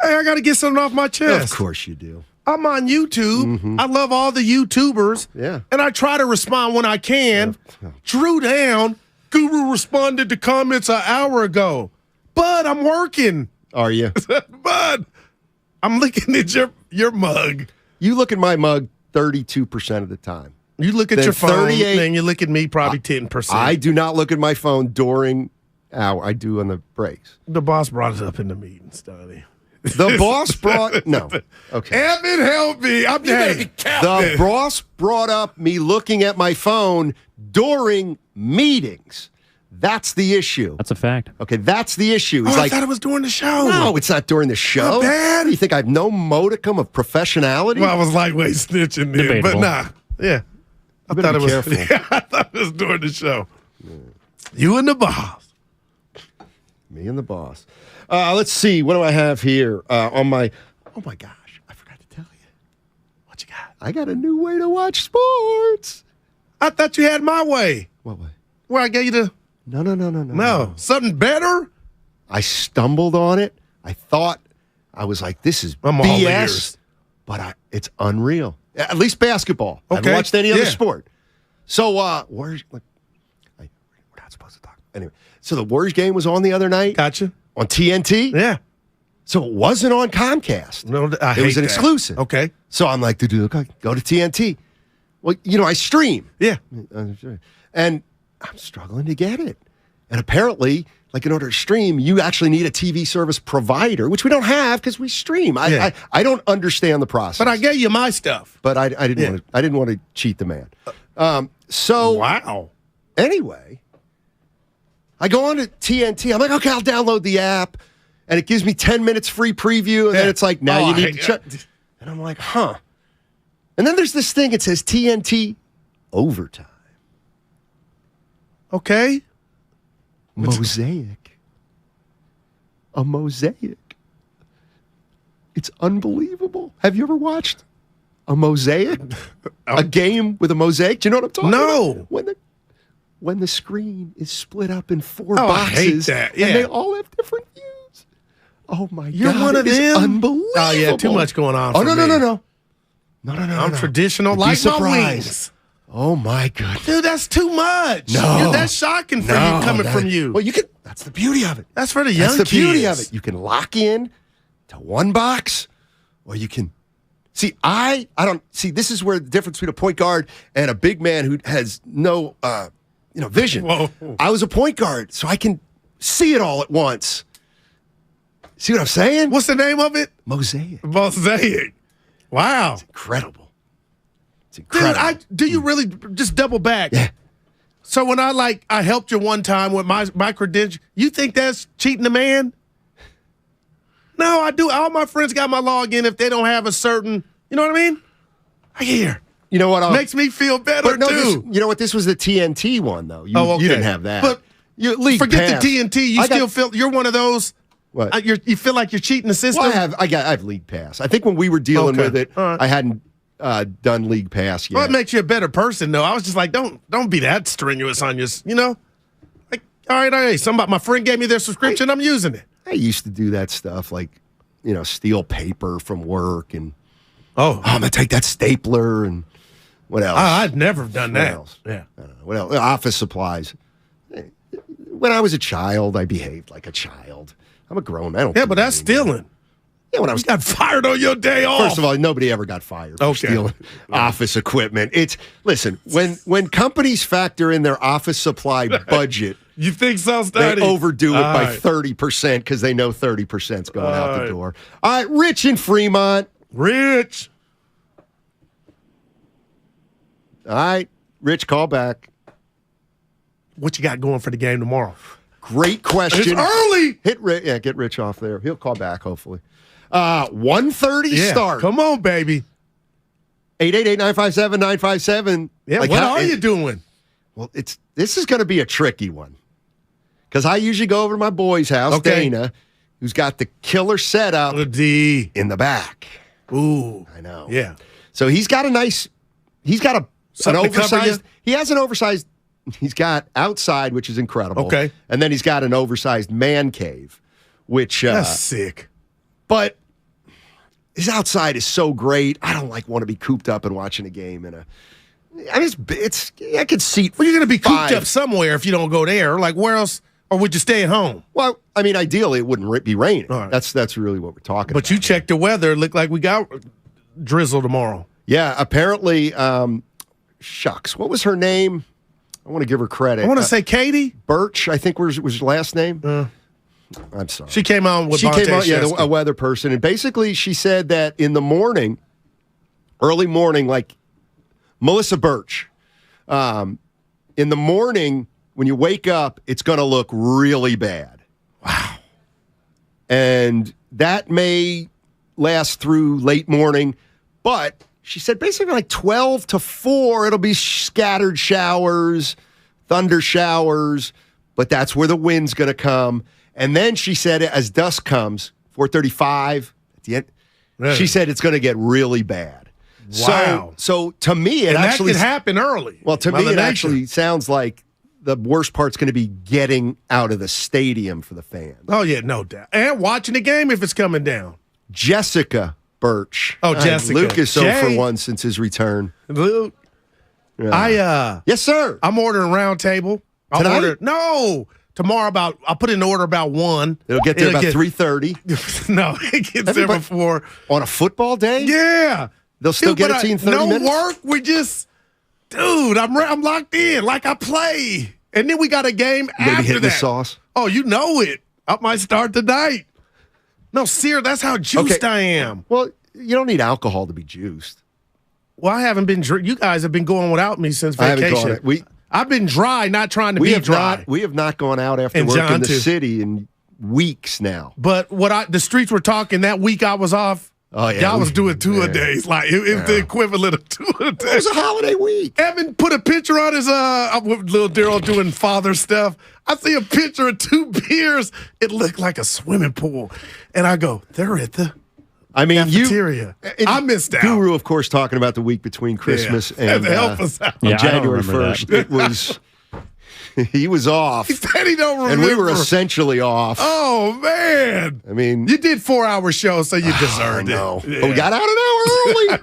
Hey, I got to get something off my chest. Of course you do. I'm on YouTube. Mm-hmm. I love all the YouTubers. Yeah. And I try to respond when I can. Yeah. Drew down. Guru responded to comments an hour ago. Bud, I'm working. Are you? Bud, I'm looking at your mug. You look at my mug 32% of the time. You look at your phone, and you look at me probably 10%. I do not look at my phone during hour. I do on the breaks. The boss brought it up in the meeting, Stoney. The boss brought... No. Okay. Evan, help me. The boss brought up me looking at my phone during meetings. That's the issue. That's a fact. Okay, that's the issue. It's I thought it was during the show. No, it's not during the show. Bad. You think I have no modicum of professionality? Well, I was lightweight snitching there, but nah. Yeah. I thought it was. Yeah, I thought it was during the show. Yeah. You and the boss. Me and the boss. Let's see. What do I have here on my? Oh my gosh! I forgot to tell you. What you got? I got a new way to watch sports. I thought you had my way. What way? Where I gave you the. No. Something better. I stumbled on it. I thought I was like, "This is I'm BS," all ears. But it's unreal. At least basketball. Okay. I haven't watched any other sport. So, Warriors. We're not supposed to talk. Anyway, so the Warriors game was on the other night. Gotcha. On TNT. Yeah. So it wasn't on Comcast. No, it was an exclusive. Okay. So I'm like, dude, okay, go to TNT. Well, I stream. Yeah. And I'm struggling to get it. And apparently, like in order to stream, you actually need a TV service provider, which we don't have because we stream. I don't understand the process. But I gave you my stuff. But I didn't want to cheat the man. Wow. Anyway, I go on to TNT. I'm like, okay, I'll download the app. And it gives me 10 minutes free preview. And then it's like, now you need to check. And I'm like, huh. And then there's this thing. It says TNT Overtime. Okay. Mosaic. A mosaic. It's unbelievable. Have you ever watched a mosaic? A game with a mosaic? Do you know what I'm talking about? When the screen is split up in 4 boxes. I hate that. Yeah. And they all have different views. Oh, my God. You're one of them? Unbelievable. Oh, yeah, too much going on Oh, for no. me. No. I'm traditional like my wings. Oh, my goodness. Dude, that's too much. No. That's shocking for you coming from you. Well, that's the beauty of it. That's for the young kids. That's the beauty of it. You can lock in to one box, or you can... See, I don't... See, this is where the difference between a point guard and a big man who has no, vision. Whoa. I was a point guard, so I can see it all at once. See what I'm saying? What's the name of it? Mosaic. Wow. It's incredible. Dude, do you really just double back? Yeah. So when I helped you one time with my credentials, you think that's cheating the man? No, I do. All my friends got my login if they don't have a certain, you know what I mean? I hear. You know what? Makes me feel better, too. You know what? This was the TNT one, though. You didn't have that. But forget the TNT. You still feel you're one of those. What? You feel like you're cheating the system? Well, I have League Pass. I think when we were dealing with it, I hadn't done League Pass yet. Well, it makes you a better person, though. I was just like, don't be that strenuous on your, Like, all right, my friend gave me their subscription. I'm using it. I used to do that stuff, like, steal paper from work and, I'm going to take that stapler and what else? I'd never done that. Else? Yeah. I don't know. What else? Office supplies. When I was a child, I behaved like a child. I'm a grown man. Yeah, but that's stealing. Yeah, when I was got fired on your day off. First of all, nobody ever got fired for stealing office equipment. Listen, when companies factor in their office supply budget, you think so, they Steady? overdo it by 30% because they know 30% is going out the door. All right, Rich in Fremont. Rich. All right, Rich, call back. What you got going for the game tomorrow? Great question. It's early. Get Rich off there. He'll call back, hopefully. 1:30 start. Come on, baby. 888-957-957. Yeah, what are you doing? Well, this is going to be a tricky one. Because I usually go over to my boy's house, Dana, who's got the killer setup in the back. Ooh. I know. Yeah. So he's got an oversized. He has an oversized. He's got outside, which is incredible. Okay. And then he's got an oversized man cave, which that's sick. But his outside is so great. I don't want to be cooped up and watching a game in a. I mean, I could seat. Well, you're going to be cooped up somewhere if you don't go there. Like where else? Or would you stay at home? Well, I mean, ideally it wouldn't be raining. Right. That's really what we're talking about. But you checked the weather. It looked like we got drizzle tomorrow. Yeah, apparently. Shucks, what was her name? I want to give her credit. I want to say Katie Birch. I think was her last name. I'm sorry. She came on with. She came on, a weather person, and basically she said that in the morning, early morning, like Melissa Birch, in the morning when you wake up, it's going to look really bad. Wow. And that may last through late morning, but she said basically like 12 to 4, it'll be scattered showers, thunder showers, but that's where the wind's going to come. And then she said as dusk comes, 4:35 at the end, she said it's going to get really bad. Wow. So to me, it and actually that could happen early. Well, to me, it actually sounds like the worst part's going to be getting out of the stadium for the fans. Oh, yeah, no doubt. And watching the game if it's coming down. Jessica Birch. Oh, Jessica. Luke is 0 for 1 since his return. Luke. Yes, sir. I'm ordering round table. Tonight? Tomorrow I'll put in the order about 1. It'll get there about 3:30. No, it gets there before. On a football day? Yeah. They'll still get it to you in 30 minutes? No work. We just, I'm locked in like I play. And then we got a game You after be hitting that. the sauce? Oh, you know it. I might start tonight. No, Sear, that's how juiced I am. Well, you don't need alcohol to be juiced. Well, I haven't been. You guys have been going without me since vacation. I've been dry, not trying to be dry. We have not gone out after work in the city in weeks now. But the streets were talking that week I was off. Oh, yeah. Y'all was doing two-a-days. Like, it was the equivalent of two-a-days. It was a holiday week. Evan put a picture on his, with little Daryl doing father stuff. I see a picture of 2 beers. It looked like a swimming pool. And I go, they're at the cafeteria. I missed out. Guru, of course, talking about the week between Christmas and help us out. January 1st. It was... He was off. He said he don't remember. And we were essentially off. Oh, man. I mean... You did 4-hour show, so you deserved it. Yeah. But we got out an hour early.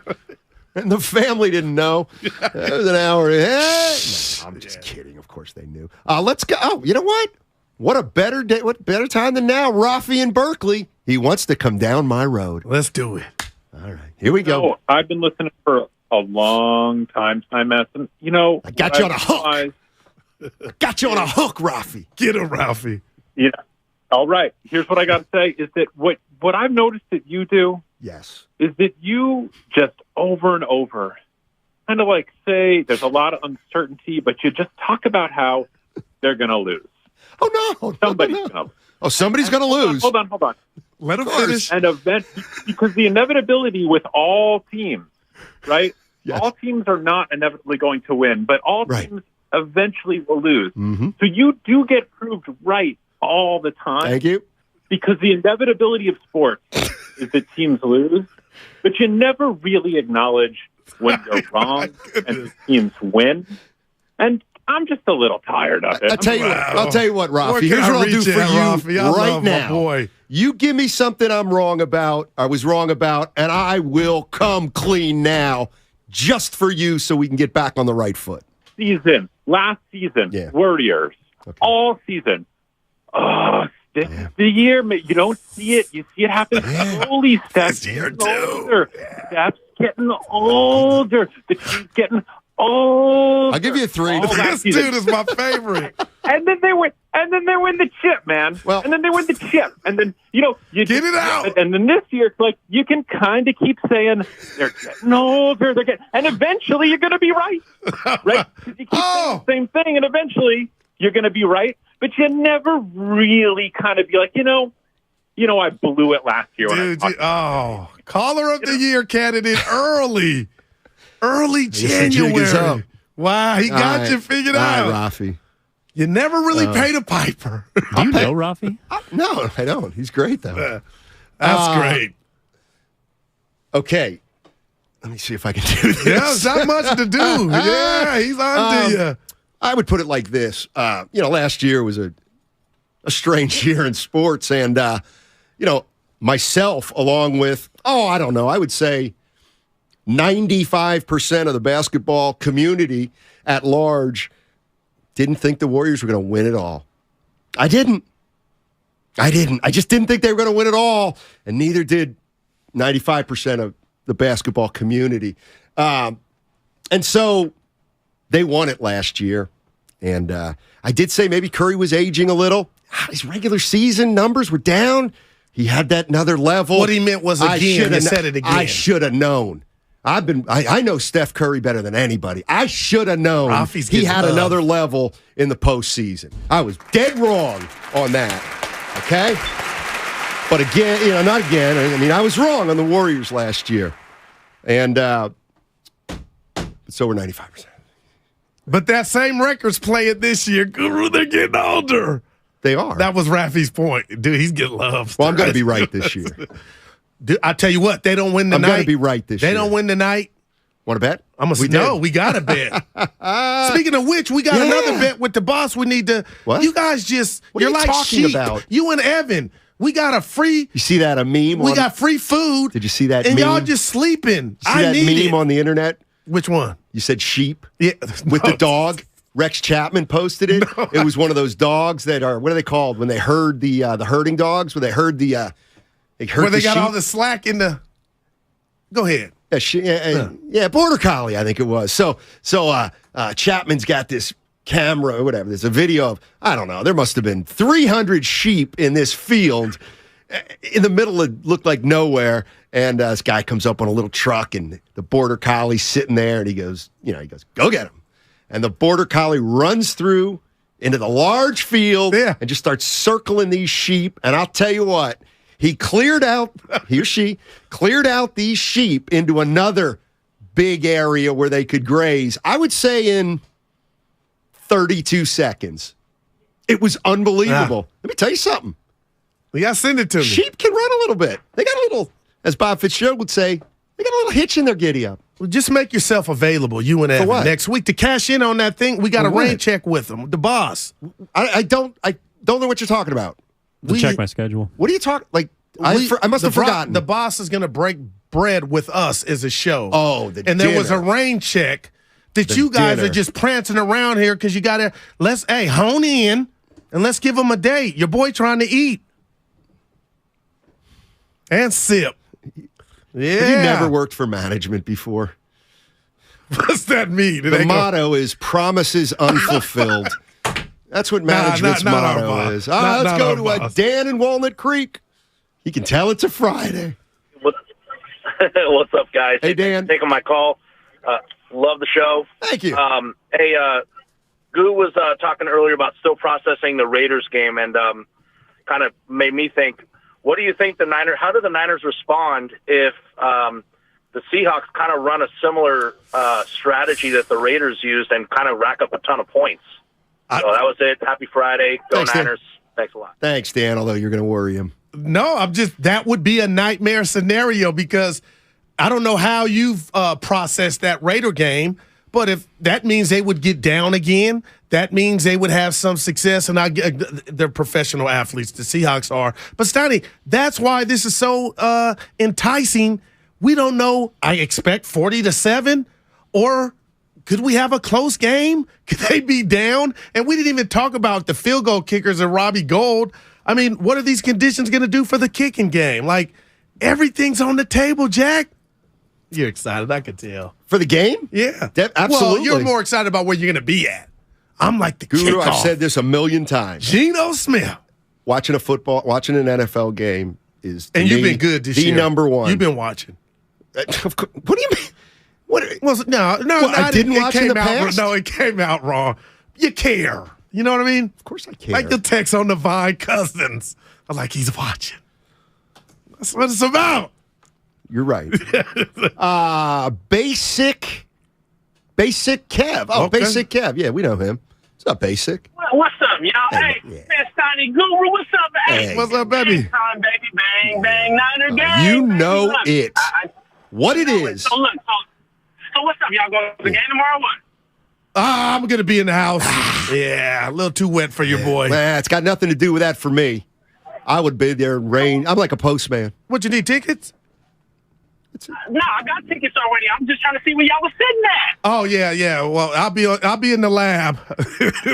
And the family didn't know. It was an hour. No, I'm just kidding. Of course they knew. Let's go. Oh, you know what? What a better day. What better time than now? Rafi in Berkeley. He wants to come down my road. Let's do it. All right. Here we go. So, I've been listening for a long time, Time S. And, I got you on a hook. Got you on a hook, Rafi. Get him, Rafi. Yeah. All right. Here's what I got to say is that what I've noticed that you do is that you just over and over kind of like say there's a lot of uncertainty, but you just talk about how they're going to lose. Oh, no. Somebody's going to lose. Oh, somebody's going to lose. Hold on. Let him finish. An event, because the inevitability with all teams, right? Yes. All teams are not inevitably going to win, but all teams eventually will lose. Mm-hmm. So you do get proved right all the time. Thank you. Because the inevitability of sports is that teams lose, but you never really acknowledge when you're wrong and the teams win. And I'm just a little tired of it. I'll tell you what, Rafi. Here's what I'll do for you right now. Boy. You give me something I was wrong about, and I will come clean now just for you so we can get back on the right foot. Last season, Warriors, all season. The year, you don't see it. You see it happen slowly. Steph's getting older. Steph's getting older. The team's getting Oh, I'll give you a 3. This dude is my favorite. And then they win the chip, man. Well, and then they win the chip, and then you get it out. And then this year, it's like you can kind of keep saying they're getting older, they're getting, and eventually you're going to be right, right? Because you keep saying the same thing, and eventually you're going to be right, but you never really kind of be like, I blew it last year. Dude, caller of the year candidate early January. Wow, he got you figured out. All right, Rafi. You never really paid a piper. Do you know Rafi? No, I don't. He's great, though. That's great. Okay. Let me see if I can do this. Yeah, there's not much to do. Yeah, he's on to you. I would put it like this. Last year was a strange year in sports. And, myself, along with, I would say 95% of the basketball community at large didn't think the Warriors were going to win it all. I didn't. I just didn't think they were going to win it all, and neither did 95% of the basketball community. And so they won it last year, and I did say maybe Curry was aging a little. His regular season numbers were down. He had that another level. What he meant was again. He said it again. I should have known. I know Steph Curry better than anybody. I should have known he had another level in the postseason. I was dead wrong on that. Okay? But again, not again. I mean, I was wrong on the Warriors last year. And so we're 95%. But that same record's playing this year. Guru, they're getting older. They are. That was Rafi's point. Dude, he's getting loved. Well, I'm going to be right this year. Dude, I tell you what, they don't win tonight. I'm going to be right this year. They don't win tonight. Want to bet? We got to bet. Speaking of which, we got another bet with the boss. We need to. What? You guys just. What are you like talking sheep. about? You and Evan. We got a free. You see that, a meme? We got free food. Did you see that and meme? y'all just sleeping. See that meme on the internet? Which one? You said sheep? Yeah. With the dog? Rex Chapman posted it. No. It was one of those dogs that are, what are they called? When they herd the herding dogs? When they herd the where they got sheep? all the slack in the. Go ahead. Yeah, Border Collie, I think it was. So Chapman's got this camera or whatever. There's a video of, I don't know, there must have been 300 sheep in this field in the middle of, looked like nowhere. And this guy comes up on a little truck and the Border Collie's sitting there and he goes, go get him. And the Border Collie runs through into the large field and just starts circling these sheep. And I'll tell you what, he or she cleared out these sheep into another big area where they could graze, I would say in 32 seconds. It was unbelievable. Let me tell you something. You got to send it to me. Sheep can run a little bit. They got a little, as Bob Fitzgerald would say, they got a little hitch in their giddy up. Well, just make yourself available, you and Evan, next week to cash in on that thing. We got a rain check with them, the boss. I don't know what you're talking about. Check my schedule. What are you talking? Like I must have forgotten. The boss is going to break bread with us as a show. Oh, and there was a rain check that you guys are just prancing around here because you got to hone in and let's give them a date. Your boy trying to eat and sip. Yeah. Have you never worked for management before? What's that mean? The motto is promises unfulfilled. That's what management's motto is. Let's go to Dan in Walnut Creek. He can tell it's a Friday. What's up, guys? Hey, Dan. Taking my call. Love the show. Thank you. Goo was talking earlier about still processing the Raiders game and kind of made me think, what do you think how do the Niners respond if the Seahawks kind of run a similar strategy that the Raiders used and kind of rack up a ton of points? So that was it. Happy Friday. Go Thanks, Niners. Dan. Thanks a lot. Thanks, Dan, although you're going to worry him. No, that would be a nightmare scenario because I don't know how you've processed that Raider game, but if that means they would get down again, that means they would have some success, and they're professional athletes, the Seahawks are. But, Steiny, that's why this is so enticing. We don't know. I expect 40-7, or could we have a close game? Could they be down? And we didn't even talk about the field goal kickers and Robbie Gould. I mean, what are these conditions going to do for the kicking game? Like, everything's on the table, Jack. You're excited. I could tell. For the game? Yeah. Absolutely. Well, you're more excited about where you're going to be at. I'm like the Guru, kickoff. I've said this a million times. Geno Smith. Watching an NFL game is And you've been good this year. The number one. You've been watching. What do you mean? What was it? No. I didn't watch in the past? No, it came out wrong. You care. You know what I mean? Of course I care. Like the text on the Vine Cousins. I'm like, he's watching. That's what it's about. You're right. Basic Kev. Oh, okay. Basic Kev. Yeah, we know him. It's not Basic. What's up, y'all? Hey, man, Stoney Guru, what's up, man? Hey. What's up, baby? Time, baby, bang, bang, Niner gang. You know look, it. What it is. So look, so what's up? Y'all going to the game tomorrow or what? I'm going to be in the house. Yeah, a little too wet for your boy. Nah, it's got nothing to do with that for me. I would be there in rain. I'm like a postman. What, you need tickets? No, I got tickets already. I'm just trying to see where y'all was sitting at. Oh, yeah. Well, I'll be in the lab.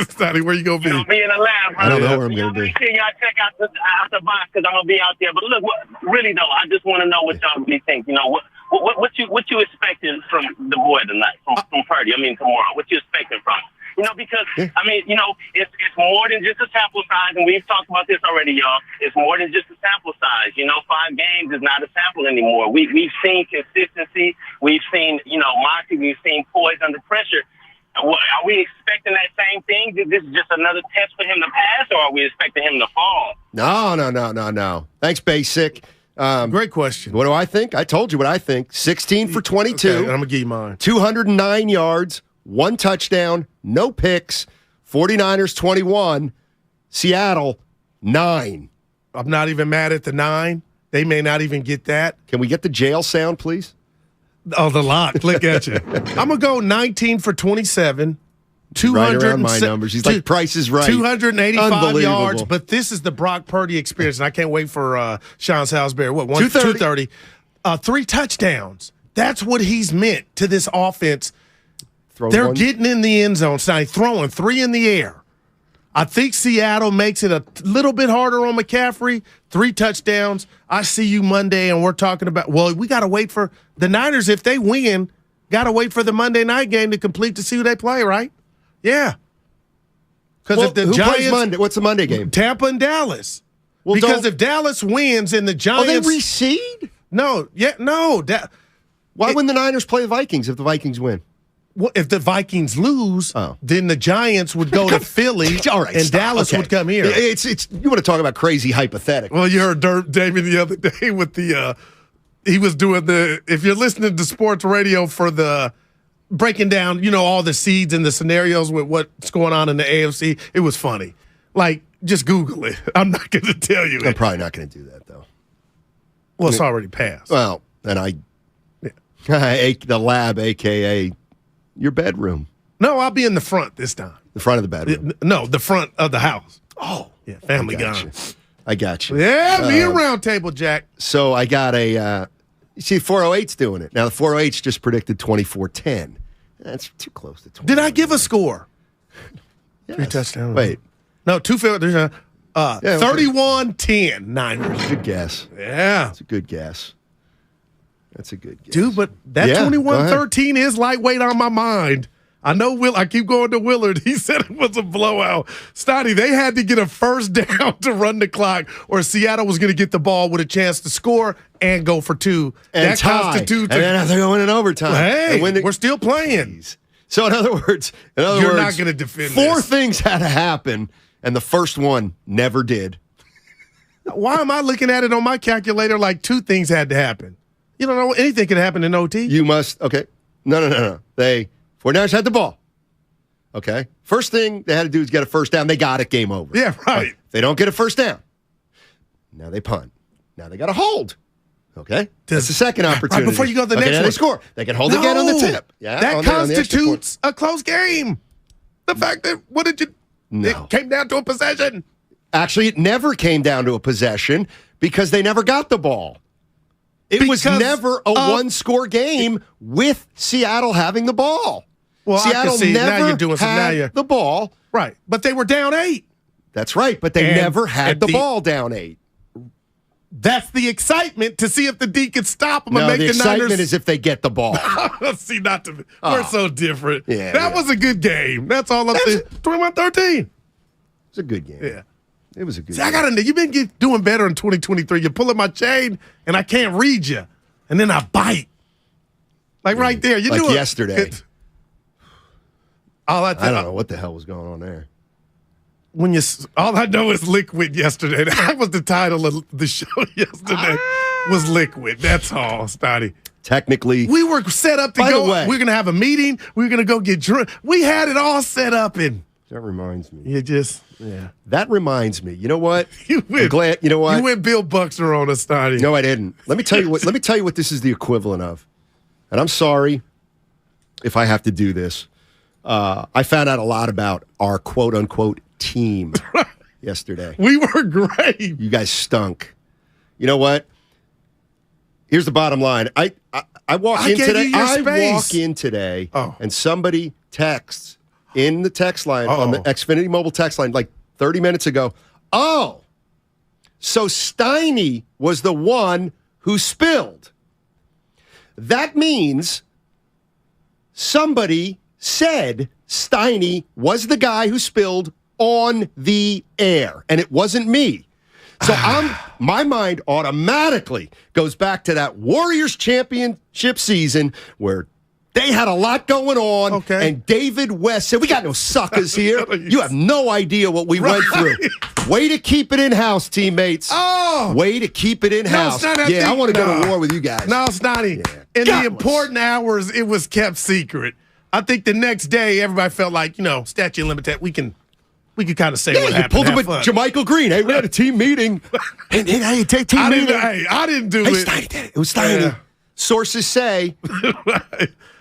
Stoney, where you going to be? You'll be in the lab, right? I don't know where I'm going to be. Make sure y'all check out the box because I'm going to be out there. But look, really, though, I just want to know what y'all really think. You know, what you expecting from the boy tonight, from Purdy? I mean, tomorrow. What you expecting from him? You know, because, I mean, you know, it's more than just a sample size, and we've talked about this already, y'all. It's more than just a sample size. You know, 5 games is not a sample anymore. We've seen consistency. We've seen, you know, moxie. We've seen poise under pressure. Are we expecting that same thing? Is this just another test for him to pass, or are we expecting him to fall? No. Thanks, Basic. Great question. What do I think? I told you what I think. 16 for 22. Okay, I'm going to give you mine. 209 yards, 1 touchdown, no picks. 49ers 21, Seattle 9. I'm not even mad at the 9. They may not even get that. Can we get the jail sound, please? Oh, the lock. Look at you. I'm going to go 19 for 27. 200 right around my numbers. He's like, Price is Right. 285 yards. But this is the Brock Purdy experience, and I can't wait for Sean Salisbury. What, 230? 3 touchdowns. That's what he's meant to this offense. They're getting in the end zone, throwing 3 in the air. I think Seattle makes it a little bit harder on McCaffrey. 3 touchdowns. I see you Monday, and we're talking about, well, we got to wait for the Niners. If they win, got to wait for the Monday night game to complete to see who they play, right? Yeah. Because if the who Giants plays Monday? What's the Monday game? Tampa and Dallas. Well, because if Dallas wins and the Giants, they reseed? No. Why wouldn't the Niners play the Vikings if the Vikings win? Well, if the Vikings lose, then the Giants would go to Philly, and Dallas would come here. It's you want to talk about crazy hypothetical. Well, you heard David the other day with the he was doing if you're listening to sports radio for the breaking down, all the seeds and the scenarios with what's going on in the AFC, it was funny. Like, just Google it. I'm not going to tell you. I'm probably not going to do that, though. Well, it's already passed. Well, and the lab, a.k.a. your bedroom. No, I'll be in the front this time. The front of the bedroom? No, the front of the house. Oh. Yeah, family gone. I got you. Yeah, me and Round Table Jack. So I got you see, 408's doing it. Now, the 408's just predicted 24-10. That's too close to 20. Did I give a score? Yes. 3 touchdowns. Wait. No, 2 field. 31-10 Niners. Good guess. Yeah. That's a good guess. That's a good guess. Dude, but that 21-13 is lightweight on my mind. I know I keep going to Willard. He said it was a blowout. Stotty, they had to get a first down to run the clock, or Seattle was going to get the ball with a chance to score and go for 2. And that tie. Constitutes. And then they're going in overtime. Hey, we're still playing. So in other words, you're not going to defend 4 things had to happen, and the first one never did. Why am I looking at it on my calculator like 2 things had to happen? You don't know anything could happen in OT. You must. Okay. No. 49ers had the ball. Okay. First thing they had to do is get a first down. They got it. Game over. Yeah, right. They don't get a first down. Now they punt. Now they got to hold. Okay. That's the second opportunity. Right before you go to the next one. They score. They can hold again on the tip. Yeah. That constitutes a close game. The fact that, it came down to a possession. Actually, it never came down to a possession because they never got the ball. It was never a one-score game with Seattle having the ball. Well, Seattle I can see never now you're doing some, had the ball. Right, but they were down 8. That's right, but they never had the ball down 8. That's the excitement to see if the D can stop them and No, make the the excitement Niners. is if they get the ball. See, we're so different. Yeah, that was a good game. That's all I'm saying. 21-13. It's a good game. Yeah. It was a good See, game. you've been doing better in 2023. You're pulling my chain, and I can't read you. And then I bite. Like right there. You like do it. yesterday. I don't know what the hell was going on there. All I know is liquid yesterday. That was the title of the show yesterday. Was liquid. That's all, Stoddy. Technically, we were set up to by go. The way, we're gonna have a meeting. We're gonna go get drunk. We had it all set up, and that reminds me. Yeah. That reminds me. You know what? You I'm glad. You know what? You went Bill Buxer on us, Stoddy. No, I didn't. Let me tell you what. Let me tell you what this is the equivalent of. And I'm sorry if I have to do this. I found out a lot about our quote unquote team yesterday. We were great. You guys stunk. You know what? Here's the bottom line. I walk in today. I walk in today, and somebody texts in the text line on the Xfinity mobile text line like 30 minutes ago. Oh, so Steiny was the one who spilled. That means somebody said Steiny was the guy who spilled on the air, and it wasn't me. So my mind automatically goes back to that Warriors championship season where they had a lot going on, and David West said, "We got no suckers here. You have no idea what we went through. Way to keep it in-house, teammates. Way to keep it in-house. I want to go to war with you guys. No, Snotty. In the important hours, it was kept secret. I think the next day, everybody felt like, statute of limitations. We could kind of say what happened. Pulled him with Jermichael Green. Hey, we had a team meeting. Hey, team meeting. I didn't do it. Steiny did it. It was Steiny. Yeah. Sources say.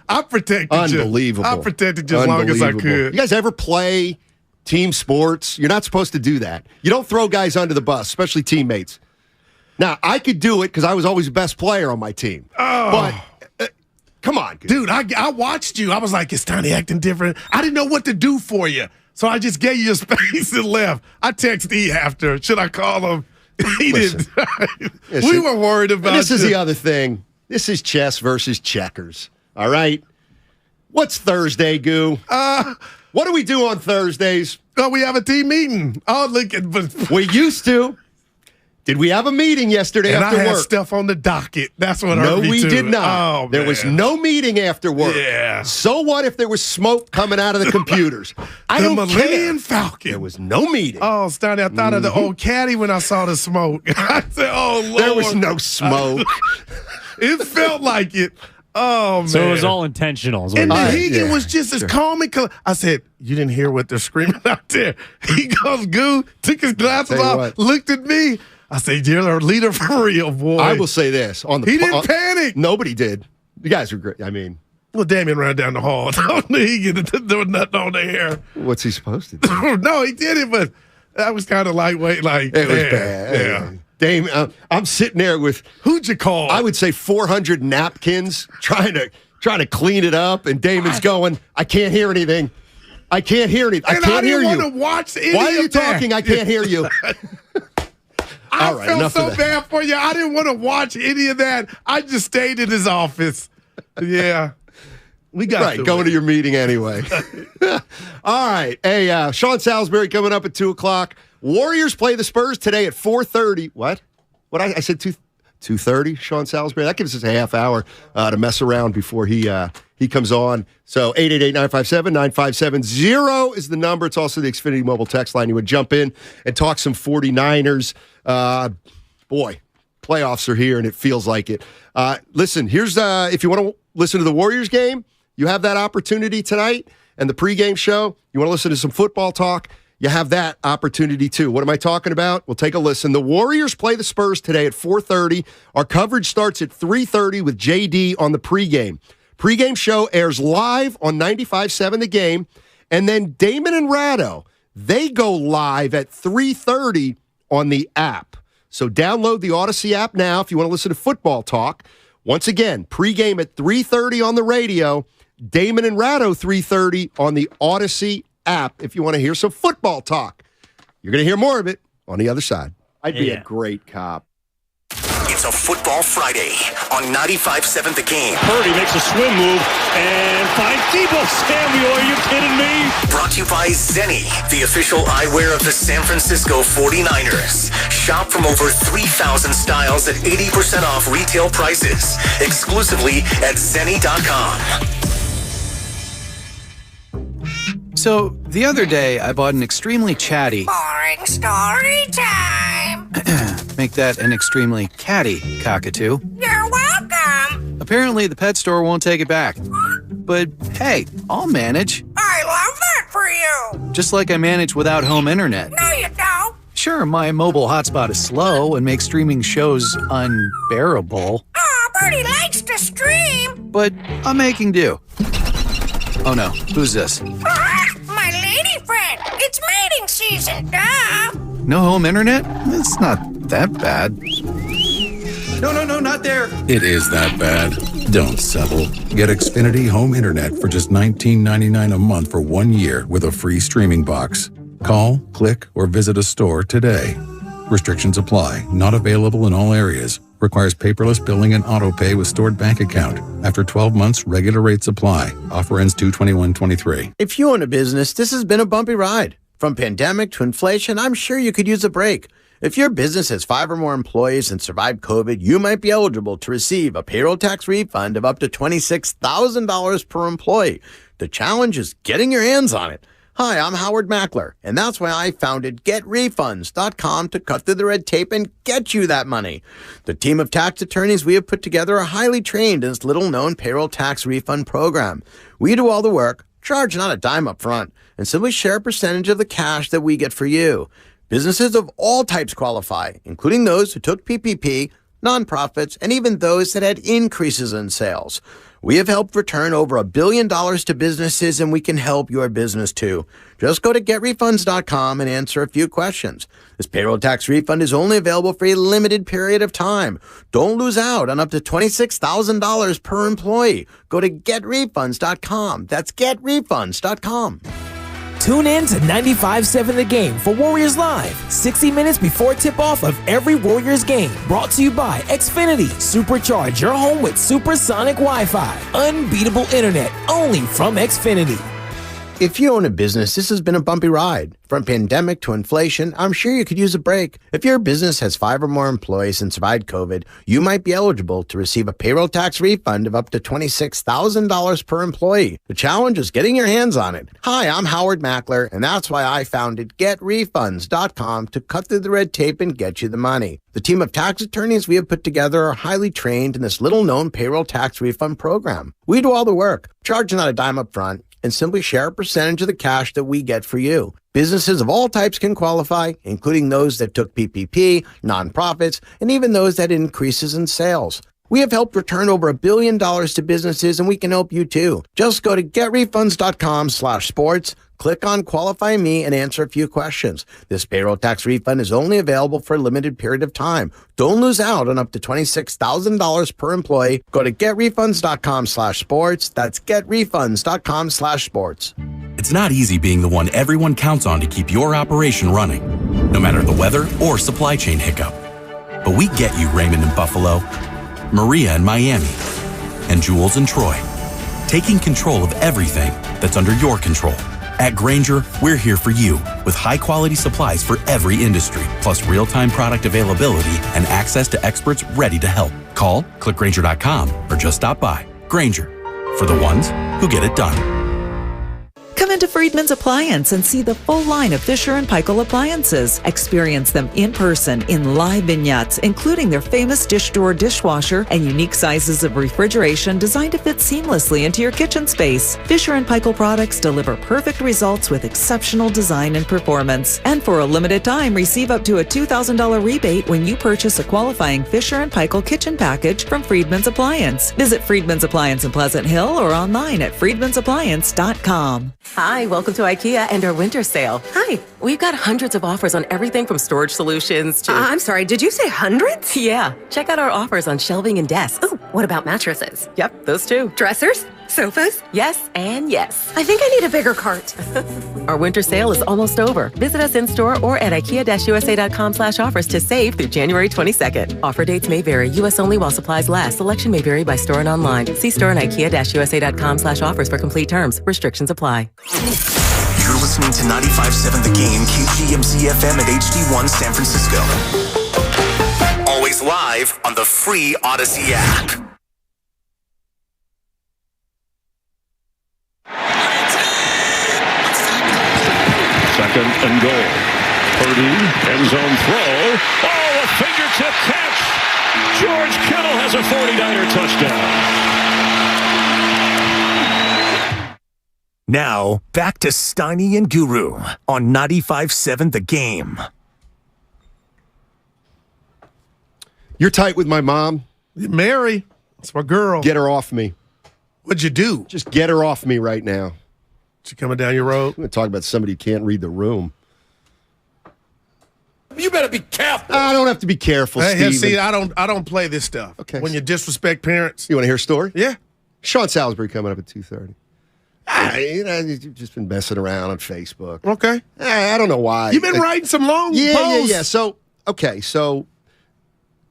I protected you. Unbelievable. I protected you as long as I could. You guys ever play team sports? You're not supposed to do that. You don't throw guys under the bus, especially teammates. Now, I could do it because I was always the best player on my team. But come on, dude. I watched you. I was like, is Steiny acting different? I didn't know what to do for you. So I just gave you a space and left. I texted E after. Should I call him? He didn't. We were worried about this. Is the other thing. This is chess versus checkers. All right. What's Thursday, Goo? What do we do on Thursdays? We have a team meeting. But we used to. Did we have a meeting yesterday after work? I had stuff on the docket. That's what hurt me No, we too. did not. Oh, there was no meeting after work. Yeah. So what if there was smoke coming out of the computers? I don't Millennium care. Falcon. There was no meeting. Oh, Steiny, I thought of the old caddy when I saw the smoke. I said, oh, Lord. There was no smoke. It felt like it. Oh, man. So it was all intentional. And the Hegan was just as calm and collected. I said, you didn't hear what they're screaming out there. He goes, Goo, took his glasses off, looked at me. I said, you're our leader for real, boy. I will say this. He didn't panic. Nobody did. You guys were great. I mean. Well, Damien ran down the hall. He there was nothing on the air. What's he supposed to do? No, he did it, but that was kind of lightweight. Like, it was bad. Yeah. Dame, I'm sitting there with. Who'd you call? I would say 400 napkins trying to clean it up, and Damon's going, I can't hear anything. I can't hear anything. I can't hear you. I didn't want to watch any Why are you of that. talking? I can't hear you. I felt so bad for you. I didn't want to watch any of that. I just stayed in his office. Yeah. We got going to your meeting anyway. All right. Hey, Sean Salisbury coming up at 2 o'clock. Warriors play the Spurs today at 4:30. What? I said 2:30, Sean Salisbury. That gives us a half hour to mess around before he comes on. So 888-957-9570 is the number. It's also the Xfinity mobile text line. You would jump in and talk some 49ers. Boy, playoffs are here, and it feels like it. Listen, here's if you want to listen to the Warriors game, you have that opportunity tonight, and the pregame show. You want to listen to some football talk, you have that opportunity too. What am I talking about? We'll take a listen. The Warriors play the Spurs today at 4:30. Our coverage starts at 3:30 with JD on the pregame. Pregame show airs live on 95.7 The Game, and then Damon and Rattle, they go live at 3:30 on the app. So download the Odyssey app now if you want to listen to football talk. Once again, pregame at 3:30 on the radio, Damon and Rattle 3:30 on the Odyssey app if you want to hear some football talk. You're going to hear more of it on the other side. I'd be a great cop. It's a Football Friday on 95.7 The Game. Purdy makes a swim move and finds Debo Samuel. Are you kidding me? Brought to you by Zenni, the official eyewear of the San Francisco 49ers. Shop from over 3,000 styles at 80% off retail prices. Exclusively at Zenni.com. So, the other day, I bought an extremely chatty... Boring story time. Make that an extremely catty cockatoo. You're welcome. Apparently, the pet store won't take it back. But hey, I'll manage. I love that for you. Just like I manage without home internet. No, you don't. Sure, my mobile hotspot is slow and makes streaming shows unbearable. Oh, Bertie likes to stream. But I'm making do. Oh no, who's this? My lady friend. It's mating season, duh. No home internet? It's not that bad. No, not there. It is that bad. Don't settle. Get Xfinity Home Internet for just $19.99 a month for 1 year with a free streaming box. Call, click, or visit a store today. Restrictions apply. Not available in all areas. Requires paperless billing and auto pay with stored bank account. After 12 months, regular rates apply. Offer ends 2/21/23. If you own a business, this has been a bumpy ride. From pandemic to inflation, I'm sure you could use a break. If your business has 5 or more employees and survived COVID, you might be eligible to receive a payroll tax refund of up to $26,000 per employee. The challenge is getting your hands on it. Hi, I'm Howard Mackler, and that's why I founded GetRefunds.com to cut through the red tape and get you that money. The team of tax attorneys we have put together are highly trained in this little-known payroll tax refund program. We do all the work, charge not a dime up front, and simply share a percentage of the cash that we get for you. Businesses of all types qualify, including those who took PPP, nonprofits, and even those that had increases in sales. We have helped return over $1 billion to businesses, and we can help your business too. Just go to GetRefunds.com and answer a few questions. This payroll tax refund is only available for a limited period of time. Don't lose out on up to $26,000 per employee. Go to GetRefunds.com. That's GetRefunds.com. Tune in to 95.7 The Game for Warriors Live, 60 minutes before tip-off of every Warriors game. Brought to you by Xfinity. Supercharge your home with supersonic Wi-Fi. Unbeatable internet, only from Xfinity. If you own a business, this has been a bumpy ride. From pandemic to inflation, I'm sure you could use a break. If your business has 5 or more employees and survived COVID, you might be eligible to receive a payroll tax refund of up to $26,000 per employee. The challenge is getting your hands on it. Hi, I'm Howard Mackler, and that's why I founded GetRefunds.com to cut through the red tape and get you the money. The team of tax attorneys we have put together are highly trained in this little-known payroll tax refund program. We do all the work, charge not a dime up front, and simply share a percentage of the cash that we get for you. Businesses of all types can qualify, including those that took PPP, nonprofits, and even those that had increases in sales. We have helped return over $1 billion to businesses, and we can help you too. Just go to GetRefunds.com/sports, click on Qualify Me, and answer a few questions. This payroll tax refund is only available for a limited period of time. Don't lose out on up to $26,000 per employee. Go to GetRefunds.com/sports. That's GetRefunds.com/sports. It's not easy being the one everyone counts on to keep your operation running, no matter the weather or supply chain hiccup. But we get you, Raymond in Buffalo, Maria in Miami, and Jules in Troy, taking control of everything that's under your control. At Grainger, we're here for you with high-quality supplies for every industry, plus real-time product availability and access to experts ready to help. Call, click Grainger.com, or just stop by. Grainger, for the ones who get it done. Come into Friedman's Appliance and see the full line of Fisher & Paykel appliances. Experience them in person in live vignettes, including their famous dish drawer dishwasher and unique sizes of refrigeration designed to fit seamlessly into your kitchen space. Fisher & Paykel products deliver perfect results with exceptional design and performance. And for a limited time, receive up to a $2,000 rebate when you purchase a qualifying Fisher & Paykel kitchen package from Friedman's Appliance. Visit Friedman's Appliance in Pleasant Hill or online at friedmansappliance.com. Hi, welcome to IKEA and our winter sale. Hi. We've got hundreds of offers on everything from storage solutions to... I'm sorry, did you say hundreds? Yeah. Check out our offers on shelving and desks. Oh, what about mattresses? Yep, those too. Dressers? Sofas? Yes and yes. I think I need a bigger cart. Our winter sale is almost over. Visit us in-store or at ikea-usa.com/offers to save through January 22nd. Offer dates may vary. U.S. only while supplies last. Selection may vary by store and online. See store and ikea-usa.com/offers for complete terms. Restrictions apply. You're listening to 95.7 The Game, KGMZ-FM at HD1 San Francisco. Always live on the free Odyssey app. Second and goal. Purdy, end zone throw. Oh, a fingertip catch. George Kittle has a 49er touchdown. Now, back to Steiny and Guru on 95.7 The Game. You're tight with my mom? Mary, that's my girl. Get her off me. What'd you do? Just get her off me right now. She coming down your road? I'm going to talk about somebody who can't read the room. You better be careful. I don't have to be careful, Hey, Steve. see, I don't play this stuff. Okay. When you disrespect parents. You want to hear a story? Yeah. Sean Salisbury coming up at 2:30. You've just been messing around on Facebook. Okay. I don't know why. You've been writing some long posts. Yeah. So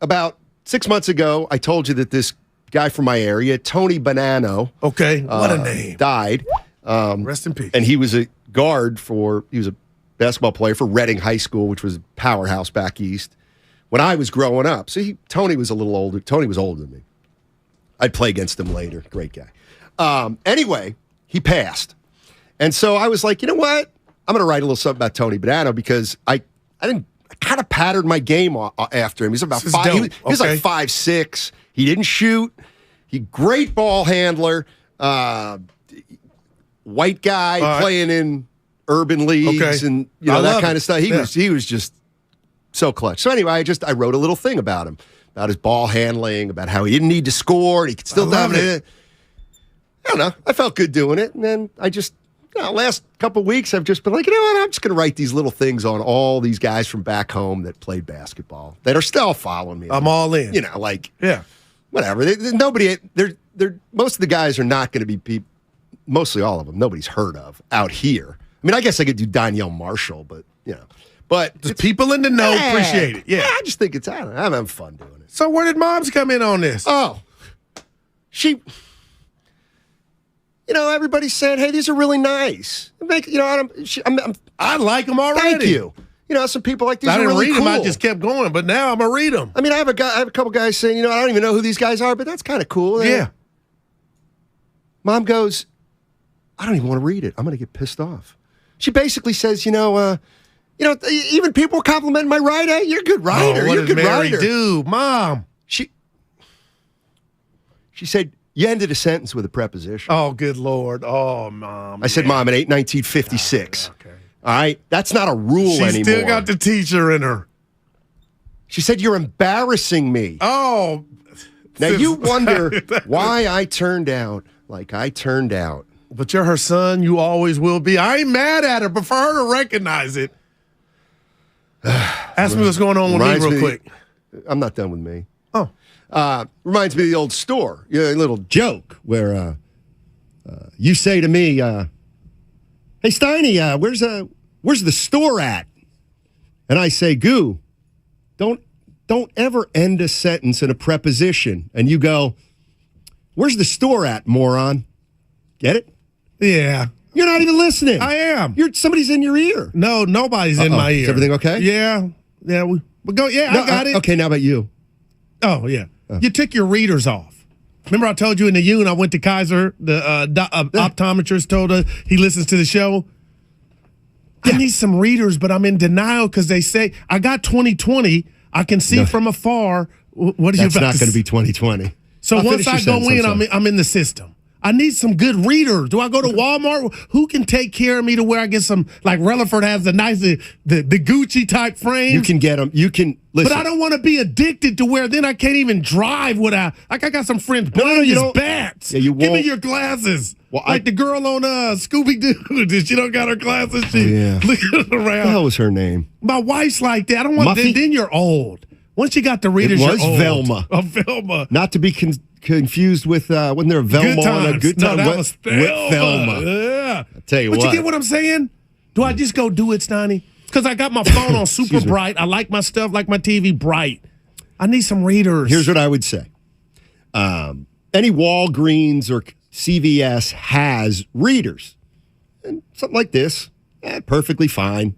about 6 months ago, I told you that this guy from my area, Tony Bonanno. Okay. What a name. Died. Rest in peace. And he was a he was a basketball player for Reading High School, which was a powerhouse back east, when I was growing up. So Tony was a little older. Tony was older than me. I'd play against him later. Great guy. Anyway, he passed. And so I was like, you know what? I'm going to write a little something about Tony Bonanno because I kind of patterned my game after him. He's about This is 5. dope. He was like 5'6". He didn't shoot. Great ball handler. White guy playing in urban leagues and that kind of stuff. He was just so clutch. So anyway, I wrote a little thing about him, about his ball handling, about how he didn't need to score and he could still dominate it. I don't know. I felt good doing it, and then I just last couple of weeks I've just been like, you know what? I'm just going to write these little things on all these guys from back home that played basketball that are still following me. I'm all in. Whatever. Most of the guys are not going to be people. Mostly all of them, nobody's heard of out here. I mean, I guess I could do Danielle Marshall, but just people in the know appreciate it. Yeah, I just think I'm having fun doing it. So where did moms come in on this? Oh, everybody's saying, "Hey, these are really nice." I like them already. Thank you. Some people like these. I didn't really read cool. them. I just kept going, but now I'm gonna read them. I mean, I have a couple guys saying, I don't even know who these guys are, but that's kind of cool. Yeah. Mom goes, I don't even want to read it. I'm going to get pissed off. She basically says, even people complimenting my writing. Hey, you're a good writer. What you're a good did Mary writer. do, Mom? She said, you ended a sentence with a preposition. Oh, good Lord. Oh, Mom. I said, Mom, in 1956. Okay. All right? That's not a rule anymore. She still got the teacher in her. She said, you're embarrassing me. Oh. Now, you wonder why I turned out like I turned out. But you're her son. You always will be. I ain't mad at her, but for her to recognize it. Ask me what's going on with me real quick. I'm not done with me. Oh. Reminds me of the old store. A little joke where you say to me, hey, Steiny, where's the store at? And I say, Goo, don't ever end a sentence in a preposition. And you go, where's the store at, moron? Get it? Yeah. You're not even listening. I am. Somebody's in your ear. No, nobody's in my ear. Is everything okay? Yeah. Yeah. I got it. Okay, now about you. Oh, yeah. You took your readers off. Remember I told you in the Union I went to Kaiser, the optometrist told her he listens to the show. I need some readers, but I'm in denial because they say, I got 20/20. I can see from afar. What are you about to That's not going to be 20/20. So once I go in, I'm in the system. I need some good readers. Do I go to Walmart? Who can take care of me to where I get some, like Relaford has the nice, the Gucci type frame? You can get them. You can, listen. But I don't want to be addicted to where then I can't even drive without, like I got some friends blind as bats. Yeah, you Give me won't. your glasses. Well, like the girl on Scooby-Doo. She don't got her glasses. She looking around. What the hell was her name? My wife's like that. I don't want, then you're old. Once you got the readers, it was you're old. Velma. Oh, Velma. Not to be confused with, wasn't there a Velma Good on a Times. Good Time? No, that was Velma. Velma. Yeah. I'll tell you But what. you get what I'm saying? Do I just go do it, Stoney? Because I got my phone on super bright. I like my stuff, like my TV bright. I need some readers. Here's what I would say. Any Walgreens or CVS has readers. And something like this, perfectly fine.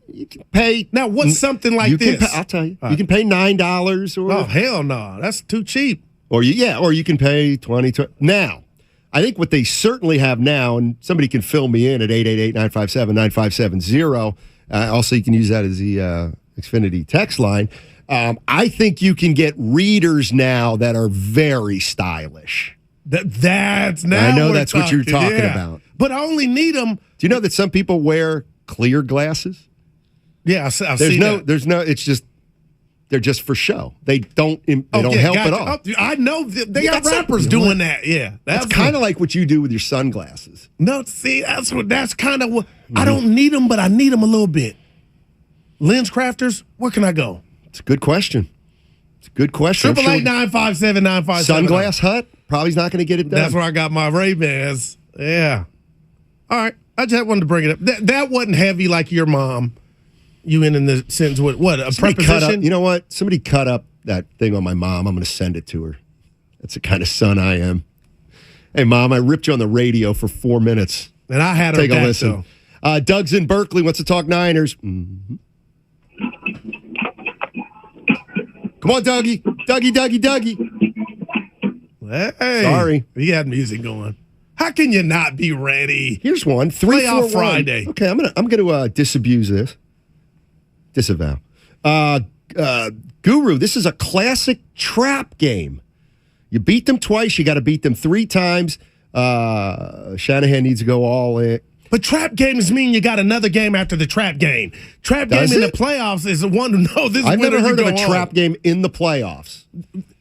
You can pay. Now, what's something like this? I'll tell you. You can pay $9 or. Oh, hell no. That's too cheap. Or you can pay $20. Now, I think what they certainly have now, and somebody can fill me in at 888-957-9570. Also, you can use that as the Xfinity text line. I think you can get readers now that are very stylish. That's now. I know that's what you're talking about. But I only need them. Do you know that some people wear clear glasses? Yeah, I've seen that. There's no. It's just they're just for show. They don't help at all. I know they got rappers doing that. Yeah, that's kind of like what you do with your sunglasses. No, see, that's kind of what I don't need them, but I need them a little bit. Lens crafters, where can I go? It's a good question. 888-957-9570. Sunglass Hut probably not going to get it done. That's where I got my Ray-Bans. Yeah. All right. I just wanted to bring it up. That wasn't heavy like your mom. You in the sentence with what? A preposition? You know what? Somebody cut up that thing on my mom. I'm going to send it to her. That's the kind of son I am. Hey, Mom, I ripped you on the radio for 4 minutes. And I had her Take a listen. Doug's in Berkeley. Wants to talk Niners. Mm-hmm. Come on, Dougie. Dougie. Hey. Sorry. He had music going. How can you not be ready? Here's one. Playoff Friday. Okay, I'm gonna disabuse this. Disavow. Guru, this is a classic trap game. You beat them twice, you got to beat them 3 times. Shanahan needs to go all in. But trap games mean you got another game after the trap game. Trap game in the playoffs is the one to know this. I've never heard of a trap game in the playoffs.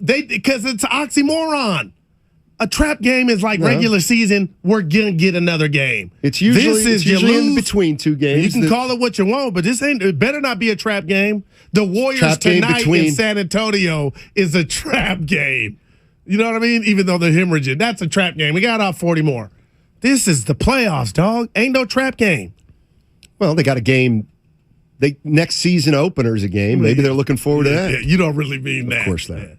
Because it's an oxymoron. A trap game is like regular season. We're gonna get another game. It's usually in between 2 games. You can call it what you want, but it better not be a trap game. The Warriors tonight in San Antonio is a trap game. You know what I mean? Even though they're hemorrhaging, that's a trap game. We got off 40 more. This is the playoffs, dog. Ain't no trap game. Well, they got a game. Next season opener's a game. Maybe they're looking forward to that. Yeah, you don't really mean that. Of course not. Yeah.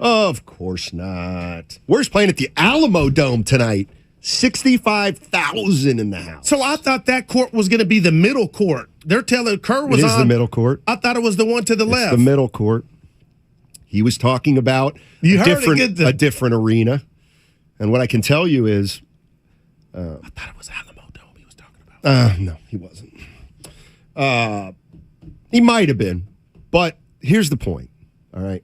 Of course not. We're playing at the Alamo Dome tonight. 65,000 in the house. So I thought that court was going to be the middle court. They're telling Kerr was on. It is the middle court. I thought it was the one to the left. The middle court. He was talking about a different arena. And what I can tell you is... I thought it was Alamo Dome he was talking about. No, he wasn't. He might have been. But here's the point. All right.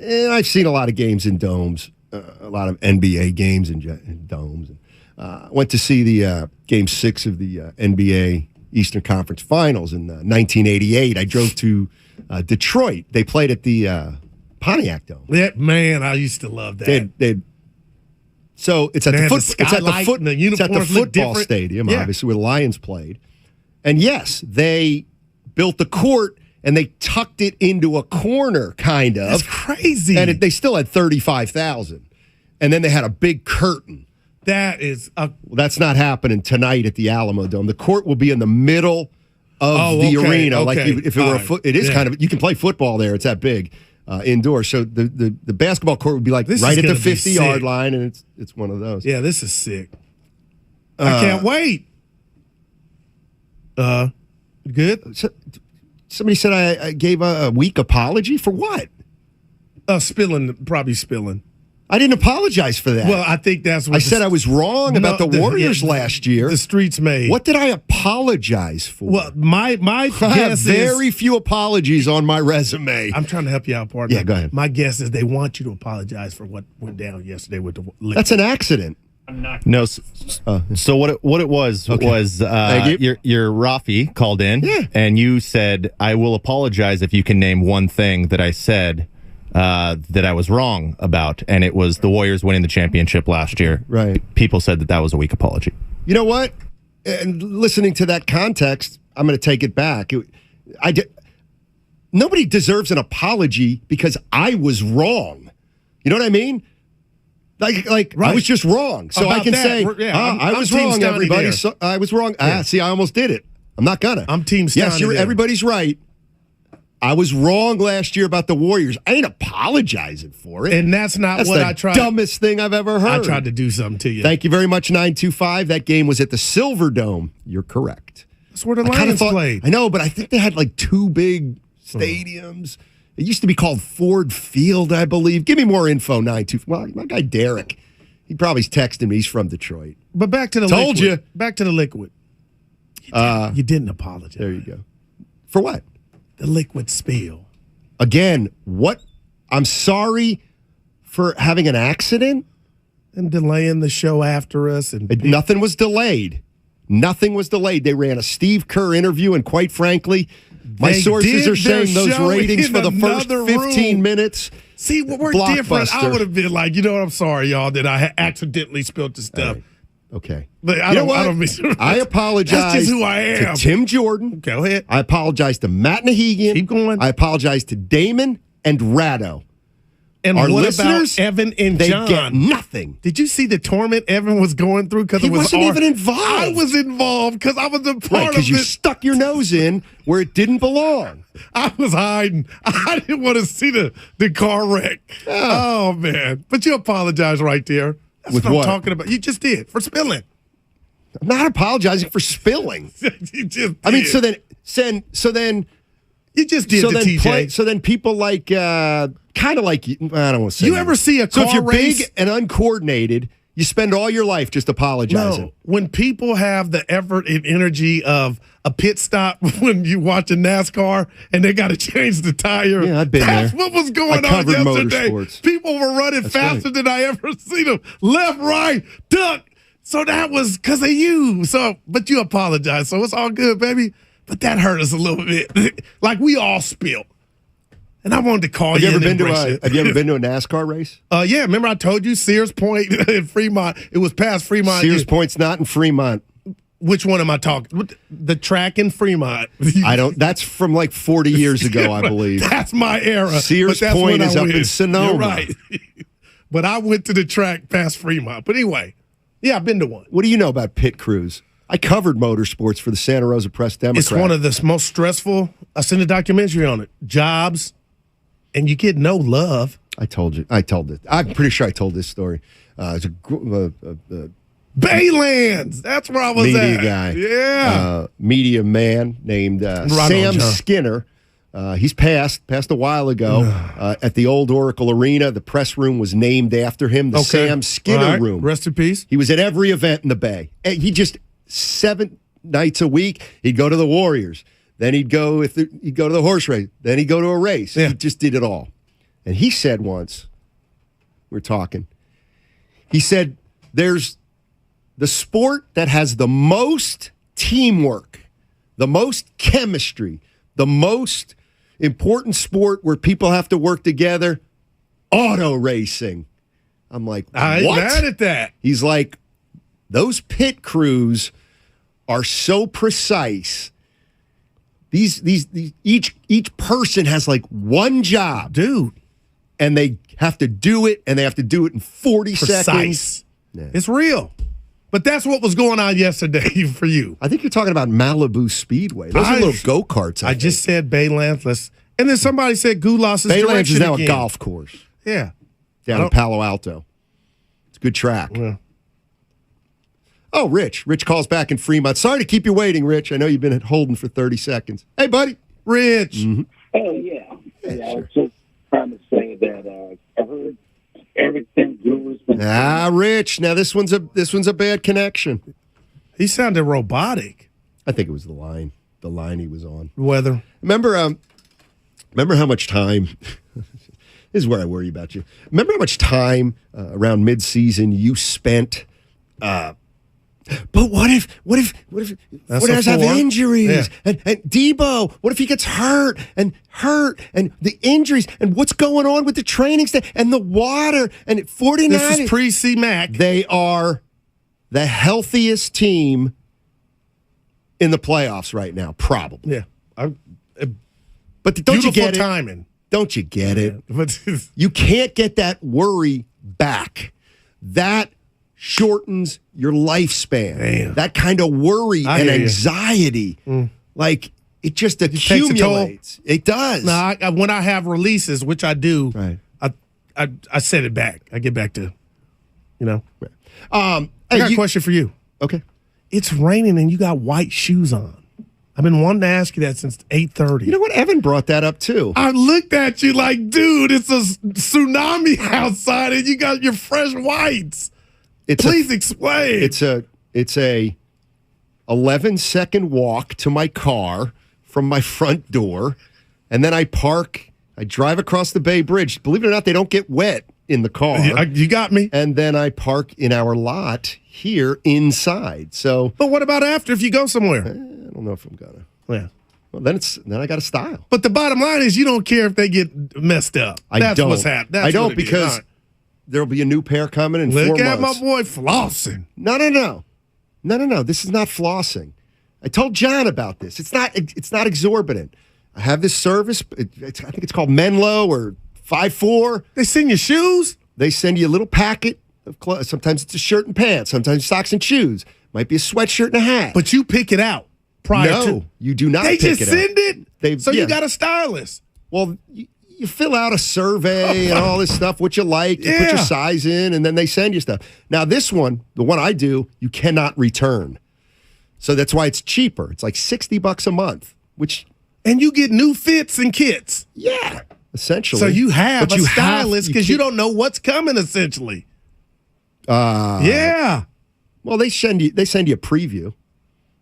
And I've seen a lot of games in domes, a lot of NBA games in domes. Went to see the Game 6 of the NBA Eastern Conference Finals in 1988. I drove to Detroit. They played at the Pontiac Dome. Yeah, man, I used to love that. So it's at the football different. stadium, obviously, where the Lions played. And yes, they built the court and they tucked it into a corner, kind of. That's crazy. And they still had 35,000. And then they had a big curtain. That's not happening tonight at the Alamo Dome. The court will be in the middle of the arena. Okay. Like if it were it is kind of, you can play football there. It's that big indoors. So the basketball court would be like right at the 50-yard line, and it's one of those. Yeah, this is sick. I can't wait. Good. Somebody said I gave a weak apology for what? Probably spilling. I didn't apologize for that. Well, I think that's what I said. I was wrong about the Warriors last year. The streets made. What did I apologize for? Well, my guess very few apologies on my resume. I'm trying to help you out, partner. Yeah, go ahead. My guess is they want you to apologize for what went down yesterday with the liquor. That's an accident. No, so what it was your Rafi called in, and you said, I will apologize if you can name one thing that I said that I was wrong about, and it was the Warriors winning the championship last year. Right. People said that was a weak apology. You know what? And listening to that context, I'm going to take it back. Nobody deserves an apology because I was wrong. You know what I mean? Like Right. I was just wrong. So I About can that, say, yeah, I was I'm Team wrong, Stoney everybody. there. So, I was wrong. Yeah. See, I almost did it. I'm not gonna. I'm Team Yes, Stoney there. everybody's right. I was wrong last year about the Warriors. I ain't apologizing for it. And that's not what I tried. Dumbest thing I've ever heard. I tried to do something to you. Thank you very much, 925. That game was at the Silver Dome. You're correct. That's where the I kinda Lions thought- played. I know, but I think they had like two big stadiums. It used to be called Ford Field, I believe. Give me more info, 925. Well, my guy Derek, he probably's texting me. He's from Detroit. But back to the Told liquid. you. Back to the liquid. You didn't apologize. There you go. For what? The liquid spill. Again, what? I'm sorry for having an accident. And delaying the show after us. And Nothing was delayed. Nothing was delayed. They ran a Steve Kerr interview, and quite frankly, my They sources did are saying their those show ratings in for the first another 15 room. minutes. See, we're different. I would have been like, you know what? I'm sorry, y'all, that I accidentally spilled the stuff. Okay. But You know what? I apologize That's just who I am. to Tim Jordan. Go ahead. I apologize to Matt Nahigian. Keep going. I apologize to Damon and Ratto. And Our what listeners, about Evan and they John? get nothing. Did you see the torment Evan was going through? Because He it was wasn't even involved. I was involved because I was a part Right, of because you it. stuck your nose in where it didn't belong. I was hiding. I didn't want to see the car wreck. Oh, man. But you apologize right there. That's With what what? I'm talking about. You just did for spilling. I'm not apologizing for spilling. You just I mean, did. so then You just did to TJ. So then people like, kind of like, I don't want to say. You that. ever see a So if car you're race? big and uncoordinated, you spend all your life just apologizing. No, when people have the effort and energy of a pit stop when you watch a NASCAR and they got to change the tire. Yeah, I've been That's there. what was going I on covered yesterday. motorsports. People were running That's faster right. than I ever seen them. Left, right, duck. So that was because of you. So, but you apologize. So it's all good, baby. But that hurt us a little bit. Like we all spilled. And I wanted to call Have you you ever and been to embrace it. Have you ever been to a NASCAR race? Yeah, remember I told you Sears Point in Fremont. It was past Fremont. Sears Point's not in Fremont. Which one am I talking? The track in Fremont. I don't. That's from like 40 years ago, I believe. That's my era. Sears but that's Point when is I up in went. Sonoma. You're right. But I went to the track past Fremont. But anyway, yeah, I've been to one. What do you know about pit crews? I covered motorsports for the Santa Rosa Press Democrat. It's one of the most stressful. I seen a documentary on it. Jobs, and you get no love. I told you. I told it. I'm pretty sure I told this story. It's Baylands. That's where I was media at. guy. Yeah. Media man named Sam John. Skinner. He's passed a while ago at the old Oracle Arena. The press room was named after him, the Okay. Sam Skinner All right. room. Rest in peace. He was at every event in the Bay. And he just 7 nights a week, he'd go to the Warriors. Then he'd go he'd go to the horse race. Then he'd go to a race. Yeah. He just did it all. And he said once, we're talking, he said, there's the sport that has the most teamwork, the most chemistry, the most important sport where people have to work together, auto racing. I'm like, I ain't what? mad at that. He's like, those pit crews are so precise. These each person has like one job, dude, and they have to do it, and they have to do it in 40 seconds. Precise. It's real. But that's what was going on yesterday for you. I think you're talking about Malibu Speedway. Those are little go-karts. I just said Baylands. And then somebody said Goulas's Baylands direction is now again. a golf course. Yeah. Down in Palo Alto. It's a good track. Yeah. Oh, Rich. Rich calls back in Fremont. Sorry to keep you waiting, Rich. I know you've been holding for 30 seconds. Hey, buddy. Rich. Mm-hmm. Oh, yeah. I was just trying to say that I heard everything Drew has been Rich. Now this one's a bad connection. He sounded robotic. I think it was the line he was on. Weather. Remember how much time this is where I worry about you. Remember how much time around mid-season you spent but what if That's what if a have four. injuries? Yeah. And Debo, what if he gets hurt and the injuries and what's going on with the training staff and the water and 49? This is pre-C-Mac. They are the healthiest team in the playoffs right now, probably. Yeah. But don't you get it? Timing. Don't you get it? But You can't get that worry back. that shortens your lifespan. Damn. That kind of worry and anxiety. Like, it just accumulates. It does. No, when I have releases, which I do, I set it back. I get back to, I got a question for you. Okay. It's raining and you got white shoes on. I've been wanting to ask you that since 8:30. You know what? Evan brought that up too. I looked at you like, dude, it's a tsunami outside and you got your fresh whites. Please explain. It's a 11-second walk to my car from my front door, and then I park. I drive across the Bay Bridge. Believe it or not, they don't get wet in the car. You got me. And then I park in our lot here inside. So, but what about after if you go somewhere? I don't know if I'm gonna. Yeah. Well, then I got a style. But the bottom line is you don't care if they get messed up. That's what's happening. I don't, because there'll be a new pair coming in 4 months. Look at my boy flossing. No. This is not flossing. I told John about this. It's not exorbitant. I have this service. I think it's called Menlo or 5-4. They send you shoes? They send you a little packet of clothes. Sometimes it's a shirt and pants. Sometimes socks and shoes. Might be a sweatshirt and a hat. But you pick it out prior to. No, you do not They pick just it send out. it? So you got a stylist. Well, you fill out a survey and all this stuff, what you like, you put your size in, and then they send you stuff. Now, this one, the one I do, you cannot return. So that's why it's cheaper. It's like $60 a month, and you get new fits and kits. Yeah, essentially. So you have a stylist because you don't know what's coming, essentially. Yeah. Well, they send you a preview,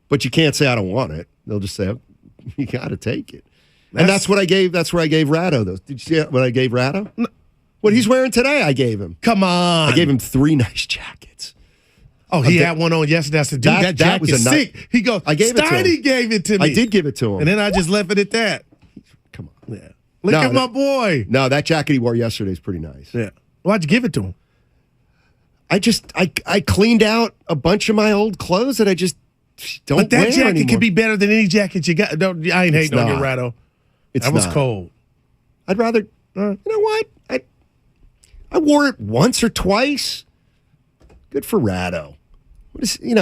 but you can't say I don't want it. They'll just say, oh, you got to take it. And that's what I gave. That's where I gave Ratto those. Did you see what I gave Ratto? No. What he's wearing today, I gave him. Come on. I gave him 3 nice jackets. Oh, he had one on yesterday. I said, dude, that jacket's was sick. He goes, I gave it to him. Steiny gave it to me. I did give it to him. And then I just left it at that. Come on. Yeah. Look at my boy. No, that jacket he wore yesterday is pretty nice. Yeah. Why'd you give it to him? I cleaned out a bunch of my old clothes that I just don't wear anymore. But that jacket could be better than any jacket you got. I ain't hating on your Ratto. That was cold. I'd rather, you know what? I wore it once or twice. Good for Ratto. What is, he's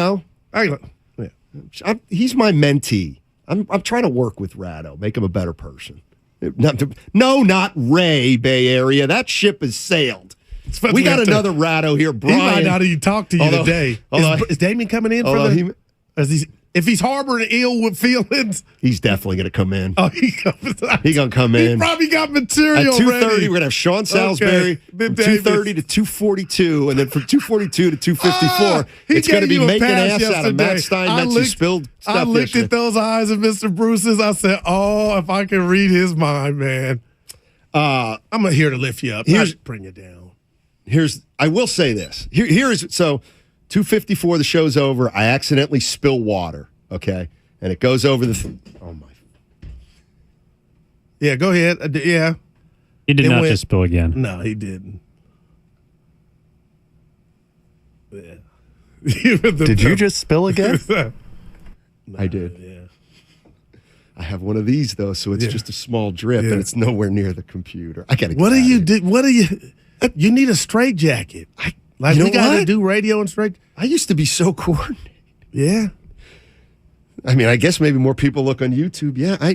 my mentee. I'm trying to work with Ratto, make him a better person. Not Ray, Bay Area. That ship has sailed. We got another Ratto here, Brian. He might not even talk to you today. Is Damien coming in for if he's harboring ill feelings? He's definitely going to come in. Oh, he's going to come in. He probably got material at 2:30, ready. we're going to have Sean Salisbury from 2:30 to 2:42, and then from 2:42 to 2:54, it's going to be making ass out of Matt Steinmetz who spilled stuff I looked at those eyes of Mr. Bruce's. I said, oh, if I can read his mind, man. I'm here to lift you up, not bring you down. I will say this. So 2:54, the show's over. I accidentally spill water, okay? And it goes over oh, my. Yeah, go ahead. Yeah. He did not just spill again. No, he didn't. Yeah. Did you just spill again? I did. Yeah. I have one of these, though, so it's just a small drip, and it's nowhere near the computer. I got to What do you do? What do you... You need a straight jacket. We got to do radio and straight. I used to be so coordinated. Yeah. I mean, I guess maybe more people look on YouTube. Yeah,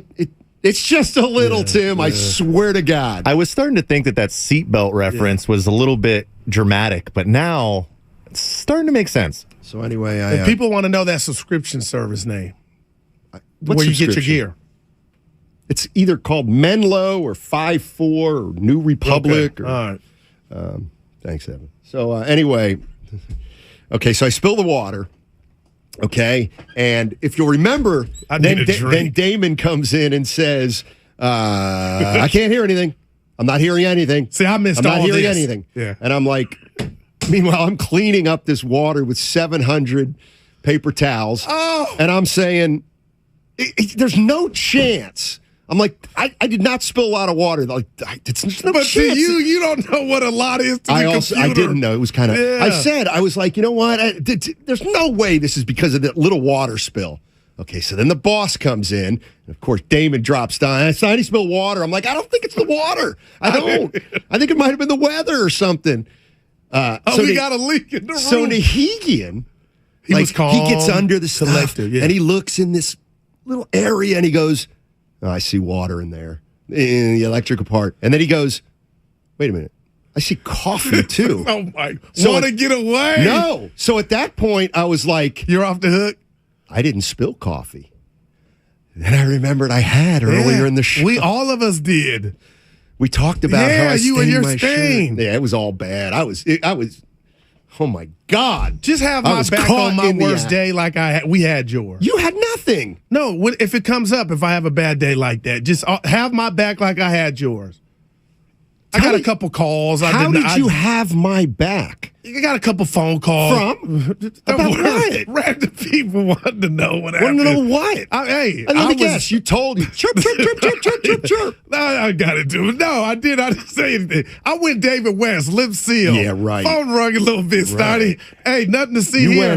it's just a little, Tim. Yeah. I swear to God. I was starting to think that seatbelt reference was a little bit dramatic, but now it's starting to make sense. So anyway, people want to know that subscription service name. Where you get your gear. It's either called Menlo or 5-4 or New Republic. Okay. All right. Thanks, Evan. So anyway, okay, so I spill the water, okay, and if you'll remember, then Damon comes in and says, I can't hear anything. I'm not hearing anything. See, I missed all this. I'm not hearing anything. Yeah. And I'm like, meanwhile, I'm cleaning up this water with 700 paper towels, and I'm saying, there's no chance. I'm like, I did not spill a lot of water. Like, there's no but chance. to you don't know what a lot is to the computer. I didn't know. It was kind of, I was like, you know what? There's no way this is because of that little water spill. Okay, so then the boss comes in. And of course, Damon drops down. He spilled water. I'm like, I don't think it's the water. I don't. I think it might have been the weather or something. We got a leak in the room. So Nahigian, he was calm, he gets under the stuff, collected, and he looks in this little area, and he goes, oh, I see water in there, in the electrical part. And then he goes, wait a minute, I see coffee too. Oh, my. Want to get away? No. So at that point, I was like, you're off the hook? I didn't spill coffee. Then I remembered I had earlier in the show. All of us did. We talked about how I you and your my stain. Shirt. Yeah, it was all bad. I was. Oh my God! Just have my back on my worst day, like we had yours. You had nothing. No, if it comes up, if I have a bad day like that, just have my back like I had yours. I got a couple calls. How did you have my back? I got a couple phone calls. From? About what? Random people wanted to know what happened. Want to know what? Let me guess. You told you. Chirp, chirp, chirp, chirp, chirp, chirp, chirp. No, I got to do it. No, I didn't say anything. I went David West, lip seal. Yeah, right. Phone rung a little bit, Stoney. Hey, nothing to see here.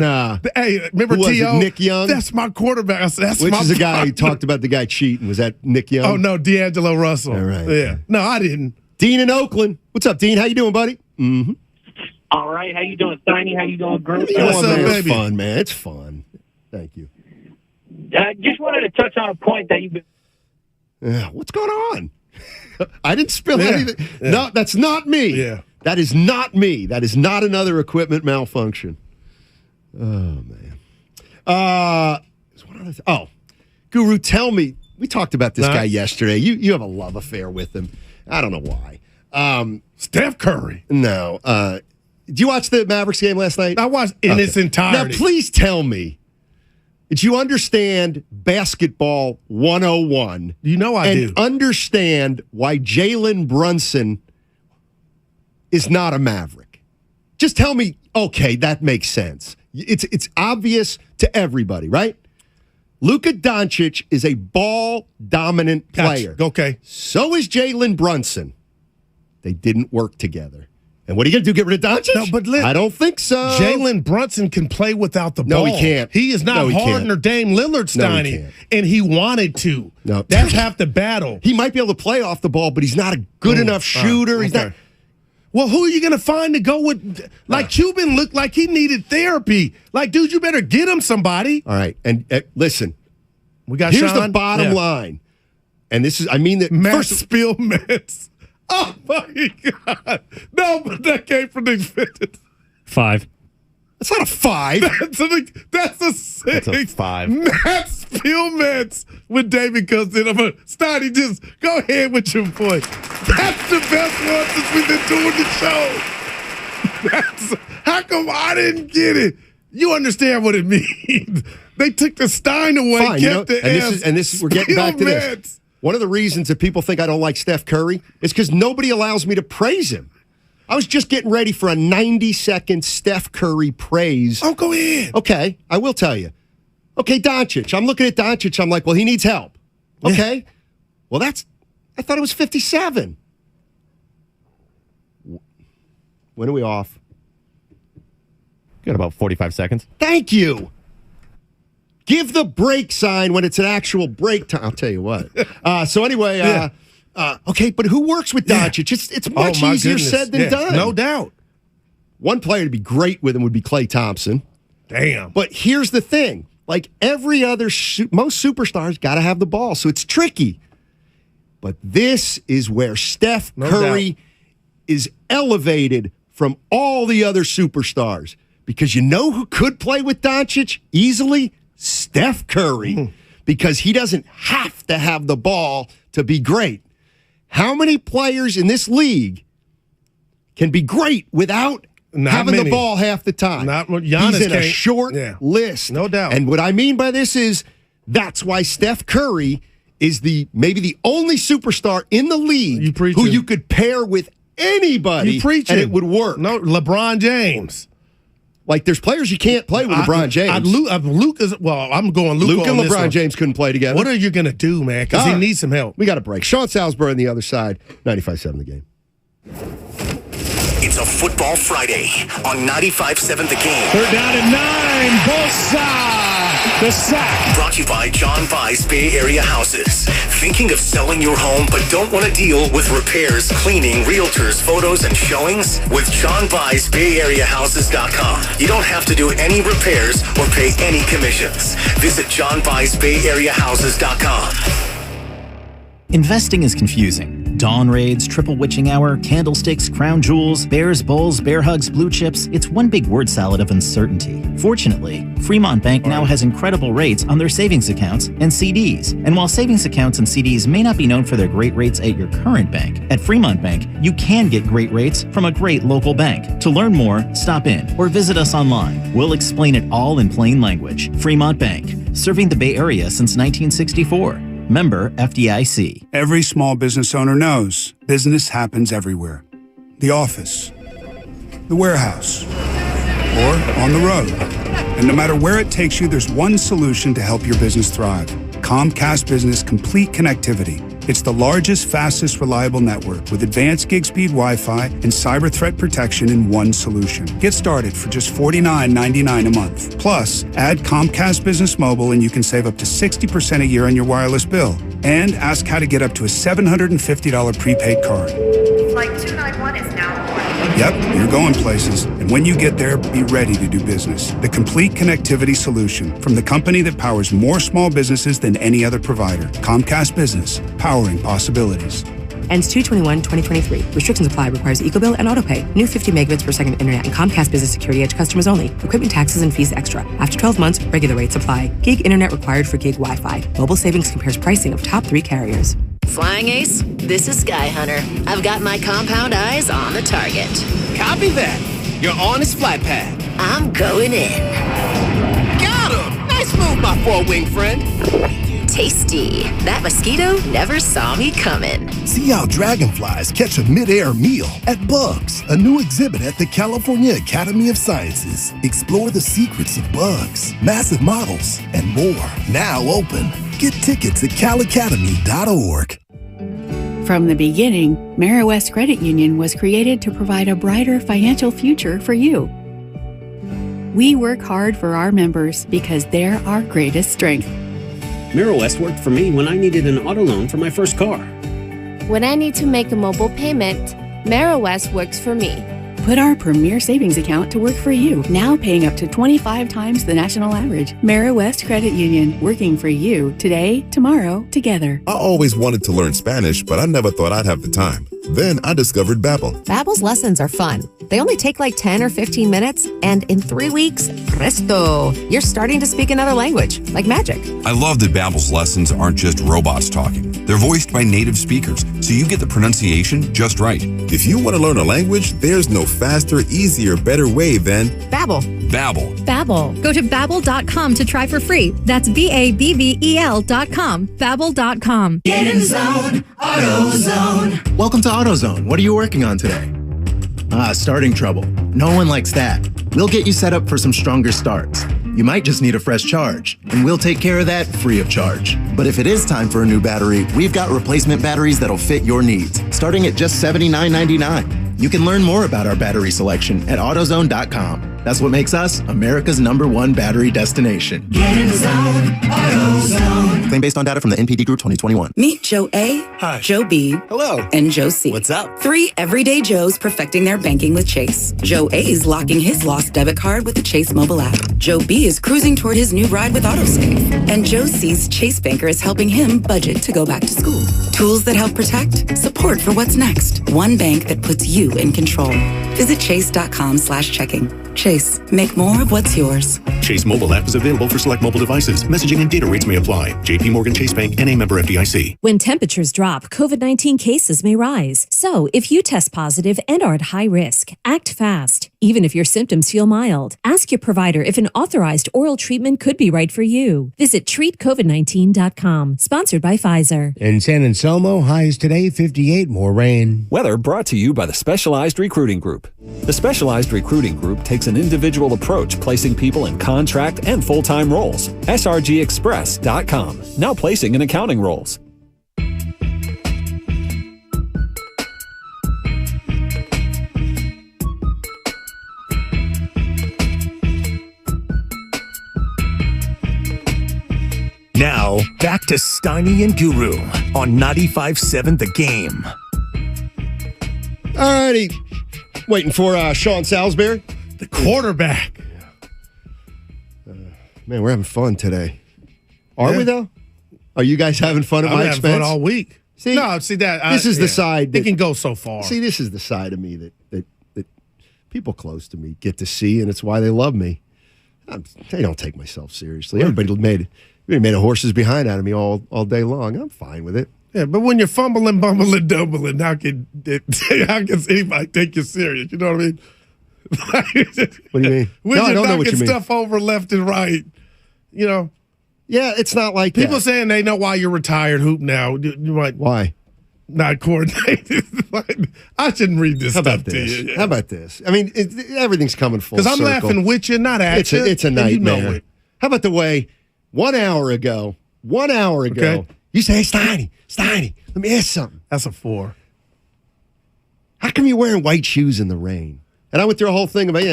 Hey, remember T.O.? Nick Young? That's my quarterback. I said, Which is the guy who talked about the guy cheating. Was that Nick Young? Oh, no, D'Angelo Russell. All right. Yeah. No, I didn't. Dean in Oakland. What's up, Dean? How you doing, buddy? Mm-hmm. All right. How you doing, Steiny? How you doing, Group? What's up, baby? It's fun, man. It's fun. Thank you. Just wanted to touch on a point that you've been... what's going on? I didn't spill anything. Yeah. No, that's not me. Yeah. That is not me. That is not another equipment malfunction. Oh, man. There's one other thing. Oh, Guru, tell me. We talked about this guy yesterday. You have a love affair with him. I don't know why. Steph Curry. No. Did you watch the Mavericks game last night? I watched in its entirety. Now, please tell me, did you understand basketball 101? You know I do. Understand why Jalen Brunson is not a Maverick? Just tell me, okay, that makes sense. It's obvious to everybody, right? Luka Doncic is a ball-dominant player. Gotcha. Okay. So is Jalen Brunson. They didn't work together. And what are you going to do, get rid of Doncic? No, but I don't think so. Jalen Brunson can play without the ball. No, he can't. He is not Harden or Dame Lillard, Steiny, and he wanted to. No. That's half the battle. He might be able to play off the ball, but he's not a good enough shooter. He's not. Well, who are you going to find to go with? Like, Cuban looked like he needed therapy. Like, dude, you better get him somebody. All right. And listen, we got here's Sean? the bottom line. And this is, I mean, that Matt Spielmans. Oh, my God. No, but that came from the 5. That's not a 5. That's a 6. That's a 5. Matt Spielmans when David comes in. I'm going to Stoney, just go ahead with your point. That's the best one since we've been doing the show. How come I didn't get it? You understand what it means. They took the Stein away, Fine, kept the S. And this is, we're getting back to this. One of the reasons that people think I don't like Steph Curry is because nobody allows me to praise him. I was just getting ready for a 90-second Steph Curry praise. Oh, go ahead. Okay, I will tell you. Okay, Doncic. I'm looking at Doncic. I'm like, well, he needs help. Okay. Yeah. Well, I thought it was 57. When are we off? Got about 45 seconds. Thank you. Give the break sign when it's an actual break time. I'll tell you what. So anyway, okay, but who works with Doncic? It's much easier said than done. No doubt. One player to be great with him would be Klay Thompson. Damn. But here's the thing. Like every other, most superstars got to have the ball, so it's tricky. But this is where Steph Curry is elevated from all the other superstars. Because you know who could play with Doncic easily? Steph Curry. Because he doesn't have to have the ball to be great. How many players in this league can be great without having the ball half the time? He's in a short list. No doubt. And what I mean by this is that's why Steph Curry is maybe the only superstar in the league who you could pair with anybody and it would work. No, LeBron James. Like, there's players you can't play with LeBron James. I'm going Luka. Luka and LeBron James couldn't play together. What are you going to do, man? Because he needs some help. We got a break. Sean Salisbury on the other side, 95.7 The Game. It's a football Friday on 95.7 The Game. They're down at 9. Bosa The sack. Brought to you by John Buys Bay Area Houses. Thinking of selling your home but don't want to deal with repairs, cleaning, realtors, photos, and showings? With John Buys Bay Area Houses.com. You don't have to do any repairs or pay any commissions. Visit John Buys Bay Area Houses.com. Investing is confusing. Dawn raids, triple witching hour, candlesticks, crown jewels, bears, bulls, bear hugs, blue chips. It's one big word salad of uncertainty. Fortunately, Fremont Bank now has incredible rates on their savings accounts and CDs. And while savings accounts and CDs may not be known for their great rates at your current bank, at Fremont Bank, you can get great rates from a great local bank. To learn more, stop in or visit us online. We'll explain it all in plain language. Fremont Bank, serving the Bay Area since 1964. Member FDIC. Every small business owner knows business happens everywhere. The office, the warehouse, or on the road. And no matter where it takes you, there's one solution to help your business thrive. Comcast Business Complete Connectivity. It's the largest, fastest, reliable network with advanced gig speed Wi-Fi and cyber threat protection in one solution. Get started for just $49.99 a month. Plus, add Comcast Business Mobile and you can save up to 60% a year on your wireless bill. And ask how to get up to a $750 prepaid card. Flight 291 is now aboard. Yep, you're going places. And when you get there, be ready to do business. The complete connectivity solution from the company that powers more small businesses than any other provider. Comcast Business, powering possibilities. Ends 2/21/2023. Restrictions apply. Requires EcoBill and AutoPay. New 50 megabits per second internet and Comcast Business Security Edge customers only. Equipment taxes and fees extra. After 12 months, regular rates apply. Gig internet required for gig Wi-Fi. Mobile savings compares pricing of top 3 carriers. Flying Ace, this is Sky Hunter. I've got my compound eyes on the target. Copy that. You're on his flight path. I'm going in. Got him! Nice move, my four-wing friend. Tasty. That mosquito never saw me coming. See how dragonflies catch a mid-air meal at Bugs, a new exhibit at the California Academy of Sciences. Explore the secrets of bugs, massive models, and more. Now open. Get tickets at calacademy.org. From the beginning, Meriwest Credit Union was created to provide a brighter financial future for you. We work hard for our members because they're our greatest strength. Meriwest worked for me when I needed an auto loan for my first car. When I need to make a mobile payment, Meriwest works for me. Put our premier savings account to work for you, now paying up to 25 times the national average. Meriwest Credit Union, working for you today, tomorrow, together. I always wanted to learn Spanish, but I never thought I'd have the time. Then I discovered Babbel. Babbel's lessons are fun. They only take like 10 or 15 minutes, and in 3 weeks, presto, you're starting to speak another language, like magic. I love that Babbel's lessons aren't just robots talking. They're voiced by native speakers, so you get the pronunciation just right. If you want to learn a language, there's no faster, easier, better way than Babbel. Babbel. Babbel. Go to Babbel.com to try for free. That's BABBEL.com. Babbel.com. Get in the zone. AutoZone. Welcome to AutoZone. What are you working on today? Starting trouble. No one likes that. We'll get you set up for some stronger starts. You might just need a fresh charge, and we'll take care of that free of charge. But if it is time for a new battery, we've got replacement batteries that'll fit your needs, starting at just $79.99. You can learn more about our battery selection at AutoZone.com. That's what makes us America's #1 battery destination. Get in the zone. AutoZone. Claim based on data from the NPD Group 2021. Meet Joe A, Hi. Joe B, Hello. and Joe C. What's up? 3 everyday Joes perfecting their banking with Chase. Joe A is locking his lost debit card with the Chase mobile app. Joe B is cruising toward his new ride with AutoSave. And Joe C's Chase banker is helping him budget to go back to school. Tools that help protect, support for what's next. One bank that puts you in control. Visit chase.com/checking. Chase, make more of what's yours. Chase mobile app is available for select mobile devices. Messaging and data rates may apply. JP Morgan Chase Bank, N.A. member FDIC. When temperatures drop, COVID-19 cases may rise. So if you test positive and are at high risk, act fast. Even if your symptoms feel mild, ask your provider if an authorized oral treatment could be right for you. Visit treatcovid19.com. Sponsored by Pfizer. In San Anselmo, highs today, 58, more rain. Weather brought to you by the Specialized Recruiting Group. The Specialized Recruiting Group takes an individual approach, placing people in contract and full-time roles. SRGExpress.com. Now placing in accounting roles. Now, back to Steiny and Guru on 95.7 The Game. All righty. Waiting for Sean Salisbury. The quarterback. Man, we're having fun today. Are we, though? Are you guys having fun at my expense? I'm having fun all week. See, no, see that. This is the side that it can go so far. See, this is the side of me that people close to me get to see, and it's why they love me. I don't take myself seriously. Everybody made a horse's behind out of me all day long. I'm fine with it. Yeah, but when you're fumbling, bumbling, dumbling, how can anybody take you serious? You know what I mean? What do you mean? When I you're don't know what you knocking mean. stuff over left and right, you know. Yeah, it's not like people that. saying they know why you're retired hoop now. You might why not coordinated. I shouldn't read this stuff to you. Yeah. How about this? I mean, everything's coming full circle. Because I'm laughing with you, not at you. It's a nightmare. You know it. How about the way 1 hour ago, Okay. you say, hey, Steiny, let me ask something. That's a 4. How come you're wearing white shoes in the rain? And I went through a whole thing about,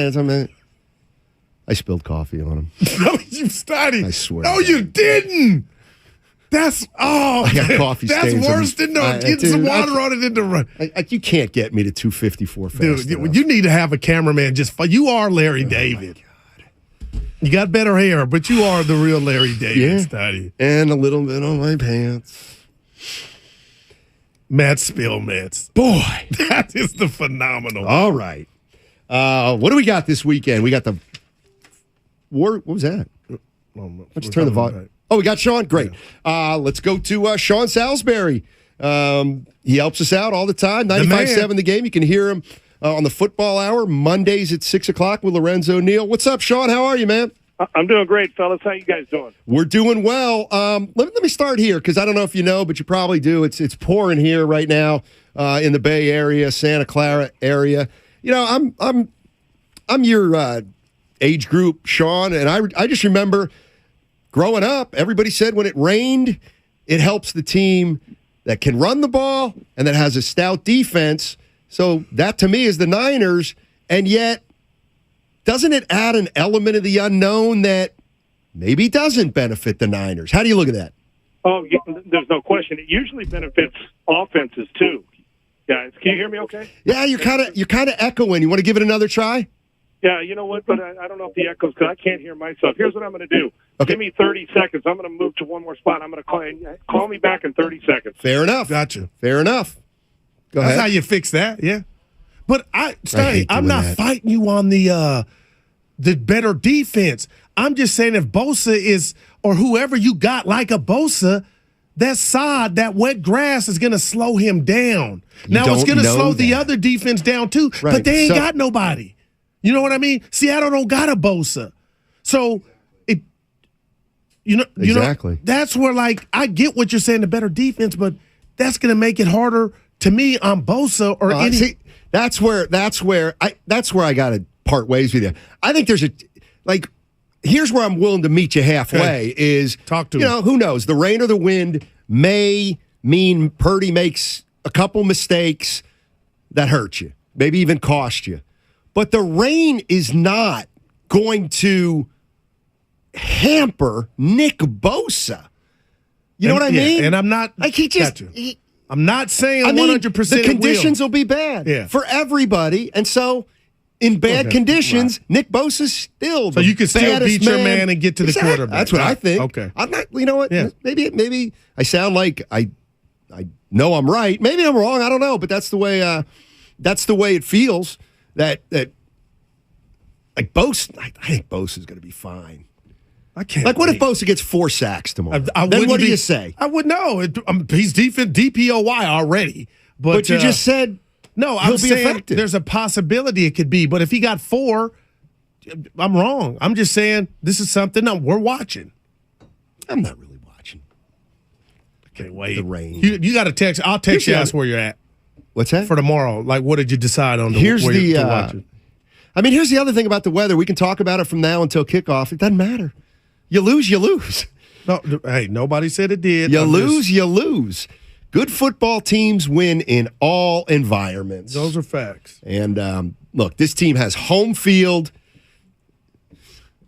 I spilled coffee on him. No, you Steiny. I swear. No, you didn't. That's, I got coffee that's stains. worse than getting some water on it in the run. You can't get me to 254 fast. Dude, you need to have a cameraman you are Larry David. You got better hair, but you are the real Larry David, Steiny. And a little bit on my pants. Matt Spillmats. Boy. That is the phenomenal. All right. What do we got this weekend? We got the war. What was that? Let's turn the volume. Oh, we got Sean? Great. Let's go to Sean Salisbury. He helps us out all the time. 95.7 The Game. You can hear him on the Football Hour, Mondays at 6 o'clock with Lorenzo Neal. What's up, Sean? How are you, man? I'm doing great, fellas. How you guys doing? We're doing well. Let me start here because I don't know if you know, but you probably do. It's pouring here right now in the Bay Area, Santa Clara area. You know, I'm your age group, Sean, and I just remember growing up, everybody said when it rained, it helps the team that can run the ball and that has a stout defense. So that to me is the Niners, and yet doesn't it add an element of the unknown that maybe doesn't benefit the Niners? How do you look at that? Oh, yeah, there's no question. It usually benefits offenses too, guys. Can you hear me okay? Yeah, you're kind of echoing. You want to give it another try? Yeah, you know what? But I don't know if the echoes because I can't hear myself. Here's what I'm going to do. Okay. Give me 30 seconds. I'm going to move to one more spot. I'm going to call me back in 30 seconds. Fair enough. Gotcha. Fair enough. Go ahead. That's how you fix that, yeah. But Steiny, I'm not fighting you on the better defense. I'm just saying if Bosa is, or whoever you got like a Bosa, that sod, that wet grass is going to slow him down. Now it's going to slow the other defense down too, Right. but they ain't got nobody. You know what I mean? Seattle don't got a Bosa. So Exactly. That's where I get what you're saying, the better defense, but that's going to make it harder to me on Bosa or any. See, that's where I got to part ways with you. I think there's here's where I'm willing to meet you halfway is talk to me. Who knows? The rain or the wind may mean Purdy makes a couple mistakes that hurt you, maybe even cost you. But the rain is not going to hamper Nick Bosa. You know what I mean? And I'm not I'm not saying 100%. The conditions will be bad for everybody, and so in bad conditions, Nick Bosa's still. So you can still beat your man and get to the quarterback. That's what I think. Okay, I'm not. You know what? Yeah. Maybe I sound like I know I'm right. Maybe I'm wrong. I don't know, but that's the way. That's the way it feels. That like Bosa. I think Bosa's going to be fine. I can't. What if Bosa gets 4 sacks tomorrow? Then what do you say? I would know. He's DPOY already. But you just said no. I'm saying effective. There's a possibility it could be. But if he got 4, I'm wrong. I'm just saying this is something that we're watching. I'm not really watching. Okay, wait. The rain. You got to text. I'll text you. Ask where you're at. What's that for tomorrow? What did you decide on? Here's where you're watching? Here's the other thing about the weather. We can talk about it from now until kickoff. It doesn't matter. You lose, you lose. No, hey, nobody said it did. You lose. Good football teams win in all environments. Those are facts. And look, this team has home field.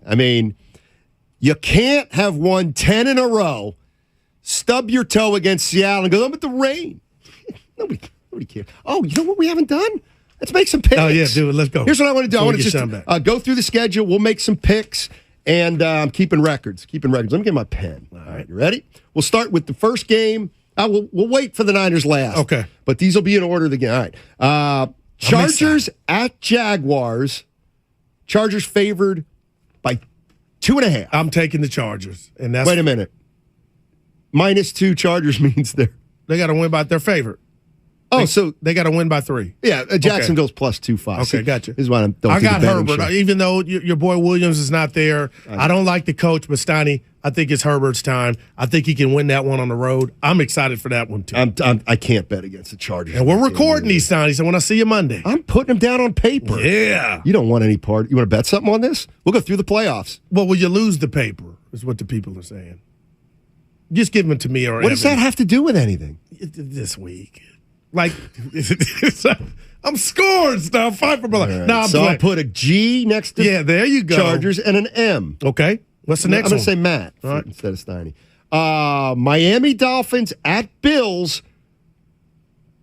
I mean, You can't have won 10 in a row, stub your toe against Seattle, and go, but the rain. Nobody cares. Oh, you know what we haven't done? Let's make some picks. Oh, yeah, do it. Let's go. Here's what I want to do. I want to just go through the schedule. We'll make some picks, and I'm keeping records. Let me get my pen. All right, you ready? We'll start with the first game. We'll wait for the Niners last. Okay. But these will be in order of the game. All right. Chargers at Jaguars. Chargers favored by 2.5. I'm taking the Chargers. And that's Wait a minute. -2 Chargers means they got to win by their favorite. So they got to win by 3. Yeah, Jacksonville's +2.5. Okay, gotcha. This is why I got Herbert. Even though your boy Williams is not there, I don't like the coach, but Steiny, I think it's Herbert's time. I think he can win that one on the road. I'm excited for that one, too. I can't bet against the Chargers. And we're recording these, Steiny, so when I see you Monday. I'm putting them down on paper. Yeah. You don't want any part. You want to bet something on this? We'll go through the playoffs. Well, will you lose the paper, is what the people are saying. Just give them to me or What does that have to do with anything? This week. Like, I'm scoring stuff. Fight for my life. Right. No, I'll put a G next to there you go. Chargers and an M. Okay. What's the next one? I'm going to say Matt instead of Steiny. Miami Dolphins at Bills.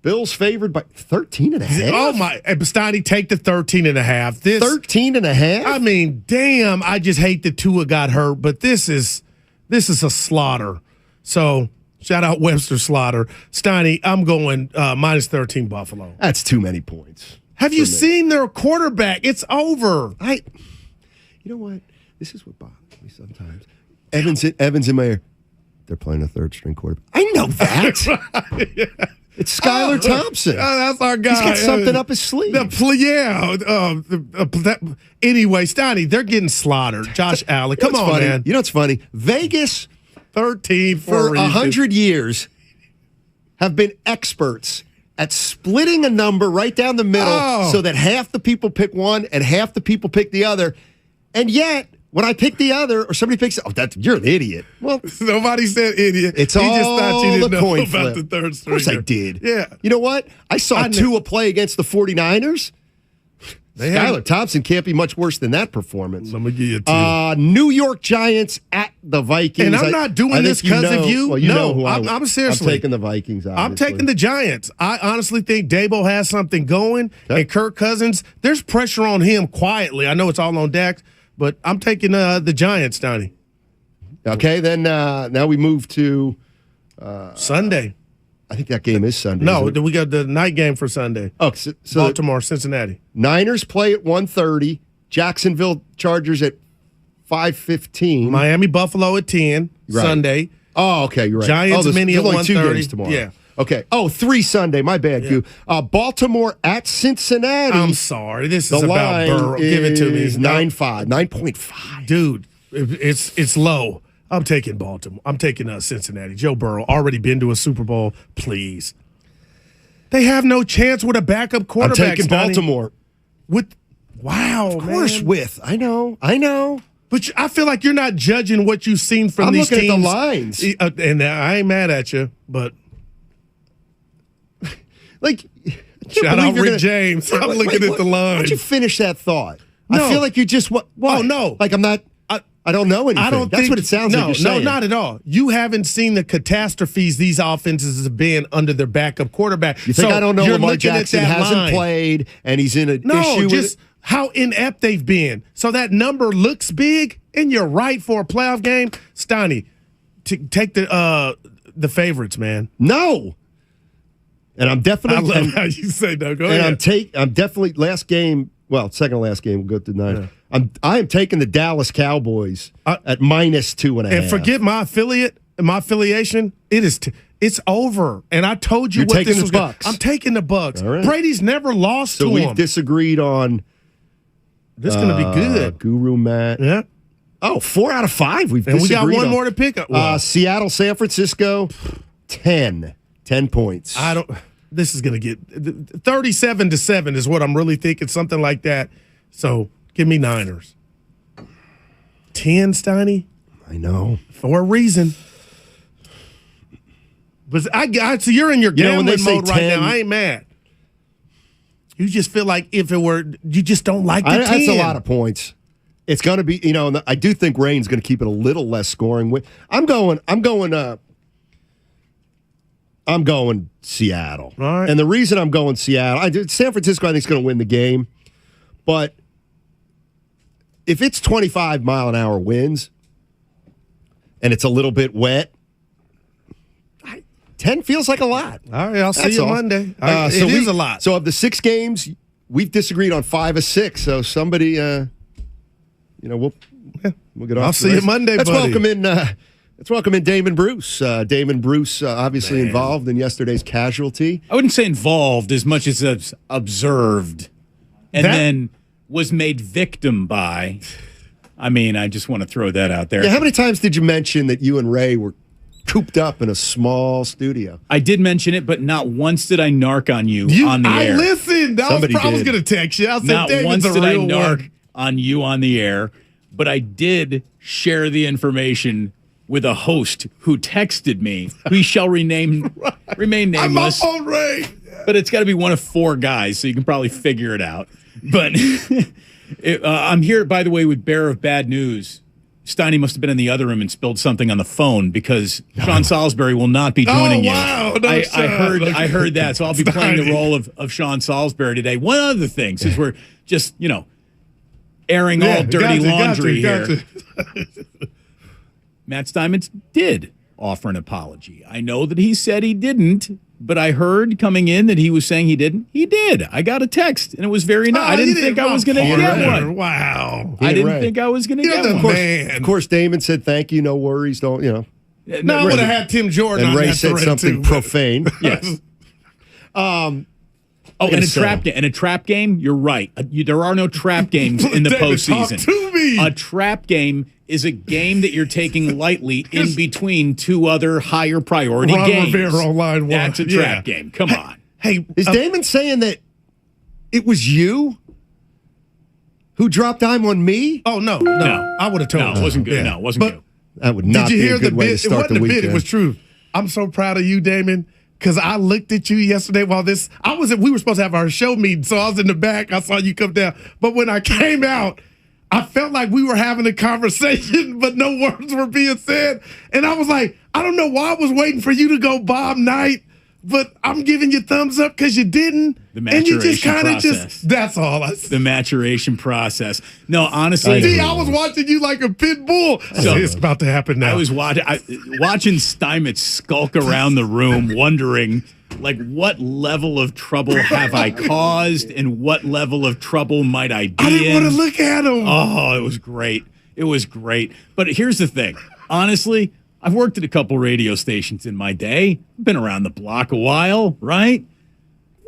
Bills favored by 13.5. Oh, my. Steiny, take the 13.5. 13.5? I mean, damn, I just hate that Tua got hurt, but this is a slaughter. So... shout out Webster Slaughter. Steiny, I'm going -13 Buffalo. That's too many points. Have you seen their quarterback? It's over. You know what? This is what bothers me sometimes. Evans and Mayer, they're playing a third-string quarterback. I know that. Yeah. It's Skylar Thompson. That's our guy. He's got something up his sleeve. Anyway, Steiny, they're getting slaughtered. Josh Allen. Come on, funny? man. You know what's funny? Vegas... 13 for 100 years have been experts at splitting a number right down the middle so that half the people pick one and half the people pick the other. And yet, when I pick the other or somebody picks, you're an idiot. Well, nobody said idiot. It's he all just thought you didn't the know coin about flip. the third stringer. Of course I did. Yeah. You know what? I saw Tua play against the 49ers. Skylar Thompson can't be much worse than that performance. Let me give you two. New York Giants at the Vikings. And I'm not doing this because of you. Well, know who I'm seriously. I'm taking the Vikings, obviously. I'm taking the Giants. I honestly think Dabo has something going. Okay. And Kirk Cousins, there's pressure on him quietly. I know it's all on Dak, but I'm taking the Giants, Donnie. Okay, then now we move to Sunday. I think that game is Sunday. No, we got the night game for Sunday. Oh, so Baltimore, Cincinnati. Niners play at 1:30. Jacksonville Chargers at 5:15. Miami Buffalo at 10 Sunday. Oh, okay, you're right. Giants Mini at 1:30. 2 games tomorrow. Yeah. Okay. Oh, 3 Sunday. My bad, Q. Baltimore at Cincinnati. I'm sorry. This is about Burrow. Give it to me. 9.5. 9.5. Dude, it's low. I'm taking Baltimore. I'm taking Cincinnati. Joe Burrow, already been to a Super Bowl. Please. They have no chance with a backup quarterback. I'm taking Baltimore. Wow, of course, man. I know. But I feel like you're not judging what you've seen from these teams. I'm looking at the lines. And I ain't mad at you, but. Shout out Rick James. I'm looking at the lines. Why don't you finish that thought? No. I feel like you just what? Oh, no. Like I'm not. I don't know anything. That's what it sounds like you're saying. No, not at all. You haven't seen the catastrophes these offenses have been under their backup quarterback. You think I don't know Lamar Jackson hasn't played and he's in an issue with it? How inept they've been. So that number looks big, and you're right for a playoff game. Steiny, take the favorites, man. No. And I'm definitely. I love how you say no. Go and ahead. I'm definitely last game. Well, second to last game. We'll go to 9. Yeah. I am taking the Dallas Cowboys at -2.5. And forget my affiliation. It's over. And I told you what this was. Bucks. I'm taking the Bucks. Right. Brady's never lost to him. So we've disagreed on. This is going to be good. Guru Matt. Yeah. Oh, 4 out of 5. We've and disagreed we got one on. more to pick up. Seattle, San Francisco, 10 points. This is going to get 37-7 is what I'm really thinking, something like that. So give me Niners. 10, Steiny? I know. For a reason. But so you're in your gambling mode right now. I ain't mad. You just feel like if it were, you just don't like the 10. That's a lot of points. It's going to be, and I do think rain's going to keep it a little less scoring. I'm going Seattle. All right. And the reason I'm going Seattle, San Francisco, I think, is going to win the game. But if it's 25-mile-an-hour winds and it's a little bit wet, 10 feels like a lot. All right, I'll see you Monday. It is a lot. So of the 6 games, we've disagreed on 5 of 6. So somebody, we'll get off. I'll see you Monday, buddy. Let's welcome in Damon Bruce. Damon Bruce, obviously involved in yesterday's casualty. I wouldn't say involved as much as observed, and then was made victim by. I mean, I just want to throw that out there. Yeah, how many times did you mention that you and Ray were cooped up in a small studio? I did mention it, but not once did I narc on you on the air. I listened. I was going to text you. I said, not David's once did I narc one. on you on the air, but I did share the information with a host who texted me. We shall remain nameless. I'm up on Ray. But it's got to be one of 4 guys, so you can probably figure it out. But I'm here, by the way, with bearer of bad news. Steiny must have been in the other room and spilled something on the phone because Sean Salisbury will not be joining you. Wow. No, I heard that, so I'll be playing the role of Sean Salisbury today. One other thing, since we're just, airing all dirty laundry here. Matt Steinmetz did offer an apology. I know that he said he didn't, but I heard coming in that he was saying he didn't. He did. I got a text, and it was very nice. I didn't think I was going to get one. Wow. I didn't think I was going to get one. Of course, Damon said, thank you, no worries, don't, No, I would have had Tim Jordan and on Ray that said something profane. Yes. And a trap game, you're right. There are no trap games in the postseason. Talk to me. A trap game is a game that you're taking lightly in between 2 other higher priority games. Rivera on line 1. That's a trap game. Come on. Hey, is Damon saying that it was you who dropped dime on me? Oh, no. I would have told you. No, it wasn't good. Yeah. No, it wasn't good. That would not be a good way to start the weekend. It wasn't a bit. It was true. I'm so proud of you, Damon. Because I looked at you yesterday while we were supposed to have our show meeting, so I was in the back. I saw you come down. But when I came out, I felt like we were having a conversation, but no words were being said. And I was like, I don't know why I was waiting for you to go Bob Knight, but I'm giving you thumbs up because you didn't. The maturation and you just kind of that's all I said. The maturation process. No, honestly. I was watching you like a pit bull. So it's about to happen now. I was watching Steinmetz skulk around the room wondering, what level of trouble have I caused and what level of trouble might I be in? I didn't want to look at him. Oh, it was great. It was great. But here's the thing. Honestly, I've worked at a couple radio stations in my day. Been around the block a while, right?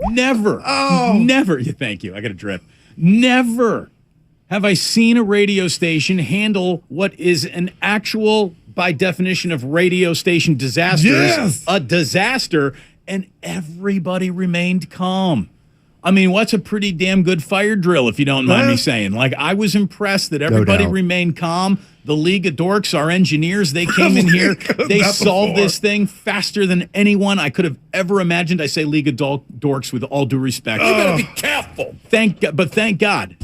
Never. Thank you. I got a drip. Never have I seen a radio station handle what is an actual, by definition of radio station disasters, a disaster, and everybody remained calm. I mean, what's a pretty damn good fire drill, if you don't mind me saying? I was impressed that everybody remained calm. The League of Dorks, our engineers, they came in here. They solved this thing faster than anyone I could have ever imagined. I say League of Dorks with all due respect. You got to be careful. Thank God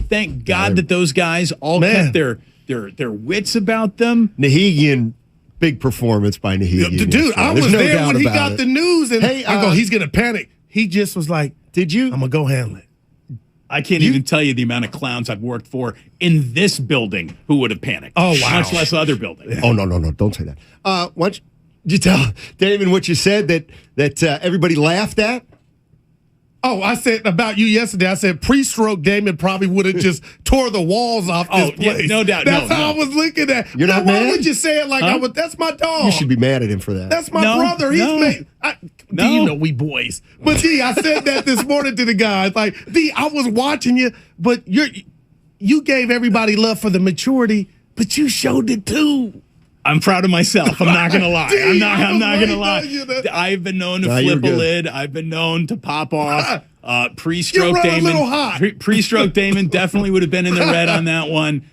that those guys all kept their wits about them. Nahigian, big performance by Nahigian. Dude, I was there when he got the news, and I go, he's going to panic. He just was like, did you? I'm going to go handle it. I can't even tell you the amount of clowns I've worked for in this building who would have panicked. Oh, wow. Much less other buildings. Yeah. Oh, no. Don't say that. Why don't you tell Damon what you said that everybody laughed at? Oh, I said about you yesterday. I said pre-stroke Damon probably would have just tore the walls off this place. Yeah, no doubt. That's how I was looking at. You're not mad? Why would you say it like I would? That's my dog. You should be mad at him for that. That's my brother. He's made. D, you know we boys. But D, I said that this morning to the guys. Like, D, I was watching you, but you gave everybody love for the maturity, but you showed it too. I'm proud of myself. I'm not going to lie. I'm not going to lie. I've been known to flip a lid. I've been known to pop off. Pre-stroke Damon. Pre-stroke Damon definitely would have been in the red on that one.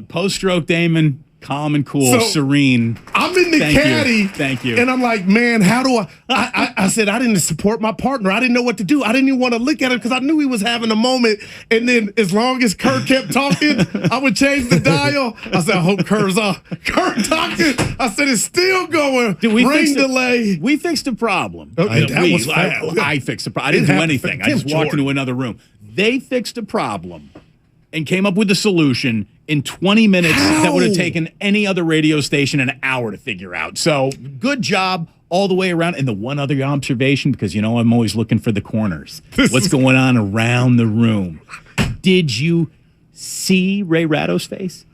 Post-stroke Damon, calm and cool, serene. I'm in in the caddy. Thank you. And I'm like, man, how do I said, I didn't support my partner. I didn't know what to do. I didn't even want to look at him because I knew he was having a moment. And then as long as Kurt kept talking, I would change the dial. I said, I hope Kurt's off. Kurt talking. I said, it's still going. Ring delay. We fixed a problem. Okay, that was fast. I fixed a problem. I didn't do anything. I just walked into another room. They fixed a problem and came up with a solution in 20 minutes that would have taken any other radio station an hour to figure out. So good job all the way around. And the one other observation, because, you know, I'm always looking for the corners. What's going on around the room? Did you see Ray Ratto's face?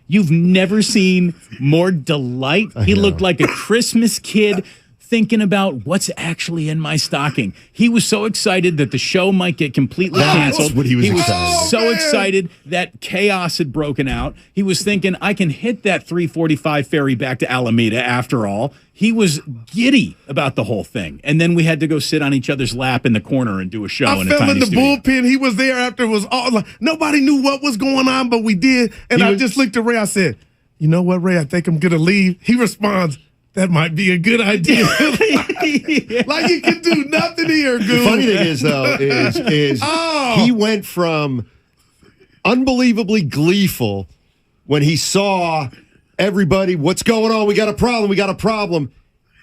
You've never seen more delight. He looked like a Christmas kid thinking about what's actually in my stocking. He was so excited that the show might get completely canceled. That's what he was excited. So excited that chaos had broken out. He was thinking, I can hit that 3:45 ferry back to Alameda after all. He was giddy about the whole thing. And then we had to go sit on each other's lap in the corner and do a show in a tiny fell in the studio. bullpen. He was there after it was all like, nobody knew what was going on, but we did. And I just looked at Ray. I said, you know what, Ray? I think I'm going to leave. He responds, that might be a good idea. Like you can do nothing here, Goose. The funny thing is, though, is he went from unbelievably gleeful when he saw everybody, what's going on? We got a problem.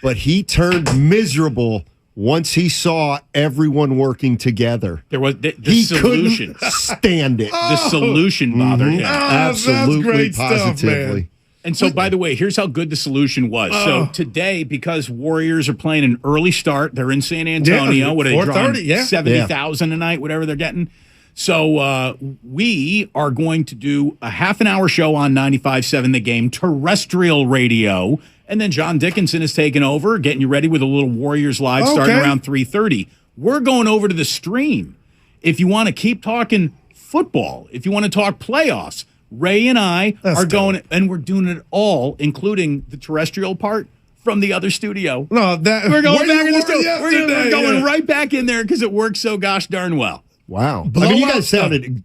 But he turned miserable once he saw everyone working together. There was the he solution. Couldn't stand it. The solution bothered him. Absolutely, positively. Stuff, and so, by the way, here's how good the solution was. So today, because Warriors are playing an early start, they're in San Antonio. What are they drawing? 70,000 a night, whatever they're getting. So we are going to do a half-an-hour show on 95.7 The Game, terrestrial radio, and then John Dickinson is taking over, getting you ready with a little Warriors Live starting around 3:30. We're going over to the stream. If you want to keep talking football, if you want to talk playoffs, Ray and I are going, and we're doing it all, including the terrestrial part, from the other studio. No, we're going back in the studio. We're going right back in there because it works so gosh darn well. Wow. I mean, you guys sounded,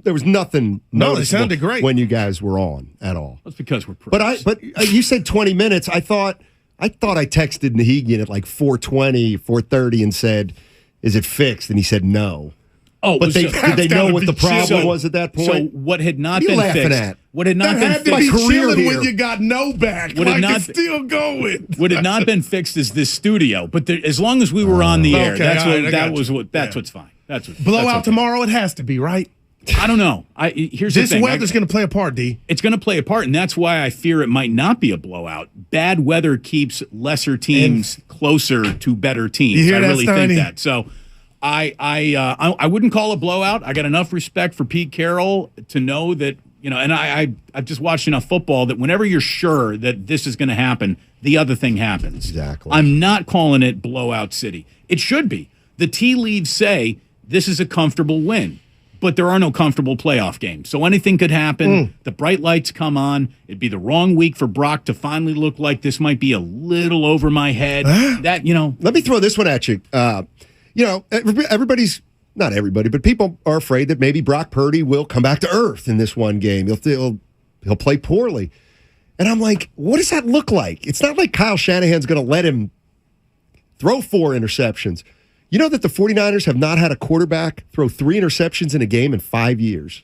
there was nothing they sounded great when you guys were on at all. That's because we're pros. But you said 20 minutes. I thought I texted Nahegan at like 4:20, 4:30 and said, is it fixed? And he said no. Oh, but did they know what the problem was at that point? So what had not been fixed? At? What had not that been had fixed? To be chilling when you got no back. What like not, it's still going. What had not been fixed is this studio. But as long as we were on the air, that's what's fine. That's what blowout tomorrow. It has to be right. I don't know. Here's this the thing. weather's going to play a part, D. It's going to play a part, and that's why I fear it might not be a blowout. Bad weather keeps lesser teams closer to better teams. You hear I that, really Steiny? think that. So I wouldn't call it blowout. I got enough respect for Pete Carroll to know that, you know, and I've just watched enough football that whenever you're sure that this is going to happen, the other thing happens. Exactly. I'm not calling it blowout city. It should be. The tea leaves say this is a comfortable win. But there are no comfortable playoff games. So anything could happen. The bright lights come on. It'd be the wrong week for Brock to finally look like this might be a little over my head. Let me throw this one at you. Everybody's, not everybody, but people are afraid that maybe Brock Purdy will come back to earth in this one game. He'll play poorly. And I'm like, what does that look like? It's not like Kyle Shanahan's going to let him throw 4 interceptions. You know that the 49ers have not had a quarterback throw 3 interceptions in a game in 5 years.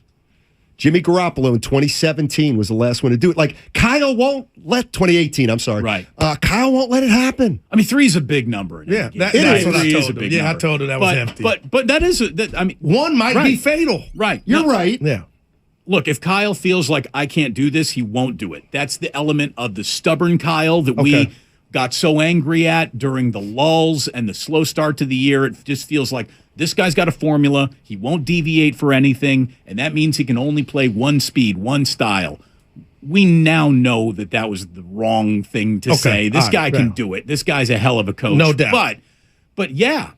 Jimmy Garoppolo in 2017 was the last one to do it. Like, Kyle won't let 2018, I'm sorry. Right. Kyle won't let it happen. I mean, 3 is a big number. That's what I told him. I told her that was empty. But that is, one might be fatal. Right. You're right. Yeah. Look, if Kyle feels like I can't do this, he won't do it. That's the element of the stubborn Kyle that we got so angry at during the lulls and the slow start to the year. It just feels like this guy's got a formula. He won't deviate for anything, and that means he can only play one speed, one style. We now know that was the wrong thing to say. This guy can do it. This guy's a hell of a coach. No doubt. But yeah,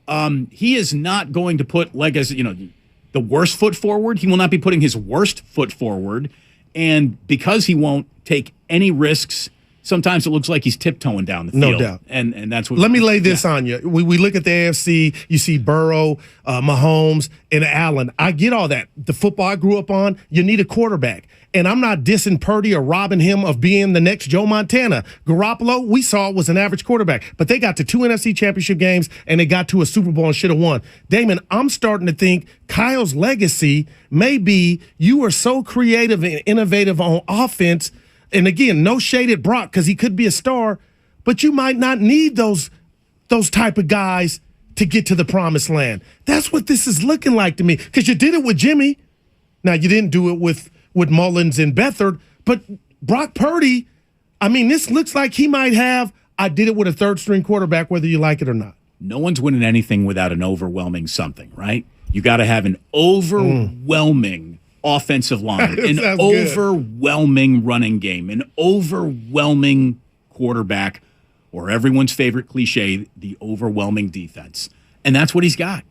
he is not going to put, the worst foot forward. He will not be putting his worst foot forward. And because he won't take any risks sometimes it looks like he's tiptoeing down the field. No doubt. And that's what. Let me lay this on you. We look at the AFC. You see Burrow, Mahomes, and Allen. I get all that. The football I grew up on, you need a quarterback. And I'm not dissing Purdy or robbing him of being the next Joe Montana. Garoppolo, we saw, was an average quarterback. But they got to 2 NFC championship games, and they got to a Super Bowl and should have won. Damon, I'm starting to think Kyle's legacy may be you are so creative and innovative on offense. And again, no shade at Brock because he could be a star, but you might not need those type of guys to get to the promised land. That's what this is looking like to me because you did it with Jimmy. Now, you didn't do it with Mullins and Beathard, but Brock Purdy, I mean, this looks like he might have, I did it with a third-string quarterback, whether you like it or not. No one's winning anything without an overwhelming something, right? You got to have an overwhelming offensive line, an overwhelming running game, an overwhelming quarterback, or everyone's favorite cliche, the overwhelming defense. And that's what he's got.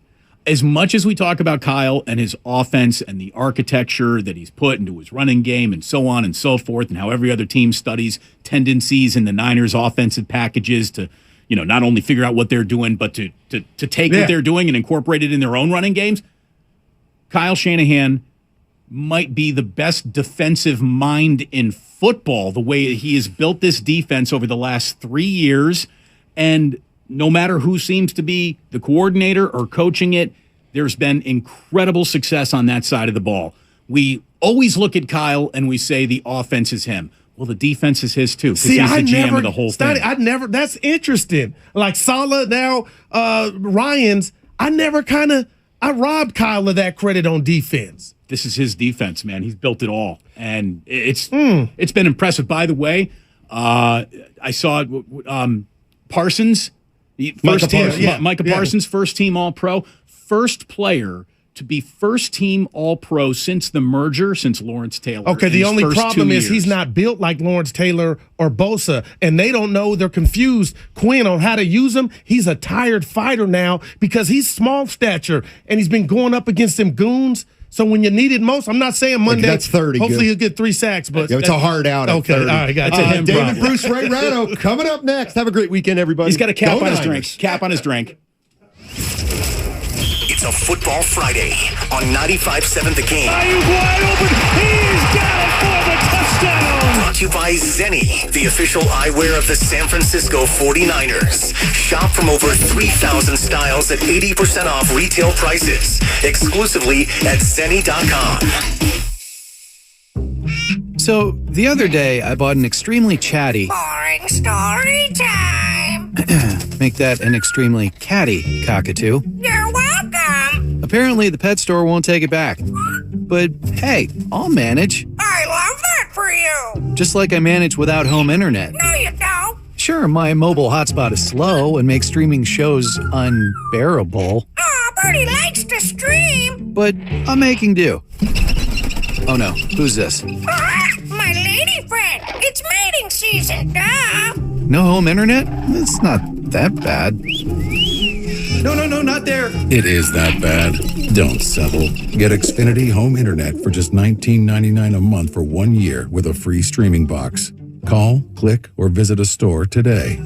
As much as we talk about Kyle and his offense and the architecture that he's put into his running game and so on and so forth, and how every other team studies tendencies in the Niners' offensive packages to, not only figure out what they're doing, but to take what they're doing and incorporate it in their own running games, Kyle Shanahan might be the best defensive mind in football, the way he has built this defense over the last 3 years. And no matter who seems to be the coordinator or coaching it, there's been incredible success on that side of the ball. We always look at Kyle and we say the offense is him. Well, the defense is his too. See, he's the GM of the whole thing. That's interesting. Like Saleh now, Ryans, I robbed Kyle of that credit on defense. This is his defense, man. He's built it all. And it's been impressive. By the way, I saw Parsons, Micah Parsons, first team All-Pro, first player to be first team All-Pro since the merger, since Lawrence Taylor. Okay, the only problem is he's not built like Lawrence Taylor or Bosa, and they don't know. They're confused, Quinn, on how to use him. He's a tired fighter now because he's small stature, and he's been going up against them goons. So when you need it most, I'm not saying Monday. That's 30. Hopefully he'll get 3 sacks, but it's a hard out. At 30. All right, got it. David Bruce Ray Rattle coming up next. Have a great weekend, everybody. He's got a cap on his drink. Cap on his drink. It's a Football Friday on 95.7 The Game. Ayuk wide open. He's got it for the touchdown. Brought to you by Zenni, the official eyewear of the San Francisco 49ers. Shop from over 3,000 styles at 80% off retail prices. Exclusively at Zenni.com. So, the other day, I bought an extremely chatty... Boring story time. Make that an extremely catty cockatoo. You're welcome. Apparently, the pet store won't take it back. But, hey, I'll manage. I love that for you. Just like I manage without home internet. No, you don't. Sure, my mobile hotspot is slow and makes streaming shows unbearable. Oh, Bertie likes to stream. But I'm making do. Oh no, who's this? My lady friend. It's mating season, duh. No home internet? It's not that bad. No, not there. It is that bad. Don't settle. Get Xfinity Home Internet for just $19.99 a month for 1 year with a free streaming box. Call, click, or visit a store today.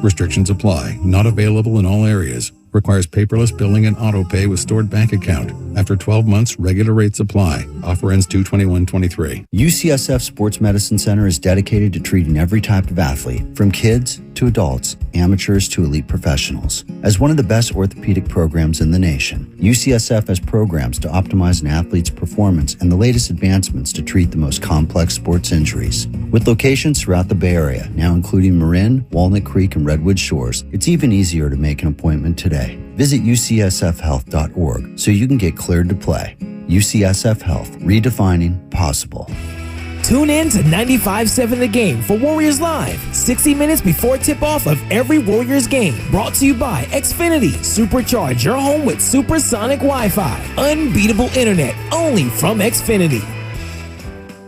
Restrictions apply. Not available in all areas. Requires paperless billing and auto pay with stored bank account. After 12 months, regular rates apply. Offer ends 2/21/23. UCSF Sports Medicine Center is dedicated to treating every type of athlete, from kids to adults, amateurs to elite professionals. As one of the best orthopedic programs in the nation, UCSF has programs to optimize an athlete's performance and the latest advancements to treat the most complex sports injuries. With locations throughout the Bay Area, now including Marin, Walnut Creek, and Redwood Shores, it's even easier to make an appointment today. Visit ucsfhealth.org so you can get cleared to play. UCSF Health, redefining possible. Tune in to 95.7 The Game for Warriors Live, 60 minutes before tip-off of every Warriors game. Brought to you by Xfinity. Supercharge your home with supersonic Wi-Fi. Unbeatable internet, only from Xfinity.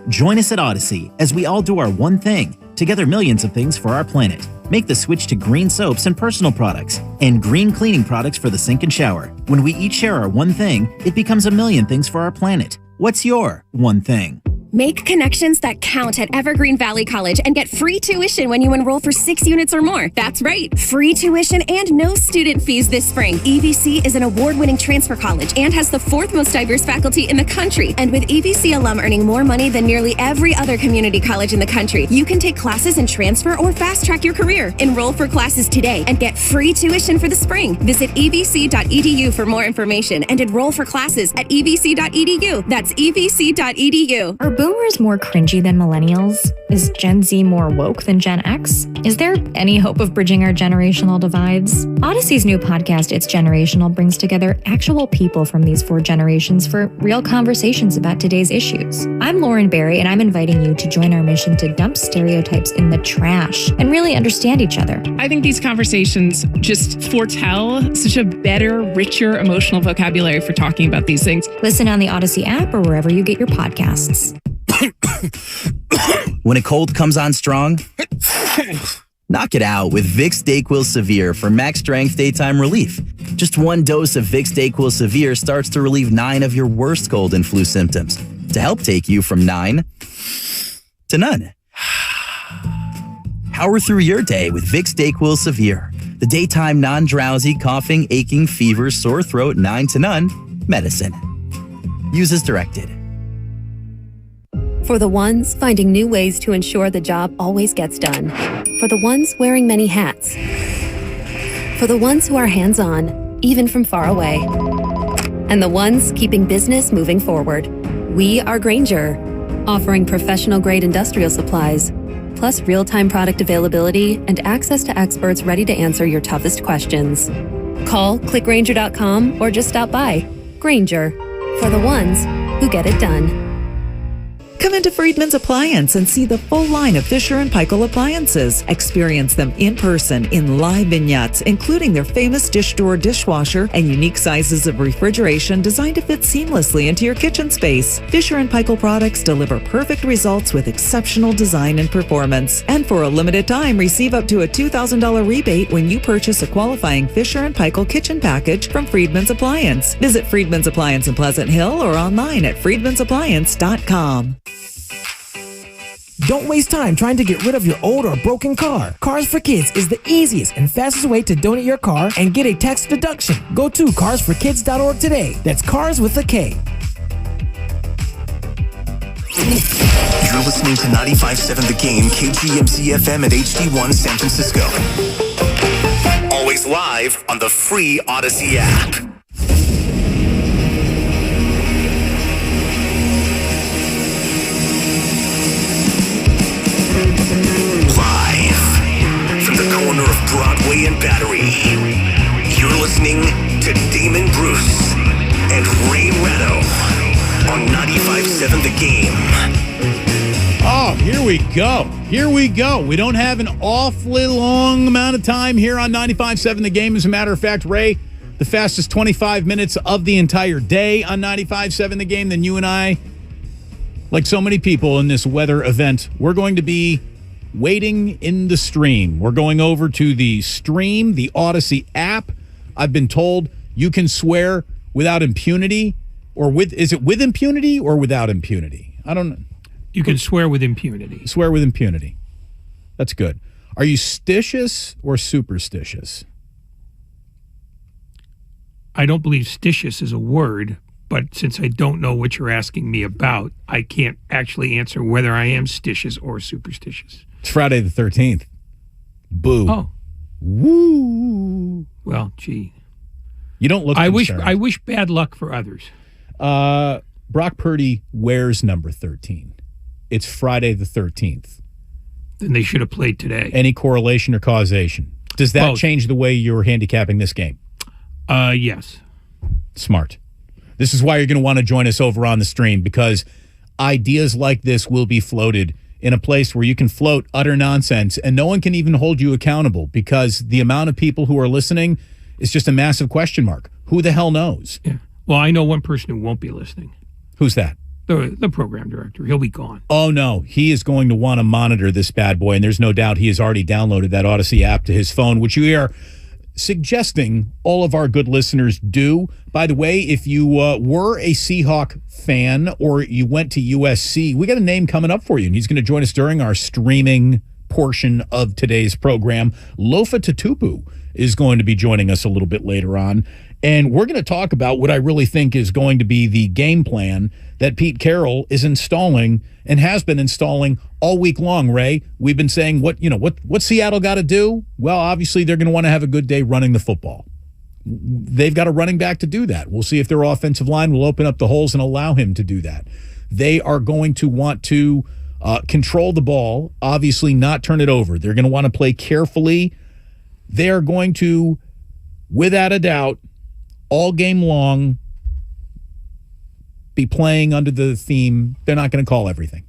Join us at Odyssey as we all do our one thing. Together, millions of things for our planet. Make the switch to green soaps and personal products and green cleaning products for the sink and shower. When we each share our one thing, it becomes a million things for our planet. What's your one thing? Make connections that count at Evergreen Valley College and get free tuition when you enroll for 6 units or more. That's right, free tuition and no student fees this spring. EVC is an award-winning transfer college and has the 4th most diverse faculty in the country. And with EVC alum earning more money than nearly every other community college in the country, you can take classes and transfer or fast-track your career. Enroll for classes today and get free tuition for the spring. Visit evc.edu for more information and enroll for classes at evc.edu. That's evc.edu. Are boomers more cringy than millennials? Is Gen Z more woke than Gen X? Is there any hope of bridging our generational divides? Odyssey's new podcast, It's Generational, brings together actual people from these 4 generations for real conversations about today's issues. I'm Lauren Barry, and I'm inviting you to join our mission to dump stereotypes in the trash and really understand each other. I think these conversations just foretell such a better, richer emotional vocabulary for talking about these things. Listen on the Odyssey app or wherever you get your podcasts. When a cold comes on strong, knock it out with Vicks DayQuil Severe for max strength daytime relief. Just 1 dose of Vicks DayQuil Severe starts to relieve 9 of your worst cold and flu symptoms to help take you from 9 to none. Power through your day with Vicks DayQuil Severe, the daytime non-drowsy, coughing, aching, fever, sore throat, 9 to none medicine. Use as directed. For the ones finding new ways to ensure the job always gets done. For the ones wearing many hats. For the ones who are hands-on, even from far away. And the ones keeping business moving forward. We are Grainger, offering professional-grade industrial supplies, plus real-time product availability and access to experts ready to answer your toughest questions. Call, clickgrainger.com, or just stop by. Grainger, for the ones who get it done. Come into Friedman's Appliance and see the full line of Fisher & Paykel appliances. Experience them in person in live vignettes, including their famous dish door dishwasher and unique sizes of refrigeration designed to fit seamlessly into your kitchen space. Fisher & Paykel products deliver perfect results with exceptional design and performance. And for a limited time, receive up to a $2,000 rebate when you purchase a qualifying Fisher & Paykel kitchen package from Friedman's Appliance. Visit Friedman's Appliance in Pleasant Hill or online at friedmansappliance.com. Don't waste time trying to get rid of your old or broken car. Cars for Kids is the easiest and fastest way to donate your car and get a tax deduction. Go to carsforkids.org today. That's cars with a K. You're listening to 95.7 The Game, KGMZ FM at HD1 San Francisco. Always live on the free Odyssey app. Corner of Broadway and Battery. You're listening to Damon Bruce and Ray Rattle on 95.7 The Game. Oh, here we go. Here we go. We don't have an awfully long amount of time here on 95.7 The Game. As a matter of fact, Ray, the fastest 25 minutes of the entire day on 95.7 The Game. Then you and I, like so many people in this weather event, we're going to be waiting in the stream. We're going over to the stream, the Odyssey app. I've been told you can swear without impunity, or is it with impunity or without impunity? I don't know. You can swear with impunity. Swear with impunity. That's good. Are you stitious or superstitious? I don't believe stitious is a word, but since I don't know what you're asking me about, I can't actually answer whether I am stitious or superstitious. It's Friday the 13th. Boo. Oh. Woo. Well, gee. You don't look concerned. I wish bad luck for others. Brock Purdy wears number 13. It's Friday the 13th. Then they should have played today. Any correlation or causation? Does that change the way you're handicapping this game? Yes. Smart. This is why you're going to want to join us over on the stream, because ideas like this will be floated in a place where you can float utter nonsense and no one can even hold you accountable, because the amount of people who are listening is just a massive question mark. Who the hell knows? Yeah. Well, I know one person who won't be listening. Who's that? The program director. He'll be gone. Oh, no. He is going to want to monitor this bad boy, and there's no doubt he has already downloaded that Odyssey app to his phone, which you hear suggesting all of our good listeners do. By the way, if you were a Seahawk fan or you went to USC, we got a name coming up for you, and he's going to join us during our streaming portion of today's program. Lofa Tatupu is going to be joining us a little bit later on, and we're going to talk about what I really think is going to be the game plan that Pete Carroll is installing and has been installing all week long. Ray, we've been saying what Seattle got to do? Well, obviously they're going to want to have a good day running the football. They've got a running back to do that. We'll see if their offensive line will open up the holes and allow him to do that. They are going to want to control the ball, obviously not turn it over. They're going to want to play carefully. They are going to, without a doubt, all game long, be playing under the theme, they're not going to call everything.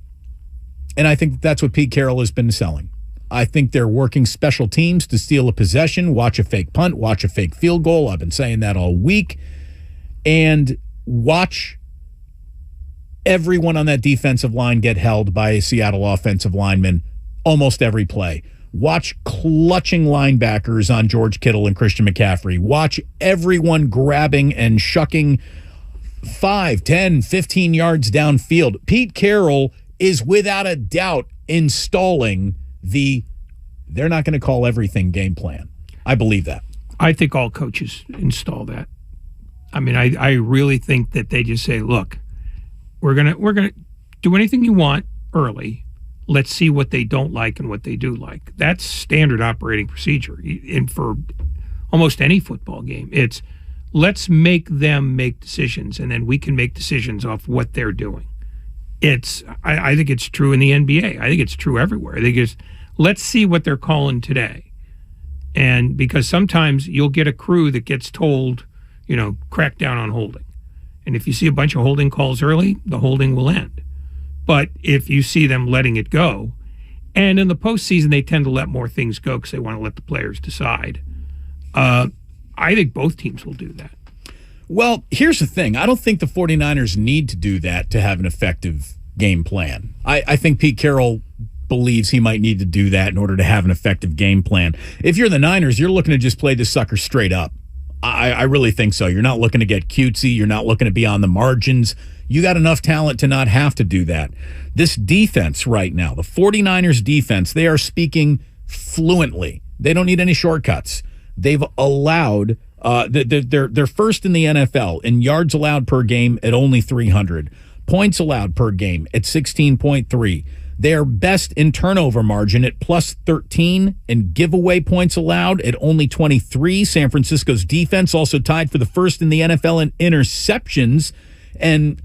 And I think that's what Pete Carroll has been selling. I think they're working special teams to steal a possession, watch a fake punt, watch a fake field goal. I've been saying that all week. And watch everyone on that defensive line get held by a Seattle offensive lineman almost every play. Watch clutching linebackers on George Kittle and Christian McCaffrey. Watch everyone grabbing and shucking 5, 10, 15 yards downfield. Pete Carroll is without a doubt installing they're not going to call everything game plan. I believe that. I think all coaches install that. I mean, I really think that they just say, look, we're gonna do anything you want early. Let's see what they don't like and what they do like. That's standard operating procedure. And for almost any football game, it's let's make them make decisions, and then we can make decisions off what they're doing. I think it's true in the NBA. I think it's true everywhere. I think it's let's see what they're calling today. And because sometimes you'll get a crew that gets told, crack down on holding. And if you see a bunch of holding calls early, the holding will end. But if you see them letting it go, and in the postseason, they tend to let more things go because they want to let the players decide. I think both teams will do that. Well, here's the thing. I don't think the 49ers need to do that to have an effective game plan. I think Pete Carroll believes he might need to do that in order to have an effective game plan. If you're the Niners, you're looking to just play this sucker straight up. I really think so. You're not looking to get cutesy. You're not looking to be on the margins. You got enough talent to not have to do that. This defense right now, the 49ers defense, they are speaking fluently. They don't need any shortcuts. They've allowed, they're first in the NFL in yards allowed per game at only 300. Points allowed per game at 16.3. They are best in turnover margin at plus 13 and giveaway points allowed at only 23. San Francisco's defense also tied for the first in the NFL in interceptions. And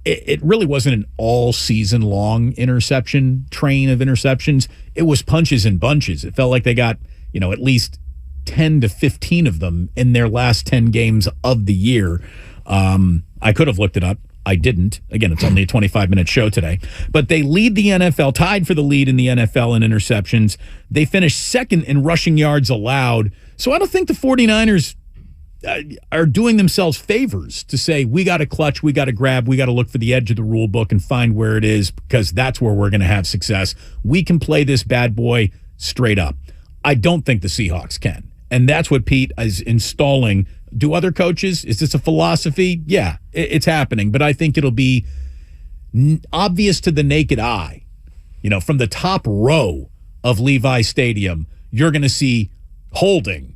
it really wasn't an all season long interception train of interceptions. It was punches and bunches. It felt like they got, at least 10 to 15 of them in their last 10 games of the year. I could have looked it up. I didn't. Again, it's only a 25-minute show today. But they lead the NFL, tied for the lead in the NFL in interceptions. They finished second in rushing yards allowed. So I don't think the 49ers are doing themselves favors to say, we got to clutch, we got to grab, we got to look for the edge of the rule book and find where it is because that's where we're going to have success. We can play this bad boy straight up. I don't think the Seahawks can. And that's what Pete is installing. Do other coaches? Is this a philosophy? Yeah, it's happening. But I think it'll be obvious to the naked eye. From the top row of Levi Stadium, you're going to see holding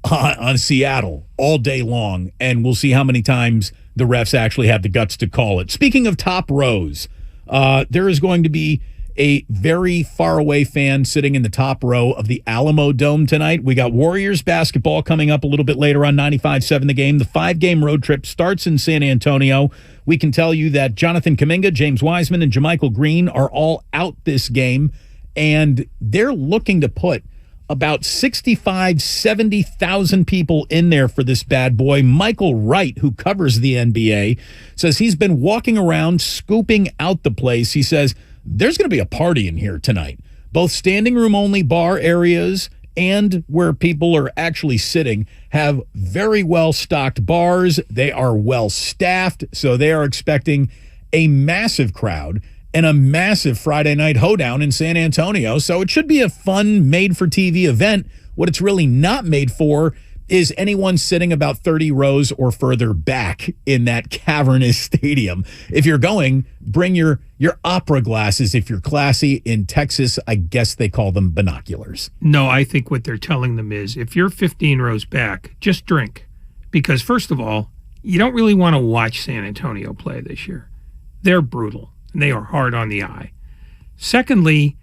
on Seattle all day long. And we'll see how many times the refs actually have the guts to call it. Speaking of top rows, there is going to be a very far away fan sitting in the top row of the Alamo Dome tonight. We got Warriors basketball coming up a little bit later on 95.7 The Game. The 5-game road trip starts in San Antonio. We can tell you that Jonathan Kuminga, James Wiseman, and JaMychal Green are all out this game, and they're looking to put about 70,000 people in there for this bad boy. Michael Wright, who covers the NBA, says he's been walking around scooping out the place. He says, there's going to be a party in here tonight, both standing room only bar areas and where people are actually sitting have very well stocked bars. They are well staffed. So they are expecting a massive crowd and a massive Friday night hoedown in San Antonio. So it should be a fun made for TV event. What it's really not made for is anyone sitting about 30 rows or further back in that cavernous stadium. If you're going, bring your opera glasses. If you're classy. In Texas, I guess they call them binoculars. No, I think what they're telling them is if you're 15 rows back, just drink. Because first of all, you don't really want to watch San Antonio play this year. They're brutal, and they are hard on the eye. Secondly,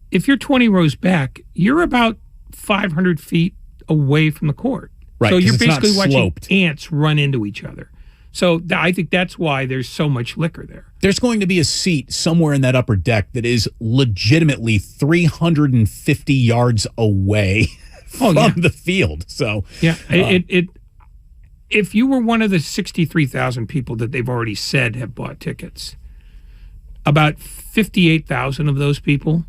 if you're 20 rows back, you're about 500 feet away from the court. Right, so you're 'cause it's not basically watching sloped. ants run into each other. So I think that's why there's so much liquor there. There's going to be a seat somewhere in that upper deck that is legitimately 350 yards away from the field. So yeah, if you were one of the 63,000 people that they've already said have bought tickets, about 58,000 of those people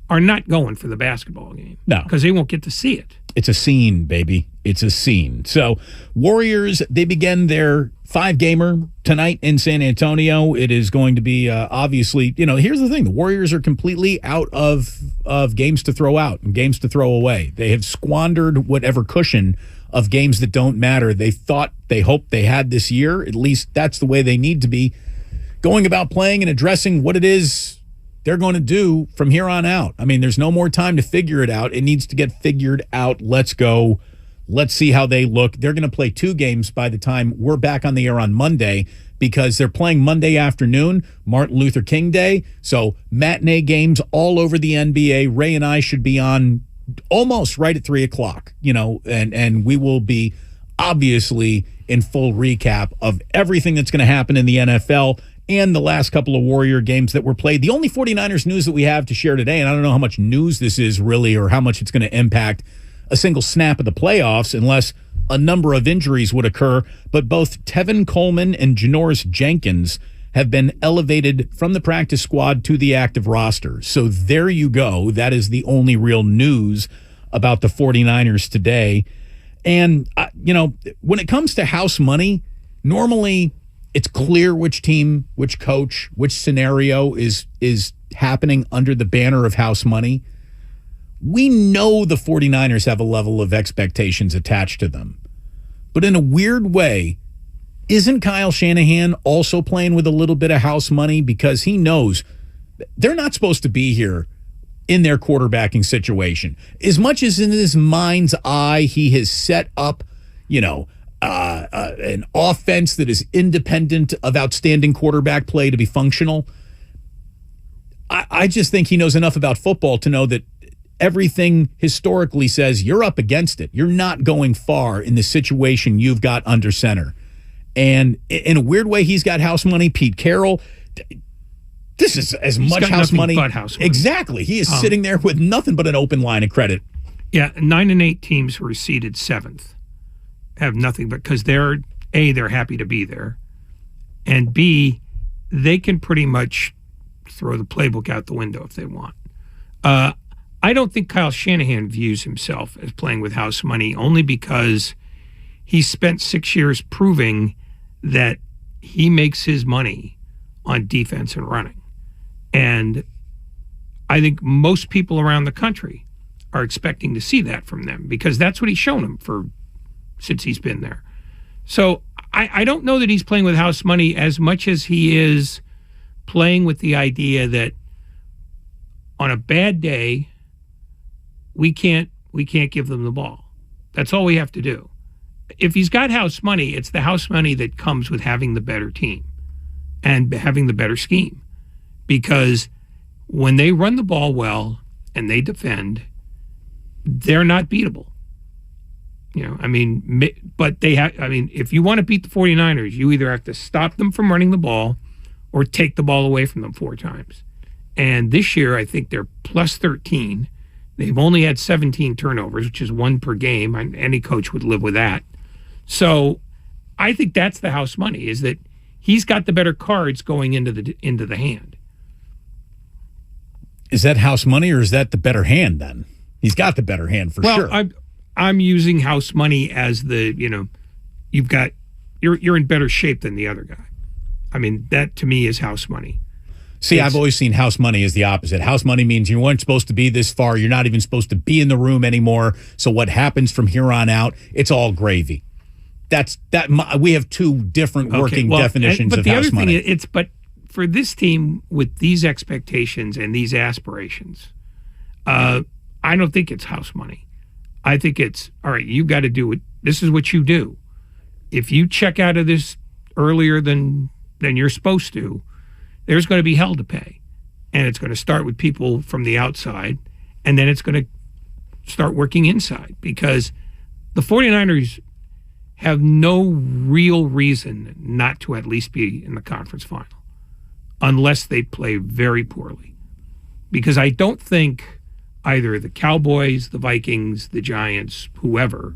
are not going for the basketball game. No. Because they won't get to see it. It's a scene, baby. It's a scene. So Warriors, they begin their 5-gamer tonight in San Antonio. It is going to be obviously, here's the thing. The Warriors are completely out of games to throw out and games to throw away. They have squandered whatever cushion of games that don't matter they hoped they had this year. At least that's the way they need to be going about playing and addressing what it is they're going to do from here on out. I mean, there's no more time to figure it out. It needs to get figured out. Let's go. Let's see how they look. They're going to play 2 games by the time we're back on the air on Monday because they're playing Monday afternoon, Martin Luther King Day. So matinee games all over the NBA. Ray and I should be on almost right at 3 o'clock, and we will be obviously in full recap of everything that's going to happen in the NFL and the last couple of Warrior games that were played. The only 49ers news that we have to share today, and I don't know how much news this is really or how much it's going to impact a single snap of the playoffs unless a number of injuries would occur, but both Tevin Coleman and Janoris Jenkins have been elevated from the practice squad to the active roster. So there you go. That is the only real news about the 49ers today. And, when it comes to house money, normally it's clear which team, which coach, which scenario is happening under the banner of house money. We know the 49ers have a level of expectations attached to them. But in a weird way, isn't Kyle Shanahan also playing with a little bit of house money because he knows they're not supposed to be here in their quarterbacking situation? As much as in his mind's eye he has set up, an offense that is independent of outstanding quarterback play to be functional, I just think he knows enough about football to know that everything historically says you're up against it. You're not going far in the situation you've got under center. And in a weird way, he's got house money. Pete Carroll, this is as He's much got house nothing money. but house money. Exactly. He is sitting there with nothing but an open line of credit. Yeah, 9 and 8 teams who are seeded 7th have nothing but because they're happy to be there, and B, they can pretty much throw the playbook out the window if they want. I don't think Kyle Shanahan views himself as playing with house money only because he spent 6 years proving that he makes his money on defense and running. And I think most people around the country are expecting to see that from them because that's what he's shown them since he's been there. So I don't know that he's playing with house money as much as he is playing with the idea that on a bad day, we can't give them the ball. That's all we have to do. If he's got house money, it's the house money that comes with having the better team and having the better scheme. Because when they run the ball well and they defend, they're not beatable. But if you want to beat the 49ers, you either have to stop them from running the ball or take the ball away from them 4 times. And this year, I think they're plus 13. They've only had 17 turnovers, which is 1 per game. Any coach would live with that. So I think that's the house money, is that he's got the better cards going into the hand. Is that house money or is that the better hand then? He's got the better hand for sure. Well, I'm using house money as you're in better shape than the other guy. I mean, that to me is house money. See, I've always seen house money as the opposite. House money means you weren't supposed to be this far. You're not even supposed to be in the room anymore. So what happens from here on out, it's all gravy. We have two different working definitions of house money. But for this team with these expectations and these aspirations, I don't think it's house money. I think it's, all right, you've got to do it. This is what you do. If you check out of this earlier than you're supposed to, there's going to be hell to pay. And it's going to start with people from the outside, and then it's going to start working inside, because the 49ers have no real reason not to at least be in the conference final unless they play very poorly. Because I don't think either the Cowboys, the Vikings, the Giants, whoever,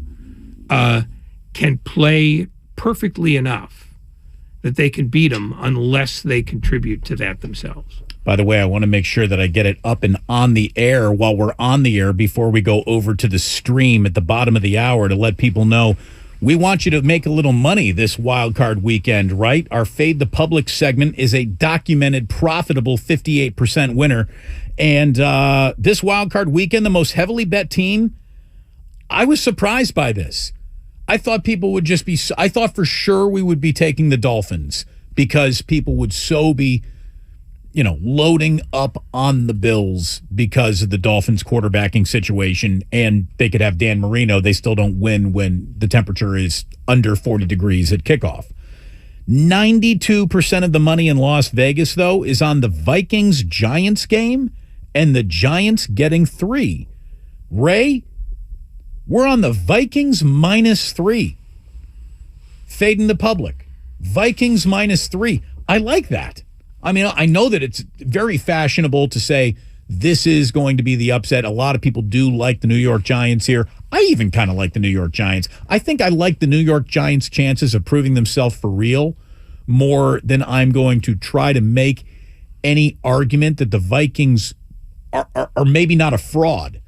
can play perfectly enough that they can beat them unless they contribute to that themselves. By the way, I want to make sure that I get it up and on the air while we're on the air before we go over to the stream at the bottom of the hour to let people know we want you to make a little money this wild card weekend, right? Our Fade the Public segment is a documented, profitable 58% winner. And this wild card weekend, the most heavily bet team, I was surprised by this. I thought people would just be, I thought for sure we would be taking the Dolphins because people would so be, loading up on the Bills because of the Dolphins quarterbacking situation, and they could have Dan Marino. They still don't win when the temperature is under 40 degrees at kickoff. 92% of the money in Las Vegas, though, is on the Vikings-Giants game and the Giants getting 3. Ray, we're on the Vikings -3. Fading the Public. Vikings -3. I like that. I mean, I know that it's very fashionable to say this is going to be the upset. A lot of people do like the New York Giants here. I even kind of like the New York Giants. I think I like the New York Giants' chances of proving themselves for real more than I'm going to try to make any argument that the Vikings are maybe not a fraud,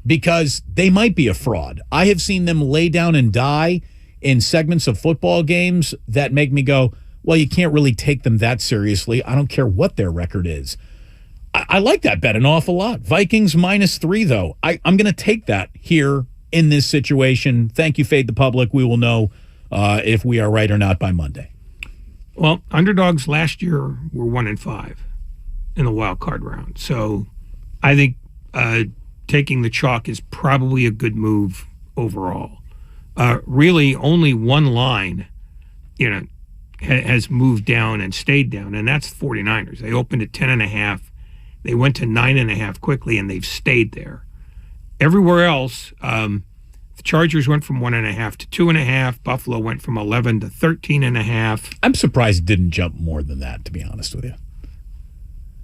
because they might be a fraud. I have seen them lay down and die in segments of football games that make me go, well, you can't really take them that seriously. I don't care what their record is. I like that bet an awful lot. Vikings -3, though. I'm going to take that here in this situation. Thank you, Fade the Public. We will know if we are right or not by Monday. Well, underdogs last year were 1-5 in the wild card round. So I think taking the chalk is probably a good move overall. Really, only one line, has moved down and stayed down, and that's the 49ers. They opened at 10.5. They went to 9.5 quickly, and they've stayed there. Everywhere else, the Chargers went from 1.5 to 2.5. Buffalo went from 11 to 13.5. I'm surprised it didn't jump more than that, to be honest with you.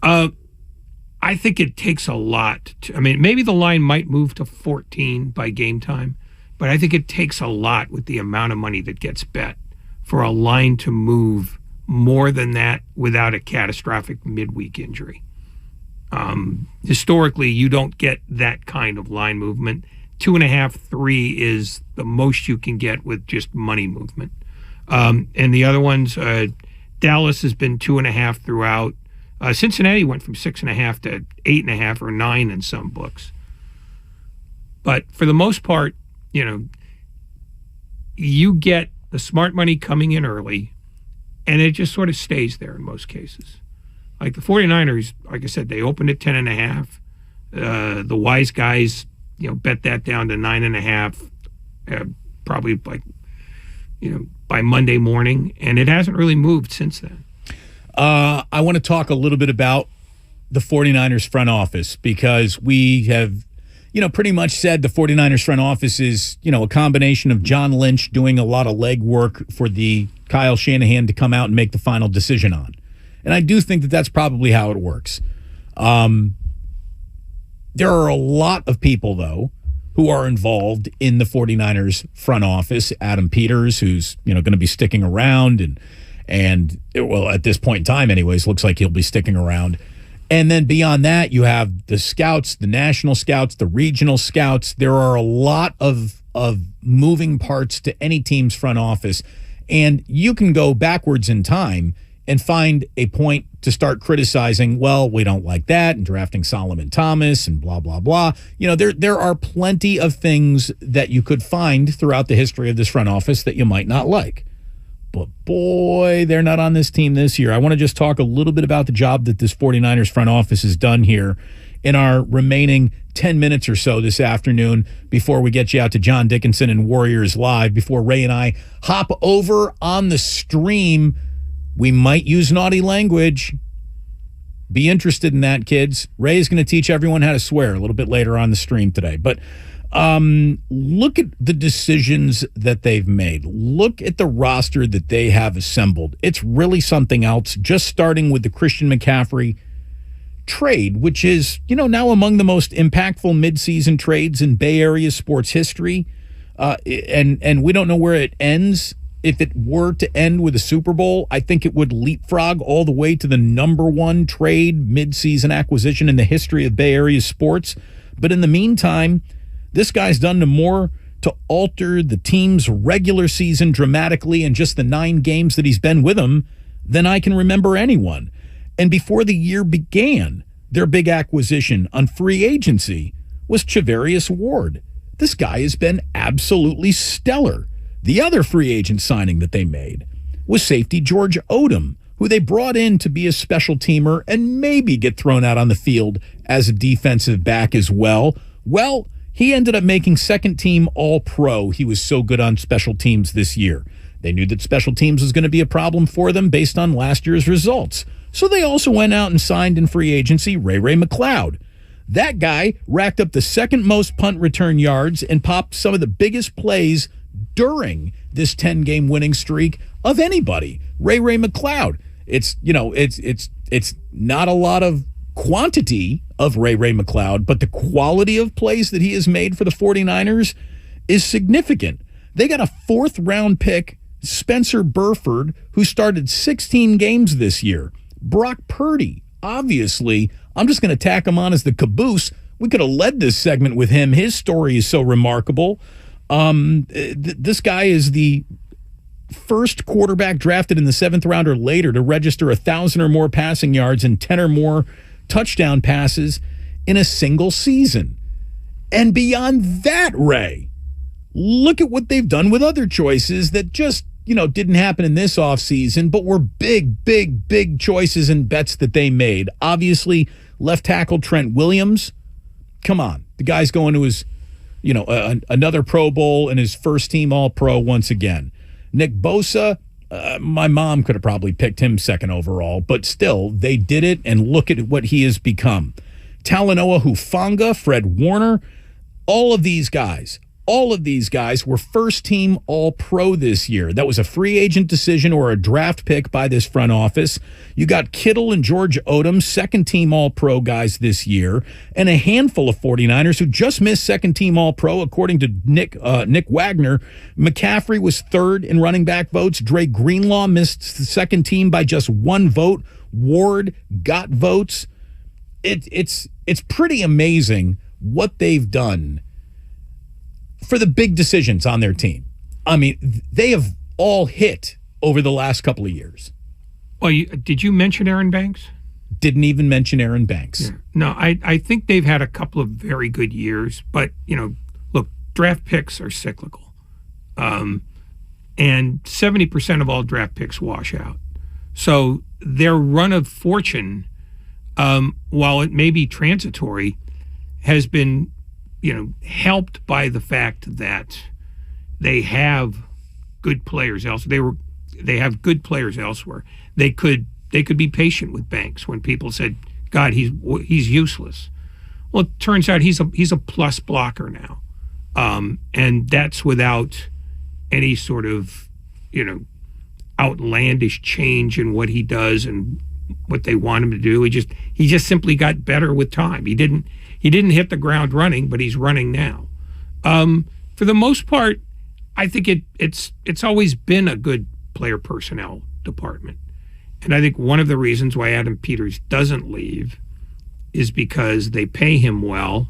I think it takes a lot. Maybe the line might move to 14 by game time, but I think it takes a lot with the amount of money that gets bet for a line to move more than that without a catastrophic midweek injury. Historically, you don't get that kind of line movement. 2.5, 3 is the most you can get with just money movement. And the other ones, Dallas has been 2.5 throughout. Cincinnati went from 6.5 to 8.5 or 9 in some books. But for the most part, you get the smart money coming in early, and it just sort of stays there in most cases. Like the 49ers, like I said, they opened at 10.5. The wise guys, bet that down to 9.5, probably by Monday morning, and it hasn't really moved since then. I want to talk a little bit about the 49ers front office, because we have, pretty much said the 49ers front office is, a combination of John Lynch doing a lot of legwork for the Kyle Shanahan to come out and make the final decision on. And I do think that that's probably how it works. There are a lot of people, though, who are involved in the 49ers front office. Adam Peters, who's, going to be sticking around, and well, at this point in time anyways, looks like he'll be sticking around. And then beyond that, you have the scouts, the national scouts, the regional scouts. There are a lot of moving parts to any team's front office. And you can go backwards in time and find a point to start criticizing, well, we don't like that, and drafting Solomon Thomas and blah, blah, blah. You know, there are plenty of things that you could find throughout the history of this front office that you might not like. But boy, they're not on this team this year. I want to just talk a little bit about the job that this 49ers front office has done here in our remaining 10 minutes or so this afternoon before we get you out to John Dickinson and Warriors Live, before Ray and I hop over on the stream. We might use naughty language. Be interested in that, kids. Ray is going to teach everyone how to swear a little bit later on the stream today. But look at the decisions that they've made. Look at the roster that they have assembled. It's really something else, just starting with the Christian McCaffrey trade, which is, you know, now among the most impactful midseason trades in Bay Area sports history. And we don't know where it ends. If it were to end with a Super Bowl, I think it would leapfrog all the way to the #1 trade midseason acquisition in the history of Bay Area sports. But in the meantime, this guy's done more to alter the team's regular season dramatically in just the 9 games that he's been with them than I can remember anyone. And before the year began, their big acquisition on free agency was Charvarius Ward. This guy has been absolutely stellar. The other free agent signing that they made was safety George Odom, who they brought in to be a special teamer and maybe get thrown out on the field as a defensive back as well. Well, he ended up making second-team All-Pro. He was so good on special teams this year. They knew that special teams was going to be a problem for them based on last year's results. So they also went out and signed in free agency Ray McLeod. That guy racked up the second most punt return yards and popped some of the biggest plays during this 10-game winning streak of anybody. Ray McLeod. It's not a lot of quantity of Ray McLeod, but the quality of plays that he has made for the 49ers is significant. They got a 4th-round pick, Spencer Burford, who started 16 games this year. Brock Purdy, obviously, I'm just going to tack him on as the caboose. We could have led this segment with him. His story is so remarkable. This guy is the first quarterback drafted in the 7th round or later to register 1,000 or more passing yards and 10 or more touchdown passes in a single season. And beyond that, Ray, look at what they've done with other choices that just, didn't happen in this offseason, but were big choices and bets that they made. Obviously, left tackle Trent Williams. Come on. The guy's going to his, another Pro Bowl and his first team All-Pro once again. Nick Bosa, my mom could have probably picked him 2nd overall, but still, they did it, and look at what he has become. Talanoa Hufanga, Fred Warner, all of these guys were first-team All-Pro this year. That was a free agent decision or a draft pick by this front office. You got Kittle and George Odom, second-team All-Pro guys this year, and a handful of 49ers who just missed second-team All-Pro, according to Nick Wagner. McCaffrey was 3rd in running back votes. Dre Greenlaw missed the second team by just 1 vote. Ward got votes. It's pretty amazing what they've done for the big decisions on their team. I mean, they have all hit over the last couple of years. Well, did you mention Aaron Banks? Didn't even mention Aaron Banks. Yeah. No, I think they've had a couple of very good years, but, look, draft picks are cyclical. And 70% of all draft picks wash out. So their run of fortune, while it may be transitory, has been helped by the fact that they have good players elsewhere. They have good players elsewhere. They could be patient with Banks when people said, "God, he's useless." Well, it turns out he's a plus blocker now, and that's without any sort of outlandish change in what he does and what they want him to do. He just simply got better with time. He didn't hit the ground running, but he's running now. For the most part, I think it's always been a good player personnel department. And I think one of the reasons why Adam Peters doesn't leave is because they pay him well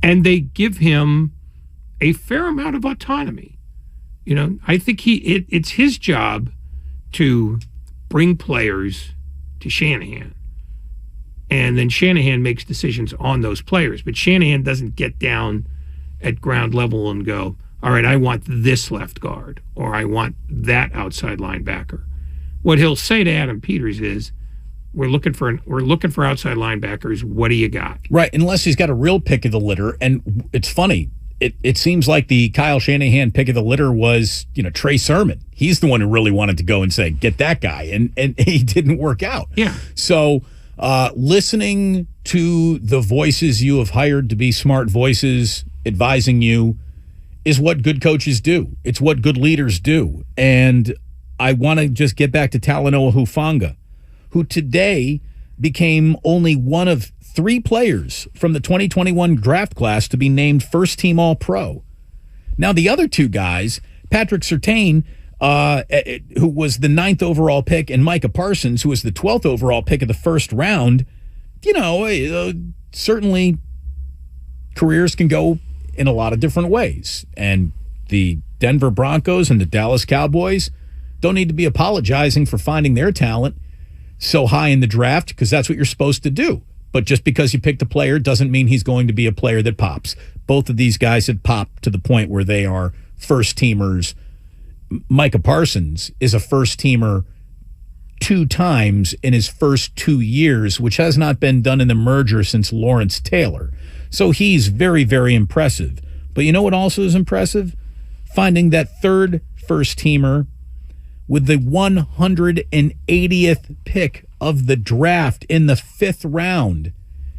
and they give him a fair amount of autonomy. I think it's his job to bring players to Shanahan. And then Shanahan makes decisions on those players. But Shanahan doesn't get down at ground level and go, all right, I want this left guard, or I want that outside linebacker. What he'll say to Adam Peters is, we're looking for outside linebackers. What do you got? Right, unless he's got a real pick of the litter. And it's funny. It seems like the Kyle Shanahan pick of the litter was, Trey Sermon. He's the one who really wanted to go and say, get that guy. And he didn't work out. Yeah. So listening to the voices you have hired to be smart voices advising you is what good coaches do. It's what good leaders do. And I want to just get back to Talanoa Hufanga, who today became only one of 3 players from the 2021 draft class to be named first-team All-Pro. Now, the other 2 guys, Patrick Surtain, who was the 9th overall pick, and Micah Parsons, who was the 12th overall pick of the first round, certainly careers can go in a lot of different ways. And the Denver Broncos and the Dallas Cowboys don't need to be apologizing for finding their talent so high in the draft, because that's what you're supposed to do. But just because you picked a player doesn't mean he's going to be a player that pops. Both of these guys had popped to the point where they are first-teamers. Micah Parsons is a first-teamer 2 times in his first 2 years, which has not been done in the merger since Lawrence Taylor. So he's very, very impressive. But you know what also is impressive? Finding that third first-teamer with the 180th pick of the draft in the 5th round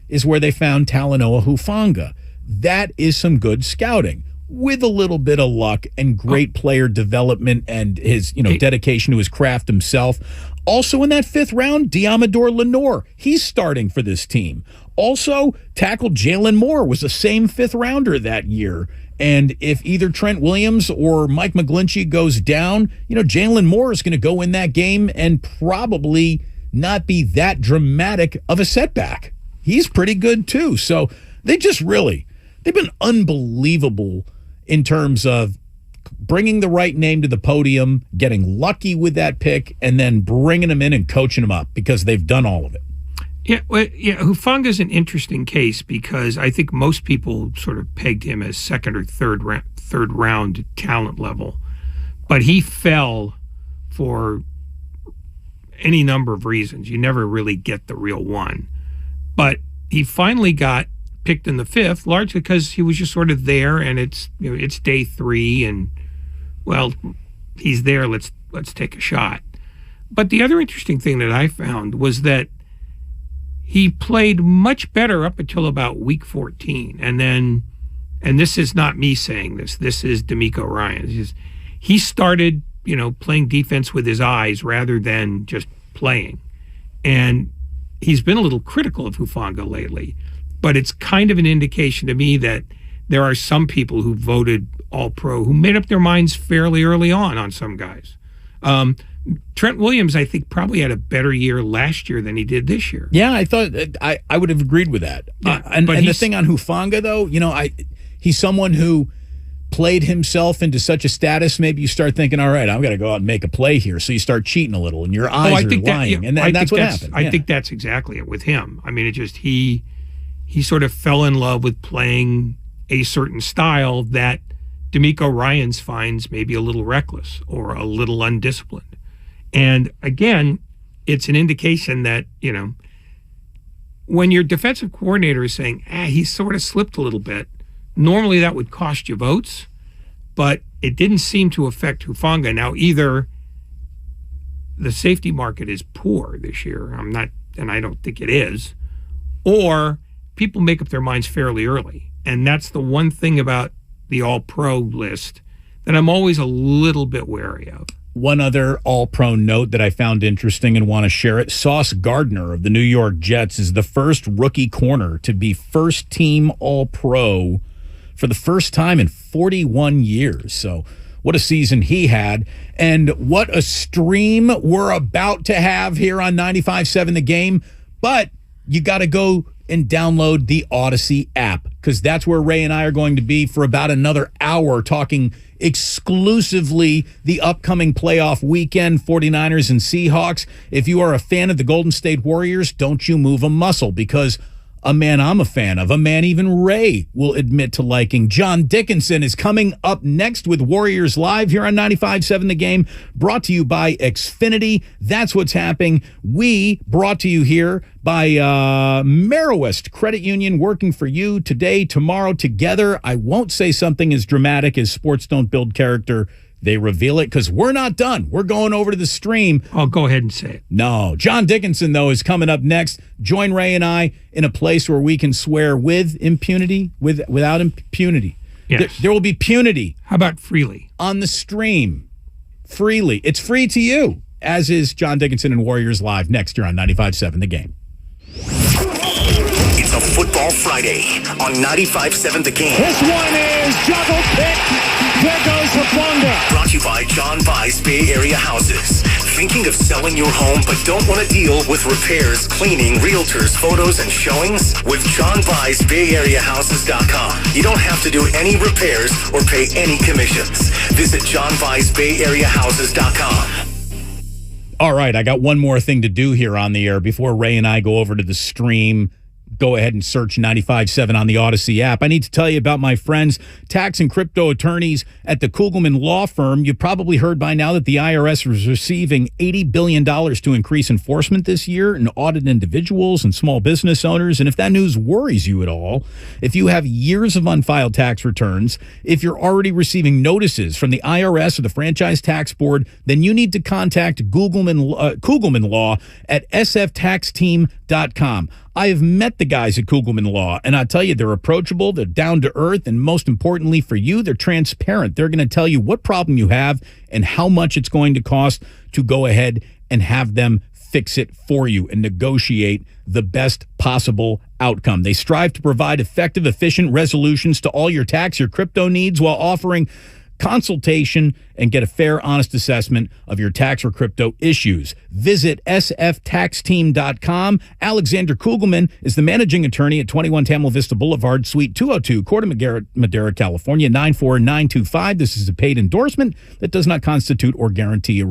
is where they found Talanoa Hufanga. That is some good scouting with a little bit of luck and great player development and his, dedication to his craft himself. Also in that 5th round, Diamador Lenore. He's starting for this team. Also, tackle Jalen Moore was the same 5th rounder that year. And if either Trent Williams or Mike McGlinchey goes down, Jalen Moore is going to go in that game and probably not be that dramatic of a setback. He's pretty good too. So they've been unbelievable in terms of bringing the right name to the podium, getting lucky with that pick, and then bringing them in and coaching them up, because they've done all of it. Yeah, Hufanga's an interesting case because I think most people sort of pegged him as second or third round talent level, but he fell for any number of reasons. You never really get the real one, but he finally got picked in the 5th, largely because he was just sort of there, and it's day 3, and he's there. Let's take a shot. But the other interesting thing that I found was that he played much better up until about week 14. And then, and this is not me saying this, this is D'Amico Ryan. He started, playing defense with his eyes rather than just playing. And he's been a little critical of Hufanga lately. But it's kind of an indication to me that there are some people who voted All-Pro who made up their minds fairly early on some guys. Trent Williams, I think, probably had a better year last year than he did this year. Yeah, I thought I would have agreed with that. And the thing on Hufanga, though, he's someone who played himself into such a status. Maybe you start thinking, all right, I've got to go out and make a play here. So you start cheating a little, and your eyes are lying, and that's what happened. I think that's exactly it with him. I mean, he sort of fell in love with playing a certain style that D'Amico Ryans finds maybe a little reckless or a little undisciplined. And again, it's an indication that, when your defensive coordinator is saying, he sort of slipped a little bit, normally that would cost you votes, but it didn't seem to affect Hufanga. Now, either the safety market is poor this year, and I don't think it is, or people make up their minds fairly early. And that's the one thing about the All-Pro list that I'm always a little bit wary of. One other All-Pro note that I found interesting and want to share it. Sauce Gardner of the New York Jets is the first rookie corner to be first-team All-Pro for the first time in 41 years. So what a season he had. And what a stream we're about to have here on 95.7 The Game. But you got to go and download the Odyssey app, because that's where Ray and I are going to be for about another hour talking exclusively the upcoming playoff weekend, 49ers and Seahawks. If you are a fan of the Golden State Warriors, don't you move a muscle, because a man I'm a fan of, a man even Ray will admit to liking, John Dickinson, is coming up next with Warriors Live here on 95.7 The Game, brought to you by Xfinity. That's what's happening. We brought to you here by Merowest Credit Union, working for you today, tomorrow, together. I won't say something as dramatic as sports don't build character, they reveal it, because we're not done. We're going over to the stream. I'll go ahead and say it. No. John Dickinson, though, is coming up next. Join Ray and I in a place where we can swear with impunity, without impunity. Yes. There will be punity. How about freely? On the stream. Freely. It's free to you, as is John Dickinson and Warriors Live next year on 95.7 The Game. It's a Football Friday on 95.7 The Game. This one is juggle pick. There goes Hafanga. Brought to you by John Vai's Bay Area Houses. Thinking of selling your home but don't want to deal with repairs, cleaning, realtors, photos, and showings? With John Vai's Bay Area Houses.com. You don't have to do any repairs or pay any commissions. Visit John Vai's Bay Area Houses.com. All right, I got one more thing to do here on the air before Ray and I go over to the stream. Go ahead and search 95.7 on the Odyssey app. I need to tell you about my friends, tax and crypto attorneys at the Kugelman Law Firm. You've probably heard by now that the IRS is receiving $80 billion to increase enforcement this year and audit individuals and small business owners. And if that news worries you at all, if you have years of unfiled tax returns, if you're already receiving notices from the IRS or the Franchise Tax Board, then you need to contact Kugelman Law at sftaxteam.com. I have met the guys at Kugelman Law, and I tell you, they're approachable, they're down to earth, and most importantly for you, they're transparent. They're going to tell you what problem you have and how much it's going to cost to go ahead and have them fix it for you and negotiate the best possible outcome. They strive to provide effective, efficient resolutions to all your tax, your crypto needs, while offering consultation and get a fair, honest assessment of your tax or crypto issues. Visit sftaxteam.com. Alexander Kugelman is the managing attorney at 21 Tamil Vista Boulevard, Suite 202, Corte Madera, California, 94925. This is a paid endorsement that does not constitute or guarantee a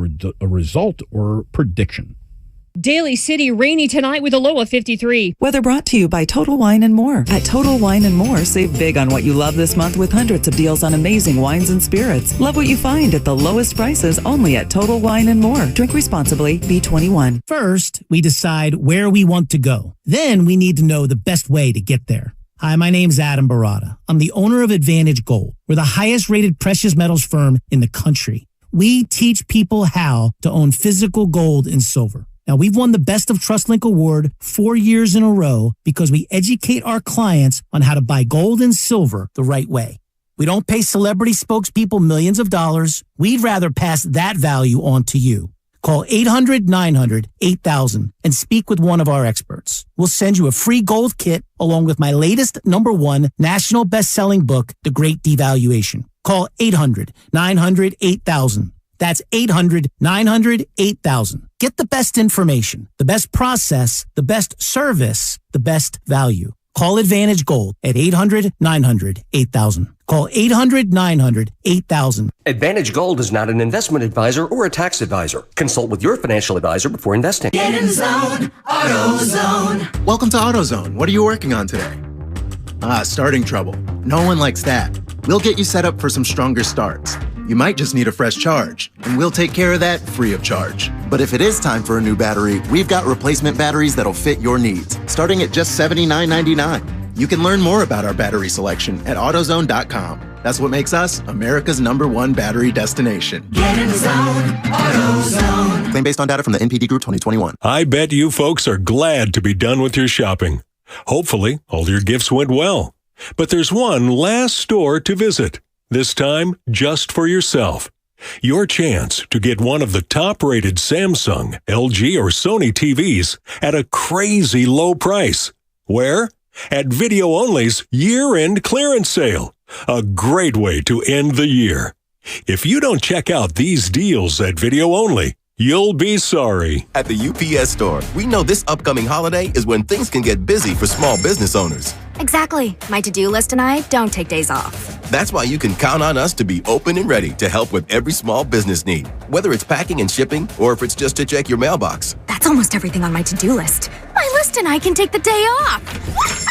result or prediction. Daly City, rainy tonight with a low of 53. Weather brought to you by Total Wine & More. At Total Wine & More, save big on what you love this month with hundreds of deals on amazing wines and spirits. Love what you find at the lowest prices only at Total Wine & More. Drink responsibly. B21. First, we decide where we want to go. Then we need to know the best way to get there. Hi, my name's Adam Barada. I'm the owner of Advantage Gold. We're the highest rated precious metals firm in the country. We teach people how to own physical gold and silver. Now, we've won the Best of TrustLink Award 4 years in a row because we educate our clients on how to buy gold and silver the right way. We don't pay celebrity spokespeople millions of dollars. We'd rather pass that value on to you. Call 800-900-8000 and speak with one of our experts. We'll send you a free gold kit along with my latest #1 national best-selling book, The Great Devaluation. Call 800-900-8000. That's 800-900-8000. Get the best information, the best process, the best service, the best value. Call Advantage Gold at 800-900-8000. Call 800-900-8000. Advantage Gold is not an investment advisor or a tax advisor. Consult with your financial advisor before investing. Get in the zone. AutoZone. Welcome to AutoZone. What are you working on today? Starting trouble. No one likes that. We'll get you set up for some stronger starts. You might just need a fresh charge, and we'll take care of that free of charge. But if it is time for a new battery, we've got replacement batteries that'll fit your needs, starting at just $79.99. You can learn more about our battery selection at AutoZone.com. That's what makes us America's #1 battery destination. Get in the zone. AutoZone. Claim based on data from the NPD Group 2021. I bet you folks are glad to be done with your shopping. Hopefully, all your gifts went well. But there's one last store to visit, this time just for yourself. Your chance to get one of the top-rated Samsung, LG, or Sony TVs at a crazy low price. Where? At Video Only's year-end clearance sale. A great way to end the year. If you don't check out these deals at Video Only, You'll be sorry. At the UPS Store, we know this upcoming holiday is when things can get busy for small business owners. Exactly. My to-do list and I don't take days off. That's why you can count on us to be open and ready to help with every small business need, whether it's packing and shipping or if it's just to check your mailbox. That's almost everything on my to-do list. My list and I can take the day off.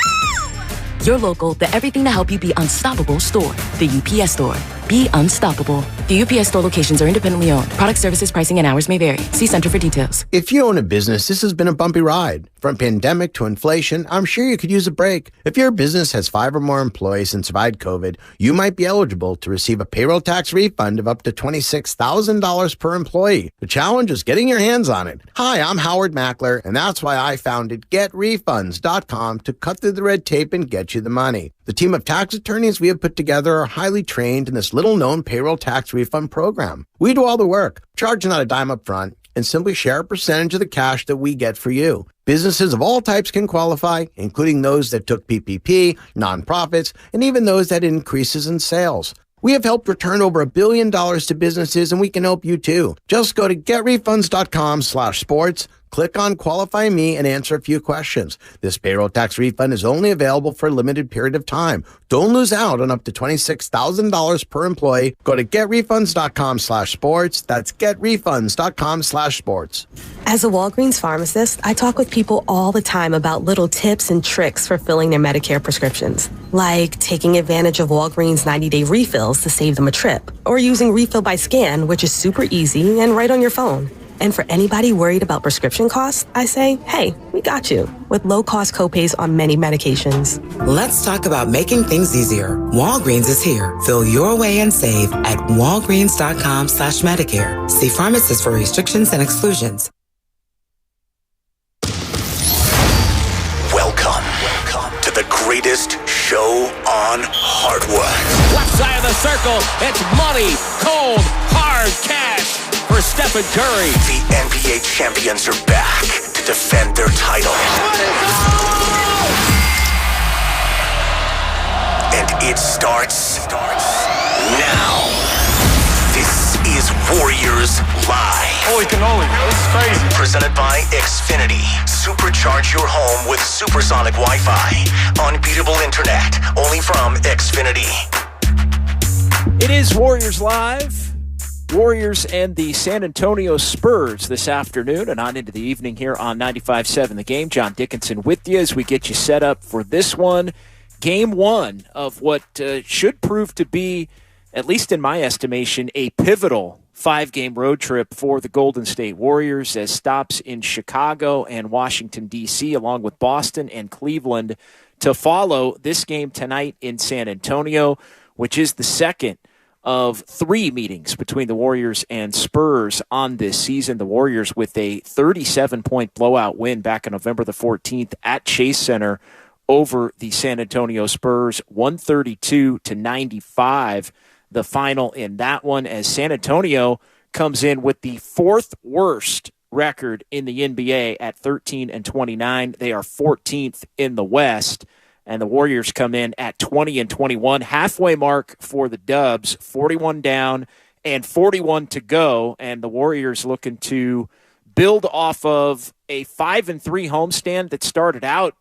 Your local, the everything to help you be unstoppable store. The UPS Store. Be unstoppable. The UPS Store locations are independently owned. Product services, pricing, and hours may vary. See Center for details. If you own a business, this has been a bumpy ride. From pandemic to inflation, I'm sure you could use a break. If your business has 5 or more employees and survived COVID, you might be eligible to receive a payroll tax refund of up to $26,000 per employee. The challenge is getting your hands on it. Hi, I'm Howard Mackler, and that's why I founded GetRefunds.com to cut through the red tape and get you the money. The team of tax attorneys we have put together are highly trained in this little-known payroll tax refund program. We do all the work, charge not a dime up front, and simply share a percentage of the cash that we get for you. Businesses of all types can qualify, including those that took PPP, nonprofits, and even those that had increases in sales. We have helped return over $1 billion to businesses, and we can help you too. Just go to getrefunds.com/sports. Click on Qualify Me and answer a few questions. This payroll tax refund is only available for a limited period of time. Don't lose out on up to $26,000 per employee. Go to getrefunds.com/sports. That's getrefunds.com/sports. As a Walgreens pharmacist, I talk with people all the time about little tips and tricks for filling their Medicare prescriptions, like taking advantage of Walgreens 90-day refills to save them a trip, or using Refill by Scan, which is super easy and right on your phone. And for anybody worried about prescription costs, I say, hey, we got you, with low-cost copays on many medications. Let's talk about making things easier. Walgreens is here. Fill your way and save at walgreens.com/Medicare. See pharmacists for restrictions and exclusions. Welcome to the greatest show on hardwood. Left side of the circle, it's money, cold, hard cash for Stephen Curry. The NBA champions are back to defend their title. And it starts now. This is Warriors Live. Holy cannoli, this is crazy. Presented by Xfinity. Supercharge your home with supersonic Wi-Fi. Unbeatable internet, only from Xfinity. It is Warriors Live. Warriors and the San Antonio Spurs this afternoon and on into the evening here on 95.7 The Game. John Dickinson with you as we get you set up for this one. Game one of what should prove to be, at least in my estimation, a pivotal 5-game road trip for the Golden State Warriors, as stops in Chicago and Washington, D.C., along with Boston and Cleveland to follow this game tonight in San Antonio, which is the second of 3 meetings between the Warriors and Spurs on this season. The Warriors with a 37-point blowout win back on November the 14th at Chase Center over the San Antonio Spurs, 132-95. The final in that one, as San Antonio comes in with the 4th worst record in the NBA at 13-29. They are 14th in the West. And the Warriors come in at 20-21, halfway mark for the Dubs, 41 down and 41 to go. And the Warriors looking to build off of a 5-3 homestand that started out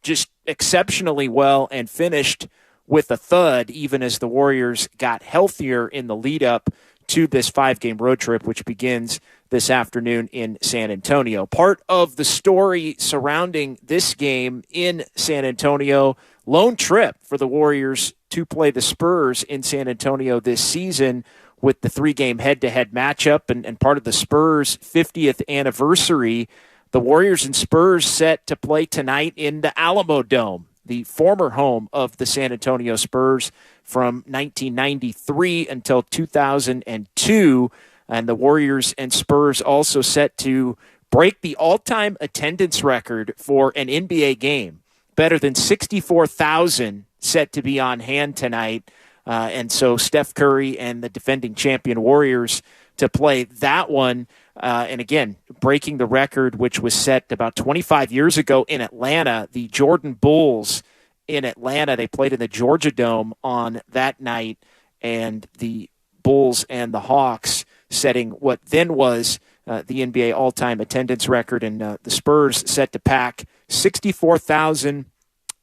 just exceptionally well and finished with a thud, even as the Warriors got healthier in the lead up to this 5-game road trip, which begins this afternoon in San Antonio. Part of the story surrounding this game in San Antonio, lone trip for the Warriors to play the Spurs in San Antonio this season with the 3-game head-to-head matchup and part of the Spurs' 50th anniversary. The Warriors and Spurs set to play tonight in the Alamo Dome, the former home of the San Antonio Spurs from 1993 until 2002. And the Warriors and Spurs also set to break the all-time attendance record for an NBA game. Better than 64,000 set to be on hand tonight. And so Steph Curry and the defending champion Warriors to play that one. And again, breaking the record, which was set about 25 years ago in Atlanta. The Jordan Bulls in Atlanta, they played in the Georgia Dome on that night. And the Bulls and the Hawks setting what then was the NBA all-time attendance record, and the Spurs set to pack 64,000.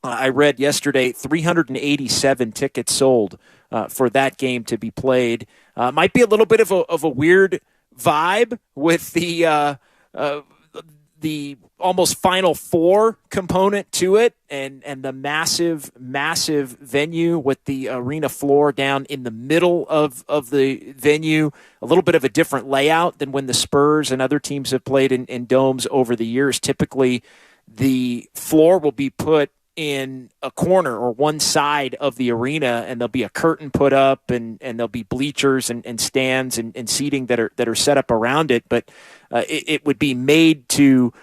I read yesterday 387 tickets sold for that game to be played. Might be a little bit of a weird vibe with the almost Final Four component to it, and the massive venue with the arena floor down in the middle of the venue. A little bit of a different layout than when the Spurs and other teams have played in domes over the years. Typically, the floor will be put in a corner or one side of the arena, and there'll be a curtain put up, and there'll be bleachers and stands and seating that are set up around it. But it would be made to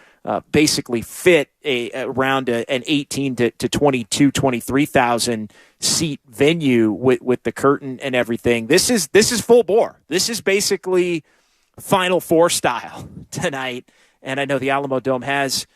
basically fit around an 18 to 22, 23,000 seat venue with the curtain and everything. This is full bore. This is basically Final Four style tonight. And I know the Alamo Dome has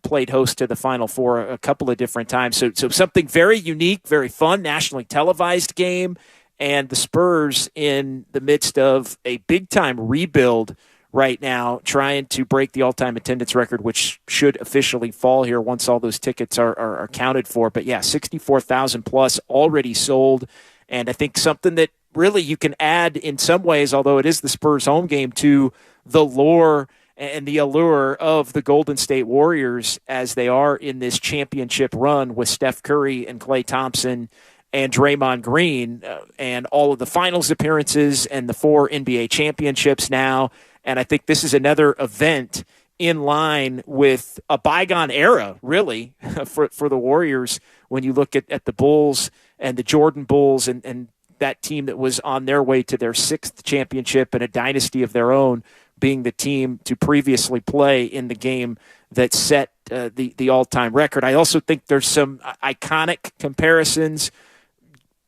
played host to the Final Four a couple of different times. So something very unique, very fun, nationally televised game. And the Spurs in the midst of a big-time rebuild right now, trying to break the all-time attendance record, which should officially fall here once all those tickets are accounted for. But, yeah, 64,000 plus already sold. And I think something that really you can add in some ways, although it is the Spurs home game, to the lore and the allure of the Golden State Warriors as they are in this championship run with Steph Curry and Klay Thompson and Draymond Green and all of the finals appearances and the 4 NBA championships now. And I think this is another event in line with a bygone era, really, for the Warriors when you look at the Bulls and the Jordan Bulls and that team that was on their way to their 6th championship and a dynasty of their own, being the team to previously play in the game that set the all-time record. I also think there's some iconic comparisons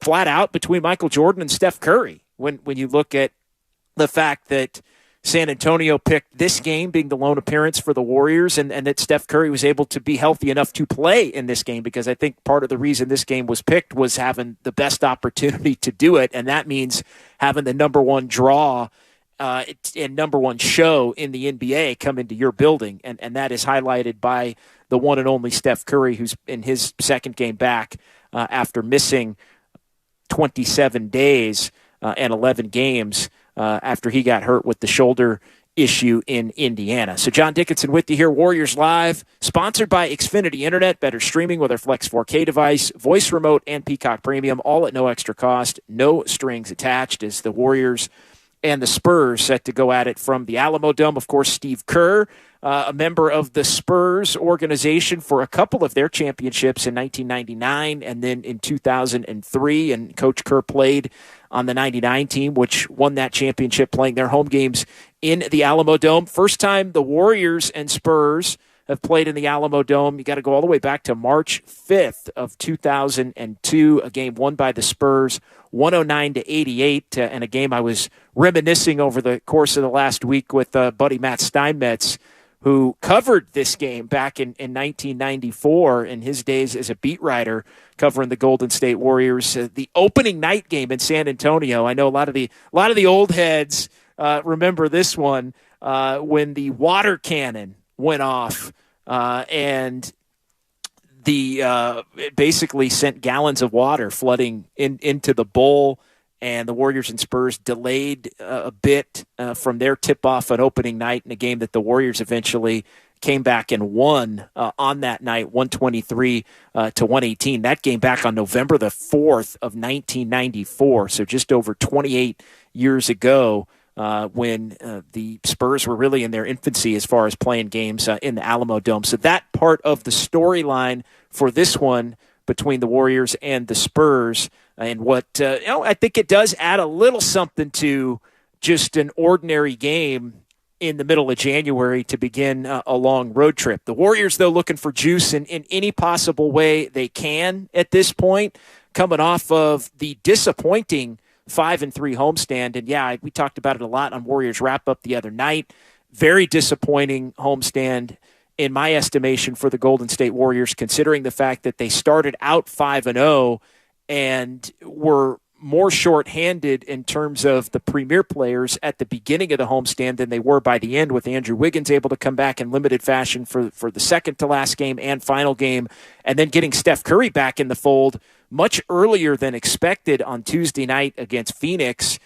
flat out between Michael Jordan and Steph Curry when you look at the fact that San Antonio picked this game being the lone appearance for the Warriors, and that Steph Curry was able to be healthy enough to play in this game, because I think part of the reason this game was picked was having the best opportunity to do it, and that means having the number one draw and number one show in the NBA come into your building. And that is highlighted by the one and only Steph Curry, who's in his second game back after missing 27 days and 11 games after he got hurt with the shoulder issue in Indiana. So John Dickinson with you here, Warriors Live, sponsored by Xfinity Internet. Better streaming with our Flex 4K device, voice remote, and Peacock Premium, all at no extra cost, no strings attached, as the Warriors and the Spurs set to go at it from the Alamo Dome. Of course, Steve Kerr, a member of the Spurs organization for a couple of their championships in 1999 and then in 2003. And Coach Kerr played on the 99 team, which won that championship, playing their home games in the Alamo Dome. First time the Warriors and Spurs have played in the Alamo Dome. You got to go all the way back to March 5th of 2002, a game won by the Spurs 109-88, and a game I was reminiscing over the course of the last week with buddy Matt Steinmetz, who covered this game back in 1994 in his days as a beat writer covering the Golden State Warriors. The opening night game in San Antonio. I know a lot of the old heads remember this one when the water cannon went off and it basically sent gallons of water flooding into the bowl, and the Warriors and Spurs delayed a bit from their tip-off on opening night in a game that the Warriors eventually came back and won on that night, 123 to 118. That game back on November the 4th of 1994, so just over 28 years ago, when the Spurs were really in their infancy as far as playing games in the Alamo Dome. So that part of the storyline for this one between the Warriors and the Spurs, and what I think it does add a little something to just an ordinary game in the middle of January to begin a long road trip. The Warriors, though, looking for juice in any possible way they can at this point, coming off of the disappointing 5-3 homestand. And yeah, we talked about it a lot on Warriors Wrap Up the other night. Very disappointing homestand in my estimation for the Golden State Warriors, considering the fact that they started out 5-0 and were more shorthanded in terms of the premier players at the beginning of the homestand than they were by the end, with Andrew Wiggins able to come back in limited fashion for the second to last game and final game, and then getting Steph Curry back in the fold much earlier than expected on Tuesday night against Phoenix.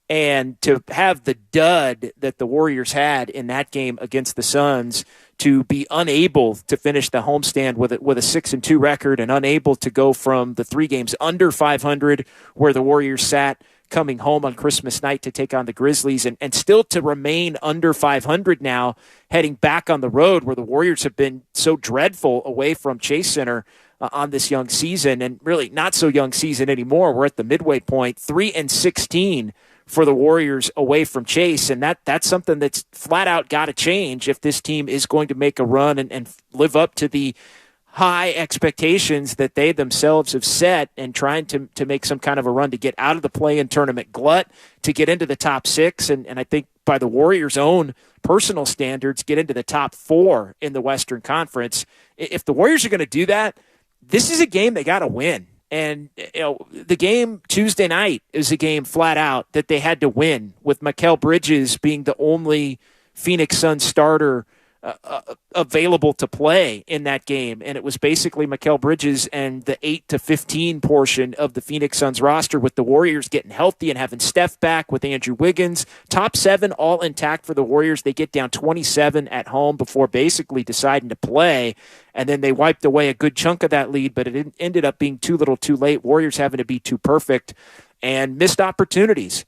And to have the dud that the Warriors had in that game against the Suns, to be unable to finish the homestand with a 6-2 record, and unable to go from the 3 games under 500 where the Warriors sat coming home on Christmas night to take on the Grizzlies, and still to remain under 500 now heading back on the road where the Warriors have been so dreadful away from Chase Center on this young season, and really not so young season anymore. We're at the midway point, 3-16 for the Warriors away from Chase, and that's something that's flat out got to change if this team is going to make a run and live up to the high expectations that they themselves have set, and trying to make some kind of a run to get out of the play-in tournament glut, to get into the top 6, and I think by the Warriors' own personal standards, get into the top 4 in the Western Conference. If the Warriors are going to do that, this is a game they got to win. And the game Tuesday night is a game flat out that they had to win, with Mikal Bridges being the only Phoenix Suns starter available to play in that game. And it was basically Mikal Bridges and the 8-15 portion of the Phoenix Suns roster, with the Warriors getting healthy and having Steph back, with Andrew Wiggins. Top 7 all intact for the Warriors. They get down 27 at home before basically deciding to play. And then they wiped away a good chunk of that lead, but it ended up being too little too late. Warriors having to be too perfect, and missed opportunities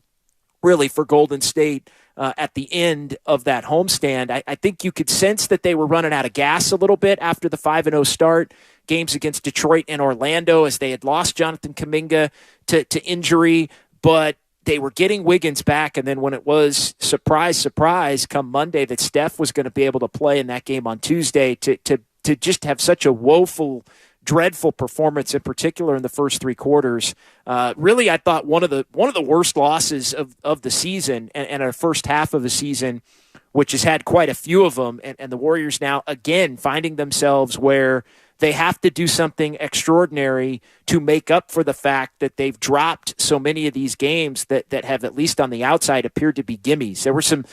really for Golden State at the end of that homestand. I think you could sense that they were running out of gas a little bit after the 5-0 start. Games against Detroit and Orlando, as they had lost Jonathan Kuminga to injury, but they were getting Wiggins back. And then when it was surprise, surprise, come Monday that Steph was going to be able to play in that game on Tuesday, to just have such a woeful, dreadful performance, in particular in the first 3 quarters. Really, I thought one of the worst losses of the season, and a first half of the season, which has had quite a few of them. And the Warriors now, again, finding themselves where they have to do something extraordinary to make up for the fact that they've dropped so many of these games that have, at least on the outside, appeared to be gimmies. There were some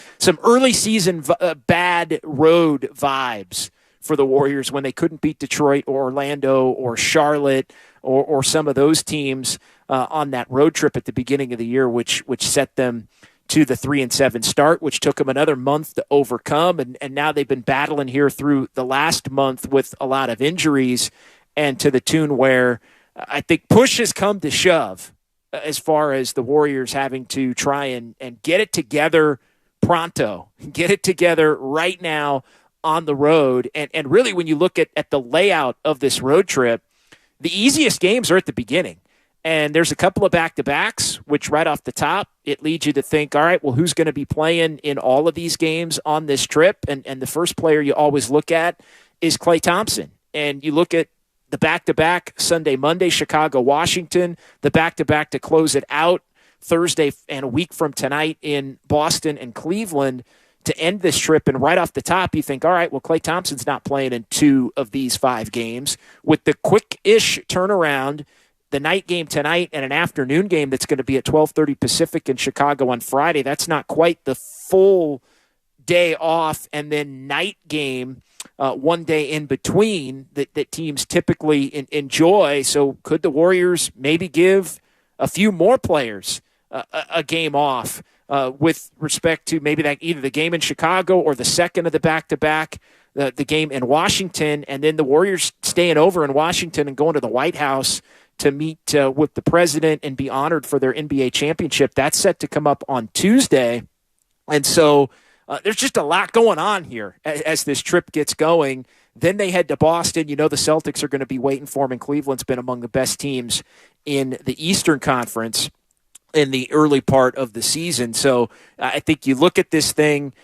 early season bad road vibes for the Warriors when they couldn't beat Detroit or Orlando or Charlotte or some of those teams on that road trip at the beginning of the year, which set them to the 3-7 start, which took them another month to overcome. And now they've been battling here through the last month with a lot of injuries, and to the tune where I think push has come to shove as far as the Warriors having to try and get it together pronto, get it together right now on the road. And really, when you look at the layout of this road trip, the easiest games are at the beginning. And there's a couple of back-to-backs, which right off the top, it leads you to think, all right, well, who's going to be playing in all of these games on this trip? And the first player you always look at is Klay Thompson. And you look at the back-to-back Sunday, Monday, Chicago, Washington, the back-to-back to close it out Thursday and a week from tonight in Boston and Cleveland to end this trip. And right off the top, you think, all right, well, Klay Thompson's not playing in 2 of these 5 games. With the quick-ish turnaround, the night game tonight and an afternoon game that's going to be at 12:30 Pacific in Chicago on Friday, that's not quite the full day off and then night game one day in between that teams typically enjoy. So could the Warriors maybe give a few more players a game off with respect to maybe that either the game in Chicago or the second of the back-to-back, the game in Washington, and then the Warriors staying over in Washington and going to the White House to meet with the president and be honored for their NBA championship. That's set to come up on Tuesday. And so there's just a lot going on here as this trip gets going. Then they head to Boston. You know the Celtics are going to be waiting for them, and Cleveland's been among the best teams in the Eastern Conference in the early part of the season. So I think you look at this thing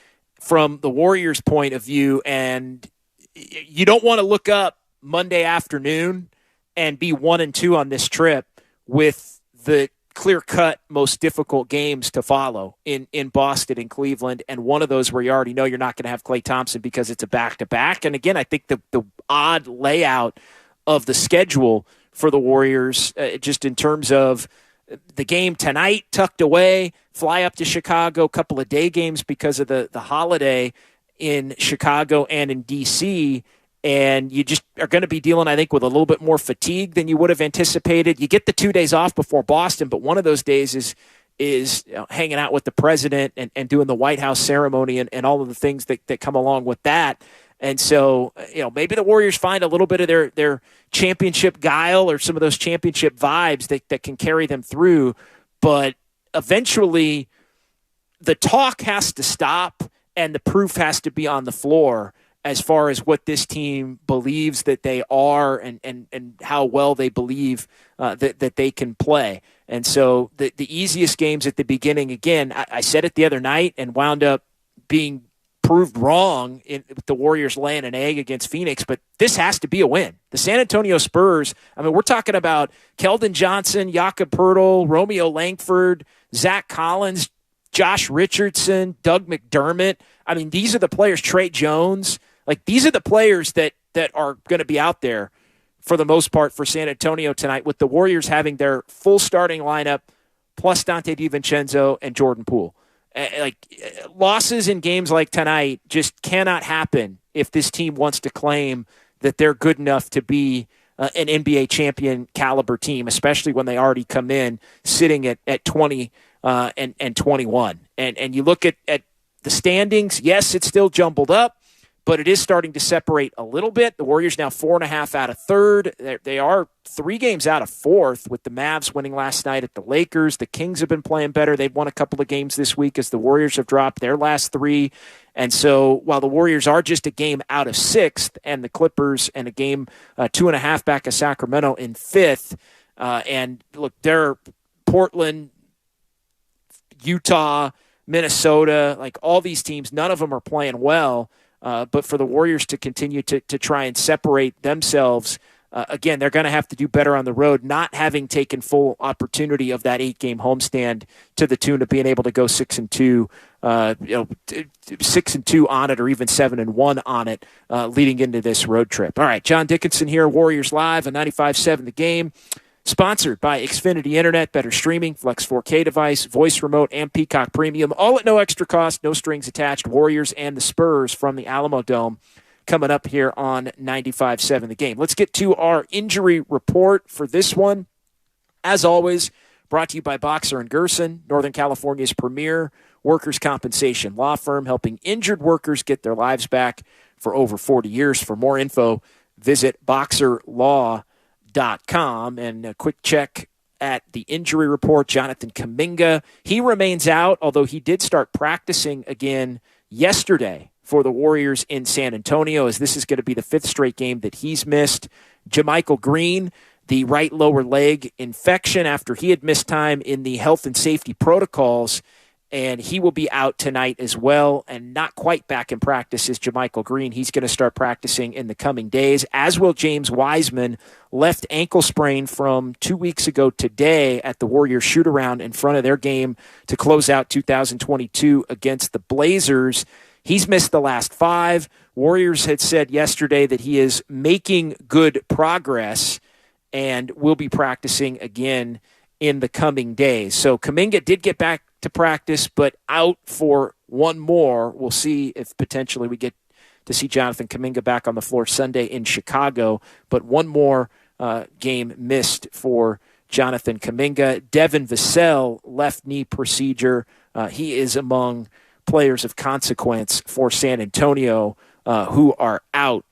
from the Warriors' point of view, and you don't want to look up Monday afternoon and be 1-2 on this trip with the clear-cut most difficult games to follow in Boston and Cleveland, and one of those where you already know you're not going to have Klay Thompson because it's a back-to-back. And again, I think the odd layout of the schedule for the Warriors, just in terms of the game tonight tucked away, fly up to Chicago, couple of day games because of the holiday in Chicago and in D.C., and you just are going to be dealing, I think, with a little bit more fatigue than you would have anticipated. You get the 2 days off before Boston, but one of those days is hanging out with the president and doing the White House ceremony and all of the things that come along with that. And so, maybe the Warriors find a little bit of their championship guile or some of those championship vibes that can carry them through. But eventually, the talk has to stop and the proof has to be on the floor as far as what this team believes that they are and how well they believe that they can play. And so the easiest games at the beginning, again, I said it the other night and wound up being proved wrong with the Warriors laying an egg against Phoenix, but this has to be a win. The San Antonio Spurs, I mean, we're talking about Keldon Johnson, Jakob Poeltl, Romeo Langford, Zach Collins, Josh Richardson, Doug McDermott. I mean, these are the players, Trey Jones. Like, these are the players that are going to be out there for the most part for San Antonio tonight, with the Warriors having their full starting lineup plus Dante DiVincenzo and Jordan Poole. Losses in games like tonight just cannot happen if this team wants to claim that they're good enough to be an NBA champion caliber team, especially when they already come in sitting at 20 and 21. And you look at the standings, yes, it's still jumbled up, but it is starting to separate a little bit. The Warriors now 4.5 out of third. They are 3 games out of fourth, with the Mavs winning last night at the Lakers. The Kings have been playing better. They've won a couple of games this week as the Warriors have dropped their last 3. And so while the Warriors are just a game out of sixth, and the Clippers and a game 2.5 back of Sacramento in fifth, and look, they're Portland, Utah, Minnesota, like all these teams, none of them are playing well. But for the Warriors to continue to try and separate themselves, again, they're going to have to do better on the road, not having taken full opportunity of that 8-game homestand to the tune of being able to go 6-2, 6-2 on it, or even 7-1 on it, leading into this road trip. All right, John Dickinson here, Warriors Live on 95.7 The Game. Sponsored by Xfinity Internet, better streaming, Flex 4K device, voice remote, and Peacock Premium. All at no extra cost, no strings attached. Warriors and the Spurs from the Alamo Dome coming up here on 95.7 The Game. Let's get to our injury report for this one. As always, brought to you by Boxer & Gerson, Northern California's premier workers' compensation law firm, helping injured workers get their lives back for over 40 years. For more info, visit boxerlaw.com. And a quick check at the injury report. Jonathan Kuminga, he remains out, although he did start practicing again yesterday for the Warriors in San Antonio, as this is going to be the 5th straight game that he's missed. JaMychal Green, the right lower leg infection after he had missed time in the health and safety protocols, and he will be out tonight as well, and not quite back in practice is JaMychal Green. He's going to start practicing in the coming days, as will James Wiseman, left ankle sprain from 2 weeks ago today at the Warriors shoot-around in front of their game to close out 2022 against the Blazers. He's missed the last 5. Warriors had said yesterday that he is making good progress and will be practicing again in the coming days. So Kuminga did get back to practice, but out for one more. We'll see if potentially we get to see Jonathan Kuminga back on the floor Sunday in Chicago, but one more game missed for Jonathan Kuminga. Devin Vassell, left knee procedure. He is among players of consequence for San Antonio who are out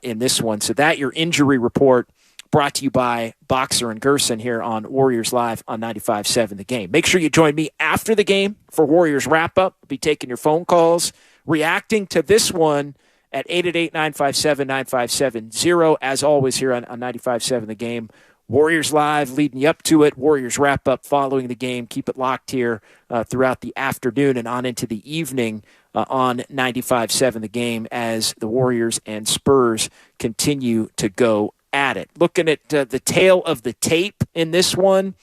in this one. So that your injury report, brought to you by Boxer & Gerson here on Warriors Live on 95.7 The Game. Make sure you join me after the game for Warriors Wrap-Up. I'll be taking your phone calls, reacting to this one at 888-957-9570. As always here on 95.7 The Game. Warriors Live leading you up to it. Warriors Wrap-Up following the game. Keep it locked here throughout the afternoon and on into the evening on 95.7 The Game as the Warriors and Spurs continue to go at it. Looking at the tail of the tape in this one,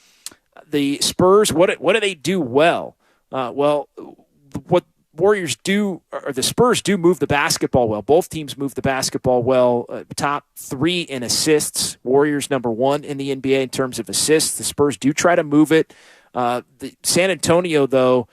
the Spurs, what do they do well? What Warriors do, or the Spurs do move the basketball well. Both teams move the basketball well. Top 3 in assists. Warriors number 1 in the NBA in terms of assists. The Spurs do try to move it. The San Antonio, though,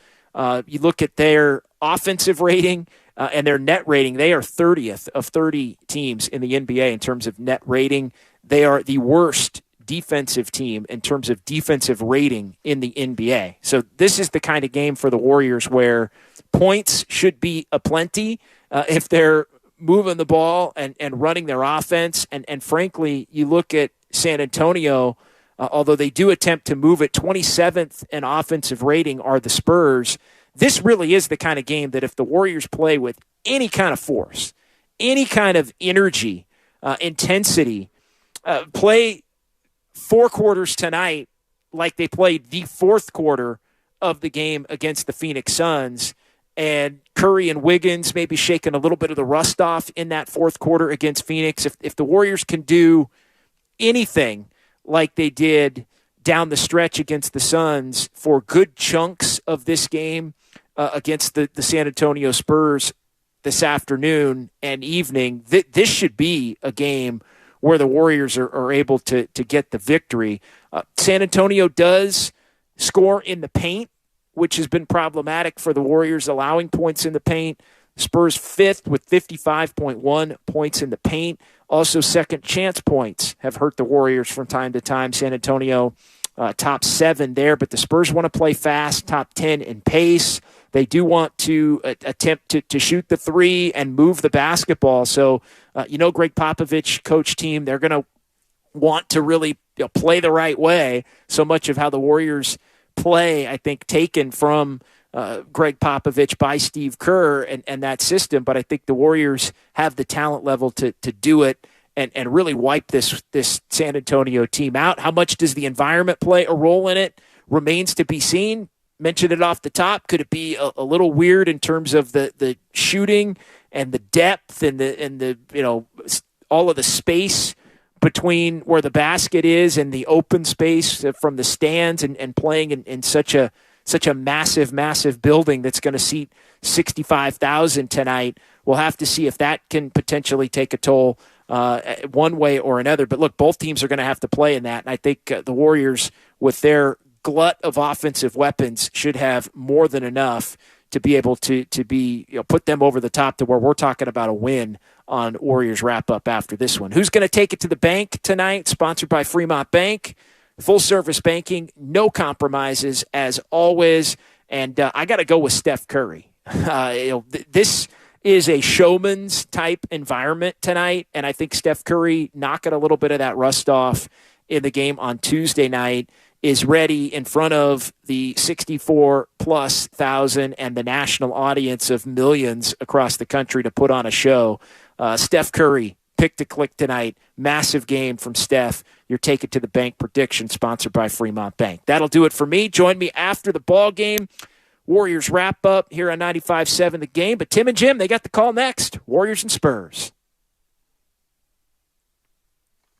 you look at their offensive rating and their net rating, they are 30th of 30 teams in the NBA in terms of net rating. They are the worst defensive team in terms of defensive rating in the NBA. So this is the kind of game for the Warriors where points should be aplenty if they're moving the ball and running their offense. And frankly, you look at San Antonio, although they do attempt to move it, 27th in offensive rating are the Spurs. This really is the kind of game that if the Warriors play with any kind of force, any kind of energy, intensity, play 4 quarters tonight like they played the 4th quarter of the game against the Phoenix Suns, and Curry and Wiggins maybe shaking a little bit of the rust off in that 4th quarter against Phoenix. If the Warriors can do anything like they did down the stretch against the Suns for good chunks of this game against the San Antonio Spurs this afternoon and evening, this should be a game where the Warriors are able to get the victory. San Antonio does score in the paint, which has been problematic for the Warriors, allowing points in the paint. Spurs 5th with 55.1 points in the paint. Also, second chance points have hurt the Warriors from time to time. San Antonio top 7 there, but the Spurs want to play fast, top 10 in pace. They do want to attempt to shoot the 3 and move the basketball. So, Greg Popovich, coach team, they're going to want to really play the right way. So much of how the Warriors play, I think, taken from Greg Popovich by Steve Kerr and that system. But I think the Warriors have the talent level to do it and really wipe this San Antonio team out. How much does the environment play a role in it remains to be seen. Mentioned it off the top. Could it be a little weird in terms of the shooting and the depth and the all of the space between where the basket is and the open space from the stands and playing in such a massive building that's going to seat 65,000 tonight? We'll have to see if that can potentially take a toll one way or another. But look, both teams are going to have to play in that. And I think the Warriors, with their glut of offensive weapons, should have more than enough to be able to be put them over the top to where we're talking about a win on Warriors wrap up after this one. Who's going to take it to the bank tonight? Sponsored by Fremont Bank. Full service banking, no compromises as always. And I got to go with Steph Curry. This is a showman's type environment tonight, and I think Steph Curry knocking a little bit of that rust off in the game on Tuesday night is ready in front of the 64+ thousand and the national audience of millions across the country to put on a show. Steph Curry, pick to click tonight. Massive game from Steph. Your Take It to the Bank prediction, sponsored by Fremont Bank. That'll do it for me. Join me after the ball game. Warriors wrap up here on 95.7 The Game. But Tim and Jim, they got the call next. Warriors and Spurs.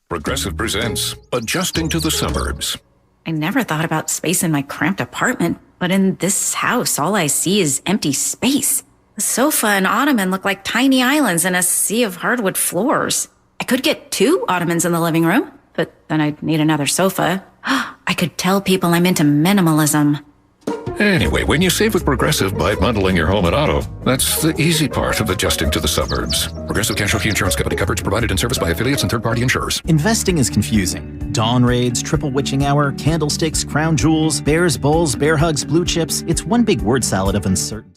Progressive presents Adjusting to the Suburbs. I never thought about space in my cramped apartment, but in this house, all I see is empty space. The sofa and ottoman look like tiny islands in a sea of hardwood floors. I could get 2 ottomans in the living room, but then I'd need another sofa. I could tell people I'm into minimalism. Anyway, when you save with Progressive by bundling your home and auto, that's the easy part of adjusting to the suburbs. Progressive Casualty Insurance Company. Coverage provided in service by affiliates and third-party insurers. Investing is confusing. Dawn raids, triple witching hour, candlesticks, crown jewels, bears, bulls, bear hugs, blue chips. It's one big word salad of uncertainty.